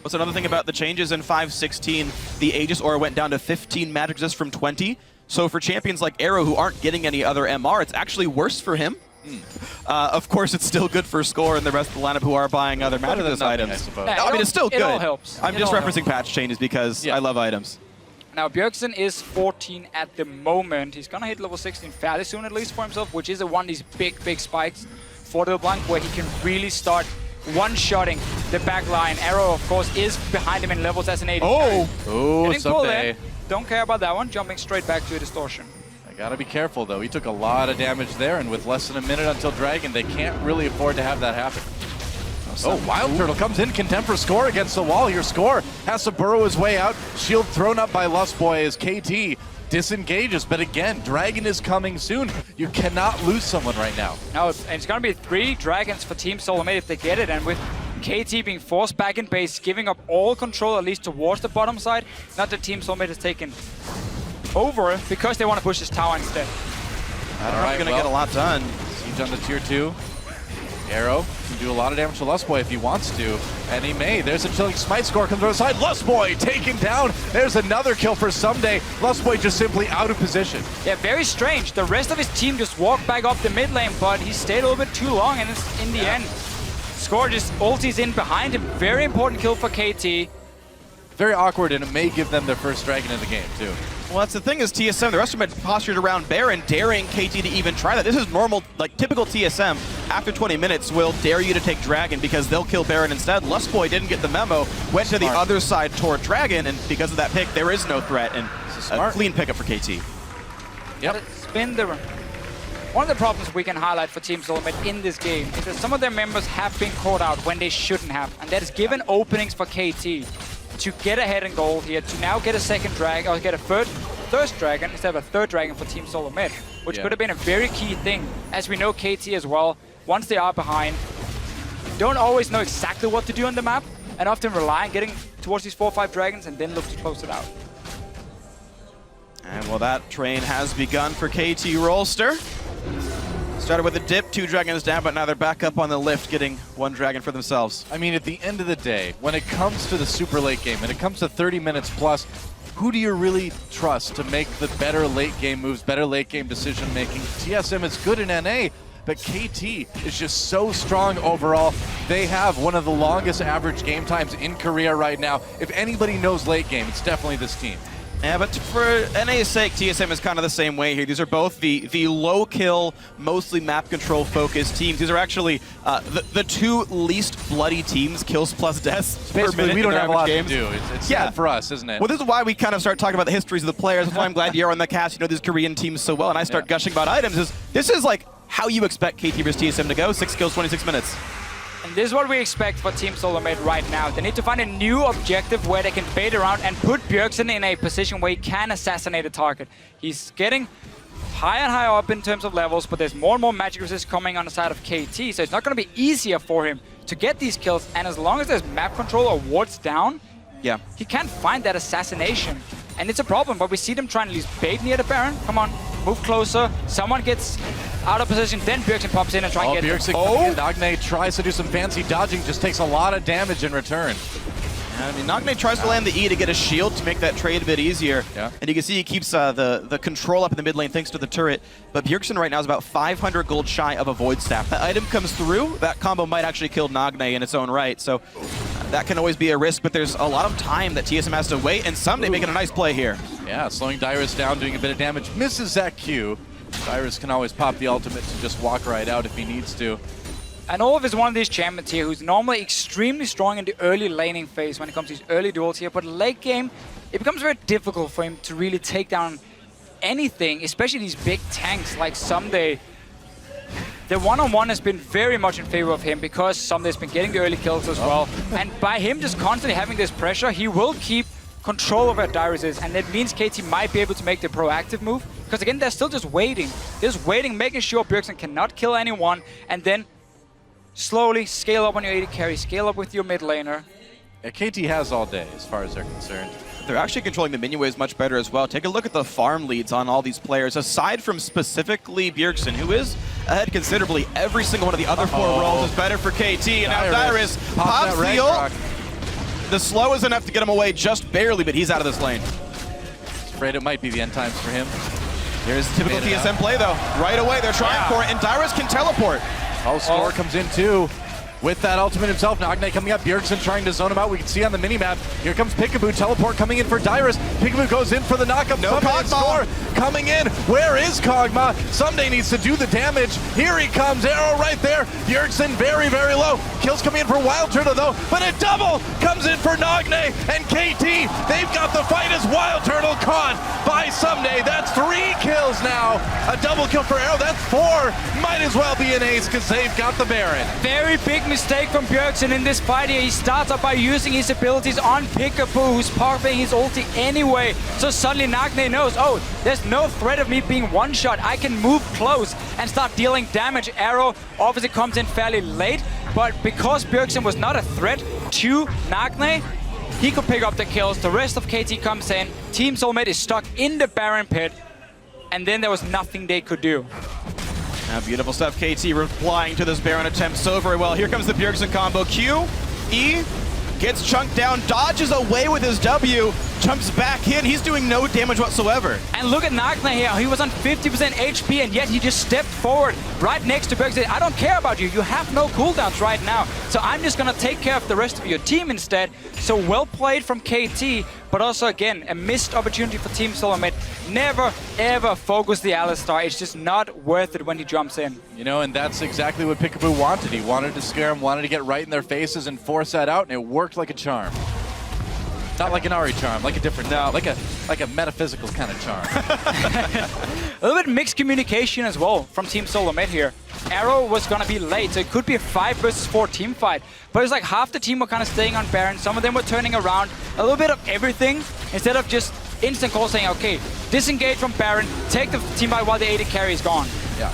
What's another thing about the changes in 5.16? The Aegis aura went down to 15 magic resist from 20. So for champions like Arrow, who aren't getting any other MR, it's actually worse for him. Of course, it's still good for Score and the rest of the lineup who are buying other magic resist items. I mean, it's still good. It all helps. I'm just referencing patch changes because I love items. Now, Bjergsen is 14 at the moment. He's going to hit level 16 fairly soon, at least for himself, which is one of these big spikes for the LeBlanc, where he can really start one-shotting the back line. Arrow, of course, is behind him in levels as an AD. Someday. Don't care about that one. Jumping straight back to a distortion. I gotta be careful, though. He took a lot of damage there, and with less than a minute until Dragon, they can't really afford to have that happen. Oh, Wild Turtle comes in, contempt for Score against the wall here. Score has to burrow his way out. Shield thrown up by Lustboy as KT disengages, but again, Dragon is coming soon. You cannot lose someone right now. No, and it's going to be 3 Dragons for Team Solomate if they get it, and with KT being forced back in base, giving up all control at least towards the bottom side, not that Team Solomate has taken over because they want to push this tower instead. All right, going to get a lot done. Siege on the tier 2. Arrow can do a lot of damage to Lustboy if he wants to, and he may. There's a chilling smite score, comes from the side. Lustboy taken down. There's another kill for Someday. Lustboy just simply out of position. Yeah, very strange. The rest of his team just walked back up the mid lane, but he stayed a little bit too long, and it's in the end. Score just ultis in behind him. Very important kill for KT. Very awkward, and it may give them their first Dragon in the game, too. Well, that's the thing is TSM, the rest of them had postured around Baron, daring KT to even try that. This is normal, like typical TSM. After 20 minutes, will dare you to take Dragon because they'll kill Baron instead. Lustboy didn't get the memo, went to the other side toward Dragon, and because of that pick, there is no threat, and a clean pickup for KT. Yep. One of the problems we can highlight for Team Solomate in this game is that some of their members have been caught out when they shouldn't have, and that has given openings for KT to get ahead in goal here, to now get a second dragon, or get a first dragon instead of a third dragon for Team Solomate, which could have been a very key thing. As we know, KT as well, once they are behind, don't always know exactly what to do on the map, and often rely on getting towards these 4 or 5 dragons and then look to close it out. And well, that train has begun for KT Rolster. Started with a dip, 2 dragons down, but now they're back up on the lift, getting 1 dragon for themselves. I mean, at the end of the day, when it comes to the super late game, when it comes to 30 minutes plus, who do you really trust to make the better late game moves, better late game decision making? TSM is good in NA, but KT is just so strong overall. They have one of the longest average game times in Korea right now. If anybody knows late game, it's definitely this team. Yeah, but for NA's sake, TSM is kind of the same way here. These are both the low kill, mostly map control focused teams. These are actually the 2 least bloody teams, kills plus deaths per minute. We don't have a lot games. to do. It's sad for us, isn't it? Well, this is why we kind of start talking about the histories of the players. That's why I'm glad you're on the cast. You know these Korean teams so well, and I start gushing about items. This is like how you expect KT vs TSM to go. 6 kills, 26 minutes. And this is what we expect for Team Solomate right now. They need to find a new objective where they can bait around and put Bjergsen in a position where he can assassinate a target. He's getting higher and higher up in terms of levels, but there's more and more magic resist coming on the side of KT, so it's not going to be easier for him to get these kills. And as long as there's map control or wards down, he can't find that assassination. And it's a problem, but we see them trying to least bait near the Baron. Come on, move closer. Someone gets out of position, then Bjergsen pops in and tries to get Bjergsen coming in. Nagne tries to do some fancy dodging, just takes a lot of damage in return. I mean, Nagne tries to land the E to get a shield to make that trade a bit easier. And you can see he keeps the control up in the mid lane thanks to the turret. But Bjergsen right now is about 500 gold shy of a Void Staff. That item comes through, that combo might actually kill Nagne in its own right. So that can always be a risk, but there's a lot of time that TSM has to wait, and Someday making a nice play here. Yeah, slowing Darius down, doing a bit of damage. Misses that Q. Darius can always pop the ultimate to just walk right out if he needs to. And Olaf is one of these champions here who's normally extremely strong in the early laning phase when it comes to these early duels here, but late game, it becomes very difficult for him to really take down anything, especially these big tanks like Someday. The one-on-one has been very much in favor of him because Someday's been getting the early kills as well. And by him just constantly having this pressure, he will keep control of where Darius is, and it means KT might be able to make the proactive move. Because again, they're still just waiting. They're just waiting, making sure Bjergsen cannot kill anyone, and then slowly scale up on your AD carry, scale up with your mid laner. Yeah, KT has all day as far as they're concerned. They're actually controlling the minion waves much better as well. Take a look at the farm leads on all these players. Aside from specifically Bjergsen, who is ahead considerably, every single one of the other 4 roles is better for KT. And now Darius pops the ult. The slow is enough to get him away just barely, but he's out of this lane. Afraid it might be the end times for him. Here's typical TSM play though. Right away, they're trying for it, and Darius can teleport. Score comes in too. With that ultimate himself, Nagne coming up, Bjergsen trying to zone him out. We can see on the minimap. Here comes Peekaboo, teleport coming in for Darius. Peekaboo goes in for the knockup. No score coming in. Where is Kog'Maw? Someday needs to do the damage. Here he comes, arrow right there. Bjergsen very, very low. Kills coming in for Wild Turtle though, but a double comes in for Nagne and KT. They've got the fight as Wild Turtle caught by Someday. That's 3 kills now. A double kill for Arrow, that's 4. Might as well be an ace because they've got the Baron. Very big mistake from Bjergsen in this fight here. He starts up by using his abilities on Peekaboo, who's popping his ulti anyway. So suddenly Nagne knows, oh, there's no threat of me being one-shot. I can move close and start dealing damage. Arrow obviously comes in fairly late, but because Bjergsen was not a threat to Nagne, he could pick up the kills. The rest of KT comes in. Team Soulmate is stuck in the Baron pit, and then there was nothing they could do. Now, beautiful stuff. KT replying to this Baron attempt so very well. Here comes the Bjergsen combo. Q, E, gets chunked down, dodges away with his W, jumps back in. He's doing no damage whatsoever. And look at Nagne here. He was on 50% HP, and yet he just stepped forward right next to Bjergsen. I don't care about you. You have no cooldowns right now. So I'm just going to take care of the rest of your team instead. So well played from KT, but also, again, a missed opportunity for Team Soulmate. Never, ever focus the Alistar. It's just not worth it when he jumps in. You know, and that's exactly what Peekaboo wanted. He wanted to scare them, wanted to get right in their faces and force that out, and it worked like a charm. Not like an Ari charm, like a different, like a metaphysical kind of charm. A little bit mixed communication as well from Team Soulmate here. Arrow was going to be late, so it could be a 5 versus 4 team fight. But it's like half the team were kind of staying on Baron, some of them were turning around, a little bit of everything, instead of just instant call saying, okay, disengage from Baron, take the team fight while the AD carry is gone. Yeah.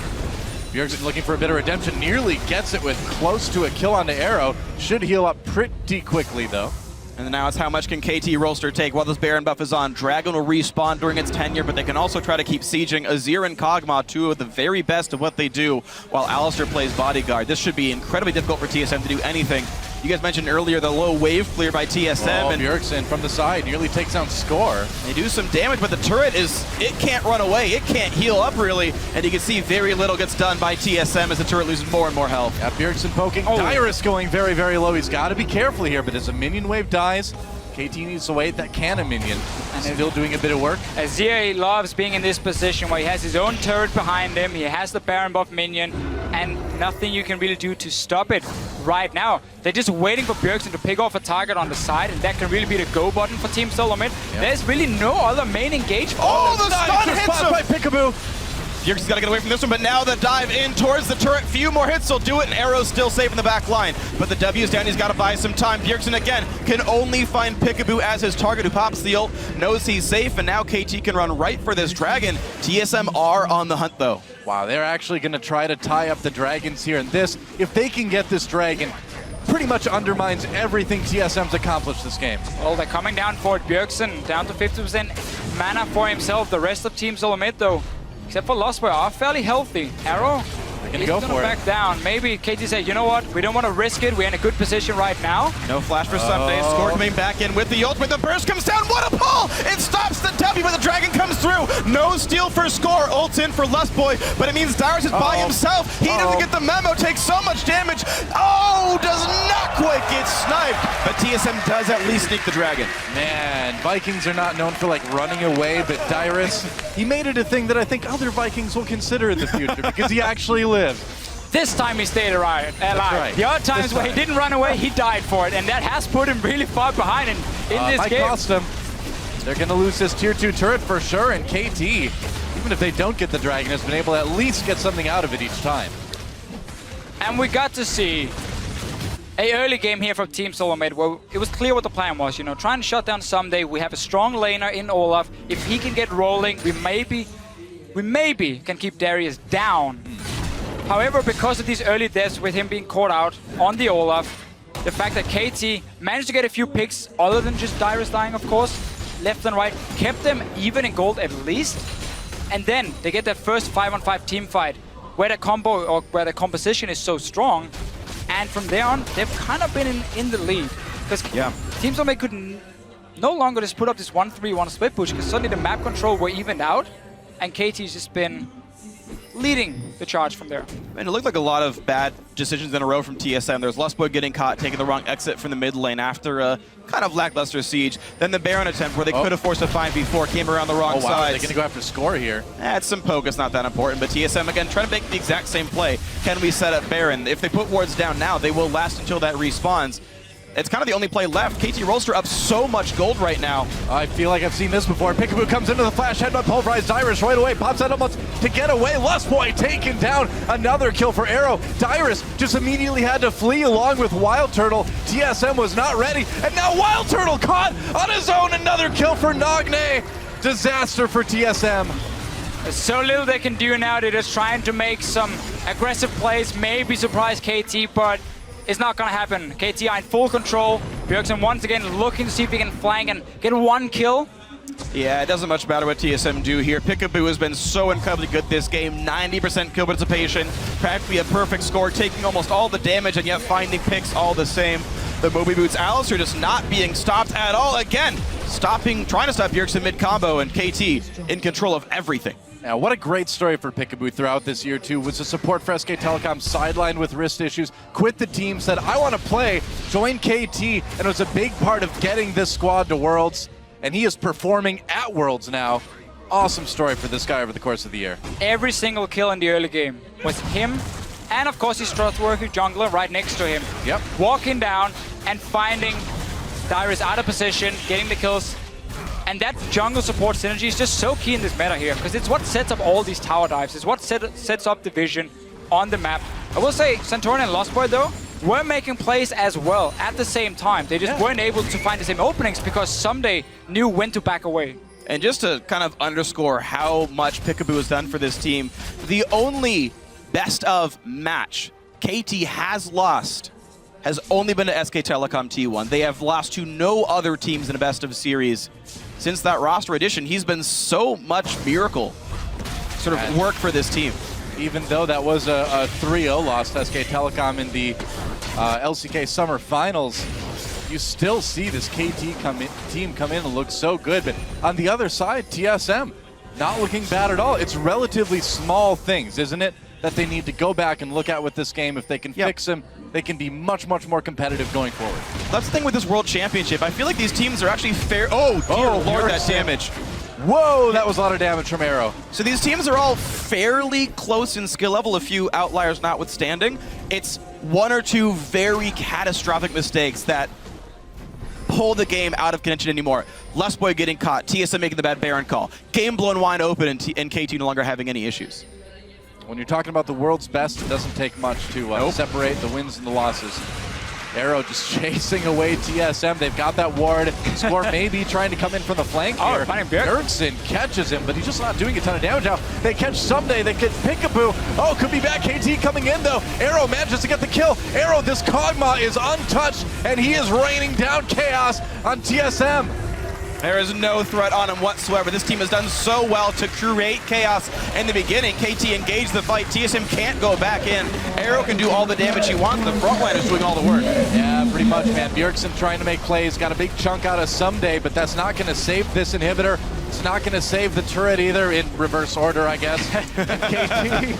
Bjergsen looking for a bit of redemption, nearly gets it with close to a kill onto Arrow. Should heal up pretty quickly though. And now it's how much can KT Roaster take while this Baron buff is on. Dragon will respawn during its tenure, but they can also try to keep sieging. Azir and Kog'Maw, 2 of the very best of what they do, while Alistar plays bodyguard. This should be incredibly difficult for TSM to do anything. You guys mentioned earlier the low wave clear by TSM. And Bjergsen from the side nearly takes down Score. They do some damage, but the turret it can't run away. It can't heal up really. And you can see very little gets done by TSM as the turret loses more and more health. Yeah, Bjergsen poking. Darius going very, very low. He's got to be careful here, but as a minion wave dies, KT needs to wait that cannon minion. And still doing a bit of work. Azir, he loves being in this position where he has his own turret behind him, he has the Baron buff minion, and nothing you can really do to stop it right now. They're just waiting for Bjergsen to pick off a target on the side, and that can really be the go button for Team Soulmate. Yep. There's really no other main engagement. Oh, the stun hits him! By Peekaboo. Bjergsen's got to get away from this one, but now the dive in towards the turret. Few more hits will do it, and Arrow's still safe in the back line. But the W's down, he's got to buy some time. Bjergsen, again, can only find Peekaboo as his target, who pops the ult, knows he's safe, and now KT can run right for this Dragon. TSM are on the hunt, though. Wow, they're actually going to try to tie up the Dragons here, and this, if they can get this Dragon, pretty much undermines everything TSM's accomplished this game. Well, they're coming down for it. Bjergsen down to 50% mana for himself. The rest of Team Soulmate, though, except for Lostware, are fairly healthy. Arrow, he's gonna back down. Maybe KT said, you know what, we don't want to risk it. We're in a good position right now. No flash for Someday. Score coming back in with the ult, but the burst comes down. What a pull! It stops the W, but the Dragon comes through. No steal for Score. Ult's in for Lustboy, but it means Darius is by himself. He doesn't get the memo, takes so much damage. Oh, does not quite get sniped, but TSM does at least sneak the Dragon. Man, Vikings are not known for like running away, but Darius, he made it a thing that I think other Vikings will consider in the future because he actually lived. This time he stayed alive. Right. The other times where he didn't run away, he died for it, and that has put him really far behind in this might game. Cost him. They're going to lose this tier 2 turret for sure, and KT, even if they don't get the Dragon, has been able to at least get something out of it each time. And we got to see an early game here from Team Soulmate where it was clear what the plan was, you know, trying to shut down Someday. We have a strong laner in Olaf. If he can get rolling, we maybe can keep Darius down. However, because of these early deaths with him being caught out on the Olaf, the fact that KT managed to get a few picks, other than just Darius dying, of course, left and right, kept them even in gold at least. And then they get their first 5-on-5 team fight where the combo or where the composition is so strong. And from there on, they've kind of been in the lead. Because Team Soulmate could no longer just put up this 1-3-1 split push because suddenly the map control were evened out. And KT's just been leading the charge from there. And it looked like a lot of bad decisions in a row from TSM. There's Lustboy getting caught, taking the wrong exit from the mid lane after a kind of lackluster siege. Then the Baron attempt where they could have forced a 5v4, came around the wrong side. They're going to go after score here. It's some poke, it's not that important, but TSM again trying to make the exact same play. Can we set up Baron? If they put wards down now, they will last until that respawns. It's kind of the only play left. KT Rolster up so much gold right now. I feel like I've seen this before. Peekaboo comes into the flash, headbutt pulverized Darius right away, pops out almost to get away. Lustboy taken down, another kill for Arrow. Darius just immediately had to flee along with Wild Turtle. TSM was not ready, and now Wild Turtle caught on his own, another kill for Nagne. Disaster for TSM. There's so little they can do now. They're just trying to make some aggressive plays, maybe surprise KT, but it's not gonna happen. KT are in full control. Bjergsen once again looking to see if he can flank and get one kill. Yeah, it doesn't much matter what TSM do here. Peekaboo has been so incredibly good this game. 90% kill participation, practically a perfect score, taking almost all the damage and yet finding picks all the same. The Moby Boots Alistair just not being stopped at all. Again, trying to stop Bjergsen mid-combo, and KT in control of everything. Now, what a great story for Peekaboo throughout this year, too, was the support for SK Telecom, sidelined with wrist issues, quit the team, said, I want to play, join KT, and it was a big part of getting this squad to Worlds, and he is performing at Worlds now. Awesome story for this guy over the course of the year. Every single kill in the early game was him, and of course his trustworthy jungler right next to him. Yep. Walking down and finding Darius out of position, getting the kills. And that jungle support synergy is just so key in this meta here, because it's what sets up all these tower dives. It's what sets up the vision on the map. I will say, Santorin and Lostboy, though, were making plays as well at the same time. They just weren't able to find the same openings because Someday knew when to back away. And just to kind of underscore how much Peekaboo has done for this team, the only best of match KT has lost has only been to SK Telecom T1. They have lost to no other teams in a best of series. Since that roster addition, he's been so much miracle sort of work for this team. Even though that was a 3-0 loss to SK Telecom in the LCK Summer Finals, you still see this KT team come in and look so good. But on the other side, TSM, not looking bad at all. It's relatively small things, isn't it, that they need to go back and look at with this game. If they can fix them, they can be much, much more competitive going forward. That's the thing with this World Championship. I feel like these teams are actually fair. Oh, dear Lord, that damage. Whoa, that was a lot of damage from Arrow. So these teams are all fairly close in skill level, a few outliers notwithstanding. It's one or two very catastrophic mistakes that pull the game out of contention anymore. Lustboy getting caught, TSM making the bad Baron call, game blown wide open, and KT no longer having any issues. When you're talking about the world's best, it doesn't take much to separate the wins and the losses. Arrow just chasing away TSM. They've got that ward. Score maybe trying to come in from the flank here. Bjergsen catches him, but he's just not doing a ton of damage now. They catch Someday. They get Peekaboo. Oh, could be back. KT coming in, though. Arrow manages to get the kill. Arrow, this Kog'Maw is untouched, and he is raining down chaos on TSM. There is no threat on him whatsoever. This team has done so well to create chaos in the beginning. KT engaged the fight. TSM can't go back in. Arrow can do all the damage he wants. The front line is doing all the work. Yeah, pretty much, man. Bjergsen trying to make plays. Got a big chunk out of Someday, but that's not going to save this inhibitor. It's not going to save the turret either, in reverse order, I guess. KT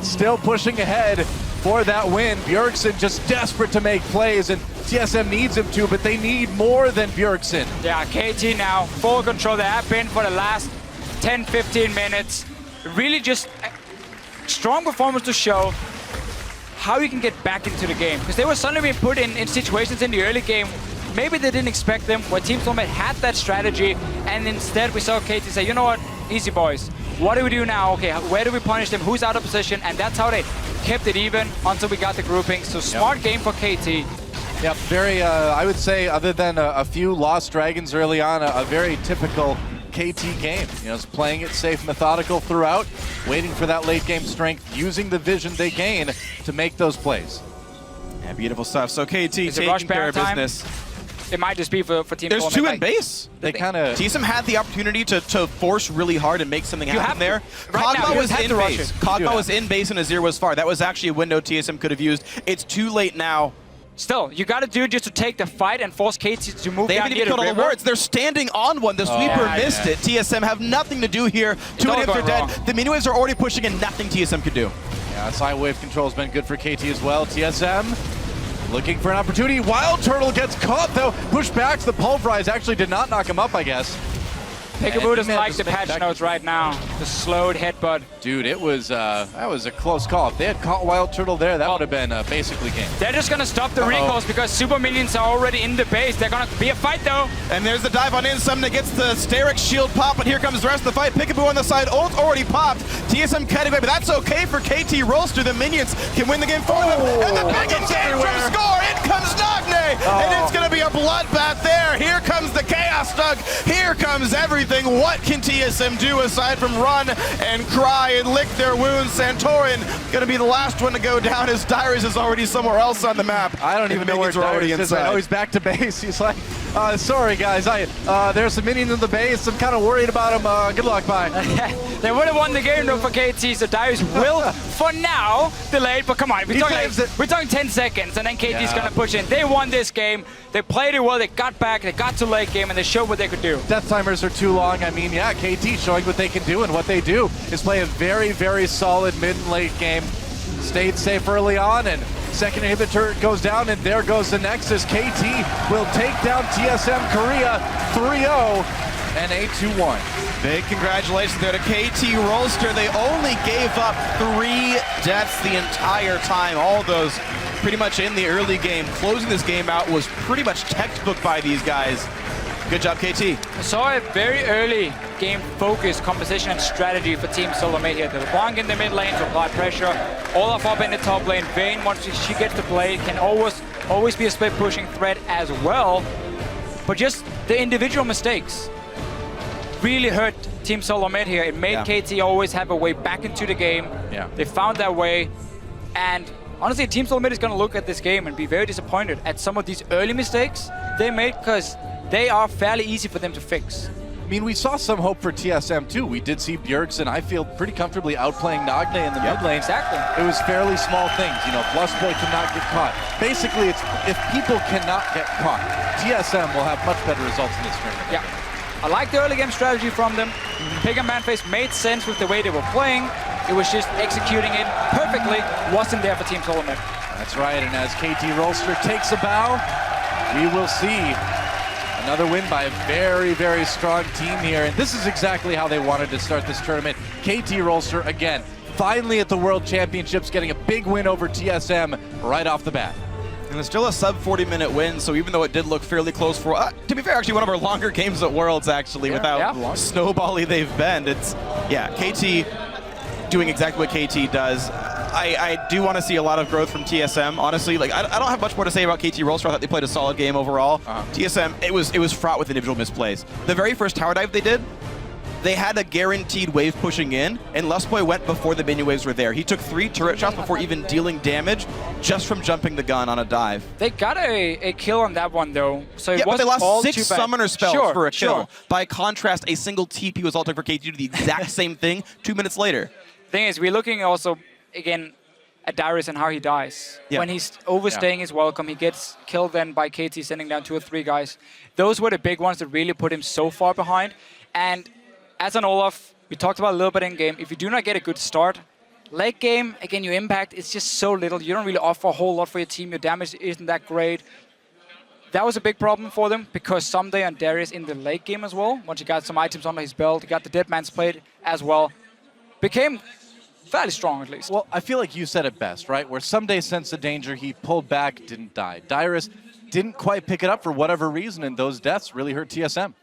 still pushing ahead for that win. Bjergsen just desperate to make plays, and TSM needs him to, but they need more than Bjergsen. Yeah, KT now, full control. They have been for the last 10-15 minutes. Really just a strong performance to show how you can get back into the game. Because they were suddenly being put in situations in the early game, maybe they didn't expect them, where Team Stormlight had that strategy, and instead we saw KT say, you know what, easy boys. What do we do now? Okay, where do we punish them? Who's out of position? And that's how they kept it even until we got the grouping. So smart game for KT. Yeah, very, I would say, other than a few lost dragons early on, a very typical KT game. You know, it's playing it safe, methodical throughout, waiting for that late game strength, using the vision they gain to make those plays. Yeah, beautiful stuff. So KT Is it taking rush care of time? business. It might just be for Team There's Stormlight. two in base. They kind of... TSM had the opportunity to force really hard and make something happen there. Right now, Kog'Maw you was have in to rush base. it. Kog'Maw was in base and Azir was far. That was actually a window TSM could have used. It's too late now Still, you got to do just to take the fight and force KT to move They down haven't near even the killed all the river. wards. They're standing on one. The sweeper missed it. TSM have nothing to do here. Two all inhibs are going dead. wrong. The mini waves are already pushing and nothing TSM could do. Yeah, side wave control has been good for KT as well. TSM looking for an opportunity. Wild Turtle gets caught though. Pushed back. The Pulverize actually did not knock him up, I guess. Peekaboo doesn't like the patch notes right now. The slowed headbutt. Dude, it was that was a close call. If they had caught Wild Turtle there, that would have been basically game. They're just gonna stop the recalls because super minions are already in the base. They're gonna be a fight though. And there's the dive on in. Summoner gets the Sterix shield pop, but here comes the rest of the fight. Peekaboo on the side. Ult already popped. TSM cutting away, but that's okay for KT Rolster. The minions can win the game for them. And the big exchange from Score. In comes Nagne. And it's gonna be a bloodbath there. Here comes the Chaos Dug. Here comes everything. What can TSM do aside from run and cry and lick their wounds? Santorin gonna be the last one to go down as Darius is already somewhere else on the map. I don't even know where Darius is. I know he's back to base. He's like, sorry guys, there's some minions in the base. I'm kind of worried about him. Good luck, bye. They would have won the game though for KT, so Darius will, for now, delay. But come on, we're talking 10 seconds, and then KT's gonna push in. They won this game. They played it well. They got back. They got to late game, and they showed what they could do. Death timers are too long. I mean, yeah, KT showing what they can do, and what they do is play a very, very solid mid and late game. Stayed safe early on, and second inhibitor goes down, and there goes the Nexus. KT will take down TSM Korea 3-0 and a 2-1. Big congratulations there to KT Rolster. They only gave up 3 deaths the entire time. All those pretty much in the early game. Closing this game out was pretty much textbook by these guys. Good job, KT. I saw a very early game focus, composition, and strategy for Team Solomate here. They're long in the mid lane to apply pressure. Olaf up in the top lane. Vayne, once she gets to play, can always be a split pushing threat as well. But just the individual mistakes really hurt Team Solomate here. It made KT always have a way back into the game. Yeah. They found that way. And honestly, Team Solomate is going to look at this game and be very disappointed at some of these early mistakes they made, because they are fairly easy for them to fix. I mean, we saw some hope for TSM too. We did see Bjergsen, I feel, pretty comfortably outplaying Nagne in the mid lane. Exactly. It was fairly small things. You know, Blushboy cannot get caught. Basically, it's if people cannot get caught, TSM will have much better results in this tournament. Yeah. I like the early game strategy from them. Pick and Manface made sense with the way they were playing. It was just executing it perfectly. Wasn't there for Team Solomate. That's right, and as KT Rolster takes a bow, we will see another win by a very, very strong team here. And this is exactly how they wanted to start this tournament. KT Rolster, again, finally at the World Championships, getting a big win over TSM right off the bat. And it's still a sub 40-minute win, so even though it did look fairly close for, to be fair, actually one of our longer games at Worlds, actually, with how snowbally they've been. It's, KT doing exactly what KT does. I do want to see a lot of growth from TSM, honestly. Like, I don't have much more to say about KT Rolster. I thought they played a solid game overall. TSM, it was fraught with individual misplays. The very first tower dive they did, they had a guaranteed wave pushing in, and Lustboy went before the minion waves were there. He took 3 turret shots before even dealing damage just from jumping the gun on a dive. They got a kill on that one, though. So it but they wasn't lost all 6 too bad. summoner spells for a kill. Sure. By contrast, a single TP was ulting for KT to do the exact same thing 2 minutes later. Thing is, we're looking also, again, at Darius and how he dies. When he's overstaying his welcome, he gets killed then by KT sending down 2 or 3 guys. Those were the big ones that really put him so far behind. And as an Olaf, we talked about a little bit in game, if you do not get a good start, late game, again, your impact is just so little. You don't really offer a whole lot for your team. Your damage isn't that great. That was a big problem for them, because someday on Darius in the late game as well, once he got some items under his belt, he got the Dead Man's Plate as well, became fairly strong at least. Well, I feel like you said it best, right? Where someday sensed the danger, he pulled back, didn't die. Darius didn't quite pick it up for whatever reason, and those deaths really hurt TSM.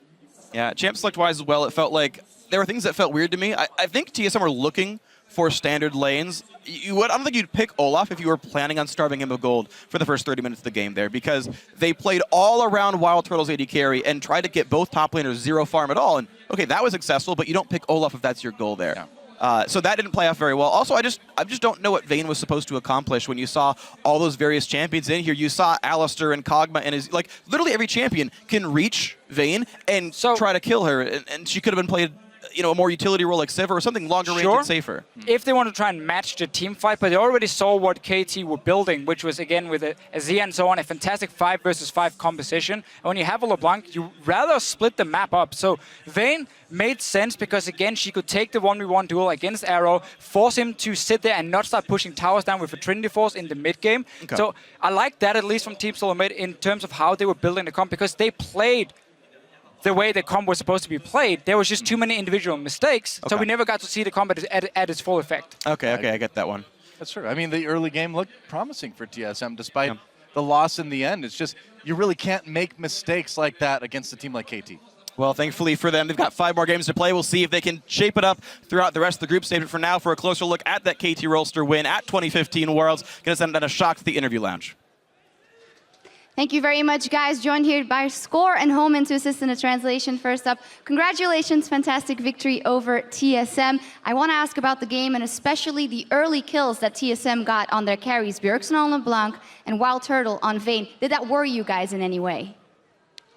Yeah, champ select-wise as well, it felt like there were things that felt weird to me. I think TSM were looking for standard lanes. I don't think you'd pick Olaf if you were planning on starving him of gold for the first 30 minutes of the game there, because they played all around Wild Turtle's AD carry and tried to get both top laners 0 farm at all. And okay, that was successful, but you don't pick Olaf if that's your goal there. Yeah. So that didn't play off very well. Also, I just don't know what Vayne was supposed to accomplish when you saw all those various champions in here. You saw Alistair and Kog'Maw, and his, like, literally every champion can reach Vayne and try to kill her, and she could have been played a more utility role like Sivir or something longer range and safer. If they want to try and match the team fight, but they already saw what KT were building, which was, again, with a Zia and so on, a fantastic 5 versus 5 composition. And when you have a LeBlanc, you rather split the map up. So Vayne made sense because, again, she could take the 1v1 duel against Arrow, force him to sit there and not start pushing towers down with a Trinity Force in the mid game. Okay. So I like that, at least from Team Solomid, in terms of how they were building the comp, because they played the way the comp was supposed to be played. There was just too many individual mistakes, so we never got to see the comp at its full effect. Okay, I get that one. That's true. I mean, the early game looked promising for TSM, despite the loss in the end. It's just, you really can't make mistakes like that against a team like KT. Well, thankfully for them, they've got 5 more games to play. We'll see if they can shape it up throughout the rest of the group stage. But for now, for a closer look at that KT Rolster win at 2015 Worlds, going to send out a shock to the interview lounge. Thank you very much, guys. Joined here by Score and Holman to assist in the translation. First up, congratulations, fantastic victory over TSM. I want to ask about the game and especially the early kills that TSM got on their carries, Bjergsen on LeBlanc and Wild Turtle on Vayne. Did that worry you guys in any way?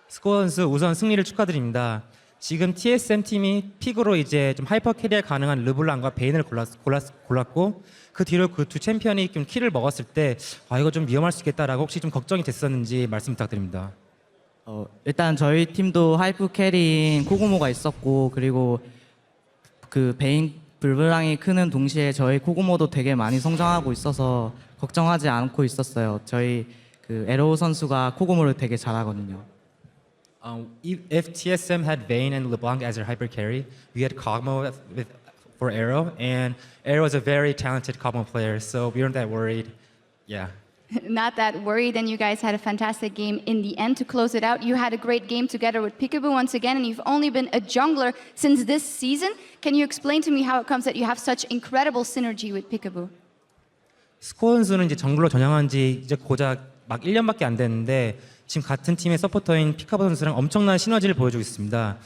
스코어 선수 우선 승리를 축하드립니다. 지금 TSM 팀이 픽으로 이제 좀 하이퍼 캐리할 가능한 르블랑과 베인을 골랐고 그 뒤로 그 두 챔피언이 좀 킬을 먹었을 때 이거 좀 위험할 수 있겠다라고 혹시 좀 걱정이 됐었는지 말씀 부탁드립니다. 일단 저희 팀도 하이프 캐리인 코고모가 있었고 그리고 그 베인 르블랑이 크는 동시에 저희 코고모도 되게 많이 성장하고 있어서 걱정하지 않고 있었어요. 저희 그 에로우 선수가 코고모를 되게 잘하거든요. If TSM had Vayne and LeBlanc as their hyper carry, we had Kog'Maw for Arrow, and Arrow is a very talented Kog'Maw player, so we weren't that worried. Yeah. Not that worried, and you guys had a fantastic game in the end to close it out. You had a great game together with Peekaboo once again, and you've only been a jungler since this season. Can you explain to me how it comes that you have such incredible synergy with Peekaboo? 스코어 선수는 이제 정글로 전향한 지 이제 고작 막 1년밖에 안 됐는데 지금 같은 팀의 서포터인 피카보 선수랑 엄청난 시너지를 보여주고 있습니다.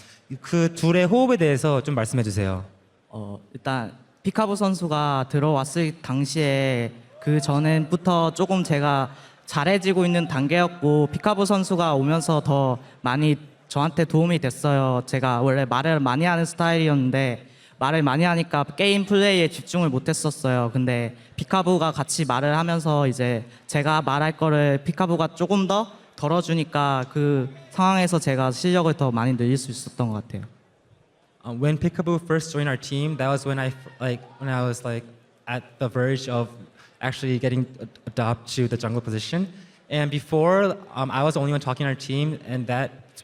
그 둘의 호흡에 대해서 좀 말씀해 주세요. 일단 피카보 선수가 들어왔을 당시에 그 전에부터 조금 제가 잘해지고 있는 단계였고 피카보 선수가 오면서 더 많이 저한테 도움이 됐어요. 제가 원래 말을 많이 하는 스타일이었는데 말을 많이 하니까 게임 플레이에 집중을 못했었어요. 근데 피카보가 같이 말을 하면서 이제 제가 말할 거를 피카보가 조금 더 덜어주니까 그 상황에서 제가 실력을 더 많이 늘릴 수 있었던 것 같아요. When Peekaboo first joined our team, that was when I was at the verge of actually getting adopted to the jungle position. And before, I was the only one talking on our team, and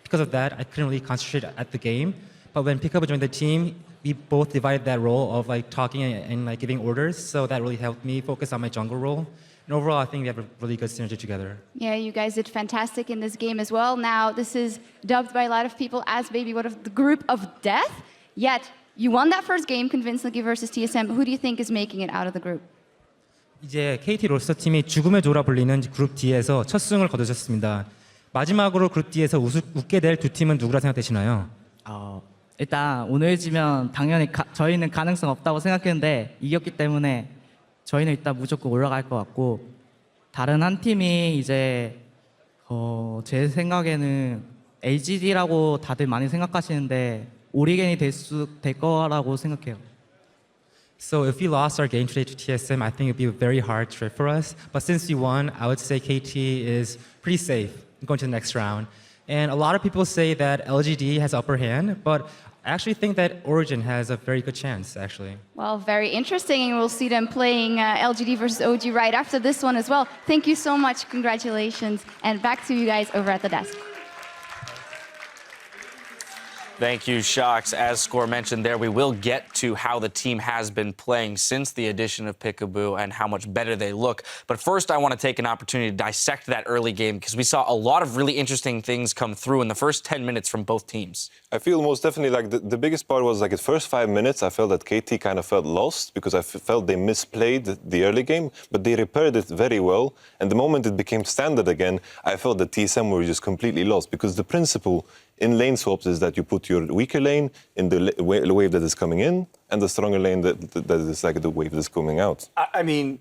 because of that, I couldn't really concentrate at the game. But when Peekaboo joined the team, we both divided that role of talking and giving orders, so that really helped me focus on my jungle role. And overall, I think we have a really good synergy together. Yeah, you guys did fantastic in this game as well. Now, this is dubbed by a lot of people as maybe one of the group of death. Yet, you won that first game convincingly versus TSM. Who do you think is making it out of the group? 이제 KT 로스터 팀이 죽음의 조라 불리는 그룹 D에서 첫 승을 거두셨습니다. 마지막으로 그룹 D에서 웃게 될 두 팀은 누구라 생각되시나요? 일단 오늘 지면 당연히 저희는 가능성 없다고 생각했는데 이겼기 때문에 저희는 일단 무조건 올라갈 것 같고 다른 한 팀이 이제 제 생각에는 LGD라고 다들 많이 생각하시는데 오리겐이 될 거라고 생각해요. So if we lost our game today to TSM, I think it would be a very hard trip for us. But since we won, I would say KT is pretty safe going to the next round. And a lot of people say that LGD has upper hand, but I actually think that Origen has a very good chance, actually. Well, very interesting, and we'll see them playing LGD versus OG right after this one as well. Thank you so much, congratulations, and back to you guys over at the desk. Thank you, Shox. As Score mentioned there, we will get to how the team has been playing since the addition of Peekaboo and how much better they look. But first, I want to take an opportunity to dissect that early game because we saw a lot of really interesting things come through in the first 10 minutes from both teams. I feel most definitely the biggest part was the first 5 minutes, I felt that KT kind of felt lost because I felt they misplayed the early game, but they repaired it very well. And the moment it became standard again, I felt that TSM were just completely lost because the principle in lane swaps is that you put your weaker lane in the wave that is coming in and the stronger lane that is the wave that is coming out. I mean,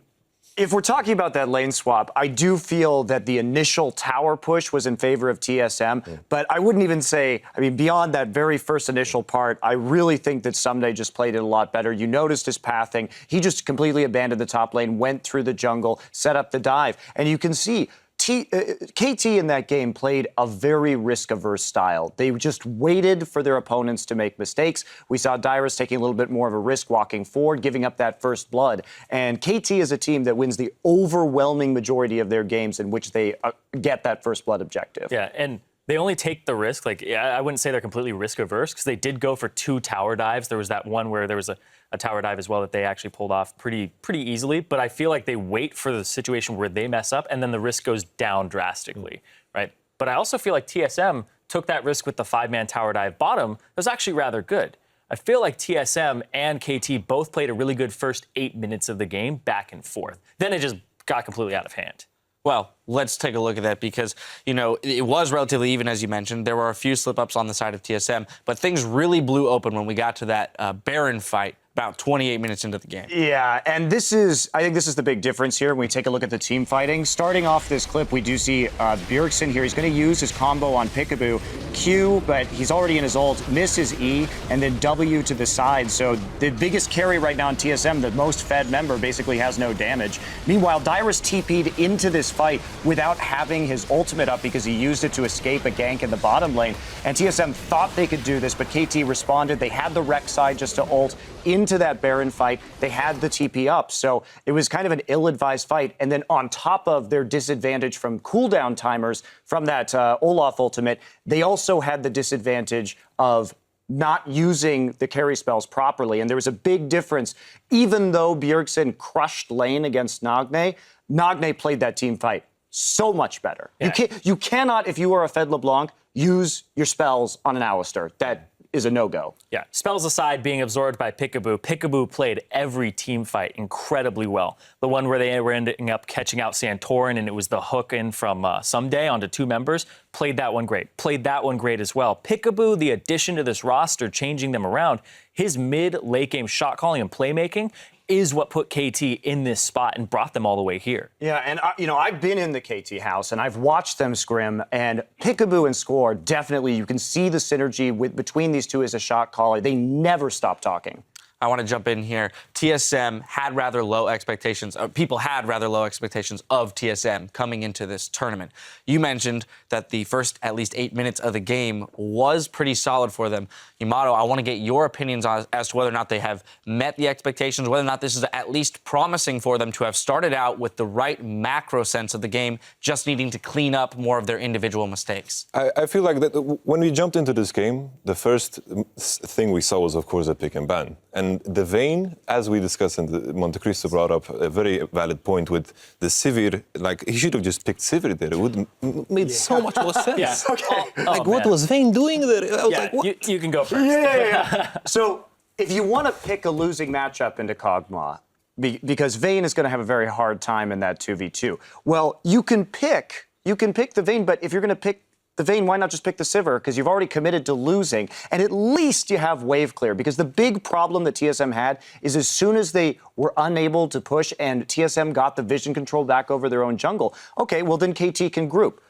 If we're talking about that lane swap, I do feel that the initial tower push was in favor of TSM, but I wouldn't even say, I mean, beyond that very first initial part, I really think that Someday just played it a lot better. You noticed his pathing. He just completely abandoned the top lane, went through the jungle, set up the dive. And you can see KT in that game played a very risk-averse style. They just waited for their opponents to make mistakes. We saw Darius taking a little bit more of a risk walking forward, giving up that first blood. And KT is a team that wins the overwhelming majority of their games in which they get that first blood objective. Yeah, and they only take the risk. Like, I wouldn't say they're completely risk-averse because they did go for 2 tower dives. There was that one where there was a tower dive as well that they actually pulled off pretty easily. But I feel like they wait for the situation where they mess up and then the risk goes down drastically, right? But I also feel like TSM took that risk with the 5-man tower dive bottom. That was actually rather good. I feel like TSM and KT both played a really good first 8 minutes of the game back and forth. Then it just got completely out of hand. Well, let's take a look at that because, you know, it was relatively even, as you mentioned. There were a few slip-ups on the side of TSM, but things really blew open when we got to that Baron fight about 28 minutes into the game. Yeah, and I think this is the big difference here when we take a look at the team fighting. Starting off this clip, we do see Bjergsen here. He's going to use his combo on Peekaboo. Q, but he's already in his ult, misses E, and then W to the side. So the biggest carry right now in TSM, the most fed member, basically has no damage. Meanwhile, Darius TP'd into this fight without having his ultimate up because he used it to escape a gank in the bottom lane. And TSM thought they could do this, but KT responded. They had the Rec side just to ult into that Baron fight. They had the TP up. So it was kind of an ill-advised fight. And then on top of their disadvantage from cooldown timers from that Olaf ultimate, they also had the disadvantage of not using the carry spells properly. And there was a big difference. Even though Bjergsen crushed lane against Nagne, Nagne played that team fight so much better. Yeah. You cannot, if you are a Fed LeBlanc, use your spells on an Alistar. That is a no-go. Yeah, spells aside, being absorbed by Peekaboo, Peekaboo played every team fight incredibly well. The one where they were ending up catching out Santorin and it was the hook in from Someday onto 2 members, played that one great. Played that one great as well. Peekaboo, the addition to this roster, changing them around, his mid-late game shot calling and playmaking is what put KT in this spot and brought them all the way here. Yeah, and you know, I've been in the KT house and I've watched them scrim, and Peekaboo and Score, definitely you can see the synergy between these two as a shot caller. They never stop talking. I want to jump in here. TSM had rather low expectations. People had rather low expectations of TSM coming into this tournament. You mentioned that the first at least 8 minutes of the game was pretty solid for them. Yamato, I want to get your opinions as to whether or not they have met the expectations, whether or not this is at least promising for them to have started out with the right macro sense of the game, just needing to clean up more of their individual mistakes. I feel like that when we jumped into this game, the first thing we saw was, of course, a pick and ban. And the Vayne, as we discussed, and Monte Cristo brought up a very valid point with the Sivir. Like, he should have just picked Sivir there. It would have made so much more sense. Yeah. Okay. What was Vayne doing there? I was like, what? You can go first. Yeah. So if you want to pick a losing matchup into Kog'Maw, because Vayne is going to have a very hard time in that 2v2, well, you can pick the Vayne, but if you're going to pick the Vayne, why not just pick the Sivir? Because you've already committed to losing, and at least you have wave clear. Because the big problem that TSM had is as soon as they were unable to push and TSM got the vision control back over their own jungle, okay, well then KT can group.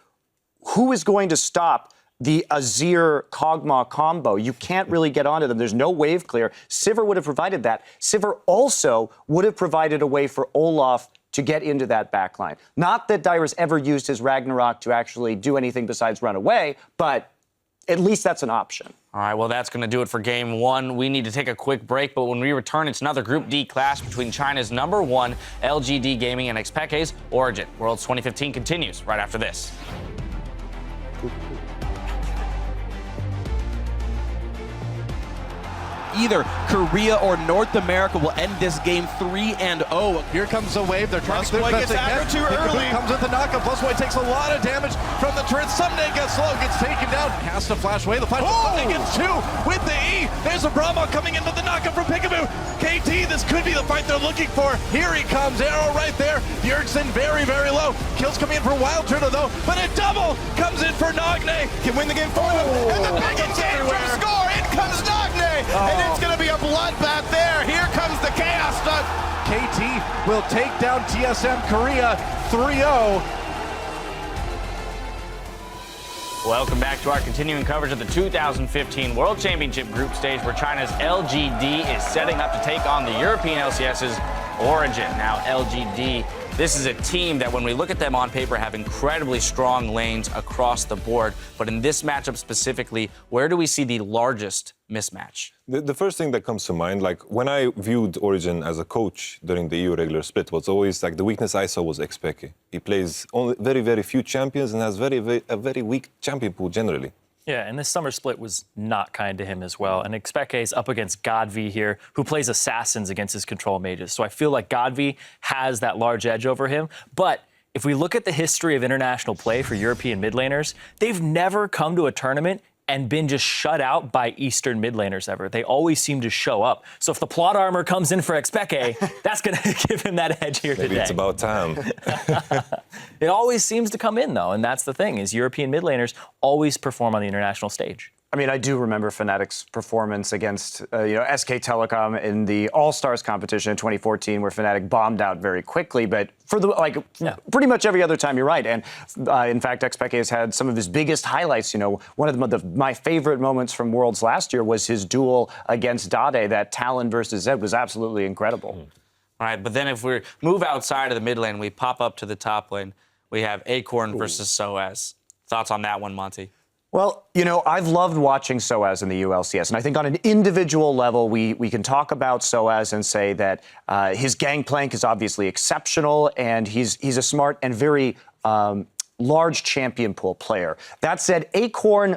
Who is going to stop the Azir Kog'Maw combo? You can't really get onto them. There's no wave clear. Sivir would have provided that. Sivir also would have provided a way for Olaf to get into that backline. Not that Darius ever used his Ragnarok to actually do anything besides run away, but at least that's an option. All right, well, that's going to do it for Game 1. We need to take a quick break, but when we return, it's another Group D clash between China's #1 LGD Gaming and xPeke's Origen. Worlds 2015 continues right after this. Either Korea or North America will end this game 3-0. Here comes the wave. They're trying to Plusboy gets aggro too early. Comes with the knockup. Plusboy takes a lot of damage from the turret. Someday gets slow, gets taken down. Has to flash away. The flash. Someday gets 2 with the E. There's a Brahma coming in with the knockup from Peekaboo. KT, this could be the fight they're looking for. Here he comes. Arrow right there. Bjergsen very, very low. Kills coming in for Wild Turtle though, but a double comes in for Nagne. Can win the game for them. And the big engage from Score. In comes Nagne. And And it's going to be a bloodbath there. Here comes the Chaos Duck. KT will take down TSM Korea 3-0. Welcome back to our continuing coverage of the 2015 World Championship Group Stage, where China's LGD is setting up to take on the European LCS's Origen. Now, LGD, this is a team that when we look at them on paper have incredibly strong lanes across the board. But in this matchup specifically, where do we see the largest mismatch? The first thing that comes to mind, like when I viewed Origen as a coach during the EU regular split, was always like the weakness I saw was xPeke. He plays only very, very few champions and has a very weak champion pool generally. Yeah, and this summer split was not kind to him as well. And xPeke is up against Godv here, who plays assassins against his control mages. So I feel like Godv has that large edge over him. But if we look at the history of international play for European mid laners, they've never come to a tournament and been just shut out by Eastern mid laners ever. They always seem to show up. So if the plot armor comes in for xPeke, that's going to give him that edge here Maybe today. It's about time. It always seems to come in, though, and that's the thing, is European mid laners always perform on the international stage. I mean, I do remember Fnatic's performance against, SK Telecom in the All-Stars competition in 2014, where Fnatic bombed out very quickly. But for pretty much every other time, you're right. And in fact, xPeke has had some of his biggest highlights. One of my favorite moments from Worlds last year was his duel against Dade. That Talon versus Zed was absolutely incredible. All right, but then if we move outside of the mid lane, we pop up to the top lane. We have Acorn versus Soaz. Thoughts on that one, Monty? Well, I've loved watching Soaz in the ULCS, and I think on an individual level, we can talk about Soaz and say that his Gangplank is obviously exceptional, and he's a smart and very large champion pool player. That said, Acorn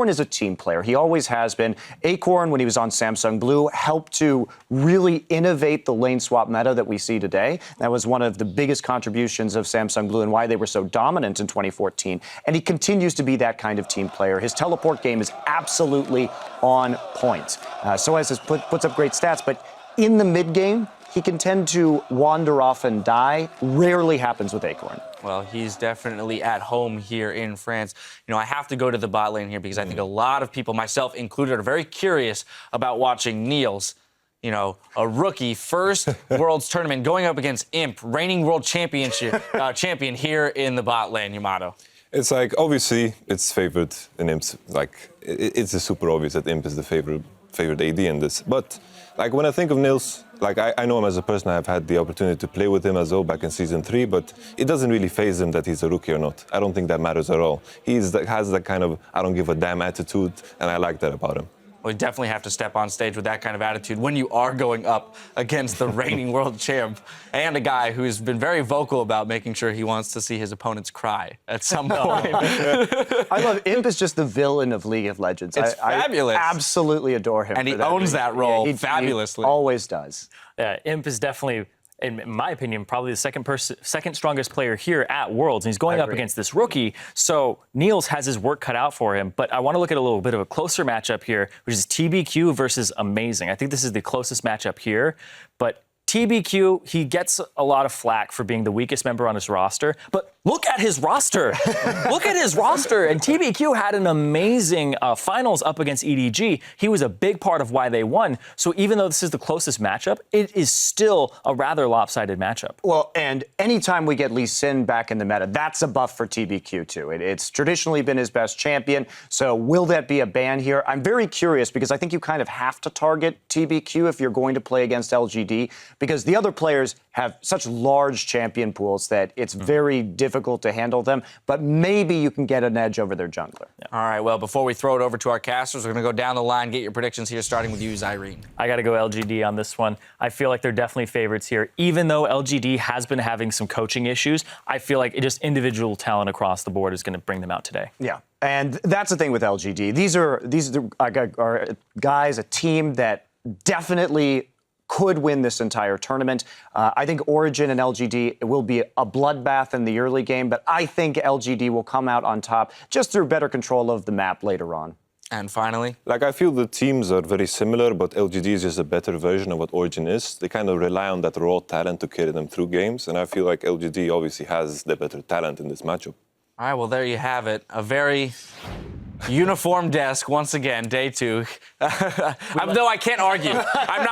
is a team player. He always has been. Acorn, when he was on Samsung Blue, helped to really innovate the lane swap meta that we see today. That was one of the biggest contributions of Samsung Blue and why they were so dominant in 2014. And he continues to be that kind of team player. His teleport game is absolutely on point. Soaz puts up great stats, but in the mid game, he can tend to wander off and die. Rarely happens with Acorn. Well, he's definitely at home here in France. I have to go to the bot lane here because I think a lot of people, myself included, are very curious about watching Niels, a rookie, first Worlds tournament, going up against Imp, reigning world champion here in the bot lane, Yamato. It's like, obviously, it's favored in Imp's. Like, it's super obvious that Imp is the favorite AD in this. But, like, when I think of Niels, like, I know him as a person. I've had the opportunity to play with him as well back in Season 3, but it doesn't really faze him that he's a rookie or not. I don't think that matters at all. He has that kind of I don't give a damn attitude, and I like that about him. Well, you definitely have to step on stage with that kind of attitude when you are going up against the reigning world champ and a guy who's been very vocal about making sure he wants to see his opponents cry at some point. I love Imp is just the villain of League of Legends. It's fabulous. I absolutely adore him. And he owns that role fabulously. He always does. Yeah, Imp is definitely, in my opinion, probably the second strongest player here at Worlds. And he's going up against this rookie. So Niels has his work cut out for him. But I want to look at a little bit of a closer matchup here, which is TBQ versus Amazing. I think this is the closest matchup here. But TBQ, he gets a lot of flack for being the weakest member on his roster. But look at his roster. Look at his roster. And TBQ had an amazing finals up against EDG. He was a big part of why they won. So even though this is the closest matchup, it is still a rather lopsided matchup. Well, and anytime we get Lee Sin back in the meta, that's a buff for TBQ too. It's traditionally been his best champion. So will that be a ban here? I'm very curious because I think you kind of have to target TBQ if you're going to play against LGD, because the other players have such large champion pools that it's very difficult to handle them, but maybe you can get an edge over their jungler. Yeah. All right, well, before we throw it over to our casters, we're going to go down the line, get your predictions here, starting with you, Zyrene. I got to go LGD on this one. I feel like they're definitely favorites here. Even though LGD has been having some coaching issues, I feel like just individual talent across the board is going to bring them out today. Yeah. And that's the thing with LGD. These are guys, a team that definitely could win this entire tournament. I think Origen and LGD will be a bloodbath in the early game, but I think LGD will come out on top just through better control of the map later on. And finally? Like, I feel the teams are very similar, but LGD is just a better version of what Origen is. They kind of rely on that raw talent to carry them through games, and I feel like LGD obviously has the better talent in this matchup. All right, well, there you have it. A very Uniform desk once again, day 2. Though I can't argue. I'm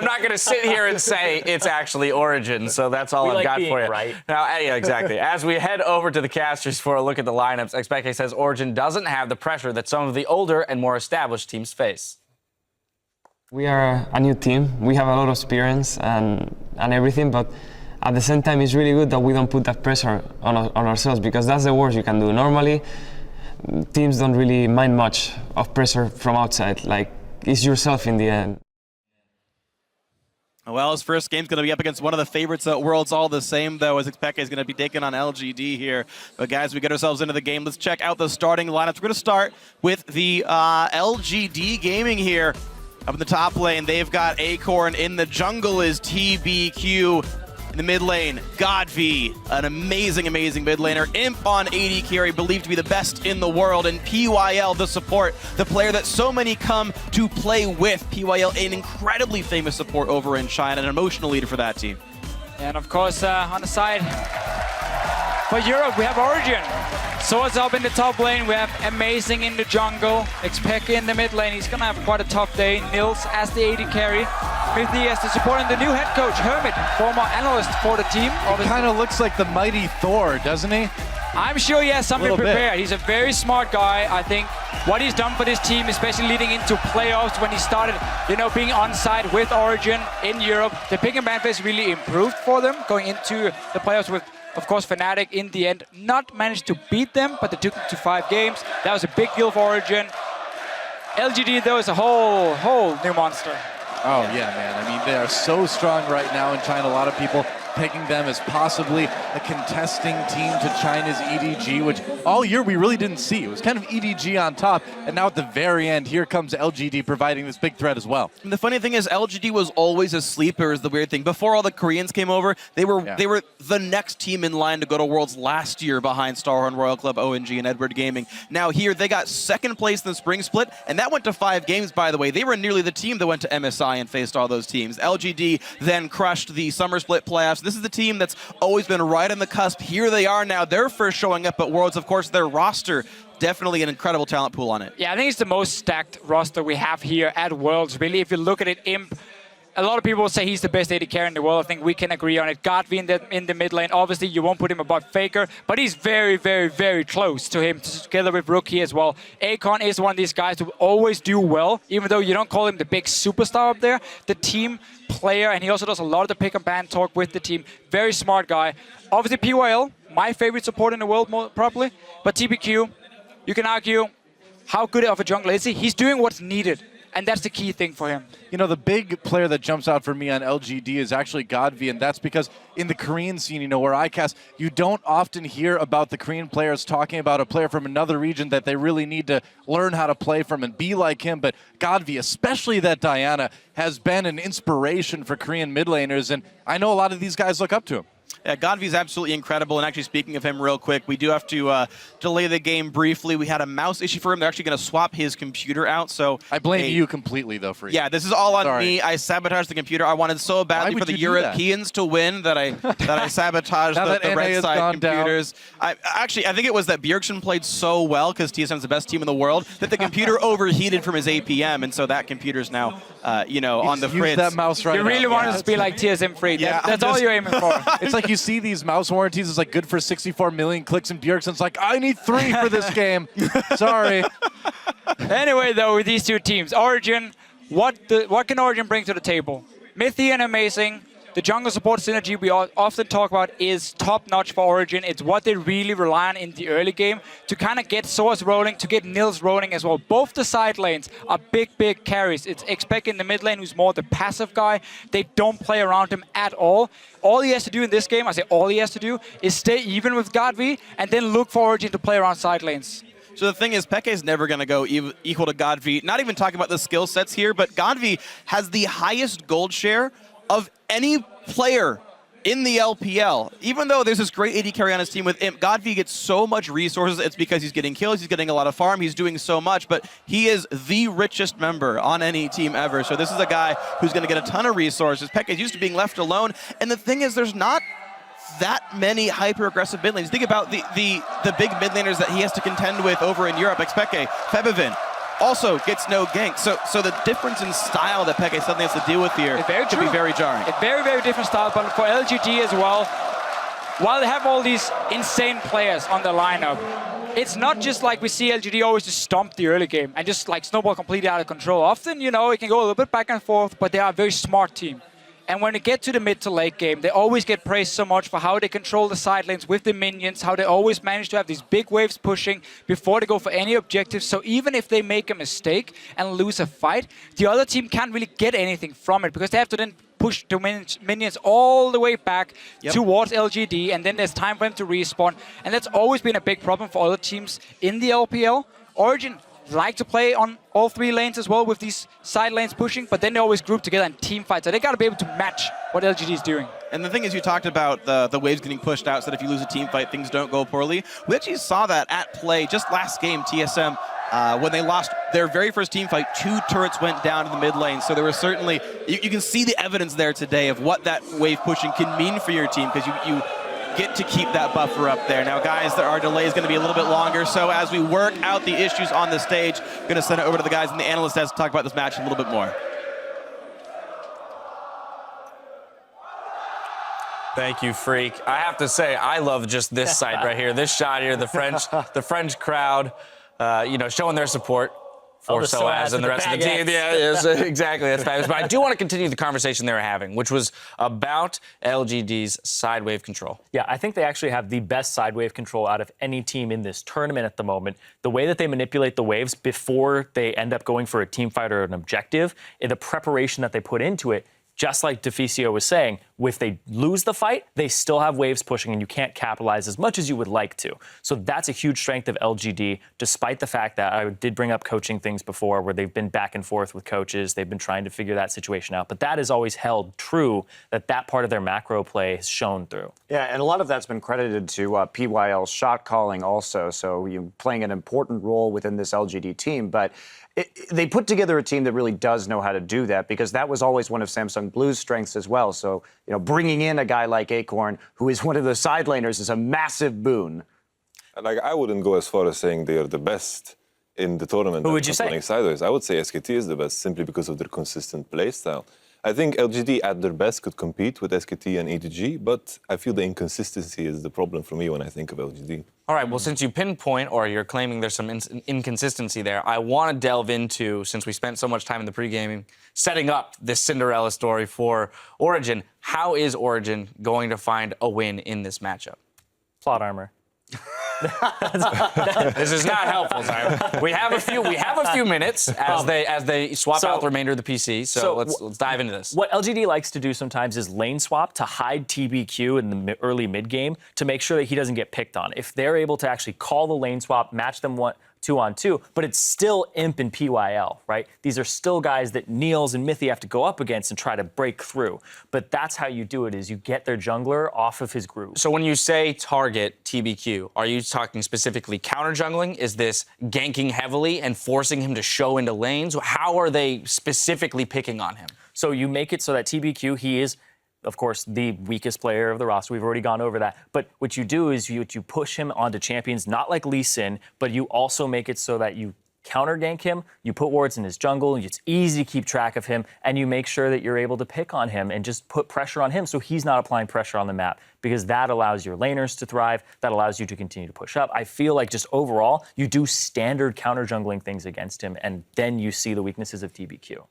not gonna sit here and say it's actually Origen. So that's all I've got for you. Right. Now, yeah, exactly. As we head over to the casters for a look at the lineups, xPeke says Origen doesn't have the pressure that some of the older and more established teams face. We are a new team. We have a lot of experience and everything, but at the same time, it's really good that we don't put that pressure on ourselves, because that's the worst you can do. Normally, teams don't really mind much of pressure from outside. Like, it's yourself in the end. Well, his first game's going to be up against one of the favorites at Worlds all the same, though, as xPeke is going to be taking on LGD here. But guys, we get ourselves into the game. Let's check out the starting lineups. We're going to start with the LGD Gaming here. Up in the top lane, they've got Acorn. In the jungle is TBQ. In the mid lane, Godv, an amazing, amazing mid laner. Imp on AD carry, believed to be the best in the world. And PYL, the support, the player that so many come to play with. PYL, an incredibly famous support over in China, an emotional leader for that team. And of course, on the side for Europe, we have Origen. Swords up in the top lane, we have Amazing in the jungle, xPeke in the mid lane. He's gonna have quite a tough day. Nils as the AD carry. Mithy as the support, and the new head coach, Hermit, former analyst for the team. He kind of looks like the mighty Thor, doesn't he? I'm sure he has something prepared. He's a very smart guy. I think what he's done for this team, especially leading into playoffs when he started, being on side with Origen in Europe, the pick and ban phase really improved for them going into the playoffs with, of course, Fnatic in the end not managed to beat them, but they took them to 5 games. That was a big deal for Origen. LGD, though, is a whole new monster. Oh, yeah, man. I mean, they are so strong right now in China. A lot of people pegging them as possibly a contesting team to China's EDG, which all year we really didn't see. It was kind of EDG on top, and now at the very end, here comes LGD providing this big threat as well. And the funny thing is, LGD was always a sleeper, is the weird thing. Before all the Koreans came over, they were the next team in line to go to Worlds last year behind Starhorn, Royal Club, ONG, and Edward Gaming. Now here, they got second place in the spring split, and that went to 5 games, by the way. They were nearly the team that went to MSI and faced all those teams. LGD then crushed the summer split playoffs. This is the team that's always been right on the cusp. Here they are now. They're first showing up at Worlds. Of course, their roster, definitely an incredible talent pool on it. Yeah, I think it's the most stacked roster we have here at Worlds. Really, if you look at it, Imp, a lot of people will say he's the best AD carry in the world. I think we can agree on it. Godv in the mid lane. Obviously, you won't put him above Faker, but he's very, very, very close to him, together with Rookie as well. Acorn is one of these guys who always do well, even though you don't call him the big superstar up there. The team player, and he also does a lot of the pick and ban talk with the team. Very smart guy. Obviously, PYL, my favorite support in the world, probably. But TBQ, you can argue, how good of a jungler is he? He's doing what's needed. And that's the key thing for him. The big player that jumps out for me on LGD is actually Godv, and that's because in the Korean scene, where I cast, you don't often hear about the Korean players talking about a player from another region that they really need to learn how to play from and be like him. But Godv, especially that Diana, has been an inspiration for Korean mid laners, and I know a lot of these guys look up to him. Yeah, Godv is absolutely incredible, and actually speaking of him real quick, we do have to delay the game briefly. We had a mouse issue for him. They're actually going to swap his computer out, so... I blame you completely, though, for Yeah, this is all on me. I sabotaged the computer. I wanted so badly for the Europeans to win that I sabotaged the red side computers. I think it was that Bjergsen played so well, because TSM is the best team in the world, that the computer overheated from his APM, and so that computer's now, on the fritz. That mouse right You really want us to be like TSM free. Yeah, that's all you're aiming for. It's like you see these mouse warranties, it's like good for 64 million clicks, and Bjergsen's like, I need 3 for this game. Sorry. Anyway, though, with these two teams, Origen, what can Origen bring to the table? Mithy and Amazing. The jungle support synergy we often talk about is top-notch for Origen. It's what they really rely on in the early game to kind of get Source rolling, to get Nils rolling as well. Both the side lanes are big, big carries. It's xPeke in the mid lane, who's more the passive guy. They don't play around him at all. All he has to do in this game, I say all he has to do, is stay even with Godv and then look for Origen to play around side lanes. So the thing is, Peke is never going to go equal to Godv. Not even talking about the skill sets here, but Godv has the highest gold share of any player in the LPL. Even though there's this great AD carry on his team with Imp, Godv gets so much resources. It's because he's getting kills, he's getting a lot of farm, he's doing so much, but he is the richest member on any team ever. So this is a guy who's going to get a ton of resources. Peke is used to being left alone, and the thing is, there's not that many hyper-aggressive mid lanes. Think about the big mid laners that he has to contend with over in Europe. xPeke, Febivin, also gets no gank. So the difference in style that Peke suddenly has to deal with here could be very jarring. A very, very different style, but for LGD as well, while they have all these insane players on the lineup, it's not just like we see LGD always just stomp the early game and just like snowball completely out of control. Often, you know, it can go a little bit back and forth, but they are a very smart team. And when they get to the mid to late game, they always get praised so much for how they control the side lanes with the minions, how they always manage to have these big waves pushing before they go for any objectives. So even if they make a mistake and lose a fight, the other team can't really get anything from it because they have to then push the minions all the way back towards LGD, and then there's time for them to respawn. And that's always been a big problem for other teams in the LPL. Origen like to play on all three lanes as well with these side lanes pushing, but then they always group together and team fight. So they got to be able to match what LGD is doing. And the thing is, you talked about the waves getting pushed out, so that if you lose a team fight, things don't go poorly. We actually saw that at play just last game, TSM, when they lost their very first team fight, 2 turrets went down to the mid lane. So there was certainly, you can see the evidence there today of what that wave pushing can mean for your team, because you get to keep that buffer up there. Now, guys, our delay is going to be a little bit longer, so as we work out the issues on the stage, I'm going to send it over to the guys in the analyst desk to talk about this match a little bit more. Thank you, Freak. I have to say, I love just this side right here, this shot here, the French crowd, you know, showing their support for Soaz and the rest of the team. Yeah, yes, exactly. That's fabulous. But I do want to continue the conversation they were having, which was about LGD's side wave control. Yeah, I think they actually have the best side wave control out of any team in this tournament at the moment. The way that they manipulate the waves before they end up going for a team fight or an objective, the preparation that they put into it, just like Deficio was saying, if they lose the fight, they still have waves pushing and you can't capitalize as much as you would like to. So that's a huge strength of LGD, despite the fact that I did bring up coaching things before where they've been back and forth with coaches. They've been trying to figure that situation out. But that has always held true, that part of their macro play has shown through. Yeah, and a lot of that's been credited to PYL's shot calling also. So you're playing an important role within this LGD team. But they put together a team that really does know how to do that, because that was always one of Samsung Blue's strengths as well. So, you know, bringing in a guy like Acorn, who is one of the side laners, is a massive boon. Like, I wouldn't go as far as saying they are the best in the tournament. Who would you say? Sideways. I would say SKT is the best, simply because of their consistent play style. I think LGD at their best could compete with SKT and EDG, but I feel the inconsistency is the problem for me when I think of LGD. All right, well, since you pinpoint, or you're claiming there's some inconsistency there, I want to delve into, since we spent so much time in the pre-gaming, setting up this Cinderella story for Origen. How is Origen going to find a win in this matchup? Plot armor. This is not helpful, Simon. We have a few minutes as they swap out the remainder of the PC. So let's dive into this. What LGD likes to do sometimes is lane swap to hide TBQ in the early mid game to make sure that he doesn't get picked on. If they're able to actually call the lane swap, match them 2-on-2, but it's still Imp and PYL, right? These are still guys that Niels and Mythy have to go up against and try to break through. But that's how you do it, is you get their jungler off of his groove. So when you say target TBQ, are you talking specifically counter jungling? Is this ganking heavily and forcing him to show into lanes? How are they specifically picking on him? So you make it so that TBQ, he is, of course, the weakest player of the roster. We've already gone over that. But what you do is you push him onto champions, not like Lee Sin, but you also make it so that you counter gank him, you put wards in his jungle, it's easy to keep track of him, and you make sure that you're able to pick on him and just put pressure on him so he's not applying pressure on the map, because that allows your laners to thrive, that allows you to continue to push up. I feel like just overall, you do standard counter jungling things against him, and then you see the weaknesses of TBQ.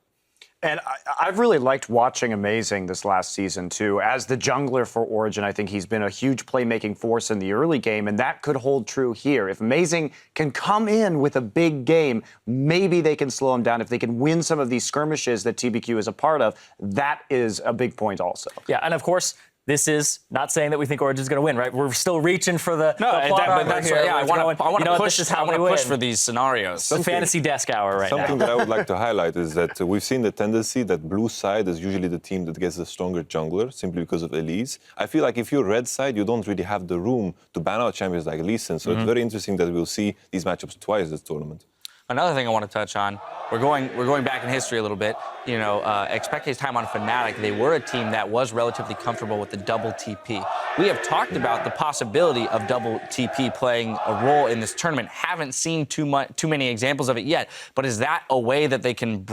And I've really liked watching Amazing this last season, too. As the jungler for Origen, I think he's been a huge playmaking force in the early game, and that could hold true here. If Amazing can come in with a big game, maybe they can slow him down. If they can win some of these skirmishes that TBQ is a part of, that is a big point also. Yeah, and of course, this is not saying that we think Origen's going to win, right? We're still reaching for the plot armor here. Yeah, I want to push for these scenarios. The fantasy desk hour right now. Something that I would like to highlight is that we've seen the tendency that blue side is usually the team that gets the stronger jungler simply because of Elise. I feel like if you're red side, you don't really have the room to ban out champions like Lee Sin. So it's very interesting that we'll see these matchups twice this tournament. Another thing I want to touch on, we're going back in history a little bit. You know, xPeke's time on Fnatic, they were a team that was relatively comfortable with the double TP. We have talked about the possibility of double TP playing a role in this tournament. Haven't seen too many examples of it yet, but is that a way that they can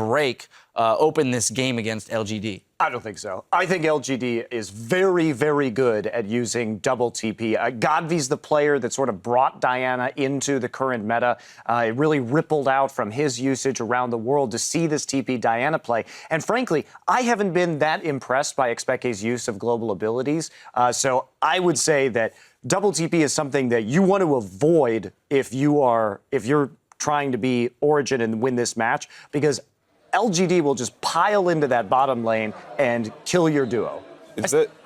open this game against LGD? I don't think so. I think LGD is very, very good at using double TP. Godvy's the player that sort of brought Diana into the current meta. It really rippled out from his usage around the world to see this TP Diana play. And frankly, I haven't been that impressed by xPeke's use of global abilities. So I would say that double TP is something that you want to avoid if you're trying to be Origen and win this match, because LGD will just pile into that bottom lane and kill your duo.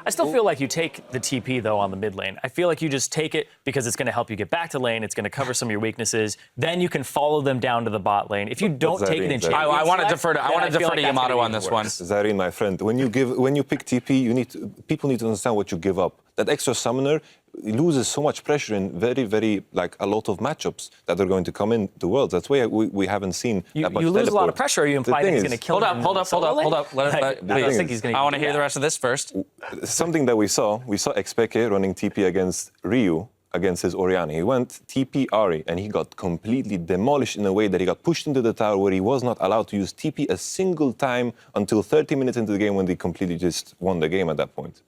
I still feel like you take the TP, though, on the mid lane. I feel like you just take it because it's going to help you get back to lane. It's going to cover some of your weaknesses. Then you can follow them down to the bot lane. If you don't take it in champion I want to defer to Yamato on this one. Zareen, my friend, when you pick TP, people need to understand what you give up. That extra summoner loses so much pressure in very, very, like, a lot of matchups that are going to come into Worlds. That's why we haven't seen that much You lose teleport. a lot of pressure. Are you implying that he's going to kill him? Hold up. I want to hear the rest of this first. Something that we saw xPeke running TP against Ryu, against his Orianna. He went TP Ari, and he got completely demolished in a way that he got pushed into the tower where he was not allowed to use TP a single time until 30 minutes into the game, when they completely just won the game at that point.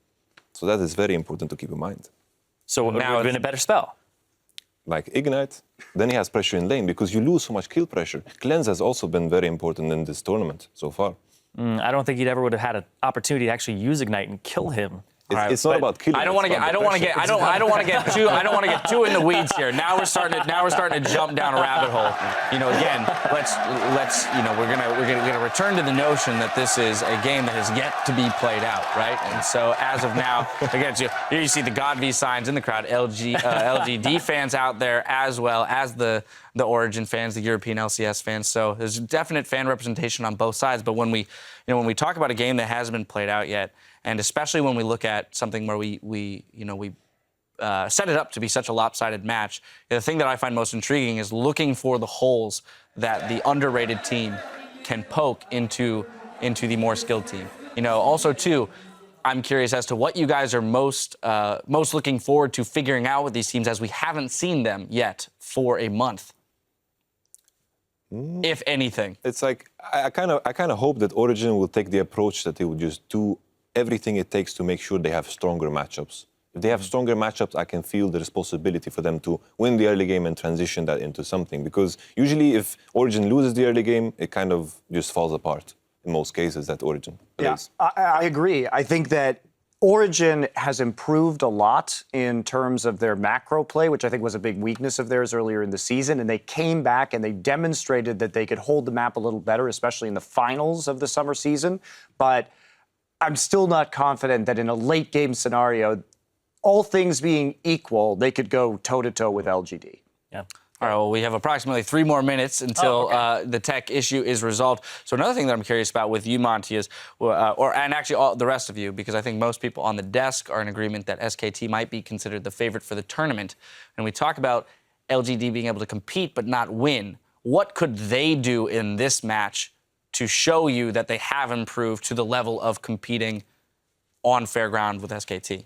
So that is very important to keep in mind. So now it's been a better spell. Like Ignite, then he has pressure in lane because you lose so much kill pressure. Cleanse has also been very important in this tournament so far. I don't think he'd ever would have had an opportunity to actually use Ignite and kill him. It's not about killing. I don't want to get too in the weeds here. Now we're starting to jump down a rabbit hole. You know, again, let's we're gonna return to the notion that this is a game that has yet to be played out, right? And so as of now, again, here you see the Godv signs in the crowd, LGD fans out there, as well as the Origen fans, the European LCS fans. So there's definite fan representation on both sides. But when we talk about a game that hasn't been played out yet, and especially when we look at something where we set it up to be such a lopsided match, the thing that I find most intriguing is looking for the holes that the underrated team can poke into the more skilled team. Also too, I'm curious as to what you guys are most looking forward to figuring out with these teams, as we haven't seen them yet for a month. If anything, it's like I kind of hope that Origen will take the approach that they will just do everything it takes to make sure they have stronger matchups. If they have stronger matchups, I can feel the responsibility for them to win the early game and transition that into something. Because usually if Origen loses the early game, it kind of just falls apart in most cases, that Origen plays. Yeah, I agree. I think that Origen has improved a lot in terms of their macro play, which I think was a big weakness of theirs earlier in the season. And they came back and they demonstrated that they could hold the map a little better, especially in the finals of the summer season. But I'm still not confident that in a late game scenario, all things being equal, they could go toe-to-toe with LGD. Yeah. All right, well, we have approximately 3 more minutes until the tech issue is resolved. So another thing that I'm curious about with you, Monty, is, and actually all the rest of you, because I think most people on the desk are in agreement that SKT might be considered the favorite for the tournament. And we talk about LGD being able to compete but not win. What could they do in this match to show you that they have improved to the level of competing on fair ground with SKT?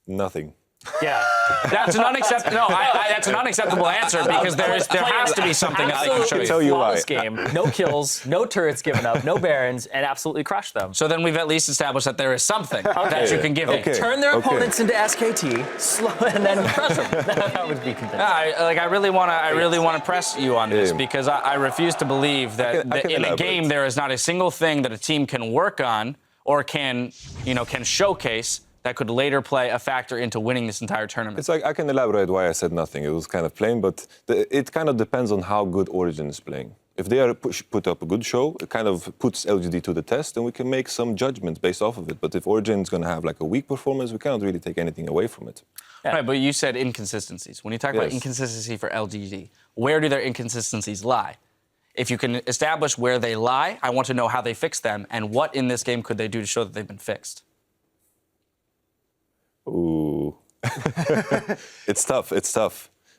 Nothing. Yeah, that's an unacceptable answer, because there has to be something that they can show you. Tell you why. Game, no kills, no turrets given up, no barons, and absolutely crush them. So then we've at least established that there is something that you can give them. Turn their opponents into SKT, slow, and then crush them. That would be convincing. I really want to press you on this, because I refuse to believe that in a game there is not a single thing that a team can work on or can showcase that could later play a factor into winning this entire tournament. It's like, I can elaborate why I said nothing. It was kind of plain, but it kind of depends on how good Origen is playing. If they are put up a good show, it kind of puts LGD to the test, and we can make some judgments based off of it. But if Origen is going to have like a weak performance, we cannot really take anything away from it. Yeah. Right, but you said inconsistencies. When you talk about inconsistency for LGD, where do their inconsistencies lie? If you can establish where they lie, I want to know how they fix them, and what in this game could they do to show that they've been fixed? Ooh. It's tough.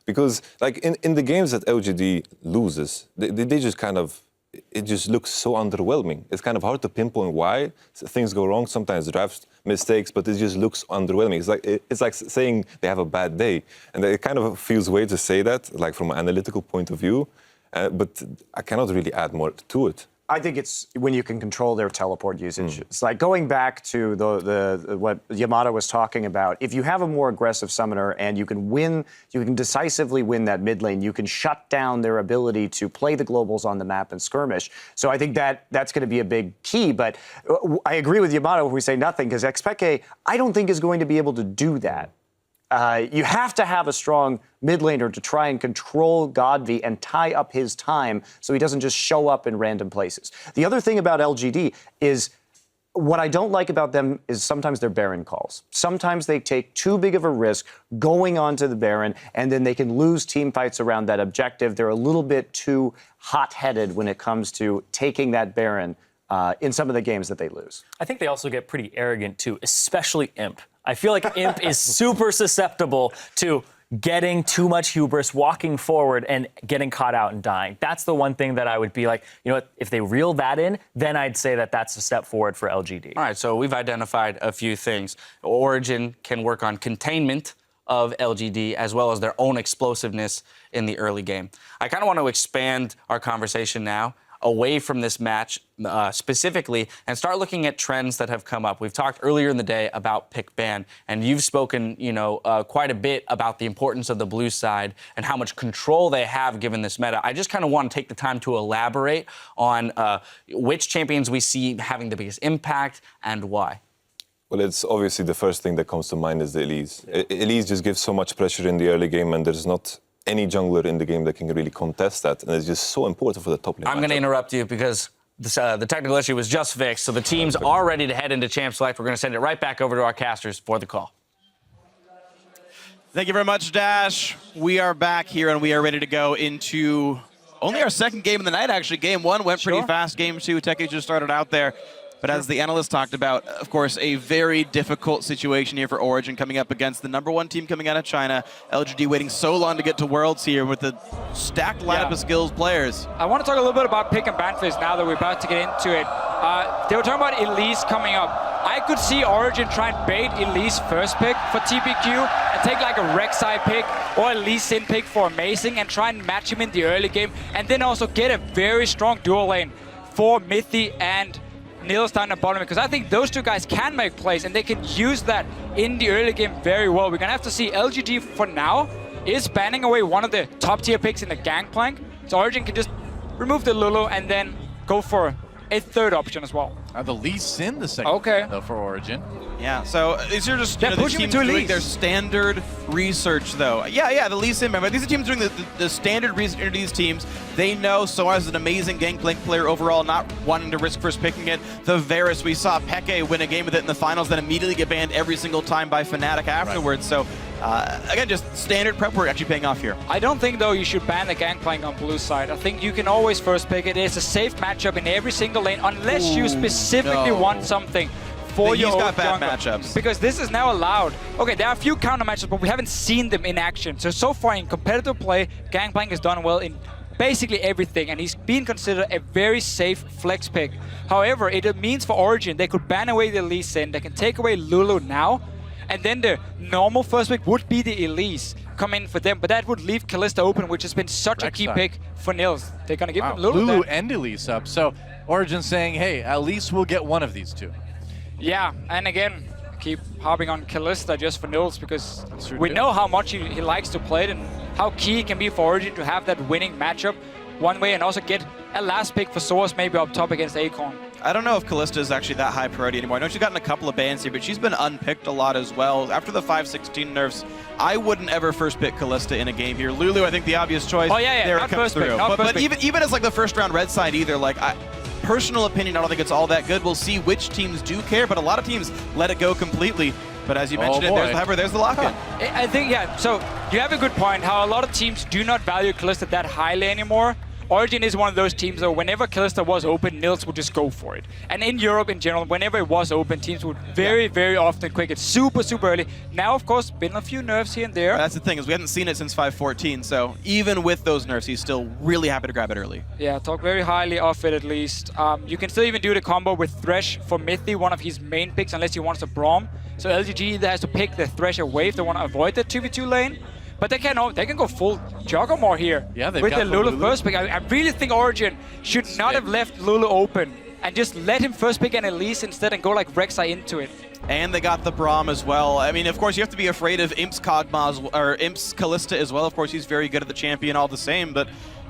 Because like in the games that LGD loses, they just kind of, it just looks so underwhelming. It's kind of hard to pinpoint why things go wrong. Sometimes draft mistakes, but it just looks underwhelming. It's like saying they have a bad day, and it kind of feels weird to say that, like from an analytical point of view. But I cannot really add more to it. I think it's when you can control their teleport usage. It's like going back to the what Yamato was talking about. If you have a more aggressive summoner and you can decisively win that mid lane, you can shut down their ability to play the globals on the map and skirmish. So I think that's going to be a big key. But I agree with Yamato if we say nothing, because xPeke, I don't think is going to be able to do that. You have to have a strong mid laner to try and control Godvi and tie up his time so he doesn't just show up in random places. The other thing about LGD is what I don't like about them is sometimes their Baron calls. Sometimes they take too big of a risk going onto the Baron, and then they can lose team fights around that objective. They're a little bit too hot-headed when it comes to taking that Baron in some of the games that they lose. I think they also get pretty arrogant too, especially Imp. I feel like Imp is super susceptible to getting too much hubris, walking forward, and getting caught out and dying. That's the one thing that I would be like, you know what, if they reel that in, then I'd say that that's a step forward for LGD. All right, so we've identified a few things. Origen can work on containment of LGD as well as their own explosiveness in the early game. I kind of want to expand our conversation now away from this match specifically and start looking at trends that have come up. We've talked earlier in the day about pick ban, and you've spoken, quite a bit about the importance of the blue side and how much control they have given this meta. I just kind of want to take the time to elaborate on which champions we see having the biggest impact and why. Well, it's obviously the first thing that comes to mind is the Elise. Elise just gives so much pressure in the early game, and there's not any jungler in the game that can really contest that, and it's just so important for the top lane. I'm going to interrupt you because the technical issue was just fixed, so the teams are ready to head into Champ Select. We're going to send it right back over to our casters for the call. Thank you very much, Dash. We are back here, and we are ready to go into only our second game of the night, actually. Game one went pretty fast. Game two, Teke just started out there. But as the analyst talked about, of course, a very difficult situation here for Origen coming up against the #1 team coming out of China. LGD waiting so long to get to Worlds here with the stacked lineup of skills players. I want to talk a little bit about pick and ban phase now that we're about to get into it. They were talking about Elise coming up. I could see Origen try and bait Elise first pick for TPQ and take like a Rek'Sai pick or a Lee Sin pick for Amazing and try and match him in the early game, and then also get a very strong dual lane for Mithy and Nils down the bottom, because I think those two guys can make plays and they can use that in the early game very well. We're going to have to see. LGD for now is banning away one of the top tier picks in the Gangplank, so Origen can just remove the Lulu and then go for a third option as well. The Lee Sin the second though for Origen. Yeah, so these are just the teams doing their standard research, though. Yeah, the Lee Sin member. These are teams doing the standard research into these teams. They know Soaz is an amazing Gangplank player overall, not wanting to risk first picking it. The Varus, we saw xPeke win a game with it in the finals, then immediately get banned every single time by Fnatic afterwards. So, again, just standard prep work actually paying off here. I don't think, though, you should ban the Gangplank on blue side. I think you can always first pick it. It's a safe matchup in every single lane, unless you specifically want something for your own bad matchups. Because this is now allowed. Okay, there are a few counter matchups, but we haven't seen them in action. So far in competitive play, Gangplank has done well in basically everything, and he's been considered a very safe flex pick. However, it means for Origen, they could ban away the Lee Sin, they can take away Lulu now, and then the normal first pick would be the Elise come in for them, but that would leave Kalista open, which has been such a key pick for Nils. They're going to give him Lulu and Elise up, so Origen saying, hey, at least we'll get one of these two. Yeah, and again, keep harping on Kalista just for Nils, because we know how much he likes to play it and how key it can be for Origen to have that winning matchup one way and also get a last pick for Source maybe up top against Acorn. I don't know if Kalista is actually that high priority anymore. I know she's gotten a couple of bans here, but she's been unpicked a lot as well. After the 5/16 nerfs, I wouldn't ever first pick Kalista in a game here. Lulu, I think the obvious choice. Oh yeah, there not comes first through. pick, not but first pick. even as like the first round red side either, like personal opinion, I don't think it's all that good. We'll see which teams do care, but a lot of teams let it go completely. But as you mentioned, there's the Hever, there's the lock-in. I think, yeah, so you have a good point, how a lot of teams do not value Kalista that highly anymore. Origen is one of those teams though, whenever Kalista was open, Nils would just go for it. And in Europe in general, whenever it was open, teams would very often quick it super early. Now, of course, been a few nerfs here and there. That's the thing, is we haven't seen it since 5.14, so even with those nerfs, he's still really happy to grab it early. Yeah, talk very highly of it at least. You can still even do the combo with Thresh for Mithy, one of his main picks, unless he wants a Braum. So LGD either has to pick the Thresh away if they want to avoid the 2v2 lane. But they can go full Juggernaut here with the Lulu first pick. I really think Origen should not have left Lulu open and just let him first pick an Elise instead and go like Rek'Sai into it. And they got the Braum as well. I mean, of course, you have to be afraid of Imp's Kog'Maw, or Imp's Kalista as well. Of course, he's very good at the champion all the same, but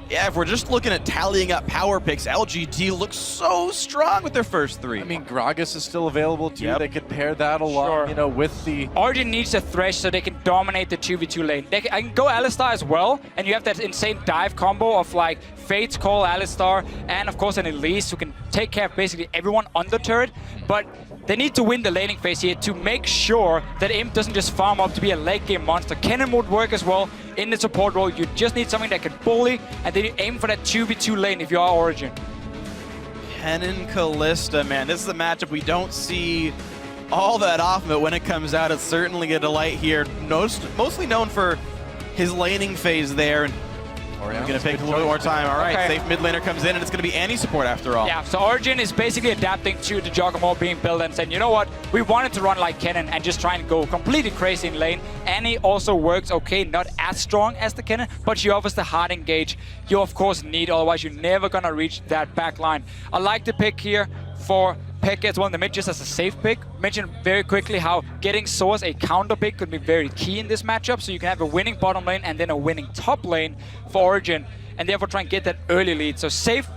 yeah, if we're just looking at tallying up power picks, LGD looks so strong with their first 3. I mean, Gragas is still available too. They could pair that along, you know, with the... Origen needs a Thresh so they can dominate the 2v2 lane. I can go Alistar as well, and you have that insane dive combo of like Fate's Call, Alistar, and of course an Elise who can take care of basically everyone on the turret. But they need to win the laning phase here to make sure that Imp doesn't just farm up to be a late game monster. Kennen would work as well in the support role. You just need something that can bully, and then you aim for that 2v2 lane if you are Origen. Kennen Kalista, man, this is a matchup we don't see all that often, but when it comes out, it's certainly a delight here. Mostly known for his laning phase there. And we're going to take a little bit more time. All right, safe mid laner comes in, and it's going to be Annie support after all. Yeah, so Origen is basically adapting to the Juggernaut being built and saying, you know what, we wanted to run like Kennen and just try and go completely crazy in lane. Annie also works okay, not as strong as the Kennen, but she offers the hard engage you of course need, otherwise you're never going to reach that back line. I like the pick here for Peke as well in the mid, just as a safe pick. Mentioned very quickly how getting Source a counter pick could be very key in this matchup, so you can have a winning bottom lane and then a winning top lane for Origen, and therefore try and get that early lead. So safe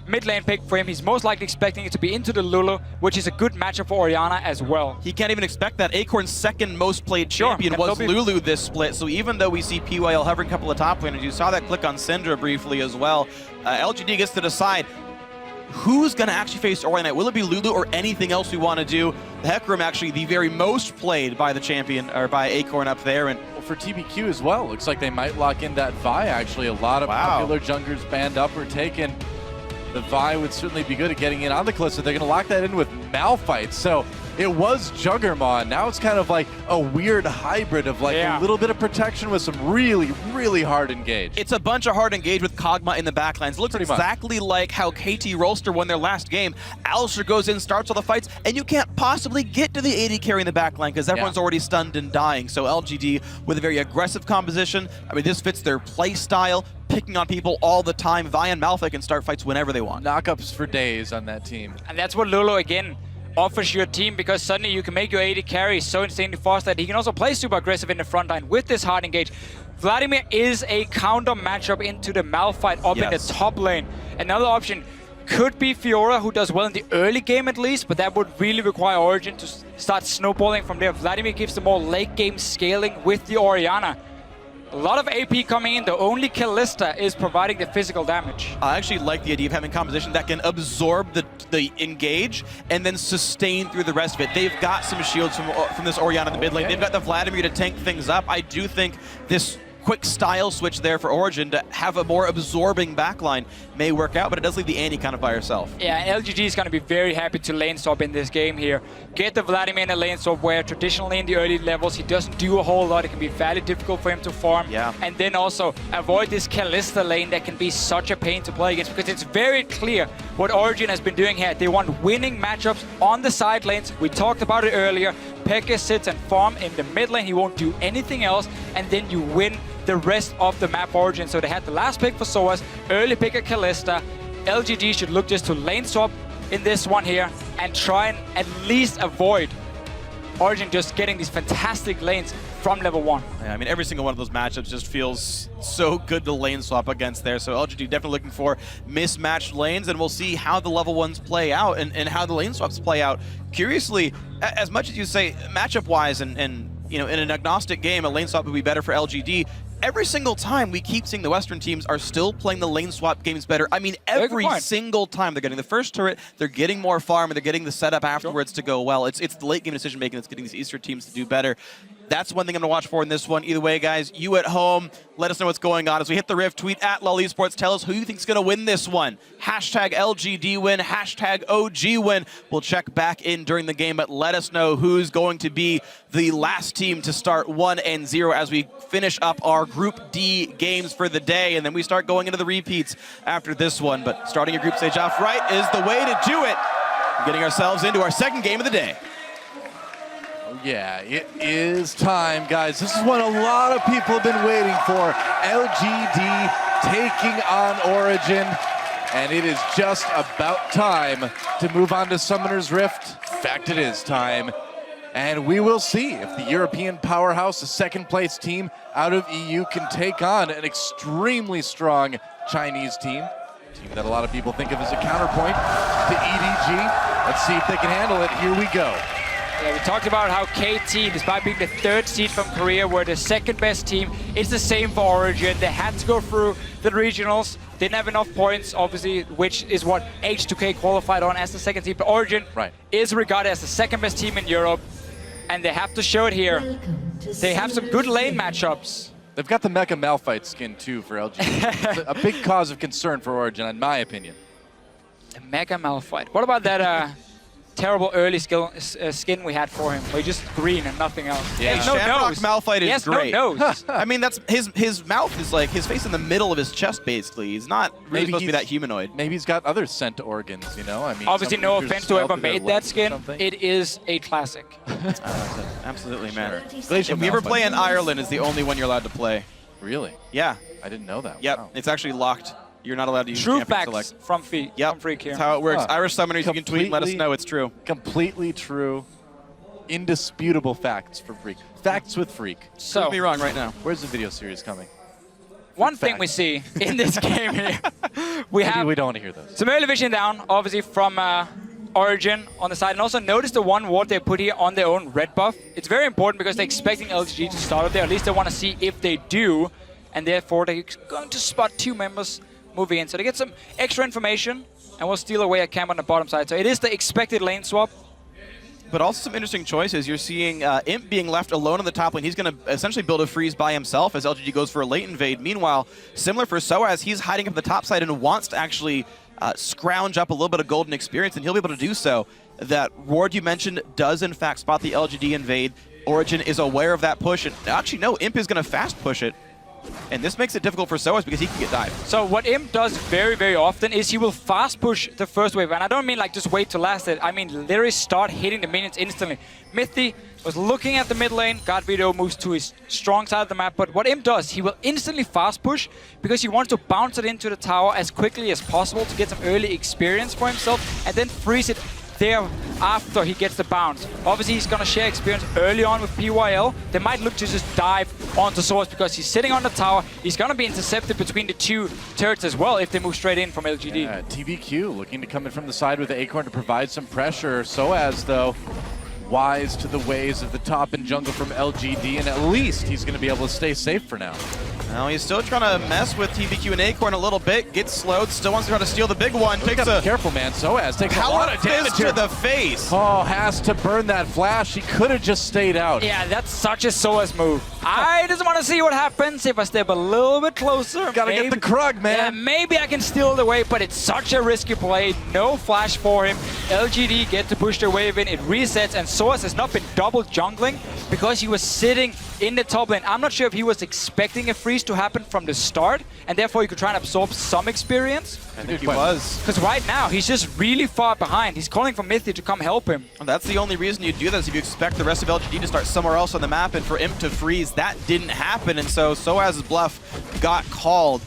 mid lane pick for him. He's most likely expecting it to be into the Lulu, which is a good matchup for Orianna as well. He can't even expect that. Acorn's second most played champion was Lulu this split, so even though we see PYL hovering a couple of top laners, you saw that click on Syndra briefly as well. LGD gets to decide who's going to actually face Orianna. Will it be Lulu or anything else we want to do? The Hecarim actually the very most played by the champion, or by Acorn up there. And for TBQ as well, looks like they might lock in that Vi actually. A lot of popular junglers banned up or taken. The Vi would certainly be good at getting in on the Kalista. They're going to lock that in with Malphite. So it was Juggernaut. Now it's kind of like a weird hybrid of like a little bit of protection with some really hard engage. It's a bunch of hard engage with Kog'Maw in the backlines. It looks exactly like how KT Rolster won their last game. Alistar goes in, starts all the fights, and you can't possibly get to the AD carry in the backline because everyone's already stunned and dying. So LGD with a very aggressive composition. I mean, this fits their play style, picking on people all the time. Vi and Malphite can start fights whenever they want. Knockups for days on that team. And that's what Lulu, again, offers your team, because suddenly you can make your AD carry so insanely fast that he can also play super aggressive in the front line with this hard engage. Vladimir is a counter matchup into the Malphite up in the top lane. Another option could be Fiora, who does well in the early game at least, but that would really require Origen to start snowballing from there. Vladimir gives the more late game scaling with the Orianna. A lot of AP coming in, the only Kalista is providing the physical damage. I actually like the idea of having composition that can absorb the engage and then sustain through the rest of it. They've got some shields from this Orianna in the mid lane. They've got the Vladimir to tank things up. I do think this quick style switch there for Origen to have a more absorbing backline may work out, but it does leave the Annie kind of by herself. Yeah, LGD is going to be very happy to lane swap in this game here. Get the Vladimir in a lane swap where traditionally in the early levels he doesn't do a whole lot. It can be fairly difficult for him to farm. And then also avoid this Kalista lane that can be such a pain to play against, because it's very clear what Origen has been doing here. They want winning matchups on the side lanes. We talked about it earlier. Peke sits and farm in the mid lane. He won't do anything else, and then you win the rest of the map Origen. So they had the last pick for Soas, early pick at Kalista. LGD should look just to lane swap in this one here and try and at least avoid Origen just getting these fantastic lanes from level 1. Yeah, I mean, every single one of those matchups just feels so good to lane swap against there. So LGD definitely looking for mismatched lanes, and we'll see how the level 1s play out and how the lane swaps play out. Curiously, as much as you say matchup-wise and you know, in an agnostic game, a lane swap would be better for LGD, every single time we keep seeing the Western teams are still playing the lane swap games better. I mean, every single time they're getting the first turret, they're getting more farm, and they're getting the setup afterwards to go well. It's the late game decision making that's getting these Eastern teams to do better. That's one thing I'm going to watch for in this one. Either way, guys, you at home, let us know what's going on. As we hit the Rift, tweet at LOL Esports. Tell us who you think is going to win this one. Hashtag LGD win, hashtag OG win. We'll check back in during the game, but let us know who's going to be the last team to start 1-0 as we finish up our Group D games for the day, and then we start going into the repeats after this one. But starting your group stage off right is the way to do it. Getting ourselves into our second game of the day. Yeah, it is time, guys. This is what a lot of people have been waiting for. LGD taking on Origen, and it is just about time to move on to Summoner's Rift. In fact, it is time. And we will see if the European powerhouse, the second place team out of EU, can take on an extremely strong Chinese team. A team that a lot of people think of as a counterpoint to EDG. Let's see if they can handle it. Here we go. Yeah, we talked about how KT, despite being the 3rd seed from Korea, were the 2nd best team. It's the same for Origen. They had to go through the regionals. Didn't have enough points, obviously, which is what H2K qualified on as the 2nd seed. But Origen is regarded as the 2nd best team in Europe, and they have to show it here. They have some good lane matchups. They've got the Mecha Malphite skin, too, for LG. It's a big cause of concern for Origen, in my opinion. The Mecha Malphite. What about that terrible early skin we had for him, where he's just green and nothing else? Yeah, no Shamrock nose. Malphite is great. No nose. I mean, that's his mouth is like his face in the middle of his chest, basically. He's not really supposed to be that humanoid. Maybe he's got other scent organs, you know? I mean, obviously, no offense to whoever made that skin. It is a classic. Absolutely, man. Sure. If you ever play in Ireland, it's the only one you're allowed to play. Really? Yeah. I didn't know that. Yep. Wow. It's actually locked. You're not allowed to use True Champion facts Select. from Freak. Yep. From Freak here. That's how it works. Irish summoners, you can tweet and let us know it's true. Completely true. Indisputable facts for Freak. Facts with Freak. So, prove me wrong right now. Where's the video series coming? One thing we see in this game here, we don't want to hear those. Some early vision down, obviously from Origen on the side, and also notice the one ward they put here on their own red buff. It's very important because they're expecting LGD to start up there. At least they want to see if they do, and therefore they're going to spot 2 members moving in. So they get some extra information, and we'll steal away a camp on the bottom side. So it is the expected lane swap. But also some interesting choices. You're seeing Imp being left alone on the top lane. He's going to essentially build a freeze by himself as LGD goes for a late invade. Meanwhile, similar for Soaz, he's hiding up the top side and wants to actually scrounge up a little bit of golden experience, and he'll be able to do so. That ward you mentioned does in fact spot the LGD invade. Origen is aware of that push, and actually no, Imp is going to fast push it. And this makes it difficult for Soaz because he can get dived. So what Imp does very, very often is he will fast push the first wave. And I don't mean like just wait to last it. I mean literally start hitting the minions instantly. Mythy was looking at the mid lane. God Vito moves to his strong side of the map. But what Imp does, he will instantly fast push because he wants to bounce it into the tower as quickly as possible to get some early experience for himself and then freeze it there after he gets the bounce. Obviously, he's going to share experience early on with PYL. They might look to just dive onto Source because he's sitting on the tower. He's going to be intercepted between the 2 turrets as well if they move straight in from LGD. Yeah, TBQ looking to come in from the side with the Acorn to provide some pressure. Soaz, though, wise to the ways of the top and jungle from LGD, and at least he's going to be able to stay safe for now. Now he's still trying to mess with TBQ and Acorn a little bit, gets slowed, still wants to try to steal the big one. Takes a careful, man. Soaz takes a lot of damage to the face. Oh, has to burn that flash. He could have just stayed out. Yeah, that's such a Soaz move. I just want to see what happens if I step a little bit closer. Gotta get the Krug, man. Yeah, maybe I can steal it away, but it's such a risky play. No flash for him. LGD get to push their wave in. It resets, and Soaz has not been double jungling because he was sitting in the top lane. I'm not sure if he was expecting a freeze to happen from the start, and therefore he could try and absorb some experience. I think he was. Because right now, he's just really far behind. He's calling for Mythy to come help him. And that's the only reason you do this, if you expect the rest of LGD to start somewhere else on the map, and for Imp to freeze, that didn't happen, and so Soaz's bluff got called.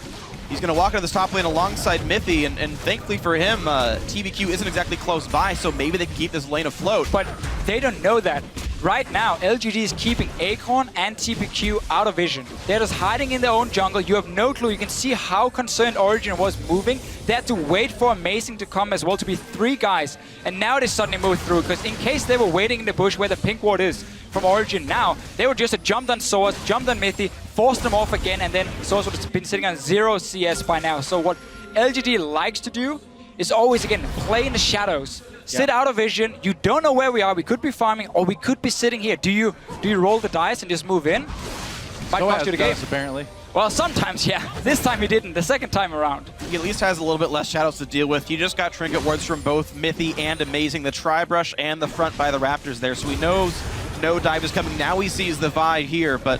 He's going to walk into this top lane alongside Mythy, and thankfully for him, TBQ isn't exactly close by, so maybe they can keep this lane afloat. But they don't know that. Right now, LGD is keeping Acorn and TBQ out of vision. They're just hiding in their own jungle. You have no clue. You can see how concerned Origen was moving. They had to wait for Amazing to come as well to be 3 guys. And now they suddenly moved through, because in case they were waiting in the bush where the pink ward is from Origen now, they would just have jumped on Soaz, jumped on Mythy, forced them off again, and then Soaz would have been sitting on 0 CS by now. So what LGD likes to do is always, again, play in the shadows. sit out of vision. You don't know where we are. We could be farming, or we could be sitting here. Do you roll the dice and just move in? Might cost you the game. Apparently. Well, sometimes, yeah. This time he didn't. The second time around. He at least has a little bit less shadows to deal with. You just got trinket wards from both Mithy and Amazing, the tri-brush and the front by the Raptors there, so he knows no dive is coming. Now he sees the Vi here, but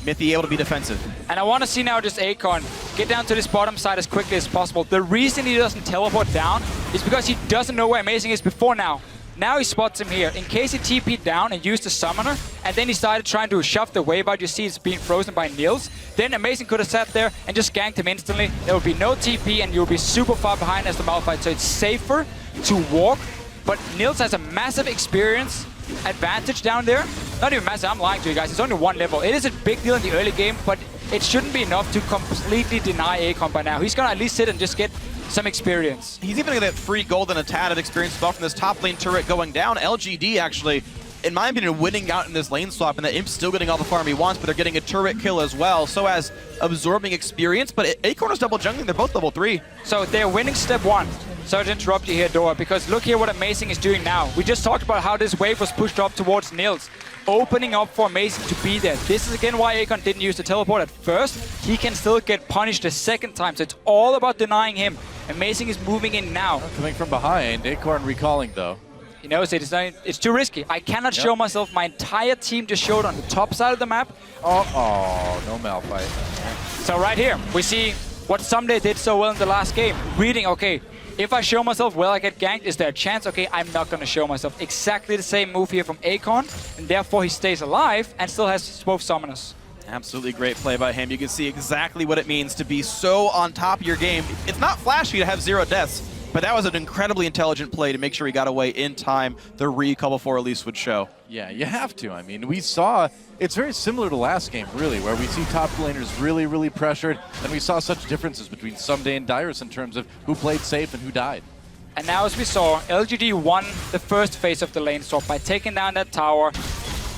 Mithy able to be defensive. And I want to see now just Akon get down to this bottom side as quickly as possible. The reason he doesn't teleport down is because he doesn't know where Amazing is before now. Now he spots him here. In case he TP'd down and used the summoner, and then he started trying to shove the wave out, you see it's being frozen by Niels, then Amazing could have sat there and just ganked him instantly. There would be no TP and you'll be super far behind as the Malphite, so it's safer to walk. But Niels has a massive experience advantage down there. Not even massive, I'm lying to you guys, it's only one level. It is a big deal in the early game, but it shouldn't be enough to completely deny Akon by now. He's gonna at least sit and just get some experience. He's even gonna get free gold and a tad of experience as well from this top lane turret going down. LGD actually, in my opinion, winning out in this lane swap, and the Imp's still getting all the farm he wants, but they're getting a turret kill as well, so as absorbing experience. But Acorn is double jungling, they're both level 3. So they're winning step 1. Sorry to interrupt you here, Dora, because look here what Amazing is doing now. We just talked about how this wave was pushed up towards Niels, opening up for Amazing to be there. This is again why Akon didn't use the teleport at first. He can still get punished a second time, so it's all about denying him. Amazing is moving in now. Coming from behind, Acorn recalling though. He knows it's too risky. I cannot show myself. My entire team just showed on the top side of the map. Oh, no Malphite. So right here, we see what Someday did so well in the last game. Reading, okay, if I show myself, will I get ganked? Is there a chance? Okay, I'm not going to show myself. Exactly the same move here from Akon, and therefore he stays alive and still has both summoners. Absolutely great play by him. You can see exactly what it means to be so on top of your game. It's not flashy to have 0 deaths, but that was an incredibly intelligent play to make sure he got away in time. The recall before release would show. Yeah, you have to. I mean, we saw, it's very similar to last game, really, where we see top laners really, really pressured, and we saw such differences between Someday and Darius in terms of who played safe and who died. And now, as we saw, LGD won the first phase of the lane swap by taking down that tower.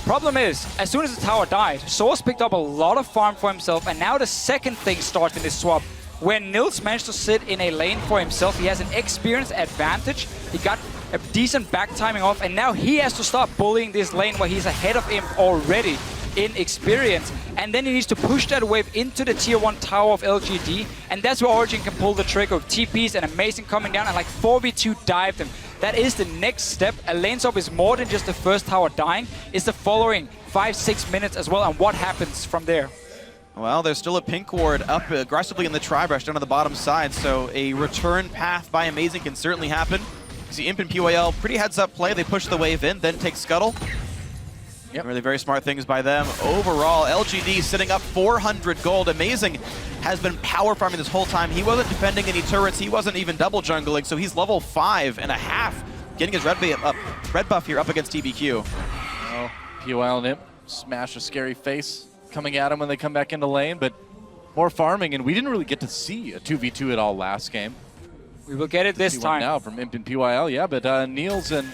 Problem is, as soon as the tower died, Source picked up a lot of farm for himself, and now the second thing starts in this swap. When Niels managed to sit in a lane for himself, he has an experience advantage. He got a decent back timing off, and now he has to start bullying this lane where he's ahead of him already in experience. And then he needs to push that wave into the tier 1 tower of LGD, and that's where Origen can pull the trigger of TPs and Amazing coming down and like 4v2 dive them. That is the next step. A lane swap is more than just the first tower dying. It's the following 5-6 minutes as well, and what happens from there. Well, there's still a pink ward up aggressively in the tri-brush down on the bottom side, so a return path by Amazing can certainly happen. You see Imp and PYL, pretty heads-up play. They push the wave in, then take Scuttle. Yep. Really very smart things by them. Overall, LGD sitting up 400 gold. Amazing has been power farming this whole time. He wasn't defending any turrets. He wasn't even double jungling, so he's level 5.5, getting his red buff here up against TBQ. Oh, PYL and Imp smash a scary face coming at him when they come back into lane, but more farming, and we didn't really get to see a 2v2 at all last game. We will get it this time. Now from Imp and PYL, yeah, but Niels and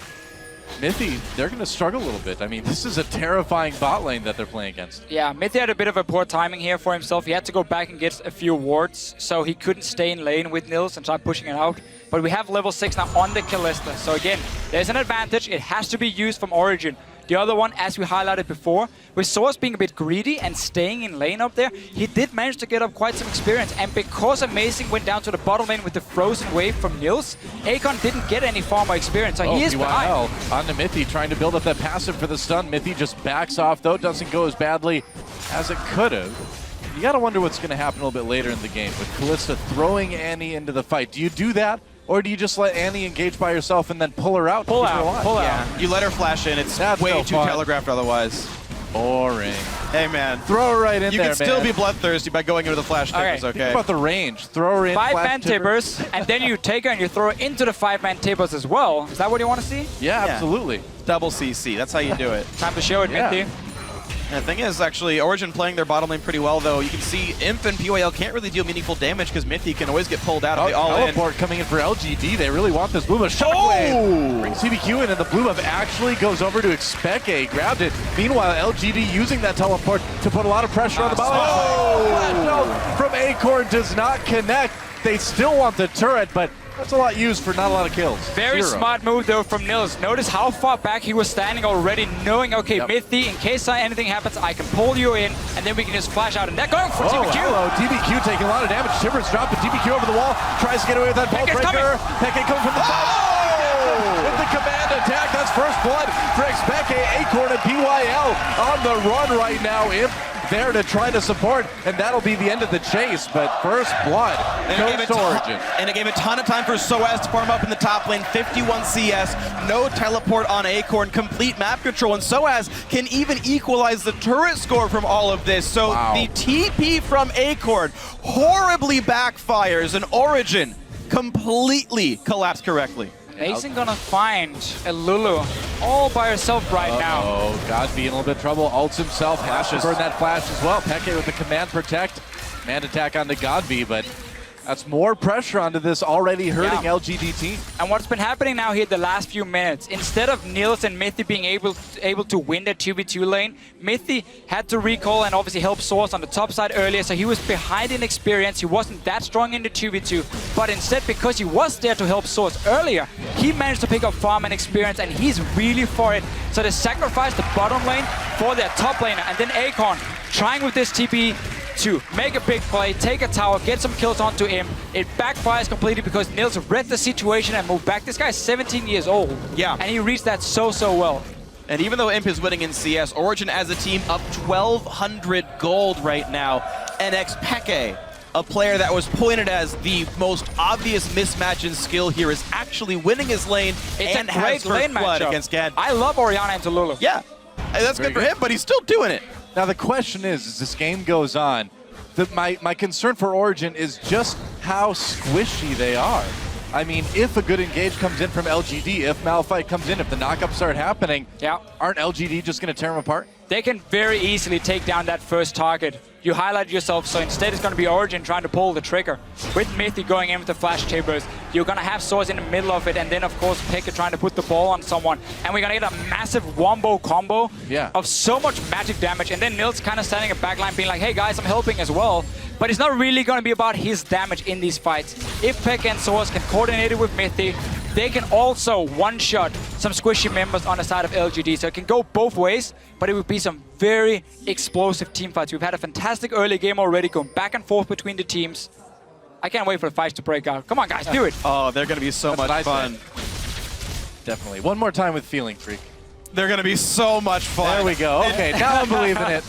Mithy, they're going to struggle a little bit. I mean, this is a terrifying bot lane that they're playing against. Yeah, Mithy had a bit of a poor timing here for himself. He had to go back and get a few wards, so he couldn't stay in lane with Niels and try pushing it out. But we have level 6 now on the Kalista, so again, there's an advantage. It has to be used from Origen. The other one, as we highlighted before, with Source being a bit greedy and staying in lane up there, he did manage to get up quite some experience. And because Amazing went down to the bottom lane with the frozen wave from Niels, Akon didn't get any farmer experience, so he is behind. On to Mithy, trying to build up that passive for the stun. Mithy just backs off, though. Doesn't go as badly as it could have. You got to wonder what's going to happen a little bit later in the game with Kalista throwing Annie into the fight. Do you do that? Or do you just let Annie engage by herself and then pull her out? Pull out. Yeah, you let her flash in. It's way too telegraphed otherwise. Boring. Hey, man. Throw her right in there, You can still be bloodthirsty by going into the flash tippers, okay? Think about the range. Throw her in, 5-man tippers, and then you take her and you throw her into the 5-man tippers as well. Is that what you want to see? Yeah, absolutely. Double CC. That's how you do it. Time to show it, Mithy. And the thing is, actually, Origen playing their bottom lane pretty well, though. You can see Imp and PYL can't really deal meaningful damage because Mithy can always get pulled out of the all-in. Teleport coming in for LGD. They really want this Blue Buff. Shockwave! Brings TBQ in, and the Blue Buff actually goes over to xPeke. Grabbed it. Meanwhile, LGD using that teleport to put a lot of pressure on the bottom. Flash out from Acorn does not connect. They still want the turret, but That's a lot used for not a lot of kills. Very smart move though from Nils. Notice how far back he was standing already, knowing, okay, Mithy, in case anything happens, I can pull you in, and then we can just flash out. And they're going for TBQ. Hello, TBQ taking a lot of damage. Timbers dropping TBQ over the wall, tries to get away with that bolt breaker. xPeke coming from the side. With the command attack, that's first blood for xPeke. Acorn and PYL on the run right now. Imp there to try to support, and that'll be the end of the chase, but first blood goes to Origen. And it gave a ton of time for Soaz to farm up in the top lane, 51 CS, no teleport on Acorn, complete map control, and Soaz can even equalize the turret score from all of this. So the TP from Acorn horribly backfires, and Origen completely collapsed correctly. Isn't gonna find a Lulu all by herself right now. Oh, Godby in a little bit of trouble. Ults himself, has to burn that flash as well. Peke with the command protect. Command attack onto Godby, but that's more pressure onto this already hurting LGD team. And what's been happening now here the last few minutes, instead of Nils and Mithy being able to win the 2v2 lane, Mithy had to recall and obviously help Source on the top side earlier, so he was behind in experience. He wasn't that strong in the 2v2, but instead, because he was there to help Source earlier, he managed to pick up farm and experience, and he's really for it. So they sacrificed the bottom lane for their top laner, and then Acorn trying with this TP to make a big play, take a tower, get some kills onto him. It backfires completely because Nils read the situation and moved back. This guy's 17 years old. Yeah. And he reads that so well. And even though Imp is winning in CS, Origen as a team up 1,200 gold right now. And xPeke, a player that was pointed as the most obvious mismatch in skill here, is actually winning his lane and has first blood against Gad. I love Orianna into Lulu. Yeah, that's good for him, but he's still doing it. Now the question is, as this game goes on, my concern for Origen is just how squishy they are. I mean, if a good engage comes in from LGD, if Malphite comes in, if the knockups start happening, aren't LGD just going to tear them apart? They can very easily take down that first target. You highlight yourself, so instead it's going to be Origen trying to pull the trigger. With Mithy going in with the flash chambers, you're going to have Source in the middle of it, and then of course Peke trying to put the ball on someone. And we're going to get a massive wombo combo of so much magic damage, and then Nils kind of standing in backline being like, hey guys, I'm helping as well. But it's not really going to be about his damage in these fights. If Peke and Source can coordinate it with Mithy, they can also one-shot some squishy members on the side of LGD. So it can go both ways, but it would be some very explosive team fights. We've had a fantastic early game already, going back and forth between the teams. I can't wait for the fights to break out. Come on, guys, do it. Oh, they're going to be so much fun. Definitely. One more time with Feeling Freak. They're going to be so much fun. There we go. Okay, now I'm believing it.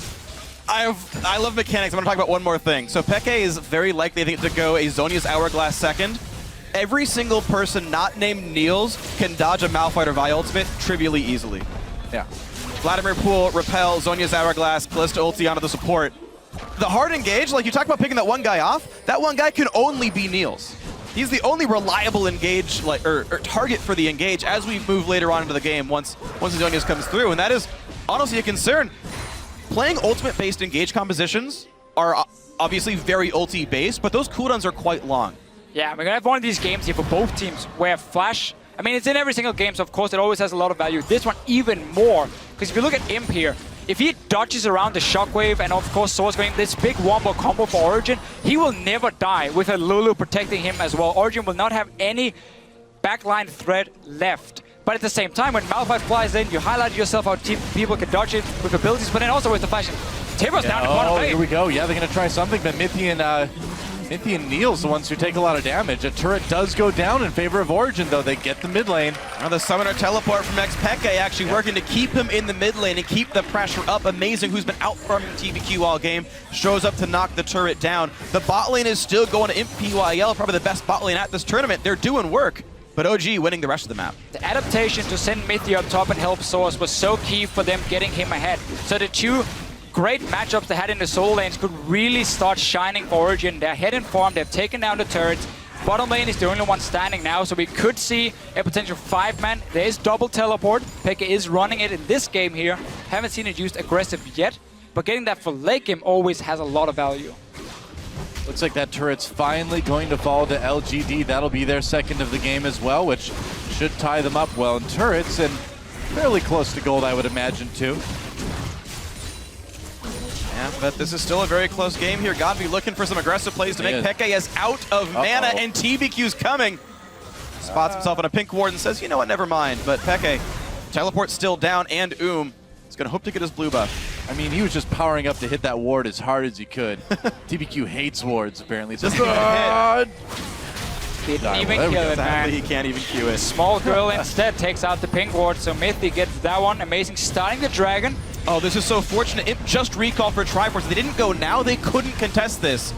I love mechanics. I'm going to talk about one more thing. So Peke is very likely, I think, to go a Zhonya's Hourglass second. Every single person not named Niels can dodge a Malphite or Vi ultimate trivially easily. Yeah. Vladimir Pool, Repel, Zhonya's Hourglass, Kalista ulti onto the support. The hard engage, like you talk about picking that one guy off, that one guy can only be Niels. He's the only reliable engage, or target for the engage as we move later on into the game once the Zhonya's comes through, and that is honestly a concern. Playing ultimate-based engage compositions are obviously very ulti-based, but those cooldowns are quite long. Yeah, we're going to have one of these games here for both teams where Flash, I mean, it's in every single game, so of course it always has a lot of value. This one even more, because if you look at Imp here, if he dodges around the shockwave and of course Source going this big wombo combo for Origen, he will never die with a Lulu protecting him as well. Origen will not have any backline threat left. But at the same time, when Malphite flies in, you highlight yourself how people can dodge it with abilities, but then also with the flash. Timbers down to bottom lane. Here we go. Yeah, they're going to try something, but Mithy and Niels, the ones who take a lot of damage. A turret does go down in favor of Origen, though. They get the mid lane. Now the summoner teleport from xPeke actually working to keep him in the mid lane and keep the pressure up. Amazing, who's been out farming TBQ all game, shows up to knock the turret down. The bot lane is still going to Imp PYL, probably the best bot lane at this tournament. They're doing work, but OG winning the rest of the map. The adaptation to send Mithy up top and help Source was so key for them getting him ahead. So the two great matchups they had in the solo lanes could really start shining for Origen. They're ahead in form, they've taken down the turrets. Bottom lane is the only one standing now, so we could see a potential 5-man. There is double teleport. Peke is running it in this game here. Haven't seen it used aggressive yet, but getting that for late game always has a lot of value. Looks like that turret's finally going to fall to LGD. That'll be their second of the game as well, which should tie them up well in turrets and fairly close to gold, I would imagine, too. Yeah, but this is still a very close game here. Godby looking for some aggressive plays to make Peke as out of mana, and TBQ's coming. spots himself on a pink ward and says, you know what, never mind. But Peke, teleport's still down, and is going to hope to get his blue buff. I mean, he was just powering up to hit that ward as hard as he could. TBQ hates wards, apparently. Just Didn't even kill it, man. He can't even Q it. Small girl instead takes out the pink ward, so Mythic gets that one. Amazing, starting the dragon. Oh, this is so fortunate. Imp just recalled for Triforce. If they didn't go now, they couldn't contest this.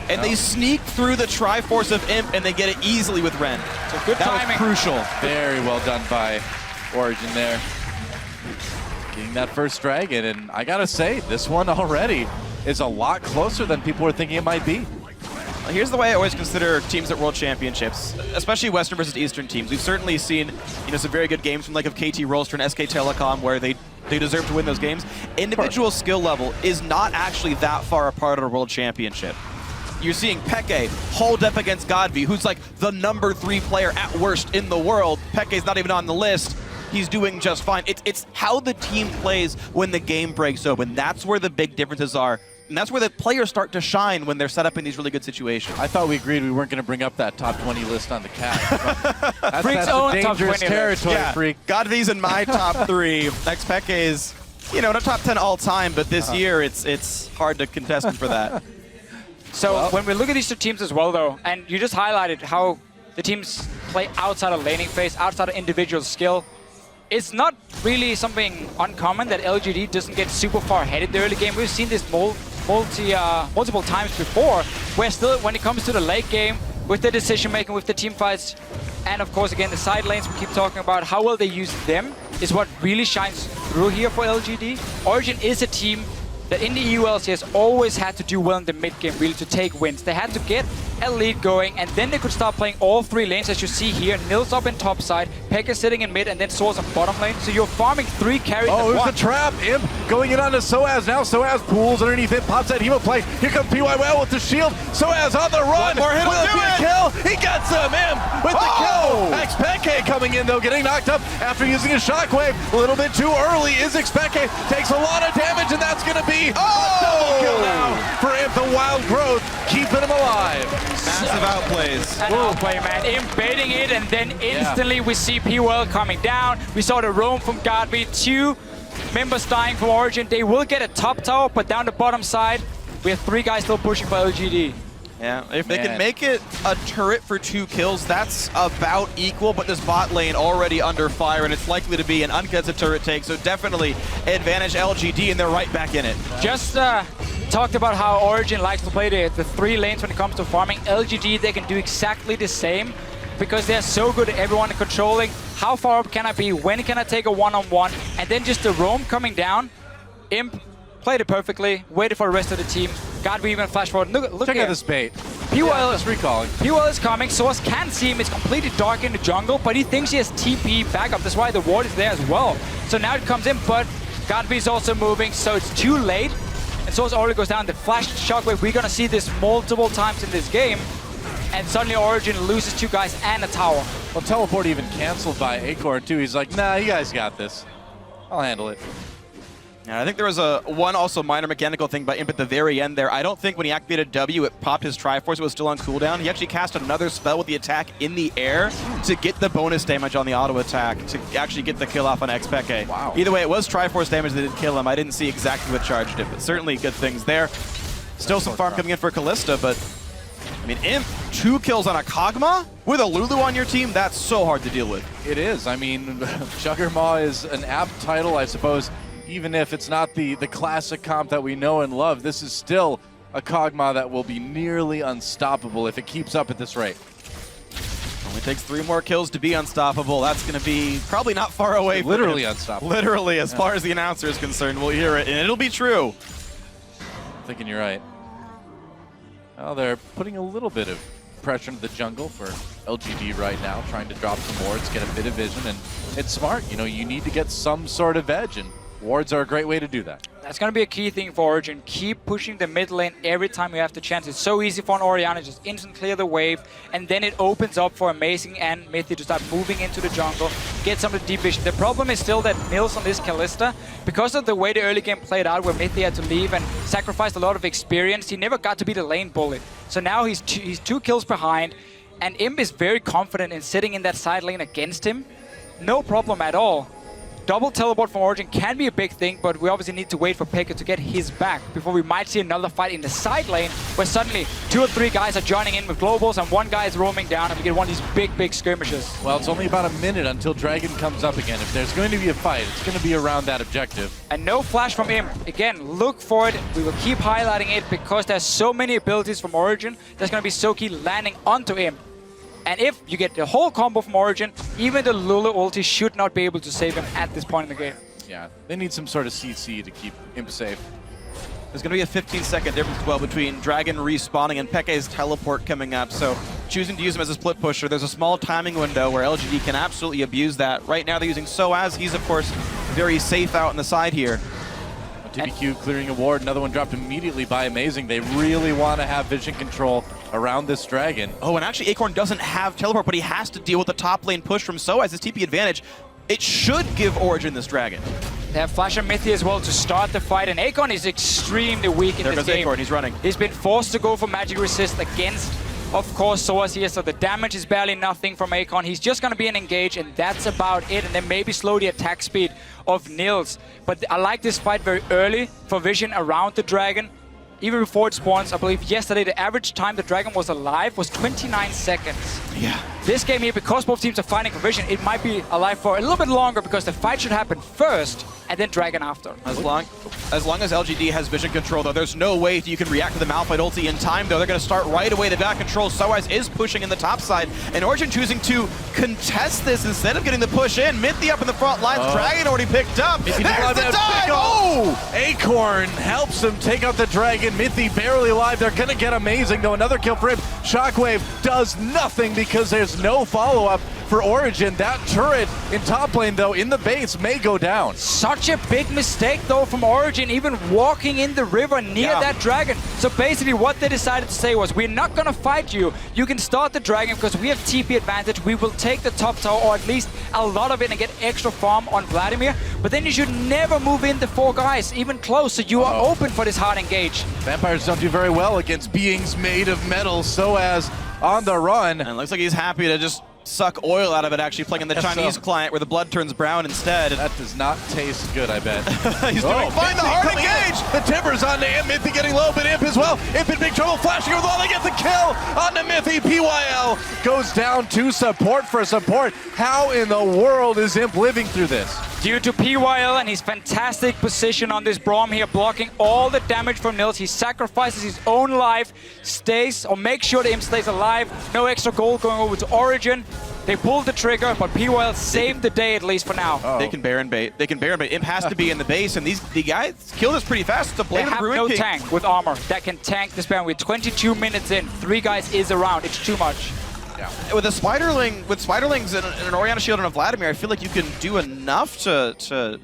And they sneak through the Triforce of Imp, and they get it easily with Ren. So good timing. That was crucial. Very well done by Origen there. Getting that first dragon, and I gotta say, this one already is a lot closer than people were thinking it might be. Here's the way I always consider teams at World Championships, especially Western versus Eastern teams. We've certainly seen, some very good games from like of KT Rolster and SK Telecom where they deserve to win those games. Individual skill level is not actually that far apart at a World Championship. You're seeing Peke hold up against Godvi, who's like the #3 player at worst in the world. Peke's not even on the list. He's doing just fine. It's how the team plays when the game breaks open. That's where the big differences are. And that's where the players start to shine when they're set up in these really good situations. I thought we agreed we weren't going to bring up that top 20 list on the cat. That's Freak's own top 20 territory, yeah. Freak. Godvi's in my top 3. xPeke is, in a top 10 all time, but this year it's hard to contest him for that. So when we look at these two teams as well, though, and you just highlighted how the teams play outside of laning phase, outside of individual skill, it's not really something uncommon that LGD doesn't get super far ahead in the early game. We've seen this multiple times before, where still when it comes to the late game, with the decision making, with the team fights, and of course again the side lanes we keep talking about, how well they use them is what really shines through here for LGD. Origen is a team that in the EU LCS always had to do well in the mid game really to take wins. They had to get a lead going, and then they could start playing all 3 lanes, as you see here. Nils up in top side, Pekka sitting in mid, and then Source on bottom lane. So you're farming 3 carries at there's once. the trap. Imp going in onto Soaz now. Soaz pulls underneath it, pops that Hemo play. Here comes PYL with the shield. Soaz on the run. One more hit will do it. Kill. He gets him. Imp with the kill. xPeke coming in though, getting knocked up after using a shockwave. A little bit too early. Is xPeke takes a lot of damage, and that's going to be a double kill now for Imp. The wild growth keeping him alive. Massive outplays. An outplay, man. Imp baiting it, and then instantly we see P-Well coming down. We saw the roam from Godby. 2 members dying from Origen. They will get a top tower, but down the bottom side, we have 3 guys still pushing for LGD. Yeah, if they can make it a turret for 2 kills, that's about equal, but this bot lane already under fire, and it's likely to be an uncontested turret take, so definitely advantage LGD, and they're right back in it. Just talked about how Origen likes to play the 3 lanes when it comes to farming. LGD, they can do exactly the same because they're so good at everyone controlling. How far up can I be? When can I take a one-on-one? And then just the roam coming down. Imp played it perfectly, waited for the rest of the team. Godby even flash forward. Look Check here. out this bait. P-Well just recalling. P-Well is coming. Source can't see him. It's completely dark in the jungle, but he thinks he has TP backup. That's why the ward is there as well. So now it comes in, but Godby is also moving, so it's too late. And Source already goes down. The flash shockwave, we're gonna see this multiple times in this game. And suddenly Origen loses 2 guys and a tower. Well, teleport even canceled by Acorn too. He's like, nah, you guys got this. I'll handle it. Yeah, I think there was one also minor mechanical thing by Imp at the very end there. I don't think when he activated W, it popped his Triforce. It was still on cooldown. He actually cast another spell with the attack in the air to get the bonus damage on the auto attack to actually get the kill off on xPeke. Wow. Either way, it was Triforce damage that didn't kill him. I didn't see exactly what charged it, but certainly good things there. Still some farm coming in for Kalista, but I mean, Imp, 2 kills on a Kog'Maw with a Lulu on your team, that's so hard to deal with. It is. I mean, Juggernaut is an apt title, I suppose. Even if it's not the classic comp that we know and love, this is still a Kog'Maw that will be nearly unstoppable if it keeps up at this rate. Only takes 3 more kills to be unstoppable. That's going to be probably not far away. Literally unstoppable. Literally, as far as the announcer is concerned, we'll hear it, and it'll be true. I'm thinking you're right. Well, they're putting a little bit of pressure into the jungle for LGD right now, trying to drop some wards, get a bit of vision, and it's smart. You know, you need to get some sort of edge, and wards are a great way to do that. That's going to be a key thing for Origen. Keep pushing the mid lane every time you have the chance. It's so easy for an Orianna, just instant clear the wave, and then it opens up for Amazing and Mythic to start moving into the jungle, get some of the deep vision. The problem is still that Nils on this Kalista, because of the way the early game played out where Mythic had to leave and sacrificed a lot of experience, he never got to be the lane bullet. So now he's 2 kills behind, And Imp is very confident in sitting in that side lane against him. No problem at all. Double teleport from Origen can be a big thing, but we obviously need to wait for Peke to get his back before we might see another fight in the side lane where suddenly 2 or 3 guys are joining in with globals and 1 guy is roaming down and we get one of these big skirmishes. Well, it's only about a minute until Dragon comes up again. If there's going to be a fight, it's going to be around that objective. And no flash from Imp. Again, look for it. We will keep highlighting it because there's so many abilities from Origen that's going to be so key landing onto Imp. And if you get the whole combo from Origen, even the Lulu ulti should not be able to save him at this point in the game. Yeah, they need some sort of CC to keep Imp safe. There's going to be a 15-second difference as well between Dragon respawning and Peke's teleport coming up, so choosing to use him as a split pusher, there's a small timing window where LGD can absolutely abuse that. Right now they're using Soaz. He's, of course, very safe out on the side here. TBQ clearing a ward, another one dropped immediately by Amazing. They really want to have vision control around this Dragon. Oh, and actually Acorn doesn't have teleport, but he has to deal with the top lane push from Soaz. His TP advantage, it should give Origen this Dragon. They have Flash and Mythi as well to start the fight, and Acorn is extremely weak in this game. There goes Acorn, he's running. He's been forced to go for magic resist against, of course, Soaz here, so the damage is barely nothing from Acorn. He's just going to be an engage, and that's about it, and then maybe slow the attack speed of Nils. But I like this fight very early for vision around the Dragon. Even before it spawns, I believe yesterday the average time the Dragon was alive was 29 seconds. Yeah. This game here, because both teams are fighting for vision, it might be alive for a little bit longer because the fight should happen first and then Dragon after. As long as LGD has vision control, though, there's no way you can react to the Malphite ulti in time, though. They're going to start right away. They've got control. Soaz is pushing in the top side, and Origen choosing to contest this instead of getting the push in. Mythi up in the front lines. Dragon already picked up. There's the dive! Oh! Acorn helps him take out the Dragon. Mythi barely alive. They're going to get Amazing, though. Another kill for him. Shockwave does nothing because there's no follow-up for Origen. That turret in top lane, though, in the base may go down. Such a big mistake, though, from Origen, even walking in the river near that Dragon. So basically what they decided to say was, we're not going to fight you. You can start the Dragon because we have TP advantage. We will take the top tower, or at least a lot of it, and get extra farm on Vladimir. But then you should never move in the 4 guys, even close, so you are open for this hard engage. Vampires don't do very well against beings made of metal. Soaz on the run. And it looks like he's happy to just suck oil out of it, actually playing in the Chinese client where the blood turns brown instead. That does not taste good, I bet. He's doing fine, the hard engage! The Timbers onto Imp, Mythi getting low, but Imp as well. Imp in big trouble, flashing over the wall, they get the kill onto Mythi. PYL goes down to support for support. How in the world is Imp living through this? Due to PYL and his fantastic position on this Braum here, blocking all the damage from Nils, he sacrifices his own life, stays, or makes sure the Imp stays alive. No extra gold going over to Origen. They pulled the trigger, but PYL saved the day at least for now. They can Baron bait. They can Baron bait. Imp has to be in the base, and the guys kill this pretty fast. It's a Blade they of have Ruin no King. tank with armor that can tank this Baron. With 22 minutes in, 3 guys is around. It's too much. Yeah. With a Spiderling, with Spiderlings and an Oriana Shield and a Vladimir, I feel like you can do enough to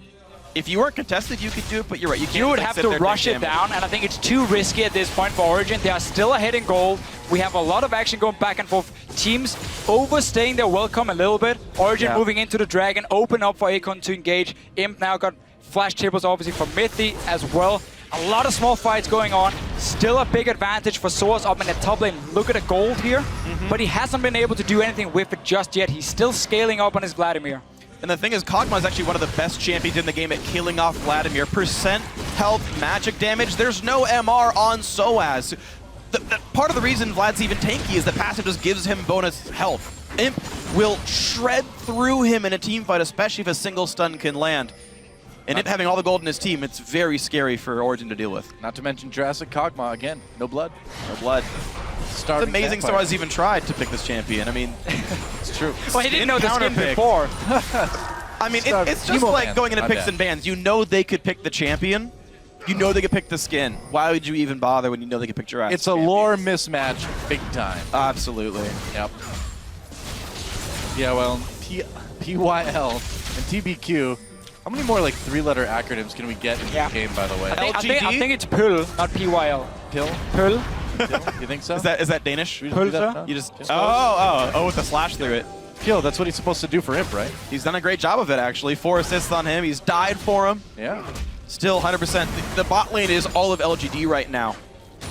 if you weren't contested, you could do it, but you're right. You would have to rush it down, and I think it's too risky at this point for Origen. They are still ahead in gold. We have a lot of action going back and forth. Teams overstaying their welcome a little bit. Origen moving into the Dragon, open up for Acorn to engage. Imp now got flash tables, obviously, for Mythi as well. A lot of small fights going on. Still a big advantage for Soaz up in the top lane. Look at the gold here, but he hasn't been able to do anything with it just yet. He's still scaling up on his Vladimir. And the thing is, Kog'Maw is actually one of the best champions in the game at killing off Vladimir. Percent health, magic damage, there's no MR on Soaz. Part of the reason Vlad's even tanky is the passive just gives him bonus health. Imp will shred through him in a team fight, especially if a single stun can land. And Imp having all the gold in his team, it's very scary for Origen to deal with. Not to mention Jurassic Kog'Maw, again, no blood. No blood. It's amazing Soaz even tried to pick this champion. I mean, it's true. Well, he didn't know the skin before. I mean, it's just like going into picks and bans. You know they could pick the champion. You know they could pick the skin. Why would you even bother when you know they could pick Jurassic? It's a lore mismatch, big time. Absolutely. Yep. Yeah, well, PYL and TBQ. How many more like 3-letter acronyms can we get in this game, by the way? I think it's PUL, not PYL. Pill? PUL. You think so? Is that Danish? Pulsar? You just with the slash through it. Kill, that's what he's supposed to do for Imp, right? He's done a great job of it, actually. 4 assists on him. He's died for him. Yeah. Still 100%. The bot lane is all of LGD right now.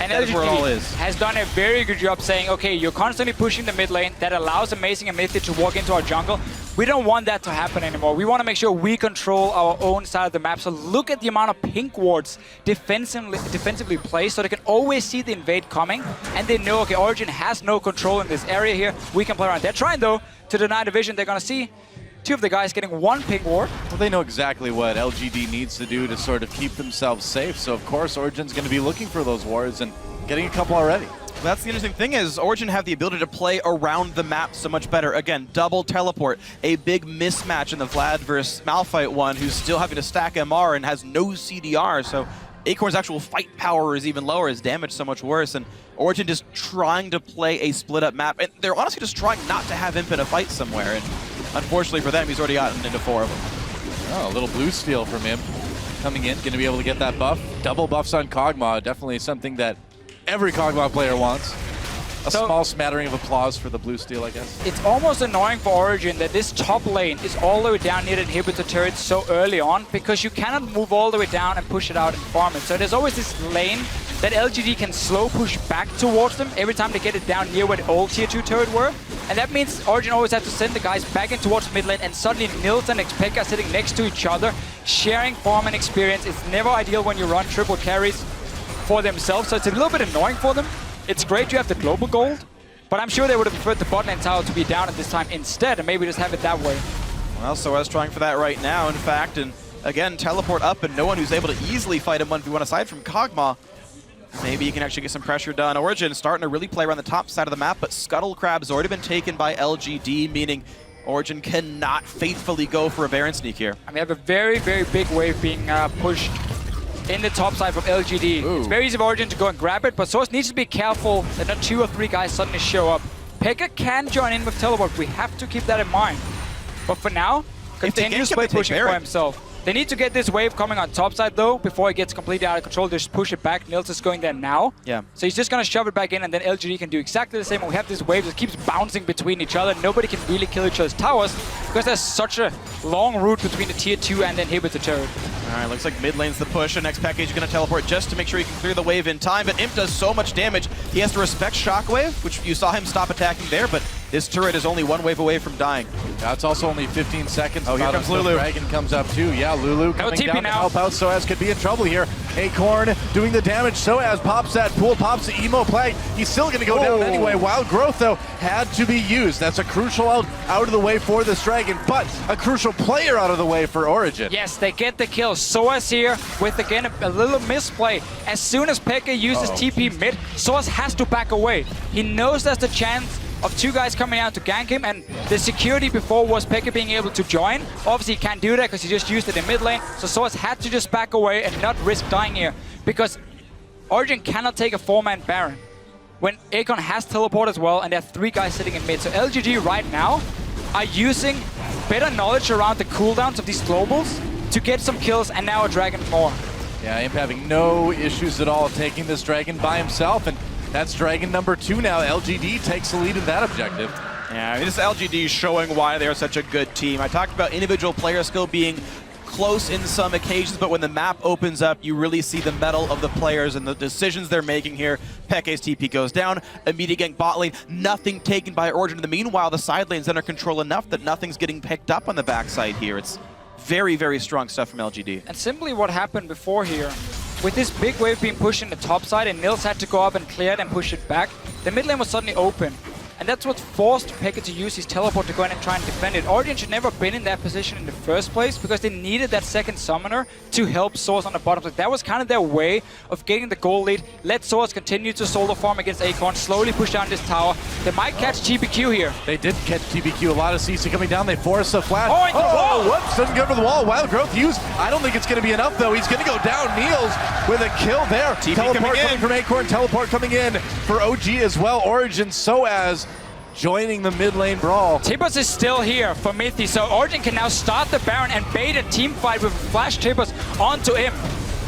And that is where it all LGD is. has done a very good job saying, okay, you're constantly pushing the mid lane. That allows Amazing and Mythic to walk into our jungle. We don't want that to happen anymore. We want to make sure we control our own side of the map. So look at the amount of pink wards defensively placed, so they can always see the invade coming. And they know, okay, Origen has no control in this area here. We can play around. They're trying, though, to deny the vision. They're going to see two of the guys getting one pink ward. Well, they know exactly what LGD needs to do to sort of keep themselves safe. So, of course, Origen's going to be looking for those wards and getting a couple already. That's the interesting thing is Origen have the ability to play around the map so much better. Again, double teleport, a big mismatch in the Vlad versus Malphite one, who's still having to stack MR and has no CDR. So Acorn's actual fight power is even lower, his damage so much worse, and Origen just trying to play a split up map. And they're honestly just trying not to have Imp in a fight somewhere. And unfortunately for them, he's already gotten into 4 of them. Oh, a little blue steal from him coming in, going to be able to get that buff. Double buffs on Kog'Maw, definitely something that every Kog'Maw player wants. A small smattering of applause for the blue steal, I guess. It's almost annoying for Origen that this top lane is all the way down near the inhibitor turret so early on, because you cannot move all the way down and push it out and farm it. So there's always this lane that LGD can slow push back towards them every time they get it down near where the old tier 2 turret were. And that means Origen always have to send the guys back in towards mid lane, and suddenly Nils and xPeke are sitting next to each other, sharing farm and experience. It's never ideal when you run triple carries for themselves, so it's a little bit annoying for them. It's great you have the global gold, but I'm sure they would have preferred the bot lane tower to be down at this time instead, and maybe just have it that way. Well, Soaz trying for that right now, in fact, and again, teleport up, and no one who's able to easily fight him 1v1 aside from Kog'Maw. Maybe he can actually get some pressure done. Origen starting to really play around the top side of the map, but Scuttle Crab's already been taken by LGD, meaning Origen cannot faithfully go for a Baron sneak here. And we have a very, very big wave being pushed in the top side from LGD. Ooh. It's very easy for Origen to go and grab it, but Soaz needs to be careful that not 2 or 3 guys suddenly show up. Pekka can join in with teleport. We have to keep that in mind. But for now, continues play pushing for himself. They need to get this wave coming on top side though before it gets completely out of control. Just push it back. Nils is going there now. Yeah. So he's just going to shove it back in, and then LGD can do exactly the same. We have this wave that keeps bouncing between each other. Nobody can really kill each other's towers because there's such a long route between the tier 2 and the inhibitor turret. Alright, looks like mid lane's the push, and xPeke is going to teleport just to make sure he can clear the wave in time, but Imp does so much damage, he has to respect Shockwave, which you saw him stop attacking there, but this turret is only 1 wave away from dying. Yeah, it's also only 15 seconds. Oh, here comes Lulu. Dragon comes up too. Yeah, Lulu coming down to help out. Soaz could be in trouble here. Acorn doing the damage. Soaz pops that pool, pops the emo plague. He's still going to go down anyway. Wild Growth, though, had to be used. That's a crucial out of the way for this Dragon, but a crucial player out of the way for Origen. Yes, they get the kill. Soaz here with, again, a little misplay. As soon as Pekka uses TP mid, Soaz has to back away. He knows there's the chance of 2 guys coming out to gank him, and the security before was Pekka being able to join. Obviously he can't do that because he just used it in mid lane, so Soaz had to just back away and not risk dying here, because Origen cannot take a 4-man Baron when Acorn has teleport as well, and there are 3 guys sitting in mid. So LGD right now are using better knowledge around the cooldowns of these globals to get some kills, and now a Dragon more. Yeah, Imp having no issues at all taking this Dragon by himself, and that's Dragon number 2 now. LGD takes the lead in that objective. Yeah, I mean, this LGD is showing why they are such a good team. I talked about individual player skill being close in some occasions, but when the map opens up, you really see the mettle of the players and the decisions they're making here. Peke's TP goes down, immediate gank bot lane, nothing taken by Origen. In the meanwhile, the side lane's under control enough that nothing's getting picked up on the backside here. It's very, very strong stuff from LGD. And simply what happened before here, with this big wave being pushed in the top side and Nils had to go up and clear it and push it back, the mid lane was suddenly open. And that's what forced Pekka to use his teleport to go in and try and defend it. Origen should never have been in that position in the first place because they needed that second summoner to help Soaz on the bottom. So that was kind of their way of getting the goal lead. Let Soaz continue to solo farm against Acorn, slowly push down this tower. They might catch TBQ here. They did catch TBQ. A lot of CC coming down. They force a flash. Oh, whoops, doesn't go for the wall. Wild Growth used. I don't think it's going to be enough, though. He's going to go down. Niels with a kill there. TP teleport coming from Acorn. Teleport coming in for OG as well. Origen, Soaz joining the mid lane brawl. Tibbers is still here for Mythi, so Origen can now start the Baron and bait a team fight with Flash Tibbers onto him.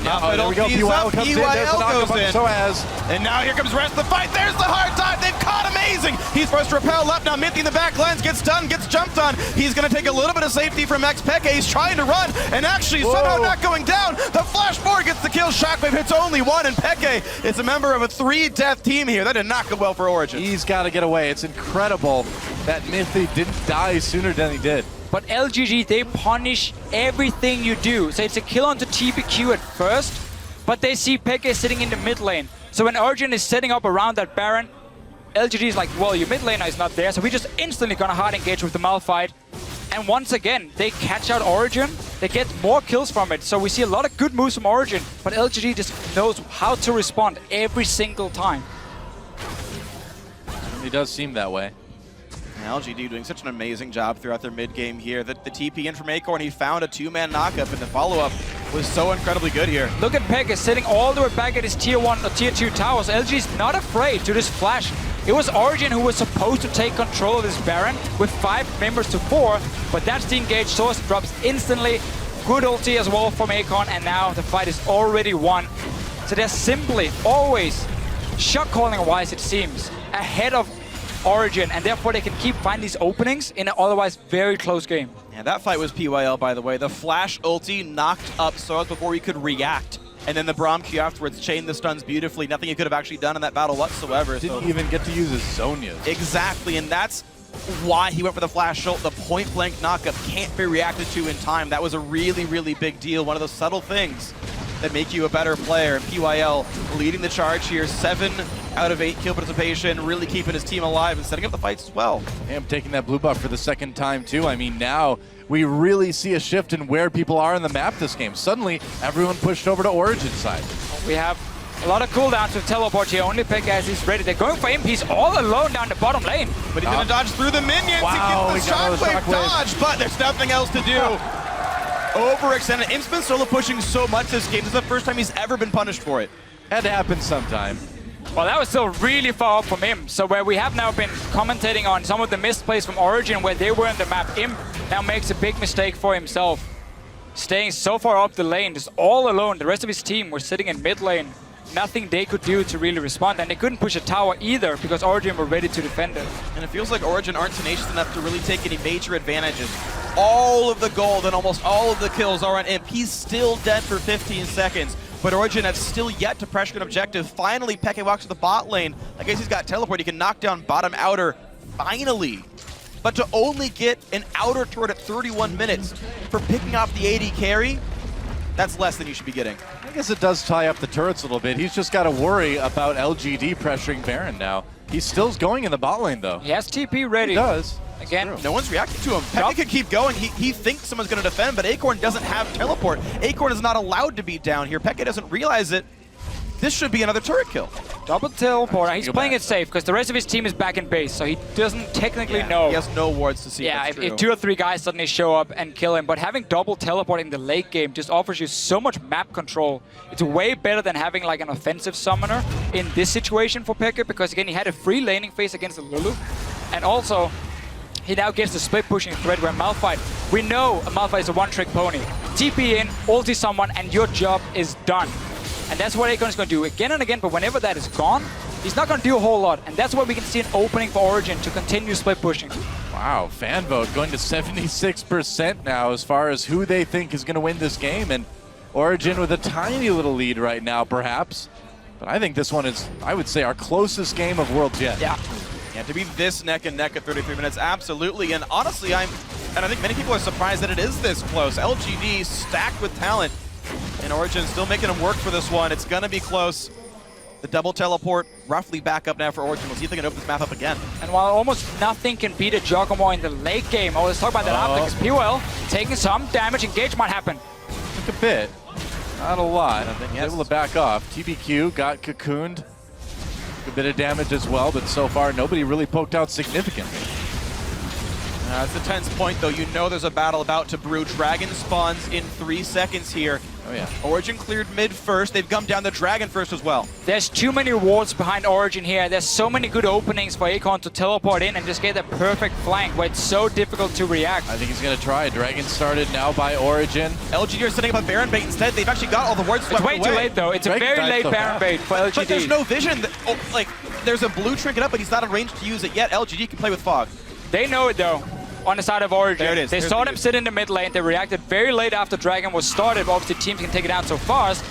There we go. PYL comes in. There's the knock up on Soaz. And now here comes the rest of the fight. There's the hard time. They've caught Amazing. amazing. He's forced to repel up now. Mithy in the back lens gets stunned, gets jumped on. He's going to take a little bit of safety from xPeke. He's trying to run and actually somehow not going down. The flash forward gets the kill. Shockwave hits only one, and Peke is a member of a 3-death team here. That did not go well for Origen. He's got to get away. It's incredible that Mithy didn't die sooner than he did. But LGD, they punish everything you do. So it's a kill onto TPQ at first, but they see Peke sitting in the mid lane. So when Origen is setting up around that Baron, LGD is like, well, your mid laner is not there, so we just instantly gonna hard engage with the Malphite. And once again, they catch out Origen, they get more kills from it. So we see a lot of good moves from Origen, but LGD just knows how to respond every single time. It does seem that way. And LGD doing such an amazing job throughout their mid game here. The TP in from Acorn, he found a 2-man knockup, and the follow-up was so incredibly good here. Look at Peke sitting all the way back at his tier 1 or tier 2 towers. LG's not afraid to just flash. It was Origen who was supposed to take control of this Baron with 5 members to 4, but that's the engaged source, drops instantly. Good ulti as well from Acorn, and now the fight is already won. So they're simply always, shot calling wise it seems, ahead of Origen, and therefore they can keep finding these openings in an otherwise very close game. Yeah, that fight was PYL, by the way. The flash ulti knocked up Soros before he could react. And then the Braum Q afterwards chained the stuns beautifully. Nothing he could have actually done in that battle whatsoever. Didn't even get to use his Zonias. Exactly, and that's why he went for the flash ult. The point-blank knockup can't be reacted to in time. That was a really, really big deal. One of those subtle things that make you a better player. And PYL leading the charge here. 7 out of 8 kill participation, really keeping his team alive and setting up the fights as well. Him taking that blue buff for the second time too. I mean, now we really see a shift in where people are in the map this game. Suddenly, everyone pushed over to Origen side. We have a lot of cooldowns with teleport here. Only Peke as he's ready. They're going for him. He's all alone down the bottom lane. But he's gonna dodge through the minions. Wow, he gets the shockwave dodge, but there's nothing else to do. Overextended. Imp's been solo pushing so much this game. This is the first time he's ever been punished for it. Had to happen sometime. Well, that was still really far up from him. So where we have now been commentating on some of the misplays from Origen where they were in the map, Imp now makes a big mistake for himself. Staying so far up the lane, just all alone. The rest of his team were sitting in mid lane. Nothing they could do to really respond, and they couldn't push a tower either because Origen were ready to defend it. And it feels like Origen aren't tenacious enough to really take any major advantages. All of the gold and almost all of the kills are on Imp. He's still dead for 15 seconds. But Origen has still yet to pressure an objective. Finally, Peke walks to the bot lane. I guess he's got teleport. He can knock down bottom outer, finally. But to only get an outer turret at 31 minutes for picking off the AD carry, that's less than you should be getting. I guess it does tie up the turrets a little bit. He's just got to worry about LGD pressuring Baron now. He's still going in the bot lane, though. He has TP ready. He does. Again, no one's reacting to him. Peke could keep going. He thinks someone's going to defend, but Acorn doesn't have teleport. Acorn is not allowed to be down here. Peke doesn't realize it. This should be another turret kill. Double teleport. He's playing it safe because the rest of his team is back in base, so he doesn't technically know. He has no wards to see. Yeah, if 2 or 3 guys suddenly show up and kill him, but having double teleport in the late game just offers you so much map control. It's way better than having like an offensive summoner in this situation for Peke because again, he had a free laning phase against the Lulu, and also he now gets the split pushing threat where Malphite, we know a Malphite is a one-trick pony. TP in, ulti someone, and your job is done. And that's what Acorn is going to do again and again, but whenever that is gone, he's not going to do a whole lot. And that's why we can see an opening for Origen to continue split pushing. Wow, fan vote going to 76% now as far as who they think is going to win this game. And Origen with a tiny little lead right now, perhaps. But I think this one is, I would say, our closest game of World Jet. Yeah. Yeah, to be this neck and neck at 33 minutes, absolutely. And honestly, I think many people are surprised that it is this close. LGD stacked with talent. And Origen still making him work for this one. It's going to be close. The double teleport roughly back up now for Origen. We'll see if they can open this map up again. And while almost nothing can beat a Juggernaut in the late game, let's talk about that after, because PYL taking some damage. Engage might happen. Took a bit. Not a lot. Able to back off. TBQ got cocooned. Took a bit of damage as well, but so far nobody really poked out significantly. It's a tense point, though. You know there's a battle about to brew. Dragon spawns in 3 seconds here. Oh, yeah. Origen cleared mid first. They've come down the Dragon first as well. There's too many wards behind Origen here. There's so many good openings for Acorn to teleport in and just get a perfect flank where it's so difficult to react. I think he's going to try. Dragon started now by Origen. LGD are setting up a Baron bait instead. They've actually got all the wards swept away. It's way too late, though. It's a very late Baron bait for LGD. But there's no vision. there's a blue trinket up, but he's not in range to use it yet. LGD can play with fog. They know it though. On the side of Origen. There it is. They saw them sit in the mid lane. They reacted very late after Dragon was started. But obviously teams can take it down so fast.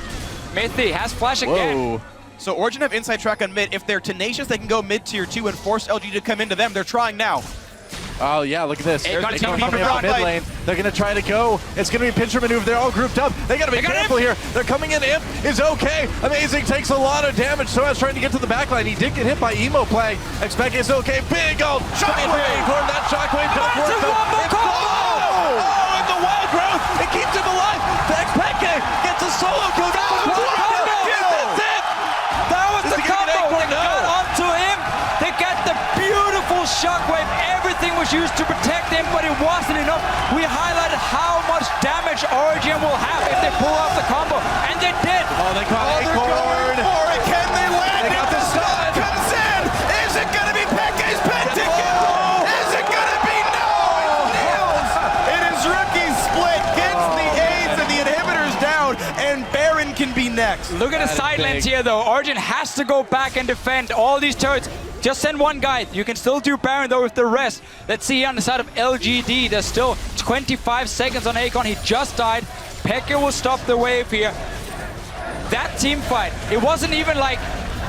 Mythy has flash again. So Origen have inside track on mid. If they're tenacious, they can go mid tier 2 and force LGD to come into them. They're trying now. Oh yeah, look at this. There's They're the coming team up mid lane. They're gonna try to go. It's gonna be a pincher maneuver. They're all grouped up. They gotta be careful here. They're coming in. Imp is okay. Amazing takes a lot of damage. So as trying to get to the backline. He did get hit by Emo playing. xPeke is okay. Big old shockwave. That shockwave does work though. Oh, and the wild growth. It keeps him alive. xPeke gets a solo kill. That was the combo. They got onto him. They got the beautiful shockwave. Everything was used to protect him, but it wasn't enough. We highlighted how much damage Origen will have if they pull off the combo, and they did. Oh, they caught Acorn. For it. Can they land? They got the stun. Comes in. Is it gonna be Peke's pentakill? Is it gonna be no? It's Niels. It is rookie split. Gets the aids and the inhibitors down, and Baron can be next. Look at the side lanes here, though. Origen has to go back and defend all these turrets. Just send one guy. You can still do Baron, though, with the rest. Let's see on the side of LGD. There's still 25 seconds on Acorn. He just died. Peke will stop the wave here. That team fight, it wasn't even like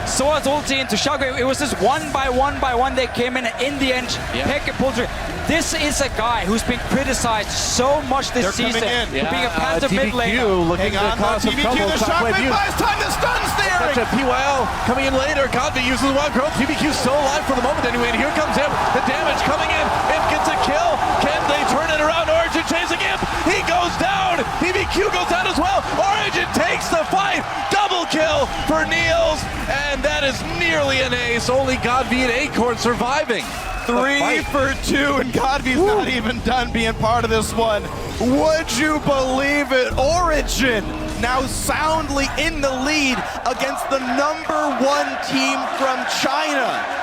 Swords ulti into Shockwave. It was just one by one they came in, and in the end, Peke pulled through. This is a guy who's been criticized so much this season for being a passive mid laner. Looking to cause some trouble. The Shockwave buys time. The stun's there. That's a PYL coming in later. Godby uses the wild growth. TBQ still alive for the moment anyway. And here comes Imp. The damage coming in. Imp gets a kill. Can they turn it around? Origen chasing Imp. He goes down. TBQ goes down as well. Origen takes the fight. Double kill for Niels. And that is nearly an ace. Only Godby and Acorn surviving. 3 for 2, and Godby's not even done being part of this one. Would you believe it? Origen now soundly in the lead against the #1 team from China.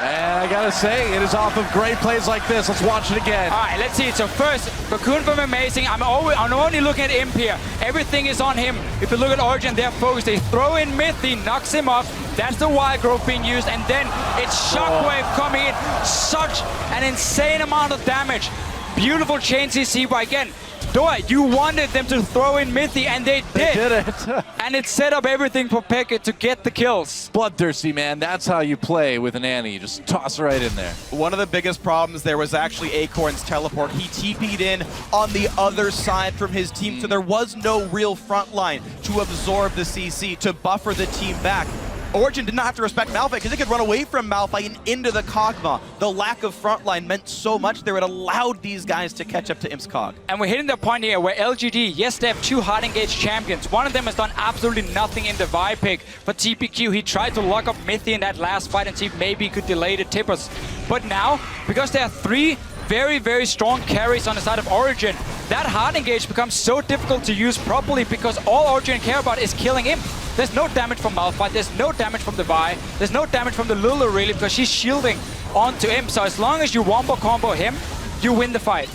And I gotta say, it is off of great plays like this. Let's watch it again. All right, let's see it. So first, Cocoon from Amazing. I'm only looking at Imp here. Everything is on him. If you look at Origen, they're focused. They throw in Mythy, knocks him off. That's the wild growth being used. And then it's Shockwave coming in. Such an insane amount of damage. Beautiful chain CC, but again, Doa, you wanted them to throw in Mythy, and they did. They did it. And it set up everything for Peke to get the kills. Bloodthirsty, man. That's how you play with an Annie. Just toss right in there. One of the biggest problems there was actually Acorn's teleport. He TP'd in on the other side from his team, so there was no real front line to absorb the CC, to buffer the team back. Origen did not have to respect Malphite because they could run away from Malphite and into the Kog'Maw. The lack of frontline meant so much there, it allowed these guys to catch up to Imp's Cog. And we're hitting the point here where LGD, yes, they have 2 hard engaged champions. One of them has done absolutely nothing in the Vi pick. For TPQ, he tried to lock up Mythy in that last fight and see if maybe he could delay the tippers. But now, because there are 3 very, very strong carries on the side of Origen, that hard engage becomes so difficult to use properly because all Origen care about is killing him. There's no damage from Malphite, there's no damage from the Vi, there's no damage from the Lulu really because she's shielding onto him. So as long as you wombo combo him, you win the fight.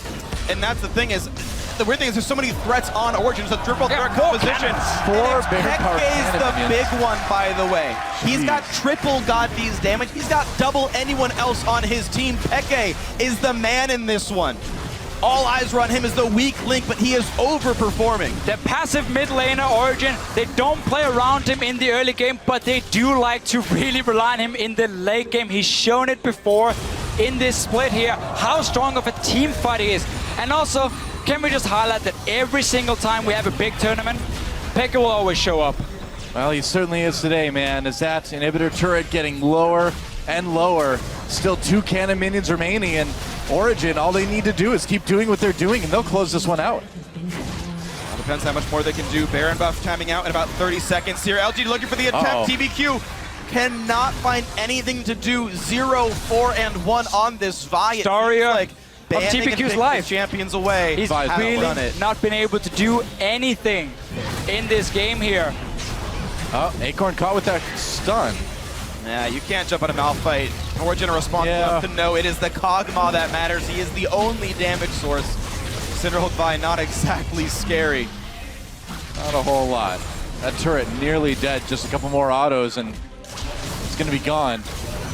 And that's the thing is, the weird thing is there's so many threats on Origen. It's a triple threat composition. Peke's the big one, by the way. He's got triple Godby's damage. He's got double anyone else on his team. Peke is the man in this one. All eyes are on him as the weak link, but he is overperforming. The passive mid laner Origen, they don't play around him in the early game, but they do like to really rely on him in the late game. He's shown it before in this split here, how strong of a team fight he is. And also, can we just highlight that every single time we have a big tournament, Peke will always show up. Well, he certainly is today, man. Is that inhibitor turret getting lower and lower? Still 2 cannon minions remaining, and Origen, all they need to do is keep doing what they're doing, and they'll close this one out. Well, depends how much more they can do. Baron buff timing out in about 30 seconds here. LGD looking for the attempt. TBQ cannot find anything to do. 0, 4, and 1 on this Vi. Daria like of TBQ's life. Champions away. He's really not been able to do anything in this game here. Oh, Acorn caught with that stun. Yeah, you can't jump on a Malphite. Origen are responsible enough to know it is the Kog'Maw that matters. He is the only damage source. Cinderhook Vi, not exactly scary. Not a whole lot. That turret nearly dead. Just a couple more autos, and it's going to be gone.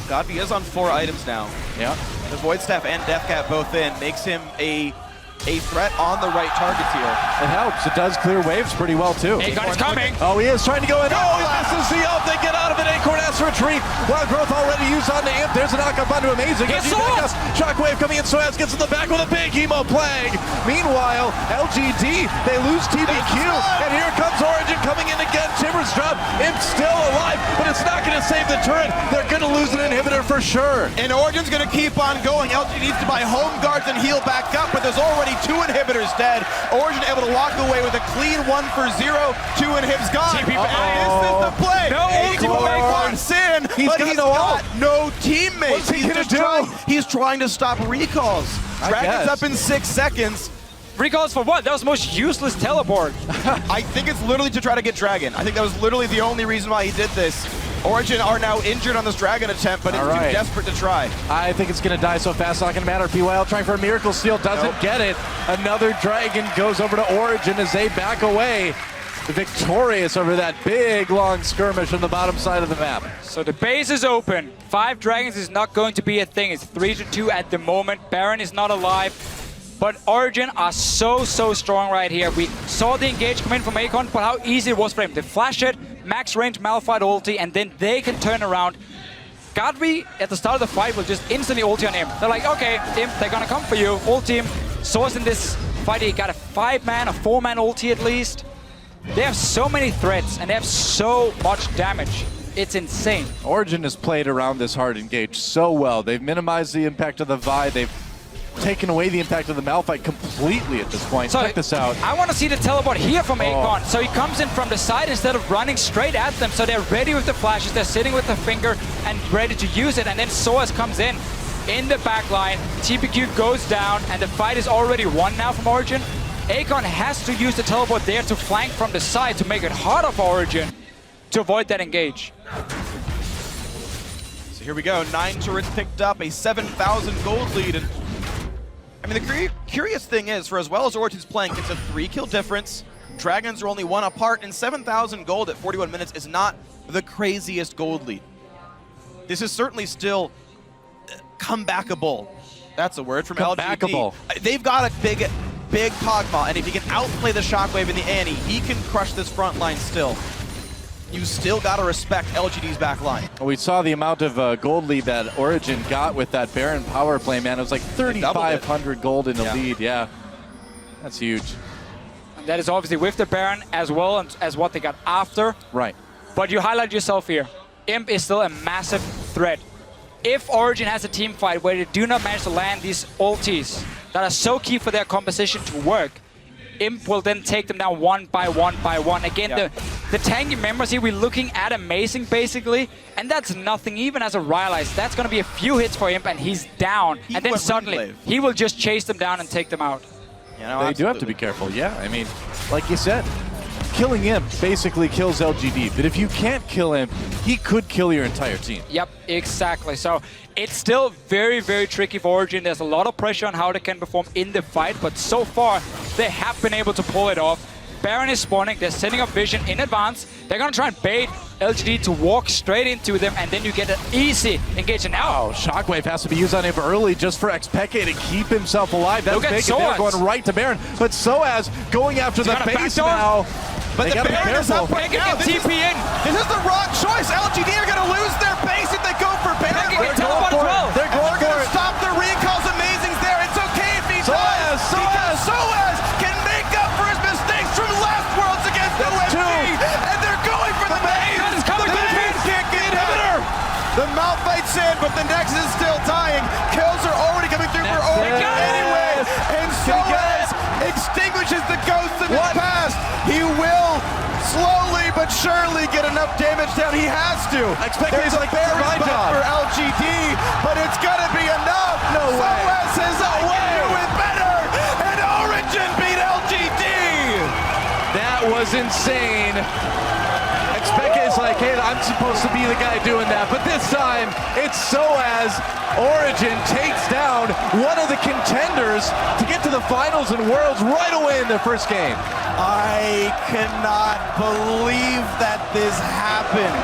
Godby is on 4 items now. Yeah. The Void Staff and Deathcat both in makes him a threat on the right targets here. It helps. It does clear waves pretty well, too. Acorn is coming. Oh, he is trying to go in. Oh, he misses the ult. They get out of it. Acorn has to retreat. Wild Growth already used on the Imp. There's a knockup onto Amazing. Shockwave coming in. Soaz gets in the back with a big Emo Plague. Meanwhile, LGD, they lose TBQ. And here comes Origen coming in again. Timbers drop. Imp still alive, but it's not going to save the turret. They're going to lose an inhibitor for sure. And Origen's going to keep on going. LGD needs to buy home guards and heal back up, but there's already 2 inhibitors dead. Origen able to walk away with a clean 1-for-0. 2 inhibs gone. TP This is the play. No Acorn in, but he's got no teammates. What's he gonna do? He's trying to stop recalls. Dragon's up in 6 seconds. Recalls for what? That was the most useless teleport. I think it's literally to try to get Dragon. I think that was literally the only reason why he did this. Origen are now injured on this Dragon attempt, but it's too desperate to try. I think it's going to die so fast, not going to matter. PYL trying for a Miracle Steal, doesn't get it. Another Dragon goes over to Origen as they back away. Victorious over that big, long skirmish on the bottom side of the map. So the base is open. 5 Dragons is not going to be a thing. It's 3-2 at the moment. Baron is not alive. But Origen are so strong right here. We saw the engage come in from Acorn, but how easy it was for him. They flash it, max range Malphite ulti, and then they can turn around. Godby, at the start of the fight, will just instantly ulti on him. They're like, okay, Imp, they're gonna come for you. Ulti him. Source in this fight, he got a 5-man, a 4-man ulti at least. They have so many threats, and they have so much damage. It's insane. Origen has played around this hard engage so well. They've minimized the impact of the Vi. They've taken away the impact of the Malphite completely at this point. So check this out. I want to see the teleport here from Acorn. So he comes in from the side instead of running straight at them. So they're ready with the flashes. They're sitting with the finger and ready to use it. And then Soaz comes in the back line. TPQ goes down, and the fight is already won now from Origen. Acorn has to use the teleport there to flank from the side to make it harder for Origen to avoid that engage. So here we go. 9 turrets picked up, a 7,000 gold lead. And I mean, the curious thing is, for as well as Origen's playing, it's a 3-kill difference. Dragons are only 1 apart, and 7,000 gold at 41 minutes is not the craziest gold lead. This is certainly still comebackable. That's a word from LGD. They've got a big Kog'Maw, and if he can outplay the Shockwave in the Annie, he can crush this front line still. You still got to respect LGD's back line. We saw the amount of gold lead that Origen got with that Baron power play, man. It was like 3,500 gold in the lead, yeah. That's huge. And that is obviously with the Baron as well as what they got after. Right. But you highlight yourself here. Imp is still a massive threat. If Origen has a team fight where they do not manage to land these ultis that are so key for their composition to work, Imp will then take them down 1 by 1 by 1. Again, the tanky members here, we're looking at Amazing basically, and that's nothing. Even as a Rylai's, that's going to be a few hits for Imp, and he's down. And then suddenly, he will just chase them down and take them out. You know, they do have to be careful, yeah. I mean, like you said, killing Imp basically kills LGD, but if you can't kill him, he could kill your entire team. Yep, exactly. So it's still very tricky for Origen. There's a lot of pressure on how they can perform in the fight, but so far they have been able to pull it off. Baron is spawning, they're setting up vision in advance. They're gonna try and bait LGD to walk straight into them, and then you get an easy engage. And now, Shockwave has to be used on him early just for xPeke to keep himself alive. That's big, and they're going right to Baron. But Soaz going after the base now. But the Baron is up right now. This is the wrong choice. LGD are going to lose their base if they go for Baron. They're going for it. They're going to stop the recalls. Amazing's there. It's okay if he does. Because Soaz can make up for his mistakes from last Worlds against OMG. And they're going for the base. It's coming the base can't get inhibitor. The Malphite's in, but the Nexus is still dying. Kills are already coming through for Origen anyway. And Soaz extinguishes the ghosts of his past. He will slowly but surely get enough damage down. He has to. There's a bear spot for LGD, but it's gonna be enough. No way. Soaz says, I can do it better, and Origen beat LGD. That was insane. xPeke is like, hey, I'm supposed to be the guy doing that, but this time it's Soaz. Origen takes down one of the contenders to get to the finals and Worlds right away in their first game. I cannot believe that this happened.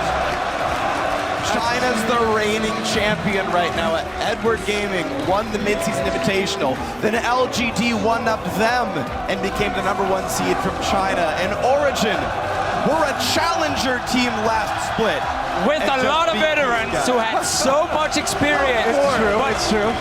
China's the reigning champion right now. Edward Gaming won the mid-season invitational. Then LGD one-upped them and became the #1 seed from China. And Origen were a challenger team last split. With a lot of veterans who had so much experience. It's true, it's true.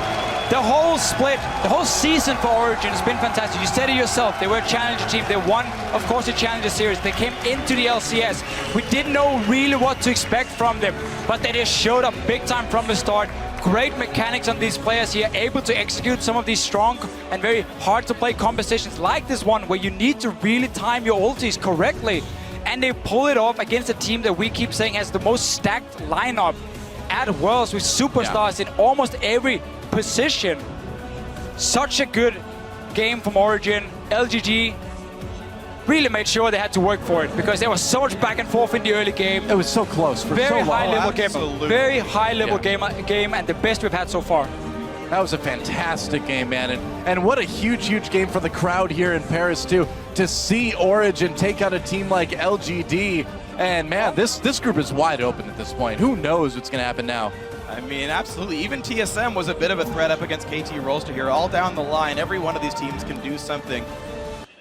The whole split, the whole season for Origen has been fantastic. You said it yourself, they were a challenger team. They won, of course, the Challenger Series. They came into the LCS. We didn't know really what to expect from them, but they just showed up big time from the start. Great mechanics on these players here, able to execute some of these strong and very hard to play compositions like this one, where you need to really time your ultis correctly. And they pull it off against a team that we keep saying has the most stacked lineup at Worlds, with superstars in almost every position. Such a good game from Origen. LGD really made sure they had to work for it, because there was so much back and forth in the early game. It was so close for so long. Very high level game. Very high level game, and the best we've had so far. That was a fantastic game, man. And what a huge, huge game for the crowd here in Paris, too. To see Origen take out a team like LGD. And, man, this group is wide open at this point. Who knows what's going to happen now? I mean, absolutely. Even TSM was a bit of a threat up against KT Rolster here. All down the line, every one of these teams can do something.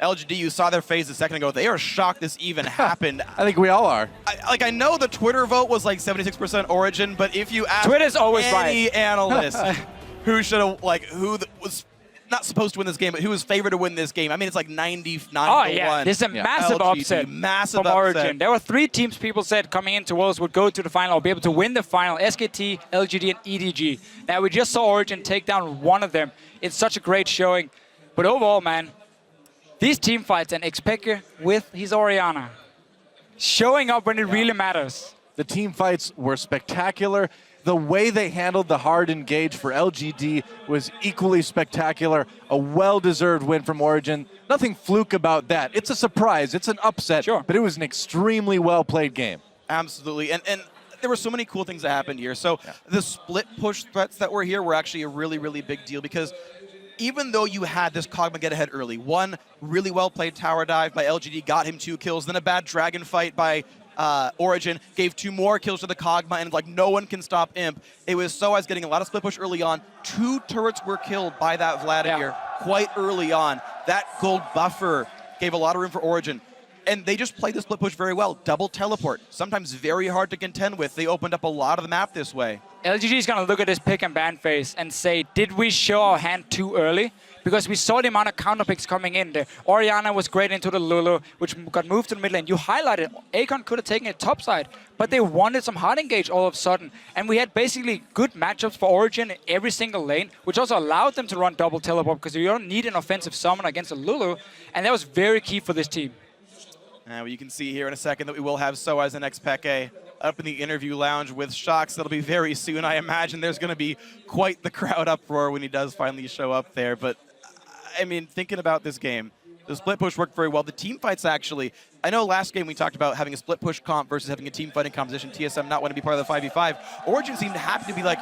LGD, you saw their phase a second ago. They are shocked this even happened. I think we all are. I know the Twitter vote was like 76% Origen, but if you ask Twitter's always any analyst who should have, was not supposed to win this game, but who was favored to win this game, I mean, it's like 99 Oh to yeah, 1. this is a massive LGD, upset massive from upset. Origen. There were 3 teams people said coming into Worlds would go to the final or be able to win the final: SKT, LGD, and EDG. Now we just saw Origen take down one of them. It's such a great showing. But overall, man, these team fights and xPeke with his Orianna showing up when it really matters. The team fights were spectacular. The way they handled the hard engage for LGD was equally spectacular. A well-deserved win from Origen. Nothing fluke about that. It's a surprise. It's an upset. Sure. But it was an extremely well-played game. Absolutely. And there were so many cool things that happened here. So the split push threats that were here were actually a really, really big deal, because even though you had this Kog'Maw get ahead early, one really well-played tower dive by LGD got him 2 kills, then a bad dragon fight by Origen gave 2 more kills to the Kog'Maw, and like no one can stop Imp. It was Soaz getting a lot of split push early on. 2 turrets were killed by that Vladimir quite early on. That gold buffer gave a lot of room for Origen. And they just played the split push very well. Double teleport, sometimes very hard to contend with. They opened up a lot of the map this way. LGD is going to look at this pick and ban phase and say, did we show our hand too early? Because we saw the amount of counter picks coming in. The Orianna was great into the Lulu, which got moved to the mid lane. You highlighted, Akon could have taken it top side, but they wanted some hard engage all of a sudden. And we had basically good matchups for Origen in every single lane, which also allowed them to run double teleport, because you don't need an offensive summon against a Lulu. And that was very key for this team. Well, you can see here in a second that we will have Soaz and xPeke up in the interview lounge with Shox. That'll be very soon. I imagine there's going to be quite the crowd uproar when he does finally show up there. But, I mean, thinking about this game, the split push worked very well. The team fights actually, I know last game we talked about having a split push comp versus having a team fighting composition. TSM not want to be part of the 5v5. Origen seemed happy to be like,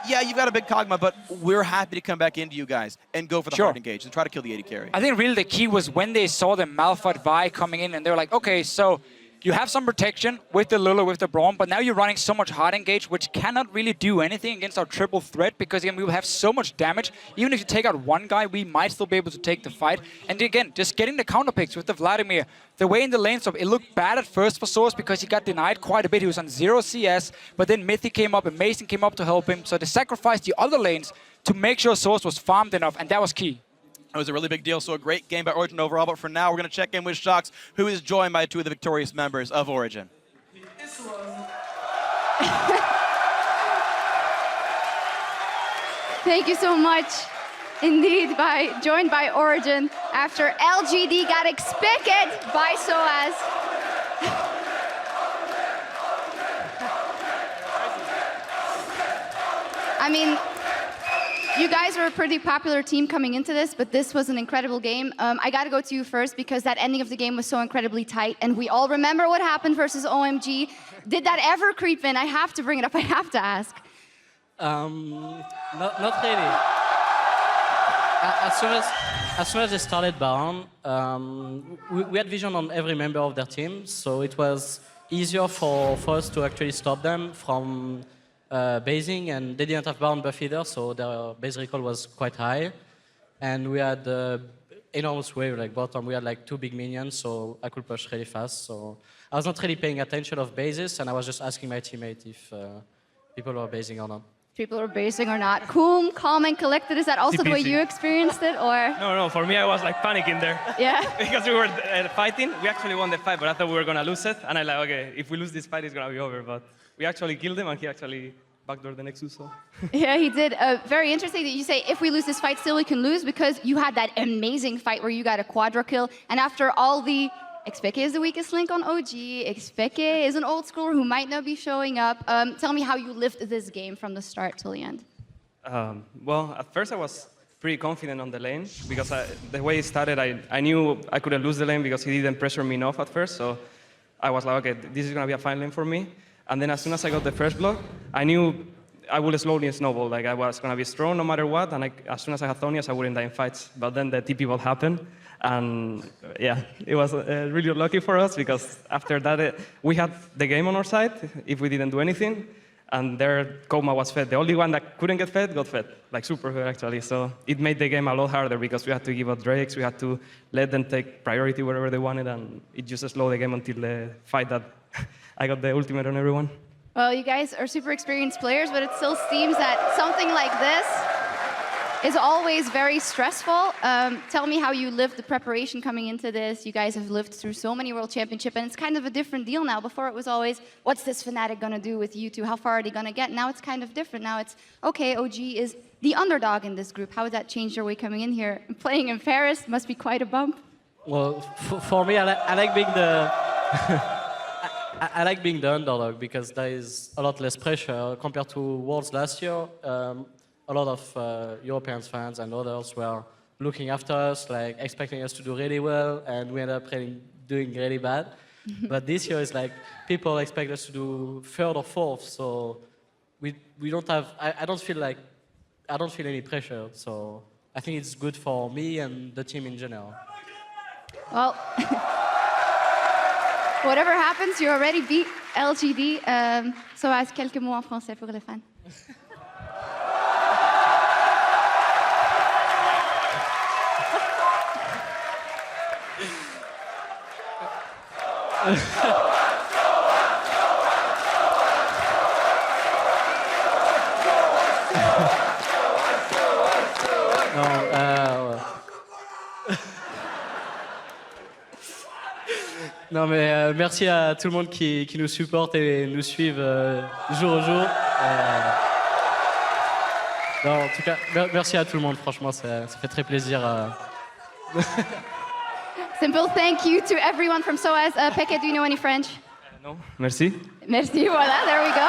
yeah, you've got a big Kog'Maw, but we're happy to come back into you guys and go for the hard engage and try to kill the AD carry. I think really the key was when they saw the Malphite Vi coming in, and they were like, okay, so you have some protection with the Lulu, with the Braum, but now you're running so much hard engage, which cannot really do anything against our triple threat, because again, we will have so much damage. Even if you take out one guy, we might still be able to take the fight. And again, just getting the counter picks with the Vladimir. The way in the lane swap, it looked bad at first for Source because he got denied quite a bit. He was on 0 CS, but then Mythic came up and Mason came up to help him. So they sacrificed the other lanes to make sure Source was farmed enough, and that was key. It was a really big deal, so a great game by Origen overall. But for now, we're going to check in with Shox, who is joined by 2 of the victorious members of Origen. Thank you so much. Indeed, joined by Origen after LGD got xPeke by Soaz. I mean, you guys were a pretty popular team coming into this, but this was an incredible game. I got to go to you first because that ending of the game was so incredibly tight, and we all remember what happened versus OMG. Did that ever creep in? I have to bring it up. I have to ask. Not really. As soon as they started Baron, we had vision on every member of their team, so it was easier for us to actually stop them from basing, and they didn't have bound buff either, so their base recall was quite high. And we had enormous wave, like bottom. We had like 2 big minions, so I could push really fast. So I was not really paying attention of bases, and I was just asking my teammate if people were basing or not. People are basing or not. Cool, calm, and collected. Is that also the way you experienced it, or? No, for me, I was like panicking there. Yeah? Because we were fighting. We actually won the fight, but I thought we were going to lose it. And I'm like, okay, if we lose this fight, it's going to be over. But we actually killed him, and he actually backdoored the Nexus. So. Yeah, he did. Very interesting that you say, if we lose this fight, still we can lose, because you had that amazing fight where you got a quadra kill. And after all the... xPeke is the weakest link on OG. xPeke is an old schooler who might not be showing up. Tell me how you lived this game from the start till the end. Well, at first I was pretty confident on the lane because the way it started, I knew I couldn't lose the lane because he didn't pressure me enough at first. So I was like, okay, this is going to be a fine lane for me. And then as soon as I got the first block, I knew I would slowly snowball. Like I was going to be strong no matter what. And as soon as I had Thonias, I wouldn't die in fights. But then the TP ball happened. And yeah, it was really lucky for us because after that, we had the game on our side if we didn't do anything. And their Koma was fed. The only one that couldn't get fed, got fed. Like super good, actually. So it made the game a lot harder because we had to give up Drakes. We had to let them take priority wherever they wanted. And it just slowed the game until the fight that I got the ultimate on everyone. Well, you guys are super experienced players, but it still seems that something like this is always very stressful. Tell me how you lived the preparation coming into this. You guys have lived through so many World Championship, and it's kind of a different deal now. Before it was always, what's this Fnatic gonna do with you two? How far are they gonna get? Now it's kind of different. Now it's, okay, OG is the underdog in this group. How has that changed your way coming in here? Playing in Paris must be quite a bump. Well, for me, I like being the... I like being the underdog because there is a lot less pressure compared to Worlds last year. A lot of European fans and others were looking after us, like expecting us to do really well, and we ended up doing really bad. But this year is like people expect us to do third or fourth, so we don't have. I don't feel any pressure. So I think it's good for me and the team in general. Well, whatever happens, you already beat LGD. Soaz, quelques mots en français pour les fans. Non, mais merci à tout le monde qui nous supporte et nous suivent jour au jour. Non, en tout cas, merci à tout le monde, franchement, ça fait très plaisir. Simple thank you to everyone from SOAS. Peke, do you know any French? No, merci. Merci, voilà, there we go.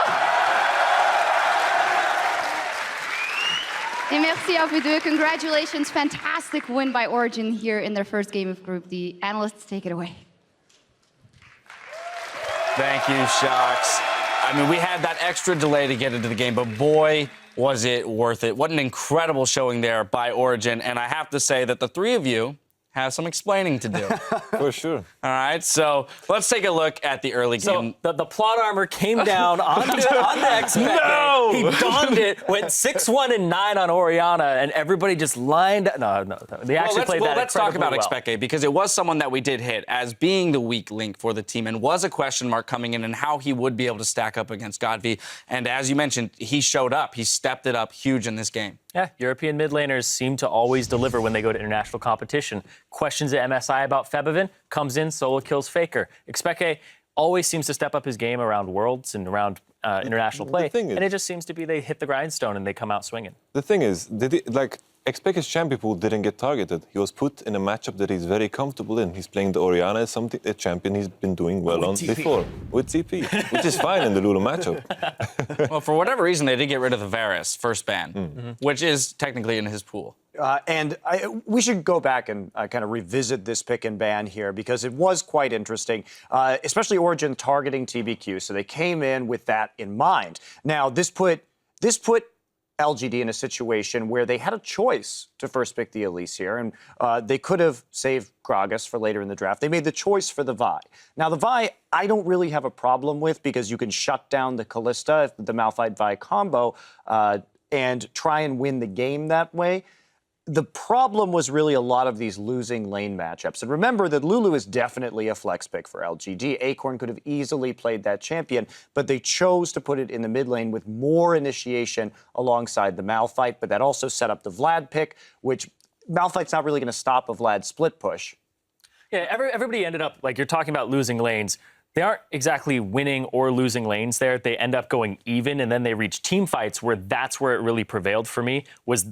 Et merci à vous deux. Congratulations, fantastic win by Origen here in their first game of Group D. Analysts, take it away. Thank you, Shox. I mean, we had that extra delay to get into the game, but boy, was it worth it. What an incredible showing there by Origen. And I have to say that the three of you have some explaining to do. For sure. All right, so let's take a look at the early game. So the plot armor came down on the xPeke. No! He donned it, went 6-1 and 9 on Oriana, and everybody just lined. No. They actually played that let's talk about well. xPeke because it was someone that we did hit as being the weak link for the team and was a question mark coming in and how he would be able to stack up against Godv. And as you mentioned, he showed up. He stepped it up huge in this game. Yeah, European mid laners seem to always deliver when they go to international competition. Questions at MSI about Febevin, comes in, solo kills Faker. xPeke always seems to step up his game around Worlds and around international play, and it just seems to be they hit the grindstone and they come out swinging. The thing is, xPeke's champion pool didn't get targeted. He was put in a matchup that he's very comfortable in. He's playing the Oriana as a champion he's been doing well on before, with TP, which is fine in the Lulu matchup. Well, for whatever reason, they did get rid of the Varus first ban, which is technically in his pool. We should go back and kind of revisit this pick and ban here because it was quite interesting, especially Origen targeting TBQ. So they came in with that in mind. Now, this put LGD in a situation where they had a choice to first pick the Elise here, and they could have saved Gragas for later in the draft. They made the choice for the Vi. Now, the Vi, I don't really have a problem with because you can shut down the Kalista, the Malphite-Vi combo, and try and win the game that way. The problem was really a lot of these losing lane matchups. And remember that Lulu is definitely a flex pick for LGD. Acorn could have easily played that champion, but they chose to put it in the mid lane with more initiation alongside the Malphite. But that also set up the Vlad pick, which Malphite's not really going to stop a Vlad split push. Yeah, everybody ended up, like you're talking about losing lanes. They aren't exactly winning or losing lanes there. They end up going even, and then they reach team fights where that's where it really prevailed for me, was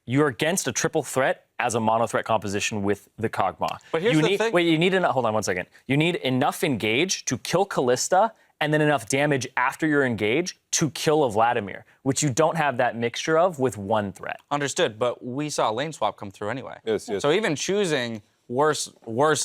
you're against a triple threat as a mono threat composition with the Kog'Maw. But here's the thing. Wait, you need enough. Hold on one second. You need enough engage to kill Kalista, and then enough damage after your engage to kill a Vladimir, which you don't have that mixture of with one threat. Understood, but we saw lane swap come through anyway. Yes, yes. So even choosing worse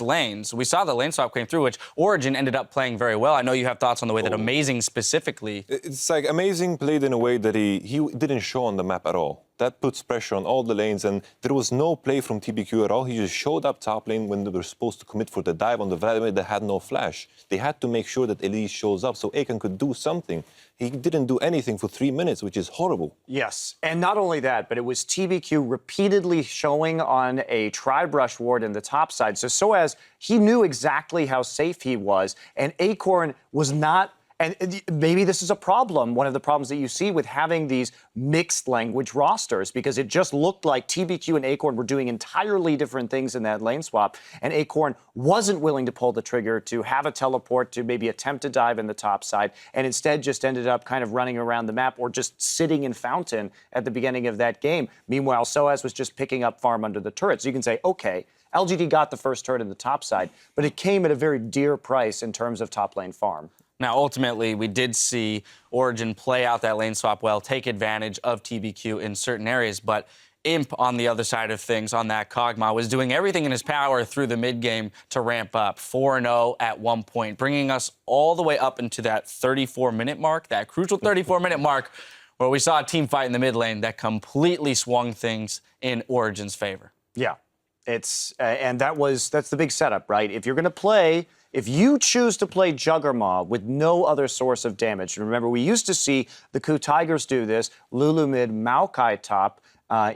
lanes, we saw the lane swap came through, which Origen ended up playing very well. I know you have thoughts on the way that Amazing specifically. It's like Amazing played in a way that he didn't show on the map at all. That puts pressure on all the lanes, and there was no play from TBQ at all. He just showed up top lane when they were supposed to commit for the dive on the Vladimir that had no flash. They had to make sure that Elise shows up so Akan could do something. He didn't do anything for 3 minutes, which is horrible. Yes, and not only that, but it was TBQ repeatedly showing on a tri-brush ward in the top side. So as he knew exactly how safe he was, and Acorn was not. And maybe this is a problem, one of the problems that you see with having these mixed language rosters, because it just looked like TBQ and Acorn were doing entirely different things in that lane swap, and Acorn wasn't willing to pull the trigger to have a teleport to maybe attempt to dive in the top side, and instead just ended up kind of running around the map or just sitting in Fountain at the beginning of that game. Meanwhile, Soaz was just picking up farm under the turret. So you can say, okay, LGD got the first turret in the top side, but it came at a very dear price in terms of top lane farm. Now, ultimately, we did see Origen play out that lane swap well, take advantage of TBQ in certain areas, but Imp on the other side of things on that Kog'Maw was doing everything in his power through the mid game to ramp up 4-0 at one point, bringing us all the way up into that 34-minute mark, that crucial 34-minute mark, where we saw a team fight in the mid lane that completely swung things in Origen's favor. Yeah, it's and that's the big setup, right? If you're going to play. If you choose to play Juggernaut with no other source of damage, and remember, we used to see the Ku Tigers do this, Lulu mid, Maokai top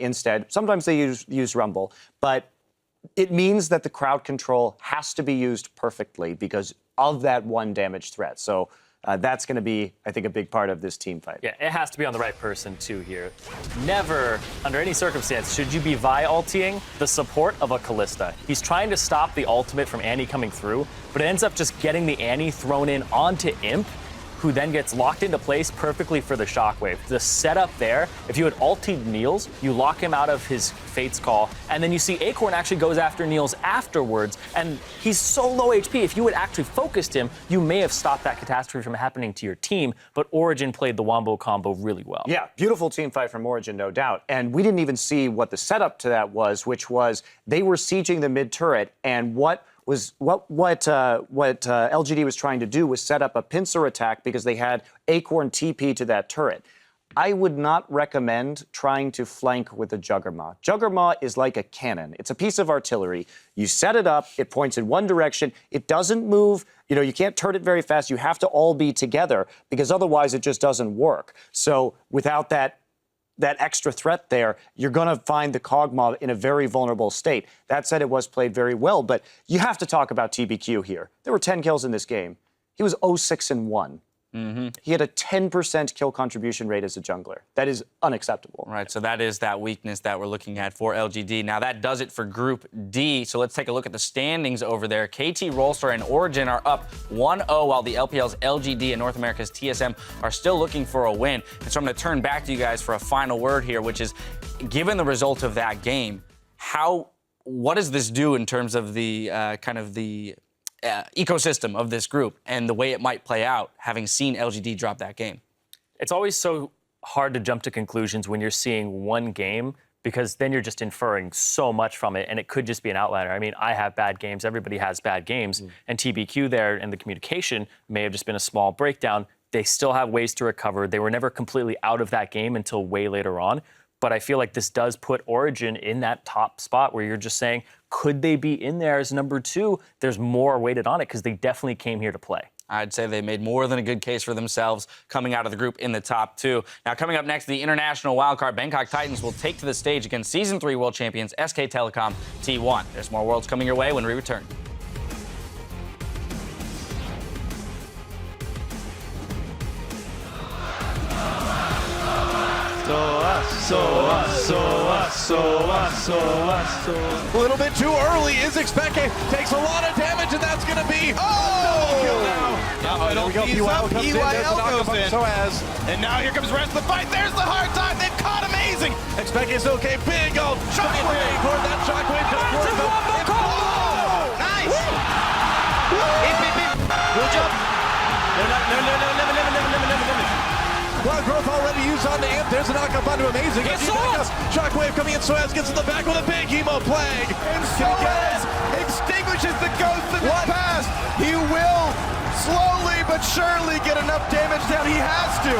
instead. Sometimes they use Rumble, but it means that the crowd control has to be used perfectly because of that one damage threat. So that's going to be, I think, a big part of this team fight. Yeah, it has to be on the right person, too, here. Never, under any circumstance, should you be Vi ulting the support of a Kalista. He's trying to stop the ultimate from Annie coming through, but it ends up just getting the Annie thrown in onto Imp, who then gets locked into place perfectly for the shockwave. The setup there, if you had ultied Niels, you lock him out of his Fate's Call, and then you see Acorn actually goes after Niels afterwards, and he's so low HP, if you had actually focused him, you may have stopped that catastrophe from happening to your team, but Origen played the Wombo combo really well. Yeah, beautiful team fight from Origen, no doubt. And we didn't even see what the setup to that was, which was they were sieging the mid turret, and what LGD was trying to do was set up a pincer attack because they had Acorn TP to that turret. I would not recommend trying to flank with a Juggernaut. Juggernaut is like a cannon. It's a piece of artillery. You set it up, it points in one direction, it doesn't move, you can't turn it very fast. You have to all be together because otherwise it just doesn't work. So without that extra threat there, you're going to find the Kog'Maw in a very vulnerable state. That said, it was played very well, but you have to talk about TBQ here. There were 10 kills in this game. He was 0-6-1. Mm-hmm. He had a 10% kill contribution rate as a jungler. That is unacceptable. Right, so that is that weakness that we're looking at for LGD. Now, that does it for Group D. So let's take a look at the standings over there. KT, Rolster, and Origen are up 1-0, while the LPL's LGD and North America's TSM are still looking for a win. And so I'm going to turn back to you guys for a final word here, which is, given the result of that game, what does this do in terms of the ecosystem of this group and the way it might play out, having seen LGD drop that game? It's always so hard to jump to conclusions when you're seeing one game, because then you're just inferring so much from it, and it could just be an outlier. I mean, I have bad games, everybody has bad games, and TBQ there and the communication may have just been a small breakdown. They still have ways to recover. They were never completely out of that game until way later on. But I feel like this does put Origen in that top spot where you're just saying, could they be in there as number 2? There's more weighted on it because they definitely came here to play. I'd say they made more than a good case for themselves coming out of the group in the top 2. Now, coming up next, the international wildcard Bangkok Titans will take to the stage against Season 3 world champions SK Telecom T1. There's more Worlds coming your way when we return. A little bit too early is xPeke. Takes a lot of damage, and that's going to be kill now. There we go. PYL comes in. There's the knock goes in. Soaz. And now here comes the rest of the fight. There's the hard time. They've caught amazing. xPeke is okay. Big old shockwave. That shockwave does work though. Nice. Good job. Well, growth already used on the Imp. There's a knockup onto Amazing. Shockwave coming in. Soaz gets in the back with a big emo plague. And Soaz extinguishes the ghost of his past. He will slowly but surely get enough damage down. He has to.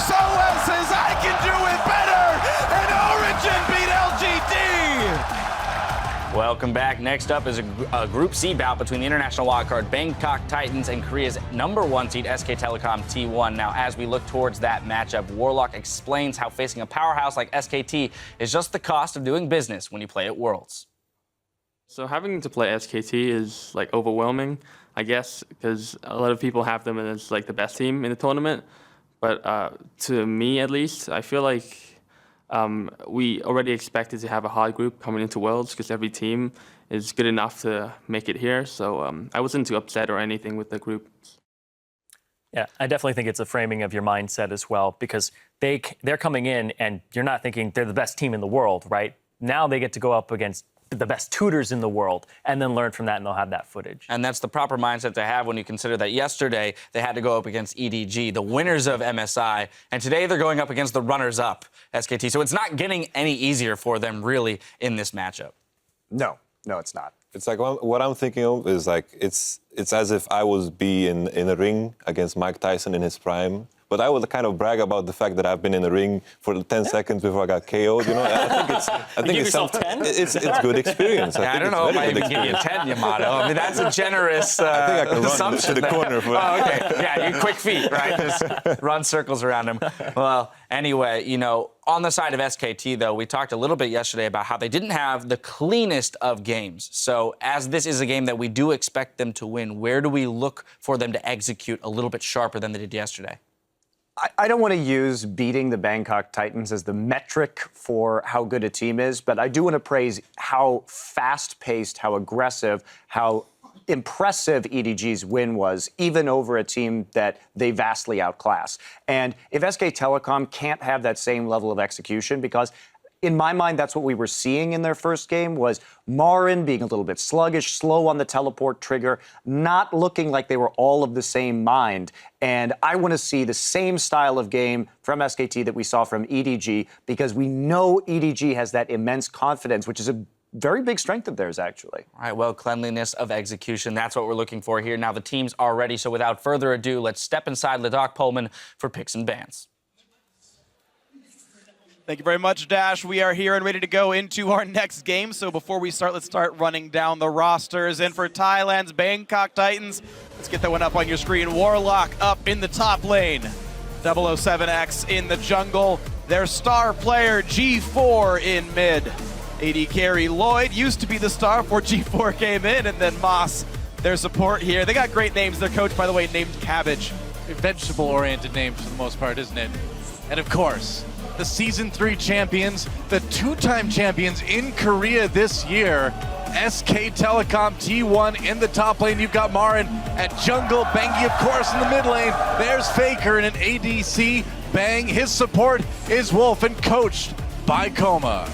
Soaz says, I can do it better. And Origen beat LGD. Welcome back. Next up is a Group C bout between the international wildcard Bangkok Titans and Korea's #1 seed SK Telecom T1. Now, as we look towards that matchup, Warlock explains how facing a powerhouse like SKT is just the cost of doing business when you play at Worlds. So having to play SKT is like overwhelming, I guess, because a lot of people have them as like the best team in the tournament. But to me, at least, I feel like we already expected to have a hard group coming into Worlds because every team is good enough to make it here. So I wasn't too upset or anything with the group. Yeah, I definitely think it's a framing of your mindset as well, because they're coming in and you're not thinking they're the best team in the world, right? Now they get to go up against the best tutors in the world and then learn from that, and they'll have that footage. And that's the proper mindset to have when you consider that yesterday they had to go up against EDG, the winners of MSI, and today they're going up against the runners-up, SKT. So it's not getting any easier for them, really, in this matchup. No, it's not. It's like what I'm thinking of is like it's as if I was in a ring against Mike Tyson in his prime. But I would kind of brag about the fact that I've been in the ring for 10 seconds before I got KO'd. You know, I think it's something. It's good experience. I don't know if I even give you 10, Yamato. I mean, that's a generous I think I can run assumption to the corner for Oh, okay. Yeah, you quick feet, right? Just run circles around him. Well, anyway, you know, on the side of SKT, though, we talked a little bit yesterday about how they didn't have the cleanest of games. So as this is a game that we do expect them to win, where do we look for them to execute a little bit sharper than they did yesterday? I don't want to use beating the Bangkok Titans as the metric for how good a team is, but I do want to praise how fast-paced, how aggressive, how impressive EDG's win was, even over a team that they vastly outclass. And if SK Telecom can't have that same level of execution, because in my mind, that's what we were seeing in their first game, was Marin being a little bit sluggish, slow on the teleport trigger, not looking like they were all of the same mind. And I want to see the same style of game from SKT that we saw from EDG, because we know EDG has that immense confidence, which is a very big strength of theirs, actually. All right, well, cleanliness of execution, that's what we're looking for here. Now the teams are ready, so without further ado, let's step inside Dock Pullman for picks and bans. Thank you very much, Dash. We are here and ready to go into our next game. So before we start, let's start running down the rosters. And for Thailand's Bangkok Titans, let's get that one up on your screen. Warlock up in the top lane. 007X in the jungle. Their star player, G4 in mid. AD carry Lloyd used to be the star before G4 came in, and then Moss, their support here. They got great names. Their coach, by the way, named Cabbage. Vegetable-oriented names for the most part, isn't it? And of course, the Season 3 champions, the two-time champions in Korea this year, SK Telecom T1 in the top lane. You've got Marin at jungle, Bangi, of course, in the mid lane. There's Faker in an ADC. Bang, his support is Wolf, and coached by Coma.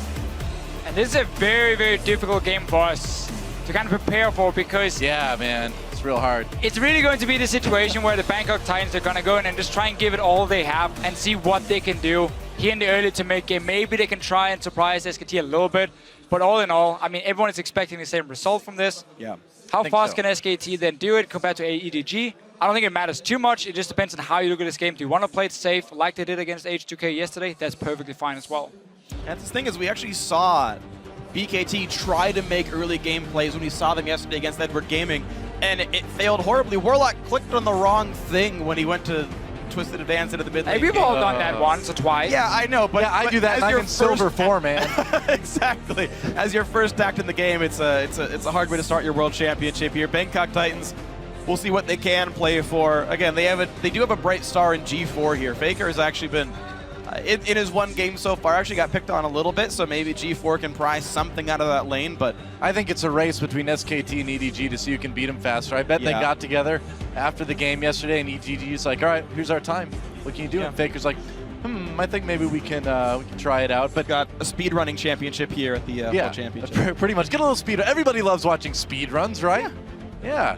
And this is a very, very difficult game for us to kind of prepare for, because yeah, man, it's real hard. It's really going to be the situation where the Bangkok Titans are going to go in and just try and give it all they have and see what they can do here in the early to mid game. Maybe they can try and surprise SKT a little bit, but all in all, I mean, everyone is expecting the same result from this. Yeah. How fast can SKT then do it compared to EDG? I don't think it matters too much. It just depends on how you look at this game. Do you want to play it safe like they did against H2K yesterday? That's perfectly fine as well. And the thing is, we actually saw BKT try to make early game plays when we saw them yesterday against Edward Gaming, and it failed horribly. Warlock clicked on the wrong thing when he went to twisted advance into the mid lane. Hey, we've all done that once or twice. Yeah, I know, but I do that. I'm in silver 4, man. Exactly. As your first act in the game, it's a hard way to start your world championship here. Bangkok Titans, we'll see what they can play for. Again, they do have a bright star in G4 here. Faker has actually been in his one game so far, actually got picked on a little bit, so maybe G4 can pry something out of that lane, but I think it's a race between SKT and EDG to see who can beat him faster. I bet they got together after the game yesterday, and EDG's like, all right, here's our time. What can you do? And Faker's like, I think maybe we can try it out. But got a speedrunning championship here at the World Championship. Pretty much. Get a little speed. Everybody loves watching speed runs, right? Yeah.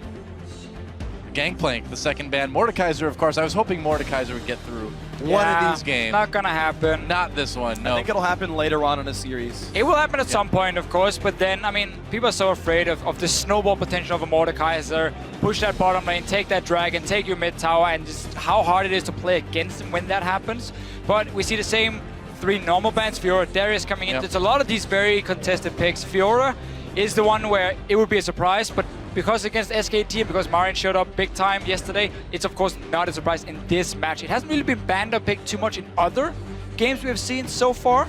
Gangplank, the second ban. Mordekaiser, of course. I was hoping Mordekaiser would get through one of these games. Not gonna happen. Not this one, no. I think it'll happen later on in the series. It will happen at some point, of course, but then, I mean, people are so afraid of the snowball potential of a Mordekaiser. Push that bottom lane, take that dragon, take your mid tower, and just how hard it is to play against him when that happens. But we see the same 3 normal bans. Fiora, Darius coming in. There's a lot of these very contested picks. Fiora is the one where it would be a surprise, but because against SKT and because Marin showed up big time yesterday, it's of course not a surprise in this match. It hasn't really been banned or picked too much in other games we have seen so far.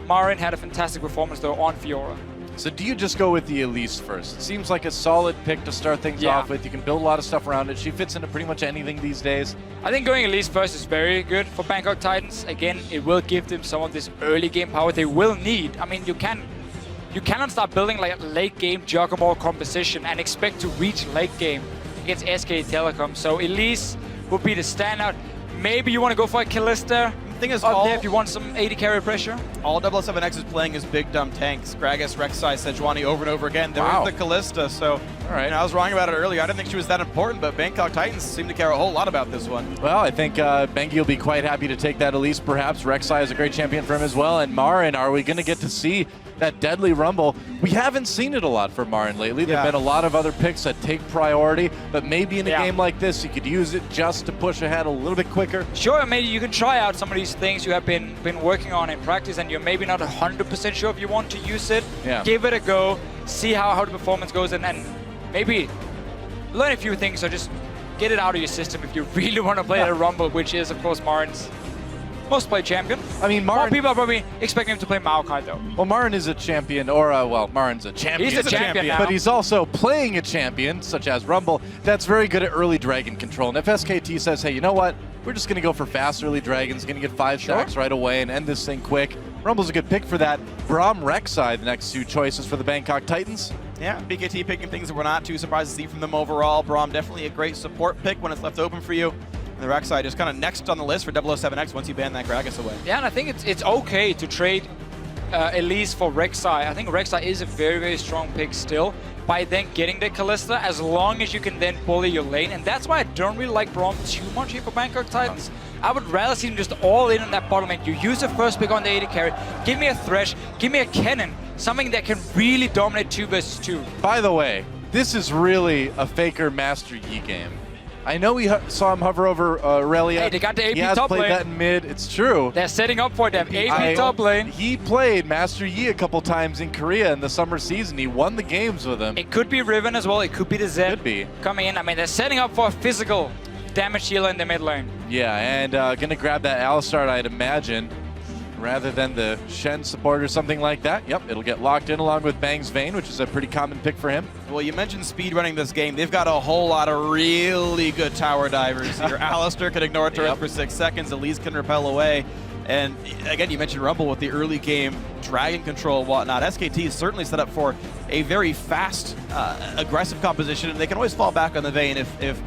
Marin had a fantastic performance though on Fiora. So do you just go with the Elise first? It seems like a solid pick to start things off with. You can build a lot of stuff around it. She fits into pretty much anything these days. I think going Elise first is very good for Bangkok Titans. Again, it will give them some of this early game power they will need. I mean, you cannot start building like a late game Juggernaut composition and expect to reach late game against SK Telecom. So Elise would be the standout. Maybe you want to go for a Kalista. The thing is, up there if you want some 80 carry pressure. All 007X is playing as big dumb tanks. Gragas, Rek'Sai, Sejuani over and over again. There is the Kalista, so I was wrong about it earlier. I didn't think she was that important, but Bangkok Titans seem to care a whole lot about this one. Well, I think Bengi will be quite happy to take that Elise, perhaps. Rek'Sai is a great champion for him as well. And Marin, are we going to get to see that deadly rumble? We haven't seen it a lot for Marin lately. There have been a lot of other picks that take priority, but maybe in a game like this, you could use it just to push ahead a little bit quicker. Sure, maybe you can try out some of these things you have been working on in practice, and you're maybe not 100% sure if you want to use it. Give it a go, see how the performance goes, and then maybe learn a few things, or just get it out of your system if you really want to play the Rumble, which is, of course, Marin's most played champion. I mean, Marin... More people are probably expecting him to play Maokai, though. Well, Marin is a champion, or, well, Marin's a champion. He's a champion now. But he's also playing a champion, such as Rumble, that's very good at early dragon control. And if SKT says, hey, you know what? We're just going to go for fast early dragons, going to get 5 stacks right away and end this thing quick. Rumble's a good pick for that. Braum, Rek'Sai, the next 2 choices for the Bangkok Titans. Yeah, BKT picking things that we're not too surprised to see from them overall. Braum definitely a great support pick when it's left open for you. And the Rek'Sai just kind of next on the list for 007X once you ban that Gragas away. Yeah, and I think it's okay to trade Elise for Rek'Sai. I think Rek'Sai is a very, very strong pick still by then getting the Kalista, as long as you can then bully your lane. And that's why I don't really like Braum too much here for Bangkok Titans. I would rather see him just all in on that bottom lane. You use the first pick on the 80 carry, give me a Thresh, give me a Kennen, something that can really dominate 2 versus 2. By the way, this is really a Faker Master Yi game. I know we saw him hover over Aurelia. Hey, they got the AP he has top played lane. that in mid, it's true. They're setting up for them, AP top lane. He played Master Yi a couple times in Korea in the summer season. He won the games with him. It could be Riven as well, it could be the Zed. Could be. Coming in, I mean, they're setting up for a physical damage healer in the mid lane. Yeah, and gonna grab that Alistar, I'd imagine, rather than the Shen support or something like that. Yep, it'll get locked in along with Bang's Vayne, which is a pretty common pick for him. Well, you mentioned speedrunning this game. They've got a whole lot of really good tower divers. Your Alistar can ignore turrets for 6 seconds. Elise can repel away. And again, you mentioned Rumble with the early game dragon control and whatnot. SKT is certainly set up for a very fast, aggressive composition, and they can always fall back on the Vayne if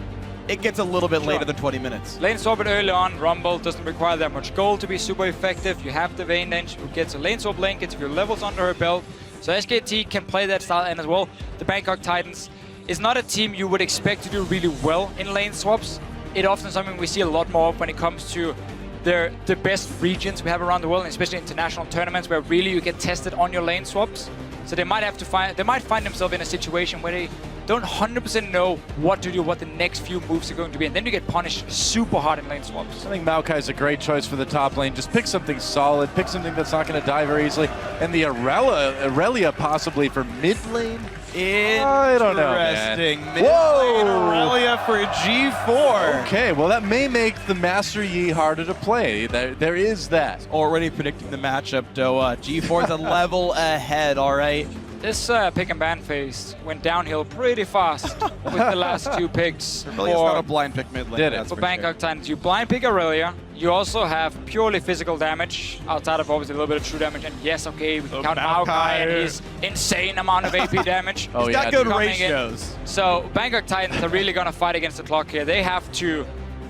it gets a little bit later than 20 minutes. Lane swap it early on. Rumble doesn't require that much gold to be super effective. You have the Vayne then, who gets a lane swap lane, gets your levels under her belt. So SKT can play that style, and as well, the Bangkok Titans is not a team you would expect to do really well in lane swaps. It often something we see a lot more of when it comes to the best regions we have around the world, and especially international tournaments where really you get tested on your lane swaps. So they might have to find themselves in a situation where they don't 100% know what to do, what the next few moves are going to be, and then you get punished super hard in lane swaps. I think Maokai is a great choice for the top lane. Just pick something solid, pick something that's not going to die very easily, and the Aurelia possibly for mid lane. I don't know, man. Interesting. Mid lane Aurelia for G4. Okay, well that may make the Master Yi harder to play. There is that. Already predicting the matchup, Doa. G4's a level ahead, all right? This pick and ban phase went downhill pretty fast with the last two picks. Really, it's not a blind pick mid lane. For Bangkok Titans, you blind pick Aurelia. You also have purely physical damage outside of obviously a little bit of true damage. And yes, okay, we can count Maokai and his insane amount of AP damage. He's got good ratios. So Bangkok Titans are really gonna fight against the clock here. They have to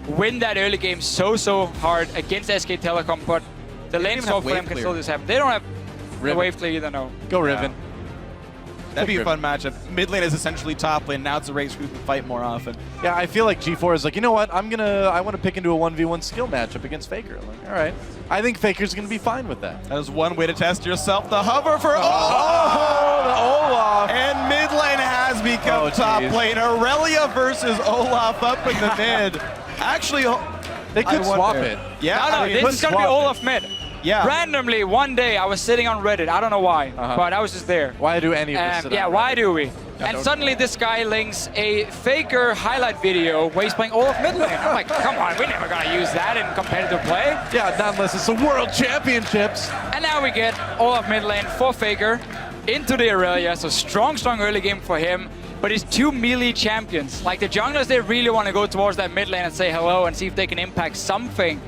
win that early game so hard against SK Telecom, but the lane swap for them can still just happen. They don't have a wave clear either, no. Go Riven. That'd be a fun matchup. Mid lane is essentially top lane. Now it's a race who can fight more often. Yeah, I feel like G4 is like, you know what? I want to pick into a 1v1 skill matchup against Faker. I'm like, all right. I think Faker's going to be fine with that. That is one way to test yourself. The hover for the Olaf. And mid lane has become top lane. Aurelia versus Olaf up in the mid. Actually, they could swap it. Yeah, this is going to be Olaf mid. Yeah. Randomly, one day, I was sitting on Reddit. I don't know why, but I was just there. Why do any of us sit on why Reddit? do we? And suddenly this guy links a Faker highlight video where he's playing Olaf mid lane. I'm like, come on, we're never going to use that in competitive play. Yeah, not unless it's the World Championships. And now we get Olaf mid lane for Faker into the Aurelia. So strong early game for him. But it's two melee champions. Like the junglers, they really want to go towards that mid lane and say hello and see if they can impact something.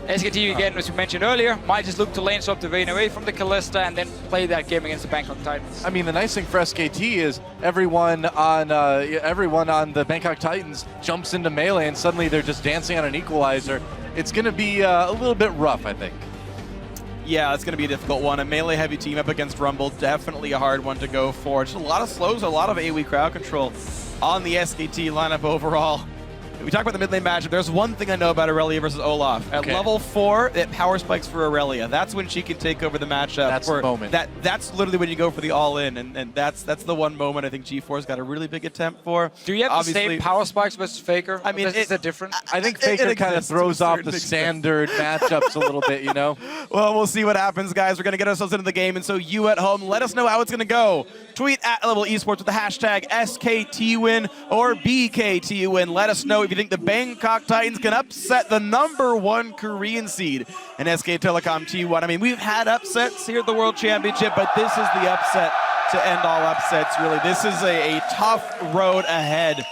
SKT, again, as you mentioned earlier, might just look to lane swap the Vayne away from the Kalista and then play that game against the Bangkok Titans. I mean, the nice thing for SKT is everyone on the Bangkok Titans jumps into melee and suddenly they're just dancing on an equalizer. It's going to be a little bit rough, I think. Yeah, it's going to be a difficult one. A melee-heavy team up against Rumble, definitely a hard one to go for. Just a lot of slows, a lot of AoE crowd control on the SKT lineup overall. We talk about the mid lane matchup. There's one thing I know about Aurelia versus Olaf. At level 4, it power spikes for Aurelia. That's when she can take over the matchup. That's the moment. That's literally when you go for the all-in, and that's the one moment I think G4's got a really big attempt for. Do you have the same power spikes versus Faker? I mean, is it different? I think Faker kind of throws off the standard matchups a little bit, you know? Well, we'll see what happens, guys. We're going to get ourselves into the game, and so you at home, let us know how it's going to go. Tweet at Level Esports with the hashtag SKTWin or BKTWin. Let us know if you think the Bangkok Titans can upset the #1 Korean seed in SK Telecom T1. I mean, we've had upsets here at the World Championship, but this is the upset to end all upsets, really. This is a tough road ahead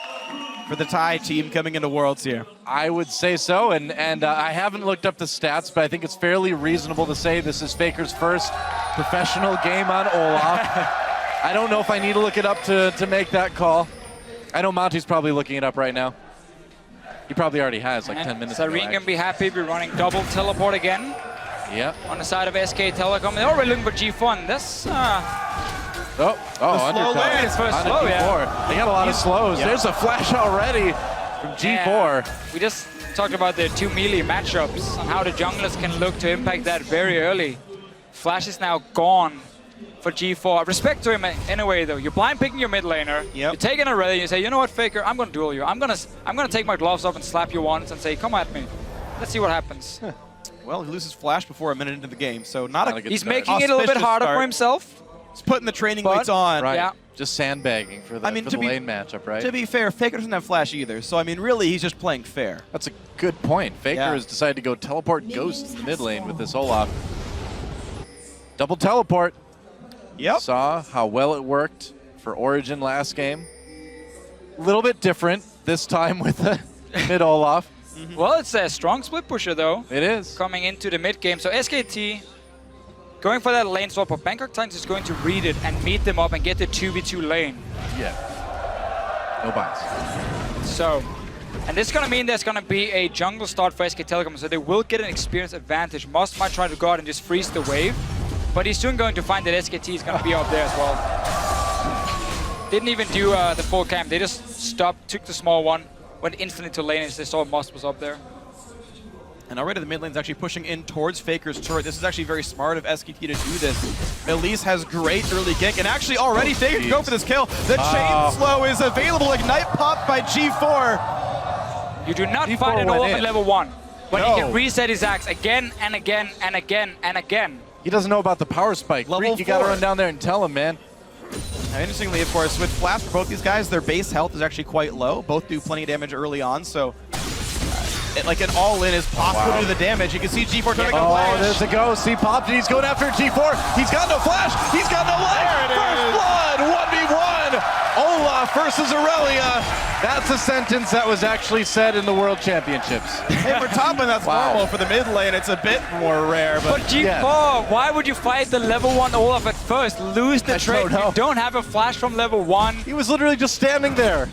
for the Thai team coming into Worlds here. I would say so, and I haven't looked up the stats, but I think it's fairly reasonable to say this is Faker's first professional game on Olaf. I don't know if I need to look it up to make that call. I know Monty's probably looking it up right now. He probably already has, like 10 minutes ago. Sareen can be happy. We're running double teleport again. Yeah. On the side of SK Telecom. They're already looking for G1. This. Oh, slow lane. It's first slow, They got a lot of slows. Yeah. There's a flash already from G4. Yeah. We just talked about the two melee matchups and how the junglers can look to impact that very early. Flash is now gone for G4. Respect to him in a way, though. You're blind picking your mid laner. You take an Aurelia, you say, you know what, Faker, I'm gonna duel you. I'm gonna take my gloves off and slap you once and say, come at me. Let's see what happens. Well, he loses Flash before a minute into the game, so not a good He's start. making it a little bit harder for himself. He's putting the training weights on. Right. Yeah. Just sandbagging for the, for the lane matchup, right? To be fair, Faker doesn't have Flash either, so I mean, really, he's just playing fair. That's a good point. Faker has decided to go teleport Ghost in the mid lane with this Olaf. Double teleport. Yep. Saw how well it worked for Origen last game. A little bit different this time with the mid Olaf. Well, it's a strong split pusher, though. It is. Coming into the mid game. So SKT going for that lane swap, but Bangkok Titans is going to read it and meet them up and get the 2v2 lane. Yeah. No bias. So, and this is going to mean there's going to be a jungle start for SK Telecom, so they will get an experience advantage. Must might try to go out and just freeze the wave, but he's soon going to find that SKT is going to be up there as well. Didn't even do the full camp. They just stopped, took the small one, went instantly to lane as they saw Must was up there. And already the mid lane's actually pushing in towards Faker's turret. This is actually very smart of SKT to do this. Elise has great early gank, and actually already Faker can go for this kill. The chain slow is available. Ignite popped by G4. You do not G4 find an went Olaf in. at level 1. When No. he can reset his axe again and again and again and again. He doesn't know about the power spike. Level Freak, you gotta 4. run down there and tell him, man. Now, interestingly, of course, with Flash for both these guys, their base health is actually quite low. Both do plenty of damage early on, so like an all-in is possible to do the damage. You can see G4 trying to go flash. There's a ghost. He popped and he's going after G4. He's got no flash. He's got no life. First blood, 1v1. Olaf versus Aurelia. That's a sentence that was actually said in the World Championships. Hey, for top lane, that's normal. For the mid lane, it's a bit more rare. But G4, why would you fight the level 1 Olaf at first? Lose the trade. You don't have a flash from level 1. He was literally just standing there,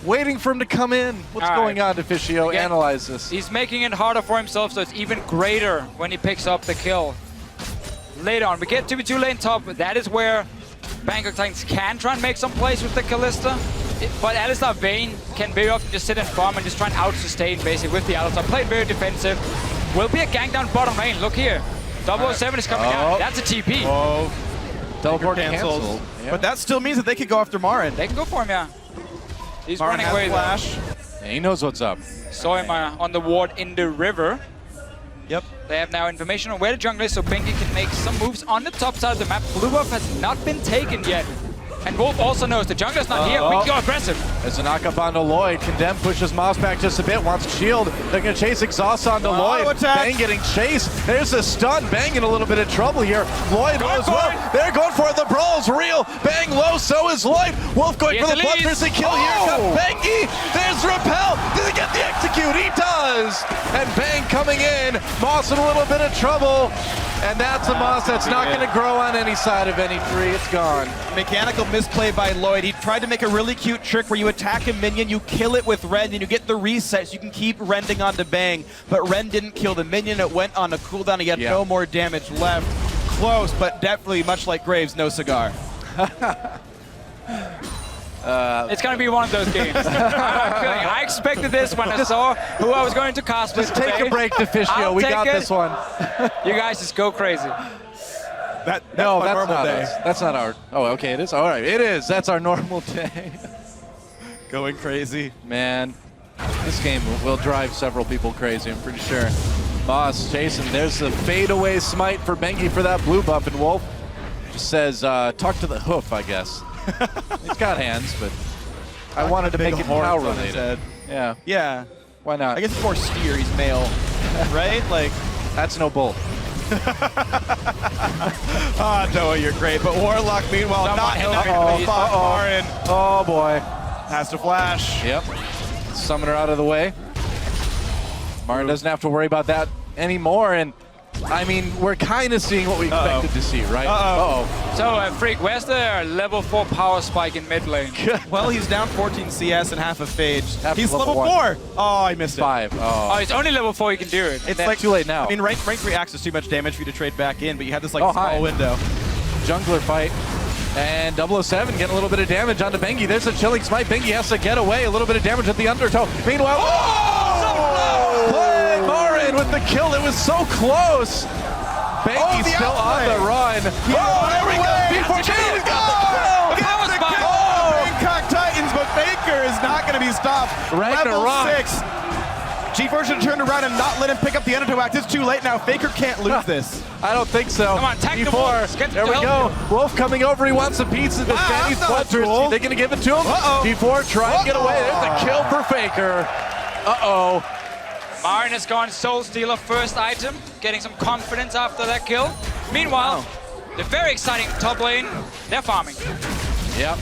waiting for him to come in. What's going on, Deficio? Again, Analyze this. He's making it harder for himself, so it's even greater when he picks up the kill. Later on, we get 2v2 lane top. That is where Bangkok Titans can try and make some plays with the Kalista. But Alistar Vayne can very often just sit and farm and just try and out-sustain basically with the Alistar. Played very defensive. Will be a gank down bottom lane. Look here. 007 is coming down. That's a TP. Teleport cancels. canceled. But that still means that they could go after Marin. They can go for him, yeah. He's Marin running has away flash. Yeah, he knows what's up. Saw him on the ward in the river. Yep. They have now information on where the jungle is, so Bengi can make some moves on the top side of the map. Blue buff has not been taken yet. And Wolf also knows the jungler's not here. We can go aggressive. There's a knock up onto Lloyd. Condemn pushes Mouse back just a bit. Wants shield. They're going to chase Exhaust onto Lloyd. Bang getting chased. There's a stun. Bang in a little bit of trouble here. Lloyd low as well. They're going for it. The brawl's real. Bang low. So is Lloyd. Wolf going for the bloodthirsty kill here. Comes Bangy. There's Repel. Does he get the execute? He does. And Bang coming in. Moss in a little bit of trouble. And that's a Moss that's not going to grow on any side of any tree. It's gone. Mechanical misplay by Lloyd. He tried to make a really cute trick where you attack a minion, you kill it with Rend, and you get the reset so you can keep rending onto Bang. But Rend didn't kill the minion. It went on a cooldown. He had no more damage left. Close, but definitely, much like Graves, no cigar. It's going to be one of those games. I'm not kidding. I expected this when I saw who I was going to cast with Just take today. a break, Deficio. We got this one. You guys just go crazy. That's not us. That's not our... Oh, okay, it is? All right, it is. That's our normal day. Going crazy. Man, this game will drive several people crazy, I'm pretty sure. Boss, Jason, there's the fadeaway smite for Bengi for that blue buff, and Wolf just says, talk to the hoof, I guess. He's got hands, but I wanted to make it cow related. Yeah. Yeah. Why not? I guess it's more steer. He's male, right? Like that's no bull. Ah, Noah, you're great. But Warlock, meanwhile, not enough to spot Marin. Oh boy. Has to flash. Yep. Summoner out of the way. Marin doesn't have to worry about that anymore, and I mean, we're kind of seeing what we expected to see, right? So, Freak, where's the level 4 power spike in mid lane? Well, he's down 14 CS and half a phage. Half He's level 4. Oh, I missed it. 5. Oh, it's only level 4 you can do it. It's Man, like too late now. I mean, rank 3 acts is too much damage for you to trade back in, but you have this like small window. Jungler fight. And 007 getting a little bit of damage onto Bengi. There's a chilling smite. Bengi has to get away. A little bit of damage at the undertow. Meanwhile, playing Marin with the kill. It was so close. Bengi's still on the run. There we go. Before Bengi's got the kill. Bangkok Titans, but Baker is not going to be stopped. Level 6. G4 should have turned around and not let him pick up the undertow act. It's too late now. Faker can't lose this. I don't think so. Come on, attack the Wolf. There we go. Wolf coming over. He wants a piece of the Bengi's bloodthirst. Are they going to give it to him? G4 trying to get away. There's a kill for Faker. Marin has gone Soul Stealer first item, getting some confidence after that kill. Meanwhile, the very exciting top lane, they're farming. Yep.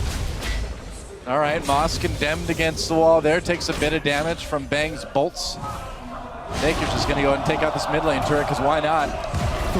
All right, Moss condemned against the wall there. Takes a bit of damage from Bang's bolts. Baker's just going to go ahead and take out this mid lane turret, because why not?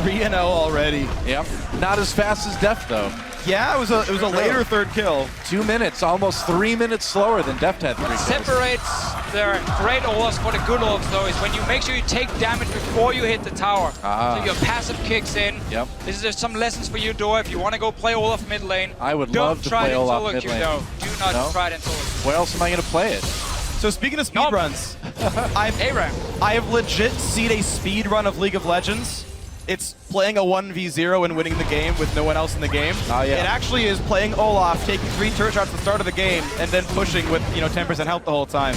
3-0 already. Yep. Not as fast as Deft, though. Yeah, it was a later third kill. 2 minutes, almost 3 minutes slower than Deft had 3 kills. Separates the great Olafs for the good Olafs, though, is when you make sure you take damage before you hit the tower. So your passive kicks in. Yep. This is just some lessons for you, Dora. If you want to go play Olaf mid lane, I would love to play Olaf mid lane. Do not try it in solo. Where else am I going to play it? So speaking of speedruns, I have legit seen a speed run of League of Legends. It's playing a 1v0 and winning the game with no one else in the game. Oh, yeah. It actually is playing Olaf, taking 3 turret shots at the start of the game, and then pushing with 10% health the whole time.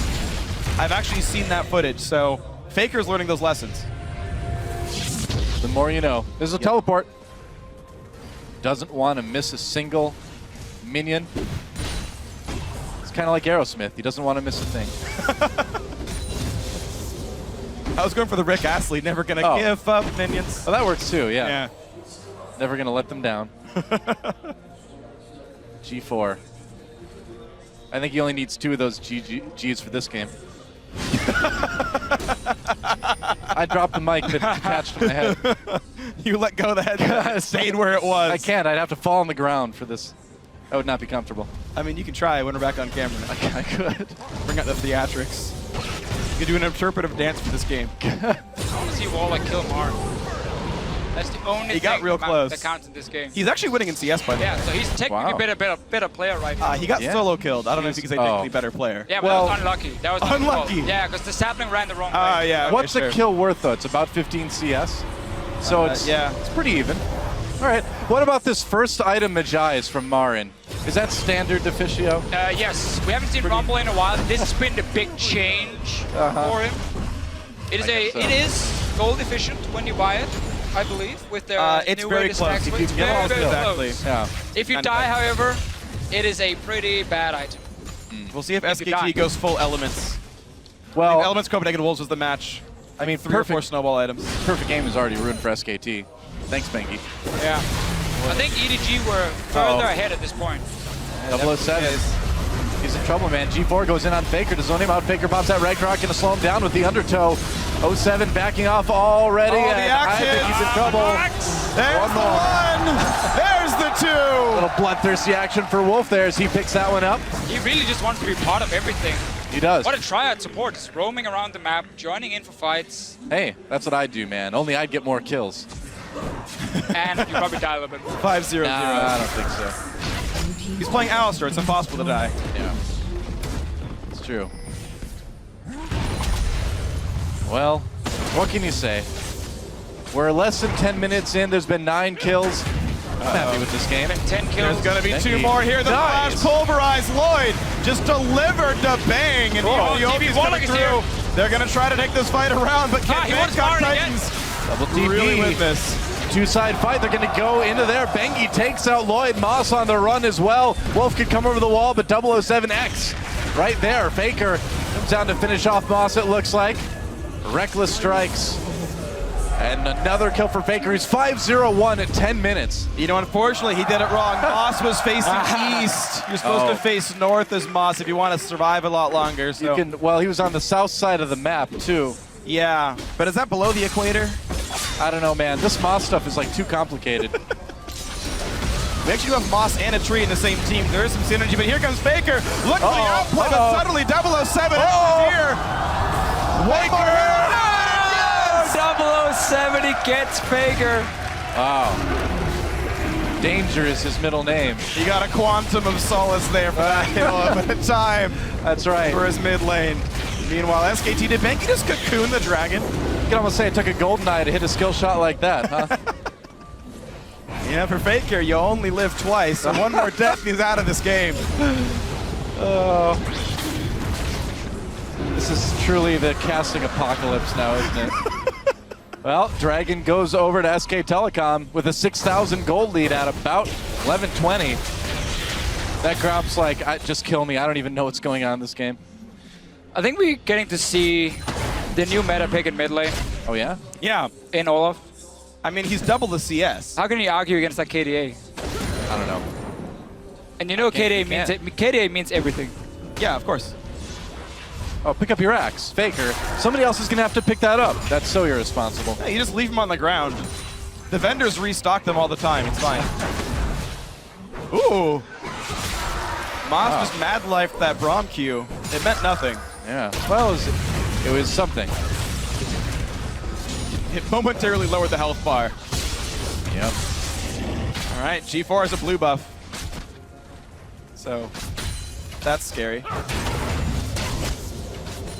I've actually seen that footage, so Faker's learning those lessons. The more you know. There's a teleport. Doesn't want to miss a single minion. It's kind of like Aerosmith. He doesn't want to miss a thing. I was going for the Rick Astley, never gonna give up minions. Oh, that works too, yeah. Never gonna let them down. G4. I think he only needs 2 of those Gs for this game. I dropped the mic that attached to my head. You let go of the head that stayed where it was. I can't. I'd have to fall on the ground for this. That would not be comfortable. I mean, you can try when we're back on camera. I could. Bring out the theatrics. You can do an interpretive dance for this game. I want to see Walla kill Mark. That's the only He got thing real close. that counts in this game. He's actually winning in CS by the way. Yeah, so he's technically better player right now. He got solo killed. I don't know if you can say technically better player. Yeah, but that was unlucky. That was not his fault. Unlucky. Yeah, because the sapling ran the wrong way. Yeah. What's a kill worth though? It's about 15 CS. So it's pretty even. All right. What about this first item Magi's from Marin? Is that standard Deficio? Yes, we haven't seen Rumble in a while. This has been the big change for him. It is gold efficient when you buy it, I believe, with the it's new very way close. to If you get all exactly. Yeah. If you die, however, it is a pretty bad item. We'll see if SKT goes full elements. Well, Elements Copenhagen Wolves was the match. I mean, 3 or 4 snowball items. Perfect game is already ruined for SKT. Thanks, Bengi. Yeah. I think EDG were further ahead at this point. 007. He's in trouble, man. G4 goes in on Faker to zone him out. Faker pops that Ragnarok, gonna slow him down with the undertow. 07 backing off already. Oh, the and action. I think he's in trouble. There's the 1. There's the 2. A little bloodthirsty action for Wolf there as he picks that one up. He really just wants to be part of everything. He does. What a triad support. Just roaming around the map, joining in for fights. Hey, that's what I do, man. Only I'd get more kills. And you probably die a little bit more. 5-0-0. I don't think so. He's playing Alistar. It's impossible to die. Yeah. It's true. Well, what can you say? We're less than 10 minutes in. There's been 9 kills. I'm happy with this game. 10 kills. There's going to be 2 more here. The flash pulverized Lloyd just delivered the bang. And Ethiopia's coming through. They're going to try to take this fight around, but Gangplank got Titans. Double TP. Really with this. 2-side fight. They're going to go into there. Bengi takes out Lloyd. Moss on the run as well. Wolf could come over the wall, but 007X right there. Faker comes down to finish off Moss, it looks like. Reckless strikes. And another kill for Faker. He's 5-0-1 at 10 minutes. You know, unfortunately, he did it wrong. Moss was facing east. You're supposed to face north as Moss if you want to survive a lot longer. So. Well, he was on the south side of the map, too. Yeah, but is that below the equator? I don't know, man. This Moss stuff is like too complicated. We actually have Moss and a tree in the same team. There is some synergy, but here comes Faker. Look for the outplay, but suddenly 007 is here. One more hit. 007, he gets Faker. Wow. Danger is his middle name. He got a quantum of solace there for that kill at a time. That's right. For his mid lane. Meanwhile, SKT, did Bengi just cocoon the dragon? You can almost say it took a golden eye to hit a skill shot like that, huh? Yeah, for Faker, you only live twice, so one more death and he's out of this game. This is truly the casting apocalypse now, isn't it? Well, Dragon goes over to SK Telecom with a 6,000 gold lead at about 11:20. That Grom's like, just kill me. I don't even know what's going on in this game. I think we're getting to see the new meta pick in mid lane. Oh, yeah? Yeah. In Olaf. I mean, he's double the CS. How can you argue against that KDA? I don't know. And you know KDA means everything. Yeah, of course. Oh, pick up your axe. Faker. Somebody else is going to have to pick that up. That's so irresponsible. Yeah, you just leave them on the ground. The vendors restock them all the time. It's fine. Ooh. Moss just mad lifed that Braum Q. It meant nothing. Yeah. Well, it was something. It momentarily lowered the health bar. Yep. All right, G4 has a blue buff. So, that's scary.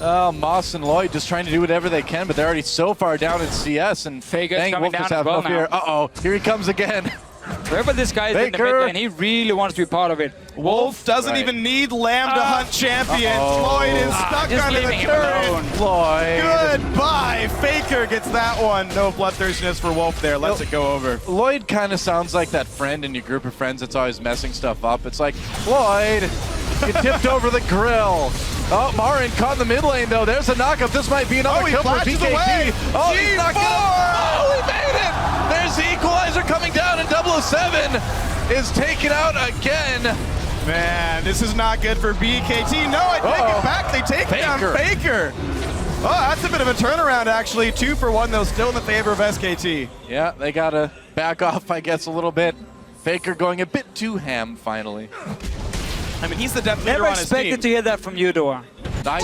Oh, Moss and Lloyd just trying to do whatever they can, but they're already so far down in CS, and Faker's dang, coming Wolf down just as have well no fear. now. Uh-oh, here he comes again. Wherever this guy is in the mid Faker. lane, he really wants to be part of it. Wolf doesn't even need Lamb to hunt champions. Lloyd is stuck just under the leaving him alone. turret. Lloyd. Goodbye. Faker gets that one. No bloodthirstiness for Wolf there. Lets it go over. Lloyd kind of sounds like that friend in your group of friends that's always messing stuff up. It's like, Lloyd, you tipped over the grill. Oh, Marin caught in the mid lane, though. There's a knockup. This might be another kill for flashes BKT. away. Oh, he's not gonna... G4. Oh, he made it! There's the equalizer coming down, and 007 is taken out again. Man, this is not good for BKT. No, I take it back. They take down Faker. Oh, that's a bit of a turnaround, actually. 2 for 1, though, still in the favor of SKT. Yeah, they gotta back off, I guess, a little bit. Faker going a bit too ham, finally. I mean, he's the depth leader Never on his team. expected to hear that from you, Dora.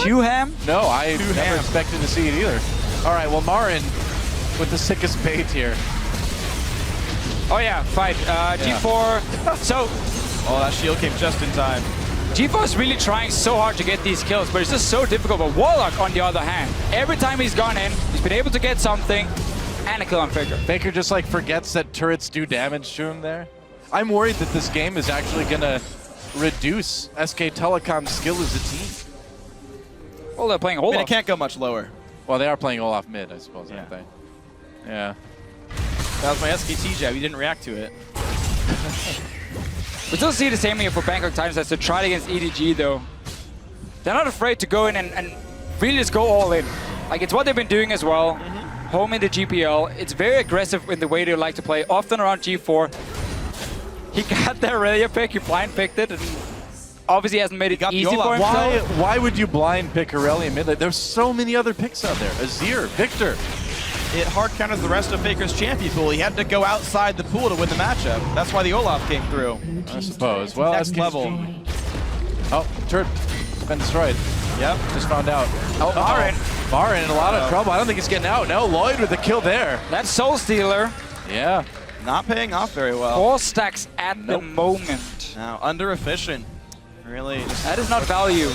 Too ham? No, I never expected to see it either. All right, well, Marin with the sickest bait here. Oh yeah, fight. G4. So, oh, that shield came just in time. G4 is really trying so hard to get these kills, but it's just so difficult. But Warlock, on the other hand, every time he's gone in, he's been able to get something and a kill on Faker. Faker just like forgets that turrets do damage to him there. I'm worried that this game is actually gonna reduce SK Telecom's skill as a team. Well, they're playing Olaf. I mean, it can't go much lower. Well, they are playing Olaf mid, I suppose, aren't they? Yeah. That was my SKT jab. You didn't react to it. We still see the same here for Bangkok Titans as to try against EDG, though. They're not afraid to go in and really just go all in. Like, it's what they've been doing as well. Home in the GPL. It's very aggressive in the way they like to play, often around G4. He got that Relia pick, he blind picked it, and obviously hasn't made it easy for himself. Why would you blind pick Aurelia mid lane? There's so many other picks out there. Azir, Victor. It hard counters the rest of Faker's champion pool. He had to go outside the pool to win the matchup. That's why the Olaf came through. I suppose. Well, next level. Oh, turret been destroyed. Yep, just found out. Oh, Marin. Marin in a lot of trouble. I don't think he's getting out. No, Lloyd with the kill there. That's Soul Stealer. Yeah. Not paying off very well. 4 stacks at the moment. Now, under efficient. Really. That is not value.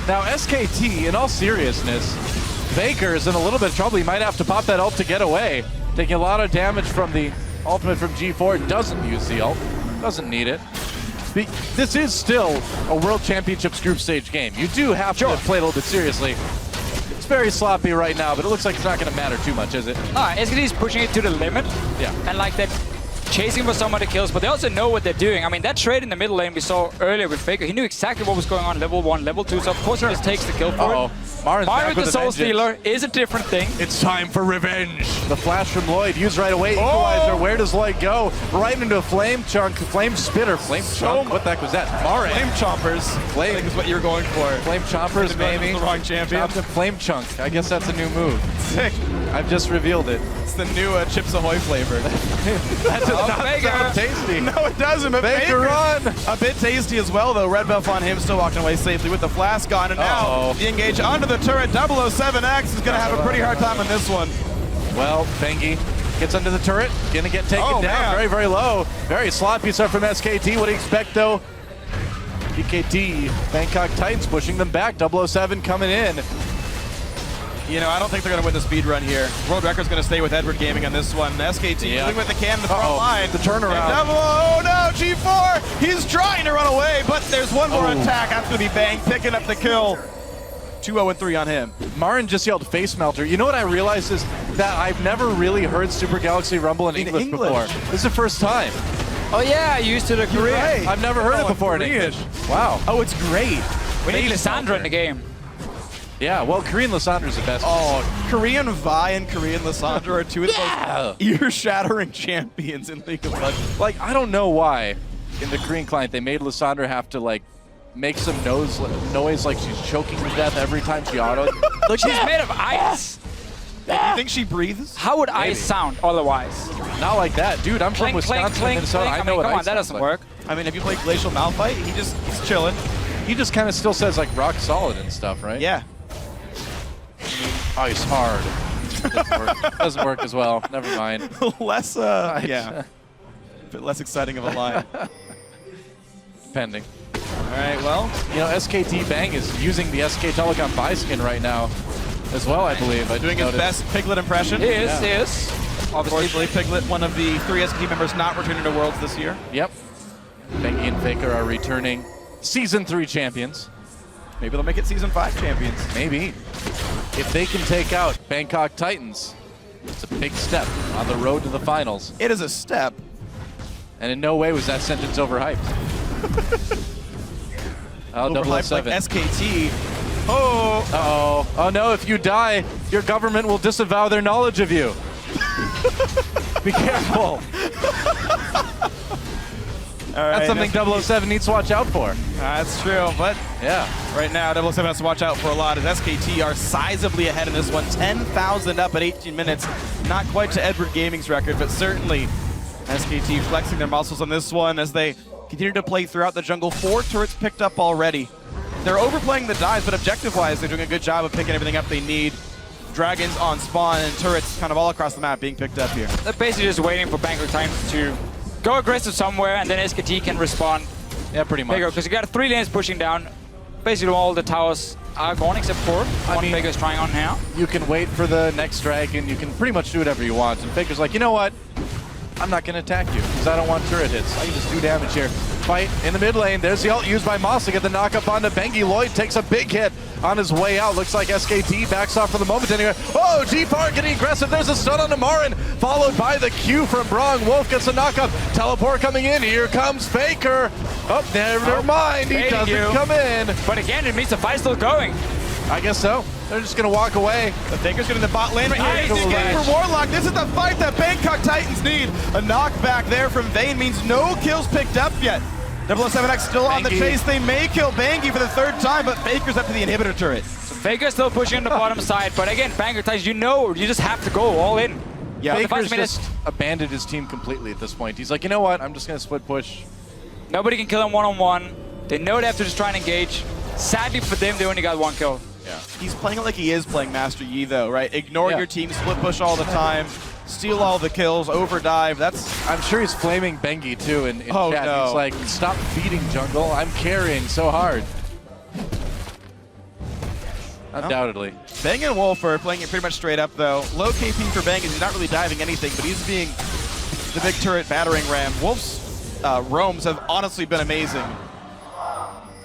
Now, SKT, in all seriousness, Faker is in a little bit of trouble. He might have to pop that ult to get away. Taking a lot of damage from the ultimate from G4. Doesn't use the ult. Doesn't need it. This is still a World Championships group stage game. You do have to play a little bit seriously. It's very sloppy right now, but it looks like it's not going to matter too much, is it? SKT is pushing it to the limit. Yeah. And like that, chasing for some of the kills, but they also know what they're doing. I mean, that trade in the middle lane we saw earlier with Faker, he knew exactly what was going on level 1, level 2, so of course he just takes the kill for it. Marin with the Soul Stealer is a different thing. It's time for revenge. The flash from Lloyd, used right away. Equalizer, where does Lloyd go? Right into a flame chunk, flame spitter, flame chunk. What the heck was that? Marin. Flame chompers. Flame. I think is what you were going for. Flame chompers, maybe. The wrong champion. Flame chunk. I guess that's a new move. Sick. I've just revealed it. It's the new Chips Ahoy flavor. That does not sound tasty. No, it doesn't. But Faker run. A bit tasty as well, though. Red buff on him, still walking away safely with the flask on. And now the engage onto the turret. 007X is going to have a pretty hard time on this one. Well, Bengi gets under the turret. Going to get taken down man. very, very low. Very sloppy start from SKT. What do you expect, though? BKT, Bangkok Titans pushing them back. 007 coming in. You know, I don't think they're going to win the speed run here. World Record's going to stay with Edward Gaming on this one. SKT dealing with the can in the front line. The turnaround. Oh no, G4! He's trying to run away, but there's one more attack. That's going to be Bang picking up the kill. 2-0-3 on him. Marin just yelled face melter. You know what I realized is that I've never really heard Super Galaxy Rumble in English before. This is the first time. Oh yeah, I used to the Korean. Right. I've never heard it before in English. Wow. Oh, it's great. We need Lissandra in the game. Yeah, well, Korean Lissandra's the best. Oh, Korean Vi and Korean Lissandra are two of the most ear-shattering champions in League of Legends. Like, I don't know why in the Korean client they made Lissandra have to, like, make some noise like she's choking to death every time she autoed. Look, she's made of ice. Do you think she breathes? How would ice sound otherwise? Not like that. Dude, I'm from Clink, Wisconsin, clink, Minnesota. clink. I know what come on, ice that sounds doesn't like. work. I mean, have you played Glacial Malphite? He's chilling. He just kind of still says, like, rock solid and stuff, right? Yeah. Ice hard. Doesn't work. Doesn't work as well. Never mind. Less, yeah. A bit less exciting of a line. Pending. All right, well. You know, SKT Bang is using the SK Telecom buy skin right now as well, I believe. Doing his best Piglet impression. He is. Obviously, Piglet, one of the 3 SKT members not returning to Worlds this year. Yep. Bengi and Faker are returning Season 3 champions. Maybe they'll make it Season 5 champions. Maybe. If they can take out Bangkok Titans, it's a big step on the road to the finals. It is a step. And in no way was that sentence overhyped. Overhyped 007. like SKT. Oh! Uh-oh. Oh no, if you die, your government will disavow their knowledge of you. Be careful. That's something 007 needs to watch out for. That's true, but yeah, right now 007 has to watch out for a lot as SKT are sizably ahead in this one. 10,000 up at 18 minutes. Not quite to Edward Gaming's record, but certainly SKT flexing their muscles on this one as they continue to play throughout the jungle. 4 turrets picked up already. They're overplaying the dives, but objective-wise, they're doing a good job of picking everything up they need. Dragons on spawn and turrets kind of all across the map being picked up here. They're basically just waiting for Bangkok Titans to go aggressive somewhere, and then SKT can respond. Yeah, pretty much. Because you got 3 lanes pushing down. Basically, all the towers are gone except for one Faker's trying on now. You can wait for the next dragon. You can pretty much do whatever you want. And Faker's like, you know what? I'm not going to attack you because I don't want turret hits. I can just do damage here. Fight in the mid lane. There's the ult used by Moss to get the knockup onto Bengi. Lloyd takes a big hit on his way out. Looks like SKT backs off for the moment anyway. Oh, G-Far getting aggressive. There's a stun on Marin, followed by the Q from Brong. Wolf gets a knockup. Teleport coming in. Here comes Faker. Oh, never mind. He doesn't come in. But again, it means the fight's still going. I guess so. They're just going to walk away. The Faker's getting the bot lane right here. Nice game for Warlock. This is the fight that Bangkok Titans need. A knockback there from Vayne means no kills picked up yet. 007X still on the chase. They may kill Bangi for the 3rd time, but Faker's up to the inhibitor turret. So Faker's still pushing on the bottom side, but again, Bangkok Titans, you just have to go all in. Yeah, Faker's just abandoned his team completely at this point. He's like, you know what? I'm just going to split push. Nobody can kill him one-on-one. They know they have to just try and engage. Sadly for them, they only got 1 kill. Yeah. He's playing it like he is playing Master Yi, though, right? Ignore your team, split push all the time, steal all the kills, overdive. That's. I'm sure he's flaming Bengi too in chat. No. He's like, stop feeding jungle. I'm carrying so hard. Undoubtedly. Bang and Wolf are playing it pretty much straight up, though. Low KP for Bang is he's not really diving anything, but he's being the big turret battering ram. Wolf's roams have honestly been amazing.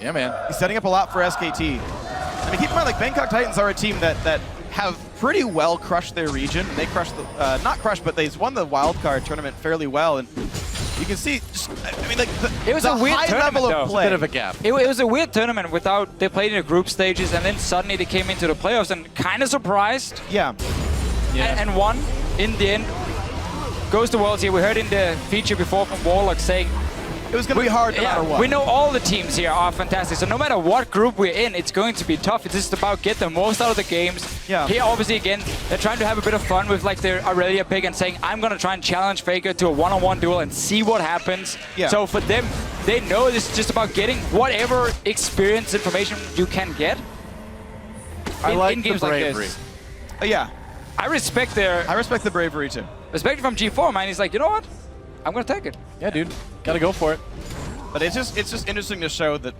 Yeah, man. He's setting up a lot for SKT. I mean, keep in mind, like, Bangkok Titans are a team that have pretty well crushed their region. They crushed the, not crushed, but they won the wildcard tournament fairly well. And you can see, just, I mean, like, it was a weird high tournament, level though. of play. Bit of a gap. It was a weird tournament without, they played in the group stages, and then suddenly they came into the playoffs and kind of surprised. Yeah. And won in the end. Goes to Worlds here. We heard in the feature before from Warlock saying, it was going to be hard no matter what. We know all the teams here are fantastic, so no matter what group we're in, it's going to be tough. It's just about get the most out of the games. Yeah. Here, obviously, again, they're trying to have a bit of fun with like their Aurelia pick and saying, I'm going to try and challenge Faker to a one-on-one duel and see what happens. Yeah. So for them, they know this is just about getting whatever experience, information you can get in games like this. Yeah. I respect the bravery, too. Respect from G4, man. He's like, you know what? I'm going to take it. Yeah, dude. Got to go for it. But it's just interesting to show that,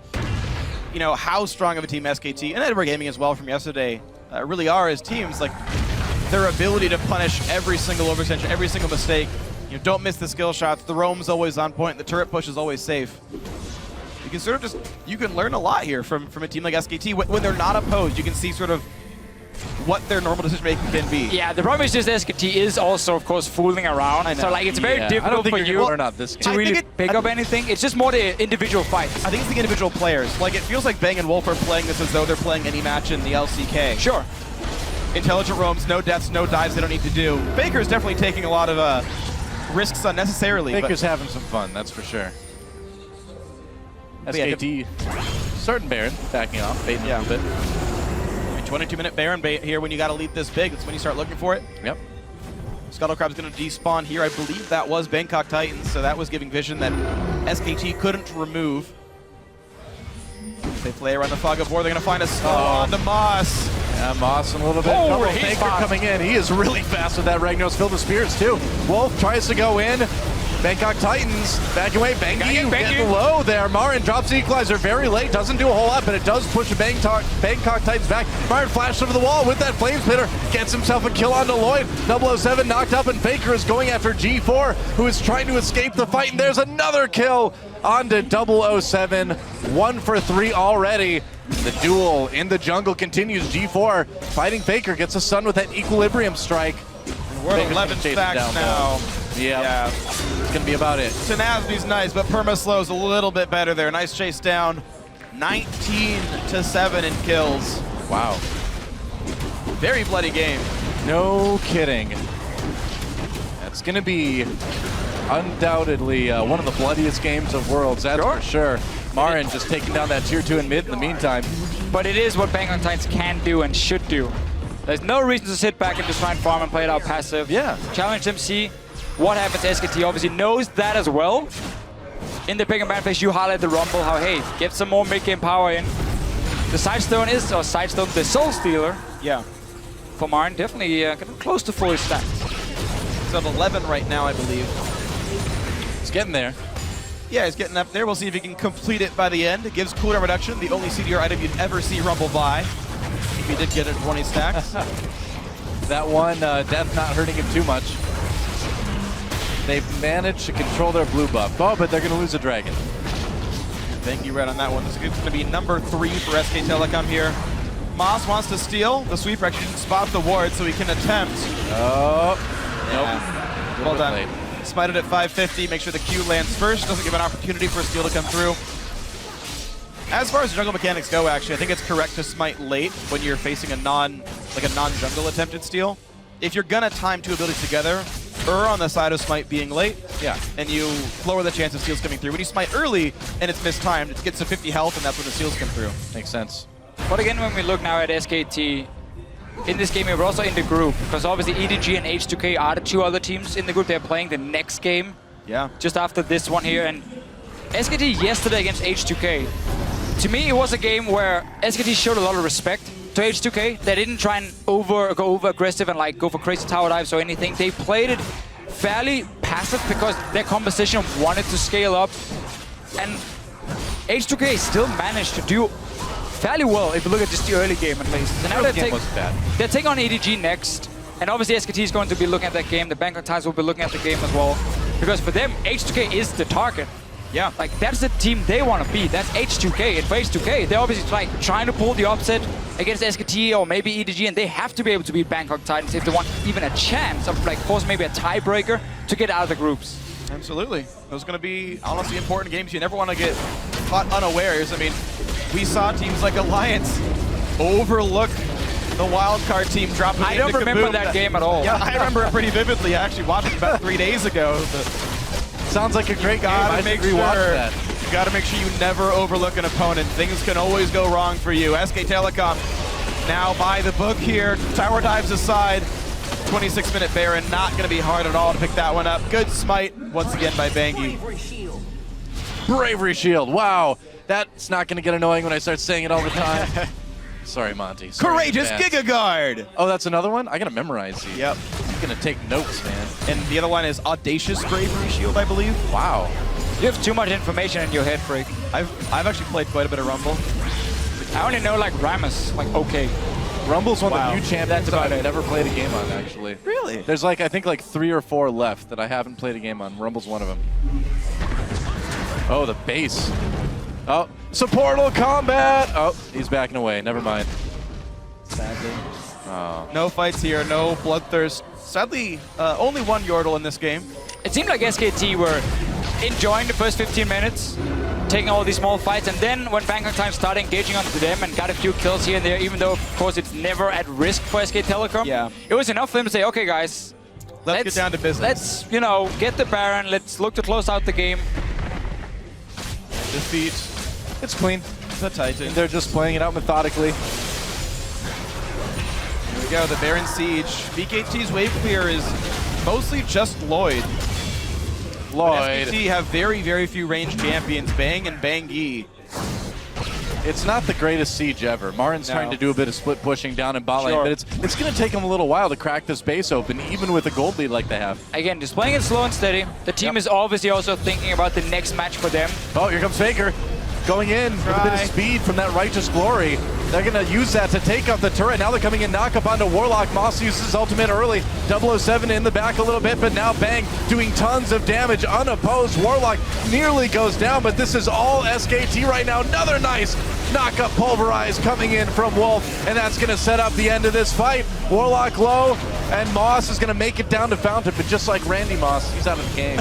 you know, how strong of a team SKT and Edward Gaming as well from yesterday really are as teams. Like, their ability to punish every single overextension, every single mistake. You know, don't miss the skill shots. The roam's always on point. The turret push is always safe. You can sort of just, you can learn a lot here from a team like SKT. When they're not opposed, you can see sort of what their normal decision-making can be. Yeah, the problem is just SKT is also, of course, fooling around. So, like, it's very difficult for you to really pick up anything. It's just more the individual fights. I think it's the individual players. Like, it feels like Bang and Wolf are playing this as though they're playing any match in the LCK. Sure. Intelligent roams, no deaths, no dives they don't need to do. Baker's definitely taking a lot of risks unnecessarily. Baker's having some fun, that's for sure. SKT starting Baron, backing off, baiting a little bit. 22-minute Baron bait here when you got to lead this big. That's when you start looking for it. Yep. Scuttlecrab's going to despawn here. I believe that was Bangkok Titans, so that was giving vision that SKT couldn't remove. They play around the fog of war. They're going to find a slow on the Moss. Yeah, Moss in a little bit. Oh, Faker coming in. He is really fast with that Ragnaros filled with spears, too. Wolf tries to go in. Bangkok Titans backing away. Bangy getting low there. Marin drops the equalizer very late. Doesn't do a whole lot, but it does push the Bangkok Titans back. Marin flashed over the wall with that Flame Spitter. Gets himself a kill onto Lloyd. 007 knocked up, and Faker is going after G4, who is trying to escape the fight. And there's another kill onto 007. 1 for 3 already. The duel in the jungle continues. G4 fighting Faker. Gets a stun with that Equilibrium strike. We're at 11 stacks now. Yeah, it's gonna be about it. Tenacity nice, but Permaslow's a little bit better there. Nice chase down. 19-7 in kills. Wow. Very bloody game. No kidding. That's gonna be undoubtedly one of the bloodiest games of Worlds, that's for sure. Marin just taking down that tier 2 in mid in the meantime. But it is what Bangkok Titans can do and should do. There's no reason to sit back and just try and farm and play it out passive. Yeah. Challenge them, see what happens. SKT obviously knows that as well. In the pick and ban phase, you highlight the Rumble, how, hey, get some more mid-game power in. The Sidestone is, or Sidestone, the Soul Stealer. Yeah. For Marin, definitely getting close to fully stacked. It's at 11 right now, I believe. He's getting there. Yeah, he's getting up there. We'll see if he can complete it by the end. It gives cooldown reduction, the only CDR item you'd ever see Rumble buy. If he did get it 20 stacks. That one, death not hurting him too much. They've managed to control their blue buff. Oh, but they're going to lose a dragon. Thank you, Red, on that one. This is going to be number 3 for SK Telecom here. Moss wants to steal. The sweeper actually didn't spot the ward, so he can attempt. Oh, yeah. nope. Well done. Smited at 550. Make sure the Q lands first. Doesn't give an opportunity for a steal to come through. As far as jungle mechanics go, actually, I think it's correct to smite late when you're facing a non-jungle attempted steal. If you're gonna time 2 abilities together, err on the side of smite being late, and you lower the chance of steals coming through. When you smite early and it's mistimed, it gets to 50 health, and that's when the steals come through. Makes sense. But again, when we look now at SKT, in this game, we're also in the group, because obviously EDG and H2K are the 2 other teams in the group. They're playing the next game, just after this one here. And SKT yesterday against H2K, to me, it was a game where SKT showed a lot of respect to H2K. They didn't try and go over aggressive and like go for crazy tower dives or anything. They played it fairly passive because their composition wanted to scale up. And H2K still managed to do fairly well if you look at just the early game at least. So now they're taking on EDG next. And obviously SKT is going to be looking at that game. The Bangkok Titans will be looking at the game as well. Because for them, H2K is the target. Yeah. Like, that's the team they want to be. That's H2K. And for H2K, they're obviously like trying to pull the upset against SKT or maybe EDG, and they have to be able to beat Bangkok Titans if they want even a chance of like force maybe a tiebreaker to get out of the groups. Absolutely. Those are going to be honestly important games. You never want to get caught unawares. I mean, we saw teams like Alliance overlook the wildcard team dropping I don't remember that game at all. Yeah, I remember it pretty vividly. I actually watched it about 3 days ago. Sounds like a great game. I should rewatch that. You got to make sure you never overlook an opponent. Things can always go wrong for you. SK Telecom now by the book here. Tower dives aside. 26-minute Baron, not going to be hard at all to pick that one up. Good smite once again by Bangy. Bravery Shield. Wow. That's not going to get annoying when I start saying it all the time. Sorry, Monty. Sorry, Courageous Giga Guard. Oh, that's another one? I got to memorize these. Yep. I'm going to take notes, man. And the other one is Audacious Bravery Shield, I believe. Wow. You have too much information in your head, Freak. I've actually played quite a bit of Rumble. I only know like Rammus, like okay. Rumble's one of the few champions that I've never played a game on, actually. Really? There's like, I think like 3 or 4 left that I haven't played a game on. Rumble's one of them. Oh, the base. Oh, supportal combat! Oh, he's backing away. Never mind. Sadly. Oh. No fights here, no bloodthirst. Sadly, only one Yordle in this game. It seemed like SKT were enjoying the first 15 minutes, taking all these small fights, and then when Bangkok Titans started engaging onto them and got a few kills here and there, even though, of course, it's never at risk for SK Telecom, it was enough for them to say, okay, guys, let's get down to business. Let's, you know, get the Baron, let's look to close out the game. Defeat. It's clean. The Titan. They're just playing it out methodically. Here we go, the Baron Siege. BKT's wave clear is mostly just Lloyd. SKT have very, very few ranged champions, Bang and Bangy. It's not the greatest siege ever. Martin's trying to do a bit of split pushing down in bot lane, Sure. but it's going to take him a little while to crack this base open, even with a gold lead like they have. Again, just playing it slow and steady. The team is obviously also thinking about the next match for them. Oh, here comes Faker. Going in with a bit of speed from that Righteous Glory. They're going to use that to take out the turret. Now they're coming in, knock up onto Warlock. Moss uses his ultimate early. 007 in the back a little bit, but now Bang doing tons of damage unopposed. Warlock nearly goes down, but this is all SKT right now. Another nice knock-up pulverize coming in from Wolf, and that's going to set up the end of this fight. Warlock low, and Moss is going to make it down to Fountain, but just like Randy Moss, he's out of the game.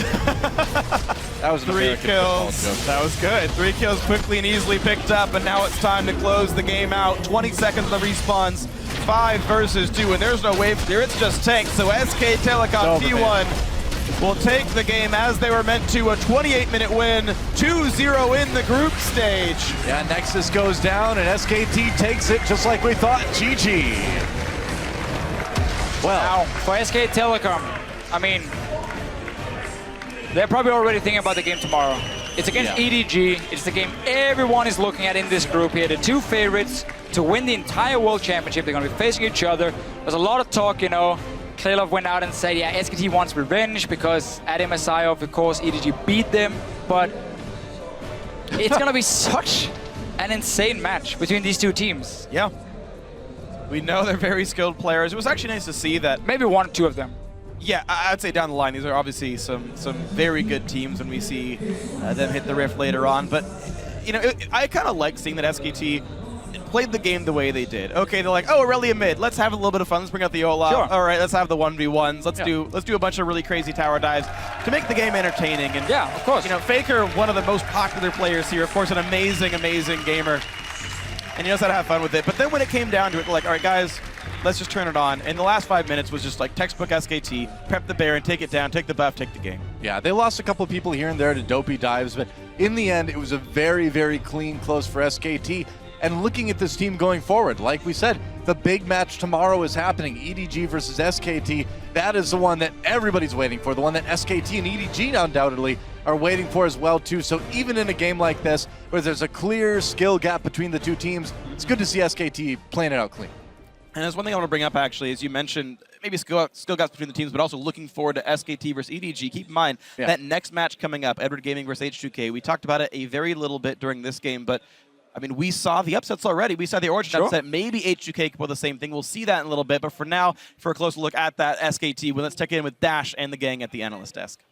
That was an 3 American football kills. joke. That was good. 3 kills quickly and easily picked up, and now it's time to close the game out. 20 seconds of the respawns, 5 versus 2, and there's no wave here. It's just tank. So SK Telecom T1 will take the game as they were meant to. A 28-minute win, 2-0 in the group stage. Yeah, Nexus goes down, and SKT takes it just like we thought. GG. Well, for SK Telecom, I mean, they're probably already thinking about the game tomorrow. It's against EDG. It's the game everyone is looking at in this group here. The 2 favorites to win the entire World Championship. They're going to be facing each other. There's a lot of talk, you know. Klilov went out and said, yeah, SKT wants revenge because at MSI, of course, EDG beat them. But it's going to be such an insane match between these 2 teams. Yeah. We know they're very skilled players. It was actually nice to see that. Maybe 1 or 2 of them. Yeah, I'd say down the line, these are obviously some very good teams when we see them hit the Rift later on. But, you know, I kind of like seeing that SKT played the game the way they did. Okay, they're like, oh, Aurelia mid, let's have a little bit of fun. Let's bring out the Olaf. Sure. All right, let's have the 1v1s. Let's do a bunch of really crazy tower dives to make the game entertaining. And yeah, of course. You know, Faker, one of the most popular players here, of course, an amazing, amazing gamer. And he knows how to have fun with it. But then when it came down to it, like, all right, guys, let's just turn it on. And the last 5 minutes was just like textbook SKT, prep the Baron, take it down, take the buff, take the game. Yeah, they lost a couple of people here and there to dopey dives, but in the end, it was a very, very clean close for SKT. And looking at this team going forward, like we said, the big match tomorrow is happening, EDG versus SKT. That is the one that everybody's waiting for, the one that SKT and EDG undoubtedly are waiting for as well too. So even in a game like this, where there's a clear skill gap between the 2 teams, it's good to see SKT playing it out clean. And there's one thing I want to bring up, actually, is you mentioned maybe skill gaps between the teams, but also looking forward to SKT versus EDG. Keep in mind, that next match coming up, Edward Gaming versus H2K, we talked about it a very little bit during this game, but I mean, we saw the upsets already. We saw the Origen upset. Maybe H2K could pull the same thing. We'll see that in a little bit, but for now, for a closer look at that SKT, let's check in with Dash and the gang at the analyst desk.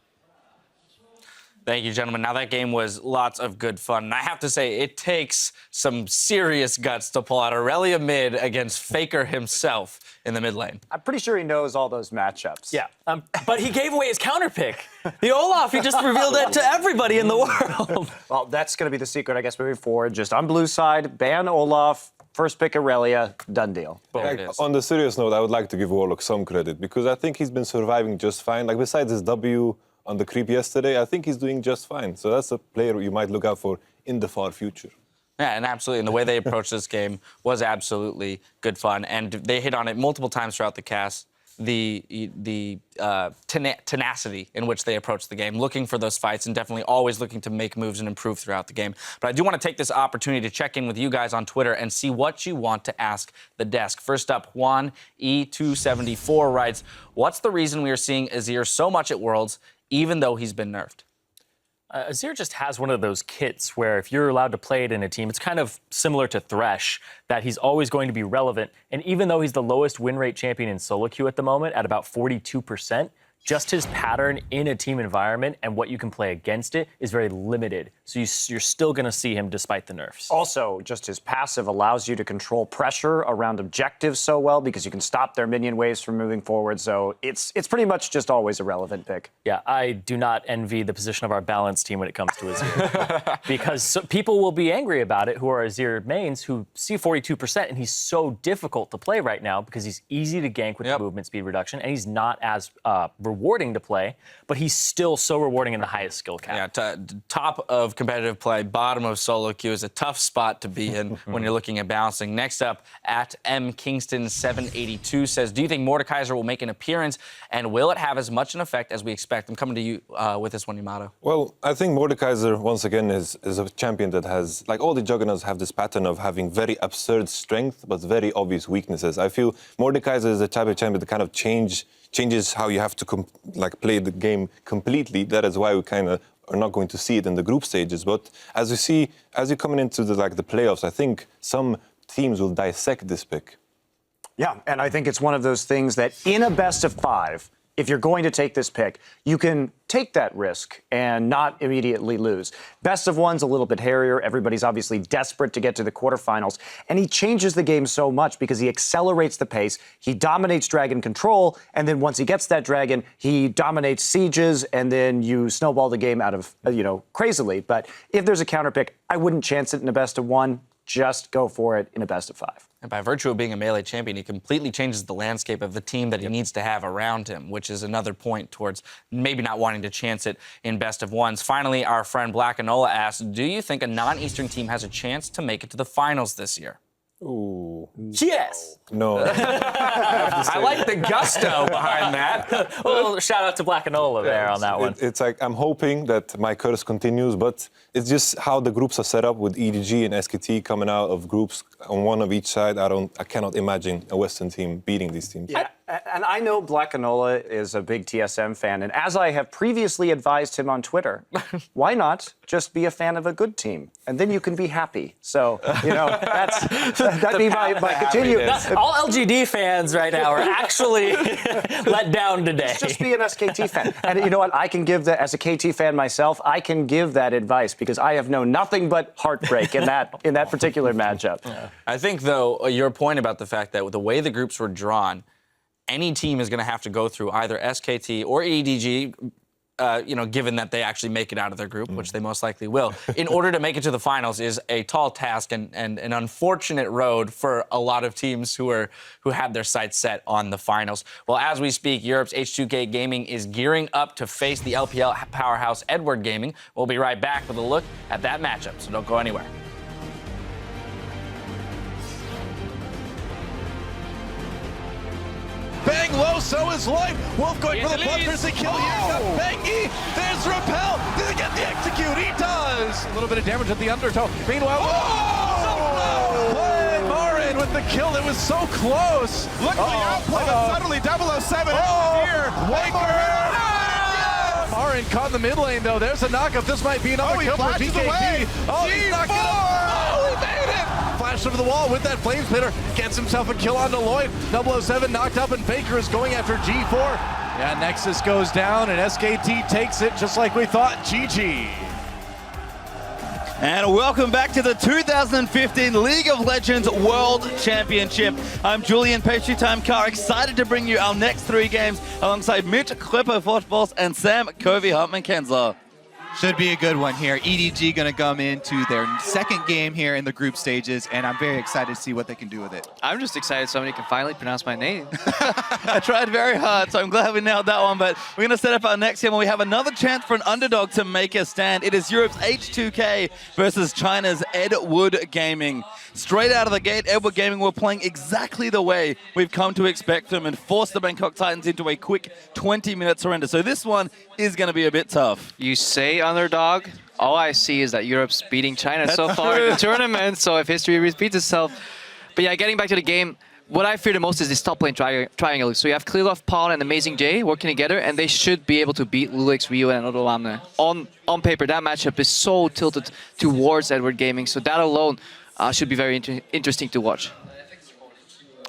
Thank you, gentlemen. Now, that game was lots of good fun. And I have to say, it takes some serious guts to pull out Aurelia mid against Faker himself in the mid lane. I'm pretty sure he knows all those matchups. Yeah, but he gave away his counter pick. The Olaf, he just revealed that to everybody in the world. Well, that's going to be the secret, I guess, moving forward. Just on blue side, ban Olaf, first pick Aurelia, done deal. On the serious note, I would like to give Warlock some credit because I think he's been surviving just fine. Like, besides his W on the creep yesterday, I think he's doing just fine. So that's a player you might look out for in the far future. Yeah, and absolutely. And the way they approached this game was absolutely good fun. And they hit on it multiple times throughout the cast. The tenacity in which they approach the game, looking for those fights and definitely always looking to make moves and improve throughout the game. But I do want to take this opportunity to check in with you guys on Twitter and see what you want to ask the desk. First up, Juan E274 writes, what's the reason we are seeing Azir so much at Worlds, even though he's been nerfed? Azir just has one of those kits where if you're allowed to play it in a team, it's kind of similar to Thresh, that he's always going to be relevant. And even though he's the lowest win rate champion in solo queue at the moment at about 42%, just his pattern in a team environment and what you can play against it is very limited. So you're still going to see him despite the nerfs. Also, just his passive allows you to control pressure around objectives so well because you can stop their minion waves from moving forward. So it's pretty much just always a relevant pick. Yeah, I do not envy the position of our balance team when it comes to Azir. Because people will be angry about it who are Azir mains who see 42%, and he's so difficult to play right now because he's easy to gank with the movement speed reduction, and he's not as rewarding to play, but he's still so rewarding in the highest skill cap. Yeah, top of competitive play, bottom of solo queue is a tough spot to be in when you're looking at balancing. Next up, at M Kingston 782 says, do you think Mordekaiser will make an appearance, and will it have as much an effect as we expect? I'm coming to you with this one, Yamato. Well, I think Mordekaiser, once again, is a champion that has, like all the Juggernauts have this pattern of having very absurd strength, but very obvious weaknesses. I feel Mordekaiser is the type of champion that kind of changes how you have to play the game completely. That is why we kind of are not going to see it in the group stages. But as you're coming into the playoffs, I think some teams will dissect this pick. Yeah, and I think it's one of those things that in a best of 5, if you're going to take this pick, you can take that risk and not immediately lose. Best of 1's a little bit hairier. Everybody's obviously desperate to get to the quarterfinals. And he changes the game so much because he accelerates the pace. He dominates dragon control. And then once he gets that dragon, he dominates sieges. And then you snowball the game out of, crazily. But if there's a counter pick, I wouldn't chance it in a best of 1. Just go for it in a best of 5. And by virtue of being a melee champion, he completely changes the landscape of the team that he needs to have around him, which is another point towards maybe not wanting to chance it in best of 1s. Finally, our friend Black Anola asks, do you think a non-Eastern team has a chance to make it to the finals this year? Ooh. Yes. No. I like the gusto behind that. Well, shout out to Black Anola there on that one. It's like I'm hoping that my curse continues, but it's just how the groups are set up with EDG and SKT coming out of groups on one of each side. I cannot imagine a Western team beating these teams. Yeah, and I know Black Anola is a big TSM fan, and as I have previously advised him on Twitter, why not just be a fan of a good team, and then you can be happy. So, that'd be my continue. All LGD fans right now are actually let down today. Just be an SKT fan. And you know what? I can give that, as a KT fan myself, I can give that advice because I have known nothing but heartbreak in that particular matchup. Yeah. I think, though, your point about the fact that with the way the groups were drawn, any team is going to have to go through either SKT or EDG, given that they actually make it out of their group, which they most likely will, in order to make it to the finals is a tall task and an unfortunate road for a lot of teams who have their sights set on the finals. Well, as we speak, Europe's H2K Gaming is gearing up to face the LPL powerhouse Edward Gaming. We'll be right back with a look at that matchup, so don't go anywhere. Bang low, so is Lloyd. Wolf going for the bloodthirsty kill here. Got Bangy. There's Repel. Does he get the execute? He does. A little bit of damage at the undertow. Meanwhile, Marin with the kill. It was so close. Look at the outplay, but suddenly 007 here. Marin caught in the mid lane, though. There's a knockup. This might be another kill for BKT. He's not gonna. He made it. Flash over the wall with that flame spitter. Gets himself a kill onto Lloyd. 007 knocked up, and Faker is going after G4. Yeah, Nexus goes down, and SKT takes it just like we thought. GG. And welcome back to the 2015 League of Legends World Championship. I'm Julian Pastry Time Car, excited to bring you our next 3 games alongside Mitch Clipper Fortboss and Sam Covey Hartman Kensler. Should be a good one here. EDG going to come into their second game here in the group stages, and I'm very excited to see what they can do with it. I'm just excited somebody can finally pronounce my name. I tried very hard, so I'm glad we nailed that one, but we're going to set up our next game where we have another chance for an underdog to make a stand. It is Europe's H2K versus China's Edward Gaming. Straight out of the gate, Edward Gaming were playing exactly the way we've come to expect them and forced the Bangkok Titans into a quick 20-minute surrender. So this one is going to be a bit tough. You say underdog, all I see is that Europe's beating China so far in the tournament, so if history repeats itself. But yeah, getting back to the game, what I fear the most is this top lane triangle. So you have Klilov, Pawn, and Amazing J working together, and they should be able to beat Lulix, Rio, and Odolamne. On paper, that matchup is so tilted towards Edward Gaming, so that alone should be very interesting to watch.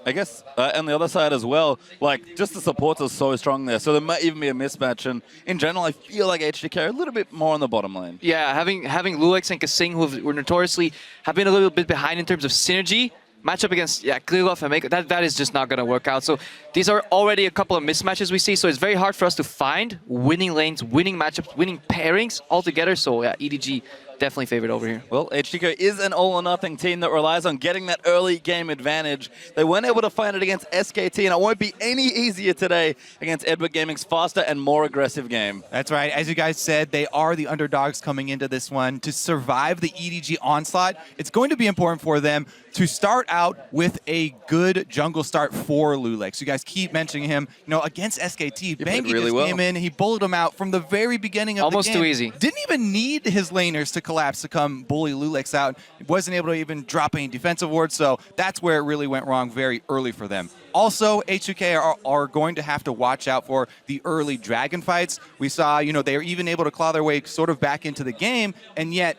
I guess on the other side as well, like, just the supports are so strong there, so there might even be a mismatch, and in general, I feel like HDK are a little bit more on the bottom lane. Yeah, having Lulix and Kasing, who notoriously have been a little bit behind in terms of synergy, matchup against Klilov and Mako, that is just not going to work out. So these are already a couple of mismatches we see, so it's very hard for us to find winning lanes, winning matchups, winning pairings all together. So yeah, EDG definitely favored over here. Well, HDK is an all-or-nothing team that relies on getting that early game advantage. They weren't able to find it against SKT, and it won't be any easier today against Edward Gaming's faster and more aggressive game. That's right. As you guys said, they are the underdogs coming into this one. To survive the EDG onslaught, it's going to be important for them to start out with a good jungle start for Lulex. You guys keep mentioning him. You know, against SKT, Bangy really just well. came in, he bullied him out from the very beginning of Almost the game. too easy. Didn't even need his laners to collapse to come bully Lulex out. Wasn't able to even drop any defensive wards, so that's where it really went wrong very early for them. Also, H2K are going to have to watch out for the early dragon fights. We saw, you know, they were even able to claw their way sort of back into the game, and yet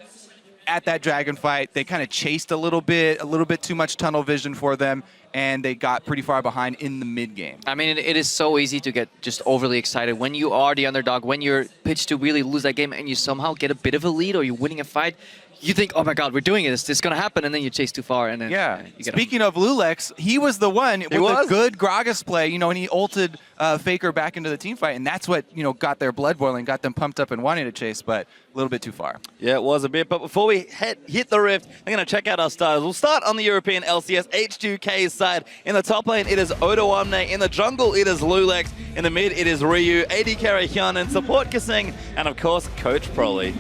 at that dragon fight, they kind of chased a little bit too much tunnel vision for them, and they got pretty far behind in the mid game. I mean, it is so easy to get just overly excited when you are the underdog, when you're pitched to really lose that game and you somehow get a bit of a lead or you're winning a fight. You think, oh my God, we're doing it. It's going to happen, and then you chase too far, and then you get Speaking of Lulex, he was the one with the good Gragas play, you know, and he ulted Faker back into the team fight, and that's what, you know, got their blood boiling, got them pumped up and wanting to chase, but a little bit too far. Yeah, it was a bit, but before we hit the rift, I'm going to check out our stars. We'll start on the European LCS H2K's side. In the top lane, it is Odoamne. In the jungle, it is Lulex. In the mid, it is Ryu, AD carry Hyun, and support Kasing, and of course, Coach Broly.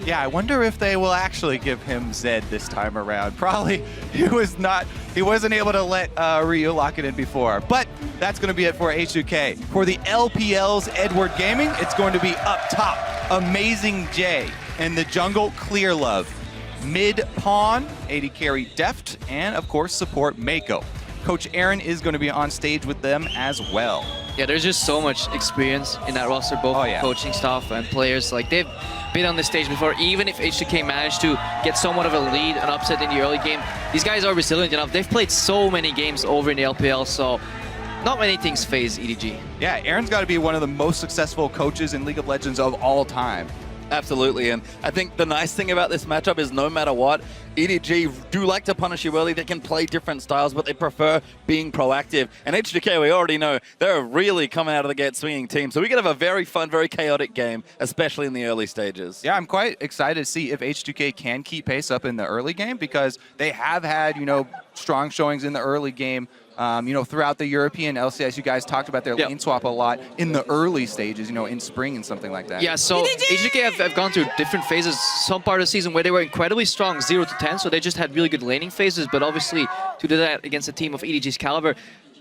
Yeah, I wonder if they will actually give him Zed this time around. Probably he wasn't able to let Ryu lock it in before. But that's going to be it for H2K. For the LPL's Edward Gaming, it's going to be up top, Amazing J. In the jungle, Clear Love. Mid Pawn, AD carry Deft, and of course support Mako. Coach Aaron is going to be on stage with them as well. Yeah, there's just so much experience in that roster, both coaching staff and players. Like, they've been on this stage before. Even if H2K managed to get somewhat of a lead, an upset in the early game, these guys are resilient enough. They've played so many games over in the LPL, so not many things phase EDG. Yeah, Aaron's got to be one of the most successful coaches in League of Legends of all time. Absolutely, and I think the nice thing about this matchup is no matter what, EDG do like to punish you early. They can play different styles, but they prefer being proactive. And H2K, we already know, they're really coming out of the gate swinging team. So we could have a very fun, very chaotic game, especially in the early stages. Yeah, I'm quite excited to see if H2K can keep pace up in the early game, because they have had, you know, strong showings in the early game. You know, throughout the European LCS, you guys talked about their lane swap a lot in the early stages, you know, in spring and something like that. Yeah, so H2K have gone through different phases. Some part of the season where they were incredibly strong, 0 to 10, so they just had really good laning phases, but obviously to do that against a team of EDG's caliber,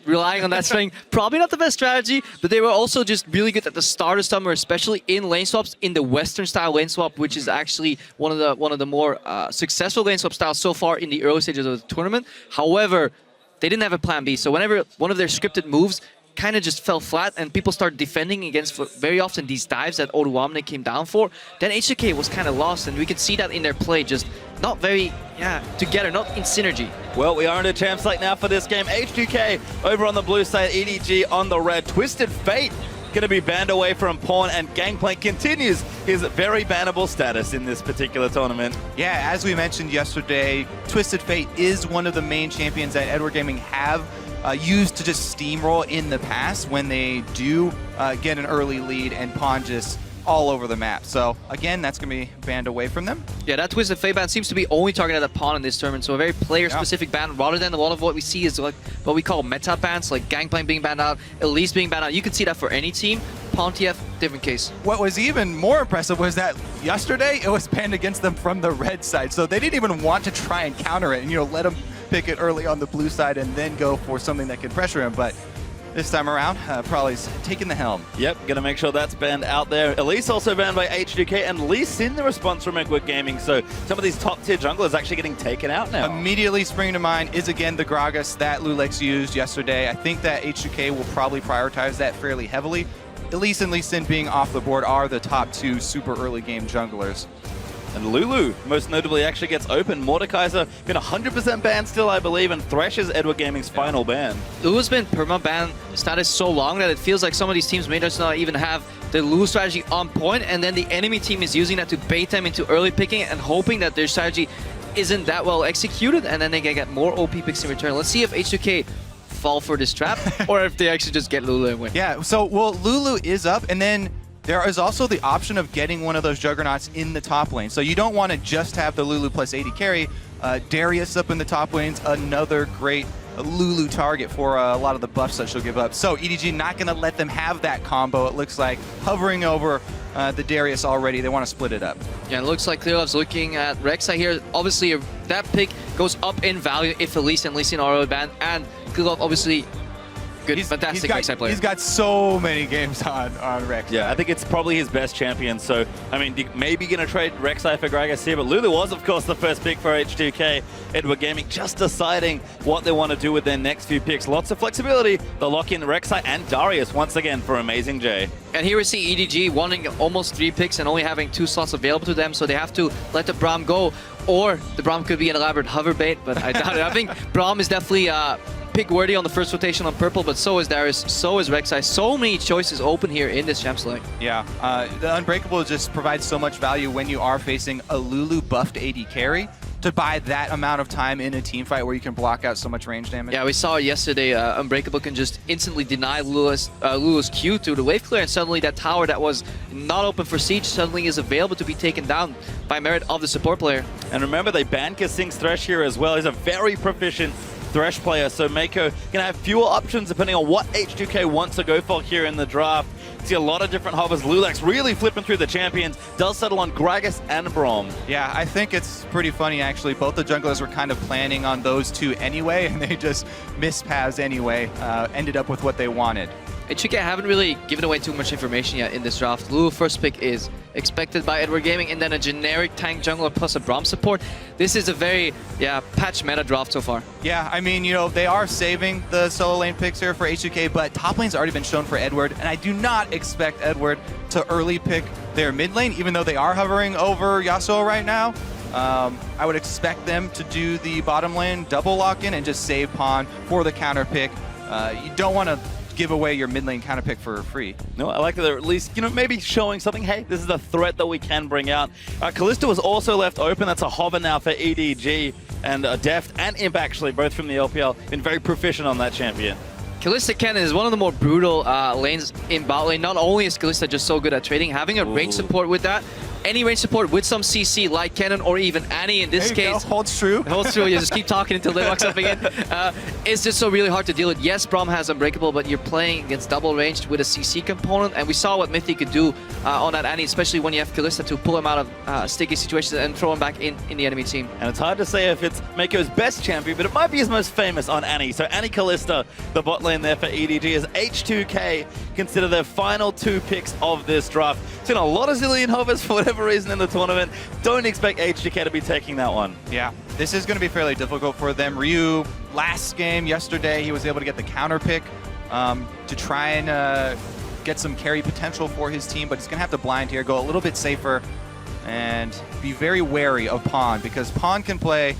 relying on that strength, probably not the best strategy, but they were also just really good at the start of summer, especially in lane swaps, in the Western style lane swap, which is actually one of the more successful lane swap styles so far in the early stages of the tournament. However, they didn't have a plan B, so whenever one of their scripted moves kind of just fell flat and people started defending against very often these dives that Odoamne came down for, then H2K was kind of lost, and we could see that in their play, just not very, together, not in synergy. Well, we are in a champ slate now for this game. H2K over on the blue side, EDG on the red. Twisted Fate going to be banned away from Pawn, and Gangplank continues his very bannable status in this particular tournament. Yeah, as we mentioned yesterday, Twisted Fate is one of the main champions that Edward Gaming have used to just steamroll in the past when they do get an early lead and Pawn just all over the map. So again, that's going to be banned away from them. Yeah, that Twisted Fate ban seems to be only targeted at Pawn in this tournament, so a very player-specific ban rather than a lot of what we see is like what we call meta bans, like Gangplank being banned out, Elise being banned out. You can see that for any team. Pawn TF, different case. What was even more impressive was that yesterday it was banned against them from the red side, so they didn't even want to try and counter it and, you know, let them pick it early on the blue side and then go for something that could pressure him. But this time around, Probably's taking the helm. Yep, gonna make sure that's banned out there. Elise also banned by H2K, and Lee Sin the response from Edward Gaming. So some of these top tier junglers actually getting taken out now. Immediately springing to mind is again the Gragas that Lulex used yesterday. I think that H2K will probably prioritize that fairly heavily. Elise and Lee Sin being off the board are the top two super early game junglers. And Lulu, most notably, actually gets open. Mordekaiser been 100% banned still, I believe, and Thresh's Edward Gaming's final ban. Lulu's been perma-ban status so long that it feels like some of these teams may just not even have the Lulu strategy on point, and then the enemy team is using that to bait them into early picking and hoping that their strategy isn't that well executed, and then they can get more OP picks in return. Let's see if H2K fall for this trap, or if they actually just get Lulu and win. Yeah, so, well, Lulu is up, and then there is also the option of getting one of those Juggernauts in the top lane. So you don't want to just have the Lulu plus 80 carry. Darius up in the top lane's another great Lulu target for a lot of the buffs that she'll give up. So EDG not going to let them have that combo, it looks like, hovering over the Darius already. They want to split it up. Yeah, it looks like Clearlove's looking at Rek'Sai here. Obviously, that pick goes up in value if Elise and Lee Sin are banned, and Clearlove obviously fantastic Rek'Sai player. He's got so many games on Rek'Sai. Yeah, I think it's probably his best champion. So, I mean, maybe going to trade Rek'Sai for Gragas here, but Lulu was, of course, the first pick for H2K. Edward Gaming just deciding what they want to do with their next few picks. Lots of flexibility. They'll lock in Rek'Sai and Darius once again for Amazing J. And here we see EDG wanting almost 3 picks and only having 2 slots available to them, so they have to let the Braum go. Or the Braum could be an elaborate hover bait, but I doubt it. I think Braum is definitely pick worthy on the first rotation on purple, but so is Darius, so is Rek'Sai. So many choices open here in this champ select. Yeah, the Unbreakable just provides so much value when you are facing a Lulu buffed AD carry to buy that amount of time in a team fight where you can block out so much range damage. Yeah, we saw yesterday Unbreakable can just instantly deny Lulu's Q to the wave clear, and suddenly that tower that was not open for siege suddenly is available to be taken down by merit of the support player. And remember, they banned Kasing's Thresh here as well. He's a very proficient Thresh player, so Mako can have fewer options depending on what H2K wants to go for here in the draft. See a lot of different hovers. Lulax really flipping through the champions. Does settle on Gragas and Braum. Yeah, I think it's pretty funny actually. Both the junglers were kind of planning on those two anyway, and they just missed paths anyway. Ended up with what they wanted. HBK haven't really given away too much information yet in this draft. Lulu first pick is expected by Edward Gaming, and then a generic tank jungler plus a Braum support. This is a very, patch meta draft so far. Yeah, I mean, you know, they are saving the solo lane picks here for H2K, but top lane's already been shown for Edward, and I do not expect Edward to early pick their mid lane, even though they are hovering over Yasuo right now. I would expect them to do the bottom lane double lock in and just save pawn for the counter pick. You don't want to give away your mid lane counter pick for free. No, I like that they're at least, maybe showing something. Hey, this is a threat that we can bring out. Kalista was also left open. That's a hover now for EDG, and Deft and Imp actually, both from the LPL, been very proficient on that champion. Kalista Cannon is one of the more brutal lanes in bot lane. Not only is Kalista just so good at trading, having a range support with that, any range support with some CC like Cannon or even Annie in this case. Holds true. Holds true. You just keep talking until they walks up again. It's just so really hard to deal with. Yes, Braum has Unbreakable, but you're playing against double ranged with a CC component, and we saw what Mythic could do on that Annie, especially when you have Kalista to pull him out of sticky situations and throw him back in the enemy team. And it's hard to say if it's Mako's best champion, but it might be his most famous on Annie. So Annie Kalista, the bot lane there for EDG, as H2K consider their final 2 picks of this draft. Seen a lot of Zillion hovers for whatever reason in the tournament. Don't expect H2K to be taking that one. Yeah, this is going to be fairly difficult for them. Ryu, last game yesterday, he was able to get the counter pick to try and get some carry potential for his team, but he's going to have to blind here, go a little bit safer, and be very wary of Pawn, because Pawn can play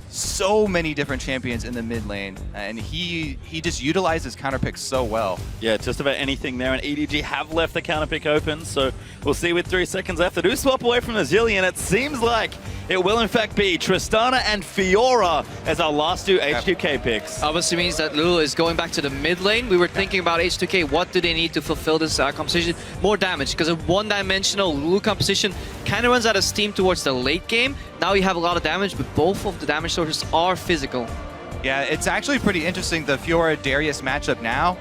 so many different champions in the mid lane, and he just utilizes counter picks so well. Yeah, just about anything there, and EDG have left the counter pick open, so we'll see with 3 seconds left. They do swap away from the Zillion. It seems like it will in fact be Tristana and Fiora as our last 2 H2K picks. Obviously means that Lulu is going back to the mid lane. We were thinking about H2K, what do they need to fulfill this composition? More damage, because a one-dimensional Lulu composition kind of runs out of steam towards the late game. Now you have a lot of damage, but both of the damage sources are physical. Yeah, it's actually pretty interesting, the Fiora-Darius matchup now,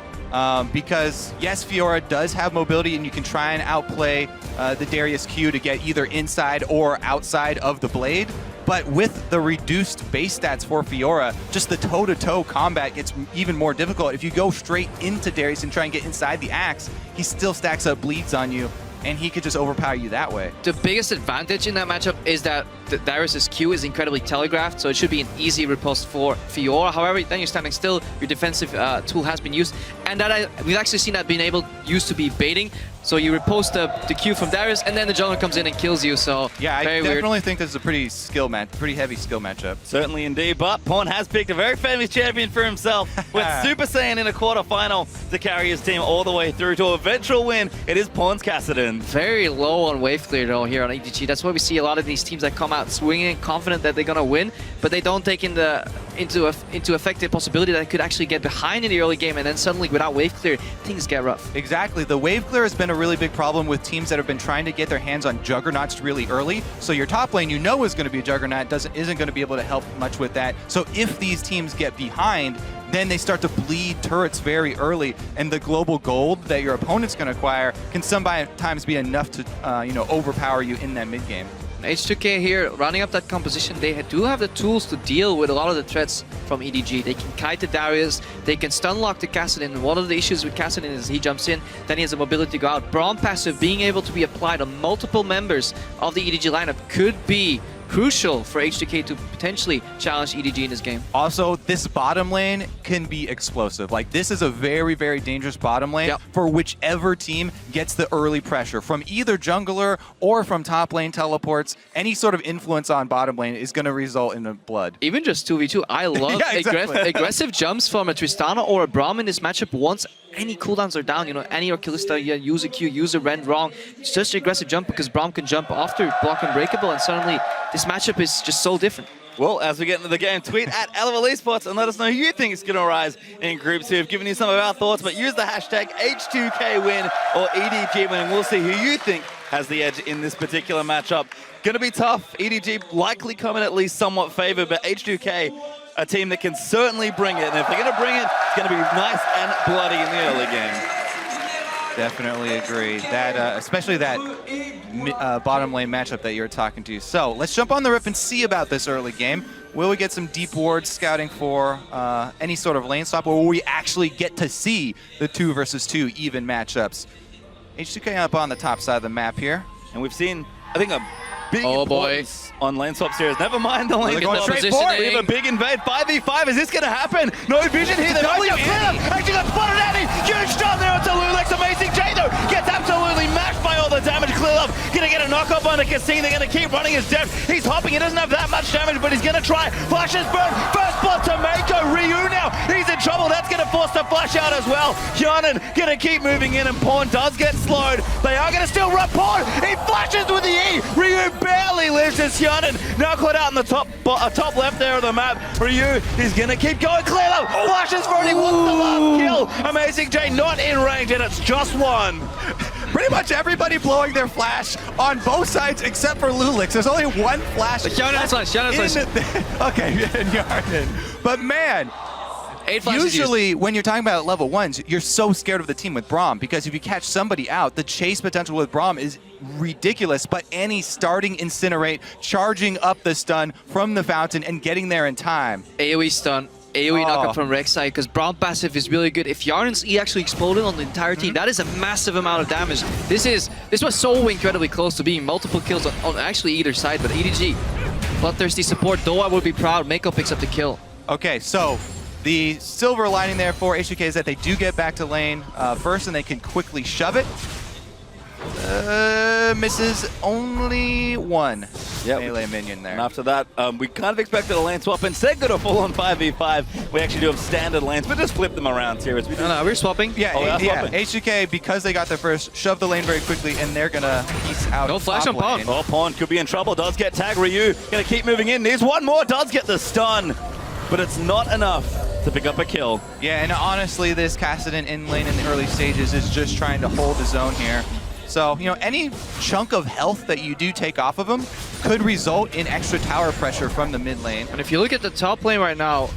because yes, Fiora does have mobility, and you can try and outplay the Darius Q to get either inside or outside of the blade. But with the reduced base stats for Fiora, just the toe-to-toe combat gets even more difficult. If you go straight into Darius and try and get inside the axe, he still stacks up bleeds on you, and he could just overpower you that way. The biggest advantage in that matchup is that Darius' Q is incredibly telegraphed, so it should be an easy riposte for Fiora. However, then you're standing still, your defensive tool has been used, and we've actually seen that being used to be baiting. So you riposte the Q from Darius, and then the jungler comes in and kills you, so yeah, very I definitely weird. think this is a pretty heavy skill matchup. Certainly indeed, but Pawn has picked a very famous champion for himself with Super Saiyan in a quarterfinal to carry his team all the way through to a eventual win. It is Pawn's Kassadin. Very low on wave clear though here on EDG. That's why we see a lot of these teams that come out swinging, confident that they're gonna win, but they don't take in the into effect the possibility that it could actually get behind in the early game, and then suddenly without wave clear, things get rough. Exactly. The wave clear has been a really big problem with teams that have been trying to get their hands on Juggernauts really early. So your top lane, you know, is going to be a Juggernaut, isn't going to be able to help much with that. So if these teams get behind, then they start to bleed turrets very early, and the global gold that your opponent's going to acquire can sometimes be enough to, overpower you in that mid game. H2K here, running up that composition, they do have the tools to deal with a lot of the threats from EDG. They can kite the Darius, they can stun lock the Kassadin. One of the issues with Kassadin is he jumps in, then he has the mobility to go out. Braum passive being able to be applied on multiple members of the EDG lineup could be crucial for H2K to potentially challenge EDG in this game. Also, this bottom lane can be explosive. Like, this is a very, very dangerous bottom lane for whichever team gets the early pressure. From either jungler or from top lane teleports, any sort of influence on bottom lane is going to result in a blood. Even just 2v2, I love aggressive jumps from a Tristana or a Braum in this matchup once any cooldowns are down. You know, Annie or Kalista, use a Q, use a Rend wrong. It's just an aggressive jump because Braum can jump after block Unbreakable, and suddenly this matchup is just so different. Well, as we get into the game, tweet at LOL Esports and let us know who you think is going to rise in groups. We've given you some of our thoughts, but use the hashtag H2K win or EDG win, and we'll see who you think has the edge in this particular matchup. Going to be tough. EDG likely coming at least somewhat favored, but H2K, a team that can certainly bring it. And if they're going to bring it, it's going to be nice and bloody in the early game. Definitely agree. That, especially that bottom lane matchup that you're talking to. So let's jump on the rip and see about this early game. Will we get some deep wards scouting for any sort of lane swap, or will we actually get to see the 2 versus 2 even matchups? H2K up on the top side of the map here. And we've seen, I think, a big importance on lane swap series. Never mind the lane swap. Straight forward. We have a big invade. 5v5. Is this going to happen? No vision here. They might get clear. Actually got spotted at him. Huge shot there onto Lulix. Amazing J though. Gets absolutely mashed by all the damage. Clear up. Going to get a knock up on the Cassine. They're going to keep running his depth. He's hopping. He doesn't have that much damage, but he's going to try. Flashes burn. First blood to Mako. Ryu now. He's in trouble. That's going to force the flash out as well. Hyanin going to keep moving in, and Pawn does get slowed. They are going to still run Pawn. He flashes with the E. Ryu barely lives as Hyanin now caught out in the top left there of the map. Ryu is going to keep going. Clear up. Flashes for it. He wants the last kill. Amazing J not in range, and it's just one. Pretty much everybody blowing their flash on both sides except for Lulix. There's only one flash. Hyanin flash. Okay, Hyanin. But man, usually when you're talking about level 1s, you're so scared of the team with Braum, because if you catch somebody out, the chase potential with Braum is ridiculous. But Annie starting Incinerate, charging up the stun from the fountain and getting there in time. AoE stun. AoE knockup from Rek'Sai, because Braum passive is really good. If Yarn's E actually exploded on the entire team, that is a massive amount of damage. This was so incredibly close to being multiple kills on actually either side, but EDG, bloodthirsty support. Doa would be proud. Mako picks up the kill. Okay, so the silver lining there for H2K is that they do get back to lane first, and they can quickly shove it. Misses only one melee minion there. And after that, we kind of expected a lane swap. Instead, got a full-on 5v5. We actually do have standard lanes, but just flip them around here. No, we're swapping. Yeah, H2K, because they got there first, shoved the lane very quickly, and they're going to piece out. No flash on Pawn. Oh, Pawn could be in trouble. Does get tagged. Ryu going to keep moving in. There's one more. Does get the stun, but it's not enough to pick up a kill. Yeah, and honestly, this Kassadin in lane in the early stages is just trying to hold the zone here. So, you know, any chunk of health that you do take off of him could result in extra tower pressure from the mid lane. And if you look at the top lane right now,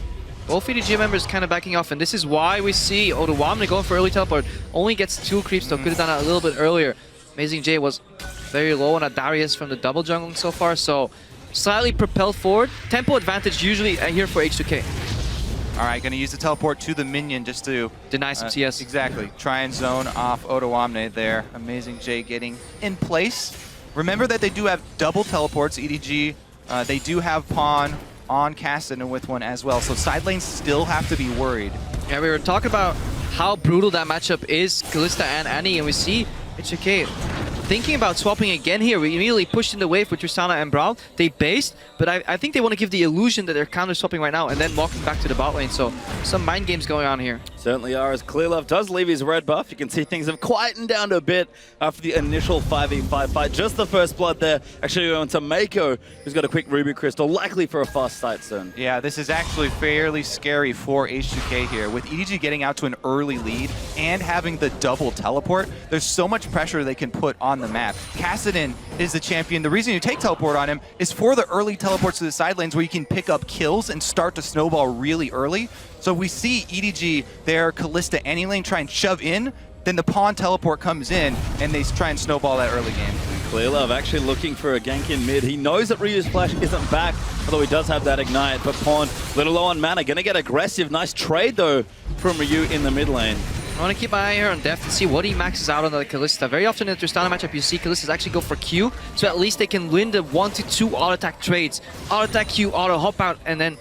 both EDG members kind of backing off, and this is why we see Odoamne going for early teleport. Only gets 2 creeps, though. Could have done that a little bit earlier. Amazing J was very low on a Darius from the double jungling so far, so slightly propelled forward. Tempo advantage usually here for H2K. All right, going to use the teleport to the minion just to deny some CS. Exactly. Try and zone off Odoamne there. Amazing J getting in place. Remember that they do have double teleports, EDG. They do have Pawn on Kassadin with one as well, so side lanes still have to be worried. Yeah, we were talking about how brutal that matchup is, Kalista and Annie, and we see H2K thinking about swapping again here. We immediately pushed in the wave with Tristana and Braum. They based, but I think they want to give the illusion that they're counter swapping right now and then walking back to the bot lane. So some mind games going on here. Certainly are, as Clearlove does leave his red buff. You can see things have quietened down a bit after the initial 5v5 fight. Just the first blood there. Actually going to Mako, who's got a quick Ruby Crystal, likely for a fast sight soon. Yeah, this is actually fairly scary for H2K here. With EDG getting out to an early lead and having the double teleport, there's so much pressure they can put on the map. Kassadin is the champion. The reason you take teleport on him is for the early teleports to the side lanes where you can pick up kills and start to snowball really early. So we see EDG, their Kalista any lane try and shove in, then the pawn teleport comes in and they try and snowball that early game. Clearlove actually looking for a gank in mid. He knows that Ryu's flash isn't back, although he does have that ignite. But Pawn, little low on mana, gonna get aggressive. Nice trade though from Ryu in the mid lane. I want to keep my eye here on Deft and see what he maxes out on the Kalista. Very often in the Tristana matchup, you see Kalistas actually go for Q, so at least they can win the 1 to 2 auto attack trades. Auto attack Q, auto hop out, and then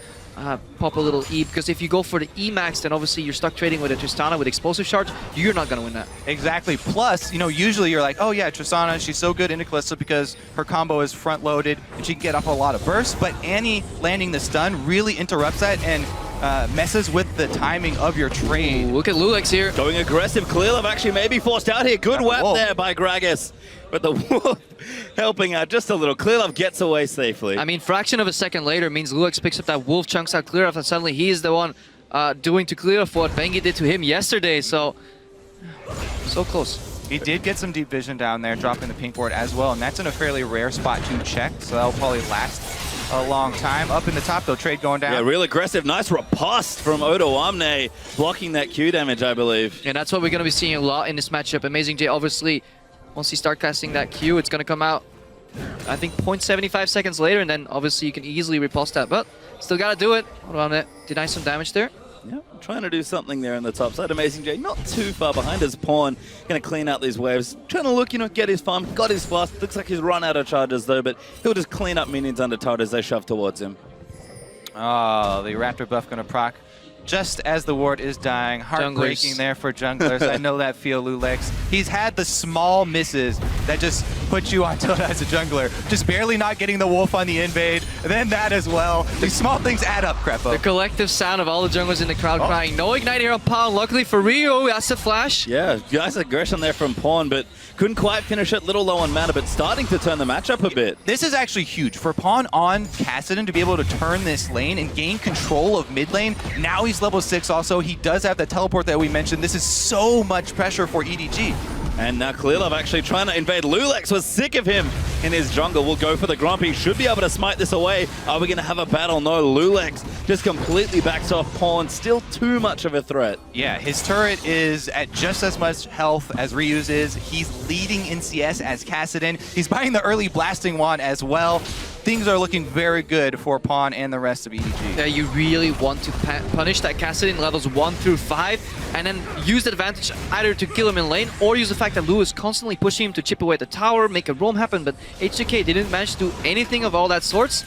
pop a little E, because if you go for the E max, then obviously you're stuck trading with a Tristana with explosive charge. You're not going to win that. Exactly. Plus, you know, usually you're like, oh yeah, Tristana, she's so good into Kalista because her combo is front loaded and she can get up a lot of bursts, but Annie landing the stun really interrupts that and messes with the timing of your trade. Ooh, look at Lulex here. Going aggressive. Clearlove actually may be forced out here. Good web there by Gragas. But the Wolf helping out just a little. Clearlove gets away safely. I mean, fraction of a second later means Lulex picks up that Wolf, chunks out Clearlove, and suddenly he is the one doing to Clearlove what Bengi did to him yesterday. So close. He did get some deep vision down there, dropping the pink ward as well, and that's in a fairly rare spot to check, so that'll probably last a long time. Up in the top, though, trade going down. Yeah, real aggressive. Nice riposte from Odo Amne, blocking that Q damage, I believe. And that's what we're going to be seeing a lot in this matchup. Amazing J, obviously, once he starts casting that Q, it's going to come out, I think, 0.75 seconds later, and then obviously you can easily riposte that. But still got to do it. Odo Amne deny some damage there. Yeah, trying to do something there on the top side. Amazing J not too far behind his Pawn. Going to clean out these waves. Trying to look, you know, get his farm. Got his fast. Looks like he's run out of charges though, but he'll just clean up minions under tower as they shove towards him. Oh, the Raptor buff going to proc just as the ward is dying. Heartbreaking there for junglers. I know that feel, Lulex. He's had the small misses that just put you on tilt as a jungler. Just barely not getting the wolf on the invade. And then that as well. These small things add up, Crepo. The collective sound of all the junglers in the crowd crying. No ignite here on Pawn. Luckily for Rio, that's the flash. Yeah, nice aggression there from Pawn, but couldn't quite finish it. Little low on mana, but starting to turn the matchup a bit. This is actually huge. For Pawn on Kassadin to be able to turn this lane and gain control of mid lane. Now he's level 6 also. He does have the teleport that we mentioned. This is so much pressure for EDG. And now Clearlove actually trying to invade. Lulex was sick of him in his jungle. Will go for the Grumpy. Should be able to smite this away. Are we going to have a battle? No, Lulex just completely backs off Pawn. Still too much of a threat. Yeah, his turret is at just as much health as Ryu's is. He's leading in CS as Kassadin. He's buying the early blasting wand as well. Things are looking very good for Pawn and the rest of EDG. Yeah, you really want to punish that Kassadin levels 1 through 5 and then use the advantage either to kill him in lane or use the fact that Lou is constantly pushing him to chip away at the tower, make a roam happen, but H2K didn't manage to do anything of all that sorts.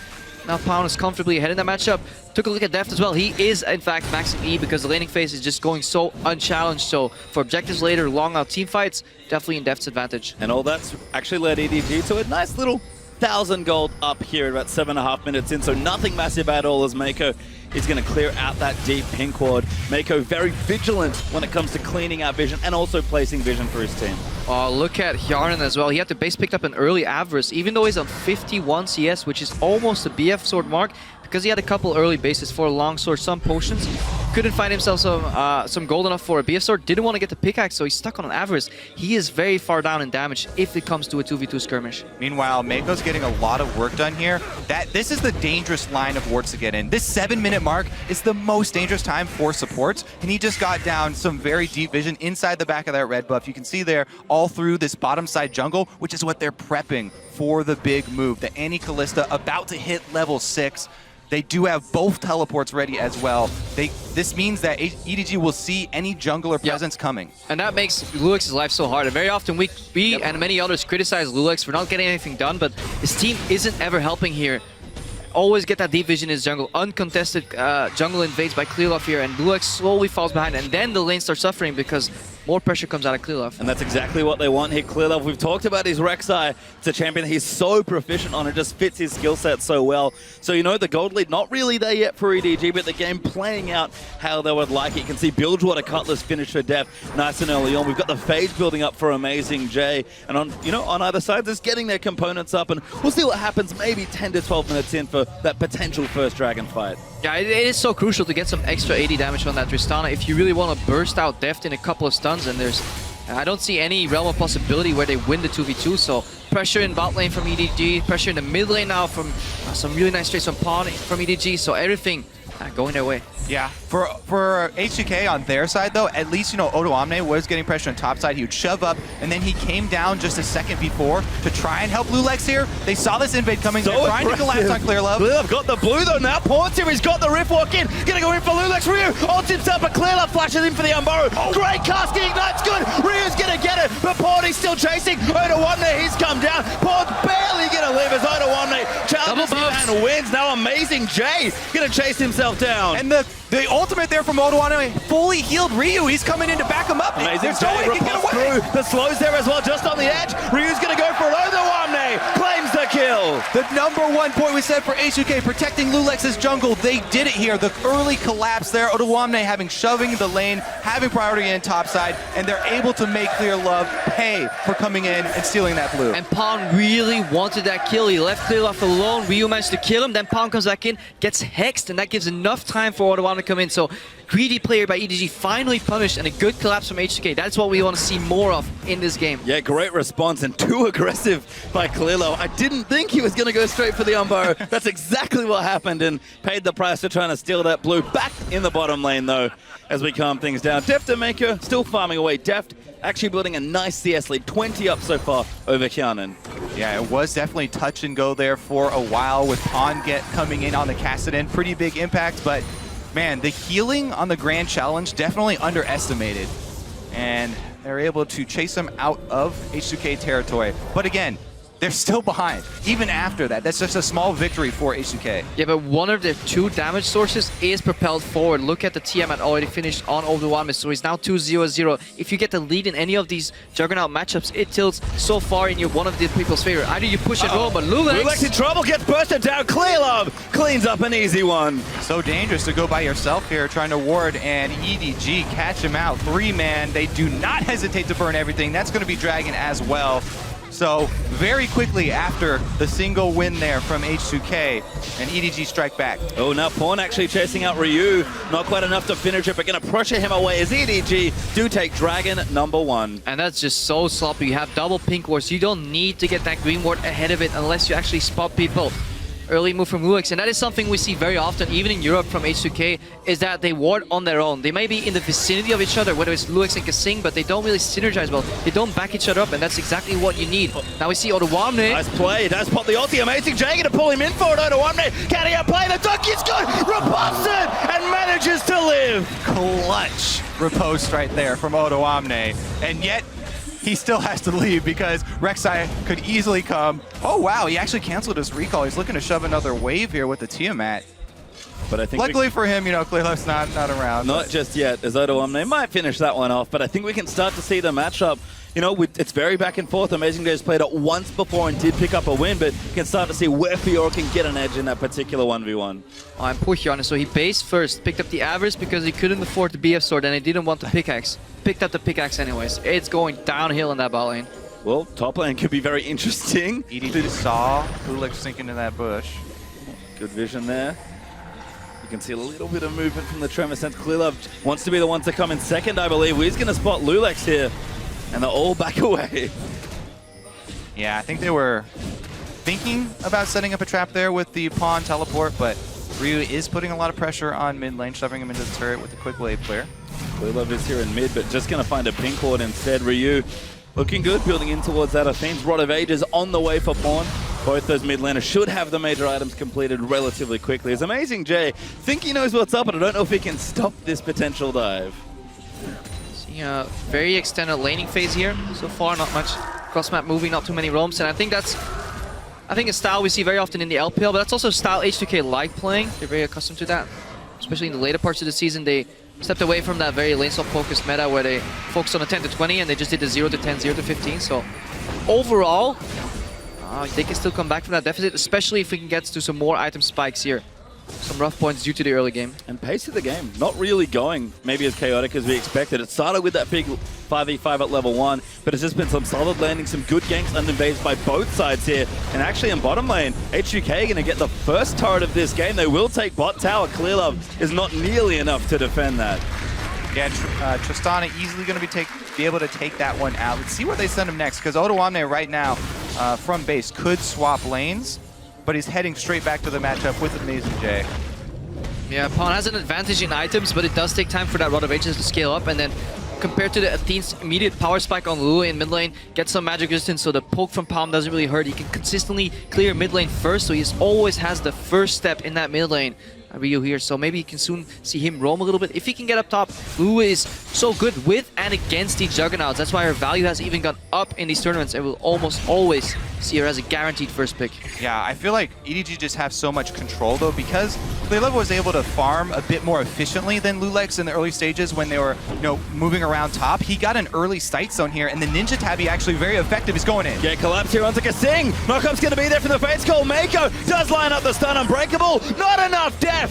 Now Pawn is comfortably ahead in that matchup. Took a look at Deft as well. He is, in fact, maxing E because the laning phase is just going so unchallenged. So for objectives later, long out team fights, definitely in Deft's advantage. And all that's actually led EDG to a nice little 1,000 gold up here at about 7.5 minutes in, so nothing massive at all as Mako is going to clear out that deep pink ward. Mako very vigilant when it comes to cleaning out vision and also placing vision for his team. Oh, look at Hjarnan as well. He had the base picked up an early Avarice, even though he's on 51 CS, which is almost a BF sword mark, because he had a couple early bases for a longsword, some potions. Couldn't find himself some gold enough for a BF sword. Didn't want to get the pickaxe, so he's stuck on an Avarice. He is very far down in damage if it comes to a 2v2 skirmish. Meanwhile, Mako's getting a lot of work done here. This is the dangerous line of wards to get in. This 7-minute mark is the most dangerous time for supports, and he just got down some very deep vision inside the back of that red buff. You can see there all through this bottom side jungle, which is what they're prepping for the big move. The Annie Kalista about to hit level 6. They do have both teleports ready as well. This means that EDG will see any jungler presence coming. And that makes Lulex's life so hard. And very often we and many others criticize Lulex for not getting anything done, but his team isn't ever helping here. Always get that deep vision in his jungle. Uncontested jungle invades by Clearlove here, and Lulex slowly falls behind, and then the lane starts suffering because more pressure comes out of Clearlove. And that's exactly what they want here. Clearlove, we've talked about his Rek'Sai. It's a champion that he's so proficient on. It just fits his skill set so well. So, you know, the gold lead, not really there yet for EDG, but the game playing out how they would like it. You can see Bilgewater Cutlass finish for Def nice and early on. We've got the Phage building up for Amazing J. And on, you know, on either side, just getting their components up. And we'll see what happens maybe 10 to 12 minutes in for that potential first Dragon fight. Yeah, it is so crucial to get some extra 80 damage on that Tristana if you really want to burst out Deft in a couple of stuns, and I don't see any realm of possibility where they win the 2v2, so pressure in bot lane from EDG, pressure in the mid lane now from some really nice trades on Pawn from EDG, so everything going their way. Yeah, for H2K on their side though, at least, you know, Odoamne was getting pressure on top side. He would shove up, and then he came down just a second before to try and help Lulex here. They saw this invade coming, they're trying to collapse on Clearlove. Clearlove got the blue though now. Pawn's here, he's got the Rift Walk in. Gonna go in for Lulex. Ryu ults himself, but Clearlove flashes in for the Unburrow. Great casting, ignites good. Ryu's gonna get it, but Pawn is still chasing. Odoamne, he's come down. Pawn's barely gonna live as Odoamne challenges him and wins. Now Amazing J gonna chase himself down. And the ultimate there from Odoamne, fully healed Ryu. He's coming in to back him up. Amazing J riposte through. The slows there as well, just on the edge. Ryu's gonna go for it. Odoamne claims the kill. The #1 point we said for H2K, protecting Lulex's jungle. They did it here. The early collapse there. Odoamne shoving the lane, having priority in top side, and they're able to make Clearlove pay for coming in and stealing that blue. And Pawn really wanted that kill. He left Clearlove alone. Ryu managed to kill him. Then Pawn comes back in, gets hexed, and that gives enough time for Odoamne to come in. So greedy player by EDG finally punished, and a good collapse from H2K. That's what we want to see more of in this game. Yeah, great response, and too aggressive by Clearlove. I didn't think he was going to go straight for the Unburrow. That's exactly what happened, and paid the price for trying to steal that blue. Back in the bottom lane, though, as we calm things down. Deft and Maker still farming away. Deft actually building a nice CS lead, 20 up so far over Kianan. Yeah, it was definitely touch and go there for a while with Pawn coming in on the Kassadin. Pretty big impact, but man, the healing on the Grand Challenge definitely underestimated. And they're able to chase them out of H2K territory. But again, they're still behind, even after that. That's just a small victory for H2K. Yeah, but one of their 2 damage sources is propelled forward. Look at the Tiamat already finished on Odoamne, so he's now 2-0-0. If you get the lead in any of these Juggernaut matchups, it tilts so far in one of the people's favor. Either you push and roll, but Lulex in trouble, gets bursted down. Clearlove cleans up an easy one. So dangerous to go by yourself here, trying to ward, and EDG catch him out. 3-man, they do not hesitate to burn everything. That's going to be Dragon as well. So very quickly after the single win there from H2K, and EDG strike back. Oh, now Pawn actually chasing out Ryu. Not quite enough to finish it, but going to pressure him away as EDG do take Dragon #1. And that's just so sloppy. You have double pink wards. You don't need to get that green ward ahead of it unless you actually spot people. Early move from Lulex, and that is something we see very often, even in Europe from H2K, is that they ward on their own. They may be in the vicinity of each other, whether it's Lulex and Kasing, but they don't really synergize well. They don't back each other up, and that's exactly what you need. Now we see Odoamne. Nice play, does pop the ulti. Amazing J going to pull him in for it. Odoamne, can he outplay the dunk? It's good! Riposte it and manages to live. Clutch riposte right there from Odoamne, and yet he still has to leave because Rek'Sai could easily come. Oh wow, he actually canceled his recall. He's looking to shove another wave here with the Tiamat. But I think luckily for him, you know, Clearlove's not around. Not just yet, as Odoamne might finish that one off, but I think we can start to see the matchup. You know, it's very back and forth. Amazing J's played it once before and did pick up a win, but you can start to see where Fiora can get an edge in that particular 1v1. Oh, and poor Kianan, so he based first, picked up the Avarice because he couldn't afford the BF sword and he didn't want the pickaxe. Picked up the pickaxe anyways. It's going downhill in that bot lane. Well, top lane could be very interesting. EDG saw Lulex sink into that bush. Good vision there. You can see a little bit of movement from the Tremor Sense. Clearlove wants to be the one to come in second, I believe. He's going to spot Lulex here. And they're all back away. Yeah, I think they were thinking about setting up a trap there with the Pawn teleport, but Ryu is putting a lot of pressure on mid lane, shoving him into the turret with the quick wave clear. Clearlove is here in mid, but just going to find a pink ward instead. Ryu looking good, building in towards that. Athene's Rod of Ages on the way for Pawn. Both those mid laners should have the major items completed relatively quickly. It's Amazing J. Think he knows what's up, but I don't know if he can stop this potential dive. Seeing a very extended laning phase here so far, not much cross-map moving, not too many roams, and I think that's a style we see very often in the LPL, but that's also a style H2K like playing. They're very accustomed to that, especially in the later parts of the season. They stepped away from that very lane swap focused meta where they focused on the 10 to 20 and they just did the 0 to 10, 0 to 15. So overall, they can still come back from that deficit, especially if we can get to some more item spikes here. Some rough points due to the early game. And pace of the game, not really going maybe as chaotic as we expected. It started with that big 5v5 at level 1, but it's just been some solid landing, some good ganks and invades by both sides here. And actually in bottom lane, HUK going to get the first turret of this game. They will take bot tower. Clearlove is not nearly enough to defend that. Yeah, Tristana easily going to be able to take that one out. Let's see where they send him next, because Odoamne right now from base could swap lanes, but he's heading straight back to the matchup with Amazing J. Yeah, Pawn has an advantage in items, but it does take time for that Rod of Ages to scale up, and then compared to the Athene's immediate power spike on Lulu in mid lane, gets some magic resistance, so the poke from Palm doesn't really hurt. He can consistently clear mid lane first, so he always has the first step in that mid lane. Ryu here, so maybe you can soon see him roam a little bit. If he can get up top, Lulu is so good with and against these Juggernauts. That's why her value has even gone up in these tournaments, and we'll almost always see her as a guaranteed first pick. Yeah, I feel like EDG just have so much control though, because Clearlove was able to farm a bit more efficiently than Lulex in the early stages when they were, moving around top. He got an early sight zone here, and the Ninja Tabby actually very effective is going in. Yeah, collapse here onto Kasing. Knockup's going to be there from the face call. Mako does line up the stun. Unbreakable. Not enough. Deft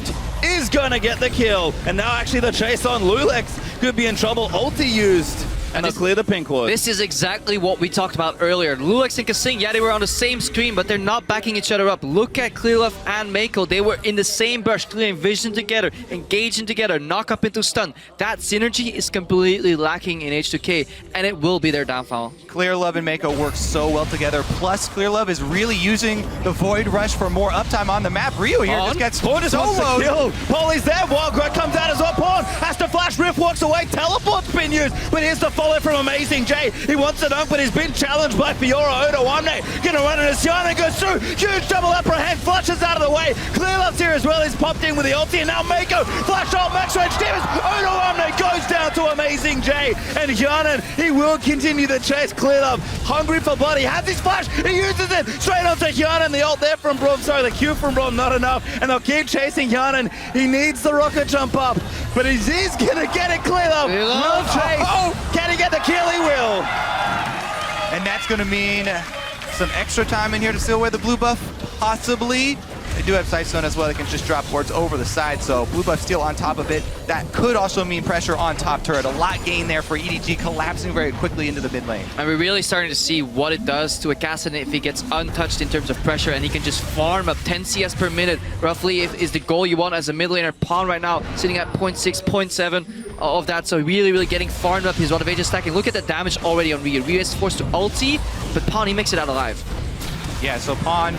is going to get the kill. And now actually the chase on Lulex could be in trouble. Ulti used. And they'll clear the pink ward. This is exactly what we talked about earlier. Lulex and Kasing, yeah, they were on the same screen, but they're not backing each other up. Look at Clearlove and Mako. They were in the same brush, clearing vision together, engaging together, knock up into stun. That synergy is completely lacking in H2K, and it will be their downfall. Clearlove and Mako work so well together. Plus, Clearlove is really using the Void Rush for more uptime on the map. Ryu here just gets soloed. Polly's there. Wildgrot comes out as well. Pawn has to flash. Rift walks away. Teleport's been used, but here's the follow from Amazing J. He wants to dunk, but he's been challenged by Fiora. Odoamne gonna run in as Yana goes through. Huge double upper hand, flushes out of the way. Clearlove's here as well. He's popped in with the ulti, and now Mako flash ult, max range damage. Odoamne goes down to Amazing J, and Yanan, he will continue the chase. Clearlove hungry for blood. He has his flash. He uses it straight onto Yanan. The ult there from Braum. Sorry, the Q from Braum, not enough, and they'll keep chasing Yanan. He needs the rocket jump up, but he's gonna get it. Clearlove will chase. Can he get the kill? He will. And that's going to mean some extra time in here to still wear the blue buff, possibly. They do have Sight Stone as well. They can just drop wards over the side, so blue buff still on top of it. That could also mean pressure on top turret. A lot gained there for EDG, collapsing very quickly into the mid lane. And we're really starting to see what it does to a Kassadin if he gets untouched in terms of pressure, and he can just farm up 10 CS per minute, roughly, is the goal you want as a mid laner. Pawn right now sitting at 0.6, 0.7 of that, so really getting farmed up. His Rod of Ages stacking. Look at the damage already on Ryu. Ryu is forced to ulti, but Pawn, he makes it out alive. Yeah, so Pawn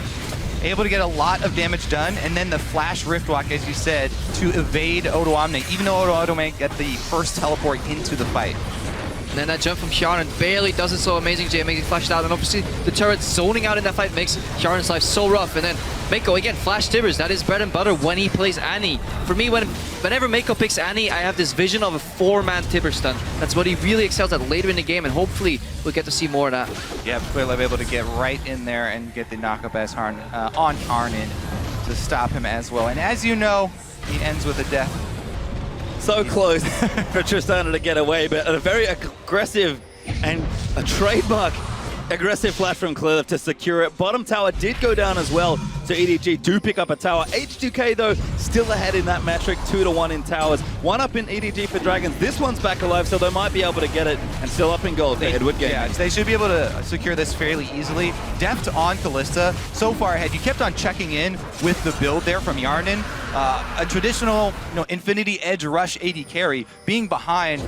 able to get a lot of damage done, and then the flash Riftwalk, as you said, to evade Odoamne, even though Odoamne get the first teleport into the fight. And then that jump from Sharon barely does it, so Amazing J Amazing flashed out, and obviously the turret zoning out in that fight makes Sharon's life so rough. And then Mako, again, flash Tibbers, that is bread and butter when he plays Annie. For me, whenever Mako picks Annie, I have this vision of a 4-man Tibber stun. That's what he really excels at later in the game, and hopefully we'll get to see more of that. Yeah, Clearlove able to get right in there and get the knockup as on Arnin to stop him as well. And as you know, he ends with a death. So close for Tristana to get away, but a very aggressive and a trademark aggressive flash from Clearlove to secure it. Bottom tower did go down as well, so EDG do pick up a tower. H2K though, still ahead in that metric, 2-1 in towers. 1 up in EDG for Dragons. This one's back alive, so they might be able to get it, and still up in gold for Edward Gaming. Yeah, they should be able to secure this fairly easily. Deft on Kalista, so far ahead. You kept on checking in with the build there from Yarnin. A traditional, Infinity Edge Rush AD carry being behind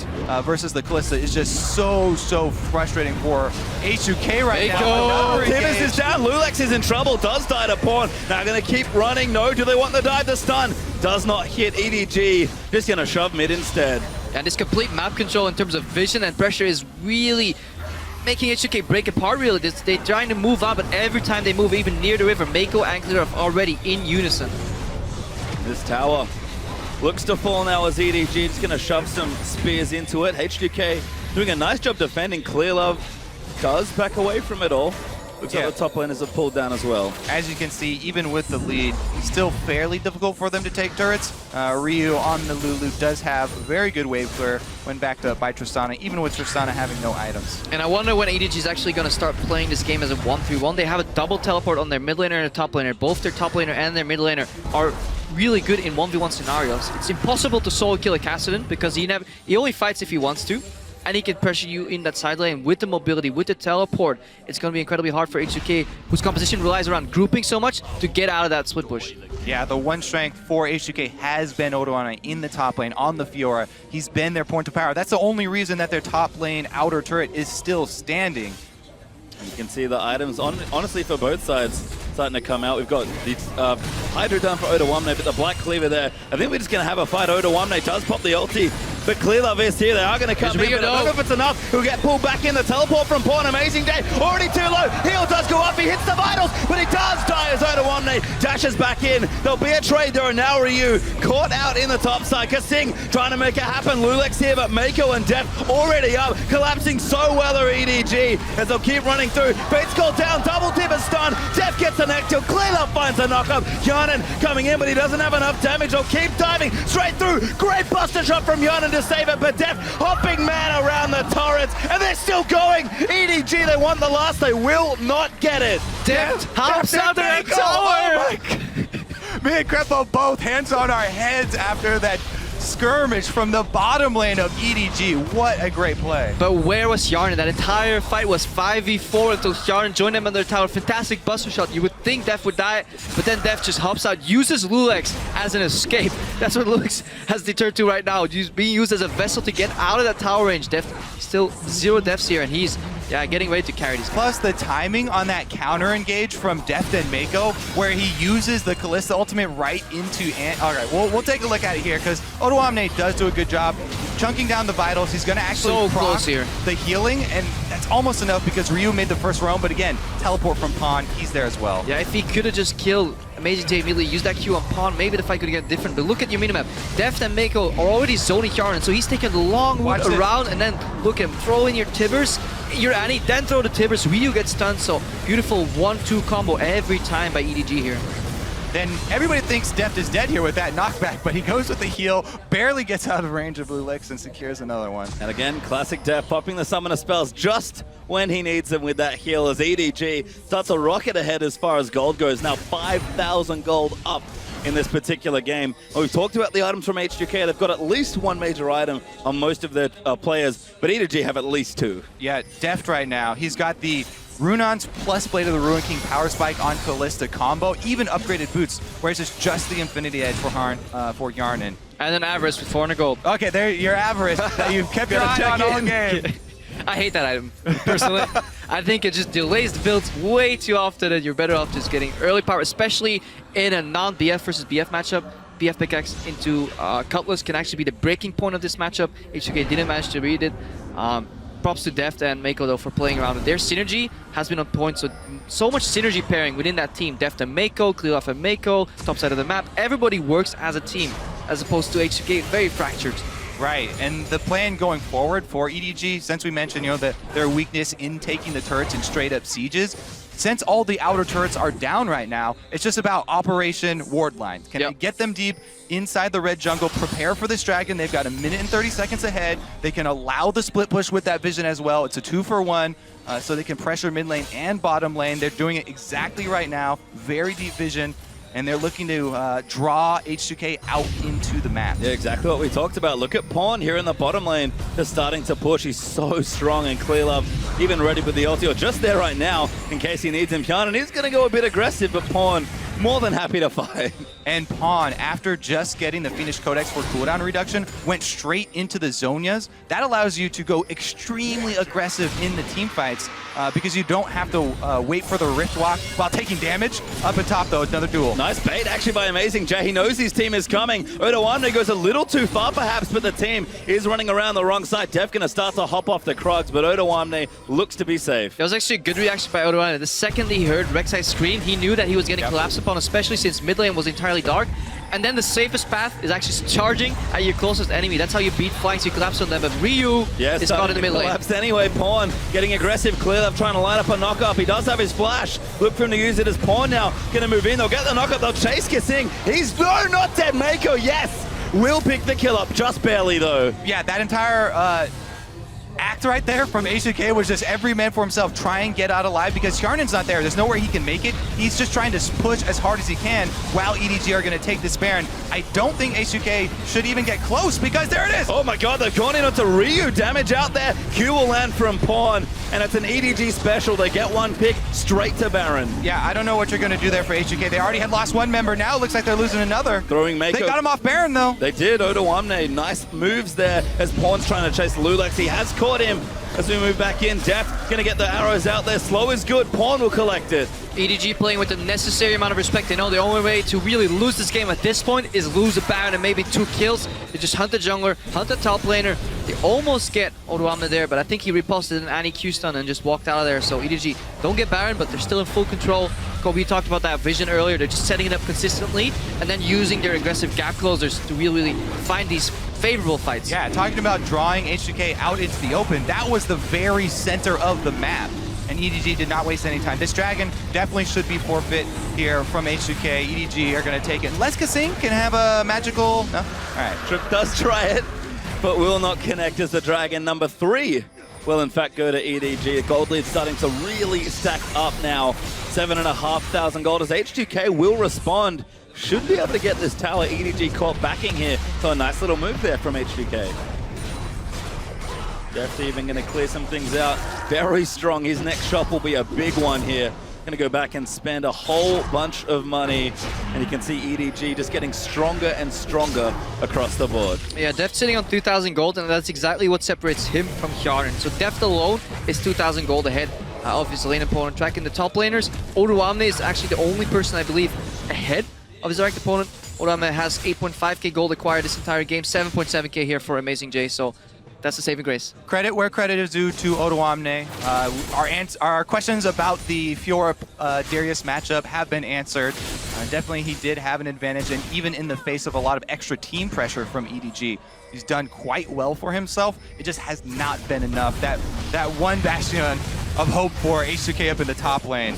versus the Kalista is just so frustrating for H2K right now. Tibbers is down. Lulex is in trouble. Does die to Pawn. Now going to keep running. No, do they want the dive? The stun does not hit EDG. Just going to shove mid instead. And this complete map control in terms of vision and pressure is really making H2K break apart, really. They're trying to move out, but every time they move even near the river, Mako and Clearlove are already in unison. This tower looks to fall now as EDG just going to shove some spears into it. H2K doing a nice job defending. Clearlove does back away from it all. We've got the top laners have pulled down as well. As you can see, even with the lead, it's still fairly difficult for them to take turrets. Ryu on the Lulu does have a very good wave clear when backed up by Tristana, even with Tristana having no items. And I wonder when EDG is actually going to start playing this game as a 1-3-1. They have a double teleport on their mid laner and a top laner. Both their top laner and their mid laner are really good in 1v1 scenarios. It's impossible to solo kill a Kassadin because he only fights if he wants to. And he can pressure you in that side lane with the mobility, with the teleport. It's going to be incredibly hard for H2K, whose composition relies around grouping so much, to get out of that split push. Yeah, the one strength for H2K has been Odoana in the top lane on the Fiora. He's been their point of power. That's the only reason that their top lane outer turret is still standing. You can see the items, honestly, for both sides starting to come out. We've got the Hydro down for Odoamne, but the Black Cleaver there. I think we're just going to have a fight. Odoamne does pop the ulti, but Clearlove is here. They are going to come in, but I don't know if it's enough. He'll get pulled back in. The teleport from Pawn, amazing day. Already too low. Heal does go up. He hits the vitals, but he does die as Odoamne dashes back in. There'll be a trade. There are now Ryu caught out in the top side. Kasing trying to make it happen. Lulex here, but Mako and Def already up. Collapsing so well are EDG as they'll keep running through. Bates called down. Double tip is stunned. Def gets the neck till Clearlove finds a knock-up. Yarnan coming in, but he doesn't have enough damage. They'll keep diving straight through. Great buster shot from Yarnan to save it, but Def hopping man around the turrets, and they're still going. EDG, they want the last. They will not get it. Def hops out the tower. Oh my God. Me and Crepo both hands on our heads after that skirmish from the bottom lane of EDG. What a great play. But where was Yarn? That entire fight was 5v4 until Yarn joined them on their tower. Fantastic buster shot. You would think Def would die, but then Def just hops out, uses Lulex as an escape. That's what Lulex has deterred to right now. Being used as a vessel to get out of that tower range. Def still 0 deaths here, and he's getting ready to carry these. Plus the timing on that counter engage from Deft and Mako, where he uses the Kalista ultimate right into All right, we'll take a look at it here, because Odoamne does do a good job chunking down the vitals. He's going to actually proc the healing, and that's almost enough because Ryu made the first roam, but again, teleport from Pawn, he's there as well. Yeah, if he could have just killed Amazing J immediately, use that Q on Pawn, maybe the fight could get different. But look at your minimap. Deft and Mako are already zoning Yarn, so he's taking the long route around, and then look at him, throw in your Tibbers, your Annie, then throw the Tibbers, Ryu gets stunned, so beautiful 1-2 combo every time by EDG here. Then everybody thinks Deft is dead here with that knockback, but he goes with the heal, barely gets out of range of Lulex and secures another one. And again, classic Deft popping the summoner spells just when he needs them with that heal as EDG starts a rocket ahead as far as gold goes. Now 5,000 gold up in this particular game. We've talked about the items from H2K. They've got at least one major item on most of their players, but EDG have at least 2. Yeah, Deft right now, he's got the Runon's plus Blade of the Ruin King Power Spike on Kalista combo, even upgraded boots, whereas it's just the Infinity Edge for Yarnan. And then Avarice with 400 gold. Okay, there, your Avarice that you've kept your eye on all game. I hate that item, personally. I think it just delays the builds way too often, and you're better off just getting early power, especially in a non-BF versus BF matchup. BF pickaxe into Cutlass can actually be the breaking point of this matchup. H2K didn't manage to read it. Props to Deft and Mako though for playing around. Their synergy has been on point, so much synergy pairing within that team. Deft and Mako, Clearlove and Mako, top side of the map. Everybody works as a team, as opposed to H2K, very fractured. Right, and the plan going forward for EDG, since we mentioned, their weakness in taking the turrets in straight up sieges, since all the outer turrets are down right now, it's just about Operation Ward Line. Can they get them deep inside the red jungle, prepare for this dragon? They've got 1 minute and 30 seconds ahead. They can allow the split push with that vision as well. It's a 2-for-1, so they can pressure mid lane and bottom lane. They're doing it exactly right now. Very deep vision. And they're looking to draw H2K out into the map. Yeah, exactly what we talked about. Look at Pawn here in the bottom lane, just starting to push. He's so strong, and Clearlove even ready with the ulti, or just there right now in case he needs him. And he's going to go a bit aggressive, but Pawn more than happy to fight. And Pawn, after just getting the Phoenix Codex for cooldown reduction, went straight into the Zonias. That allows you to go extremely aggressive in the team fights because you don't have to wait for the Rift Walk while taking damage. Up at top, though, another duel. Nice bait, actually, by Amazing J. He knows his team is coming. Odoamne goes a little too far, perhaps, but the team is running around the wrong side. Def going to start to hop off the Krogs, but Odoamne looks to be safe. It was actually a good reaction by Odoamne. The second he heard Rek'Sai scream, he knew that he was getting collapsed upon, especially since mid lane was entirely dark. And then the safest path is actually charging at your closest enemy. That's how you beat flying, so you collapse on them. But Ryu is caught in the mid lane. Collapsed anyway. Pawn getting aggressive. Clearlove trying to line up a knock-up. He does have his flash. Look for him to use it as Pawn now. Gonna move in. They'll get the knock-up. They'll chase Kissing. He's no, not dead. Mako, yes! Will pick the kill up. Just barely, though. Yeah, that entire act right there from HBK was just every man for himself. Try and get out alive because Yarnan's not there. There's nowhere he can make it. He's just trying to push as hard as he can while EDG are going to take this Baron. I don't think HBK should even get close because there it is. Oh my god, they've gone in onto Ryu. Damage out there. Q will land from Pawn, and it's an EDG special. They get one pick straight to Baron. Yeah, I don't know what you're going to do there for HBK. They already had lost one member. Now it looks like they're losing another. Throwing Mako. They got him off Baron, though. They did. Odoamne, nice moves there as Pawn's trying to chase Lulex. He has caught him. As we move back in, Deft gonna get the arrows out there. Slow is good. Pawn will collect it. EDG playing with the necessary amount of respect. They know the only way to really lose this game at this point is lose a Baron and maybe 2 kills. They just hunt the jungler, hunt the top laner. They almost get Odoamne there, but I think he repulsed an anti-Q stun and just walked out of there. So EDG don't get Baron, but they're still in full control. Kobe talked about that vision earlier. They're just setting it up consistently and then using their aggressive gap closers to really find these favorable fights. Yeah, talking about drawing HBK out into the open, that was the very center of the map. And EDG did not waste any time. This dragon definitely should be forfeit here from HBK. EDG are going to take it. Unless Kissing can have a magical... No? All right. Trip does try it, but will not connect as the dragon number 3 will in fact go to EDG. The gold lead starting to really stack up now. 7,500 gold as H2K will respond. Should be able to get this tower. EDG caught backing here. So a nice little move there from H2K. Deft even going to clear some things out. Very strong. His next shop will be a big one here. Going to go back and spend a whole bunch of money. And you can see EDG just getting stronger and stronger across the board. Yeah, Deft sitting on 2,000 gold, and that's exactly what separates him from Hjarnan. So Deft alone is 2,000 gold ahead of his lane opponent. Tracking the top laners, Odoamne is actually the only person, I believe, ahead of his direct opponent. Odoamne has 8.5k gold acquired this entire game, 7.7k here for Amazing J, so that's the saving grace. Credit where credit is due to Odoamne. Our questions about the Fiora Darius matchup have been answered. Definitely he did have an advantage, and even in the face of a lot of extra team pressure from EDG, he's done quite well for himself. It just has not been enough. That one bastion of hope for H2K up in the top lane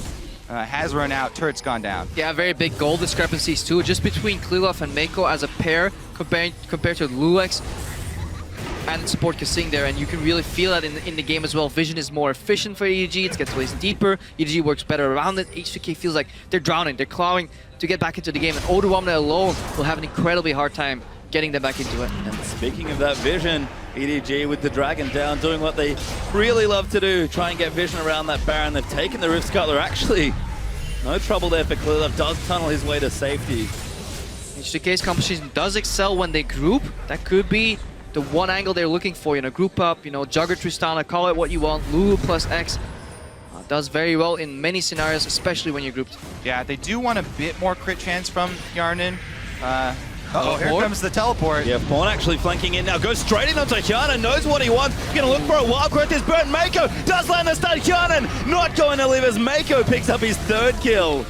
has run out. Turret's gone down. Yeah, very big goal discrepancies too, just between Clearlove and Mako as a pair compared to Lulex and support Kissing there, and you can really feel that in the game as well. Vision is more efficient for EDG, it gets placed deeper, EDG works better around it. H2K feels like they're drowning, they're clawing to get back into the game, and Odoamne alone will have an incredibly hard time getting them back into it. And speaking of that vision, EDG with the dragon down, doing what they really love to do, try and get vision around that Baron. They've taken the Rift Scuttler. Actually, no trouble there for Clearlove, does tunnel his way to safety. H2K's composition does excel when they group. That could be the one angle they're looking for, group up, Jugger Tristana, call it what you want, Lulu plus X. Does very well in many scenarios, especially when you're grouped. Yeah, they do want a bit more crit chance from Hjarnan. Uh-oh, here comes the teleport. Yeah, Pawn actually flanking in now. Goes straight in onto Hjarnan, knows what he wants. Gonna look for a wild growth. This burn. Mako does land the stun. Hjarnan not going to live as Mako picks up his 3rd kill.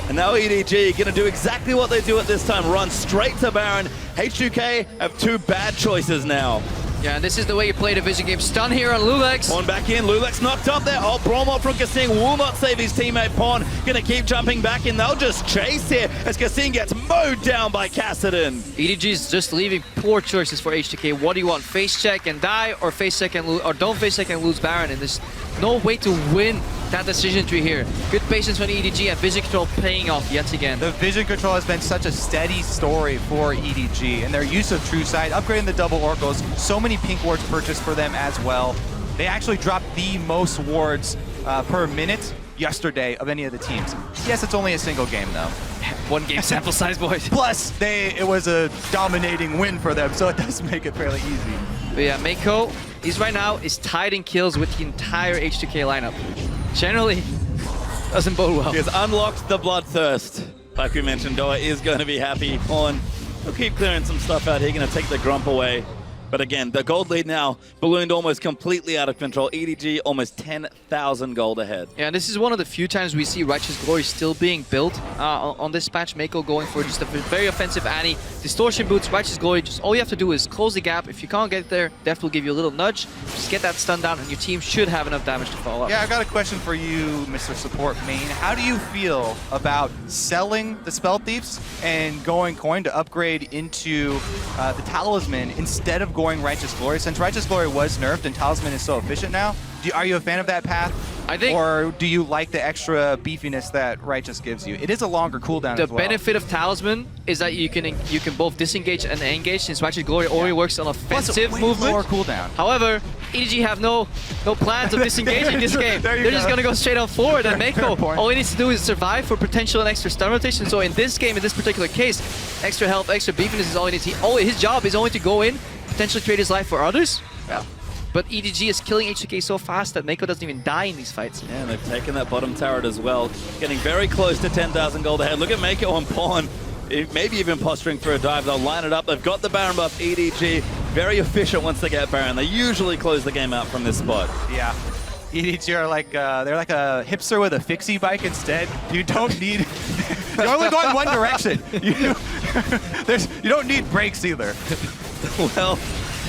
And now EDG gonna do exactly what they do at this time. Run straight to Baron. H2K have 2 bad choices now. Yeah, and this is the way you play the vision game. Stun here on Lulex. Pawn back in. Lulex knocked up there. Oh, Bromot from Kissing will not save his teammate Pawn. Gonna keep jumping back in. They'll just chase here as Kissing gets mowed down by Kassadin. EDG's just leaving poor choices for H2K. What do you want? Face check and die, or face check and lose, or don't face check and lose Baron? And there's no way to win that decision tree here. Good patience from EDG, and vision control paying off yet again. The vision control has been such a steady story for EDG, and their use of True Sight, upgrading the double oracles, so many pink wards purchased for them as well. They actually dropped the most wards per minute yesterday of any of the teams. Yes, it's only a single game though. One game sample size, boys. Plus, it was a dominating win for them, so it does make it fairly easy. But yeah, Mako, right now is tied in kills with the entire H2K lineup. Generally, doesn't bode well. He has unlocked the Bloodthirst. Like we mentioned, Doa is going to be happy. Pawn will keep clearing some stuff out here. Going to take the Grump away. But again, the gold lead now ballooned almost completely out of control. EDG almost 10,000 gold ahead. Yeah, and this is one of the few times we see Righteous Glory still being built on this patch. Mako going for just a very offensive Annie. Distortion boots, Righteous Glory, just all you have to do is close the gap. If you can't get there, Deft will give you a little nudge. Just get that stun down and your team should have enough damage to follow up. Yeah, I got a question for you, Mr. Support Main. How do you feel about selling the Spell Thieves and going coin to upgrade into the Talisman instead of going Righteous Glory? Since Righteous Glory was nerfed and Talisman is so efficient now, are you a fan of that path? I think, or do you like the extra beefiness that Righteous gives you? It is a longer cooldown the as well. benefit of Talisman is that you can both disengage and engage, since Righteous Glory only works on offensive movement. Lower cooldown. However, EDG have no plans of disengaging this game. They're just going to go straight on forward, and Mako, all he needs to do is survive for potential and extra stun rotation. So in this game, in this particular case, extra health, extra beefiness is all he needs. His job is only to go in, potentially trade his life for others. Yeah. But EDG is killing xPeke so fast that Mako doesn't even die in these fights. Yeah, and they've taken that bottom turret as well, getting very close to 10,000 gold ahead. Look at Mako on Pawn, maybe even posturing for a dive. They'll line it up. They've got the Baron buff. EDG, very efficient once they get Baron. They usually close the game out from this spot. Yeah. EDG are like, they're like a hipster with a fixie bike instead. You don't need, you're only going one direction. You don't need brakes either. Well,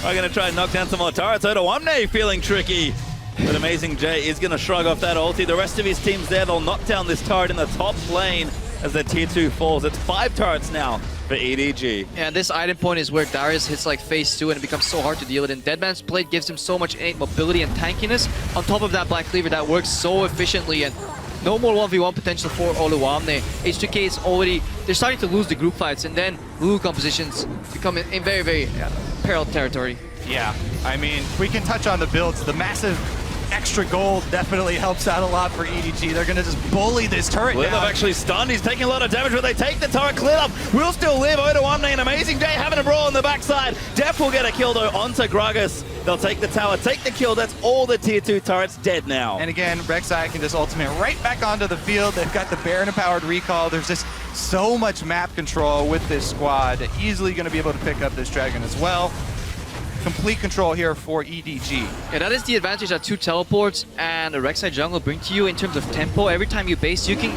we're going to try and knock down some more turrets. Odoamne feeling tricky. But Amazing J is going to shrug off that ulti. The rest of his team's there. They'll knock down this turret in the top lane as the tier 2 falls. It's 5 turrets now for EDG. Yeah, this item point is where Darius hits like phase 2 and it becomes so hard to deal with. And Deadman's Blade gives him so much innate mobility and tankiness. On top of that Black Cleaver that works so efficiently, and no more 1v1 potential for Oluwamne. H2K is already, they're starting to lose the group fights, and then Lulu compositions become in very, very peril territory. Yeah, I mean, we can touch on the builds. The massive extra gold definitely helps out a lot for EDG. They're going to just bully this turret Clear now. actually stunned. He's taking a lot of damage, but they take the turret. Clear up will still live. Odoamne and Amazing J having a brawl on the backside. Def will get a kill though onto Gragas. They'll take the tower, take the kill. That's all the tier 2 turrets dead now. And again, Rek'Sai can just ultimate right back onto the field. They've got the Baron-empowered recall. There's just so much map control with this squad. Easily going to be able to pick up this dragon as well. Complete control here for EDG. Yeah, that is the advantage that 2 teleports and a Rek'Sai jungle bring to you in terms of tempo. Every time you base, you can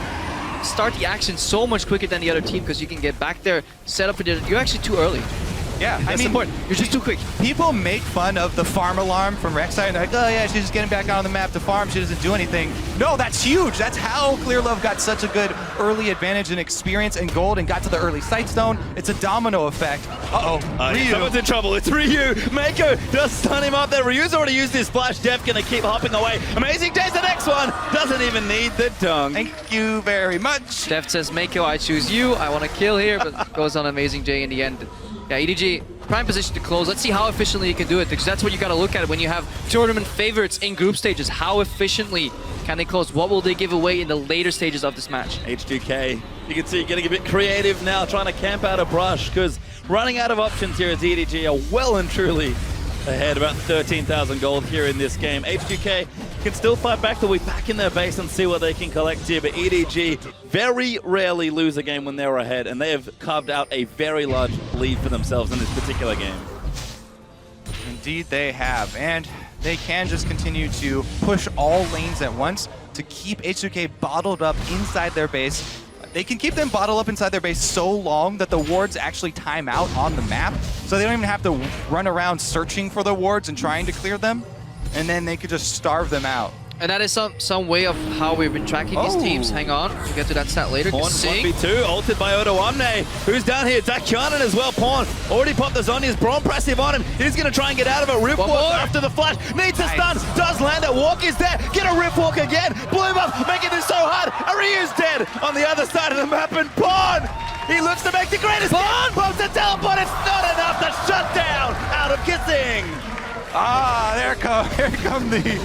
start the action so much quicker than the other team because you can get back there, set up for the... You're actually too early. Yeah, That's I mean, important. You're just too quick. People make fun of the farm alarm from Rek'Sai, and they're like, oh yeah, she's just getting back on the map to farm, she doesn't do anything. No, that's huge. That's how Clearlove got such a good early advantage in experience and gold and got to the early Sightstone. It's a domino effect. Ryu. Someone's in trouble. It's Ryu. Mako does stun him up there. Ryu's already used his splash. Def gonna keep hopping away. Amazing J's the next one. Doesn't even need the dunk. Thank you very much. Def says, Mako, I choose you. I want to kill here, but goes on Amazing J in the end. Yeah, EDG, prime position to close. Let's see how efficiently he can do it, because that's what you got to look at when you have tournament favorites in group stages. How efficiently can they close? What will they give away in the later stages of this match? H2K, you can see getting a bit creative now, trying to camp out a brush, because running out of options here as EDG are well and truly ahead, about 13,000 gold here in this game. H2K can still fight back. They'll be back in their base and see what they can collect here, but EDG very rarely lose a game when they're ahead, and they have carved out a very large lead for themselves in this particular game. Indeed they have, and they can just continue to push all lanes at once to keep H2K bottled up inside their base. They can keep them bottled up inside their base so long that the wards actually time out on the map, so they don't even have to run around searching for the wards and trying to clear them, and then they could just starve them out. And that is some way of how we've been tracking these teams. Hang on, we'll get to that stat later. Pawn 1v2, ulted by Odoamne. Who's down here? Dakyanan as well. Pawn already popped the Zhonya's Brawn Pressive on him. He's going to try and get out of it. Ripwalk after the flash. Needs a stun. Does land it. Walk is there. Get a Ripwalk again. Blue buff making this so hard. Aryu's dead on the other side of the map. And Pawn, he looks to make the greatest. Pawn pops a teleport. It's not enough to shut down out of Kissing. Here come these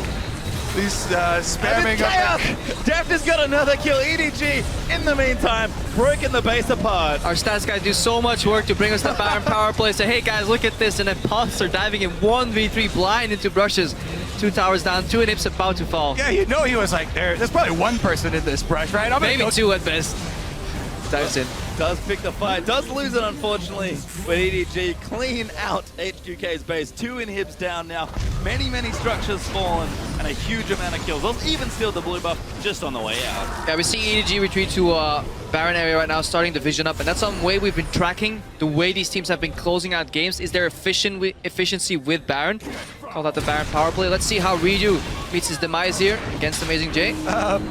spamming up. Def has got another kill. EDG, in the meantime, breaking the base apart. Our stats guys do so much work to bring us the Baron power play. Say, hey guys, look at this. And then Pops are diving in 1v3 blind into brushes. 2 towers down, 2 inhibis about to fall. Yeah, you know he was like, there's probably one person in this brush, right? Maybe 2 at best. Dives in. does pick the fight, does lose it unfortunately, but EDG clean out H2K's base. 2 inhibs down now, many structures fallen, and a huge amount of kills. They'll even steal the blue buff just on the way out. Yeah, we see EDG retreat to Baron area right now, starting the vision up, and that's some way we've been tracking the way these teams have been closing out games. Is there efficiency with Baron? Call that the Baron power play. Let's see how Ryu meets his demise here against Amazing J.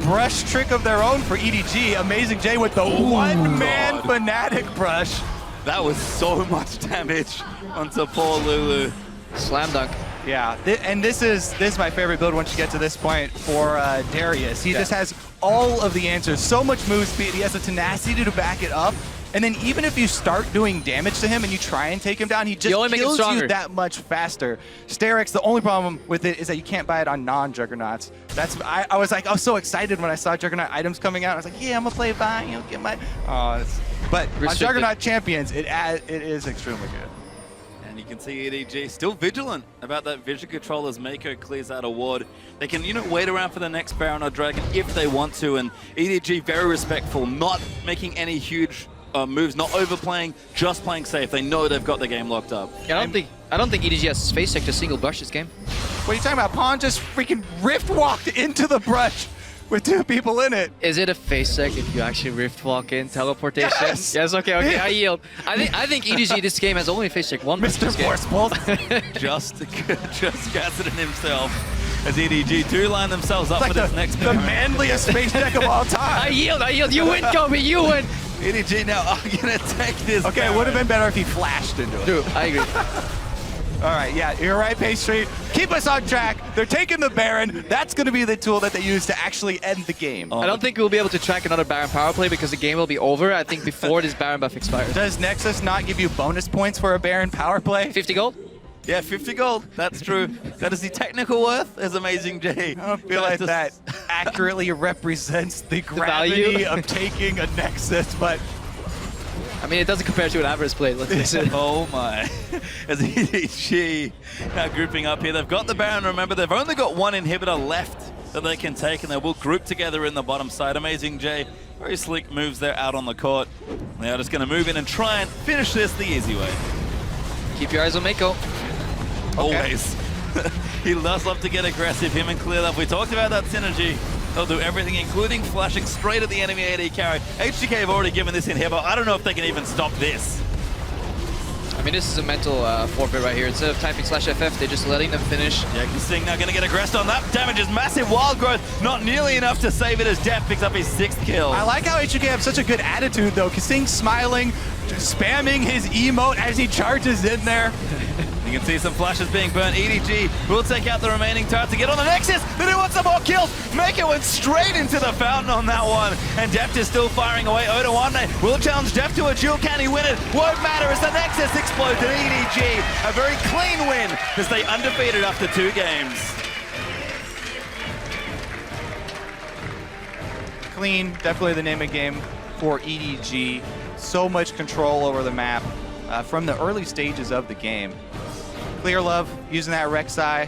Brush trick of their own for EDG. Amazing J with the one-man Fnatic brush. That was so much damage onto poor Lulu. Slam dunk. Yeah, and this is my favorite build once you get to this point for Darius. He just has all of the answers, so much move speed. He has the tenacity to back it up. And then even if you start doing damage to him and you try and take him down, he just kills you that much faster. Sterix, the only problem with it is that you can't buy it on non-Juggernauts. I was so excited when I saw Juggernaut items coming out. I was like, yeah, I'm gonna play by, get my. But on Juggernaut champions, it is extremely good. And you can see EDG still vigilant about that vision control as Mako clears out a ward. They can, wait around for the next Baron or Dragon if they want to, and EDG very respectful, not making any huge moves, not overplaying, just playing safe. They know they've got the game locked up. Yeah, I don't think EDG has space to single brush this game. What are you talking about? Pawn just freaking rift walked into the brush with 2 people in it. Is it a face check if you actually rift walk in teleportation? Yes. Yes. Okay. I yield. I think EDG this game has only face check 1. Mr. Forceful. just Gaston himself. As EDG do line themselves up for this next the manliest face check of all time. I yield. You win, Kobe. You win. EDG now are gonna take this. Okay, it would have been better if he flashed into it. True, I agree. All right, yeah, you're right, Pastry. Keep us on track. They're taking the Baron. That's going to be the tool that they use to actually end the game. I don't think we'll be able to track another Baron power play because the game will be over, I think, before this Baron buff expires. Does Nexus not give you bonus points for a Baron power play? 50 gold? Yeah, 50 gold. That's true. That is the technical worth as Amazing J. I don't feel like that accurately represents the gravity of taking a Nexus, but... I mean, it doesn't compare to an average play, let's face it. Oh my. As EDG now grouping up here. They've got the Baron, remember, they've only got 1 inhibitor left that they can take, and they will group together in the bottom side. Amazing J, very sleek moves there out on the court. They are just going to move in and try and finish this the easy way. Keep your eyes on Mako. Always. He does love to get aggressive, him and Clear Love. We talked about that synergy. They'll do everything, including flashing straight at the enemy AD carry. HGK have already given this inhibitor. I don't know if they can even stop this. I mean, this is a mental forfeit right here. Instead of typing /FF, they're just letting them finish. Yeah, Kasing now going to get aggressed on that. Damage is massive. Wild Growth, not nearly enough to save it as Def picks up his 6th kill. I like how HGK have such a good attitude, though. Kasing smiling, spamming his emote as he charges in there. You can see some flashes being burnt. EDG will take out the remaining turret to get on the Nexus. They do want some more kills. Mako went straight into the fountain on that one. And Deft is still firing away. Odawane will challenge Deft to a duel. Can he win it? Won't matter as the Nexus explodes. And EDG, a very clean win to stay undefeated after 2 games. Clean, definitely the name of the game for EDG. So much control over the map from the early stages of the game. Clear Love using that Rek'Sai,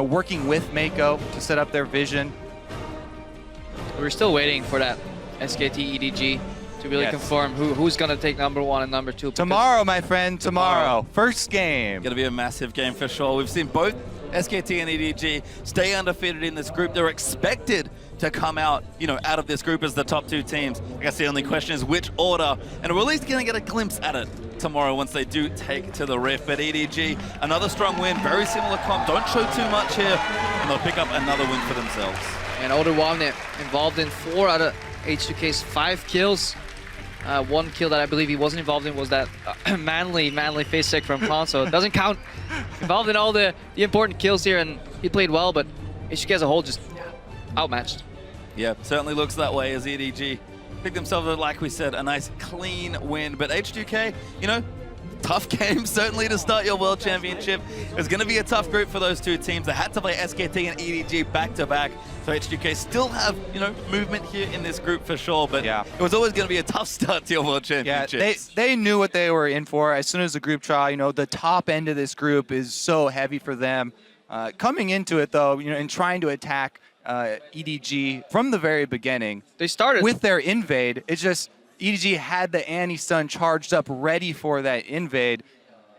working with Mako to set up their vision. We're still waiting for that SKT EDG to really confirm who's going to take #1 and #2. Tomorrow, my friend, tomorrow. First game. Going to be a massive game for sure. We've seen both SKT and EDG stay undefeated in this group. They're expected to come out, out of this group as the top 2 teams. I guess the only question is which order, and we're at least going to get a glimpse at it tomorrow once they do take to the Rift. But EDG, another strong win, very similar comp. Don't show too much here, and they'll pick up another win for themselves. And Odawane involved in 4 out of H2K's 5 kills. 1 kill that I believe he wasn't involved in was that manly face check from Khan, so it doesn't count. Involved in all the important kills here, and he played well, but H2K as a whole just outmatched. Yeah, certainly looks that way as EDG picked themselves, like we said, a nice clean win. But H2K, tough game certainly to start your World Championship. It's going to be a tough group for those 2 teams. They had to play SKT and EDG back-to-back. So H2K still have, movement here in this group for sure. But it was always going to be a tough start to your World Championship. Yeah, they knew what they were in for. As soon as the group trial, the top end of this group is so heavy for them. Coming into it, though, and trying to attack EDG from the very beginning. They started with their invade. It's just EDG had the anti-stun charged up, ready for that invade.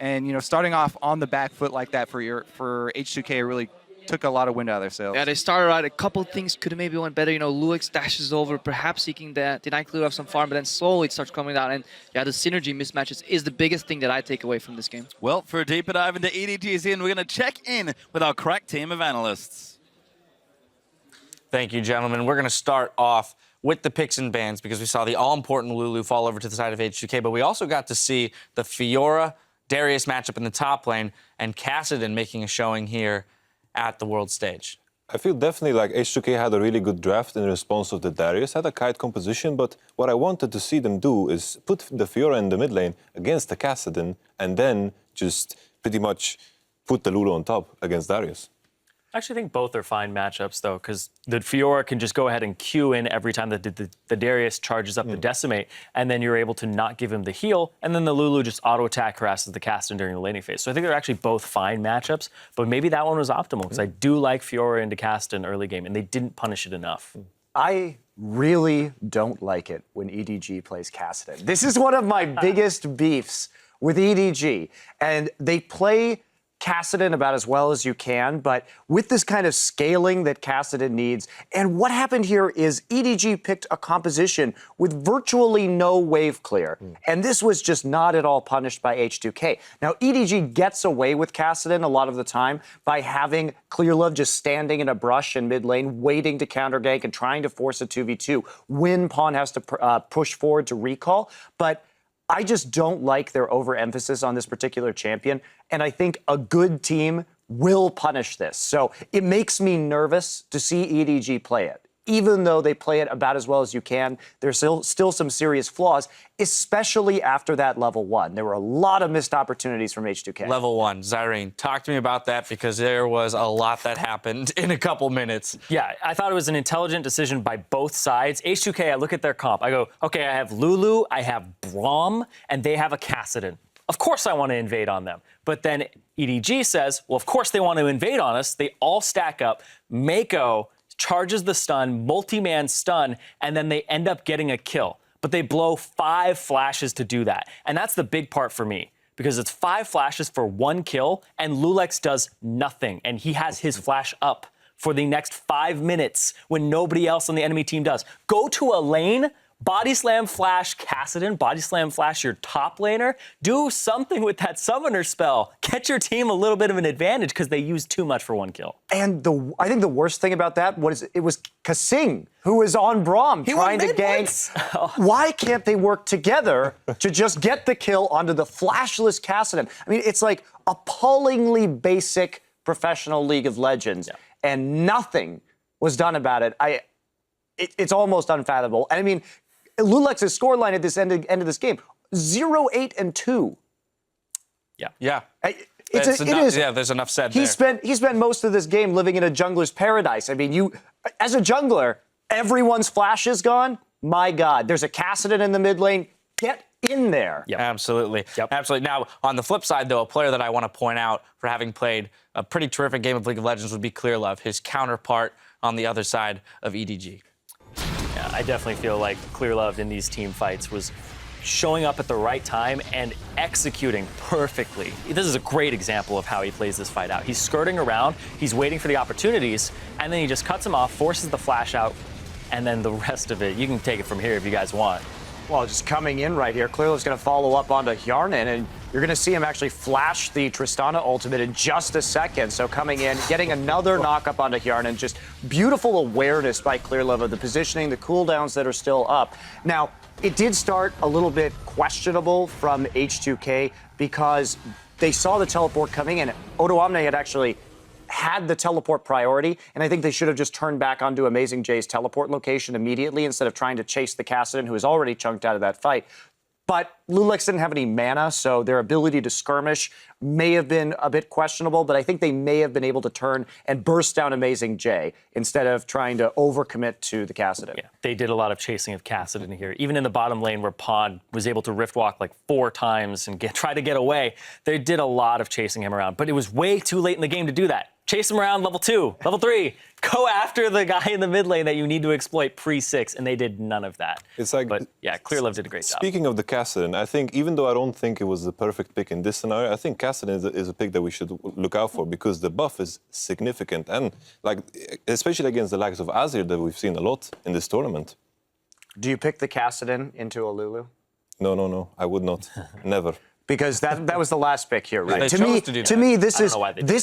And, you know, starting off on the back foot like that for H2K really took a lot of wind out of their sails. Yeah, they started out. A couple things could have maybe went better. You know, Luix dashes over, perhaps seeking the deny clear off some farm, but then slowly it starts coming down. And yeah, the synergy mismatches is the biggest thing that I take away from this game. Well, for a deeper dive into EDG's in, we're going to check in with our crack team of analysts. Thank you, gentlemen. We're going to start off with the picks and bans because we saw the all-important Lulu fall over to the side of H2K, but we also got to see the Fiora Darius matchup in the top lane and Kassadin making a showing here at the world stage. I feel definitely like H2K had a really good draft in response of the Darius, had a kite composition, but what I wanted to see them do is put the Fiora in the mid lane against the Kassadin and then just pretty much put the Lulu on top against Darius. I actually think both are fine matchups, though, because the Fiora can just go ahead and Q in every time that the Darius charges up the Decimate, and then you're able to not give him the heal, and then the Lulu just auto-attack harasses the Kassadin during the laning phase. So I think they're actually both fine matchups, but maybe that one was optimal, because I do like Fiora into Kassadin early game, and they didn't punish it enough. I really don't like it when EDG plays Kassadin. This is one of my biggest beefs with EDG, and they play Kassadin about as well as you can, but with this kind of scaling that Kassadin needs. And what happened here is EDG picked a composition with virtually no wave clear. And this was just not at all punished by H2K. Now, EDG gets away with Kassadin a lot of the time by having Clearlove just standing in a brush in mid lane, waiting to counter gank and trying to force a 2v2 when Pawn has to push forward to recall. But I just don't like their overemphasis on this particular champion, and I think a good team will punish this. So it makes me nervous to see EDG play it. Even though they play it about as well as you can, there's still some serious flaws, especially after that level 1. There were a lot of missed opportunities from H2K. Level 1, Zyrene, talk to me about that because there was a lot that happened in a couple minutes. Yeah, I thought it was an intelligent decision by both sides. H2K, I look at their comp. I go, okay, I have Lulu, I have Braum, and they have a Kassadin. Of course I want to invade on them. But then EDG says, well, of course they want to invade on us. They all stack up. Mako charges the stun, multi-man stun, and then they end up getting a kill. But they blow 5 flashes to do that. And that's the big part for me, because it's 5 flashes for 1 kill, and Lulex does nothing, and he has his flash up for the next 5 minutes when nobody else on the enemy team does. Go to a lane, body slam flash Kassadin, body slam flash your top laner, do something with that summoner spell. Get your team a little bit of an advantage because they use too much for 1 kill. And I think the worst thing about that was it was Kasing who was on Braum trying to gank. Why can't they work together to just get the kill onto the flashless Kassadin? I mean, it's like appallingly basic professional League of Legends, and nothing was done about it. It's almost unfathomable. And I mean, Lulex's scoreline at this end of this game, 0-8-2. Yeah. It is. Yeah, there's enough said there. He spent most of this game living in a jungler's paradise. I mean, as a jungler, everyone's flash is gone. My God, there's a Kassadin in the mid lane. Get in there. Yep. Absolutely. Absolutely. Now, on the flip side, though, a player that I want to point out for having played a pretty terrific game of League of Legends would be Clearlove, his counterpart on the other side of EDG. Yeah, I definitely feel like Clearlove in these team fights was showing up at the right time and executing perfectly. This is a great example of how he plays this fight out. He's skirting around, he's waiting for the opportunities, and then he just cuts him off, forces the flash out, and then the rest of it, you can take it from here if you guys want. Well, just coming in right here, Clearlove's going to follow up onto Hjarnan, and you're going to see him actually flash the Tristana ultimate in just a second. So coming in, getting another knock up onto Hjarnan, just beautiful awareness by Clearlove of the positioning, the cooldowns that are still up. Now, it did start a little bit questionable from H2K because they saw the teleport coming in. Odoamne had actually had the teleport priority, and I think they should have just turned back onto Amazing J's teleport location immediately instead of trying to chase the Kassadin, who is already chunked out of that fight. But Lulex didn't have any mana, so their ability to skirmish may have been a bit questionable, but I think they may have been able to turn and burst down Amazing J instead of trying to overcommit to the Kassadin. Yeah, they did a lot of chasing of Kassadin here. Even in the bottom lane where Pawn was able to rift walk like 4 times and try to get away, they did a lot of chasing him around. But it was way too late in the game to do that. chase him around level 2, level 3. Go after the guy in the mid lane that you need to exploit pre-6, and they did none of that. It's like, but yeah, Clearlove did a great job. Speaking of the Kassadin, I think even though I don't think it was the perfect pick in this scenario, I think Kassadin is a pick that we should look out for because the buff is significant and like especially against the likes of Azir that we've seen a lot in this tournament. Do you pick the Kassadin into a Lulu? No, I would not. Never. Because that was the last pick here, right? They To me, this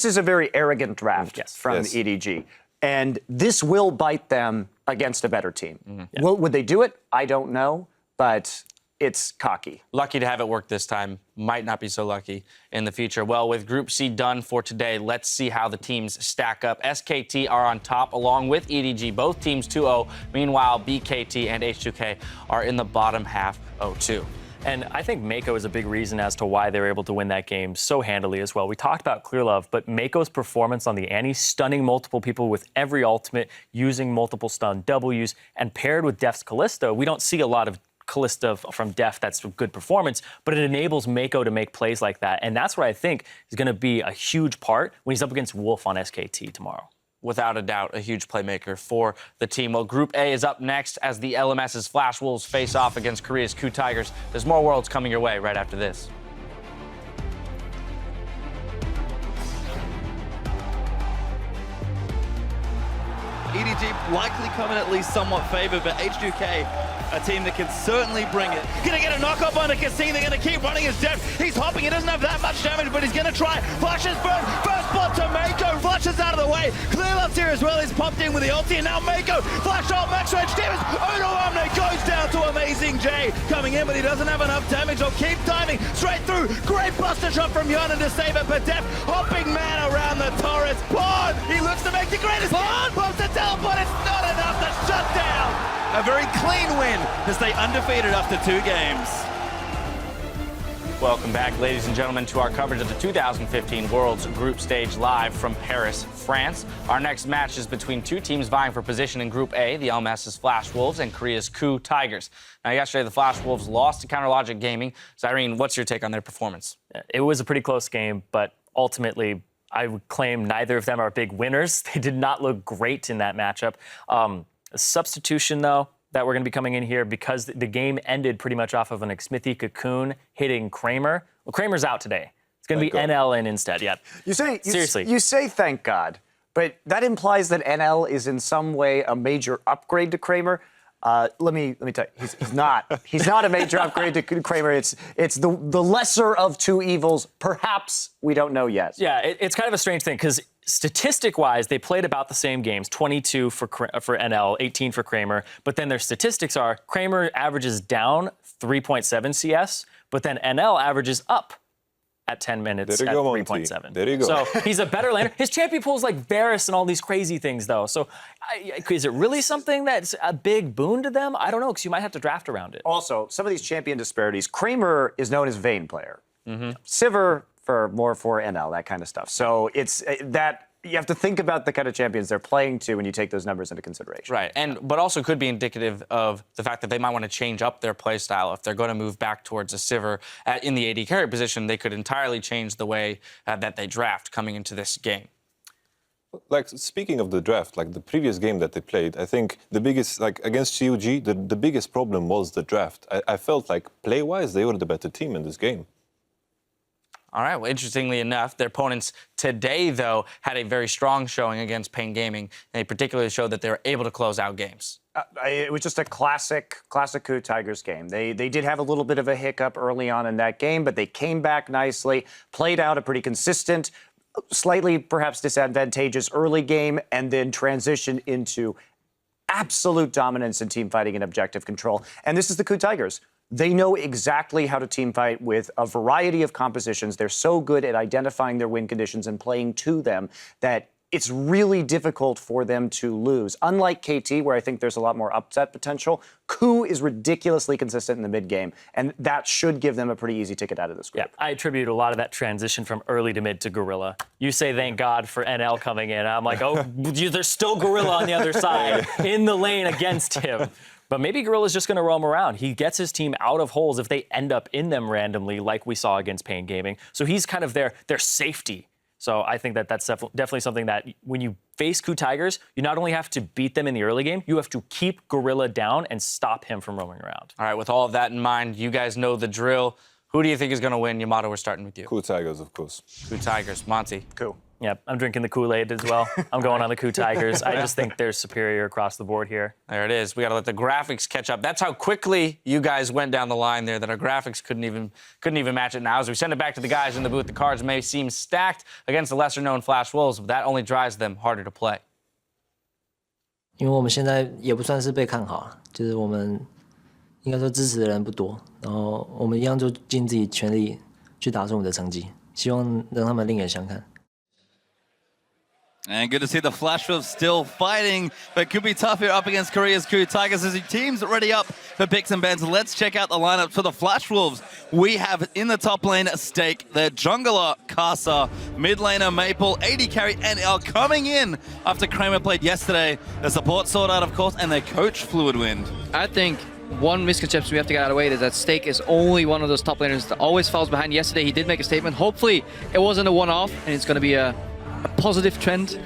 is a very arrogant draft from EDG. And this will bite them against a better team. Would they do it? I don't know, but it's cocky. Lucky to have it work this time. Might not be so lucky in the future. Well, with Group C done for today, let's see how the teams stack up. SKT are on top along with EDG, both teams 2-0. Meanwhile, BKT and H2K are in the bottom half 0-2. And I think Mako is a big reason as to why they were able to win that game so handily as well. We talked about Clearlove, but Mako's performance on the Annie, stunning multiple people with every ultimate, using multiple stun Ws, and paired with Def's Kalista, we don't see a lot of Kalista from Def that's a good performance, but it enables Mako to make plays like that. And that's what I think is going to be a huge part when he's up against Wolf on SKT tomorrow. Without a doubt, a huge playmaker for the team. Well, Group A is up next as the LMS's Flash Wolves face off against Korea's Coup Tigers. There's more Worlds coming your way right after this. EDG likely coming at least somewhat favored, but H2K, a team that can certainly bring it. Gonna get a knock-up on the Casino. They're gonna keep running his Def. He's hopping. He doesn't have that much damage, but he's gonna try. Flashes burn. First blood to Mako. Flashes out of the way. Clearlove's here as well. He's popped in with the ulti, and now Mako. Flash ult, max range damage. Uno Omni goes down to Amazing J. Coming in, but he doesn't have enough damage. He'll keep timing. Straight through. Great buster shot from Yonan to save it, but Def hopping man around the turret. Bond! He looks to make the greatest. Bond pumps the teleport. It's not enough to shut down. A very clean win to stay undefeated after 2 games. Welcome back, ladies and gentlemen, to our coverage of the 2015 Worlds Group Stage live from Paris, France. Our next match is between two teams vying for position in Group A, the LMS's Flash Wolves and Korea's Coup Tigers. Now, yesterday, the Flash Wolves lost to Counterlogic Gaming. Zyrene, what's your take on their performance? It was a pretty close game, but ultimately, I would claim neither of them are big winners. They did not look great in that matchup. A substitution, though, that we're going to be coming in here because the game ended pretty much off of an xPeke Cocoon hitting Kramer. Well, Kramer's out today. It's going to be NL in instead. Yeah. Seriously. You say thank God, but that implies that NL is in some way a major upgrade to Kramer. Let me tell you, he's not. He's not a major upgrade to Kramer. It's the lesser of two evils. Perhaps we don't know yet. Yeah, it's kind of a strange thing because statistic-wise, they played about the same games, 22 for NL, 18 for Kramer, but then their statistics are Kramer averages down 3.7 CS, but then NL averages up at 10 minutes at 3.7. There you go. So he's a better laner. His champion pulls like Varus and all these crazy things, though. So is it really something that's a big boon to them? I don't know, because you might have to draft around it. Also, some of these champion disparities, Kramer is known as Vayne player. Sivir for NL, that kind of stuff. So it's that you have to think about the kind of champions they're playing to when you take those numbers into consideration. Right, but also could be indicative of the fact that they might want to change up their play style. If they're going to move back towards a Sivir in the AD carry position, they could entirely change the way that they draft coming into this game. Like, speaking of the draft, like the previous game that they played, I think the biggest, like against COG, the biggest problem was the draft. I felt like play-wise, they were the better team in this game. All right, well, interestingly enough, their opponents today, though, had a very strong showing against Pain Gaming. And they particularly showed that they were able to close out games. It was just a classic Coup Tigers game. They did have a little bit of a hiccup early on in that game, but they came back nicely, played out a pretty consistent, slightly perhaps disadvantageous early game, and then transitioned into absolute dominance in team fighting and objective control. And this is the Coup Tigers. They know exactly how to team fight with a variety of compositions. They're so good at identifying their win conditions and playing to them that it's really difficult for them to lose. Unlike KT, where I think there's a lot more upset potential, Coup is ridiculously consistent in the mid game, and that should give them a pretty easy ticket out of this group. Yeah, I attribute a lot of that transition from early to mid to Gorilla. You say thank God for NL coming in. I'm like, oh, there's still Gorilla on the other side in the lane against him. But maybe Gorilla's just going to roam around. He gets his team out of holes if they end up in them randomly, like we saw against Pain Gaming. So he's kind of their safety. So I think that that's definitely something that when you face KOO Tigers, you not only have to beat them in the early game, you have to keep Gorilla down and stop him from roaming around. All right, with all of that in mind, you guys know the drill. Who do you think is going to win? Yamato, we're starting with you. KOO Tigers, of course. KOO Tigers. Monty. KOO. Yep, I'm drinking the Kool-Aid as well. I'm going on the KOO Tigers. I just think they're superior across the board here. There it is. We got to let the graphics catch up. That's how quickly you guys went down the line there that our graphics couldn't even match it now. As we send it back to the guys in the booth, the cards may seem stacked against the lesser-known Flash Wolves, but that only drives them harder to play. 因为我们现在也不算是被看好，就是我们应该说支持的人不多，然后我们一样就尽自己全力去打出我们的成绩，希望让他们另眼相看。 And good to see the Flash Wolves still fighting, but could be tough here up against Korea's KOO Tigers as the team's already up for picks and bans. Let's check out the lineup for the Flash Wolves. We have in the top lane Stake, their jungler Kasa, mid laner Maple, AD carry NL coming in after Kramer played yesterday. The support Sword Art, of course, and their coach Fluidwind. I think one misconception we have to get out of the way is that Stake is only one of those top laners that always falls behind. Yesterday he did make a statement. Hopefully it wasn't a one-off and it's going to be a positive trend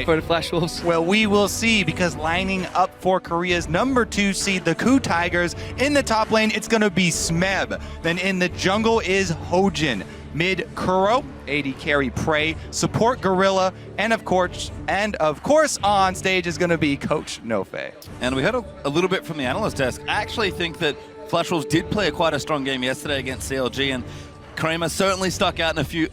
for the Flash Wolves. Well, we will see, because lining up for Korea's #2 seed, the KOO Tigers, in the top lane, it's going to be Smeb. Then in the jungle is Hojin. Mid Kuro, AD carry Prey, support Gorilla, and of course on stage is going to be Coach Nofe. And we heard a little bit from the analyst desk. I actually think that Flash Wolves did play quite a strong game yesterday against CLG, and Kramer certainly stuck out in a few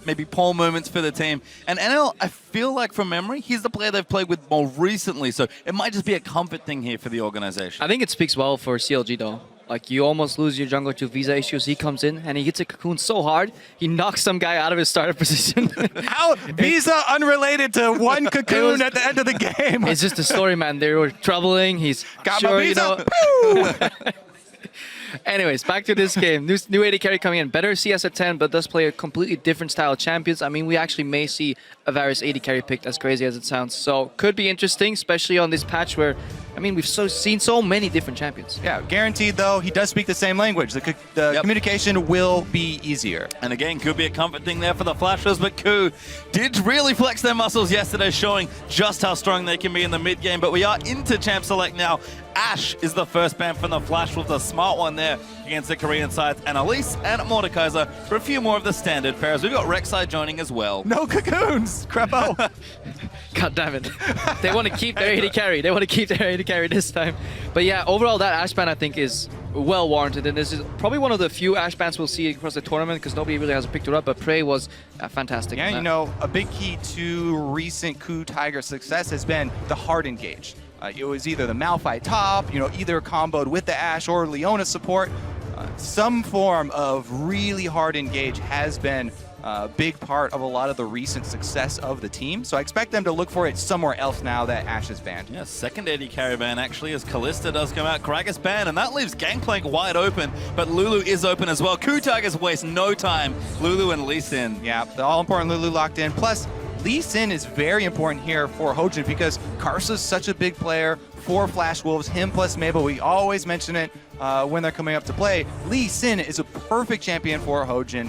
maybe poor moments for the team. And NL, I feel like from memory, he's the player they've played with more recently, so it might just be a comfort thing here for the organization. I think it speaks well for CLG though. Like, you almost lose your jungler to visa issues. He comes in and he hits a cocoon so hard, he knocks some guy out of his starter position. How? Visa unrelated to one cocoon at the end of the game. It's just a story, man. They were troubling. He's got sure, my visa. you know. Anyways, back to this game. New AD carry coming in. Better CS at 10, but does play a completely different style of champions. I mean, we actually may see a Varus AD carry picked, as crazy as it sounds. So, could be interesting, especially on this patch where, I mean, we've seen so many different champions. Yeah, guaranteed though, he does speak the same language. The communication will be easier. And again, could be a comfort thing there for the Flashers, but KOO did really flex their muscles yesterday, showing just how strong they can be in the mid game. But we are into Champ Select now. Ash is the first ban from the Flash Wolves, a smart one there against the Korean sides. And Elise and Mordekaiser for a few more of the standard pairs. We've got Rek'Sai joining as well. No cocoons, Crepo. God damn it. They want to keep their AD carry. They want to keep their AD carry this time. But yeah, overall that Ash ban I think is well warranted. And this is probably one of the few Ash bans we'll see across the tournament because nobody really has picked it up. But Prey was fantastic. Yeah, you know, a big key to recent KOO Tiger success has been the hard engage. It was either the Malphite top, you know, either comboed with the Ash or Leona support. Some form of really hard engage has been a big part of a lot of the recent success of the team. So I expect them to look for it somewhere else now that Ash is banned. Yeah, second AD carry ban actually as Kalista does come out. Kragus banned, and that leaves Gangplank wide open, but Lulu is open as well. KOO Tigers waste no time. Lulu and Lee Sin. Yeah, the all-important Lulu locked in. Plus, Lee Sin is very important here for Hojin because Karsa's such a big player for Flash Wolves, him plus Mabel. We always mention it when they're coming up to play. Lee Sin is a perfect champion for Hojin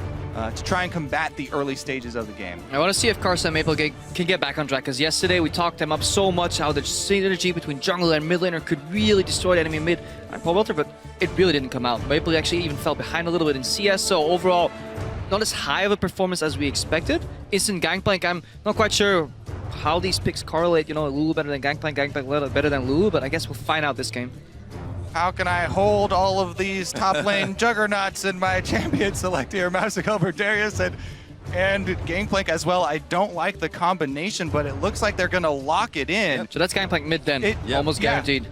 to try and combat the early stages of the game. I want to see if Karsa and Maple can get back on track, because yesterday we talked them up so much how the synergy between jungler and mid laner could really destroy the enemy mid and Paul Welter, but it really didn't come out. Maple actually even fell behind a little bit in CS, so overall, not as high of a performance as we expected. Instant Gangplank, I'm not quite sure how these picks correlate. You know, Lulu better than Gangplank, Gangplank better than Lulu, but I guess we'll find out this game. How can I hold all of these top lane juggernauts in my champion select here? Mousing over Darius and Gangplank as well. I don't like the combination, but it looks like they're going to lock it in. Yep. So that's Gangplank mid then, almost guaranteed.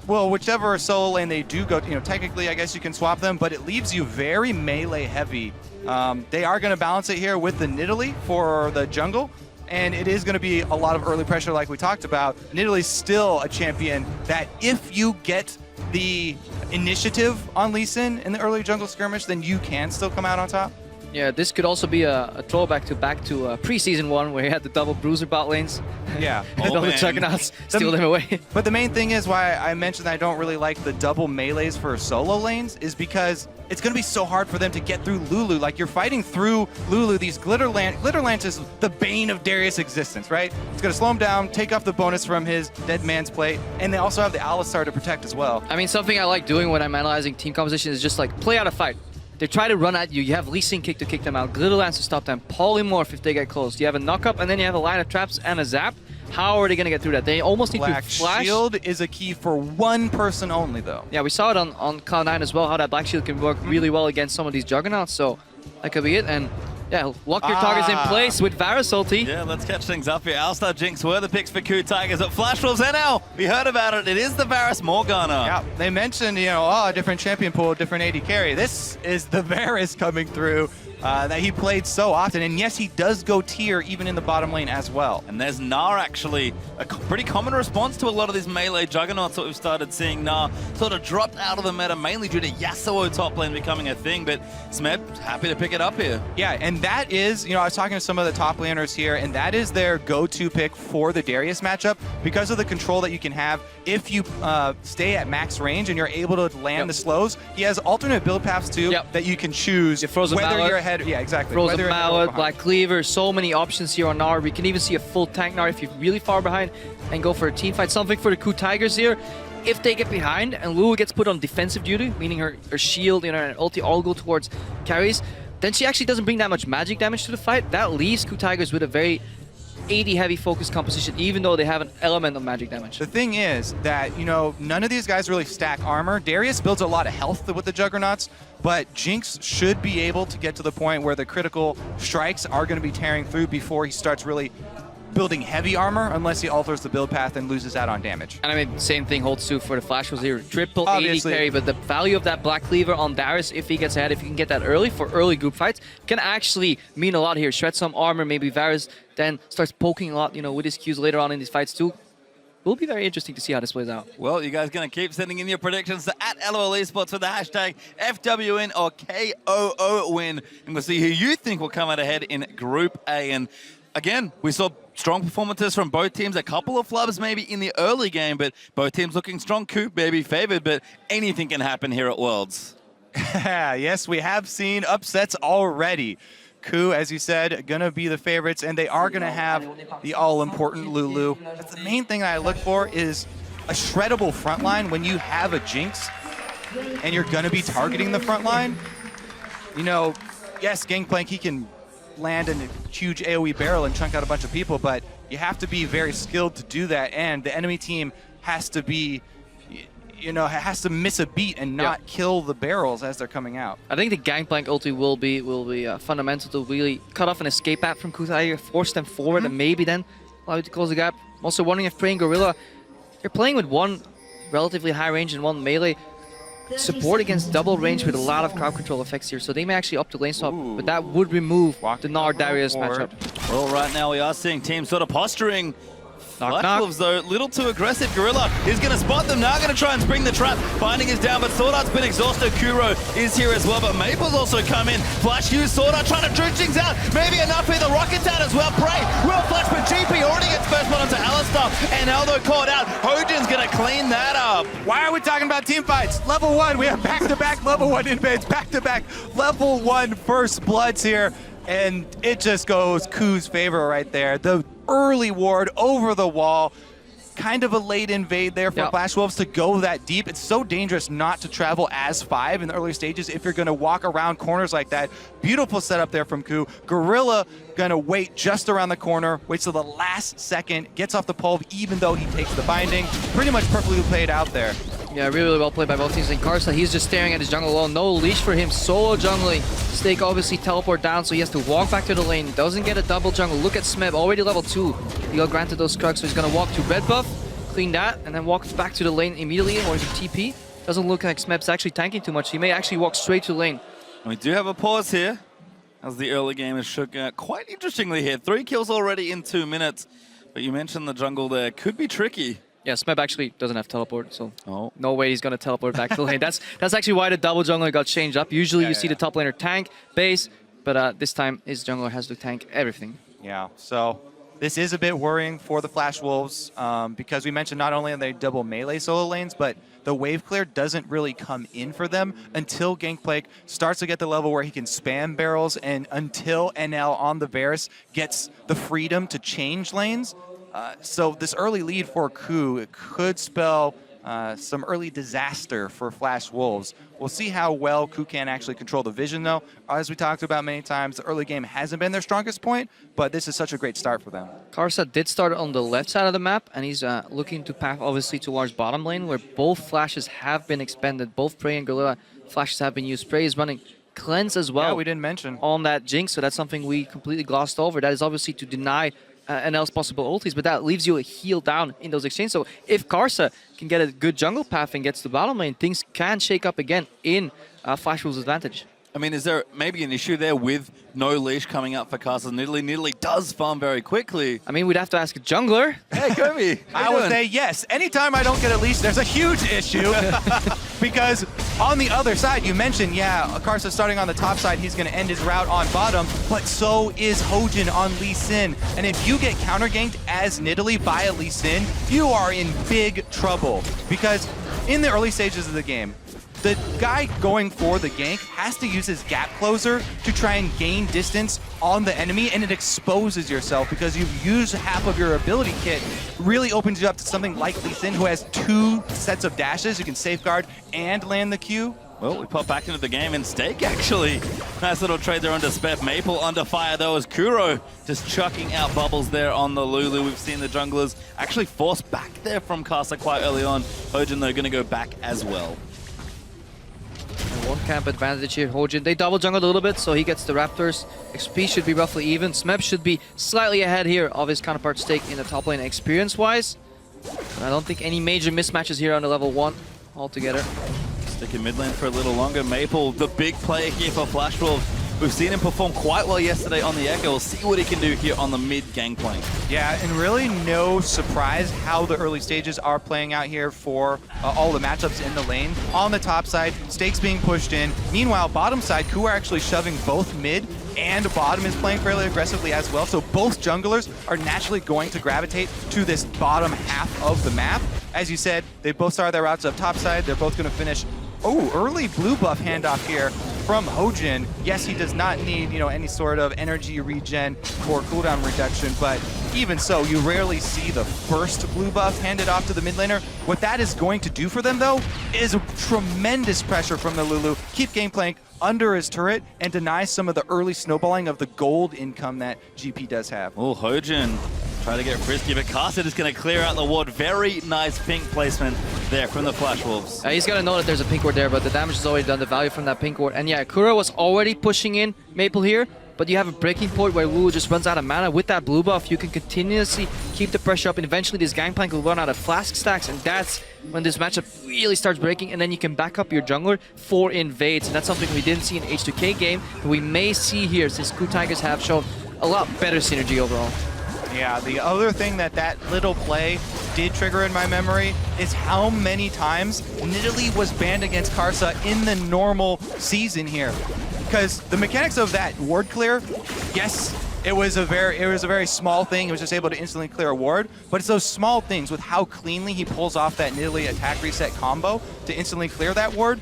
Well, whichever solo lane they do go, you know, technically I guess you can swap them, but it leaves you very melee heavy. They are going to balance it here with the Nidalee for the jungle, and it is going to be a lot of early pressure like we talked about. Nidalee's still a champion that if you get the initiative on Lee Sin in the early jungle skirmish, then you can still come out on top. Yeah, this could also be a throwback to preseason 1 where he had the double bruiser bot lanes. Yeah. All the Juggernauts steal them away. But the main thing is why I mentioned I don't really like the double melees for solo lanes is because it's going to be so hard for them to get through Lulu. Like, you're fighting through Lulu. These Glitter Lance is the bane of Darius' existence, right? It's going to slow him down, take off the bonus from his Dead Man's Plate, and they also have the Alistar to protect as well. I mean, something I like doing when I'm analyzing team composition is just like play out a fight. They try to run at you. You have Lee Sin Kick to kick them out, Glitter Lance to stop them, Polymorph if they get close. You have a knock-up, and then you have a line of traps and a zap. How are they going to get through that? They almost need Black to flash. Shield is a key for one person only, though. Yeah, we saw it on Cloud9 as well, how that Black Shield can work really well against some of these Juggernauts, so that could be it. And yeah, lock your targets in place with Varus ulti. Yeah, let's catch things up here. Alistar, Jinx were the picks for Coup Tigers, but Flash Wolves NL, we heard about it. It is the Varus Morgana. Yeah, they mentioned, you know, oh, different champion pool, different AD carry. This is the Varus coming through that he played so often. And yes, he does go tier even in the bottom lane as well. And there's Gnar, actually. A pretty common response to a lot of these melee Juggernauts that we've started seeing. Gnar sort of dropped out of the meta, mainly due to Yasuo top lane becoming a thing, but Smeb happy to pick it up here. Yeah, and that is, you know, I was talking to some of the top laners here, and that is their go-to pick for the Darius matchup because of the control that you can have if you stay at max range and you're able to land the slows. He has alternate build paths too that you can choose whether you're ahead. Yeah, exactly. Frozen Mallet, Black Cleaver, so many options here on Gnar. We can even see a full tank Gnar if you're really far behind and go for a team fight. Something for the Coup Tigers here. If they get behind and Lulu gets put on defensive duty, meaning her shield, you know, and ulti all go towards carries, then she actually doesn't bring that much magic damage to the fight. That leaves Coup Tigers with a very AD heavy focus composition, even though they have an element of magic damage. The thing is that, you know, none of these guys really stack armor. Darius builds a lot of health with the Juggernauts, but Jinx should be able to get to the point where the critical strikes are going to be tearing through before he starts really building heavy armor, unless he alters the build path and loses out on damage. And I mean, same thing holds true for the Flash Wolves here. Triple AD carry, but the value of that Black Cleaver on Darius, if he gets ahead, if you can get that early for early group fights, can actually mean a lot here. Shred some armor, maybe Varus then starts poking a lot, you know, with his Qs later on in these fights too. Will be very interesting to see how this plays out. Well, you guys going to keep sending in your predictions to @LOL Esports with the hashtag FWin or KOOwin, and we'll see who you think will come out ahead in Group A. And again, we saw strong performances from both teams. A couple of flubs maybe in the early game, but both teams looking strong. Coup maybe favored, but anything can happen here at Worlds. Yes, we have seen upsets already. Coup, as you said, gonna be the favorites, and they are gonna have the all-important Lulu. That's the main thing I look for is a shreddable front line when you have a Jinx and you're gonna be targeting the front line. You know, yes, Gangplank, he can land in a huge AoE barrel and chunk out a bunch of people, but you have to be very skilled to do that, and the enemy team has to be, you know, has to miss a beat and not kill the barrels as they're coming out. I think the Gangplank ulti will be fundamental to really cut off an escape path from Coup Tiger, force them forward, and maybe then allow you to close the gap. I'm also wondering if playing Gorilla, you're playing with one relatively high range and one melee support against double range with a lot of crowd control effects here, so they may actually up the lane swap, but that would remove the Gnar Darius matchup. Well, right now we are seeing teams sort of posturing. Flash Wolves, though, little too aggressive. Gorilla is going to spot them now, going to try and spring the trap. Binding is down, but Sword Art's been exhausted. Kuro is here as well, but Maple's also come in. Flash used Sword Art, trying to juke things out. Maybe enough here. The Rocket's out as well. Prey will flash, but GP already gets first one onto Alistar, and Aldo caught out. Origen's going to clean that up. Why are we talking about team fights? Level 1, we have back-to-back level 1 invades, back-to-back level 1 first bloods here, and it just goes Coup's favor right there. The early ward over the wall, kind of a late invade there for Flash Wolves to go that deep. It's so dangerous not to travel as 5 in the early stages if you're going to walk around corners like that. Beautiful setup there from Coup. Gorilla going to wait just around the corner, waits till the last second, gets off the pole even though he takes the binding. Pretty much perfectly played out there. Yeah, really well played by both teams. And Karsa, he's just staring at his jungle alone. No leash for him, solo jungling. Stake obviously teleport down, so he has to walk back to the lane. Doesn't get a double jungle. Look at Smeb, already level 2. He got granted those Krugs, so he's gonna walk to red buff, clean that, and then walk back to the lane immediately, or is it TP? Doesn't look like Smeb's actually tanking too much. He may actually walk straight to the lane. We do have a pause here, as the early game is shook quite interestingly here. 3 kills already in 2 minutes, but you mentioned the jungle there. Could be tricky. Yeah, Smeb actually doesn't have teleport, so no way he's going to teleport back to the lane. That's actually why the double jungler got changed up. Usually you see the top laner tank, base, But this time, his jungler has to tank everything. Yeah, so this is a bit worrying for the Flash Wolves because we mentioned not only are they double melee solo lanes, but the wave clear doesn't really come in for them until Gangplank starts to get the level where he can spam barrels and until NL on the Varus gets the freedom to change lanes. So this early lead for Ku, it could spell some early disaster for Flash Wolves. We'll see how well Ku can actually control the vision, though. As we talked about many times, the early game hasn't been their strongest point, but this is such a great start for them. Karsa did start on the left side of the map, and he's looking to path, obviously, towards bottom lane, where both flashes have been expended. Both Prey and Gorilla flashes have been used. Prey is running Cleanse as well. Yeah, we didn't mention. On that Jinx, so that's something we completely glossed over. That is obviously to deny NL's possible ultis, but that leaves you a heal down in those exchanges. So if Karsa can get a good jungle path and gets to bottom lane, things can shake up again in Flash Wolves' advantage. I mean, is there maybe an issue there with no leash coming up for Castle Nidalee? Nidalee does farm very quickly. I mean, we'd have to ask a jungler. Hey, Kobe. I would say yes. Anytime I don't get a leash, there's a huge issue. Because on the other side, you mentioned, yeah, Karsa starting on the top side, he's going to end his route on bottom, but so is Origen on Lee Sin. And if you get counter-ganked as Nidalee by a Lee Sin, you are in big trouble. Because in the early stages of the game, the guy going for the gank has to use his gap closer to try and gain distance on the enemy, and it exposes yourself because you've used half of your ability kit. Really opens you up to something like Lee Sin, who has 2 sets of dashes. You can safeguard and land the Q. Well, we pop back into the game and Stake, actually. Nice little trade there under Spef. Maple under fire, though, as Kuro just chucking out bubbles there on the Lulu. We've seen the junglers actually force back there from Karsa quite early on. Origen, though, going to go back as well. And one camp advantage here, Origen. They double jungled a little bit, so he gets the Raptors. XP should be roughly even. Smeb should be slightly ahead here of his counterpart Stake in the top lane experience-wise. I don't think any major mismatches here on the level 1 altogether. Stick in mid lane for a little longer. Maple, the big player here for Flash Wolves. We've seen him perform quite well yesterday on the Echo. We'll see what he can do here on the mid Gangplank. Yeah, and really no surprise how the early stages are playing out here for all the matchups in the lane. On the top side, Stakes being pushed in. Meanwhile, bottom side, Ku are actually shoving both mid and bottom is playing fairly aggressively as well. So both junglers are naturally going to gravitate to this bottom half of the map. As you said, they both started their routes up top side. They're both going to finish. Oh, early blue buff handoff here from Origen. Yes, he does not need, any sort of energy regen or cooldown reduction, but even so, you rarely see the first blue buff handed off to the mid laner. What that is going to do for them, though, is tremendous pressure from the Lulu. Keep Gangplank under his turret and deny some of the early snowballing of the gold income that GP does have. Oh, Origen try to get frisky, but Karsa is going to clear out the ward. Very nice pink placement there from the Flash Wolves. He's got to know that there's a pink ward there, but the damage is already done, the value from that pink ward. And yeah, Kuro was already pushing in Maple here, but you have a breaking point where Lulu just runs out of mana. With that blue buff, you can continuously keep the pressure up, and eventually this Gangplank will run out of flask stacks, and that's when this matchup really starts breaking, and then you can back up your jungler for invades, and that's something we didn't see in H2K game, but we may see here since Ku Tigers have shown a lot better synergy overall. Yeah, the other thing that little play did trigger in my memory is how many times Nidalee was banned against Karsa in the normal season here. Because the mechanics of that ward clear, yes, it was a very small thing. It was just able to instantly clear a ward, but it's those small things with how cleanly he pulls off that Nidalee attack reset combo to instantly clear that ward.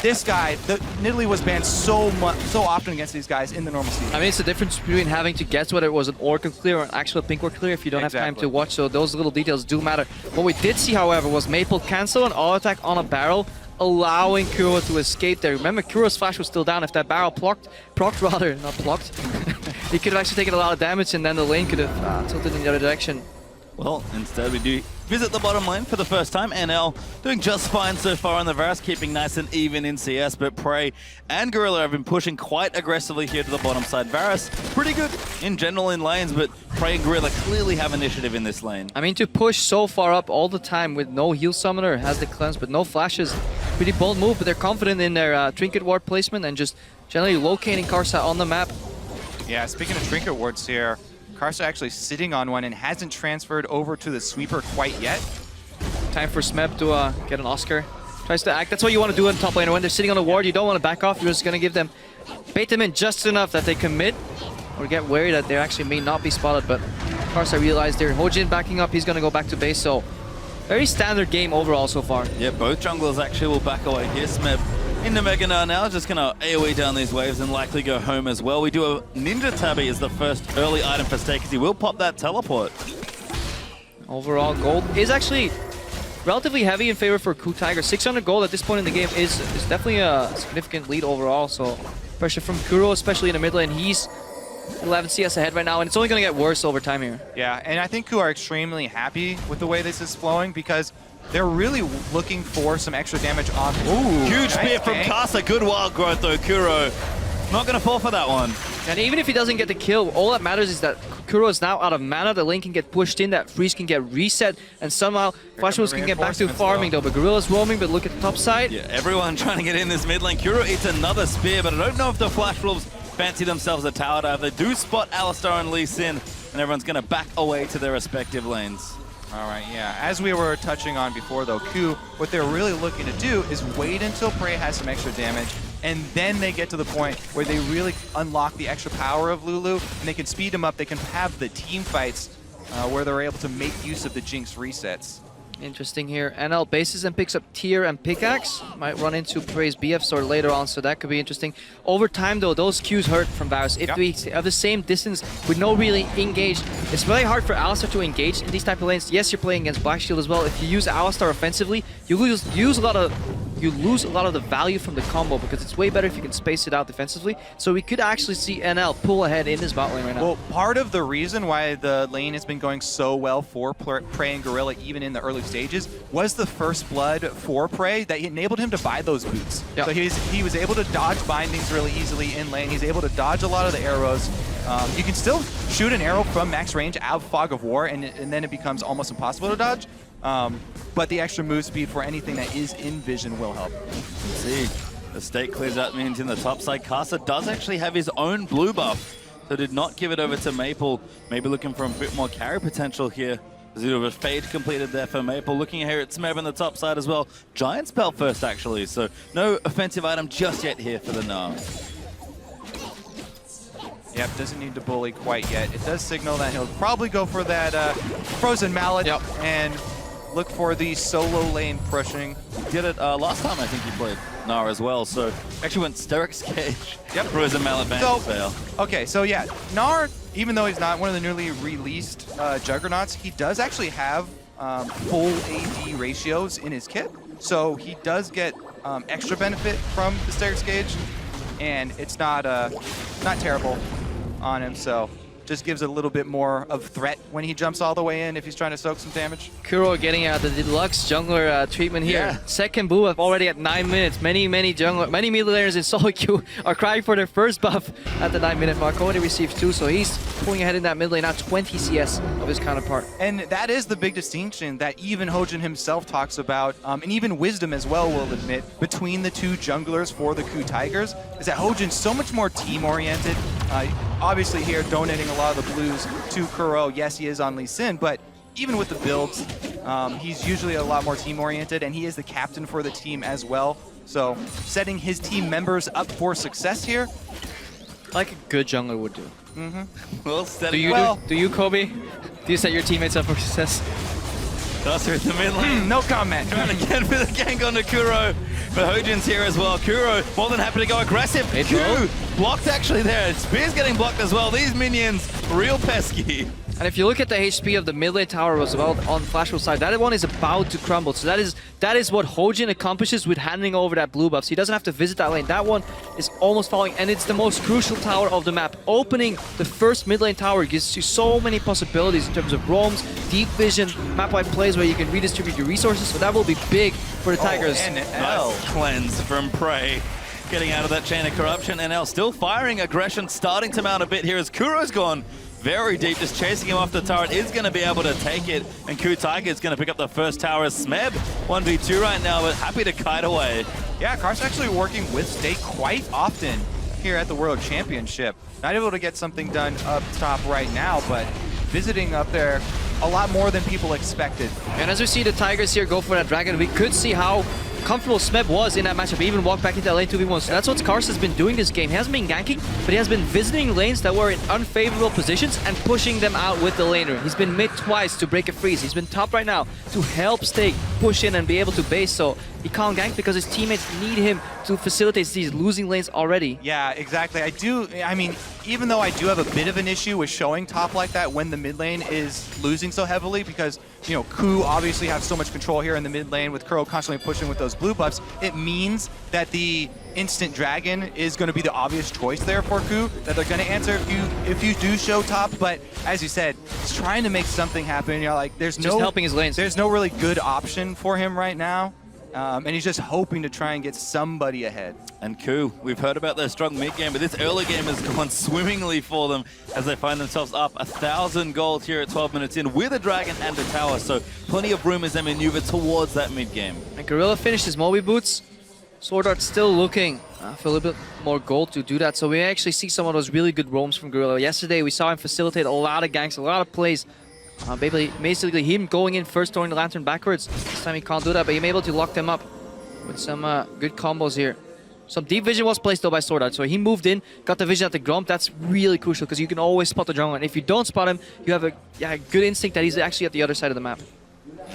This guy, Nidalee was banned so often against these guys in the normal season. I mean, it's the difference between having to guess whether it was an Oracle clear or an actual pink ward clear if you don't have time to watch, so those little details do matter. What we did see, however, was Maple cancel an auto attack on a barrel, allowing Kuro to escape there. Remember, Kuro's flash was still down. If that barrel procced, he could have actually taken a lot of damage, and then the lane could have tilted in the other direction. Well, instead we do visit the bottom lane for the first time. NL doing just fine so far on the Varus, keeping nice and even in CS, but Prey and Gorilla have been pushing quite aggressively here to the bottom side. Varus, pretty good in general in lanes, but Prey and Gorilla clearly have initiative in this lane. I mean, to push so far up all the time with no heal summoner, has the cleanse, but no flashes. Pretty bold move, but they're confident in their trinket ward placement and just generally locating Karsa on the map. Yeah, speaking of trinket wards here, Karsa actually sitting on one and hasn't transferred over to the sweeper quite yet. Time for Smeb to get an Oscar. Tries to act. That's what you want to do in top lane. When they're sitting on the ward, you don't want to back off. You're just going to give them bait them in just enough that they commit or get wary that they actually may not be spotted. But Karsa realized there. Origen backing up, he's going to go back to base. So very standard game overall so far. Yeah, both junglers actually will back away here. Smeb into Juggernaut now, just going to AoE down these waves and likely go home as well. We do a Ninja Tabby as the first early item for Stake, as he will pop that teleport. Overall, gold is actually relatively heavy in favor for Tiger. 600 gold at this point in the game is definitely a significant lead overall. So pressure from Kuro, especially in the mid lane. He's 11 CS ahead right now, and it's only going to get worse over time here. Yeah, and I think Kuro are extremely happy with the way this is flowing because they're really looking for some extra damage on. Ooh, huge spear from Karsa. Good wild growth though, Kuro. Not going to fall for that one. And even if he doesn't get the kill, all that matters is that Kuro is now out of mana, the lane can get pushed in, that freeze can get reset, and somehow Flash Wolves can get back to farming though. But Gorilla's roaming, but look at the top side. Yeah, everyone trying to get in this mid lane. Kuro eats another spear, but I don't know if the Flash Wolves fancy themselves a tower dive. They do spot Alistar and Lee Sin, and everyone's going to back away to their respective lanes. All right, yeah. As we were touching on before, though, Q, what they're really looking to do is wait until Prey has some extra damage, and then they get to the point where they really unlock the extra power of Lulu, and they can speed them up. They can have the team fights where they're able to make use of the Jinx resets. Interesting here. NL bases and picks up Tier and Pickaxe. Might run into Prey's BF sword later on, so that could be interesting. Over time, though, those Qs hurt from Varus. If we have the same distance with no really engage, it's really hard for Alistar to engage in these type of lanes. Yes, you're playing against Black Shield as well. If you use Alistar offensively, you lose a lot of the value from the combo because it's way better if you can space it out defensively. So we could actually see NL pull ahead in this bot lane right now. Well, part of the reason why the lane has been going so well for Prey and Gorilla, even in the early stages, was the first blood for Prey that enabled him to buy those boots. So he was able to dodge bindings really easily in lane. He's able to dodge a lot of the arrows. You can still shoot an arrow from max range out of Fog of War, and then it becomes almost impossible to dodge. But the extra move speed for anything that is in vision will help. Let's see, the Stake clears out minions in the top side. Karsa does actually have his own blue buff, so did not give it over to Maple. Maybe looking for a bit more carry potential here. There's a fade completed there for Maple. Looking here at Smeb on the top side as well. Giant spell first, actually, so no offensive item just yet here for the Gnar. Yep, doesn't need to bully quite yet. It does signal that he'll probably go for that Frozen Mallet and look for the solo lane pushing. He did it last time I think he played Gnar as well, so actually went Steric's Cage. Yep. Frozen Mallet Bandit fail. Okay, so yeah, Gnar, even though he's not one of the newly released Juggernauts, he does actually have full AD ratios in his kit. So he does get extra benefit from the Steric's Cage, and it's not terrible on him, so just gives a little bit more of threat when he jumps all the way in if he's trying to soak some damage. Kuro getting the deluxe jungler treatment here. Yeah. Second buff up already at 9 minutes. Many mid laners in solo queue are crying for their first buff at the 9-minute mark. Only receives 2, so he's pulling ahead in that mid lane, now 20 CS of his counterpart. And that is the big distinction that even Origen himself talks about, and even Wisdom as well will admit, between the two junglers for the Ku Tigers, is that Origen's so much more team-oriented. Obviously here donating a lot of the blues to Kuro. Yes, he is on Lee Sin, but even with the builds, he's usually a lot more team-oriented, and he is the captain for the team as well. So setting his team members up for success here, like a good jungler would do. Well, do you, Kobe? Do you set your teammates up for success? Karsa in the mid lane. No comment. Trying to get for the gank onto Kuro. But Hojan's here as well. Kuro more than happy to go aggressive. Q blocked actually there. Spear's getting blocked as well. These minions, real pesky. And if you look at the HP of the mid lane tower as well on Flashwell's side, that one is about to crumble. So that is what Origen accomplishes with handing over that blue buff. So he doesn't have to visit that lane. That one is almost falling, and it's the most crucial tower of the map. Opening the first mid lane tower gives you so many possibilities in terms of roams, deep vision, map-wide plays where you can redistribute your resources. So that will be big for the Tigers. Nice cleanse from Prey. Getting out of that chain of corruption. NL still firing aggression, starting to mount a bit here as Kuro's gone very deep, just chasing him off the turret, is going to be able to take it, and Ku Tiger is going to pick up the first tower as Smeb 1v2 right now, but happy to kite away. Yeah, Karsa actually working with Stake quite often here at the World Championship. Not able to get something done up top right now, but visiting up there a lot more than people expected. And as we see the Tigers here go for that dragon, we could see how comfortable Smeb was in that matchup. He even walked back into that lane 2v1. So that's what Karsa has been doing this game. He hasn't been ganking, but he has been visiting lanes that were in unfavorable positions and pushing them out with the laner. He's been mid twice to break a freeze. He's been top right now to help Stake push in and be able to base. So he can't gank because his teammates need him to facilitate these losing lanes already. Yeah, exactly. I mean, even though I do have a bit of an issue with showing top like that when the mid lane is losing so heavily, because, you know, Ku obviously have so much control here in the mid lane with Kuro constantly pushing with those blue buffs, it means that the instant dragon is going to be the obvious choice there for Ku, that they're going to answer if you do show top. But as you said, he's trying to make something happen. You know, like there's just helping his lanes. There's no really good option for him right now. And he's just hoping to try and get somebody ahead. And Ku, we've heard about their strong mid game, but this early game has gone swimmingly for them as they find themselves up 1,000 gold here at 12 minutes in with a dragon and a tower. So plenty of room as they maneuver towards that mid game. And Gorilla finished his Moby Boots. Sword Art still looking for a little bit more gold to do that. So we actually see some of those really good roams from Gorilla. Yesterday we saw him facilitate a lot of ganks, a lot of plays. Basically him going in first, throwing the lantern backwards. This time he can't do that, but he's able to lock them up with some good combos here. Some deep vision was placed though by Sword Art, so he moved in, got the vision at the Gromp. That's really crucial because you can always spot the jungle, and if you don't spot him, you have a good instinct that he's actually at the other side of the map.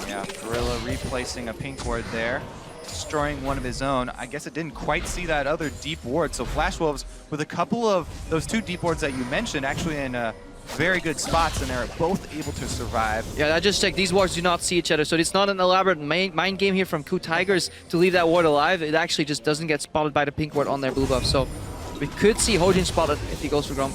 Yeah, Gorilla replacing a pink ward there, destroying one of his own. I guess it didn't quite see that other deep ward, so Flash Wolves with a couple of those two deep wards that you mentioned actually in very good spots, and they're both able to survive. Yeah, I just checked. These wards do not see each other, so it's not an elaborate mind game here from Ku Tigers to leave that ward alive. It actually just doesn't get spotted by the pink ward on their blue buff. So we could see Hojin spotted if he goes for Gromp.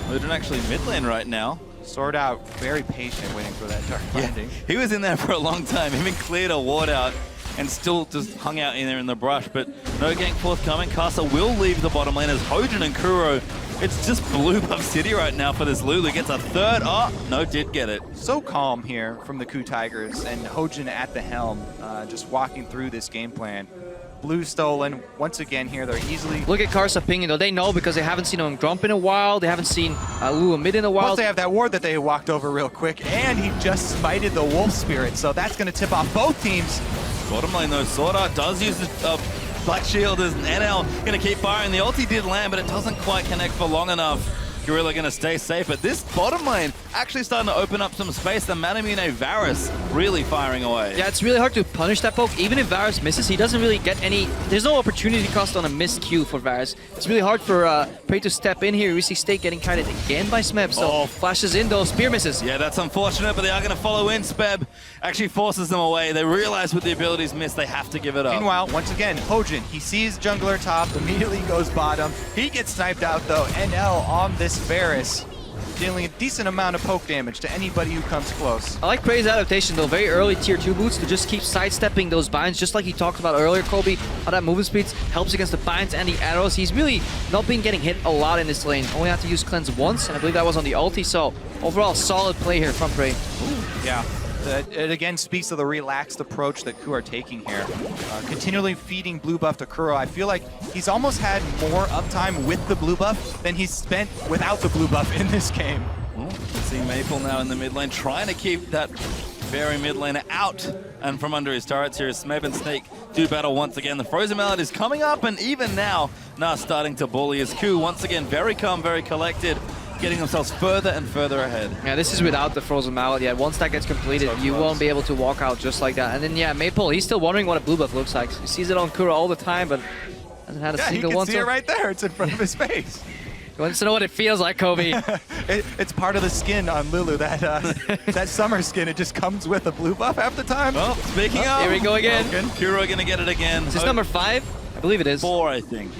Hojin actually mid lane right now. Sword Out, very patient waiting for that dark binding. He was in there for a long time, even cleared a ward out and still just hung out in there in the brush, but no gank forthcoming. Karsa will leave the bottom lane as Hojin and Kuro. It's just blue buff city right now for this Lulu. Gets a third. Oh, no, did get it. So calm here from the Ku Tigers, and Hojin at the helm, just walking through this game plan. Blue stolen once again here. They're easily. Look at Karsa pinging though. They know because they haven't seen him Gromp in a while. They haven't seen Lulu mid in a while. Plus they have that ward that they walked over real quick, and he just smited the Wolf Spirit, so that's going to tip off both teams. Bottom lane though, Sword Art does use the Black Shield as NL going to keep firing. The ulti did land, but it doesn't quite connect for long enough. Gorilla going to stay safe, but this bottom lane actually starting to open up some space. The Manamune Varus really firing away. Yeah, it's really hard to punish that poke. Even if Varus misses, he doesn't really get any... There's no opportunity cost on a missed Q for Varus. It's really hard for Prey to step in here. We see Stake getting kited again by Smeb, so flashes in those spear misses. Yeah, that's unfortunate, but they are going to follow in. Speb actually forces them away. They realize with the abilities missed, they have to give it up. Meanwhile, once again, Hojin, he sees jungler top, immediately goes bottom. He gets sniped out though. NL on this Varus, dealing a decent amount of poke damage to anybody who comes close. I like Prey's adaptation though, very early tier 2 boots to just keep sidestepping those binds, just like he talked about earlier, Kobe, how that movement speed helps against the binds and the arrows. He's really not been getting hit a lot in this lane, only had to use cleanse once, and I believe that was on the ulti, so overall solid play here from Prey. Yeah. It again speaks to the relaxed approach that Ku are taking here. Continually feeding blue buff to Kuro. I feel like he's almost had more uptime with the blue buff than he's spent without the blue buff in this game. Well, see Maple now in the mid lane, trying to keep that very mid laner out and from under his turrets here as Smeb and Snake do battle once again. The Frozen Mallet is coming up, and even now, starting to bully as Ku once again very calm, very collected, getting themselves further and further ahead. Yeah, this is without the Frozen Mallet yet. Once that gets completed, you won't be able to walk out just like that. And then, yeah, Maple, he's still wondering what a blue buff looks like. He sees it on Kuro all the time, but hasn't had a single one. Yeah, he can see it right there. It's in front of his face. He wants to know what it feels like, Kobe. It's part of the skin on Lulu, that that summer skin. It just comes with a blue buff half the time. Well, speaking of, here we go again. Kuro gonna get it again. Is this number 5? I believe it is. 4, I think.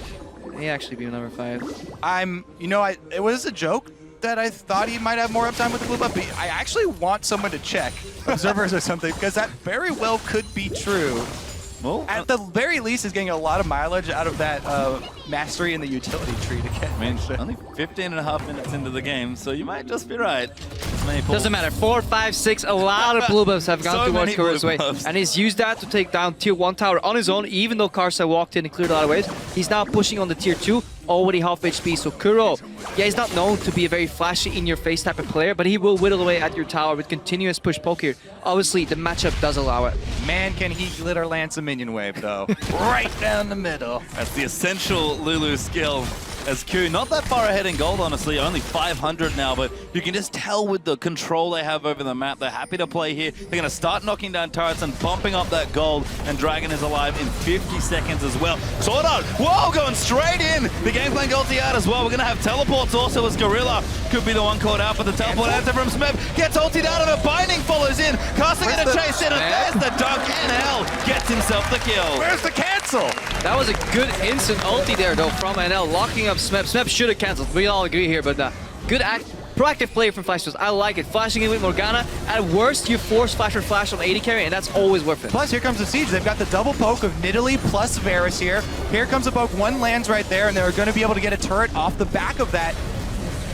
It may actually be number 5. It was a joke that I thought he might have more uptime with the blue buff, but I actually want someone to check, observers or something, because that very well could be true. Well, at the very least, he's getting a lot of mileage out of that mastery in the utility tree to get. I mean, only 15.5 minutes into the game, so you might just be right. Doesn't matter. 4, 5, 6. A lot of blue buffs have gone towards Kuro's way. And he's used that to take down tier 1 tower on his own, even though Karsa walked in and cleared a lot of waves. He's now pushing on the tier 2, already half HP. So Kuro, yeah, he's not known to be a very flashy, in-your-face type of player, but he will whittle away at your tower with continuous push poke here. Obviously, the matchup does allow it. Man, can he glitter lance a minion wave, though. Right down the middle. That's the essential Lulu skill. As Q, not that far ahead in gold, honestly, only 500 now, but you can just tell with the control they have over the map, they're happy to play here. They're going to start knocking down turrets and bumping up that gold, and Dragon is alive in 50 seconds as well. Sword Art, whoa, going straight in! The Gangplank ulti out as well. We're going to have teleports also as Gorilla could be the one caught out, but the teleport answer from Smeb gets ultied out of it. Binding follows in. Karsa going to chase in, and there's the dunk. NL gets himself the kill. Where's the cancel? That was a good instant ulti there, though, from NL, locking up Smeb. Smeb should have cancelled. We all agree here, but good proactive play from Flash. I like it. Flashing in with Morgana. At worst, you force Flash or Flash on AD carry, and that's always worth it. Plus, here comes the Siege. They've got the double poke of Nidalee plus Varus here. Here comes a poke. One lands right there, and they're going to be able to get a turret off the back of that.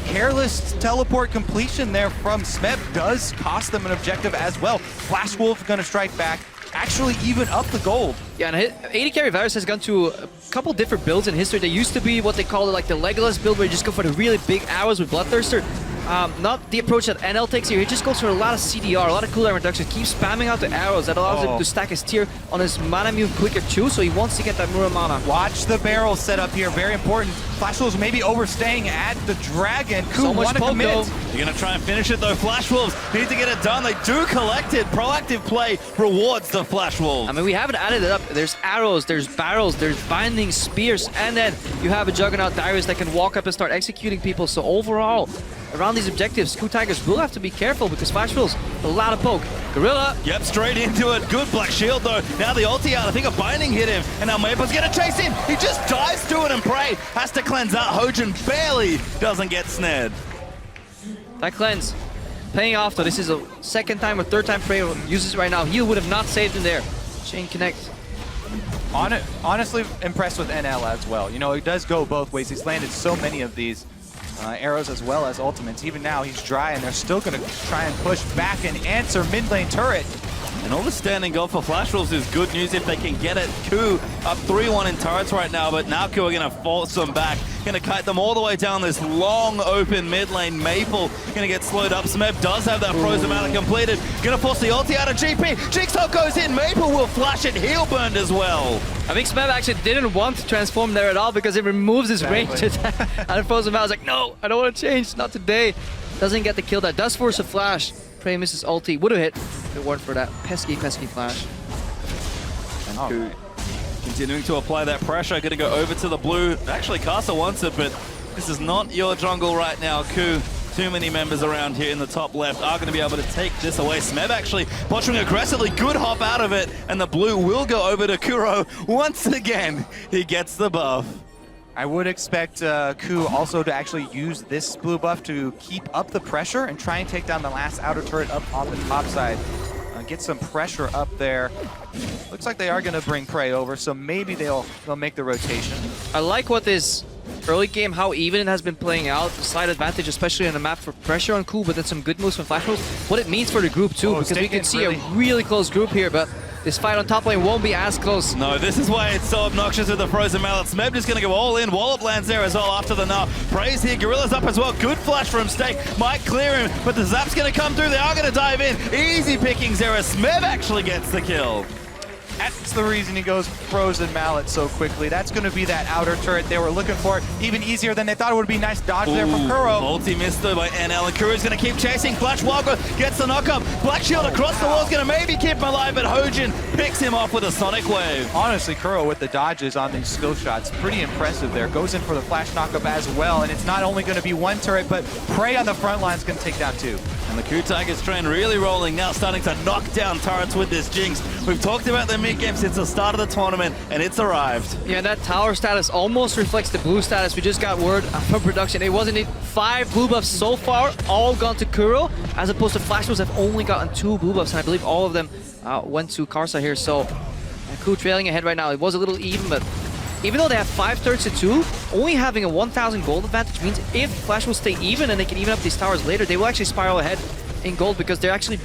Careless teleport completion there from Smeb does cost them an objective as well. Flash Wolf going to strike back. Actually even up the gold. Yeah, and AD carry Varus has gone to a couple different builds in history. They used to be what they call it like the Legolas build, where you just go for the really big arrows with Bloodthirster. Not the approach that NL takes here. He just goes for a lot of CDR, a lot of cooldown reduction, keeps spamming out the arrows. That allows him to stack his tier on his mana move quicker too, so he wants to get that Muramana. Watch the barrel set up here, very important. Flash Wolves maybe overstaying at the Dragon. So much poke though. You're going to try and finish it though. Flash Wolves need to get it done. They do collect it. Proactive play rewards the Flash Wolves. I mean, we haven't added it up. There's arrows, there's barrels, there's binding spears, and then you have a Juggernaut Darius that can walk up and start executing people. So overall, around these objectives, Ku Tigers will have to be careful because Flash Wolves, a lot of poke. Gorilla. Yep, straight into it. Good Black Shield though. Now the ulti out. I think a binding hit him. And now Maple's going to chase in. He just dives to it and Prey has to cleanse out. Hojan barely doesn't get snared. That cleanse paying off though. This is a second time or third time Prey uses it right now. Heal would have not saved him there. Chain connect. Honestly impressed with NL as well. You know, it does go both ways. He's landed so many of these arrows as well as ultimates. Even now he's dry and they're still going to try and push back and answer mid lane turret. And all the standing goal for Flash Wolves is good news if they can get it. Ku up 3-1 in turrets right now, but now Ku are going to force them back. Going to kite them all the way down this long open mid lane. Maple going to get slowed up. Smeb does have that frozen mana completed. Going to force the ulti out of GP. Jigsaw goes in. Maple will flash it. Heal burned as well. I think Smeb actually didn't want to transform there at all because it removes his range attack. And frozen mana was like, no, I don't want to change. Not today. Doesn't get the kill. That does force a flash. Prey misses ulti. Would have hit if it weren't for that pesky flash. And Ku continuing to apply that pressure. Going to go over to the blue. Actually, Karsa wants it, but this is not your jungle right now, Ku. Too many members around here in the top left are going to be able to take this away. Smeb actually posturing aggressively. Good hop out of it. And the blue will go over to Kuro. Once again, he gets the buff. I would expect Ku also to actually use this blue buff to keep up the pressure and try and take down the last outer turret up on the top side. Get some pressure up there. Looks like they are going to bring Prey over, so maybe they'll make the rotation. I like what this early game, how even it has been playing out. Slight advantage, especially on the map for pressure on Ku, but then some good moves from Flash Wolves. What it means for the group too, because we can see a really close group here, but this fight on top lane won't be as close. No, this is why it's so obnoxious with the Frozen Mallet. Smeb just going to go all in. Wallop lands there as well after the gnaw. Prey's here. Gorilla's up as well. Good flash from Stake. Might clear him, but the zap's going to come through. They are going to dive in. Easy pickings there as Smeb actually gets the kill. That's the reason he goes Frozen Mallet so quickly. That's going to be that outer turret they were looking for. Even easier than they thought it would be. Nice dodge there from Kuro. Multi missed though by NL, and Kuro's going to keep chasing. Flash Wildgrowth gets the knock up. Black Shield across the wall is going to maybe keep him alive, but Hojan picks him off with a Sonic Wave. Honestly, Kuro with the dodges on these skill shots, pretty impressive there. Goes in for the Flash knockup as well, and it's not only going to be one turret, but Prey on the front line is going to take down two. And the Ku Tigers train really rolling now, starting to knock down turrets with this Jinx. We've talked about their mid-game since the start of the tournament, and it's arrived. Yeah, that tower status almost reflects the blue status. We just got word from production. It wasn't it. 5 blue buffs so far, all gone to Kuro, as opposed to Flash Wolves have only gotten 2 blue buffs, and I believe all of them went to Karsa here. So Ku trailing ahead right now. It was a little even, but even though they have 5 turrets to 2, only having a 1,000 gold advantage means if Flash will stay even and they can even up these towers later, they will actually spiral ahead in gold because they're actually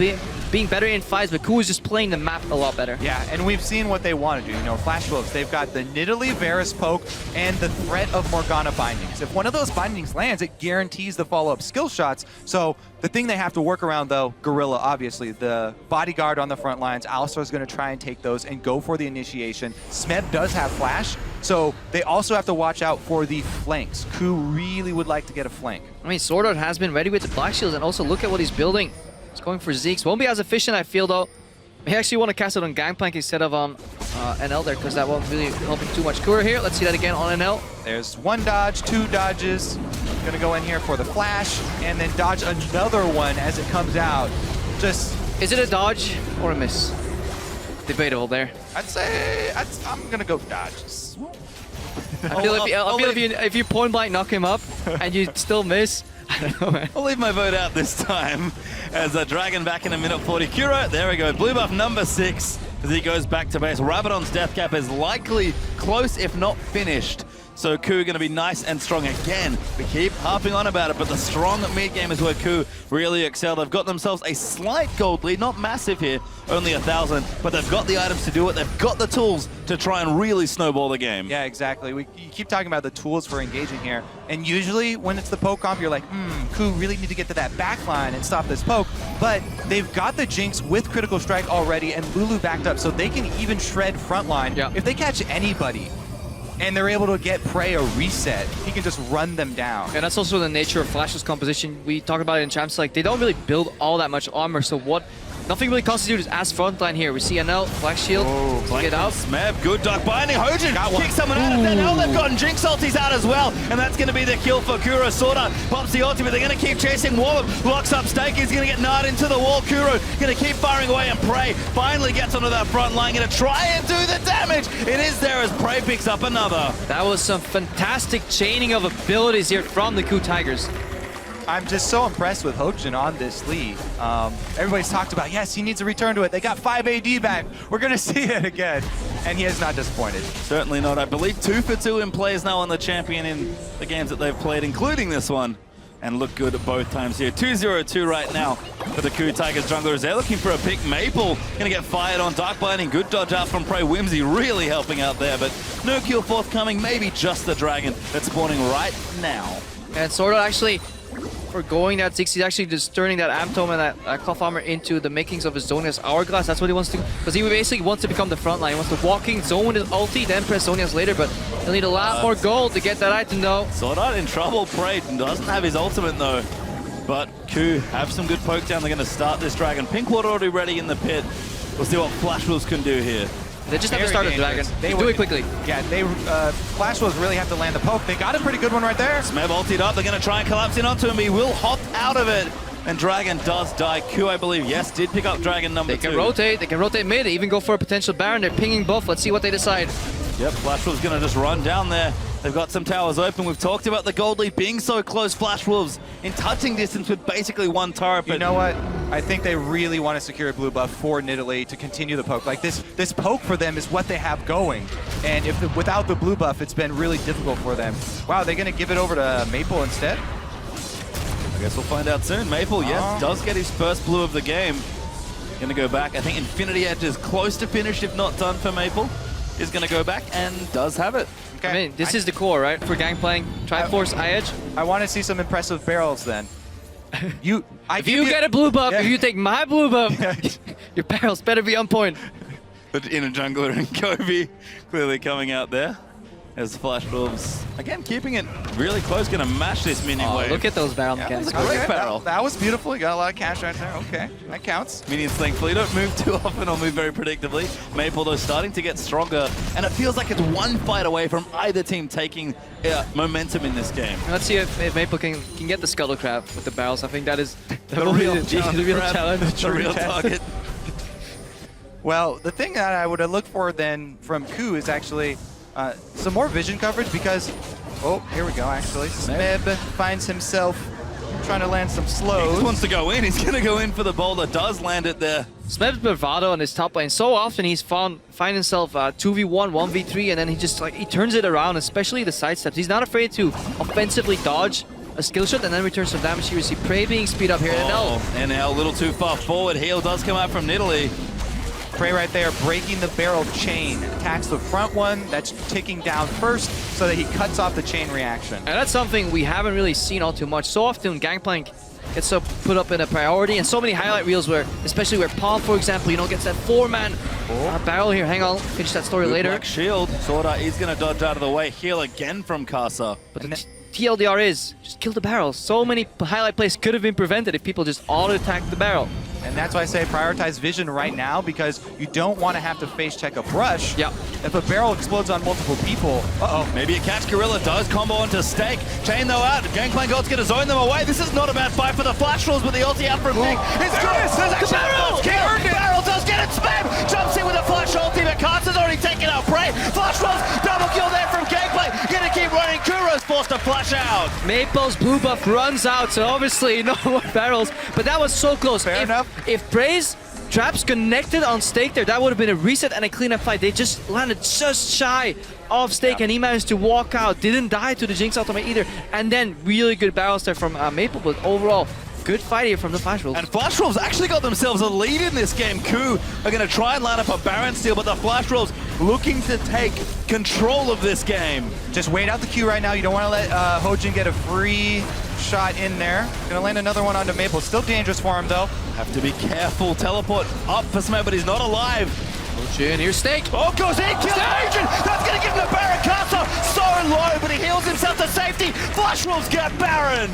being better in fights, but Ku is just playing the map a lot better. Yeah, and we've seen what they want to do. You know, Flash Wolves, they've got the Nidalee Varus poke and the threat of Morgana bindings. If one of those bindings lands, it guarantees the follow-up skill shots. So the thing they have to work around, though, Gorilla, obviously, the bodyguard on the front lines, Alistar is going to try and take those and go for the initiation. Smeb does have Flash, so they also have to watch out for the flanks. Ku really would like to get a flank. I mean, Sword Art has been ready with the Black Shields, and also look at what he's building. He's going for Zeke's. Won't be as efficient, I feel, though. He actually want to cast it on Gangplank instead of on NL there, because that won't really help him too much. Kura here, let's see that again on NL. There's 1 dodge, 2 dodges. Gonna go in here for the flash, and then dodge another one as it comes out. Just... Is it a dodge or a miss? Debatable there. I'd say... I'm gonna go dodges. I feel if you point blank knock him up and you still miss, I don't know, man. I'll leave my vote out this time as a Dragon back in a minute 40. Kuro, there we go. Blue buff number 6 as he goes back to base. Rabadon's death cap is likely close, if not finished. So Ku going to be nice and strong again. We keep harping on about it, but the strong mid game is where Ku really excel. They've got themselves a slight gold lead, not massive here, only 1,000, but they've got the items to do it. They've got the tools to try and really snowball the game. Yeah, exactly. You keep talking about the tools for engaging here, and usually when it's the poke comp, you're like, Ku really need to get to that back line and stop this poke, but they've got the Jinx with Critical Strike already, and Lulu backed up, so they can even shred frontline. Yeah. If they catch anybody, and they're able to get Prey a reset, he can just run them down. And that's also the nature of Flash's composition. We talked about it in Champs, like they don't really build all that much armor, so nothing really constitutes as frontline here. We see NL, Black Shield, get out. Smeb, good duck binding. Hojan kicks someone out of there. Now they've gotten Jinx ultis out as well, and that's going to be the kill for Kuro. Sorta pops the ulti, but they're going to keep chasing. Wallop locks up Stake. He's going to get gnarred into the wall. Kuro going to keep firing away, and Prey finally gets onto that front line. Going to try and do the damage. It is there as Prey picks up another. That was some fantastic chaining of abilities here from the Ku Tigers. I'm just so impressed with Hojan on this league. Everybody's talked about, yes, he needs to return to it. They got 5 AD back. We're going to see it again. And he is not disappointed. Certainly not. I believe 2 for 2 in plays now on the champion in the games that they've played, including this one. And look good at both times here. 2-0-2 right now for the Ku Tigers junglers. They're looking for a pick. Maple going to get fired on. Dark Binding, good dodge out from Prey. Whimsy really helping out there, but no kill forthcoming. Maybe just the Dragon that's spawning right now. And Sword Art actually forgoing that Ziggs. He's actually just turning that Amtome and that Cloth Armor into the makings of his Zonia's Hourglass. That's what he wants to, because he basically wants to become the front line. He wants to walking zone with his ulti, then press Zonia's later, but he'll need a lot more gold to get that item though. Sword Art in trouble. Prey doesn't have his ultimate though. But Ku have some good poke down. They're going to start this Dragon. Pinkwater already ready in the pit. We'll see what Flash Wolves can do here. They just have to start the Dragon. They do it quickly. Yeah, Flash Wolves really have to land the poke. They got a pretty good one right there. Smeb ultied up. They're going to try and collapse in onto him. He will hop out of it. And Dragon does die. Ku, I believe, yes, did pick up Dragon number 2. They can rotate. They can rotate mid. They even go for a potential Baron. They're pinging both. Let's see what they decide. Yep, Flash Wolves going to just run down there. They've got some towers open. We've talked about the gold lead being so close. Flash Wolves in touching distance with basically 1 turret. But you know what? I think they really want to secure a blue buff for Nidalee to continue the poke. Like this poke for them is what they have going. And without the blue buff, it's been really difficult for them. Wow, they're going to give it over to Maple instead? I guess we'll find out soon. Maple, yes, does get his first blue of the game. Going to go back. I think Infinity Edge is close to finished, if not done for Maple. Is going to go back and does have it. Okay. I mean, this is the core, right? For Gangplank, Triforce, I-Edge. I want to see some impressive barrels then. If you get a blue buff, if you take my blue buff, your barrels better be on point. But in a jungler and Kobe clearly coming out there. As Flash Wolves, again, keeping it really close, going to mash this minion wave. Look at those barrel mechanics. That was a great barrel. That was beautiful. You got a lot of cash right there. Okay, that counts. Minions thankfully don't move too often or move very predictably. Maple, though, starting to get stronger, and it feels like it's 1 fight away from either team taking momentum in this game. Let's see if Maple can get the Scuttle Crab with the barrels. I think that is the real challenge. The real target. Well, the thing that I would look for then from Ku is actually some more vision coverage because, oh, here we go actually. Smeb finds himself trying to land some slows. He just wants to go in. He's going to go in for the boulder. Does land it there. Smeb's bravado on his top lane. So often he's find himself 2v1, 1v3, and then he just he turns it around, especially the side steps. He's not afraid to offensively dodge a skill shot and then return some damage here. You see Prey being speed up here. And now a little too far forward. Heal does come out from Nidalee. Prey right there, breaking the barrel chain. Attacks the front one that's ticking down first so that he cuts off the chain reaction. And that's something we haven't really seen all too much. So often Gangplank gets put up in a priority, and so many highlight reels where, especially where Palm, for example, gets that 4-man barrel here. Hang on, finish that story later. Black shield. Sorda is going to dodge out of the way. Heal again from Casa. But the TLDR is just kill the barrel. So many highlight plays could have been prevented if people just auto-attacked the barrel. And that's why I say prioritize vision right now, because you don't want to have to face check a brush. Yeah. If a barrel explodes on multiple people, Maybe a catch. Gorilla does combo into Stake. Chain though out. Gangplank ult's going to zone them away. This is not a bad fight for the Flash Rolls with the ulti out from Nick. It's good. There's actually a kill. Barrel does get it. Spam jumps in with a Flash ulti, but Carter's already taken out Prey. Flash Rolls, double kill there from Gangplank. Gonna keep running. Kuro's forced to flash out. Maple's blue buff runs out, so obviously no more barrels. But that was so close. Fair enough. If Prey's traps connected on Stake there, that would have been a reset and a cleanup fight. They just landed just shy of Stake, and he managed to walk out. Didn't die to the Jinx ultimate either. And then really good barrels there from Maple, but overall, good fight here from the Flash Wolves. And Flash Wolves actually got themselves a lead in this game. Ku are going to try and line up a Baron steal, but the Flash Wolves looking to take control of this game. Just wait out the Q right now. You don't want to let Hojin get a free shot in there. Gonna land another one onto Maple. Still dangerous for him though. Have to be careful. Teleport up for Smed, but he's not alive. Hojin, here's Stake. Oh, goes in, kills Origen. That's gonna give him the Baron. Casa so low, but he heals himself to safety. Flash Wolves get Baron.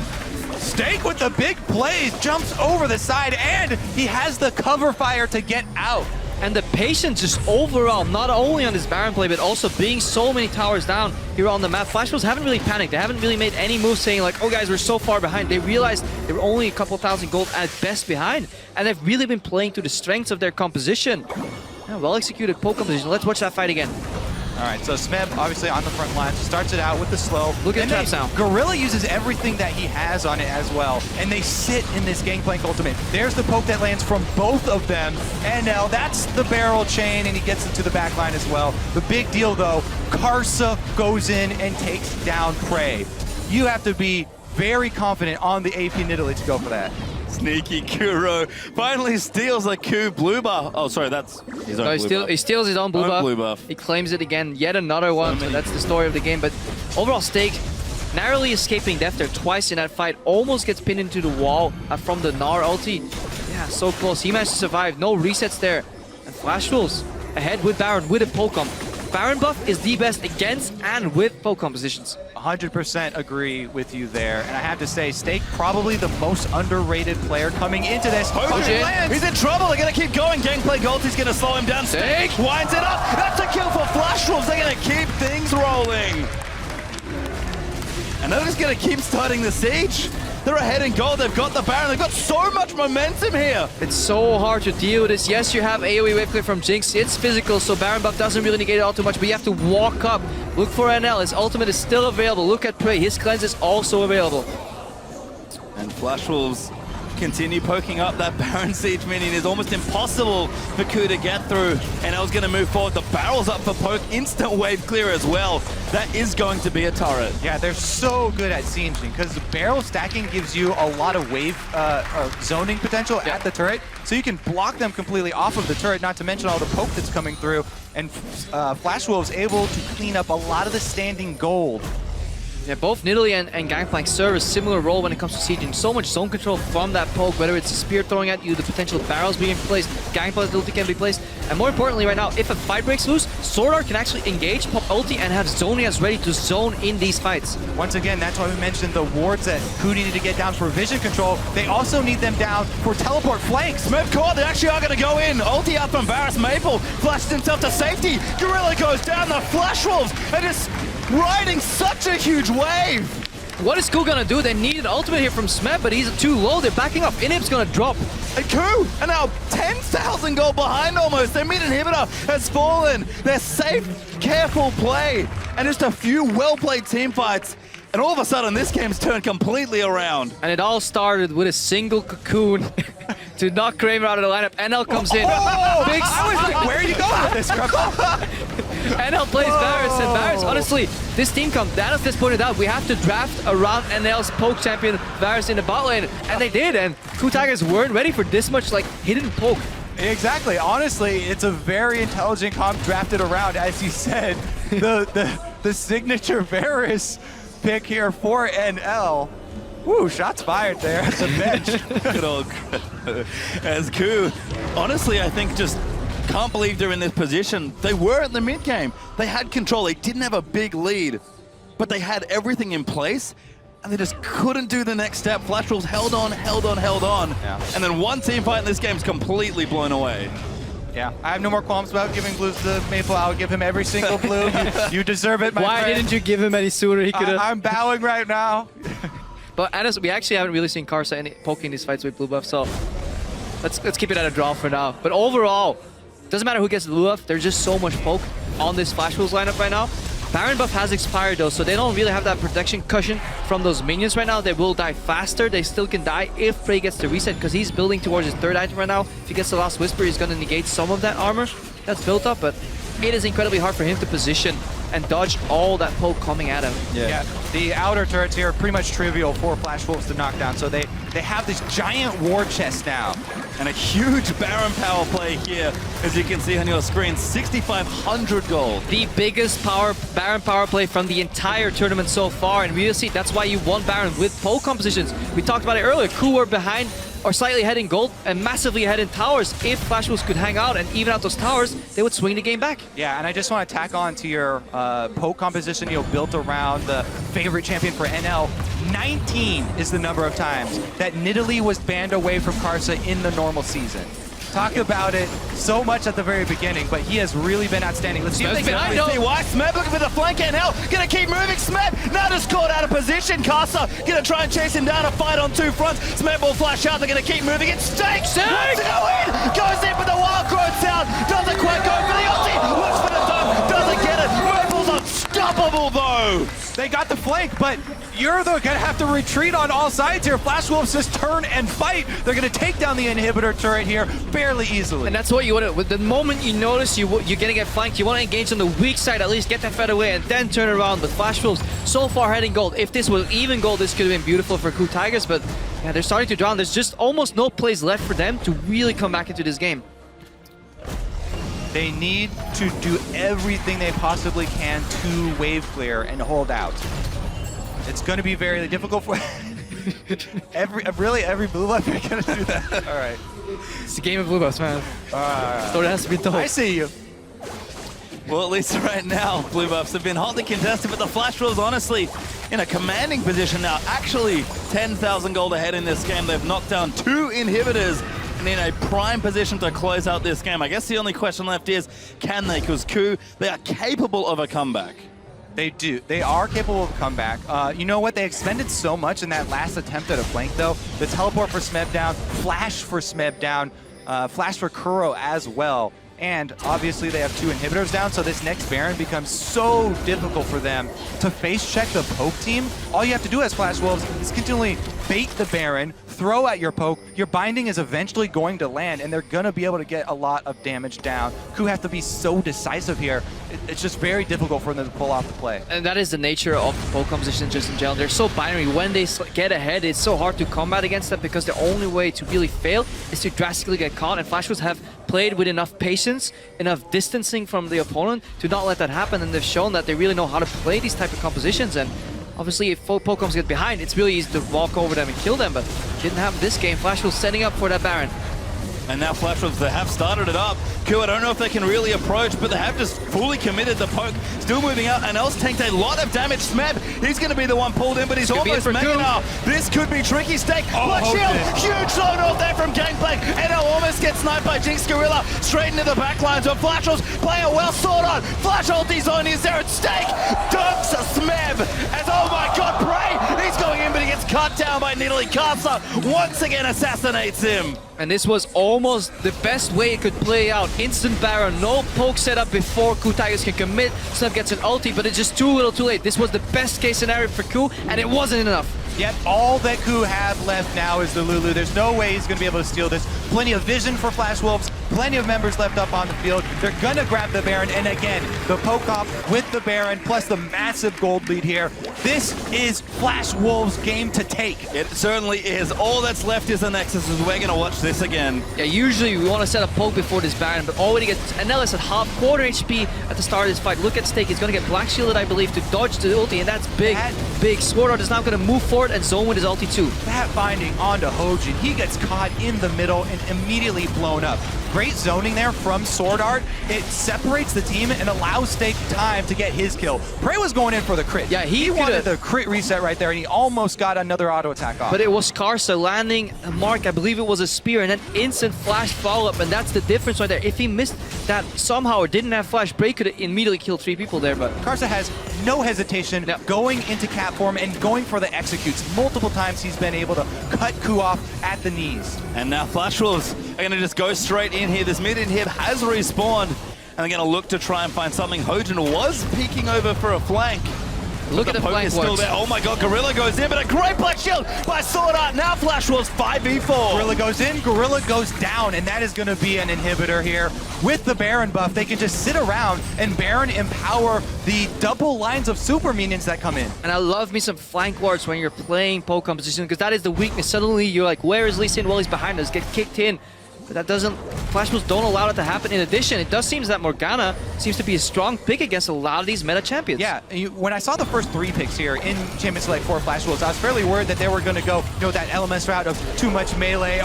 Stake with the big plays, jumps over the side, and he has the cover fire to get out. And the patience just overall, not only on this Baron play, but also being so many towers down here on the map. Flash Wolves haven't really panicked. They haven't really made any moves saying like, oh guys, we're so far behind. They realized they were only a couple thousand gold at best behind. And they've really been playing to the strengths of their composition. Yeah, well executed poke composition. Let's watch that fight again. All right, so Smeb obviously on the front line, starts it out with the slow. Look at the traps now. Gorilla uses everything that he has on it as well, and they sit in this Gangplank ultimate. There's the poke that lands from both of them, and now that's the barrel chain, and he gets into the back line as well. The big deal though, Karsa goes in and takes down Prey. You have to be very confident on the AP Nidalee to go for that. Sneaky Kuro finally steals a Ku blue buff. Oh, sorry, that's his own blue buff. He steals his own blue buff. He claims it again, yet another one. So that's the story of the game. But overall, Stake narrowly escaping death there twice in that fight. Almost gets pinned into the wall from the Gnar ulti. Yeah, so close. He managed to survive. No resets there. And Flash Wolves ahead with Baron with a Pokemon. Baron buff is the best against and with poke compositions. 100% agree with you there. And I have to say, Stake probably the most underrated player coming into this. Hojin lands. He's in trouble. They're going to keep going. Gangplank ulti's going to slow him down. Stake winds it up. That's a kill for Flash Wolves. They're going to keep things rolling. And they're just going to keep starting the siege. They're ahead in gold. They've got the Baron. They've got so much momentum here. It's so hard to deal with this. Yes, you have AoE wave clear from Jinx. It's physical, so Baron buff doesn't really negate it all too much, but you have to walk up. Look for NL. His ultimate is still available. Look at Prey. His cleanse is also available. And Flash Wolves continue poking up that Baron siege minion. It's almost impossible for Ku to get through. NL's going to move forward. The barrel's up for poke. Instant wave clear as well. That is going to be a turret. Yeah, they're so good at sieging because the barrel stacking gives you a lot of wave zoning potential at the turret. So you can block them completely off of the turret, not to mention all the poke that's coming through. And Flash Wolves able to clean up a lot of the standing gold. Yeah, both Nidalee and Gangplank serve a similar role when it comes to sieging. So much zone control from that poke, whether it's a spear throwing at you, the potential barrels being placed, Gangplank's ulti can be placed. And more importantly right now, if a fight breaks loose, Sword Art can actually engage, pop ulti, and have Zonias ready to zone in these fights. Once again, that's why we mentioned the wards that Ku needed to get down for vision control. They also need them down for teleport flanks. Smeb caught, they actually are going to go in. Ulti up from Varus. Maple flashed himself to safety. Gorilla goes down. The Flash Wolves are just riding such a huge wave. What is Ku gonna do? They need an ultimate here from Smeb, but he's too low. They're backing up. Inhib's gonna drop. And Ku are now 10,000 gold behind almost. Their mid inhibitor has fallen. They're safe, careful play, and just a few well-played team fights. And all of a sudden, this game's turned completely around. And it all started with a single cocoon to knock Kramer out of the lineup. NL comes in. Big I was like, where are you going with this, NL plays Darius, and Darius, honestly, this team comes. Danos just pointed out, we have to draft around NL's poke champion, Darius, in the bot lane. And they did, and Coup Tigers weren't ready for this much like hidden poke. Exactly. Honestly, it's a very intelligent comp drafted around, as you said, the signature Varus pick here for NL. Woo, shots fired there at the bench. Good old as Coup. Honestly, I think just can't believe they're in this position. They were in the mid game. They had control. They didn't have a big lead, but they had everything in place. And they just couldn't do the next step. Flash Wolves held on. Yeah. And then one team fight in this game is completely blown away. Yeah, I have no more qualms about giving blues to Maple. I'll give him every single blue. You deserve it, my Why friend. didn't you give him any sooner? He could have. I'm bowing right now. But honestly, we actually haven't really seen Karsa poking these fights with blue buff, so let's keep it at a draw for now. But overall, doesn't matter who gets the blue buff, there's just so much poke on this Flash Wolves lineup right now. Baron buff has expired though, so they don't really have that protection cushion from those minions right now. They will die faster. They still can die if Prey gets the reset, because he's building towards his third item right now. If he gets the last Whisper, he's going to negate some of that armor that's built up, but it is incredibly hard for him to position and dodge all that poke coming at him. Yeah, the outer turrets here are pretty much trivial for Flash Wolves to knock down, so they have this giant war chest now. And a huge Baron power play here, as you can see on your screen, 6,500 gold. The biggest Baron power play from the entire tournament so far, and we will see that's why you won Baron with poke compositions. We talked about it earlier. Coup were behind or slightly ahead in gold and massively ahead in towers. If Flash Wolves could hang out and even out those towers, they would swing the game back. Yeah, and I just want to tack on to your poke composition, built around the favorite champion for NL. 19 is the number of times that Nidalee was banned away from Karsa in the normal season. Talked about it so much at the very beginning, but he has really been outstanding. Let's see if they can see why. Smeb looking for the flank, and NL gonna keep moving. Smeb now just caught out of position. Karsa gonna try and chase him down. A fight on two fronts. Smeb will flash out. They're gonna keep moving. It's Stake! Wants to go in! Goes in for the wild growth sound. Doesn't quite go for the ulti. Looks for the dunk. Doesn't get it. Maple's unstoppable though. They got the flank, but you're gonna have to retreat on all sides here. Flash Wolves just turn and fight. They're gonna take down the inhibitor turret here fairly easily. And that's what you want to, with the moment you notice you're gonna get flanked, you want to engage on the weak side, at least get that fed away and then turn around. But Flash Wolves so far heading gold. If this was even gold, this could have been beautiful for Coup Tigers, but yeah, they're starting to drown. There's just almost no plays left for them to really come back into this game. They need to do everything they possibly can to wave clear and hold out. It's going to be very difficult for every blue buff are going to do that. All right. It's a game of blue buffs, man. So it has to be told. I see you. Well, at least right now, blue buffs have been hotly contested, but the Flash Wolves, honestly, in a commanding position now. Actually, 10,000 gold ahead in this game. They've knocked down 2 inhibitors and in a prime position to close out this game. I guess the only question left is, can they? Because Coup, they are capable of a comeback. They do. They are capable of a comeback. You know what? They expended so much in that last attempt at a flank, though. The teleport for Smeb down, flash for Smeb down, flash for Kuro as well. And obviously they have 2 inhibitors down, so this next Baron becomes so difficult for them to face check the poke team. All you have to do as Flash Wolves is continually bait the Baron, throw at your poke. Your binding is eventually going to land, and they're going to be able to get a lot of damage down. Coup have to be so decisive here. It's just very difficult for them to pull off the play. And that is the nature of the poke composition just in general. They're so binary. When they get ahead, it's so hard to combat against them because the only way to really fail is to drastically get caught. And Flash Wolves have played with enough patience, enough distancing from the opponent to not let that happen. And they've shown that they really know how to play these type of compositions. And obviously, if Pokecoms get behind, it's really easy to walk over them and kill them, but didn't happen this game. Flash Wolves setting up for that Baron. And now Flash Wolves, they have started it up. Coup, I don't know if they can really approach, but they have just fully committed the poke. Still moving out, and Els tanked a lot of damage. Smeb, he's going to be the one pulled in, but he's almost mega now. This could be tricky. Stake, Blood Shield, huge zone off there from Gangplank, and now almost gets sniped by Jinx Gorilla. Straight into the backlines, but Flash Wolves play it well sort on. Flash ulti zone is there at Stake. Dunks a Smeb, as oh my god, Prey, he's going in, but he gets gets cut down by Nidalee. Karsa once again assassinates him. And this was almost the best way it could play out. Instant Baron, no poke setup before Ku Tigers can commit. Snub gets an ulti, but it's just too little too late. This was the best case scenario for Ku, and it wasn't enough. Yet all that Ku have left now is the Lulu. There's no way he's going to be able to steal this. Plenty of vision for Flash Wolves, plenty of members left up on the field. They're going to grab the Baron, and again, the poke off with the Baron, plus the massive gold lead here. This is Flash Wolves' game to take. It certainly is. All that's left is the Nexus, and we're going to watch this again. Yeah, usually we want to set a poke before this Baron, but already gets Anellis at quarter HP at the start of this fight. Look at Stake, he's going to get Black Shielded, I believe, to dodge the ulti, and that's big, big. Sword Art is now going to move forward and zone with his ulti too. That binding onto Origen, he gets caught in the middle and immediately blown up. Great zoning there from Sword Art. It separates the team and allows Stake time to get his kill. Prey was going in for the crit. Yeah, he wanted the crit reset right there, and he almost got another auto attack off. But it was Karsa landing a mark, I believe it was a spear, and then instant flash follow-up, and that's the difference right there. If he missed that somehow or didn't have flash, Bray could have immediately killed 3 people there, but Karsa has no hesitation going into cat form and going for the executes. Multiple times he's been able to cut Ku off at the knees. And now Flash Wolves are going to just go straight in here. This mid inhib has respawned, and they're going to look to try and find something. Origen was peeking over for a flank. Look at the poke flank is still works. there. Oh my god, Gorilla goes in, but a great Black Shield by Sword Art. Now Flash Wolves 5v4. Gorilla goes in, Gorilla goes down, and that is going to be an inhibitor here. With the Baron buff, they can just sit around and Baron empower the double lines of super minions that come in. And I love me some flank wards when you're playing poke composition, because that is the weakness. Suddenly you're like, where is Lee Sin? Well, he's behind us, get kicked in. But that doesn't, Flash Wolves don't allow it to happen. In addition, it does seem that Morgana seems to be a strong pick against a lot of these meta champions. Yeah, when I saw the first 3 picks here in Champions Select for Flash Wolves, I was fairly worried that they were going to go, that LMS route of too much melee,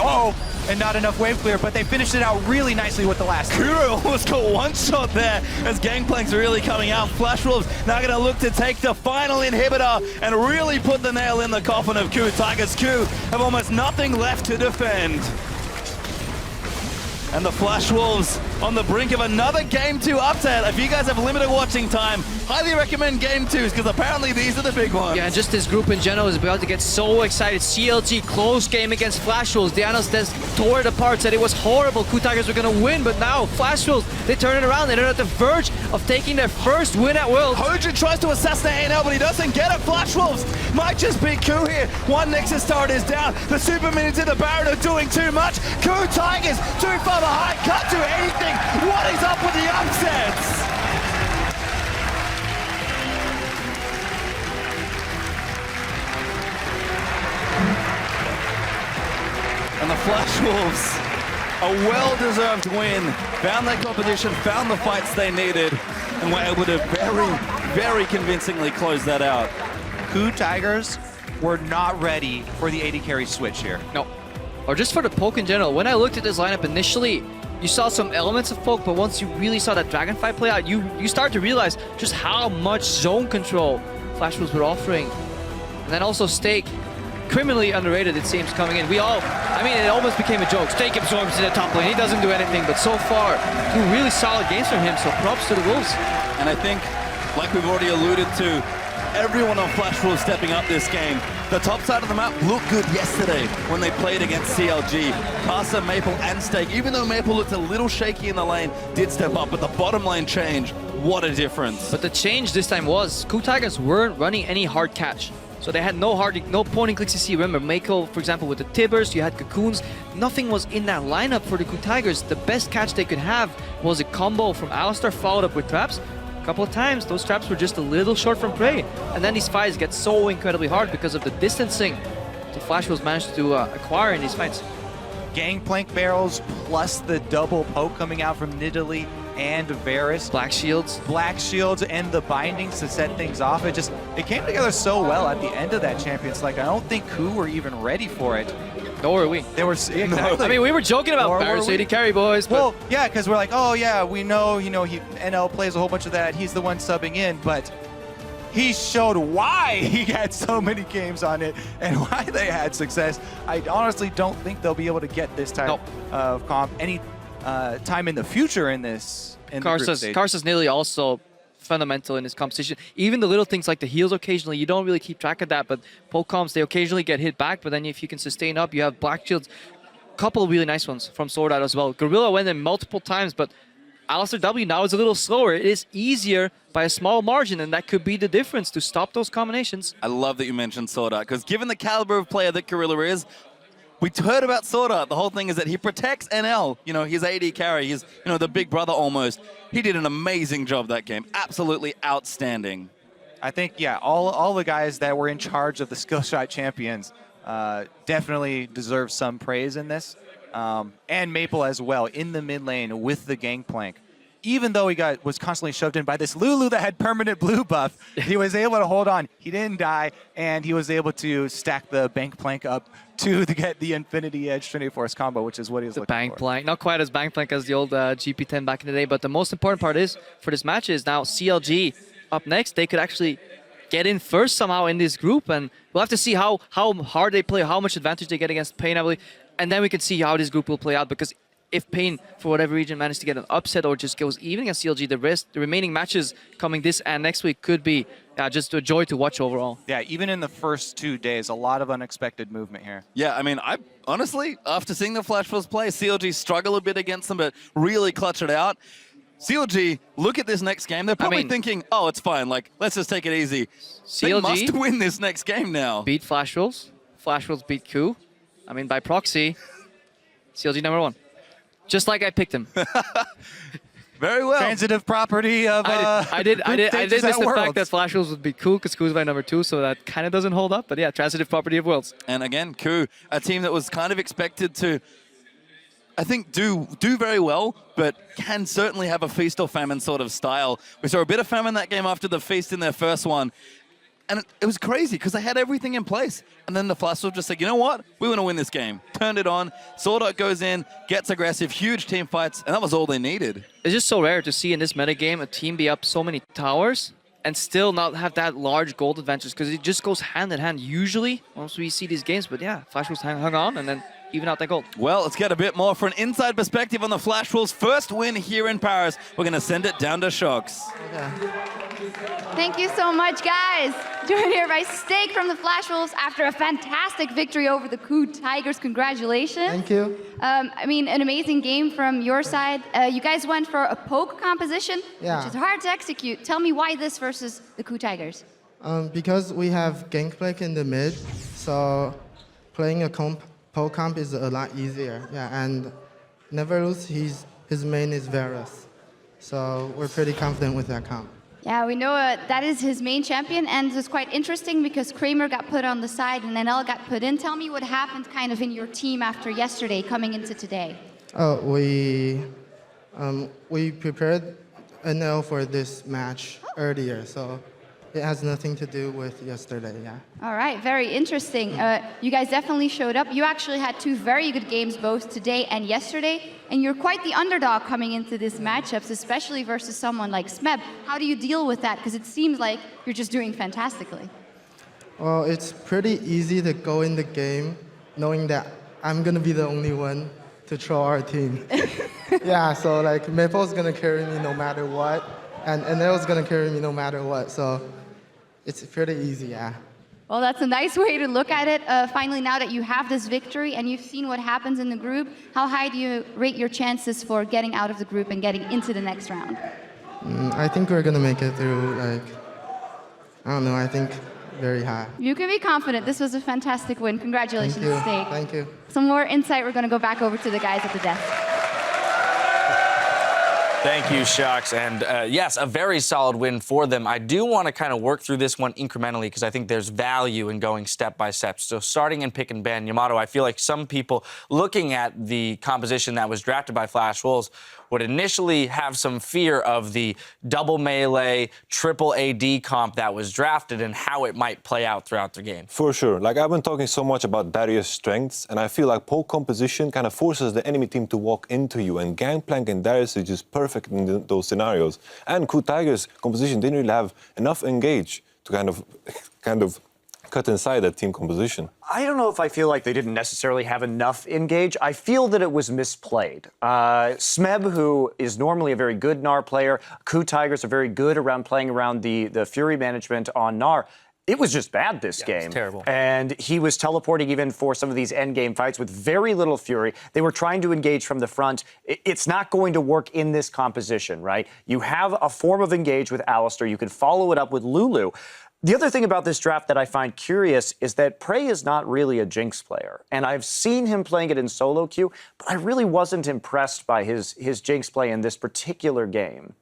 and not enough wave clear, but they finished it out really nicely with the last 3. Kuro almost got one shot there as Gangplank's really coming out. Flash Wolves now going to look to take the final inhibitor and really put the nail in the coffin of Ku. Tigers Ku have almost nothing left to defend. And the Flash Wolves on the brink of another Game 2 upset. If you guys have limited watching time, highly recommend Game 2s, because apparently these are the big ones. Yeah, and just this group in general is about to get so excited. CLG, close game against Flash Wolves. Diana's just tore it apart, said it was horrible. Ku Tigers were going to win, but now Flash Wolves, they turn it around. They're at the verge of taking their first win at Worlds. Origen tries to assassinate ANL, but he doesn't get it. Flash Wolves might just beat Ku here. One Nexus turret is down. The super minions in the Baron are doing too much. Ku Tigers too far behind. Can't do anything. What is up with the upsets? And the Flash Wolves, a well-deserved win. Found their competition, found the fights they needed, and were able to very, very convincingly close that out. Ku Tigers were not ready for the AD carry switch here. No. Or just for the poke in general. When I looked at this lineup initially, you saw some elements of poke, but once you really saw that Dragonfly play out, you start to realize just how much zone control Flash Wolves were offering. And then also Stake, criminally underrated it seems, coming in. It almost became a joke. Stake absorbs in the top lane, he doesn't do anything, but so far, 2 really solid games from him, so props to the Wolves. And I think, like we've already alluded to, everyone on Flash Wolves stepping up this game. The top side of the map looked good yesterday when they played against CLG. Karsa, Maple, and Stake, even though Maple looked a little shaky in the lane, did step up, but the bottom lane change, what a difference. But the change this time was, Ku Tigers weren't running any hard catch. So they had no point and clicks CC. Remember, Mako, for example, with the Tibbers, you had Cocoons. Nothing was in that lineup for the Ku Tigers. The best catch they could have was a combo from Alistar followed up with traps. A couple of times, those traps were just a little short from Prey. And then these fights get so incredibly hard because of the distancing the Flash Wolves managed to acquire in these fights. Gangplank barrels plus the double poke coming out from Nidalee and Varus. Black shields. Black shields and the bindings to set things off. It came together so well at the end of that Champions Select. I don't think Ku were even ready for it. Nor were we. They were, exactly. I mean, we were joking about Varus AD carry, boys. But well, yeah, because we're like, oh yeah, we know, NL plays a whole bunch of that. He's the one subbing in, but he showed why he had so many games on it and why they had success. I honestly don't think they'll be able to get this type of comp any time in the future in this. Karsa's Nidalee also fundamental in this competition. Even the little things like the heals occasionally, you don't really keep track of that, but Polecoms, they occasionally get hit back, but then if you can sustain up, you have Black Shields. Couple of really nice ones from Sword Art as well. Gorilla went in multiple times, but Alistair W now is a little slower. It is easier by a small margin, and that could be the difference to stop those combinations. I love that you mentioned Sword Art, because given the caliber of player that Gorilla is, we heard about Sword Art. The whole thing is that he protects NL. You know, he's AD carry. He's, you know, the big brother almost. He did an amazing job that game. Absolutely outstanding. I think, yeah, all the guys that were in charge of the skill shot champions definitely deserve some praise in this. And Maple as well in the mid lane with the Gangplank. Even though he was constantly shoved in by this Lulu that had permanent blue buff, he was able to hold on. He didn't die, and he was able to stack the Gangplank up to get the Infinity Edge Trinity Force combo, which is what he was looking for. Gangplank, not quite as Gangplank as the old GP10 back in the day, but the most important part is for this match is now CLG up next. They could actually get in first somehow in this group, and we'll have to see how hard they play, how much advantage they get against Pain, I believe, and then we can see how this group will play out, because if Pain, for whatever reason, manages to get an upset or just goes even against CLG, the remaining matches coming this and next week could be just a joy to watch overall. Yeah, even in the first 2 days, a lot of unexpected movement here. Yeah, I mean, I honestly, after seeing the Flash Force play, CLG struggle a bit against them, but really clutch it out. CLG, look at this next game. They're probably thinking, oh, it's fine. Like, let's just take it easy. CLG they must win this next game now. Beat Flash Rolls. Flash Rolls beat Q. I mean, by proxy, CLG #1. Just like I picked him. Very well. Transitive property of I did miss the fact that Flash Rolls would be Cool, because Cool's my #2, so that kind of doesn't hold up. But yeah, transitive property of Worlds. And again, Ku, a team that was kind of expected to, I think, do very well, but can certainly have a feast or famine sort of style. We saw a bit of famine that game after the feast in their first one. And it was crazy because they had everything in place. And then the Flash Wolves just said, you know what? We want to win this game. Turned it on. Sword Art goes in, gets aggressive, huge team fights, and that was all they needed. It's just so rare to see in this metagame a team be up so many towers and still not have that large gold advantage, because it just goes hand in hand usually once we see these games. But yeah, Flash Wolves hung on and then even out that gold. Well, let's get a bit more for an inside perspective on the Flash Wolves' first win here in Paris. We're going to send it down to Shox. Thank you so much, guys. Joined here by Steak from the Flash Wolves after a fantastic victory over the Ku Tigers. Congratulations. Thank you. I mean, an amazing game from your side. You guys went for a poke composition, which is hard to execute. Tell me why this versus the Ku Tigers. Because we have Gangplank in the mid, so playing a poke comp is a lot easier. Yeah, and Neverlose, his main is Varus, so we're pretty confident with that comp. Yeah, we know that is his main champion, and it's quite interesting because Kramer got put on the side and NL got put in. Tell me what happened kind of in your team after yesterday coming into today. Oh, we prepared NL for this match earlier, so it has nothing to do with yesterday, yeah. All right, very interesting. You guys definitely showed up. You actually had two very good games both today and yesterday, and you're quite the underdog coming into this matchups, especially versus someone like Smeb. How do you deal with that? Because it seems like you're just doing fantastically. Well, it's pretty easy to go in the game knowing that I'm going to be the only one to troll our team. Yeah, so like Maple's going to carry me no matter what, and NL's going to carry me no matter what, so it's pretty easy, yeah. Well, that's a nice way to look at it. Finally, now that you have this victory and you've seen what happens in the group, how high do you rate your chances for getting out of the group and getting into the next round? I think we're going to make it through, like, I don't know, I think very high. You can be confident. This was a fantastic win. Congratulations, Thank you. Steak. Thank you. Some more insight. We're going to go back over to the guys at the desk. Thank you, Shox. And yes, a very solid win for them. I do want to kind of work through this one incrementally because I think there's value in going step by step. So starting in pick and ban, Yamato, I feel like some people looking at the composition that was drafted by Flash Wolves would initially have some fear of the double melee, triple AD comp that was drafted and how it might play out throughout the game. For sure. Like, I've been talking so much about Darius' strengths, and I feel like poke composition kind of forces the enemy team to walk into you, and Gangplank and Darius is just perfect in those scenarios. And Ku Tigers' composition didn't really have enough engage to kind of cut inside that team composition. I don't know if I feel like they didn't necessarily have enough engage. I feel that it was misplayed. Smeb, who is normally a very good Gnar player, Ku Tigers are very good around playing around the Fury management on Gnar. It was just bad this game. It was terrible. And he was teleporting even for some of these endgame fights with very little Fury. They were trying to engage from the front. It's not going to work in this composition, right? You have a form of engage with Alistar. You can follow it up with Lulu. The other thing about this draft that I find curious is that Prey is not really a Jinx player. And I've seen him playing it in solo queue, but I really wasn't impressed by his Jinx play in this particular game.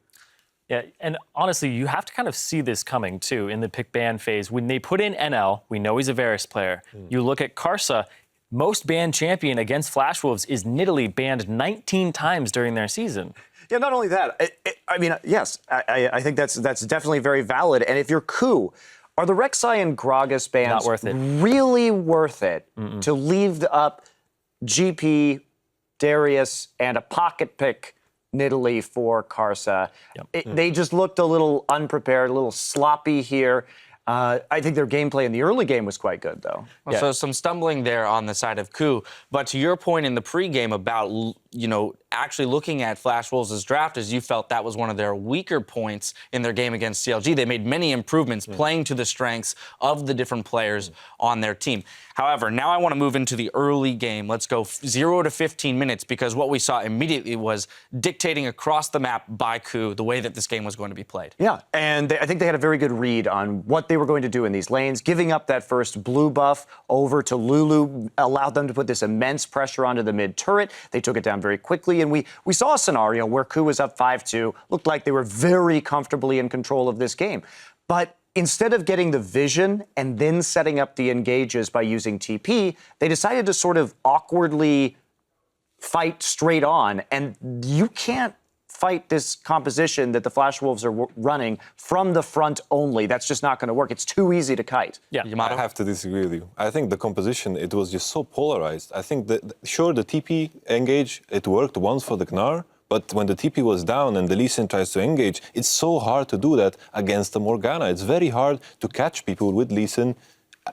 Yeah, and honestly, you have to kind of see this coming, too, in the pick ban phase. When they put in NL, we know he's a Varus player. You look at Karsa, most banned champion against Flash Wolves is Nidalee, banned 19 times during their season. Yeah, not only that, I mean, yes, I think that's definitely very valid. And if you're Ku, are the Rek'Sai and Gragas bans really worth it to leave up GP, Darius, and a pocket pick Nidalee for Karsa? They just looked a little unprepared, a little sloppy here. I think their gameplay in the early game was quite good, though. Well, so some stumbling there on the side of Ku. But to your point in the pregame about, you know, actually looking at Flash Wolves' draft, as you felt that was one of their weaker points in their game against CLG. They made many improvements playing to the strengths of the different players on their team. However, now I want to move into the early game. Let's go 0 to 15 minutes, because what we saw immediately was dictating across the map by Ku the way that this game was going to be played. Yeah, and I think they had a very good read on what they were going to do in these lanes. Giving up that first blue buff over to Lulu allowed them to put this immense pressure onto the mid turret. They took it down very quickly, and we saw a scenario where Ku was up 5-2, looked like they were very comfortably in control of this game. But instead of getting the vision and then setting up the engages by using TP, they decided to sort of awkwardly fight straight on, and you can't fight this composition that the Flash Wolves are running from the front only. That's just not going to work. It's too easy to kite. Yeah, I have to disagree with you. I think the composition, it was just so polarized. I think that, sure, the TP engage, it worked once for the Gnar, but when the TP was down and the Lee Sin tries to engage, it's so hard to do that against the Morgana. It's very hard to catch people with Lee Sin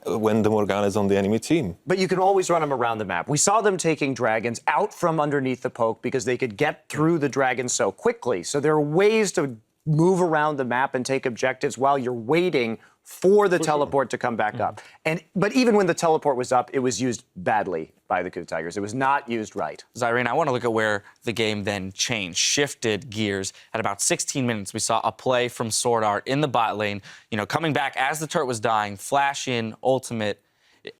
when the Morgana is on the enemy team. But you can always run them around the map. We saw them taking dragons out from underneath the poke because they could get through the dragons so quickly. So there are ways to move around the map and take objectives while you're waiting for the teleport to come back up. But even when the teleport was up, it was used badly by the Ku Tigers. It was not used right. Zyrene, I want to look at where the game then changed, shifted gears. At about 16 minutes, we saw a play from Sword Art in the bot lane, you know, coming back as the turret was dying, flash in, ultimate,